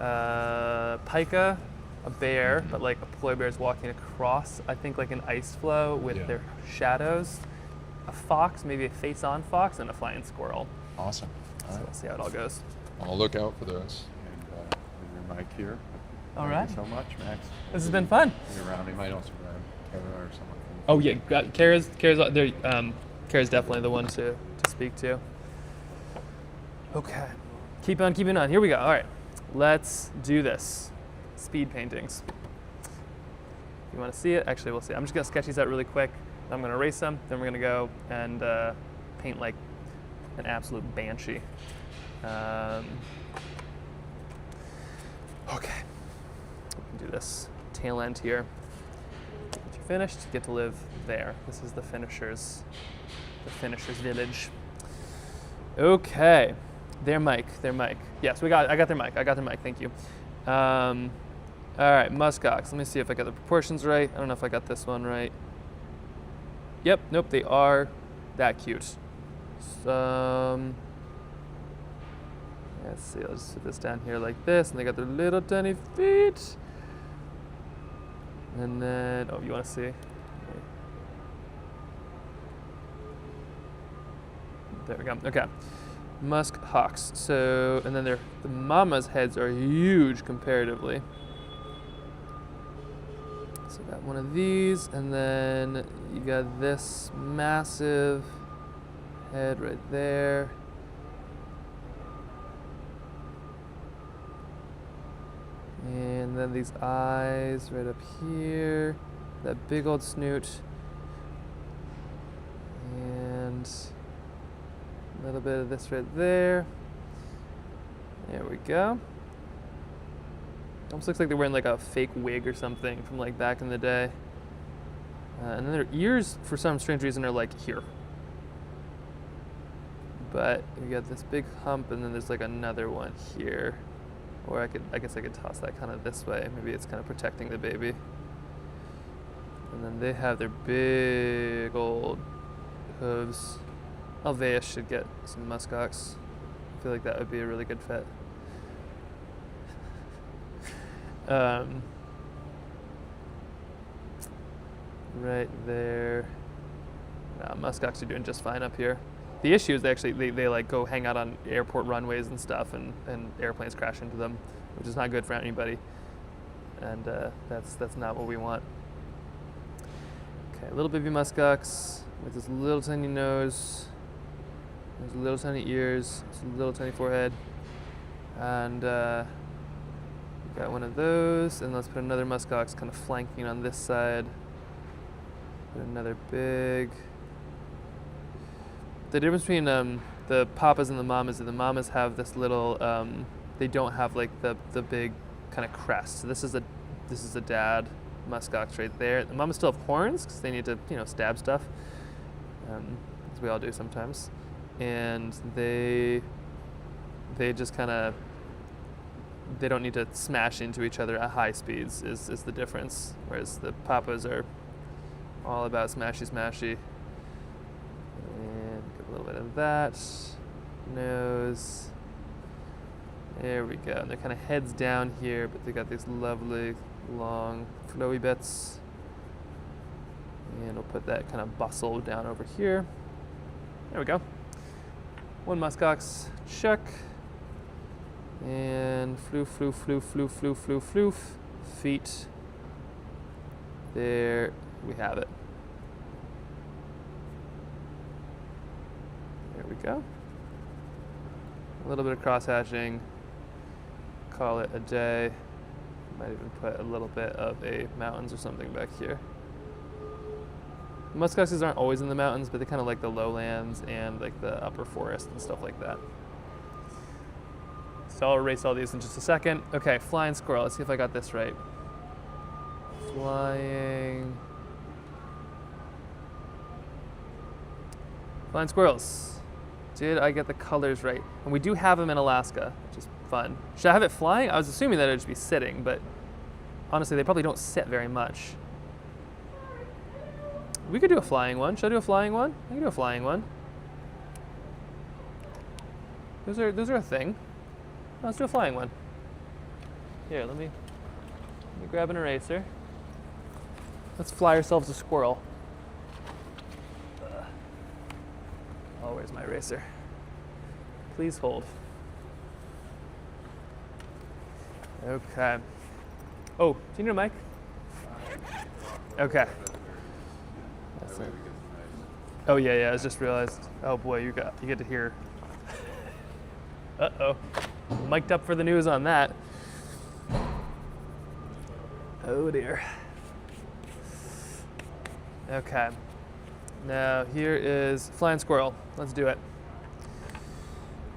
pika, a bear, Mm-hmm. but like a polar bear is walking across, I think like an ice floe with Yeah. their shadows. A fox, maybe a face-on fox, and a flying squirrel. Awesome. All So right. we'll see how it all goes. I'll look out for those. And your mic here. All Thank right. you so much, Max. This has been fun. You're around. You might also grab Kara or someone. Oh yeah, Kara's Kara's definitely the one to speak to. Okay, keep on keeping on. Here we go. All right, let's do this. Speed paintings. If you want to see it, actually we'll see. I'm just gonna sketch these out really quick. I'm gonna erase them. Then we're gonna go and paint like an absolute banshee. Okay, we can do this tail end here. Once you're finished, you get to live there. This is the finishers village. Okay, their mic. Yes, I got their mic. Thank you. All right, muskox. Let me see if I got the proportions right. I don't know if I got this one right. Yep, nope, they are that cute. Let's see, I'll just put this down here like this, and they got their little tiny feet. And then, oh, you want to see? There we go. Okay, musk hawks. So, and then the mama's heads are huge comparatively. So got one of these, and then you got this massive head right there. And then these eyes right up here, that big old snoot, and a little bit of this right there. There we go. Almost looks like they're wearing like a fake wig or something from like back in the day. And then their ears, for some strange reason, are like here. But we got this big hump, and then there's like another one here. Or I guess I could toss that kind of this way. Maybe it's kind of protecting the baby. And then they have their big old hooves. Alveus should get some muskox. I feel like that would be a really good fit. Right there. Muskox are doing just fine up here. The issue is they like go hang out on airport runways and stuff, and airplanes crash into them, which is not good for anybody. And that's not what we want. Okay, little baby muskox with this little tiny nose, his little tiny ears, his little tiny forehead, and we got one of those. And let's put another muskox kind of flanking on this side. Put another big. The difference between the papas and the mamas is the mamas have this little. They don't have like the big kind of crest. So this is a dad muskox right there. The mamas still have horns because they need to stab stuff, as we all do sometimes, and they just kind of. They don't need to smash into each other at high speeds. Is the difference? Whereas the papas are all about smashy. And get a little bit of that. Nose. There we go. And they're kind of heads down here, but they got these lovely, long, flowy bits. And we'll put that kind of bustle down over here. There we go. One muskox, check. And floof. Feet. There we have it. go. A little bit of cross hatching. Call it a day. Might even put a little bit of a mountains or something back here. Muskoxes aren't always in the mountains, but they kind of like the lowlands and like the upper forest and stuff like that. So I'll erase all these in just a second. Okay, flying squirrel. Let's see if I got this right. Flying squirrels. Did I get the colors right? And we do have them in Alaska, which is fun. Should I have it flying? I was assuming that it would just be sitting, but honestly, they probably don't sit very much. We could do a flying one. Should I do a flying one? I can do a flying one. Those are a thing. Let's do a flying one. Here, let me grab an eraser. Let's fly ourselves a squirrel. Oh, where's my eraser? Please hold. Okay. Oh, do you need a mic? Okay. That's it. Oh yeah, I just realized. Oh boy, you get to hear. Uh-oh. Mic'd up for the news on that. Oh dear. Okay. Now here is flying squirrel. Let's do it.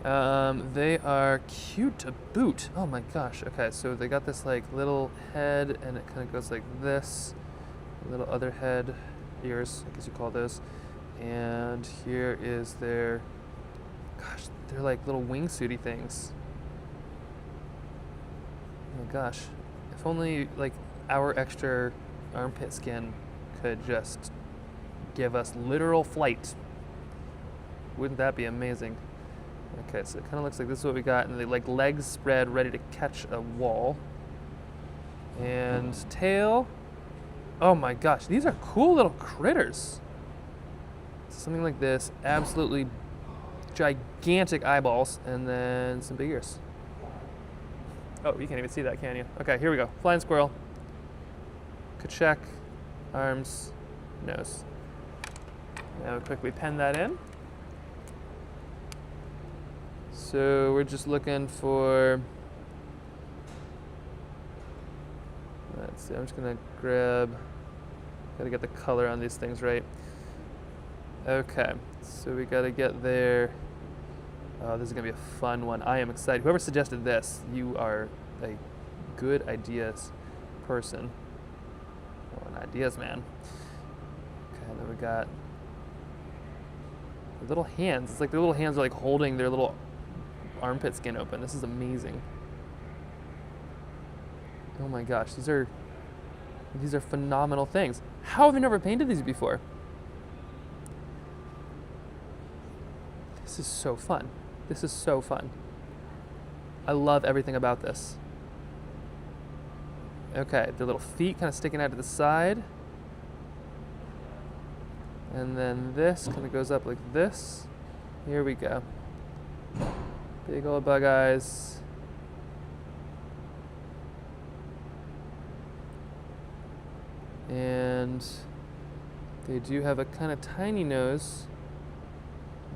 They are cute to boot. Oh my gosh. Okay, so they got this like little head and it kind of goes like this. A little other head, ears, I guess you call those. And here is their, gosh, they're like little wingsuity things. Oh my gosh. If only like our extra armpit skin could just give us literal flight. Wouldn't that be amazing? Okay, so it kind of looks like this is what we got, and they like legs spread, ready to catch a wall. And tail. Oh my gosh, these are cool little critters. Something like this, absolutely gigantic eyeballs, and then some big ears. Oh, you can't even see that, can you? Okay, here we go. Flying squirrel. Ka-check. Arms. Nose. Now we quickly pen that in. So we're just looking for, let's see, I'm just gonna grab, gotta get the color on these things right. Okay, so we gotta get there. Oh, this is gonna be a fun one. I am excited. Whoever suggested this, you are a good ideas person. Oh, an ideas man. Okay, then we got the little hands. It's like their little hands are like holding their little armpit skin open. This is amazing. Oh my gosh, these are phenomenal things. How have I never painted these before? This is so fun. This is so fun. I love everything about this. Okay, their little feet kind of sticking out to the side. And then this kind of goes up like this. Here we go. Big old bug eyes. And they do have a kind of tiny nose.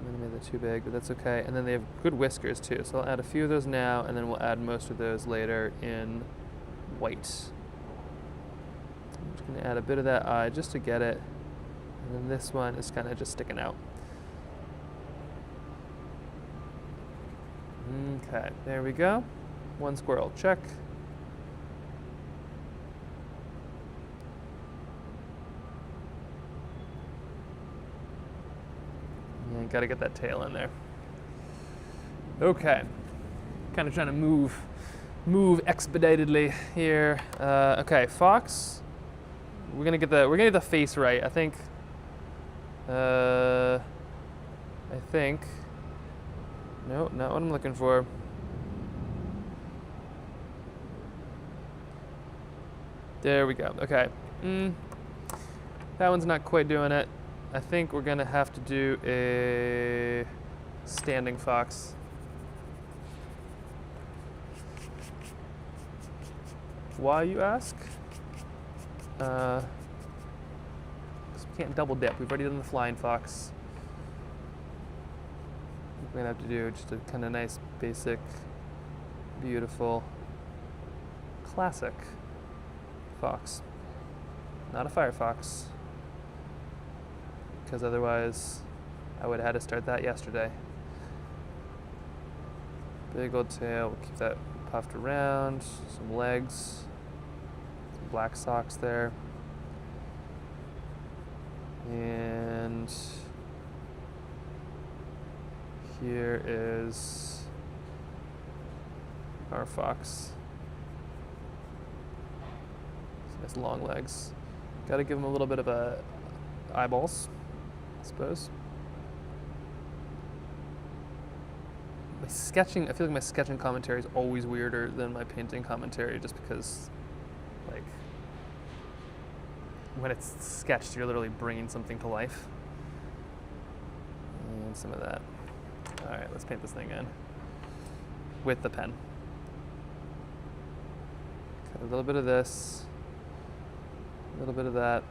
I made that too big, but that's okay. And then they have good whiskers too. So I'll add a few of those now, and then we'll add most of those later in white. I'm just gonna add a bit of that eye just to get it. And then this one is kind of just sticking out. Okay, there we go. One squirrel, check. And gotta get that tail in there. Okay, kind of trying to move expeditedly here. Okay, fox. We're gonna get the face right. I think. No, not what I'm looking for. There we go. Okay. That one's not quite doing it. I think we're gonna have to do a standing fox. Why, you ask? 'Cause we can't double dip. We've already done the flying fox. we're gonna have to do just a kind of nice, basic, beautiful, classic fox. Not a firefox, because otherwise I would have had to start that yesterday. Big old tail, we'll keep that puffed around, some legs, some black socks there. And here is our fox. Nice long legs. Got to give him a little bit of eyeballs, I suppose. My sketching, I feel like my sketching commentary is always weirder than my painting commentary, just because, like, when it's sketched, you're literally bringing something to life. And some of that. All right, let's paint this thing in with the pen. Cut a little bit of this, a little bit of that.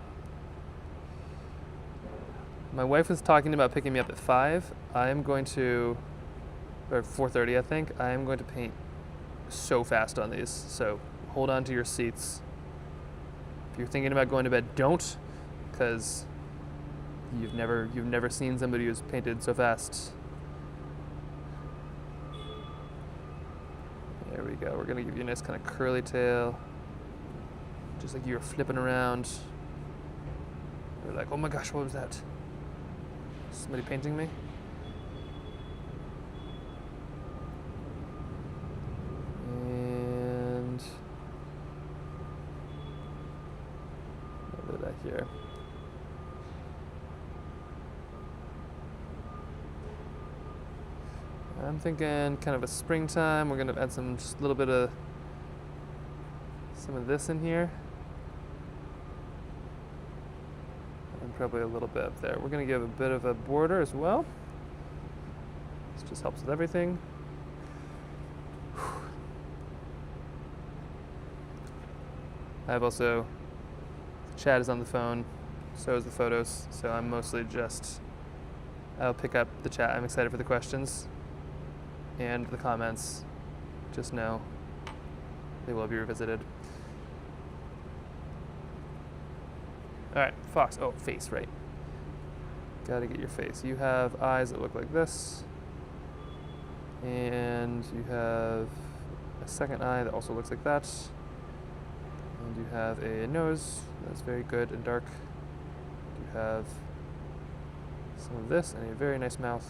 My wife was talking about picking me up at 5. I am going to, or 4:30, I think. I am going to paint so fast on these, so hold on to your seats. If you're thinking about going to bed, don't, because you've never seen somebody who's painted so fast. There we go. We're gonna give you a nice kind of curly tail, just like you were flipping around. You're like, oh my gosh, what was that? Somebody painting me? And a little bit of that here. I'm thinking kind of a springtime. We're gonna add some, just a little bit of some of this in here. And probably a little bit up there. We're gonna give a bit of a border as well. This just helps with everything. I've also, Chad is on the phone, so is the photos, so I'm mostly just, I'll pick up the chat. I'm excited for the questions and the comments. Just know they will be revisited. All right, fox, oh, face, right. Gotta get your face. You have eyes that look like this, and you have a second eye that also looks like that. And you have a nose that's very good and dark. You have some of this and a very nice mouth.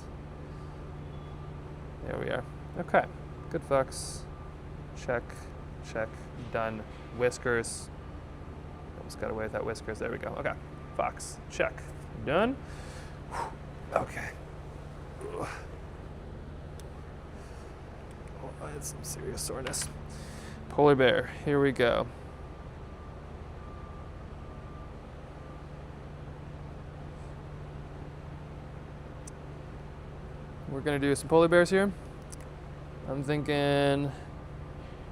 There we are. Okay, good fox. Check, check, done. Whiskers. Almost got away with that whiskers. There we go. Okay, fox, check, done. Okay. Oh, I had some serious soreness. Polar bear, here we go. We're gonna do some polar bears here. I'm thinking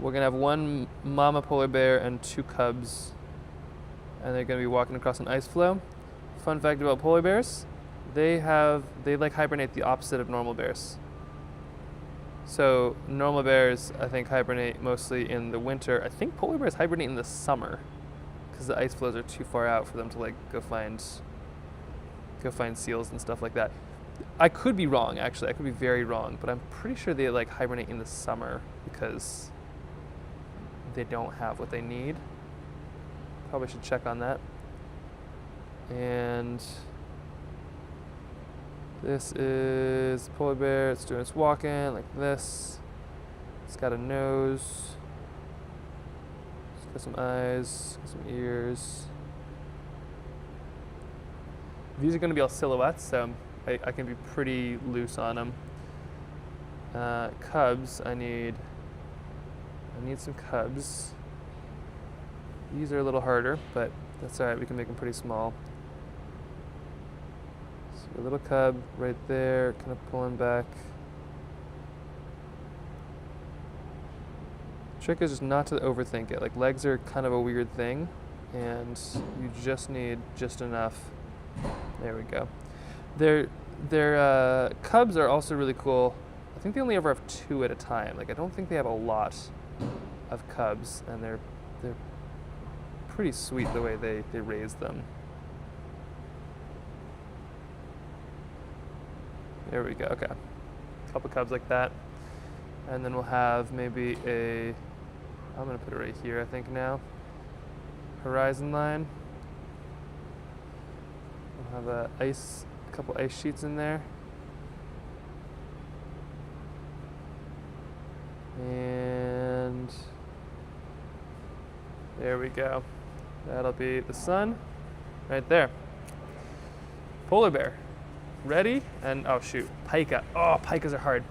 we're gonna have one mama polar bear and 2 cubs, and they're gonna be walking across an ice floe. Fun fact about polar bears, they like hibernate the opposite of normal bears. So normal bears, I think, hibernate mostly in the winter. I think polar bears hibernate in the summer, because the ice floes are too far out for them to like go find seals and stuff like that. I could be wrong, actually. I could be very wrong, but I'm pretty sure they like hibernate in the summer because they don't have what they need. Probably should check on that. And this is polar bear. It's doing its walking like this. It's got a nose. It's got some eyes, some ears. These are going to be all silhouettes, so I can be pretty loose on them. Cubs, I need some cubs. These are a little harder, but that's all right. We can make them pretty small. So a little cub right there, kind of pulling back. Trick is just not to overthink it. Like, legs are kind of a weird thing, and you just need just enough. There we go. Their cubs are also really cool. I think they only ever have 2 at a time. Like I don't think they have a lot of cubs, and they're pretty sweet the way they raise them. There we go. Okay, a couple cubs like that, and then we'll have maybe I'm gonna put it right here. I think now. Horizon line. We'll have a couple ice sheets in there. And there we go. That'll be the sun right there. Polar bear. Ready? And oh shoot, pika. Oh, pikas are hard.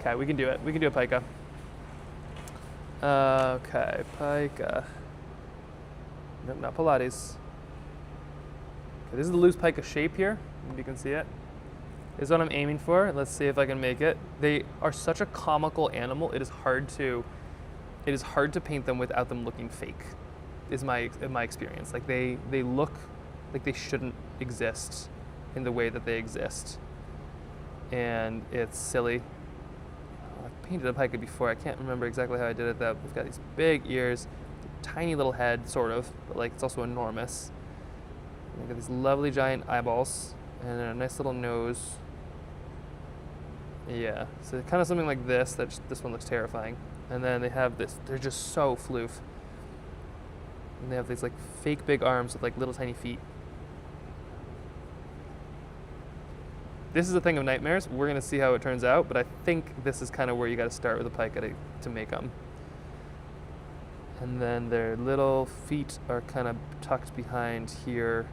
Okay, we can do it. We can do a pika. Okay, pika. Nope, not Pilates. Okay, this is the loose pika shape here. If you can see it. This is what I'm aiming for. Let's see if I can make it. They are such a comical animal. It is hard to paint them without them looking fake. Is my experience. Like they look like they shouldn't exist in the way that they exist, and it's silly. I've painted a pika before. I can't remember exactly how I did it though. We've got these big ears, tiny little head, sort of, but like it's also enormous. We've got these lovely giant eyeballs and a nice little nose. Yeah, so kind of something like this. This one looks terrifying. And then they have this. They're just so floof. And they have these like fake big arms with like little tiny feet. This is a thing of nightmares. We're gonna see how it turns out, but I think this is kind of where you got to start with a pika to make them. And then their little feet are kind of tucked behind here,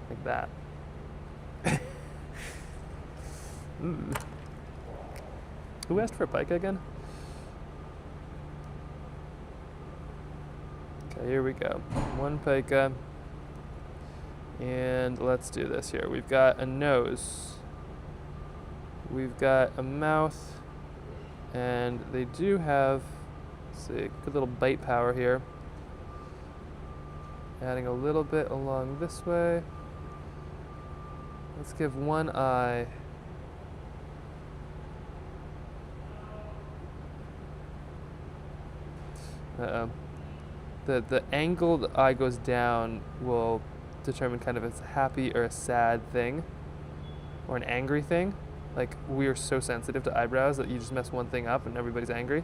like that. Who asked for a pika again? Okay, here we go. 1 pika. And let's do this here. We've got a nose. We've got a mouth. And they do have, let's see, good little bite power here. Adding a little bit along this way. Let's give 1 eye. Uh-oh. The angle the eye goes down will determine kind of if it's a happy or a sad thing, or an angry thing. Like, we are so sensitive to eyebrows that you just mess one thing up and everybody's angry.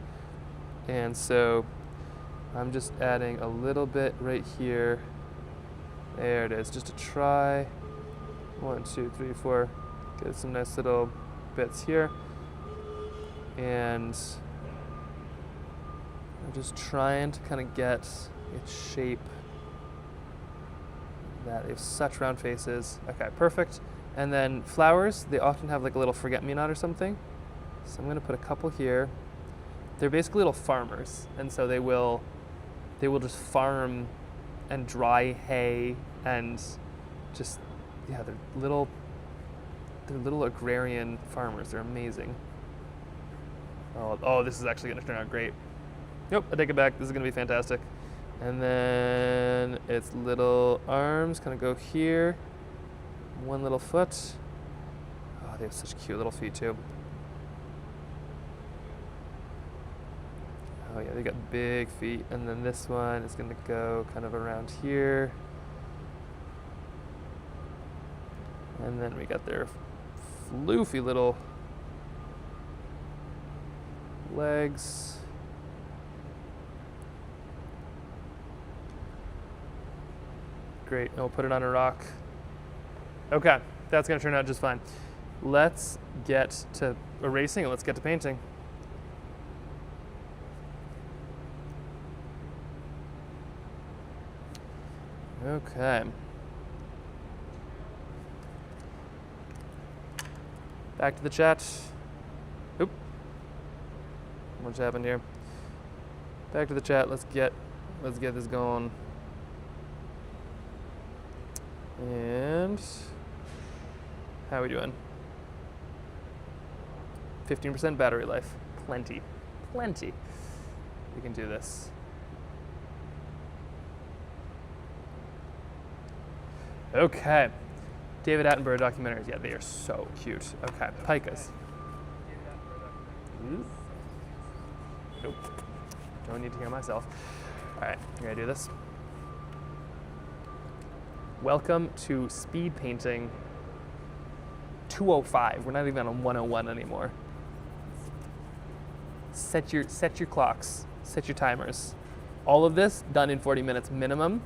And so I'm just adding a little bit right here. There it is, just to try. 1, 2, 3, 4. Get some nice little bits here. And I'm just trying to kind of get its shape. That they have such round faces. Okay, perfect. And then flowers, they often have like a little forget-me-not or something. So I'm gonna put a couple here. They're basically little farmers, and so they will just farm and dry hay and just, yeah, they're little agrarian farmers. They're amazing. Oh, this is actually gonna turn out great. Nope, I take it back. This is gonna be fantastic. And then its little arms kind of go here. 1 little foot. Oh, they have such cute little feet too. Oh yeah, they got big feet. And then this one is gonna go kind of around here. And then we got their floofy little legs. Great, and we'll put it on a rock. Okay, that's gonna turn out just fine. Let's get to erasing and let's get to painting. Okay. Back to the chat. Oop. What just happened here? Back to the chat. Let's get this going. And how are we doing? 15% battery life. Plenty. Plenty. We can do this. Okay. David Attenborough documentaries. Yeah, they are so cute. Okay. Pikas. Nope. Don't need to hear myself. All right, you gonna do this? Welcome to speed painting 205. We're not even on 101 anymore. Set your clocks, set your timers. All of this done in 40 minutes minimum,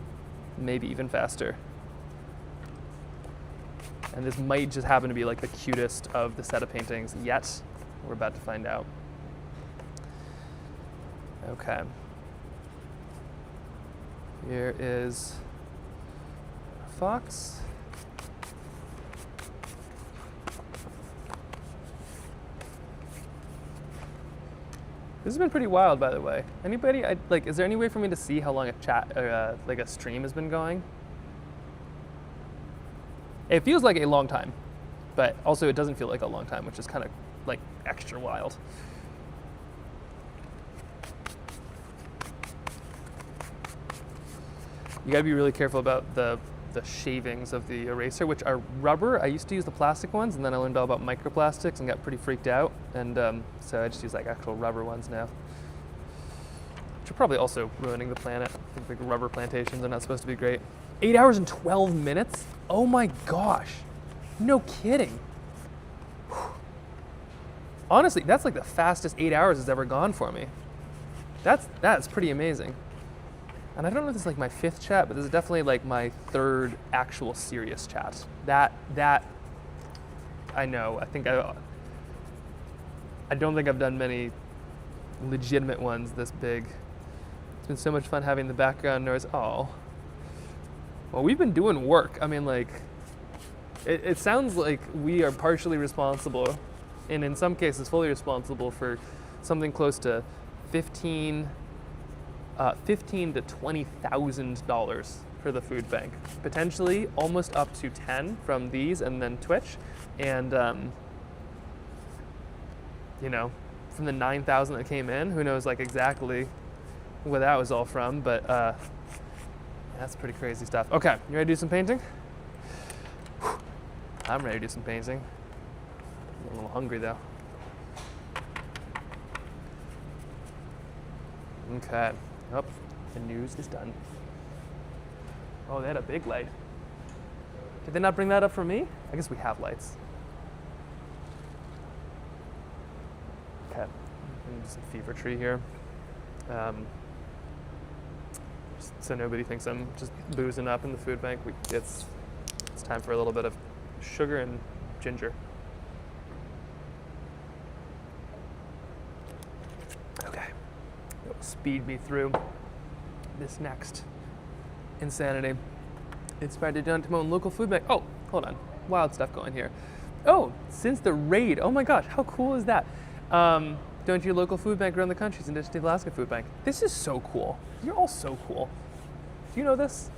maybe even faster. And this might just happen to be like the cutest of the set of paintings yet. We're about to find out. Okay. Here is fox. This has been pretty wild, by the way. Anybody, is there any way for me to see how long a chat, or like a stream has been going? It feels like a long time, but also it doesn't feel like a long time, which is kind of like extra wild. You gotta be really careful about the shavings of the eraser, which are rubber. I used to use the plastic ones, and then I learned all about microplastics and got pretty freaked out. And so I just use like actual rubber ones now, which are probably also ruining the planet. I think like rubber plantations are not supposed to be great. 8 hours and 12 minutes? Oh my gosh. No kidding. Honestly, that's like the fastest 8 hours has ever gone for me. That's pretty amazing. And I don't know if this is like my 5th chat, but this is definitely like my 3rd actual serious chat. That I know. I don't think I've done many legitimate ones this big. It's been so much fun having the background noise. Oh. Well, we've been doing work. I mean, like, it sounds like we are partially responsible, and in some cases fully responsible for something close to $15,000 to $20,000 for the food bank. Potentially almost up to 10 from these and then Twitch. And, you know, from the 9,000 that came in, who knows like exactly where that was all from, but that's pretty crazy stuff. Okay, you ready to do some painting? I'm ready to do some painting. I'm a little hungry though. Okay. Oh, the news is done. Oh, they had a big light. Did they not bring that up for me? I guess we have lights. Okay. Just a fever tree here. Just so nobody thinks I'm just boozing up in the food bank. It's time for a little bit of sugar and ginger. Okay. It'll speed me through this next insanity. Inspired to done to my own local food bank. Oh, hold on. Wild stuff going here. Oh, since the raid. Oh my gosh, how cool is that? Don't your local food bank around the country in addition to the Alaska food bank? This is so cool. You're all so cool. Do you know this?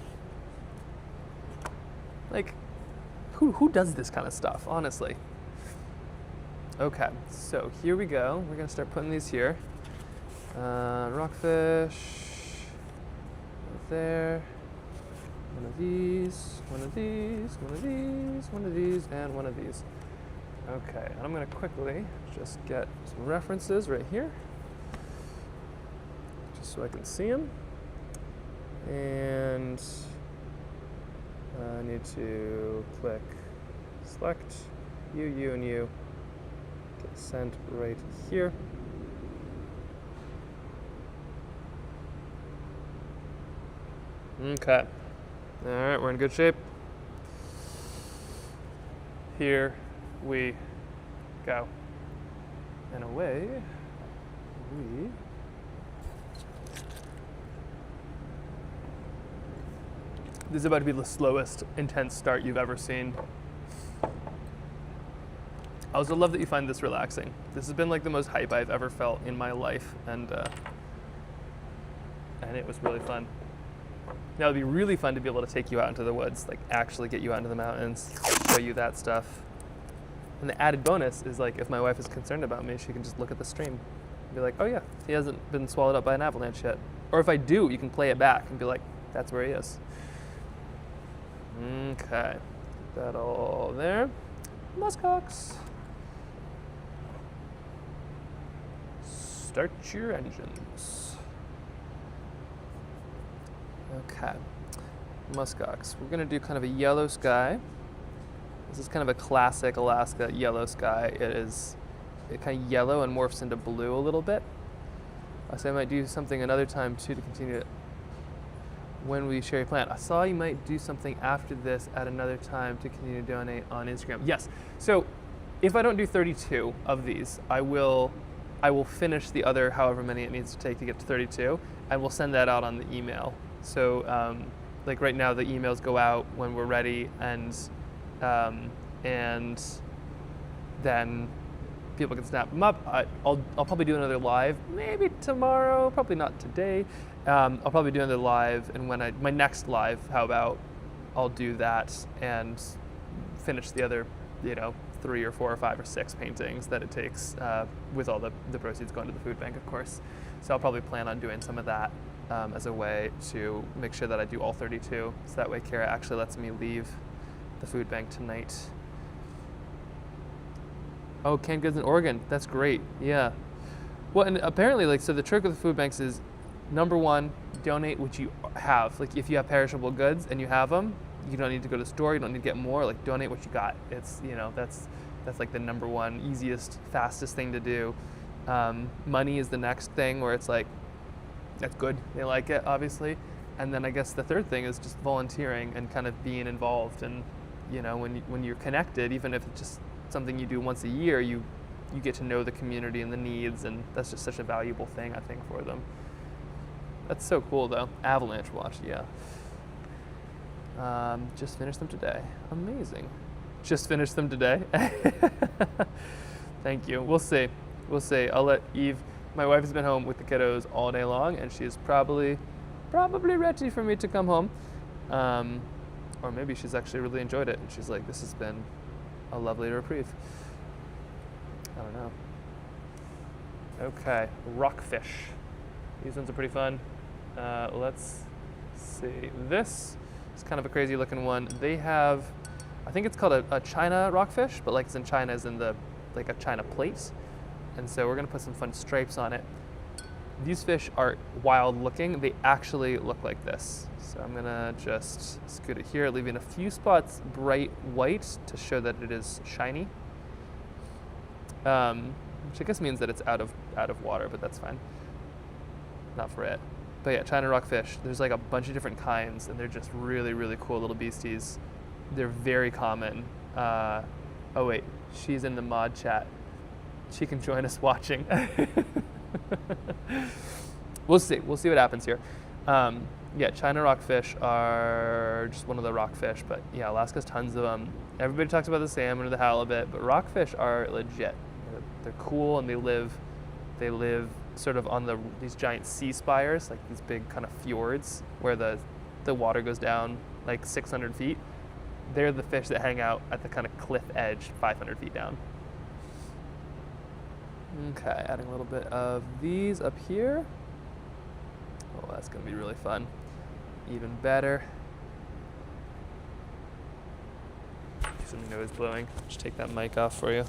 Like, who does this kind of stuff, honestly? Okay, so here we go. We're gonna start putting these here. Rockfish, right there. One of these, one of these, one of these, one of these, and one of these. Okay, and I'm gonna quickly just get some references right here, just so I can see them. And I need to click select you, you, and you. Get sent right here. Okay. All right, we're in good shape. Here we go. And away we This is about to be the slowest intense start you've ever seen. I also love that you find this relaxing. This has been like the most hype I've ever felt in my life, and it was really fun. Now it'd be really fun to be able to take you out into the woods, like actually get you out into the mountains, show you that stuff. And the added bonus is like if my wife is concerned about me, she can just look at the stream and be like, oh yeah, he hasn't been swallowed up by an avalanche yet. Or if I do, you can play it back and be like, that's where he is. Okay, get that all there. Muskox. Start your engines. Okay, muskox. We're gonna do kind of a yellow sky. This is kind of a classic Alaska yellow sky. It kind of yellow and morphs into blue a little bit. So I might do something another time too to continue it when we share a plan. I saw you might do something after this at another time to continue to donate on Instagram. Yes, so if I don't do 32 of these, I will finish the other however many it needs to take to get to 32, and we'll send that out on the email. So like right now the emails go out when we're ready, and then people can snap them up. I'll probably do another live, maybe tomorrow, probably not today. I'll probably do another live, and when my next live, how about I'll do that and finish the other, 3 or 4 or 5 or 6 paintings that it takes with all the proceeds going to the food bank, of course. So I'll probably plan on doing some of that as a way to make sure that I do all 32. So that way Kara actually lets me leave the food bank tonight. Oh, canned goods in Oregon. That's great. Yeah. Well, and apparently, so the trick with the food banks is, number one, donate what you have. Like, if you have perishable goods and you have them, you don't need to go to the store. You don't need to get more. Like, donate what you got. It's, that's like the number one, easiest, fastest thing to do. Money is the next thing where it's like, that's good. They like it, obviously. And then I guess the third thing is just volunteering and kind of being involved. And, when you're connected, even if it's just something you do once a year, you get to know the community and the needs, and that's just such a valuable thing, I think, for them. That's so cool, though. Avalanche watch, yeah. Just finished them today. Amazing. Just finished them today. Thank you. We'll see. I'll let Eve. My wife has been home with the kiddos all day long, and she's probably ready for me to come home. Or maybe she's actually really enjoyed it, and she's like, this has been a lovely reprieve. I don't know. Okay, rockfish. These ones are pretty fun. Let's see. This is kind of a crazy looking one. They have, I think it's called a China rockfish, but like it's in China as in like a China plate. And so we're gonna put some fun stripes on it. These fish are wild looking. They actually look like this. So I'm gonna just scoot it here, leaving a few spots bright white to show that it is shiny. Which I guess means that it's out of water, but that's fine. Not for it. But yeah, China rockfish. There's like a bunch of different kinds, and they're just really, really cool little beasties. They're very common. Oh wait, she's in the mod chat. She can join us watching. We'll see what happens here. Yeah, China rockfish are just one of the rockfish, but yeah, Alaska's tons of them. Everybody talks about the salmon or the halibut, but rockfish are legit. They're cool, and they live sort of on these giant sea spires, like these big kind of fjords where the water goes down like 600 feet. They're the fish that hang out at the kind of cliff edge 500 feet down. Okay, adding a little bit of these up here. Oh, that's gonna be really fun. Even better. Some nose blowing. Just take that mic off for you.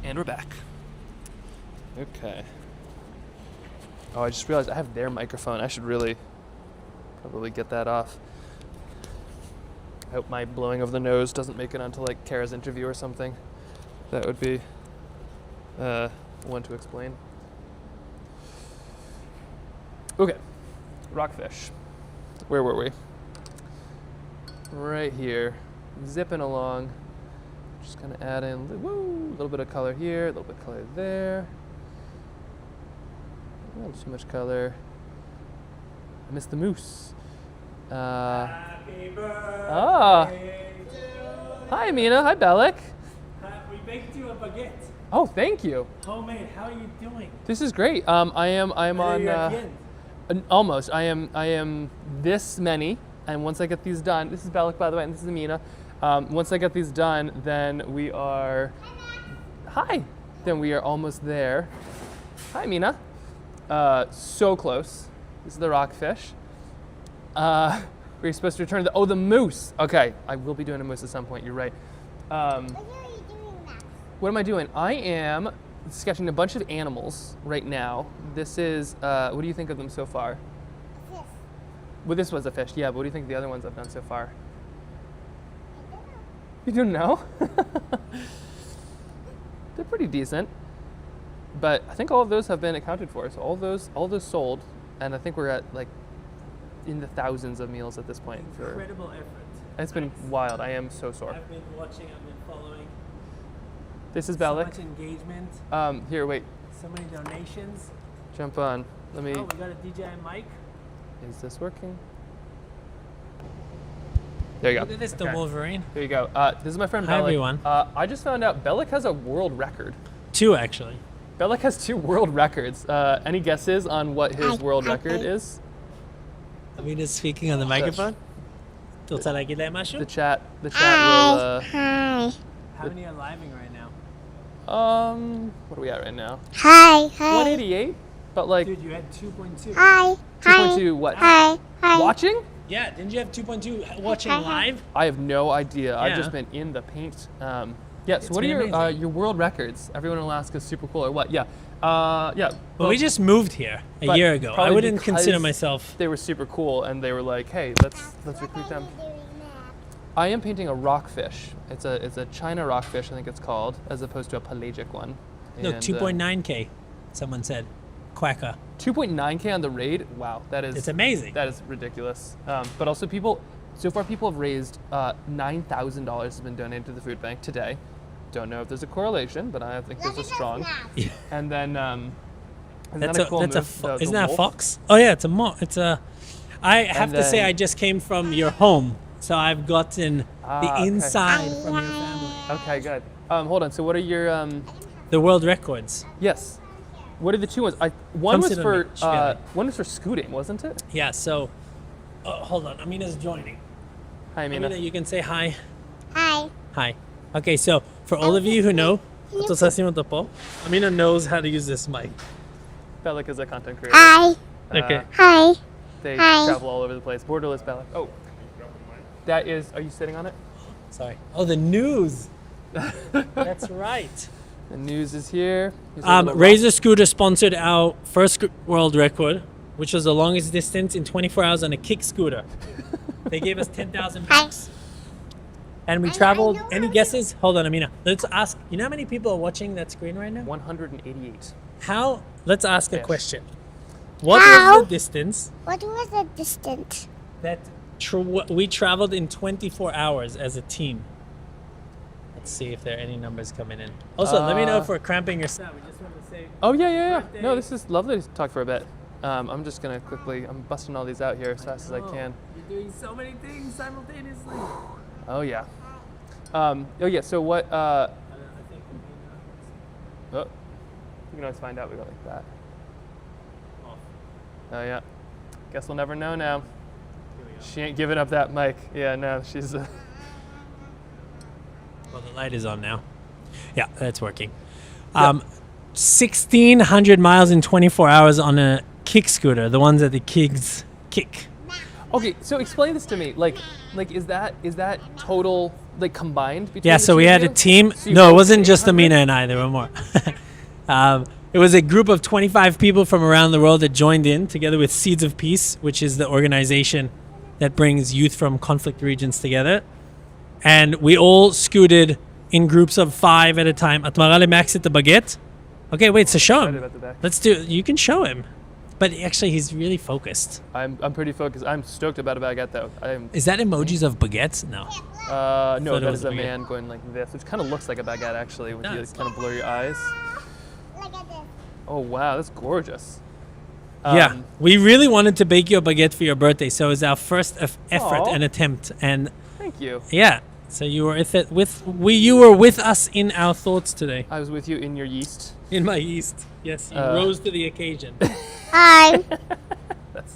And we're back. Okay. Oh, I just realized I have their microphone. I should really probably get that off. I hope my blowing of the nose doesn't make it onto like Kara's interview or something. That would be one to explain. Okay, rockfish. Where were we? Right here, zipping along. Just kind of add in a little bit of color here, a little bit of color there. Not too much color. I missed the moose. Happy birthday Hi, Amina. Hi, Bellic. We baked you a baguette. Oh, thank you. Homemade. How are you doing? This is great. I am on. Almost. I am this many, and once I get these done, this is Belek, by the way, and this is Amina. Once I get these done, then we are. Hi. Then we are almost there. Hi, Amina. So close. This is the rockfish. We're supposed to return the moose. Okay, I will be doing a moose at some point. You're right. What am I doing? I am sketching a bunch of animals right now. This is, what do you think of them so far? A fish. Well, this was a fish, yeah, but what do you think of the other ones I've done so far? You don't know? They're pretty decent. But I think all of those have been accounted for. So all those sold, and I think we're at like in the thousands of meals at this point. Incredible effort. It's been wild. I am so sore. I've been watching, I've been following. This is So Belek. much engagement. Here, wait. So many donations. Jump on. Let me. Oh, we got a DJI mic. Is this working? There you go. Look at this, the Okay. Wolverine. There you go. This is my friend Hi, Belek. everyone. I just found out Belek has a world record. 2 actually. Belek has 2 world records. Any guesses on what his world record is? Amina is speaking on the microphone. The chat will. Hi. How many are living right now? What are we at right now? Hi. 188. But like. Dude, you had 2.2. Hi. 2.2 what? Hi. Watching? Yeah, didn't you have 2.2 watching live? I have no idea. I've Yeah. just been in the paint. Yeah. So It's what are been amazing. your world records? Everyone in Alaska is super cool, or what? Yeah. Yeah. But we just moved here a but year ago. I probably wouldn't consider because myself. They were super cool, and they were like, "Hey, let's recruit them." I am painting a rockfish. It's a China rockfish, I think it's called, as opposed to a pelagic one. No, And, 2.9K. Someone said, Quacker. 2.9K on the raid. Wow, that is. It's amazing. That is ridiculous. But also, so far, people have raised $9,000 has been donated to the food bank today. Don't know if there's a correlation, but I think there's a strong. Yeah. And then. That's a cool move, isn't that a wolf. fox? Oh yeah, it's a. I have to say, then- I just came from your home, so I've gotten the okay. inside from your family. Okay, good. Hold on. So, what are your The world records. Yes. What are the 2 ones? One Come was sit on for me, Shedio. one was for scooting, wasn't it? Yeah. So, hold on. Amina's joining. Hi, Amina. Amina, you can say hi. Hi. Hi. Okay, so for all of you who know, Amina knows how to use this mic. Belek is a content creator. Hi. Okay. Hi. They Hi. travel all over the place. Borderless Belek. Oh, that is. Are you sitting on it? Sorry. Oh, the news. That's right. The news is here. Here's a little Razor Scooter sponsored our first world record, which was the longest distance in 24 hours on a kick scooter. They gave us 10,000 bucks. And we traveled. Any guesses? Hold on, Amina. Let's ask. You know how many people are watching that screen right now? 188. How? Let's ask a Yes. question. What How? was the distance What was the distance? that we traveled in 24 hours as a team? Let's see if there are any numbers coming in. Also, let me know if we're cramping your set. We just want to say. Oh yeah. birthday. No, this is lovely to talk for a bit. I'm just gonna quickly. I'm busting all these out here as fast as I can. You're doing so many things simultaneously. Oh yeah. Oh yeah. So what? Oh, you can always find out. We go like that. Oh yeah. Guess we'll never know now. She ain't giving up that mic. Yeah, no, she's. Well, the light is on now. Yeah, that's working. 1,600 miles in 24 hours on a kick scooter, the ones that the kids kick. Okay, so explain this to me. Like is that total like combined between? Yeah, the so two we of had a you? team. So you No, it both wasn't did just 800? Amina and I. There were more. It was a group of 25 people from around the world that joined in together with Seeds of Peace, which is the organization that brings youth from conflict regions together. And we all scooted in groups of 5 at a time. Atmarale Max at the baguette. Okay, wait, so show Excited him. about the back. Let's do it. You can show him. But actually, he's really focused. I'm pretty focused. I'm stoked about a baguette though. Is that emojis of baguettes? No. No, Thought it that was is a a baguette. man going like this, which kind of looks like a baguette actually, when you Does. kind of blur your eyes. Look at this. Oh wow, that's gorgeous. Yeah, we really wanted to bake you a baguette for your birthday, so it was our first effort Aw. and attempt. And Thank you. yeah, so you were you were with us in our thoughts today. I was with you in your yeast. In my yeast, yes, you rose to the occasion. Hi. That's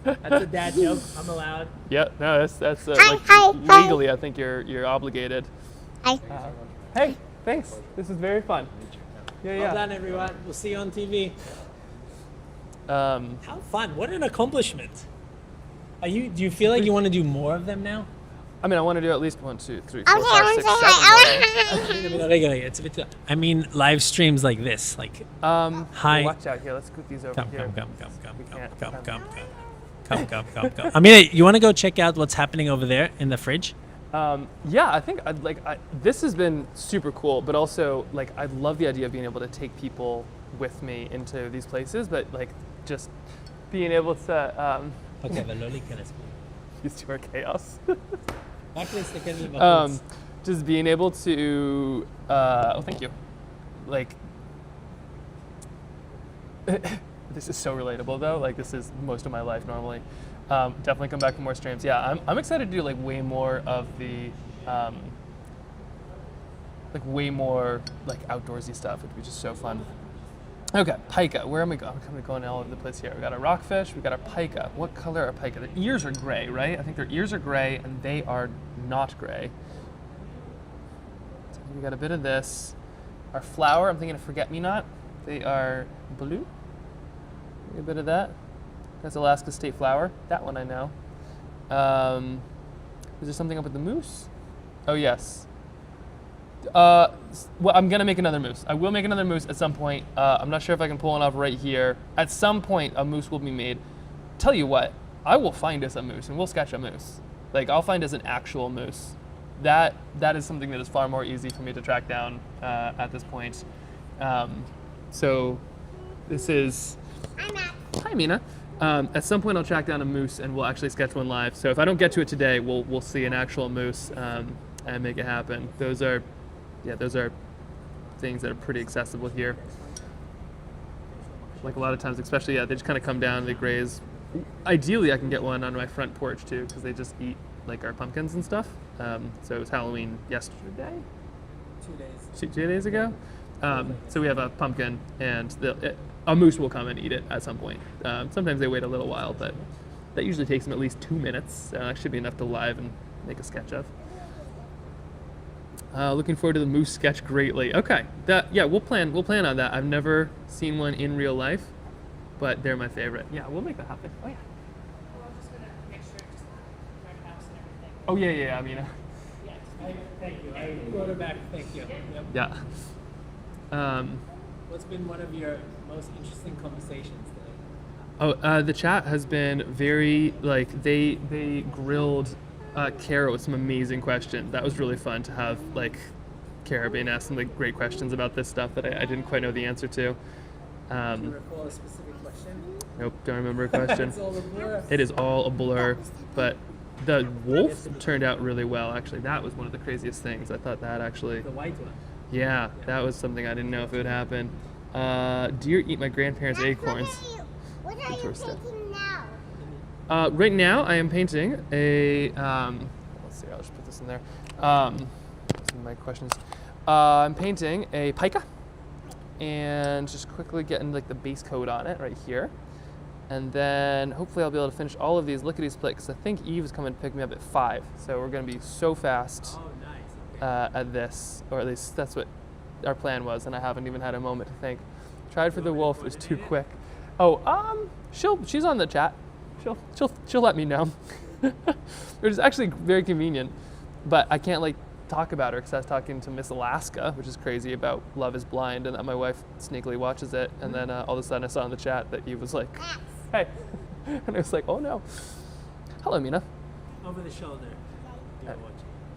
That's a dad joke. I'm allowed. Yeah, no, that's Hi, like hi. legally, I think you're obligated. Hi. Hey, thanks. This is very fun. Yeah, Well done, everyone. We'll see you on TV. How fun! What an accomplishment. Do you feel like you want to do more of them now? I mean, I want to do at least 1, 2, 3, 4, Okay, 5, I 6, want to 7. It's a bit. I mean, live streams like this, like. Hi. Watch out here. Let's scoot these over here. Come. I mean, you want to go check out what's happening over there in the fridge? Yeah, I think this has been super cool, but also like I love the idea of being able to take people with me into these places, but like just being able to. Used to our chaos. Just being able to. Thank you. Like. This is so relatable though. Like this is most of my life normally. Definitely come back for more streams. Yeah, I'm excited to do like way more of the like way more like outdoorsy stuff. It'd be just so fun. Okay, pika. Where am I going? I'm going all over the place here. We got our rockfish. We got our pika. What color are pika? Their ears are gray, right? I think their ears are gray, and they are not gray. So we got a bit of this. Our flower. I'm thinking of forget-me-not. They are blue. A bit of that. That's Alaska state flower. That one I know. Is there something up with the moose? Oh yes. Well, I'm gonna make another moose. I will make another moose at some point. I'm not sure if I can pull one off right here. At some point, a moose will be made. Tell you what, I will find us a moose, and we'll sketch a moose. Like I'll find us an actual moose. That is something that is far more easy for me to track down at this point. So this is. Hi, Mina. At some point, I'll track down a moose, and we'll actually sketch one live. So if I don't get to it today, we'll see an actual moose and make it happen. Those are things that are pretty accessible here. Like a lot of times, especially they just kind of come down, they graze. Ideally, I can get one on my front porch too, because they just eat like our pumpkins and stuff. So it was Halloween yesterday. 2 days ago. So we have a pumpkin, and a moose will come and eat it at some point. Sometimes they wait a little while, but that usually takes them at least 2 minutes. That should be enough to live and make a sketch of. Looking forward to the moose sketch greatly. Okay, we'll plan on that. I've never seen one in real life, but they're my favorite. Yeah, we'll make that happen. Oh yeah. Oh yeah. I mean. Thank you. I brought it back. Thank you. Yep. Yeah. What's been one of your most interesting conversations today? The chat has been very, like, they grilled Kara with some amazing questions. That was really fun to have, like, Kara being asked some like great questions about this stuff that I didn't quite know the answer to. Do you recall a specific question? Nope, don't remember a question. It's all a blur. It is all a blur, but the wolf turned out really well, actually. That was one of the craziest things. I thought that actually... The white one. Yeah, that was something I didn't know if it would happen. Deer eat my grandparents' acorns. What are you painting now? Right now, I am painting a... let's see, I'll just put this in there. Some of my questions. I'm painting a pika, and just quickly getting like the base coat on it right here. And then hopefully I'll be able to finish all of these lickety-split, because I think Eve is coming to pick me up at 5. So we're going to be so fast at this, or at least that's what our plan was, and I haven't even had a moment to think. Tried for the wolf, it was too quick. Oh, she's on the chat. She'll let me know. Which is actually very convenient, but I can't like talk about her because I was talking to Miss Alaska, which is crazy, about Love is Blind, and that my wife sneakily watches it, and then all of a sudden I saw in the chat that Eve was like, hey, and I was like, oh no. Hello, Mina. Over the shoulder.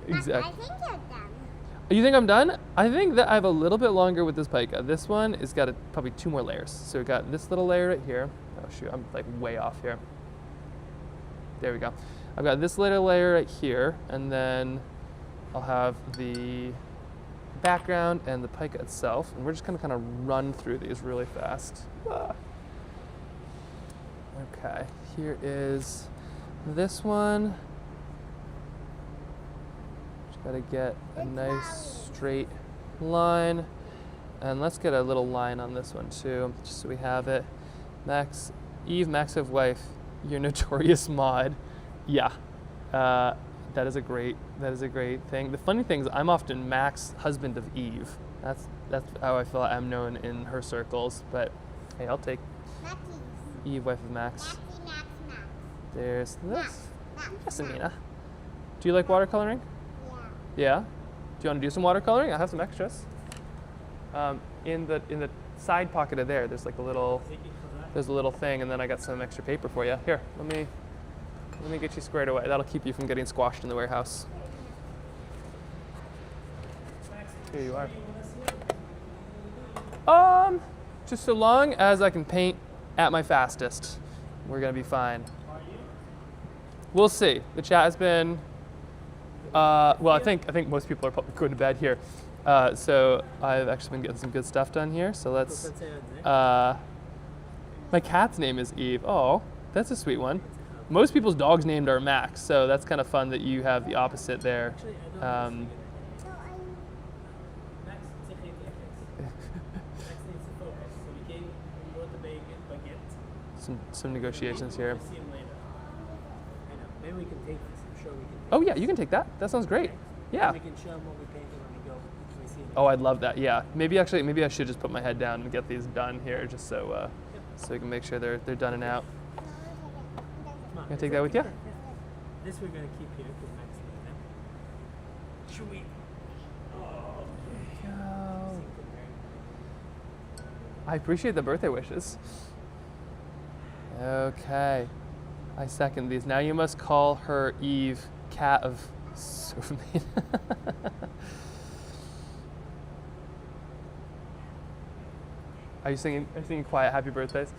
Exactly. I think you're done. You think I'm done? I think that I have a little bit longer with this pika. This one has got probably 2 more layers. So we've got this little layer right here. Oh shoot, I'm like way off here. There we go. I've got this little layer right here, and then I'll have the background and the pika itself, and we're just gonna kind of run through these really fast. Okay, here is this one. Just gotta get a nice straight line, and let's get a little line on this one too, just so we have it. Max, Eve, Max's wife, your notorious mod. Yeah, that is a great thing. The funny thing is I'm often Max, husband of Eve. That's how I feel I'm known in her circles. But hey, I'll take Eve, wife of Max. There's this. Yes, Amina. Do you like watercoloring? Yeah. Do you want to do some watercoloring? I have some extras. In the side pocket of there's like a little thing, and then I got some extra paper for you. Here, let me get you squared away. That'll keep you from getting squashed in the warehouse. Here you are. Just so long as I can paint at my fastest, we're gonna be fine. We'll see. The chat has been. Well, I think most people are probably going to bed here. So I've actually been getting some good stuff done here. So let's. My cat's name is Eve. Oh, that's a sweet one. Most people's dogs named are Max, so that's kind of fun that you have the opposite there. Some negotiations here. Maybe we can take this. I'm sure we can. Oh yeah, you can take that. That sounds great. Yeah. We can show them what we painted when we go. When we see them. Oh, I'd love that. Yeah. Maybe I should just put my head down and get these done here, just so we can make sure they're done and out. Come on, Gonna take that with you? This we're gonna keep here because Max needs them. Should we? I appreciate the birthday wishes. Okay. I second these. Now you must call her Eve, cat of Sophie. Are you singing quiet happy birthdays?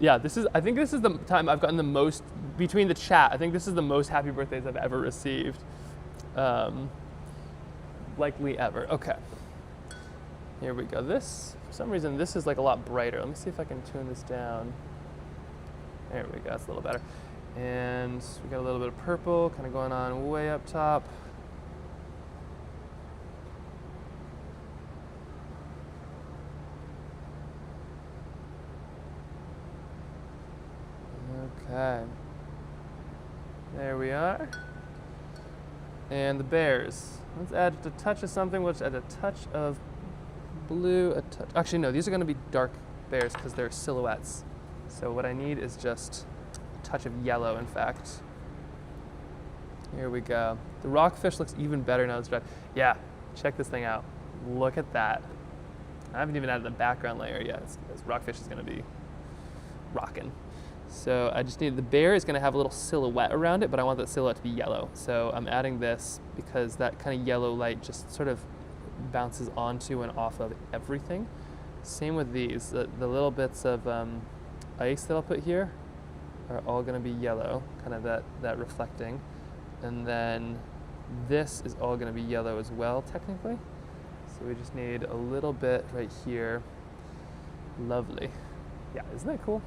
Yeah, I think this is the time I've gotten the most, between the chat, I think this is the most happy birthdays I've ever received. Likely ever. Okay. Here we go. This, for some reason, this is like a lot brighter. Let me see if I can tune this down. There we go, that's a little better. And we got a little bit of purple kind of going on way up top. Okay. There we are. And the bears. Let's add a touch of something. Let's add a touch of blue. Actually, no, these are going to be dark bears because they're silhouettes. So what I need is just a touch of yellow, in fact. Here we go. The rockfish looks even better now it's dry. Yeah, check this thing out. Look at that. I haven't even added the background layer yet. This rockfish is going to be rocking. So I just need, the bear is going to have a little silhouette around it, but I want that silhouette to be yellow. So I'm adding this because that kind of yellow light just sort of bounces onto and off of everything. Same with these. The little bits of ice that I'll put here are all going to be yellow, kind of that reflecting. And then this is all going to be yellow as well, technically. So we just need a little bit right here. Lovely. Yeah, isn't that cool?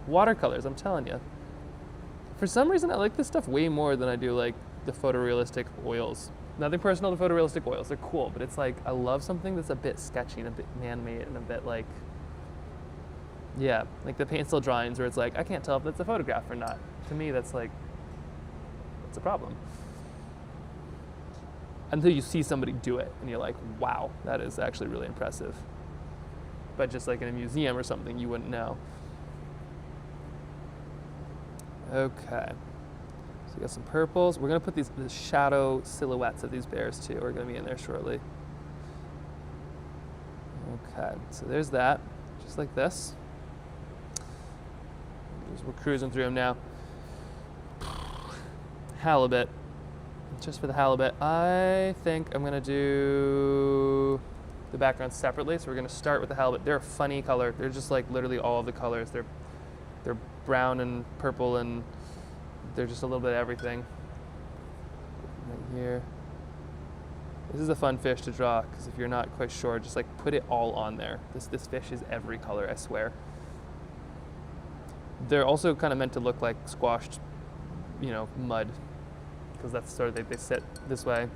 Watercolors, I'm telling you. For some reason, I like this stuff way more than I do like the photorealistic oils. Nothing personal to photorealistic oils. They're cool, but it's like I love something that's a bit sketchy and a bit man-made and a bit like, yeah, like the pencil drawings where it's like, I can't tell if that's a photograph or not. To me, that's like, that's a problem. Until you see somebody do it and you're like, wow, that is actually really impressive. But just like in a museum or something, you wouldn't know. Okay. So we got some purples. We're going to put the shadow silhouettes of these bears too. We're going to be in there shortly. Okay, so there's that, just like this. We're cruising through them now. Halibut. Just for the halibut, I think I'm going to do the background separately. So we're going to start with the halibut. They're a funny color. They're just like literally all of the colors. They're brown and purple, and they're just a little bit of everything. Right here. This is a fun fish to draw because if you're not quite sure, just like put it all on there. This fish is every color, I swear. They're also kind of meant to look like squashed, mud, because that's sort of they sit this way.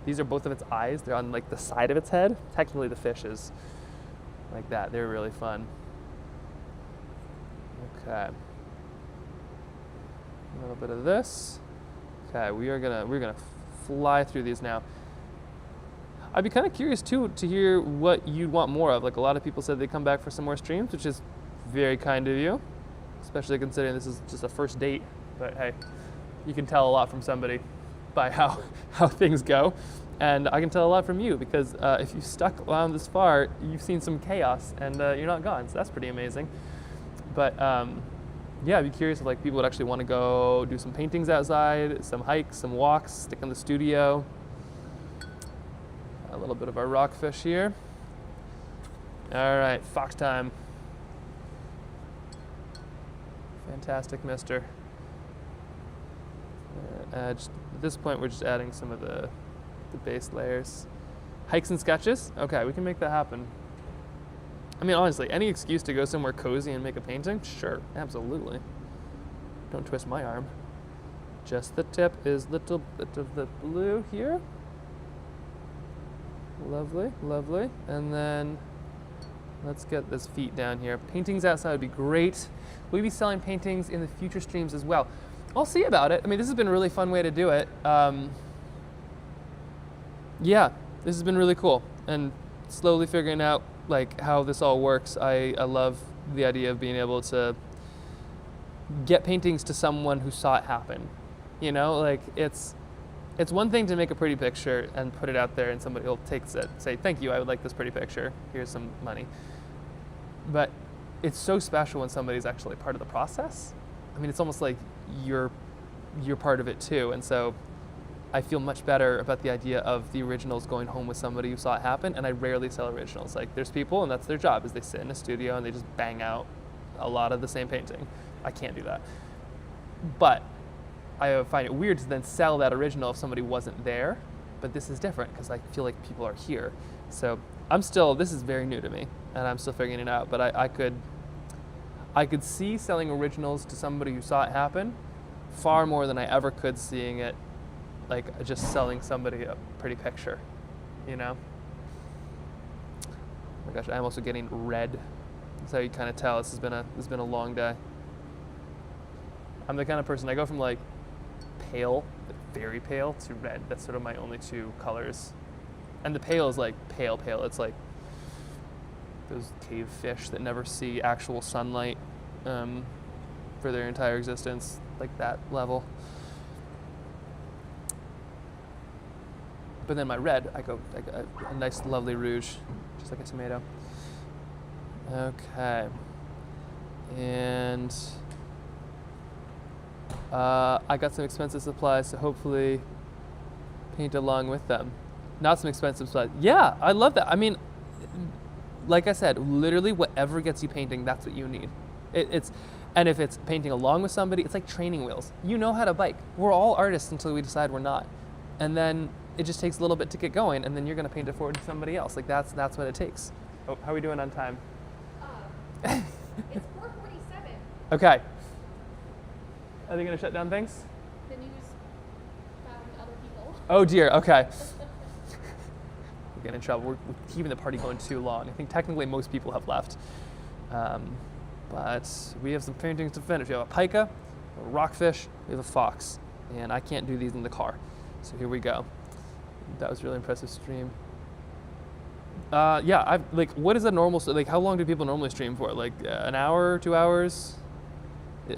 These are both of its eyes. They're on like the side of its head. Technically, the fish is like that. They're really fun. Okay. A little bit of this. Okay, we're gonna fly through these now. I'd be kind of curious too to hear what you'd want more of. Like, a lot of people said they'd come back for some more streams, which is very kind of you, especially considering this is just a first date. But hey, you can tell a lot from somebody by how things go. And I can tell a lot from you because if you've stuck around this far, you've seen some chaos and you're not gone. So that's pretty amazing. But yeah, I'd be curious if like people would actually want to go do some paintings outside, some hikes, some walks, stick in the studio. A little bit of our rockfish here. All right, fox time. Fantastic, mister. Just, at this point, we're just adding some of the base layers. Hikes and sketches? Okay, we can make that happen. I mean, honestly, any excuse to go somewhere cozy and make a painting? Sure, absolutely. Don't twist my arm. Just the tip is a little bit of the blue here. Lovely, lovely. And then let's get this feet down here. Paintings outside would be great. We'll be selling paintings in the future streams as well. I'll see about it. I mean, this has been a really fun way to do it. Yeah, this has been really cool. And slowly figuring out like how this all works. I love the idea of being able to get paintings to someone who saw it happen. You know, like it's one thing to make a pretty picture and put it out there and somebody will take it, say, thank you, I would like this pretty picture, here's some money. But it's so special when somebody's actually part of the process. I mean, it's almost like you're part of it too. And so I feel much better about the idea of the originals going home with somebody who saw it happen, and I rarely sell originals. Like, there's people, and that's their job, is they sit in a studio and they just bang out a lot of the same painting. I can't do that. But I find it weird to then sell that original if somebody wasn't there, but this is different because I feel like people are here. So this is very new to me, and I'm still figuring it out, but I could see selling originals to somebody who saw it happen far more than I ever could seeing it like just selling somebody a pretty picture, you know? Oh my gosh, I'm also getting red. That's how you kind of tell this has been a long day. I'm the kind of person, I go from like pale, like very pale, to red. That's sort of my only two colors. And the pale is like pale. It's like those cave fish that never see actual sunlight for their entire existence, like that level. But then my red, I go like a nice lovely rouge, just like a tomato. Okay. And I got some expensive supplies, so hopefully paint along with them. Not some expensive supplies. Yeah, I love that. I mean, like I said, literally whatever gets you painting, that's what you need. And if it's painting along with somebody, it's like training wheels. You know how to bike. We're all artists until we decide we're not. And then it just takes a little bit to get going, and then you're gonna paint it forward to somebody else. Like that's what it takes. Oh, how are we doing on time? It's 4:47. Okay. Are they gonna shut down things? The news found other people. Oh dear, okay. We're getting in trouble. We're keeping the party going too long. I think technically most people have left. But we have some paintings to finish. We have a pica, a rockfish, we have a fox. And I can't do these in the car. So here we go. That was a really impressive stream. Yeah, what is a normal, like how long do people normally stream for? Like an hour, 2 hours?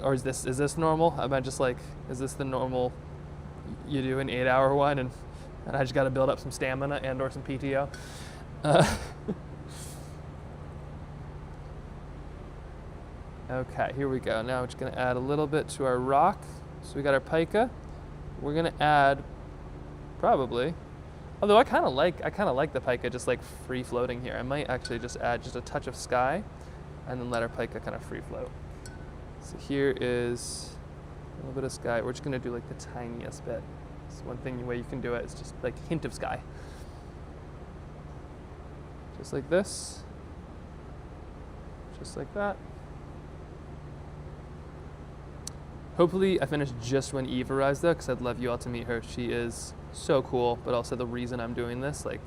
Or is this normal? Am I just like, is this the normal, you do an 8-hour one and I just got to build up some stamina and or some PTO? Okay, here we go. Now we're just gonna add a little bit to our rock. So we got our pica. We're gonna add, probably, although I kind of like the pica just like free floating here. I might actually just add just a touch of sky and then let our pica kind of free float. So here is a little bit of sky. We're just gonna do like the tiniest bit. So one way you can do it is just like a hint of sky. Just like this. Just like that. Hopefully I finished just when Eve arrives though, because I'd love you all to meet her. She is so cool, but also the reason I'm doing this, like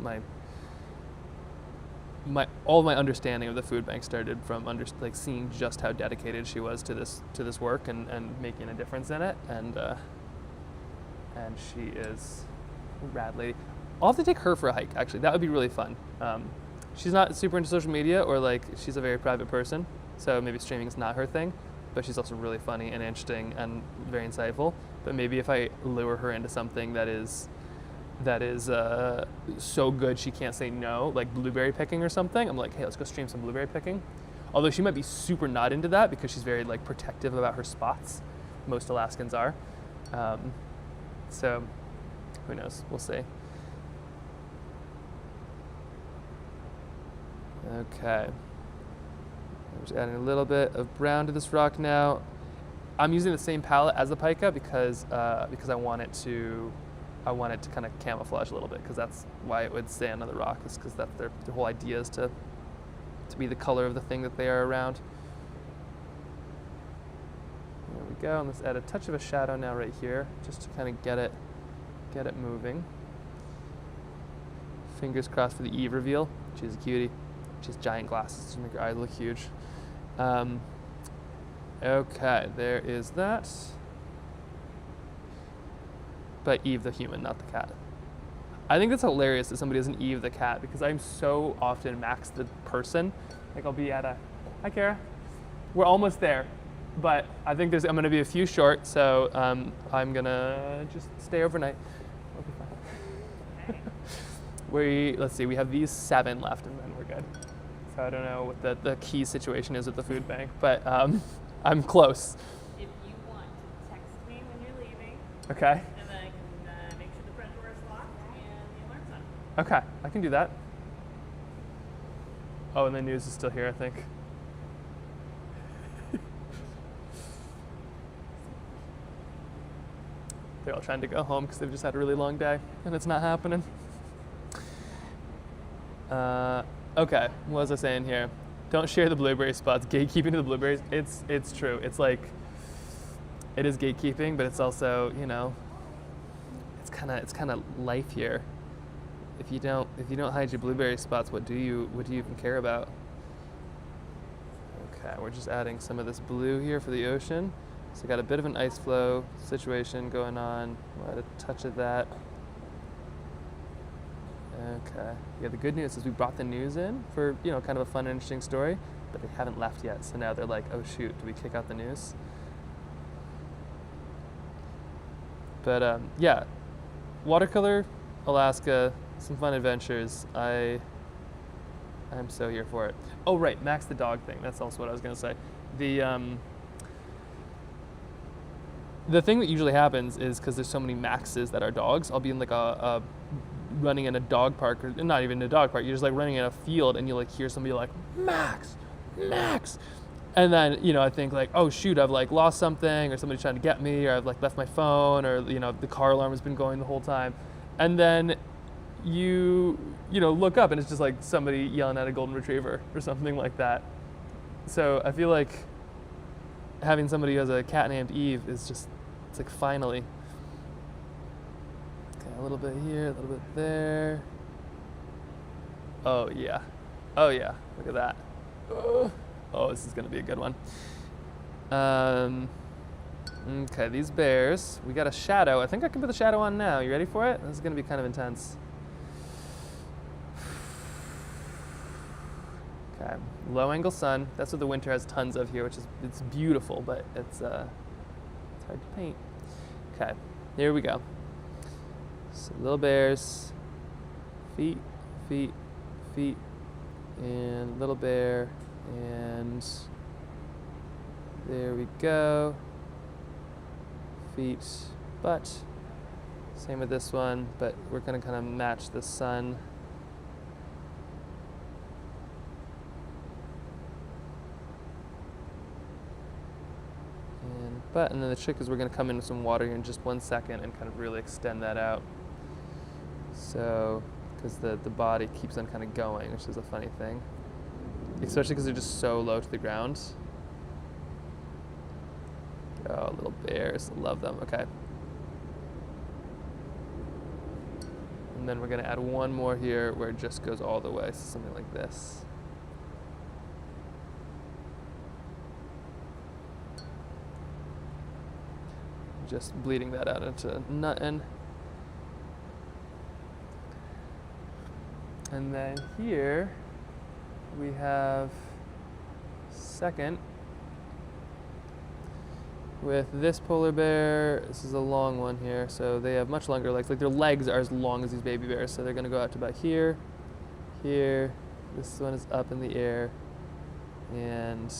all my understanding of the food bank started from like seeing just how dedicated she was to this work and making a difference in it, and she is a rad lady. I'll have to take her for a hike, actually. That would be really fun. She's not super into social media, or like she's a very private person, so maybe streaming is not her thing, but she's also really funny and interesting and very insightful. But maybe if I lure her into something that is so good she can't say no, like blueberry picking or something, I'm like, hey, let's go stream some blueberry picking. Although she might be super not into that because she's very like protective about her spots. Most Alaskans are. So who knows? We'll see. Okay. I'm just adding a little bit of brown to this rock now. I'm using the same palette as the pica because I want it to kind of camouflage a little bit, because that's why it would stand on the rock, is because that's their whole idea is to be the color of the thing that they are around. There we go, and let's add a touch of a shadow now right here, just to kind of get it moving. Fingers crossed for the Eve reveal. She's a cutie. She has giant glasses to make her eyes look huge. Okay, there is that. But Eve the human, not the cat. I think that's hilarious that somebody doesn't Eve the cat, because I'm so often Max the person. Like I'll be at a, hi Kara. We're almost there, but I think I'm gonna be a few short, so I'm gonna just stay overnight. We'll be fine. Let's see, we have these 7 left and then we're good. So I don't know what the key situation is with the food bank, but I'm close. If you want to text me when you're leaving. Okay. And then I can make sure the front door is locked and the alarm's on. Okay, I can do that. Oh, and the news is still here, I think. They're all trying to go home because they've just had a really long day and it's not happening. Okay, what was I saying here? Don't share the blueberry spots. Gatekeeping to the blueberries. It's true. It's like, it is gatekeeping, but it's also, you know, it's kind of life here. If you don't hide your blueberry spots, what do you even care about? Okay, we're just adding some of this blue here for the ocean. So got a bit of an ice flow situation going on. We'll add a touch of that. Okay. Yeah, the good news is we brought the news in for, you know, kind of a fun and interesting story, but they haven't left yet. So now they're like, oh shoot, do we kick out the news? But yeah, watercolor, Alaska, some fun adventures. I'm so here for it. Oh right, Max the dog thing. That's also what I was gonna say. The thing that usually happens is because there's so many Maxes that are dogs, I'll be in like a running in a dog park, or not even a dog park, you're just like running in a field and you like hear somebody like, Max, Max. And then, you know, I think like, oh shoot, I've like lost something, or somebody's trying to get me, or I've like left my phone, or, you know, the car alarm has been going the whole time. And then you know, look up and it's just like somebody yelling at a golden retriever or something like that. So I feel like having somebody who has a cat named Eve is just, it's like finally. Okay, a little bit here, a little bit there. Oh yeah, oh yeah, look at that. Oh, this is gonna be a good one. Okay, these bears, we got a shadow. I think I can put the shadow on now. You ready for it? This is gonna be kind of intense. Okay, low angle sun. That's what the winter has tons of here, which is, it's beautiful, but it's hard to paint. Okay, here we go. So little bears, feet, feet, feet, and little bear, and there we go. Feet, butt. Same with this one, but we're gonna kind of match the sun. And then the trick is we're going to come in with some water here in just 1 second and kind of really extend that out. So, because the body keeps on kind of going, which is a funny thing. Especially because they're just so low to the ground. Oh, little bears, love them, okay. And And then we're gonna add one more here where it just goes all the way, so something like this. Just bleeding that out into nothing. And then here we have second with this polar bear. This is a long one here, so they have much longer legs. Like their legs are as long as these baby bears, so they're gonna go out to about here, here. This one is up in the air, and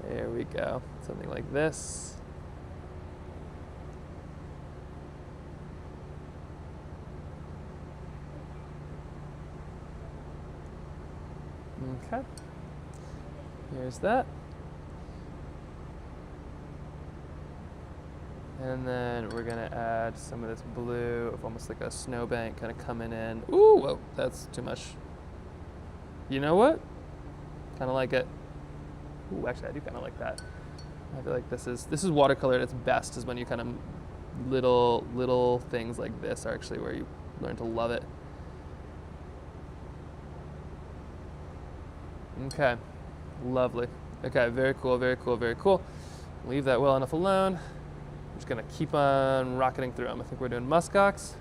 there we go. Something like this. Okay, here's that. And then we're gonna add some of this blue of almost like a snowbank kind of coming in. Ooh, whoa, that's too much. You know what? Kind of like it. Ooh, actually I do kind of like that. I feel like this is watercolor at its best, is when you kind of little things like this are actually where you learn to love it. Okay, lovely. Okay, very cool, very cool, very cool. Leave that well enough alone. I'm just gonna keep on rocketing through them. I think we're doing muskox.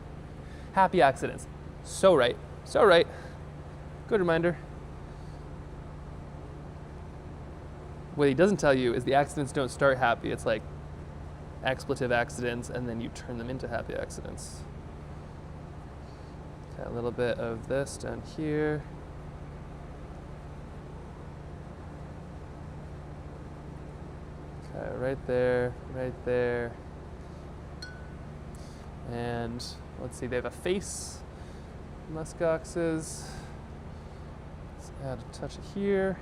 Happy accidents. So right, so right. Good reminder. What he doesn't tell you is the accidents don't start happy. It's like expletive accidents, and then you turn them into happy accidents. Okay, a little bit of this down here. Okay, right there, right there. And let's see, they have a face, muskoxes. Let's add a touch of here.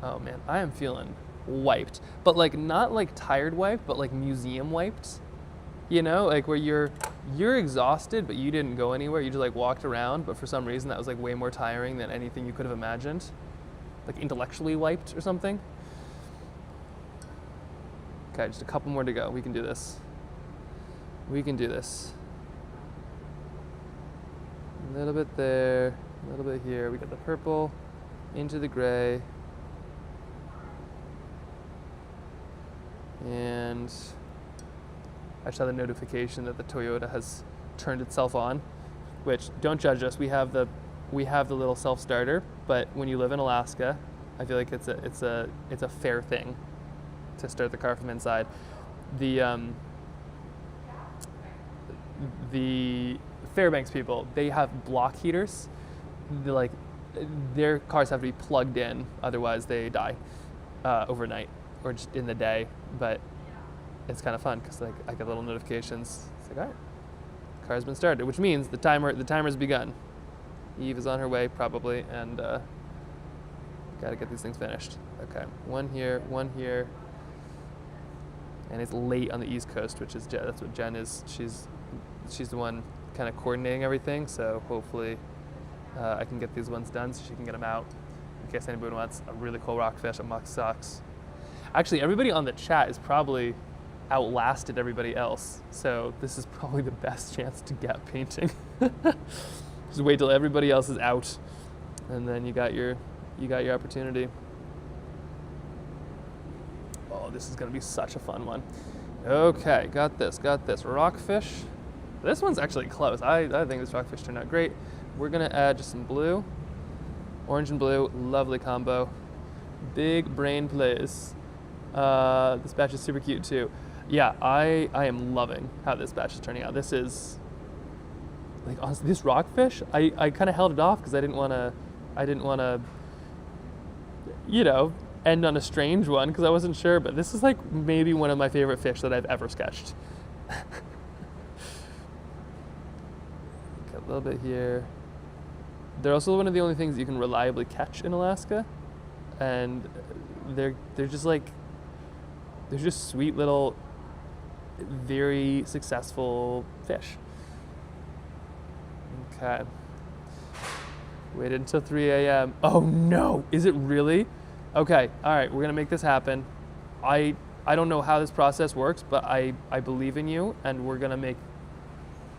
Oh man, I am feeling wiped. But like not like tired wiped, but like museum wiped. You know, like where you're exhausted, but you didn't go anywhere. You just like walked around, but for some reason that was like way more tiring than anything you could have imagined. Like intellectually wiped or something. Okay, just a couple more to go. We can do this. We can do this. A little bit there, a little bit here. We got the purple into the gray. And I just had the notification that the Toyota has turned itself on, which, don't judge us, we have the little self-starter, but when you live in Alaska, I feel like it's a fair thing to start the car from inside. The Fairbanks people, they have block heaters. Their cars have to be plugged in, otherwise they die overnight or just in the day. But it's kind of fun because like I get little notifications. It's like, all right, car's been started, which means the timer's begun. Eve is on her way probably, and gotta get these things finished. Okay, one here, and it's late on the East Coast, which is that's what Jen is. She's the one kind of coordinating everything. So hopefully I can get these ones done so she can get them out in case anybody wants a really cool rockfish at muskox. Actually, everybody on the chat is probably outlasted everybody else, so this is probably the best chance to get painting. Just wait till everybody else is out, and then you got your opportunity. Oh, this is gonna be such a fun one. Okay, got this. Rockfish. This one's actually close. I think this rockfish turned out great. We're gonna add just some blue, orange and blue, lovely combo. Big brain plays. This batch is super cute too. Yeah, I am loving how this batch is turning out. This is, like, honestly, this rockfish, I kind of held it off because I didn't want to, you know, end on a strange one because I wasn't sure, but this is like maybe one of my favorite fish that I've ever sketched. Got a little bit here. They're also one of the only things you can reliably catch in Alaska, and they're just like, they're just sweet little, very successful fish. Okay. Waited until 3 a.m. Oh no, is it really? Okay, all right, we're gonna make this happen. I I don't know how this process works, but I believe in you, and we're gonna make.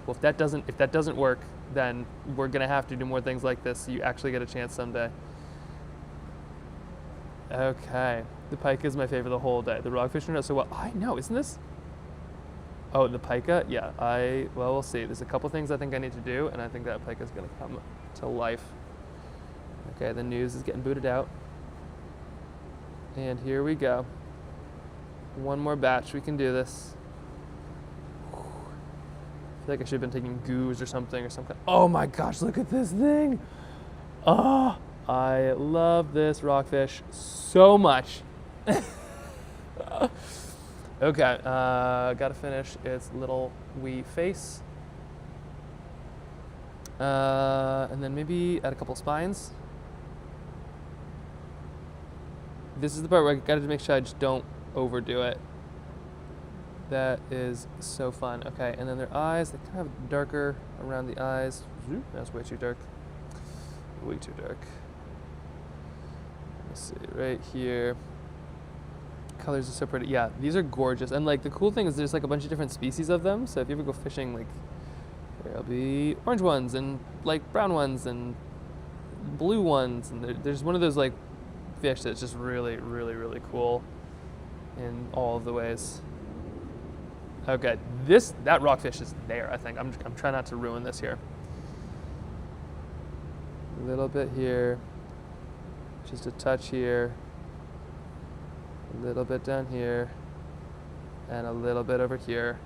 Well, if that doesn't work, then we're gonna have to do more things like this so you actually get a chance someday. Okay, the pika is my favorite the whole day. The rockfish turned out so well. I know, isn't this? Oh, the pika? Yeah, well, we'll see. There's a couple things I think I need to do, and I think that pika is gonna come to life. Okay, the news is getting booted out. And here we go. One more batch, we can do this. I feel like I should have been taking goos or something or something. Oh my gosh, look at this thing. Oh, I love this rockfish so much. Okay, gotta finish its little wee face. And then maybe add a couple spines. This is the part where I gotta make sure I just don't overdo it. That is so fun. Okay, and then their eyes, they kind of darker around the eyes. That's way too dark. Way too dark. Let's see, right here. Colors are so pretty. Yeah, these are gorgeous. And like the cool thing is there's like a bunch of different species of them. So if you ever go fishing, like there'll be orange ones and like brown ones and blue ones. And there's one of those like fish that's just really, really, really cool in all of the ways. Okay, that rockfish is there, I think. I'm trying not to ruin this here. A little bit here, just a touch here, a little bit down here, and a little bit over here.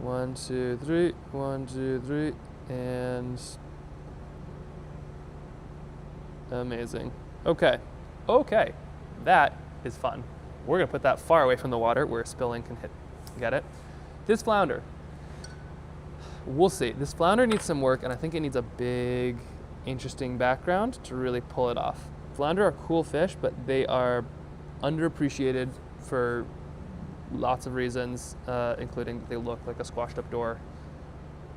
1, 2, 3, 1, 2, 3, and amazing. Okay, that is fun. We're gonna put that far away from the water where spilling can hit. Get it? This flounder, we'll see. This flounder needs some work, and I think it needs a big, interesting background to really pull it off. Flounder are cool fish, but they are underappreciated for lots of reasons, including that they look like a squashed up door.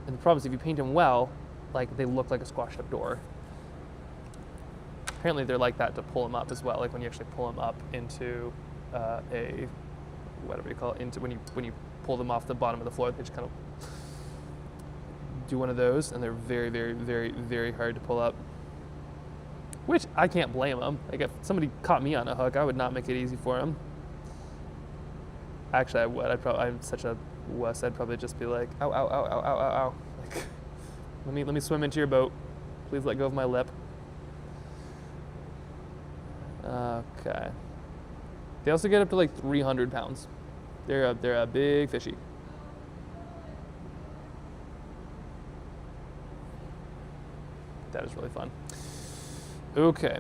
And the problem is if you paint them well, like they look like a squashed up door. Apparently they're like that to pull them up as well, like when you actually pull them up into a, whatever you call it, into when you pull them off the bottom of the floor, they just kind of do one of those, and they're very, very, very, very hard to pull up. Which I can't blame them. Like if somebody caught me on a hook, I would not make it easy for them. Actually, I would. I'm such a wuss. I'd probably just be like, ow, ow, ow, ow, ow, ow, ow. Like, let me swim into your boat. Please let go of my lip. Okay. They also get up to like 300 pounds. They're a big fishy. That is really fun. Okay.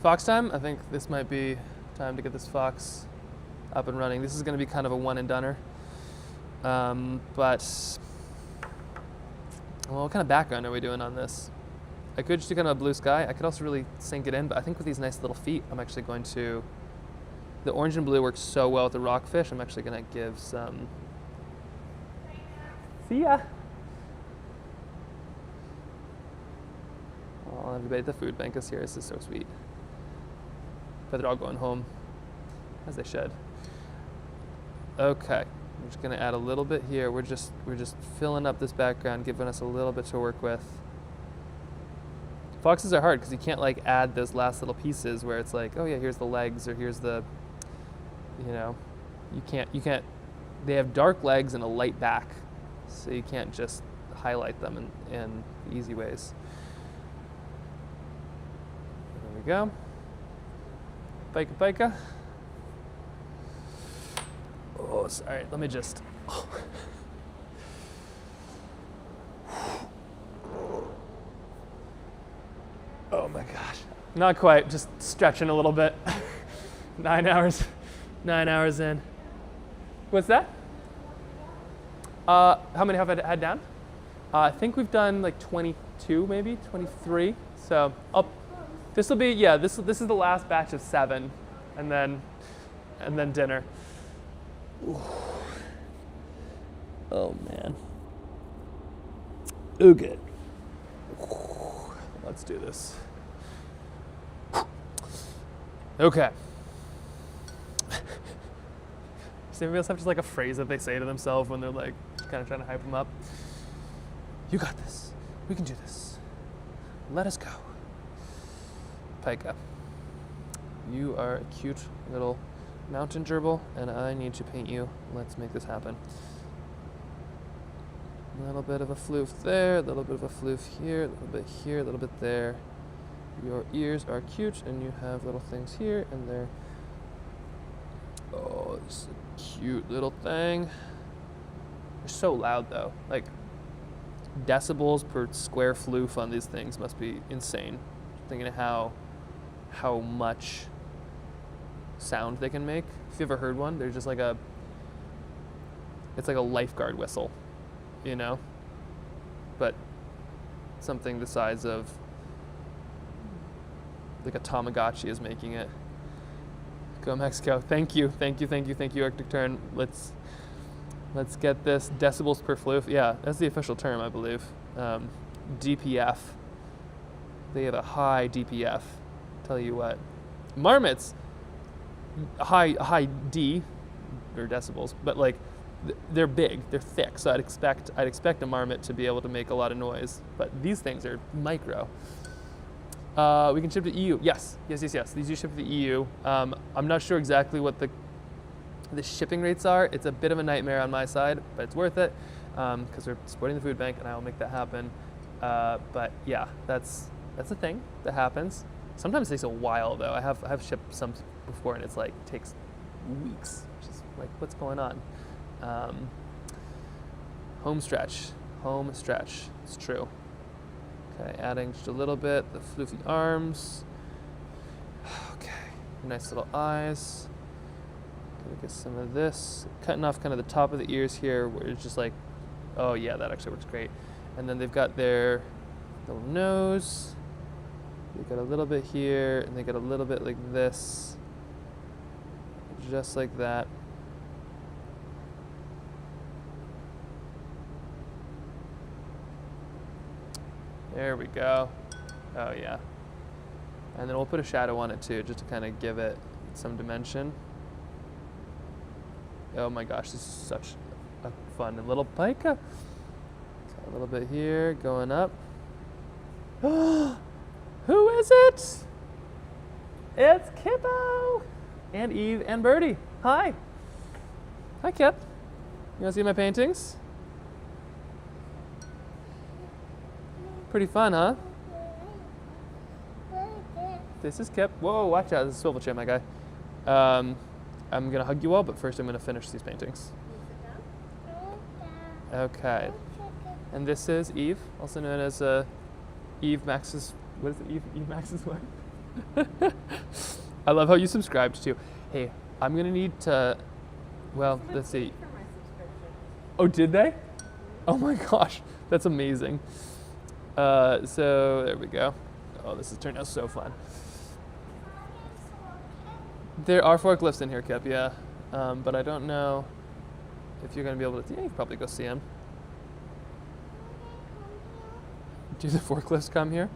Fox time. I think this might be time to get this fox up and running. This is going to be kind of a one and doneer. But, well, what kind of background are we doing on this? I could just do kind of a blue sky. I could also really sink it in, but I think with these nice little feet, I'm actually going to, the orange and blue works so well with the rockfish, I'm actually going to give some, see ya. Oh, everybody at the food bank is here. This is so sweet. But they're all going home, as they should. Okay, I'm just going to add a little bit here. We're just filling up this background, giving us a little bit to work with. Foxes are hard because you can't like add those last little pieces where it's like, oh yeah, here's the legs or here's the, you know, you can't, they have dark legs and a light back, so you can't just highlight them in easy ways. There we go. Pika pika. Oh, sorry, let me just, oh my gosh. Not quite, just stretching a little bit. 9 hours in. What's that? How many have I had down? I think we've done like 22, maybe 23. So this will be, yeah, this is the last batch of 7, and then dinner. Ooh. Oh man. Okay. Let's do this. Okay. Does anybody else have just like a phrase that they say to themselves when they're like kind of trying to hype them up? You got this. We can do this. Let us go. Pika, you are a cute little mountain gerbil, and I need to paint you. Let's make this happen. A little bit of a floof there, a little bit of a floof here, a little bit here, a little bit there. Your ears are cute, and you have little things here and there. Oh, this is a cute little thing. They're so loud though. Like, decibels per square floof on these things must be insane. Thinking of how much sound they can make. If you ever heard one, they're just like it's like a lifeguard whistle, you know? But something the size of like a Tamagotchi is making it. Go Mexico. Thank you, Arctic Tern. Let's get this decibels per floof. Yeah, that's the official term, I believe. DPF. They have a high DPF. Tell you what. Marmots, high D, or decibels, but like they're big, they're thick, so I'd expect a marmot to be able to make a lot of noise, but these things are micro. We can ship to EU. Yes. These do ship to the EU. I'm not sure exactly what the shipping rates are. It's a bit of a nightmare on my side, but it's worth it because we're supporting the food bank, and I will make that happen. But yeah, that's a thing that happens. Sometimes it takes a while though. I've shipped some before, and it's like takes weeks. Which is like, what's going on? Home stretch. It's true. Okay, adding just a little bit, the floofy arms. Okay, nice little eyes. Gonna get some of this. Cutting off kind of the top of the ears here, where it's just like, oh yeah, that actually works great. And then they've got their little nose. They got a little bit here, and they got a little bit like this. Just like that. There we go. Oh yeah. And then we'll put a shadow on it too, just to kind of give it some dimension. Oh my gosh, this is such a fun little pika. So a little bit here, going up. Who is it? It's Kippo! And Eve and Birdie. Hi. Hi, Kip. You wanna see my paintings? Pretty fun, huh? This is Kip. Whoa, watch out. This is swivel chair, my guy. I'm going to hug you all, but first I'm going to finish these paintings. Okay. And this is Eve, also known as Eve Max's... What is it? Eve Max's wife? I love how you subscribed to. Hey, I'm going to need to... Well, let's see. Oh, did they? Oh my gosh. That's amazing. So there we go. Oh, this has turned out so fun. There are forklifts in here, Kip, yeah. But I don't know if you're going to be able to... Yeah, you can probably go see them. Do the forklifts come here?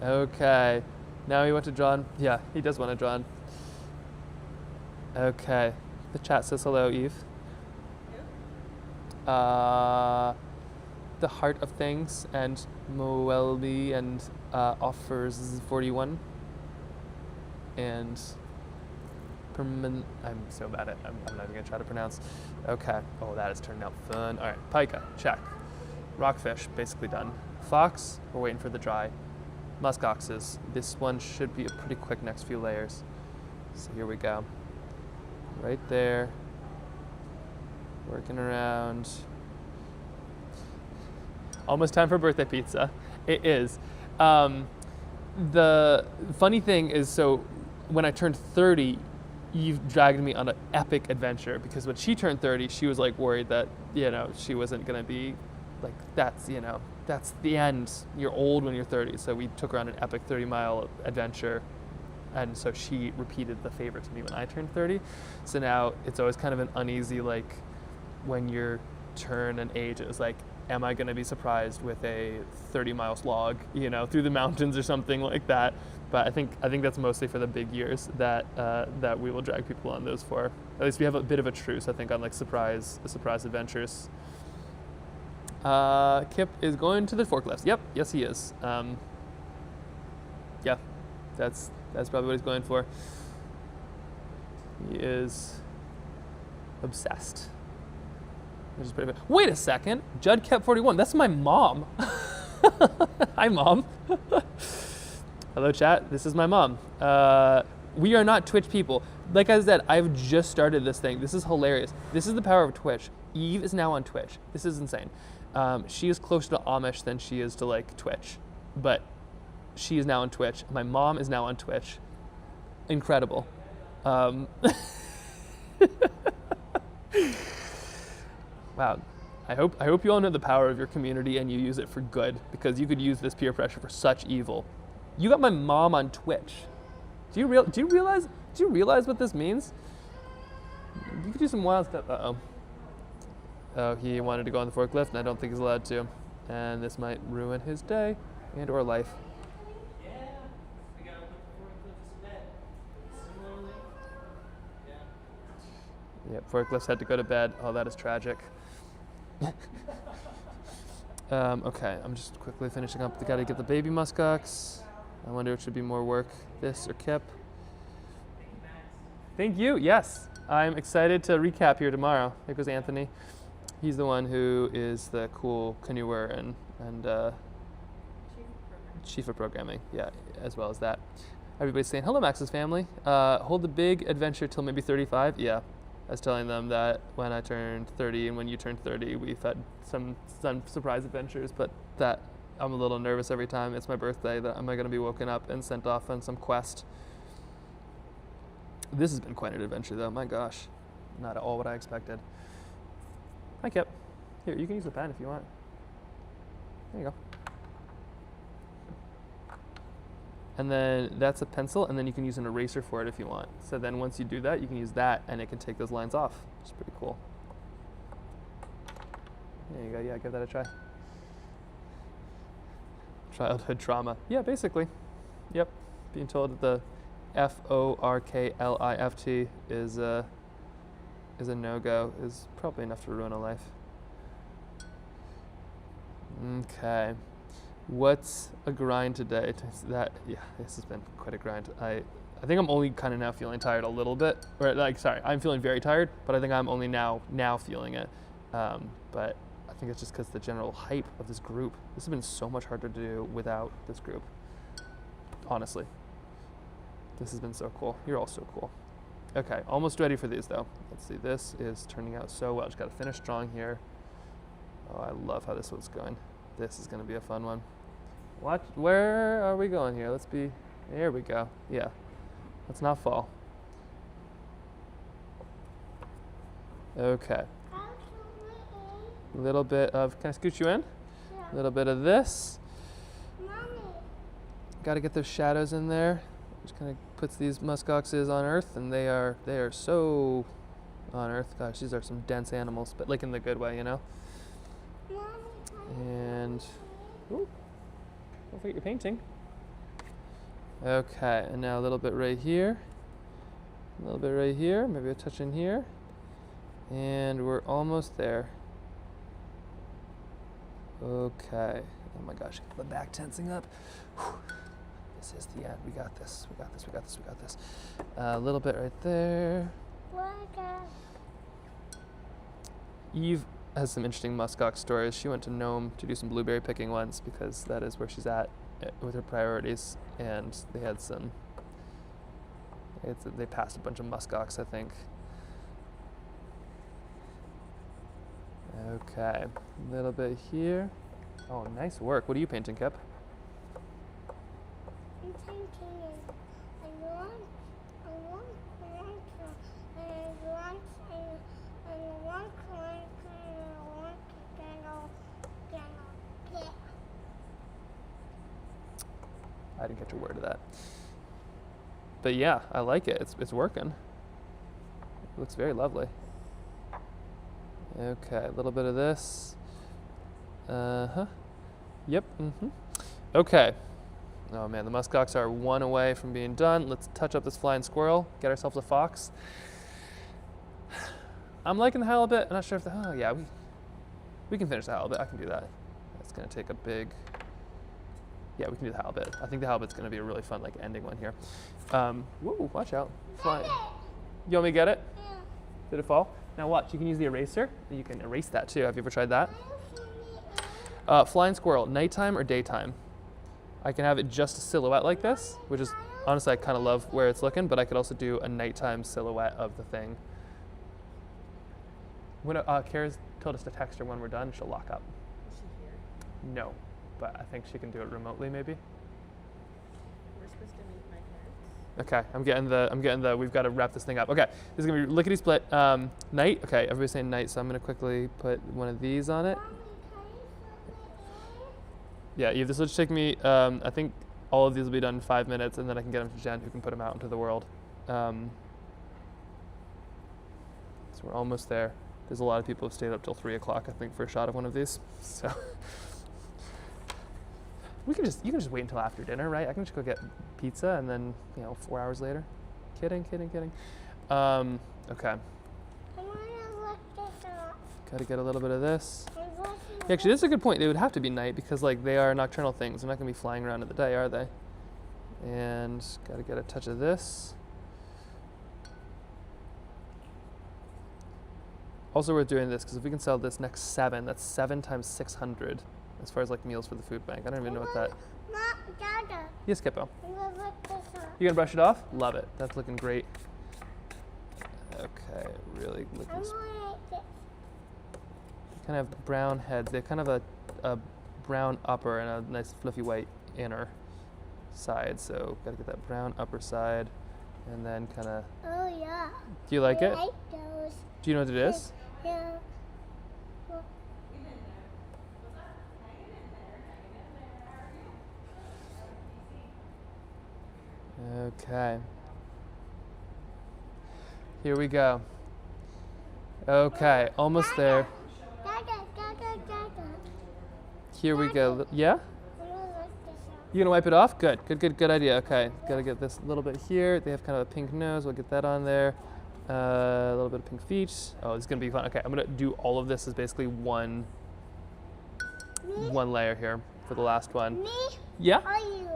Okay. Now he went to John. Yeah, he does want to John. Okay. The chat says hello, Eve. The Heart of Things and Moelby and Offers 41 and I'm so bad at I'm not even gonna try to pronounce. Okay. Oh, that has turned out fun. All right, pika, check. Rockfish, basically done. Fox, we're waiting for the dry. Musk oxes. This one should be a pretty quick next few layers. So here we go. Right there. Working around. Almost time for birthday pizza. It is. The funny thing is, so when I turned 30, Eve dragged me on an epic adventure, because when she turned 30, she was like worried that, you know, she wasn't gonna be like, that's, you know, that's the end. You're old when you're 30. So we took her on an epic 30-mile adventure. And so she repeated the favor to me when I turned 30. So now it's always kind of an uneasy, like, when you turn an age, it was like, am I going to be surprised with a 30-mile slog, you know, through the mountains or something like that? But I think that's mostly for the big years that that we will drag people on those for. At least we have a bit of a truce, I think, on like surprise adventures. Kip is going to the forklifts. Yep, yes he is. Yeah, that's probably what he's going for. He is obsessed. Which is pretty bad. Wait a second, Judd kept 41. That's my mom. Hi, Mom. Hello, chat. This is my mom. We are not Twitch people. Like I said, I've just started this thing. This is hilarious. This is the power of Twitch. Eve is now on Twitch. This is insane. She is closer to Amish than she is to like Twitch, but she is now on Twitch. My mom is now on Twitch. Incredible. Wow. I hope you all know the power of your community and you use it for good, because you could use this peer pressure for such evil. You got my mom on Twitch. Do you realize what this means? You could do some wild stuff. Uh-oh. Oh, he wanted to go on the forklift, and I don't think he's allowed to. And this might ruin his day and or life. Yep, forklifts had to go to bed. Oh, that is tragic. Okay, I'm just quickly finishing up. They gotta get the baby muskox. I wonder if it should be more work, this or Kip. Thank you, yes. I'm excited to recap here tomorrow. There goes Anthony. He's the one who is the cool canoeer and chief of programming, yeah, as well as that. Everybody's saying, hello, Max's family. Hold the big adventure till maybe 35, yeah. I was telling them that when I turned 30 and when you turned 30, we've had some surprise adventures, but that I'm a little nervous every time it's my birthday that am I going to be woken up and sent off on some quest. This has been quite an adventure though, my gosh. Not at all what I expected. Hi, Kip. Here, you can use the pen if you want. There you go. And then that's a pencil, and then you can use an eraser for it if you want. So then once you do that, you can use that, and it can take those lines off, which is pretty cool. There you go, yeah, give that a try. Childhood trauma. Yeah, basically. Yep. Being told that the forklift is a no-go is probably enough to ruin a life. Okay. What's a grind today? Yeah, this has been quite a grind. I think I'm only kind of now feeling tired a little bit, or like, sorry, I'm feeling very tired, but I think I'm only now feeling it. But I think it's just because the general hype of this group. This has been so much harder to do without this group. Honestly, this has been so cool. You're all so cool. Okay, almost ready for these though. Let's see, this is turning out so well. Just got to finish strong here. Oh, I love how this one's going. This is going to be a fun one. Watch, where are we going here? There we go. Yeah, let's not fall. Okay. A little bit of, can I scoot you in? Yeah. A little bit of this. Got to get those shadows in there. Just kind of puts these muskoxes on Earth, and they are so on Earth. Gosh, these are some dense animals, but like in the good way, you know. And ooh, don't forget your painting. Okay, and now a little bit right here, a little bit right here, maybe a touch in here, and we're almost there. Okay. Oh my gosh, the back tensing up. Whew. This is the end. We got this. We got this. We got this. We got this. A little bit right there. Eve has some interesting muskox stories. She went to Nome to do some blueberry picking once because that is where she's at with her priorities, and they had some. They passed a bunch of muskox, I think. Okay, a little bit here. Oh, nice work. What are you painting, Kip? I'm painting I didn't catch a word of that. But yeah, I like it. It's working. It looks very lovely. Okay, a little bit of this. Uh-huh. Yep. Mm-hmm. Okay. Oh man, the muskox are one away from being done. Let's touch up this flying squirrel, get ourselves a fox. I'm liking the halibut. I'm not sure if oh yeah, we can finish the halibut. I can do that. It's gonna take a big, yeah, we can do the halibut. I think the halibut's gonna be a really fun like ending one here. Whoa, watch out. Fly. You want me to get it? Yeah. Did it fall? Now watch, you can use the eraser. And you can erase that too. Have you ever tried that? Flying squirrel, nighttime or daytime? I can have it just a silhouette like this, which is, honestly, I kind of love where it's looking, but I could also do a nighttime silhouette of the thing. When Kara's told us to text her when we're done, she'll lock up. Is she here? No, but I think she can do it remotely maybe. We're supposed to meet my parents. Okay, I'm getting the, we've got to wrap this thing up. Okay, this is gonna be lickety split. Night, okay, everybody's saying night, so I'm gonna quickly put one of these on it. Yeah, this will just take me, I think all of these will be done in 5 minutes, and then I can get them to Jen, who can put them out into the world. So we're almost there. There's a lot of people who've stayed up till 3 o'clock, I think, for a shot of one of these. So you can just wait until after dinner, right? I can just go get pizza, and then 4 hours later. Kidding. Okay. Got to get a little bit of this. Yeah, actually, this is a good point. They would have to be night because, like, they are nocturnal things. They're not going to be flying around in the day, are they? And got to get a touch of this. Also worth doing this because if we can sell this next 7, that's 7 times 600 as far as like meals for the food bank. I don't even know what that. Dada. Yes, Kippo. I'm gonna look this up. You gonna brush it off? Love it. That's looking great. Okay, really looking. Kind of have brown heads. They have kind of a brown upper and a nice fluffy white inner side. So gotta get that brown upper side, and then kind of. Oh yeah. Do you like it? I like those. Do you know what it is? Yeah. Okay. Here we go. Okay, almost there. Here we go. Yeah? You gonna wipe it off? Good idea. Okay, gotta get this a little bit here. They have kind of a pink nose. We'll get that on there. A little bit of pink feet. Oh, it's gonna be fun. Okay, I'm gonna do all of this as basically one layer here for the last one. Me? Yeah? Or you?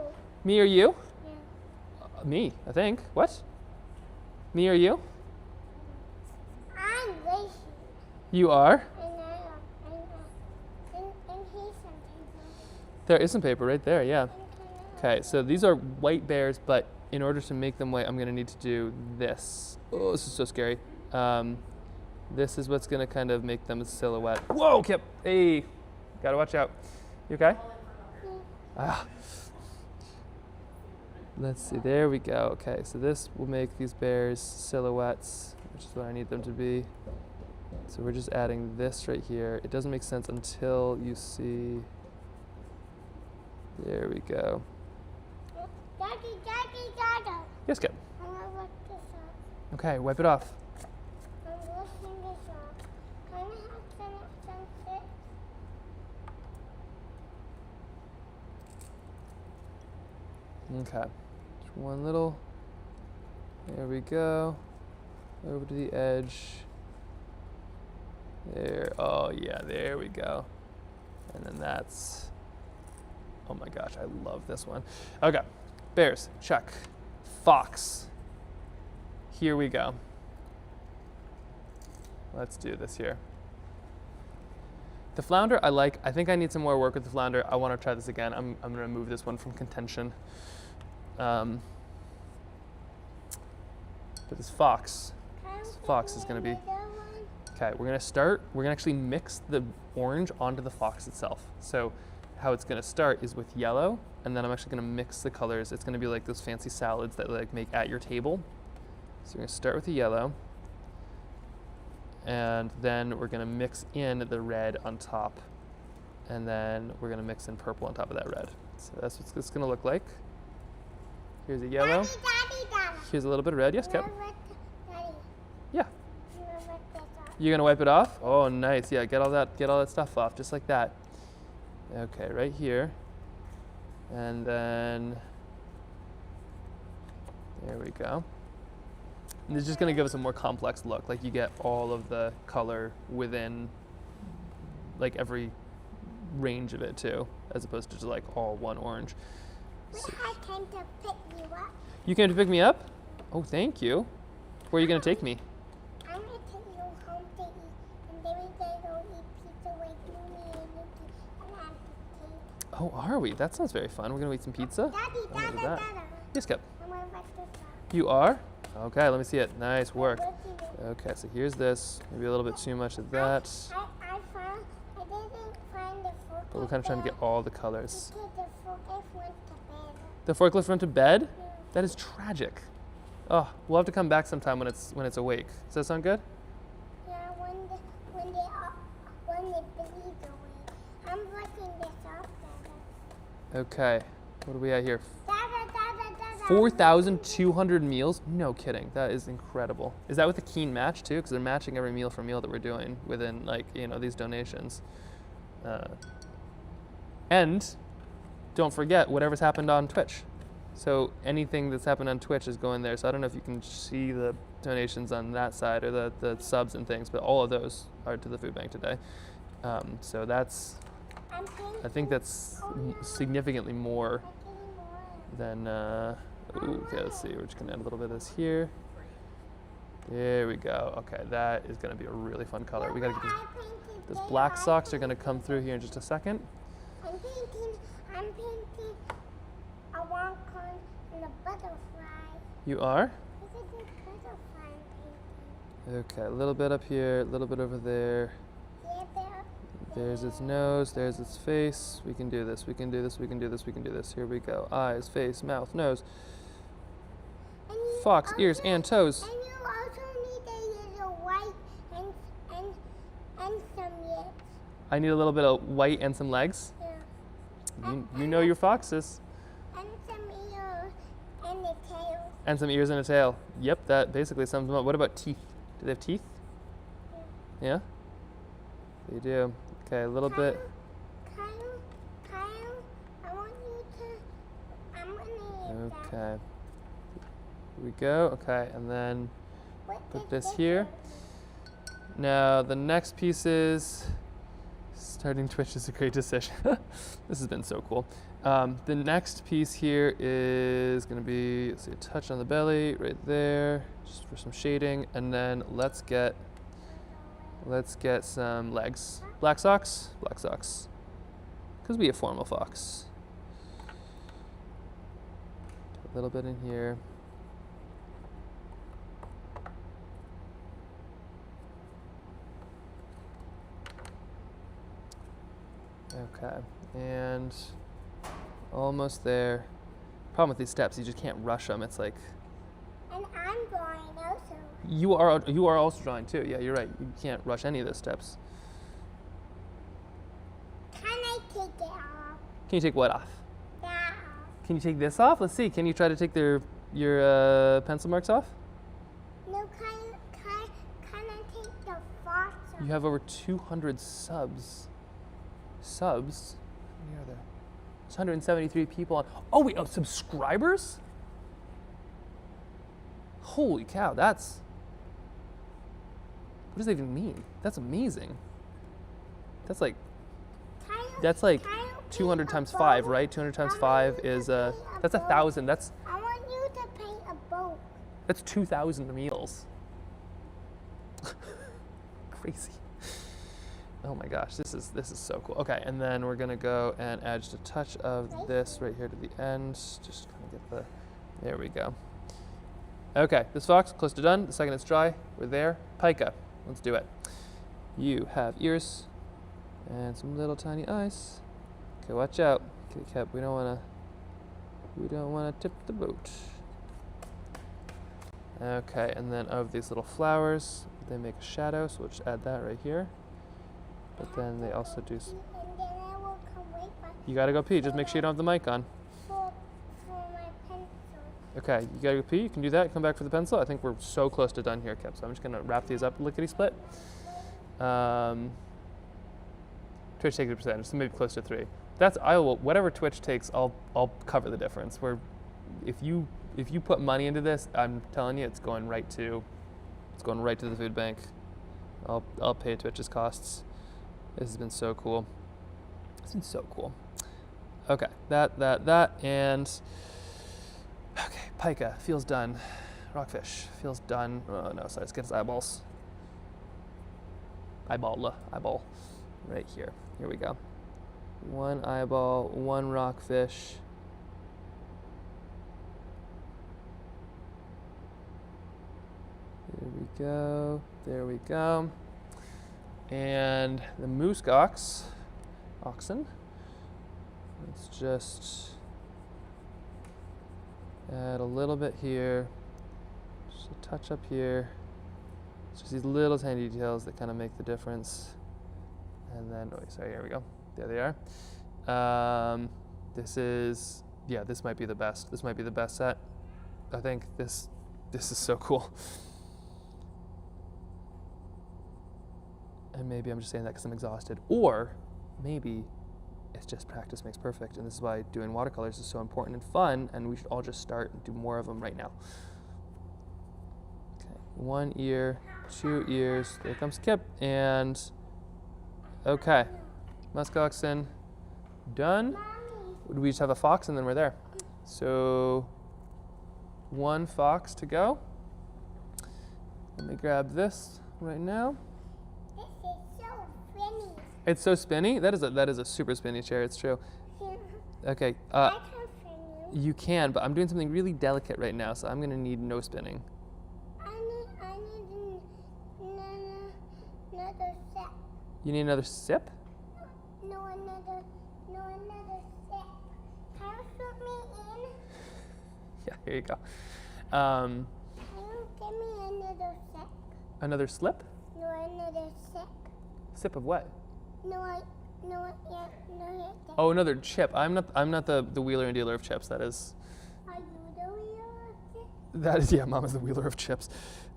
Me or you? Yeah. Me, I think. What? Me or you? I'm lazy. You are? And here's some paper. There is some paper right there, yeah. Okay, so these are white bears, but in order to make them white, I'm gonna need to do this. Oh, this is so scary. This is what's gonna kind of make them a silhouette. Whoa, Kip, hey, gotta watch out. You okay? Ah. Let's see, there we go. Okay, so this will make these bears silhouettes, which is what I need them to be. So we're just adding this right here. It doesn't make sense until you see, there we go. Daddy. Yes, Kip. I'm gonna look this up. Okay, wipe it off. I'm looking this up. Can I have some fit? Okay, just one little, there we go, over to the edge, there, oh yeah, there we go, and then that's, oh my gosh, I love this one. Okay, bears, check, fox, here we go. Let's do this here. The flounder I like. I think I need some more work with the flounder. I want to try this again. I'm going to remove this one from contention. But this fox is going to be, okay, we're going to start, we're going to actually mix the orange onto the fox itself. So how it's going to start is with yellow, and then I'm actually going to mix the colors. It's going to be like those fancy salads that like make at your table. So we're going to start with the yellow, and then we're going to mix in the red on top, and then we're going to mix in purple on top of that red. So that's what it's going to look like. Here's a yellow. Daddy. Here's a little bit of red. Yes, Kip? Daddy. Yeah. I'm gonna look this up. You're going to wipe it off? Oh, nice. Yeah, get all that stuff off, just like that. Okay, right here. And then, there we go. And it's just gonna give us a more complex look. Like you get all of the color within like every range of it too, as opposed to just like all one orange. So, I came to pick you up. you came to pick me up? Oh, thank you. Where are you gonna take me? I'm gonna take you home to eat, and then we're gonna go eat pizza with Romey and Yuki and Auntie Kate. Oh, are we? That sounds very fun. We're gonna eat some pizza? Daddy, Oh, look at Dada, that. Dada. Yes, Cap. I'm gonna write this up. You are? Okay, let me see it. Nice work. Look at it. Okay, so here's this. Maybe a little bit too much of that. I didn't find the fork. But we're kind of trying to get all the colors. Because the fork went to bed. The forklift went to bed? That is tragic. Oh, we'll have to come back sometime when it's awake. Does that sound good? Yeah, when they bleed away. I'm writing this up, Dada. Okay. What are we at here? Dada, Dada, Dada. 4,200 meals? No kidding. That is incredible. Is that with a keen match too? Because they're matching every meal for meal that we're doing within these donations. And don't forget whatever's happened on Twitch. So anything that's happened on Twitch is going there. So I don't know if you can see the donations on that side or the subs and things, but all of those are to the food bank today. So that's, I think that's significantly more than, okay, let's see, we're just gonna add a little bit of this here. There we go. Okay, that is gonna be a really fun color. We gotta get those black socks are gonna come through here in just a second. I'm painting a unicorn and a butterfly. You are? This is a butterfly I'm painting. Okay, a little bit up here, a little bit over there. Yeah, There's its nose, there's its face. We can do this, we can do this, we can do this, we can do this. Here we go. Eyes, face, mouth, nose. Fox, ears, and toes. And you also need a little white and some yet. I need a little bit of white and some legs. Yeah. You know your foxes. And some ears and a tail. And some ears and a tail. Yep, that basically sums them up. What about teeth? Do they have teeth? Yeah? They do. Okay, a little bit. Kyle, I want you to, I'm gonna use that. Okay. Here we go. Okay, and then put this here. Now the next piece is starting Twitch is a great decision. This has been so cool. The next piece here is going to be, let's see, a touch on the belly right there, just for some shading, and then let's get some legs. Black socks, because we a formal fox. A little bit in here. Okay, and almost there. Problem with these steps, you just can't rush them. It's like And I'm drawing also. you are also drawing too. Yeah, you're right. You can't rush any of those steps. Can I take it off? Can you take what off? That off. Can you take this off? Let's see. Can you try to take your pencil marks off? No, can I take the fox off? You have over 200 subs. Subs? How many are there? There's 173 people on. Oh wait, subscribers? Holy cow, that's. What does that even mean? That's amazing. That's like 200 times 5, right? 200 times 5 is that's 1,000. That's I want you to paint a boat. that's 2,000 meals. Crazy. Oh my gosh, this is so cool. Okay, and then we're gonna go and add just a touch of this right here to the end. Just kind of get the. There we go. Okay, this fox close to done. The second it's dry, we're there. Pica, let's do it. You have ears and some little tiny eyes. Okay, watch out, kitty cat. We don't wanna tip the boat. Okay, and then of these little flowers, they make a shadow, so we'll just add that right here. But then they also do. And then I will come right back You gotta go pee. Just make sure you don't have the mic on. for my pencil. Okay, you gotta go pee. You can do that. Come back for the pencil. I think we're so close to done here, Kep. So I'm just gonna wrap these up lickety split. Twitch takes a percentage, so maybe close to 3. Whatever Twitch takes, I'll cover the difference. If you put money into this, I'm telling you, it's going right to the food bank. I'll pay Twitch's costs. This has been so cool. It's been so cool. Okay, that, and okay, pica feels done. Rockfish feels done. Oh no, sorry, let's get his eyeballs. Eyeball, right here. Here we go. One eyeball, one rockfish. There we go. And the muskox, oxen. Let's just add a little bit here, just a touch up here. It's just these little tiny details that kind of make the difference. And then, here we go. There they are. This might be the best. This might be the best set. I think this is so cool. And maybe I'm just saying that because I'm exhausted, or maybe it's just practice makes perfect, and this is why doing watercolors is so important and fun, and we should all just start and do more of them right now. Okay, 1 ear, 2 ears, there comes Kip, and okay, muskoxen, done. We just have a fox and then we're there. So 1 fox to go. Let me grab this right now. It's so spinny. That is a super spinny chair. It's true. Okay. You can, but I'm doing something really delicate right now, so I'm gonna need no spinning. I need another sip. You need another sip? No, another sip. Can you put me in? Yeah. Here you go. Can you give me another sip? Another slip? No, another sip. Sip of what? No. Oh, another chip. I'm not the wheeler and dealer of chips. That is. Are you the wheeler of chips? That is, yeah. Mom is the wheeler of chips.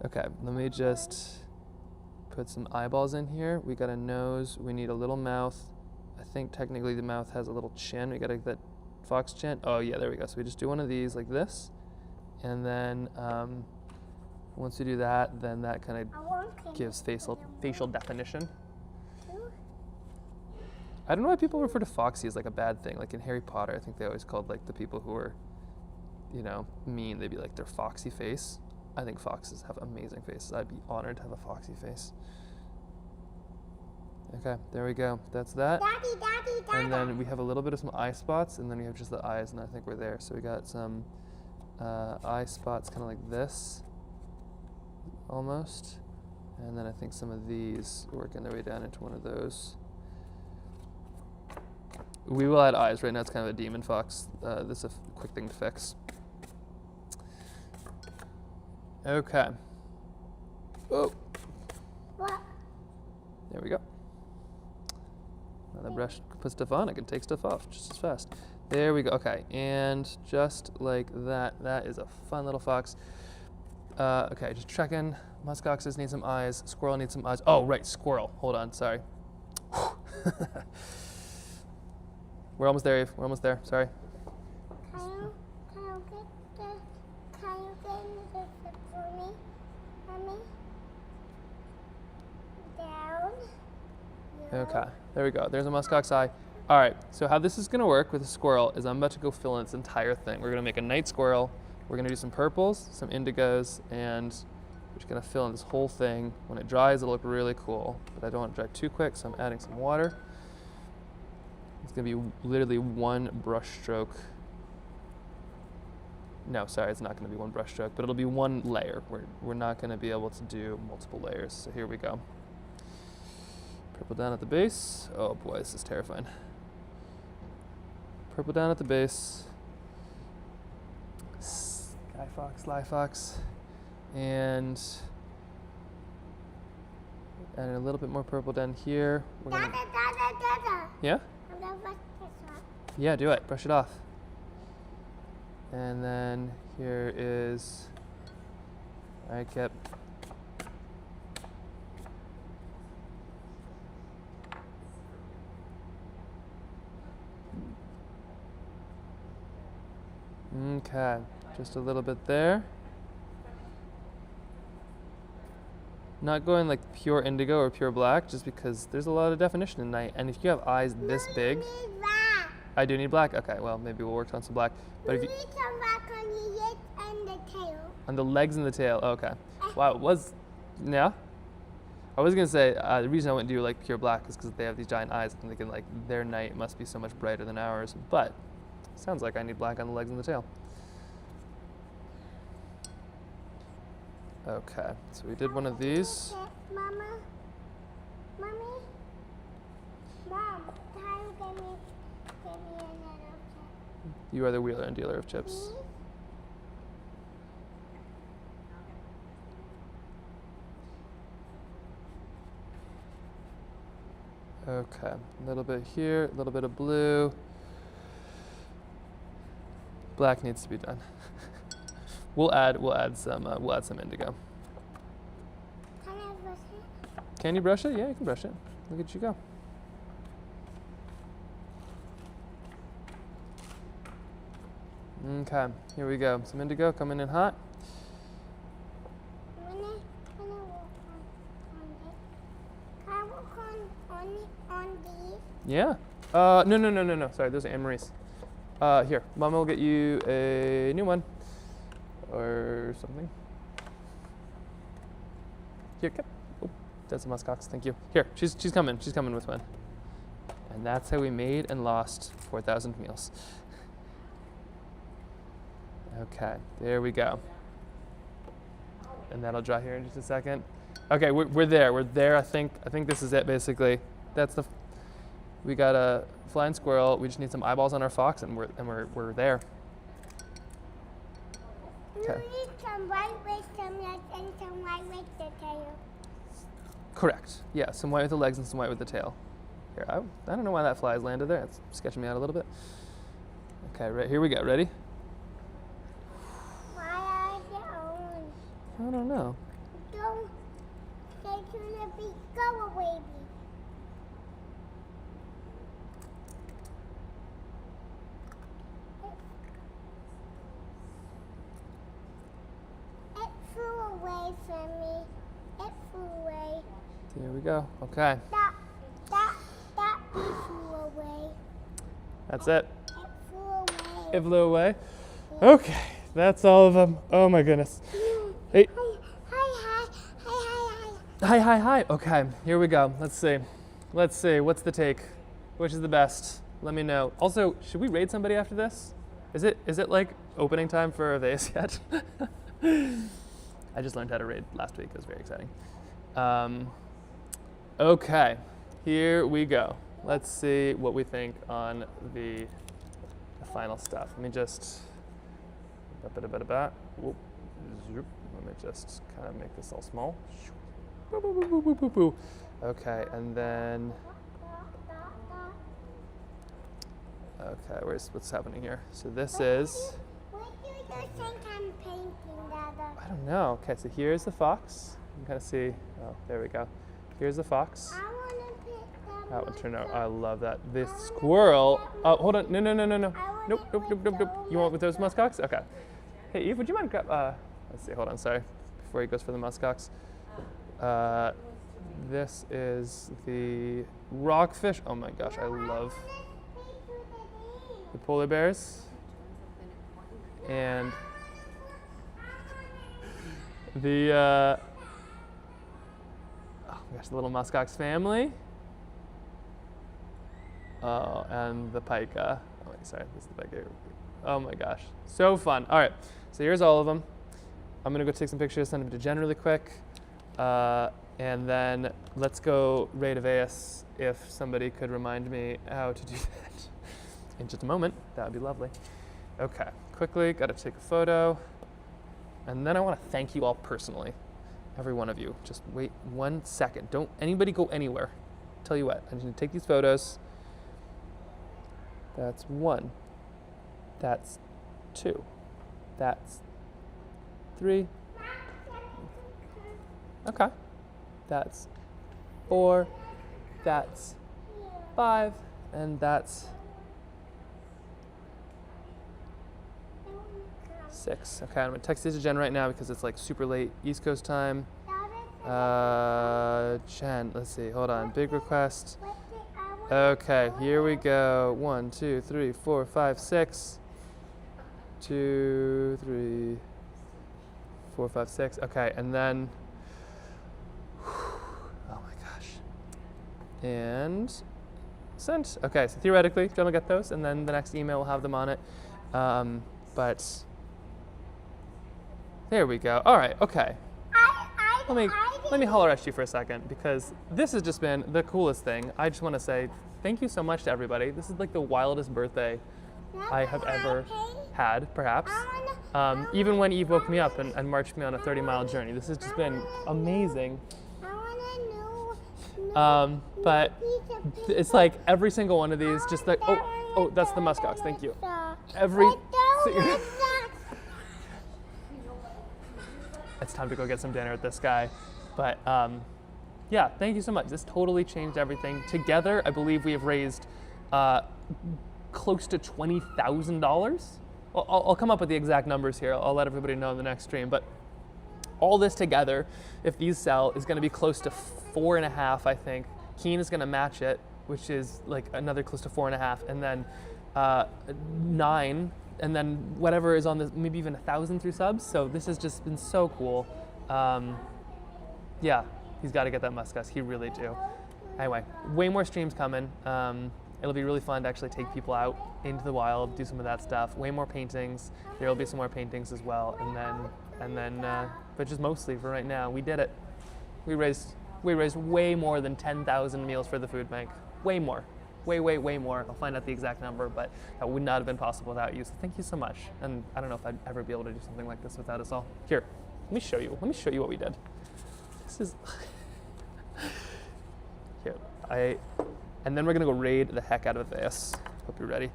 Okay. Let me just put some eyeballs in here. We got a nose. We need a little mouth. I think technically the mouth has a little chin. We got that fox chin. Oh yeah, there we go. So we just do one of these like this, and then once we do that, then that kind of gives facial definition. I don't know why people refer to Foxy as like a bad thing. Like in Harry Potter, I think they always called like the people who are, mean. They'd be like their foxy face. I think foxes have amazing faces. I'd be honored to have a foxy face. Okay, there we go. That's that. Daddy. And then we have a little bit of some eye spots, and then we have just the eyes, and I think we're there. So we got some eye spots kind of like this, almost. And then I think some of these working their way down into one of those. We will add eyes. Right now it's kind of a demon fox. This is a quick thing to fix. Okay. Oh. What? There we go. Now the brush can put stuff on, I can take stuff off just as fast. There we go. Okay, and just like that. That is a fun little fox. Okay, just checking. Muskoxes need some eyes. Squirrel needs some eyes. Oh, right, squirrel. Hold on, sorry. We're almost there, Eve. We're almost there. Sorry. Can you get another sip for me? Mommy? Down. Okay, there we go. There's a muskox eye. All right, so how this is gonna work with a squirrel is I'm about to go fill in this entire thing. We're gonna make a night squirrel. We're gonna do some purples, some indigos, and we're just gonna fill in this whole thing. When it dries, it'll look really cool, but I don't want it to dry too quick, so I'm adding some water. It's gonna be literally 1 brush stroke. No, sorry, it's not gonna be 1 brush stroke, but it'll be 1 layer. We're not gonna be able to do multiple layers, so here we go. Purple down at the base. Oh boy, this is terrifying. Purple down at the base. Sky fox, sly fox, and a little bit more purple down here. We're gonna... Yeah? Yeah, do it. Brush it off. And then here is, all right, Kip. Okay, just a little bit there. Not going like pure indigo or pure black, just because there's a lot of definition in night. And if you have eyes this big, I do need black. Okay, well maybe we'll work on some black. But if you need some black on the legs and the tail. on the legs and the tail, okay. Wow, it was, yeah. I was gonna say the reason I wouldn't do like pure black is because they have these giant eyes. I'm thinking like their night must be so much brighter than ours. But sounds like I need black on the legs and the tail. Okay, so we did one of these. Mama, mommy, mom, time give me another chip. You are the wheeler and dealer of chips. Okay, a little bit here, a little bit of blue. Black needs to be done. we'll add some indigo. Can I brush it? Can you brush it? Yeah, you can brush it. Look at you go. Okay, here we go. Some indigo coming in hot. Can I work on these? Yeah. No. Sorry, those are Anne-Marie's. Here, Mama will get you a new one or something. Here, come. Oh, that's a muskox. Thank you. Here, she's coming. She's coming with one. And that's how we made and lost 4,000 meals. Okay, there we go. And that'll dry here in just a second. Okay, we're there. We're there. I think this is it basically. That's the. We got a flying squirrel. We just need some eyeballs on our fox, and we're there. Okay. You need some white with some legs and some white with the tail. Correct. Yeah, some white with the legs and some white with the tail. Here, I don't know why that fly's landed there. It's sketching me out a little bit. Okay, right here we go. Ready? Why are they orange? I don't know. Don't say to the big go away, baby. It flew away from me. It flew away. There we go. Okay. That flew away. That's it. It flew away. It flew away. Okay, that's all of them. Oh my goodness. Hey. Hi. Okay, here we go. Let's see. What's the take? Which is the best? Let me know. Also, should we raid somebody after this? Is it like opening time for a vase yet? I just learned how to raid last week. It was very exciting. Okay, here we go. Let's see what we think on the final stuff. Let me just. Whoop, zoop. Let me just kind of make this all small. Okay, and then. Okay, what's happening here? So this is. What do you think I'm painting, Dada? I don't know. Okay, so here's the fox. You can kind of see. Oh, there we go. Here's the fox. I want to pick that. That would turn out. I love that. This squirrel. Oh, hold on. No. Nope. You want with those muskox? Okay. Hey, Eve, would you mind grab? Let's see. Hold on. Sorry. Before he goes for the muskox. This is the rockfish. Oh my gosh, I love the polar bears. And the oh my gosh, the little muskox family. Oh, and the pika. Oh wait, sorry, this is the pika. Oh my gosh, so fun. All right, so here's all of them. I'm gonna go take some pictures, send them to Jen really quick, and then let's go raid a vase. If somebody could remind me how to do that in just a moment, that would be lovely. Okay, quickly, gotta take a photo. And then I wanna thank you all personally, every one of you. Just wait 1 second. Don't anybody go anywhere. Tell you what, I just need to take these photos. That's 1. That's 2. That's 3. Okay. That's 4. That's 5. And that's 6. Okay, I'm gonna text this to Jen right now because it's like super late East Coast time. Jen, let's see, hold on. Big request. Okay, here we go. 1, 2, 3, 4, 5, 6. 2, 3, 4, 5, 6. Okay, and then, oh my gosh. And sent. Okay, so theoretically, Jen will get those, and then the next email will have them on it. But there we go. All right, okay. Let me holler at you for a second because this has just been the coolest thing. I just want to say thank you so much to everybody. This is like the wildest birthday I have ever had, perhaps. Even when Eve woke me up and marched me on a 30-mile journey. This has just been amazing. But it's like every single one of these, just like, oh, that's the muskox, thank you. It's time to go get some dinner at this guy. But yeah, thank you so much. This totally changed everything. Together, I believe we have raised close to $20,000. I'll come up with the exact numbers here. I'll let everybody know in the next stream. But all this together, if these sell, is going to be close to 4.5, I think. Keen is going to match it, which is like another close to 4.5, and then 9, and then whatever is on this, maybe even 1,000 through subs. So this has just been so cool. Yeah, he's got to get that muskox. He really do. Anyway, way more streams coming. It'll be really fun to actually take people out into the wild, do some of that stuff. Way more paintings. There will be some more paintings as well, and then, but just mostly for right now, we did it. We raised way more than 10,000 meals for the food bank. Way more. Way more. I'll find out the exact number, but that would not have been possible without you. So thank you so much. And I don't know if I'd ever be able to do something like this without us all. Here, let me show you. Let me show you what we did. This is here. And then we're gonna go raid the heck out of this. Hope you're ready.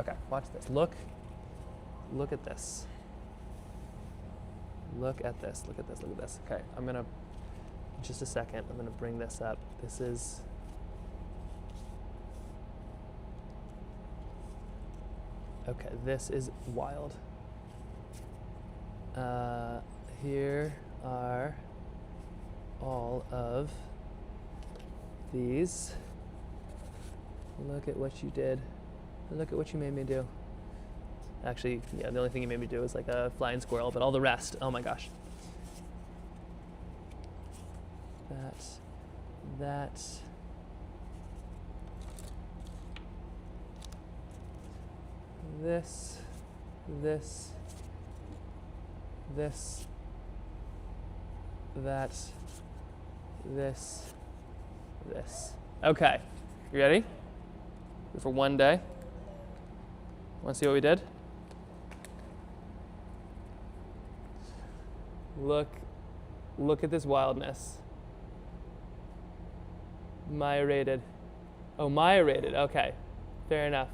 Okay, watch this. Look at this. Look at this. Look at this. Look at this. Okay, I'm gonna. Just a second. I'm gonna bring this up. This is. Okay, this is wild. Here are all of these. Look at what you did. Look at what you made me do. Actually, yeah, the only thing you made me do is like a flying squirrel, but all the rest, oh my gosh. That. This. That. This. Okay, you ready? For one day. Want to see what we did? Look at this wildness. Maya rated. Oh, Maya rated. Okay, fair enough.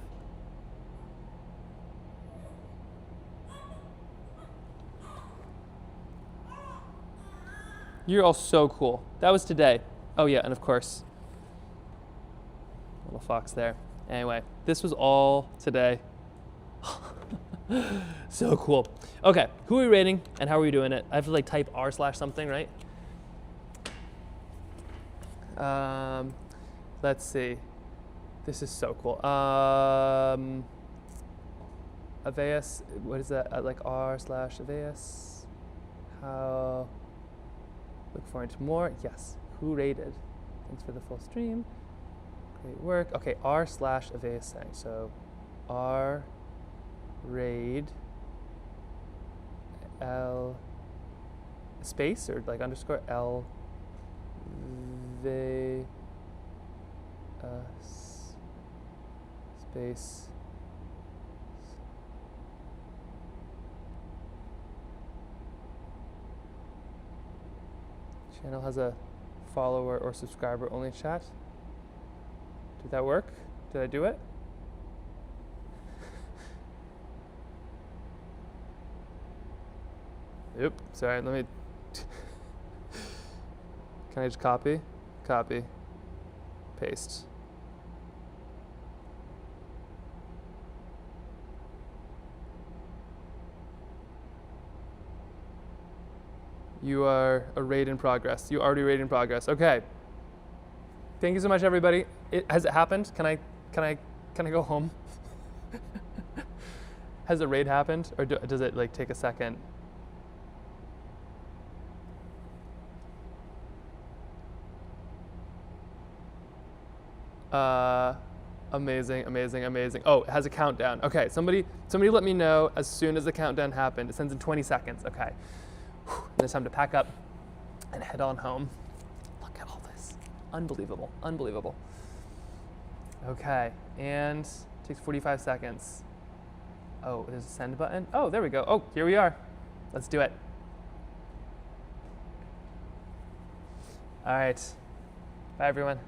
You're all so cool. That was today. Oh yeah, and of course, little fox there. Anyway, this was all today. So cool. Okay, who are we rating and how are we doing it? I have to like type r/something, right? Let's see. This is so cool. Aveus, what is that? Like r/Aveus. How? Look forward to more. Yes. Who rated? Thanks for the full stream. Great work. Okay, r/Aveus sang. So r raid l space or like underscore l v space channel has a follower or subscriber only chat. Did that work? Did I do it? Yep, sorry, let me, can I just copy, paste. You are a raid in progress. You already raid in progress. Okay. Thank you so much, everybody. Has it happened? Can I go home? Has the raid happened, or does it like take a second? Amazing, amazing, amazing. Oh, it has a countdown. Okay, somebody let me know as soon as the countdown happened. It sends in 20 seconds. Okay. Whew, then it's time to pack up and head on home. Look at all this. Unbelievable, unbelievable. Okay, and it takes 45 seconds. Oh, there's a send button. Oh, there we go. Oh, here we are. Let's do it. All right. Bye, everyone.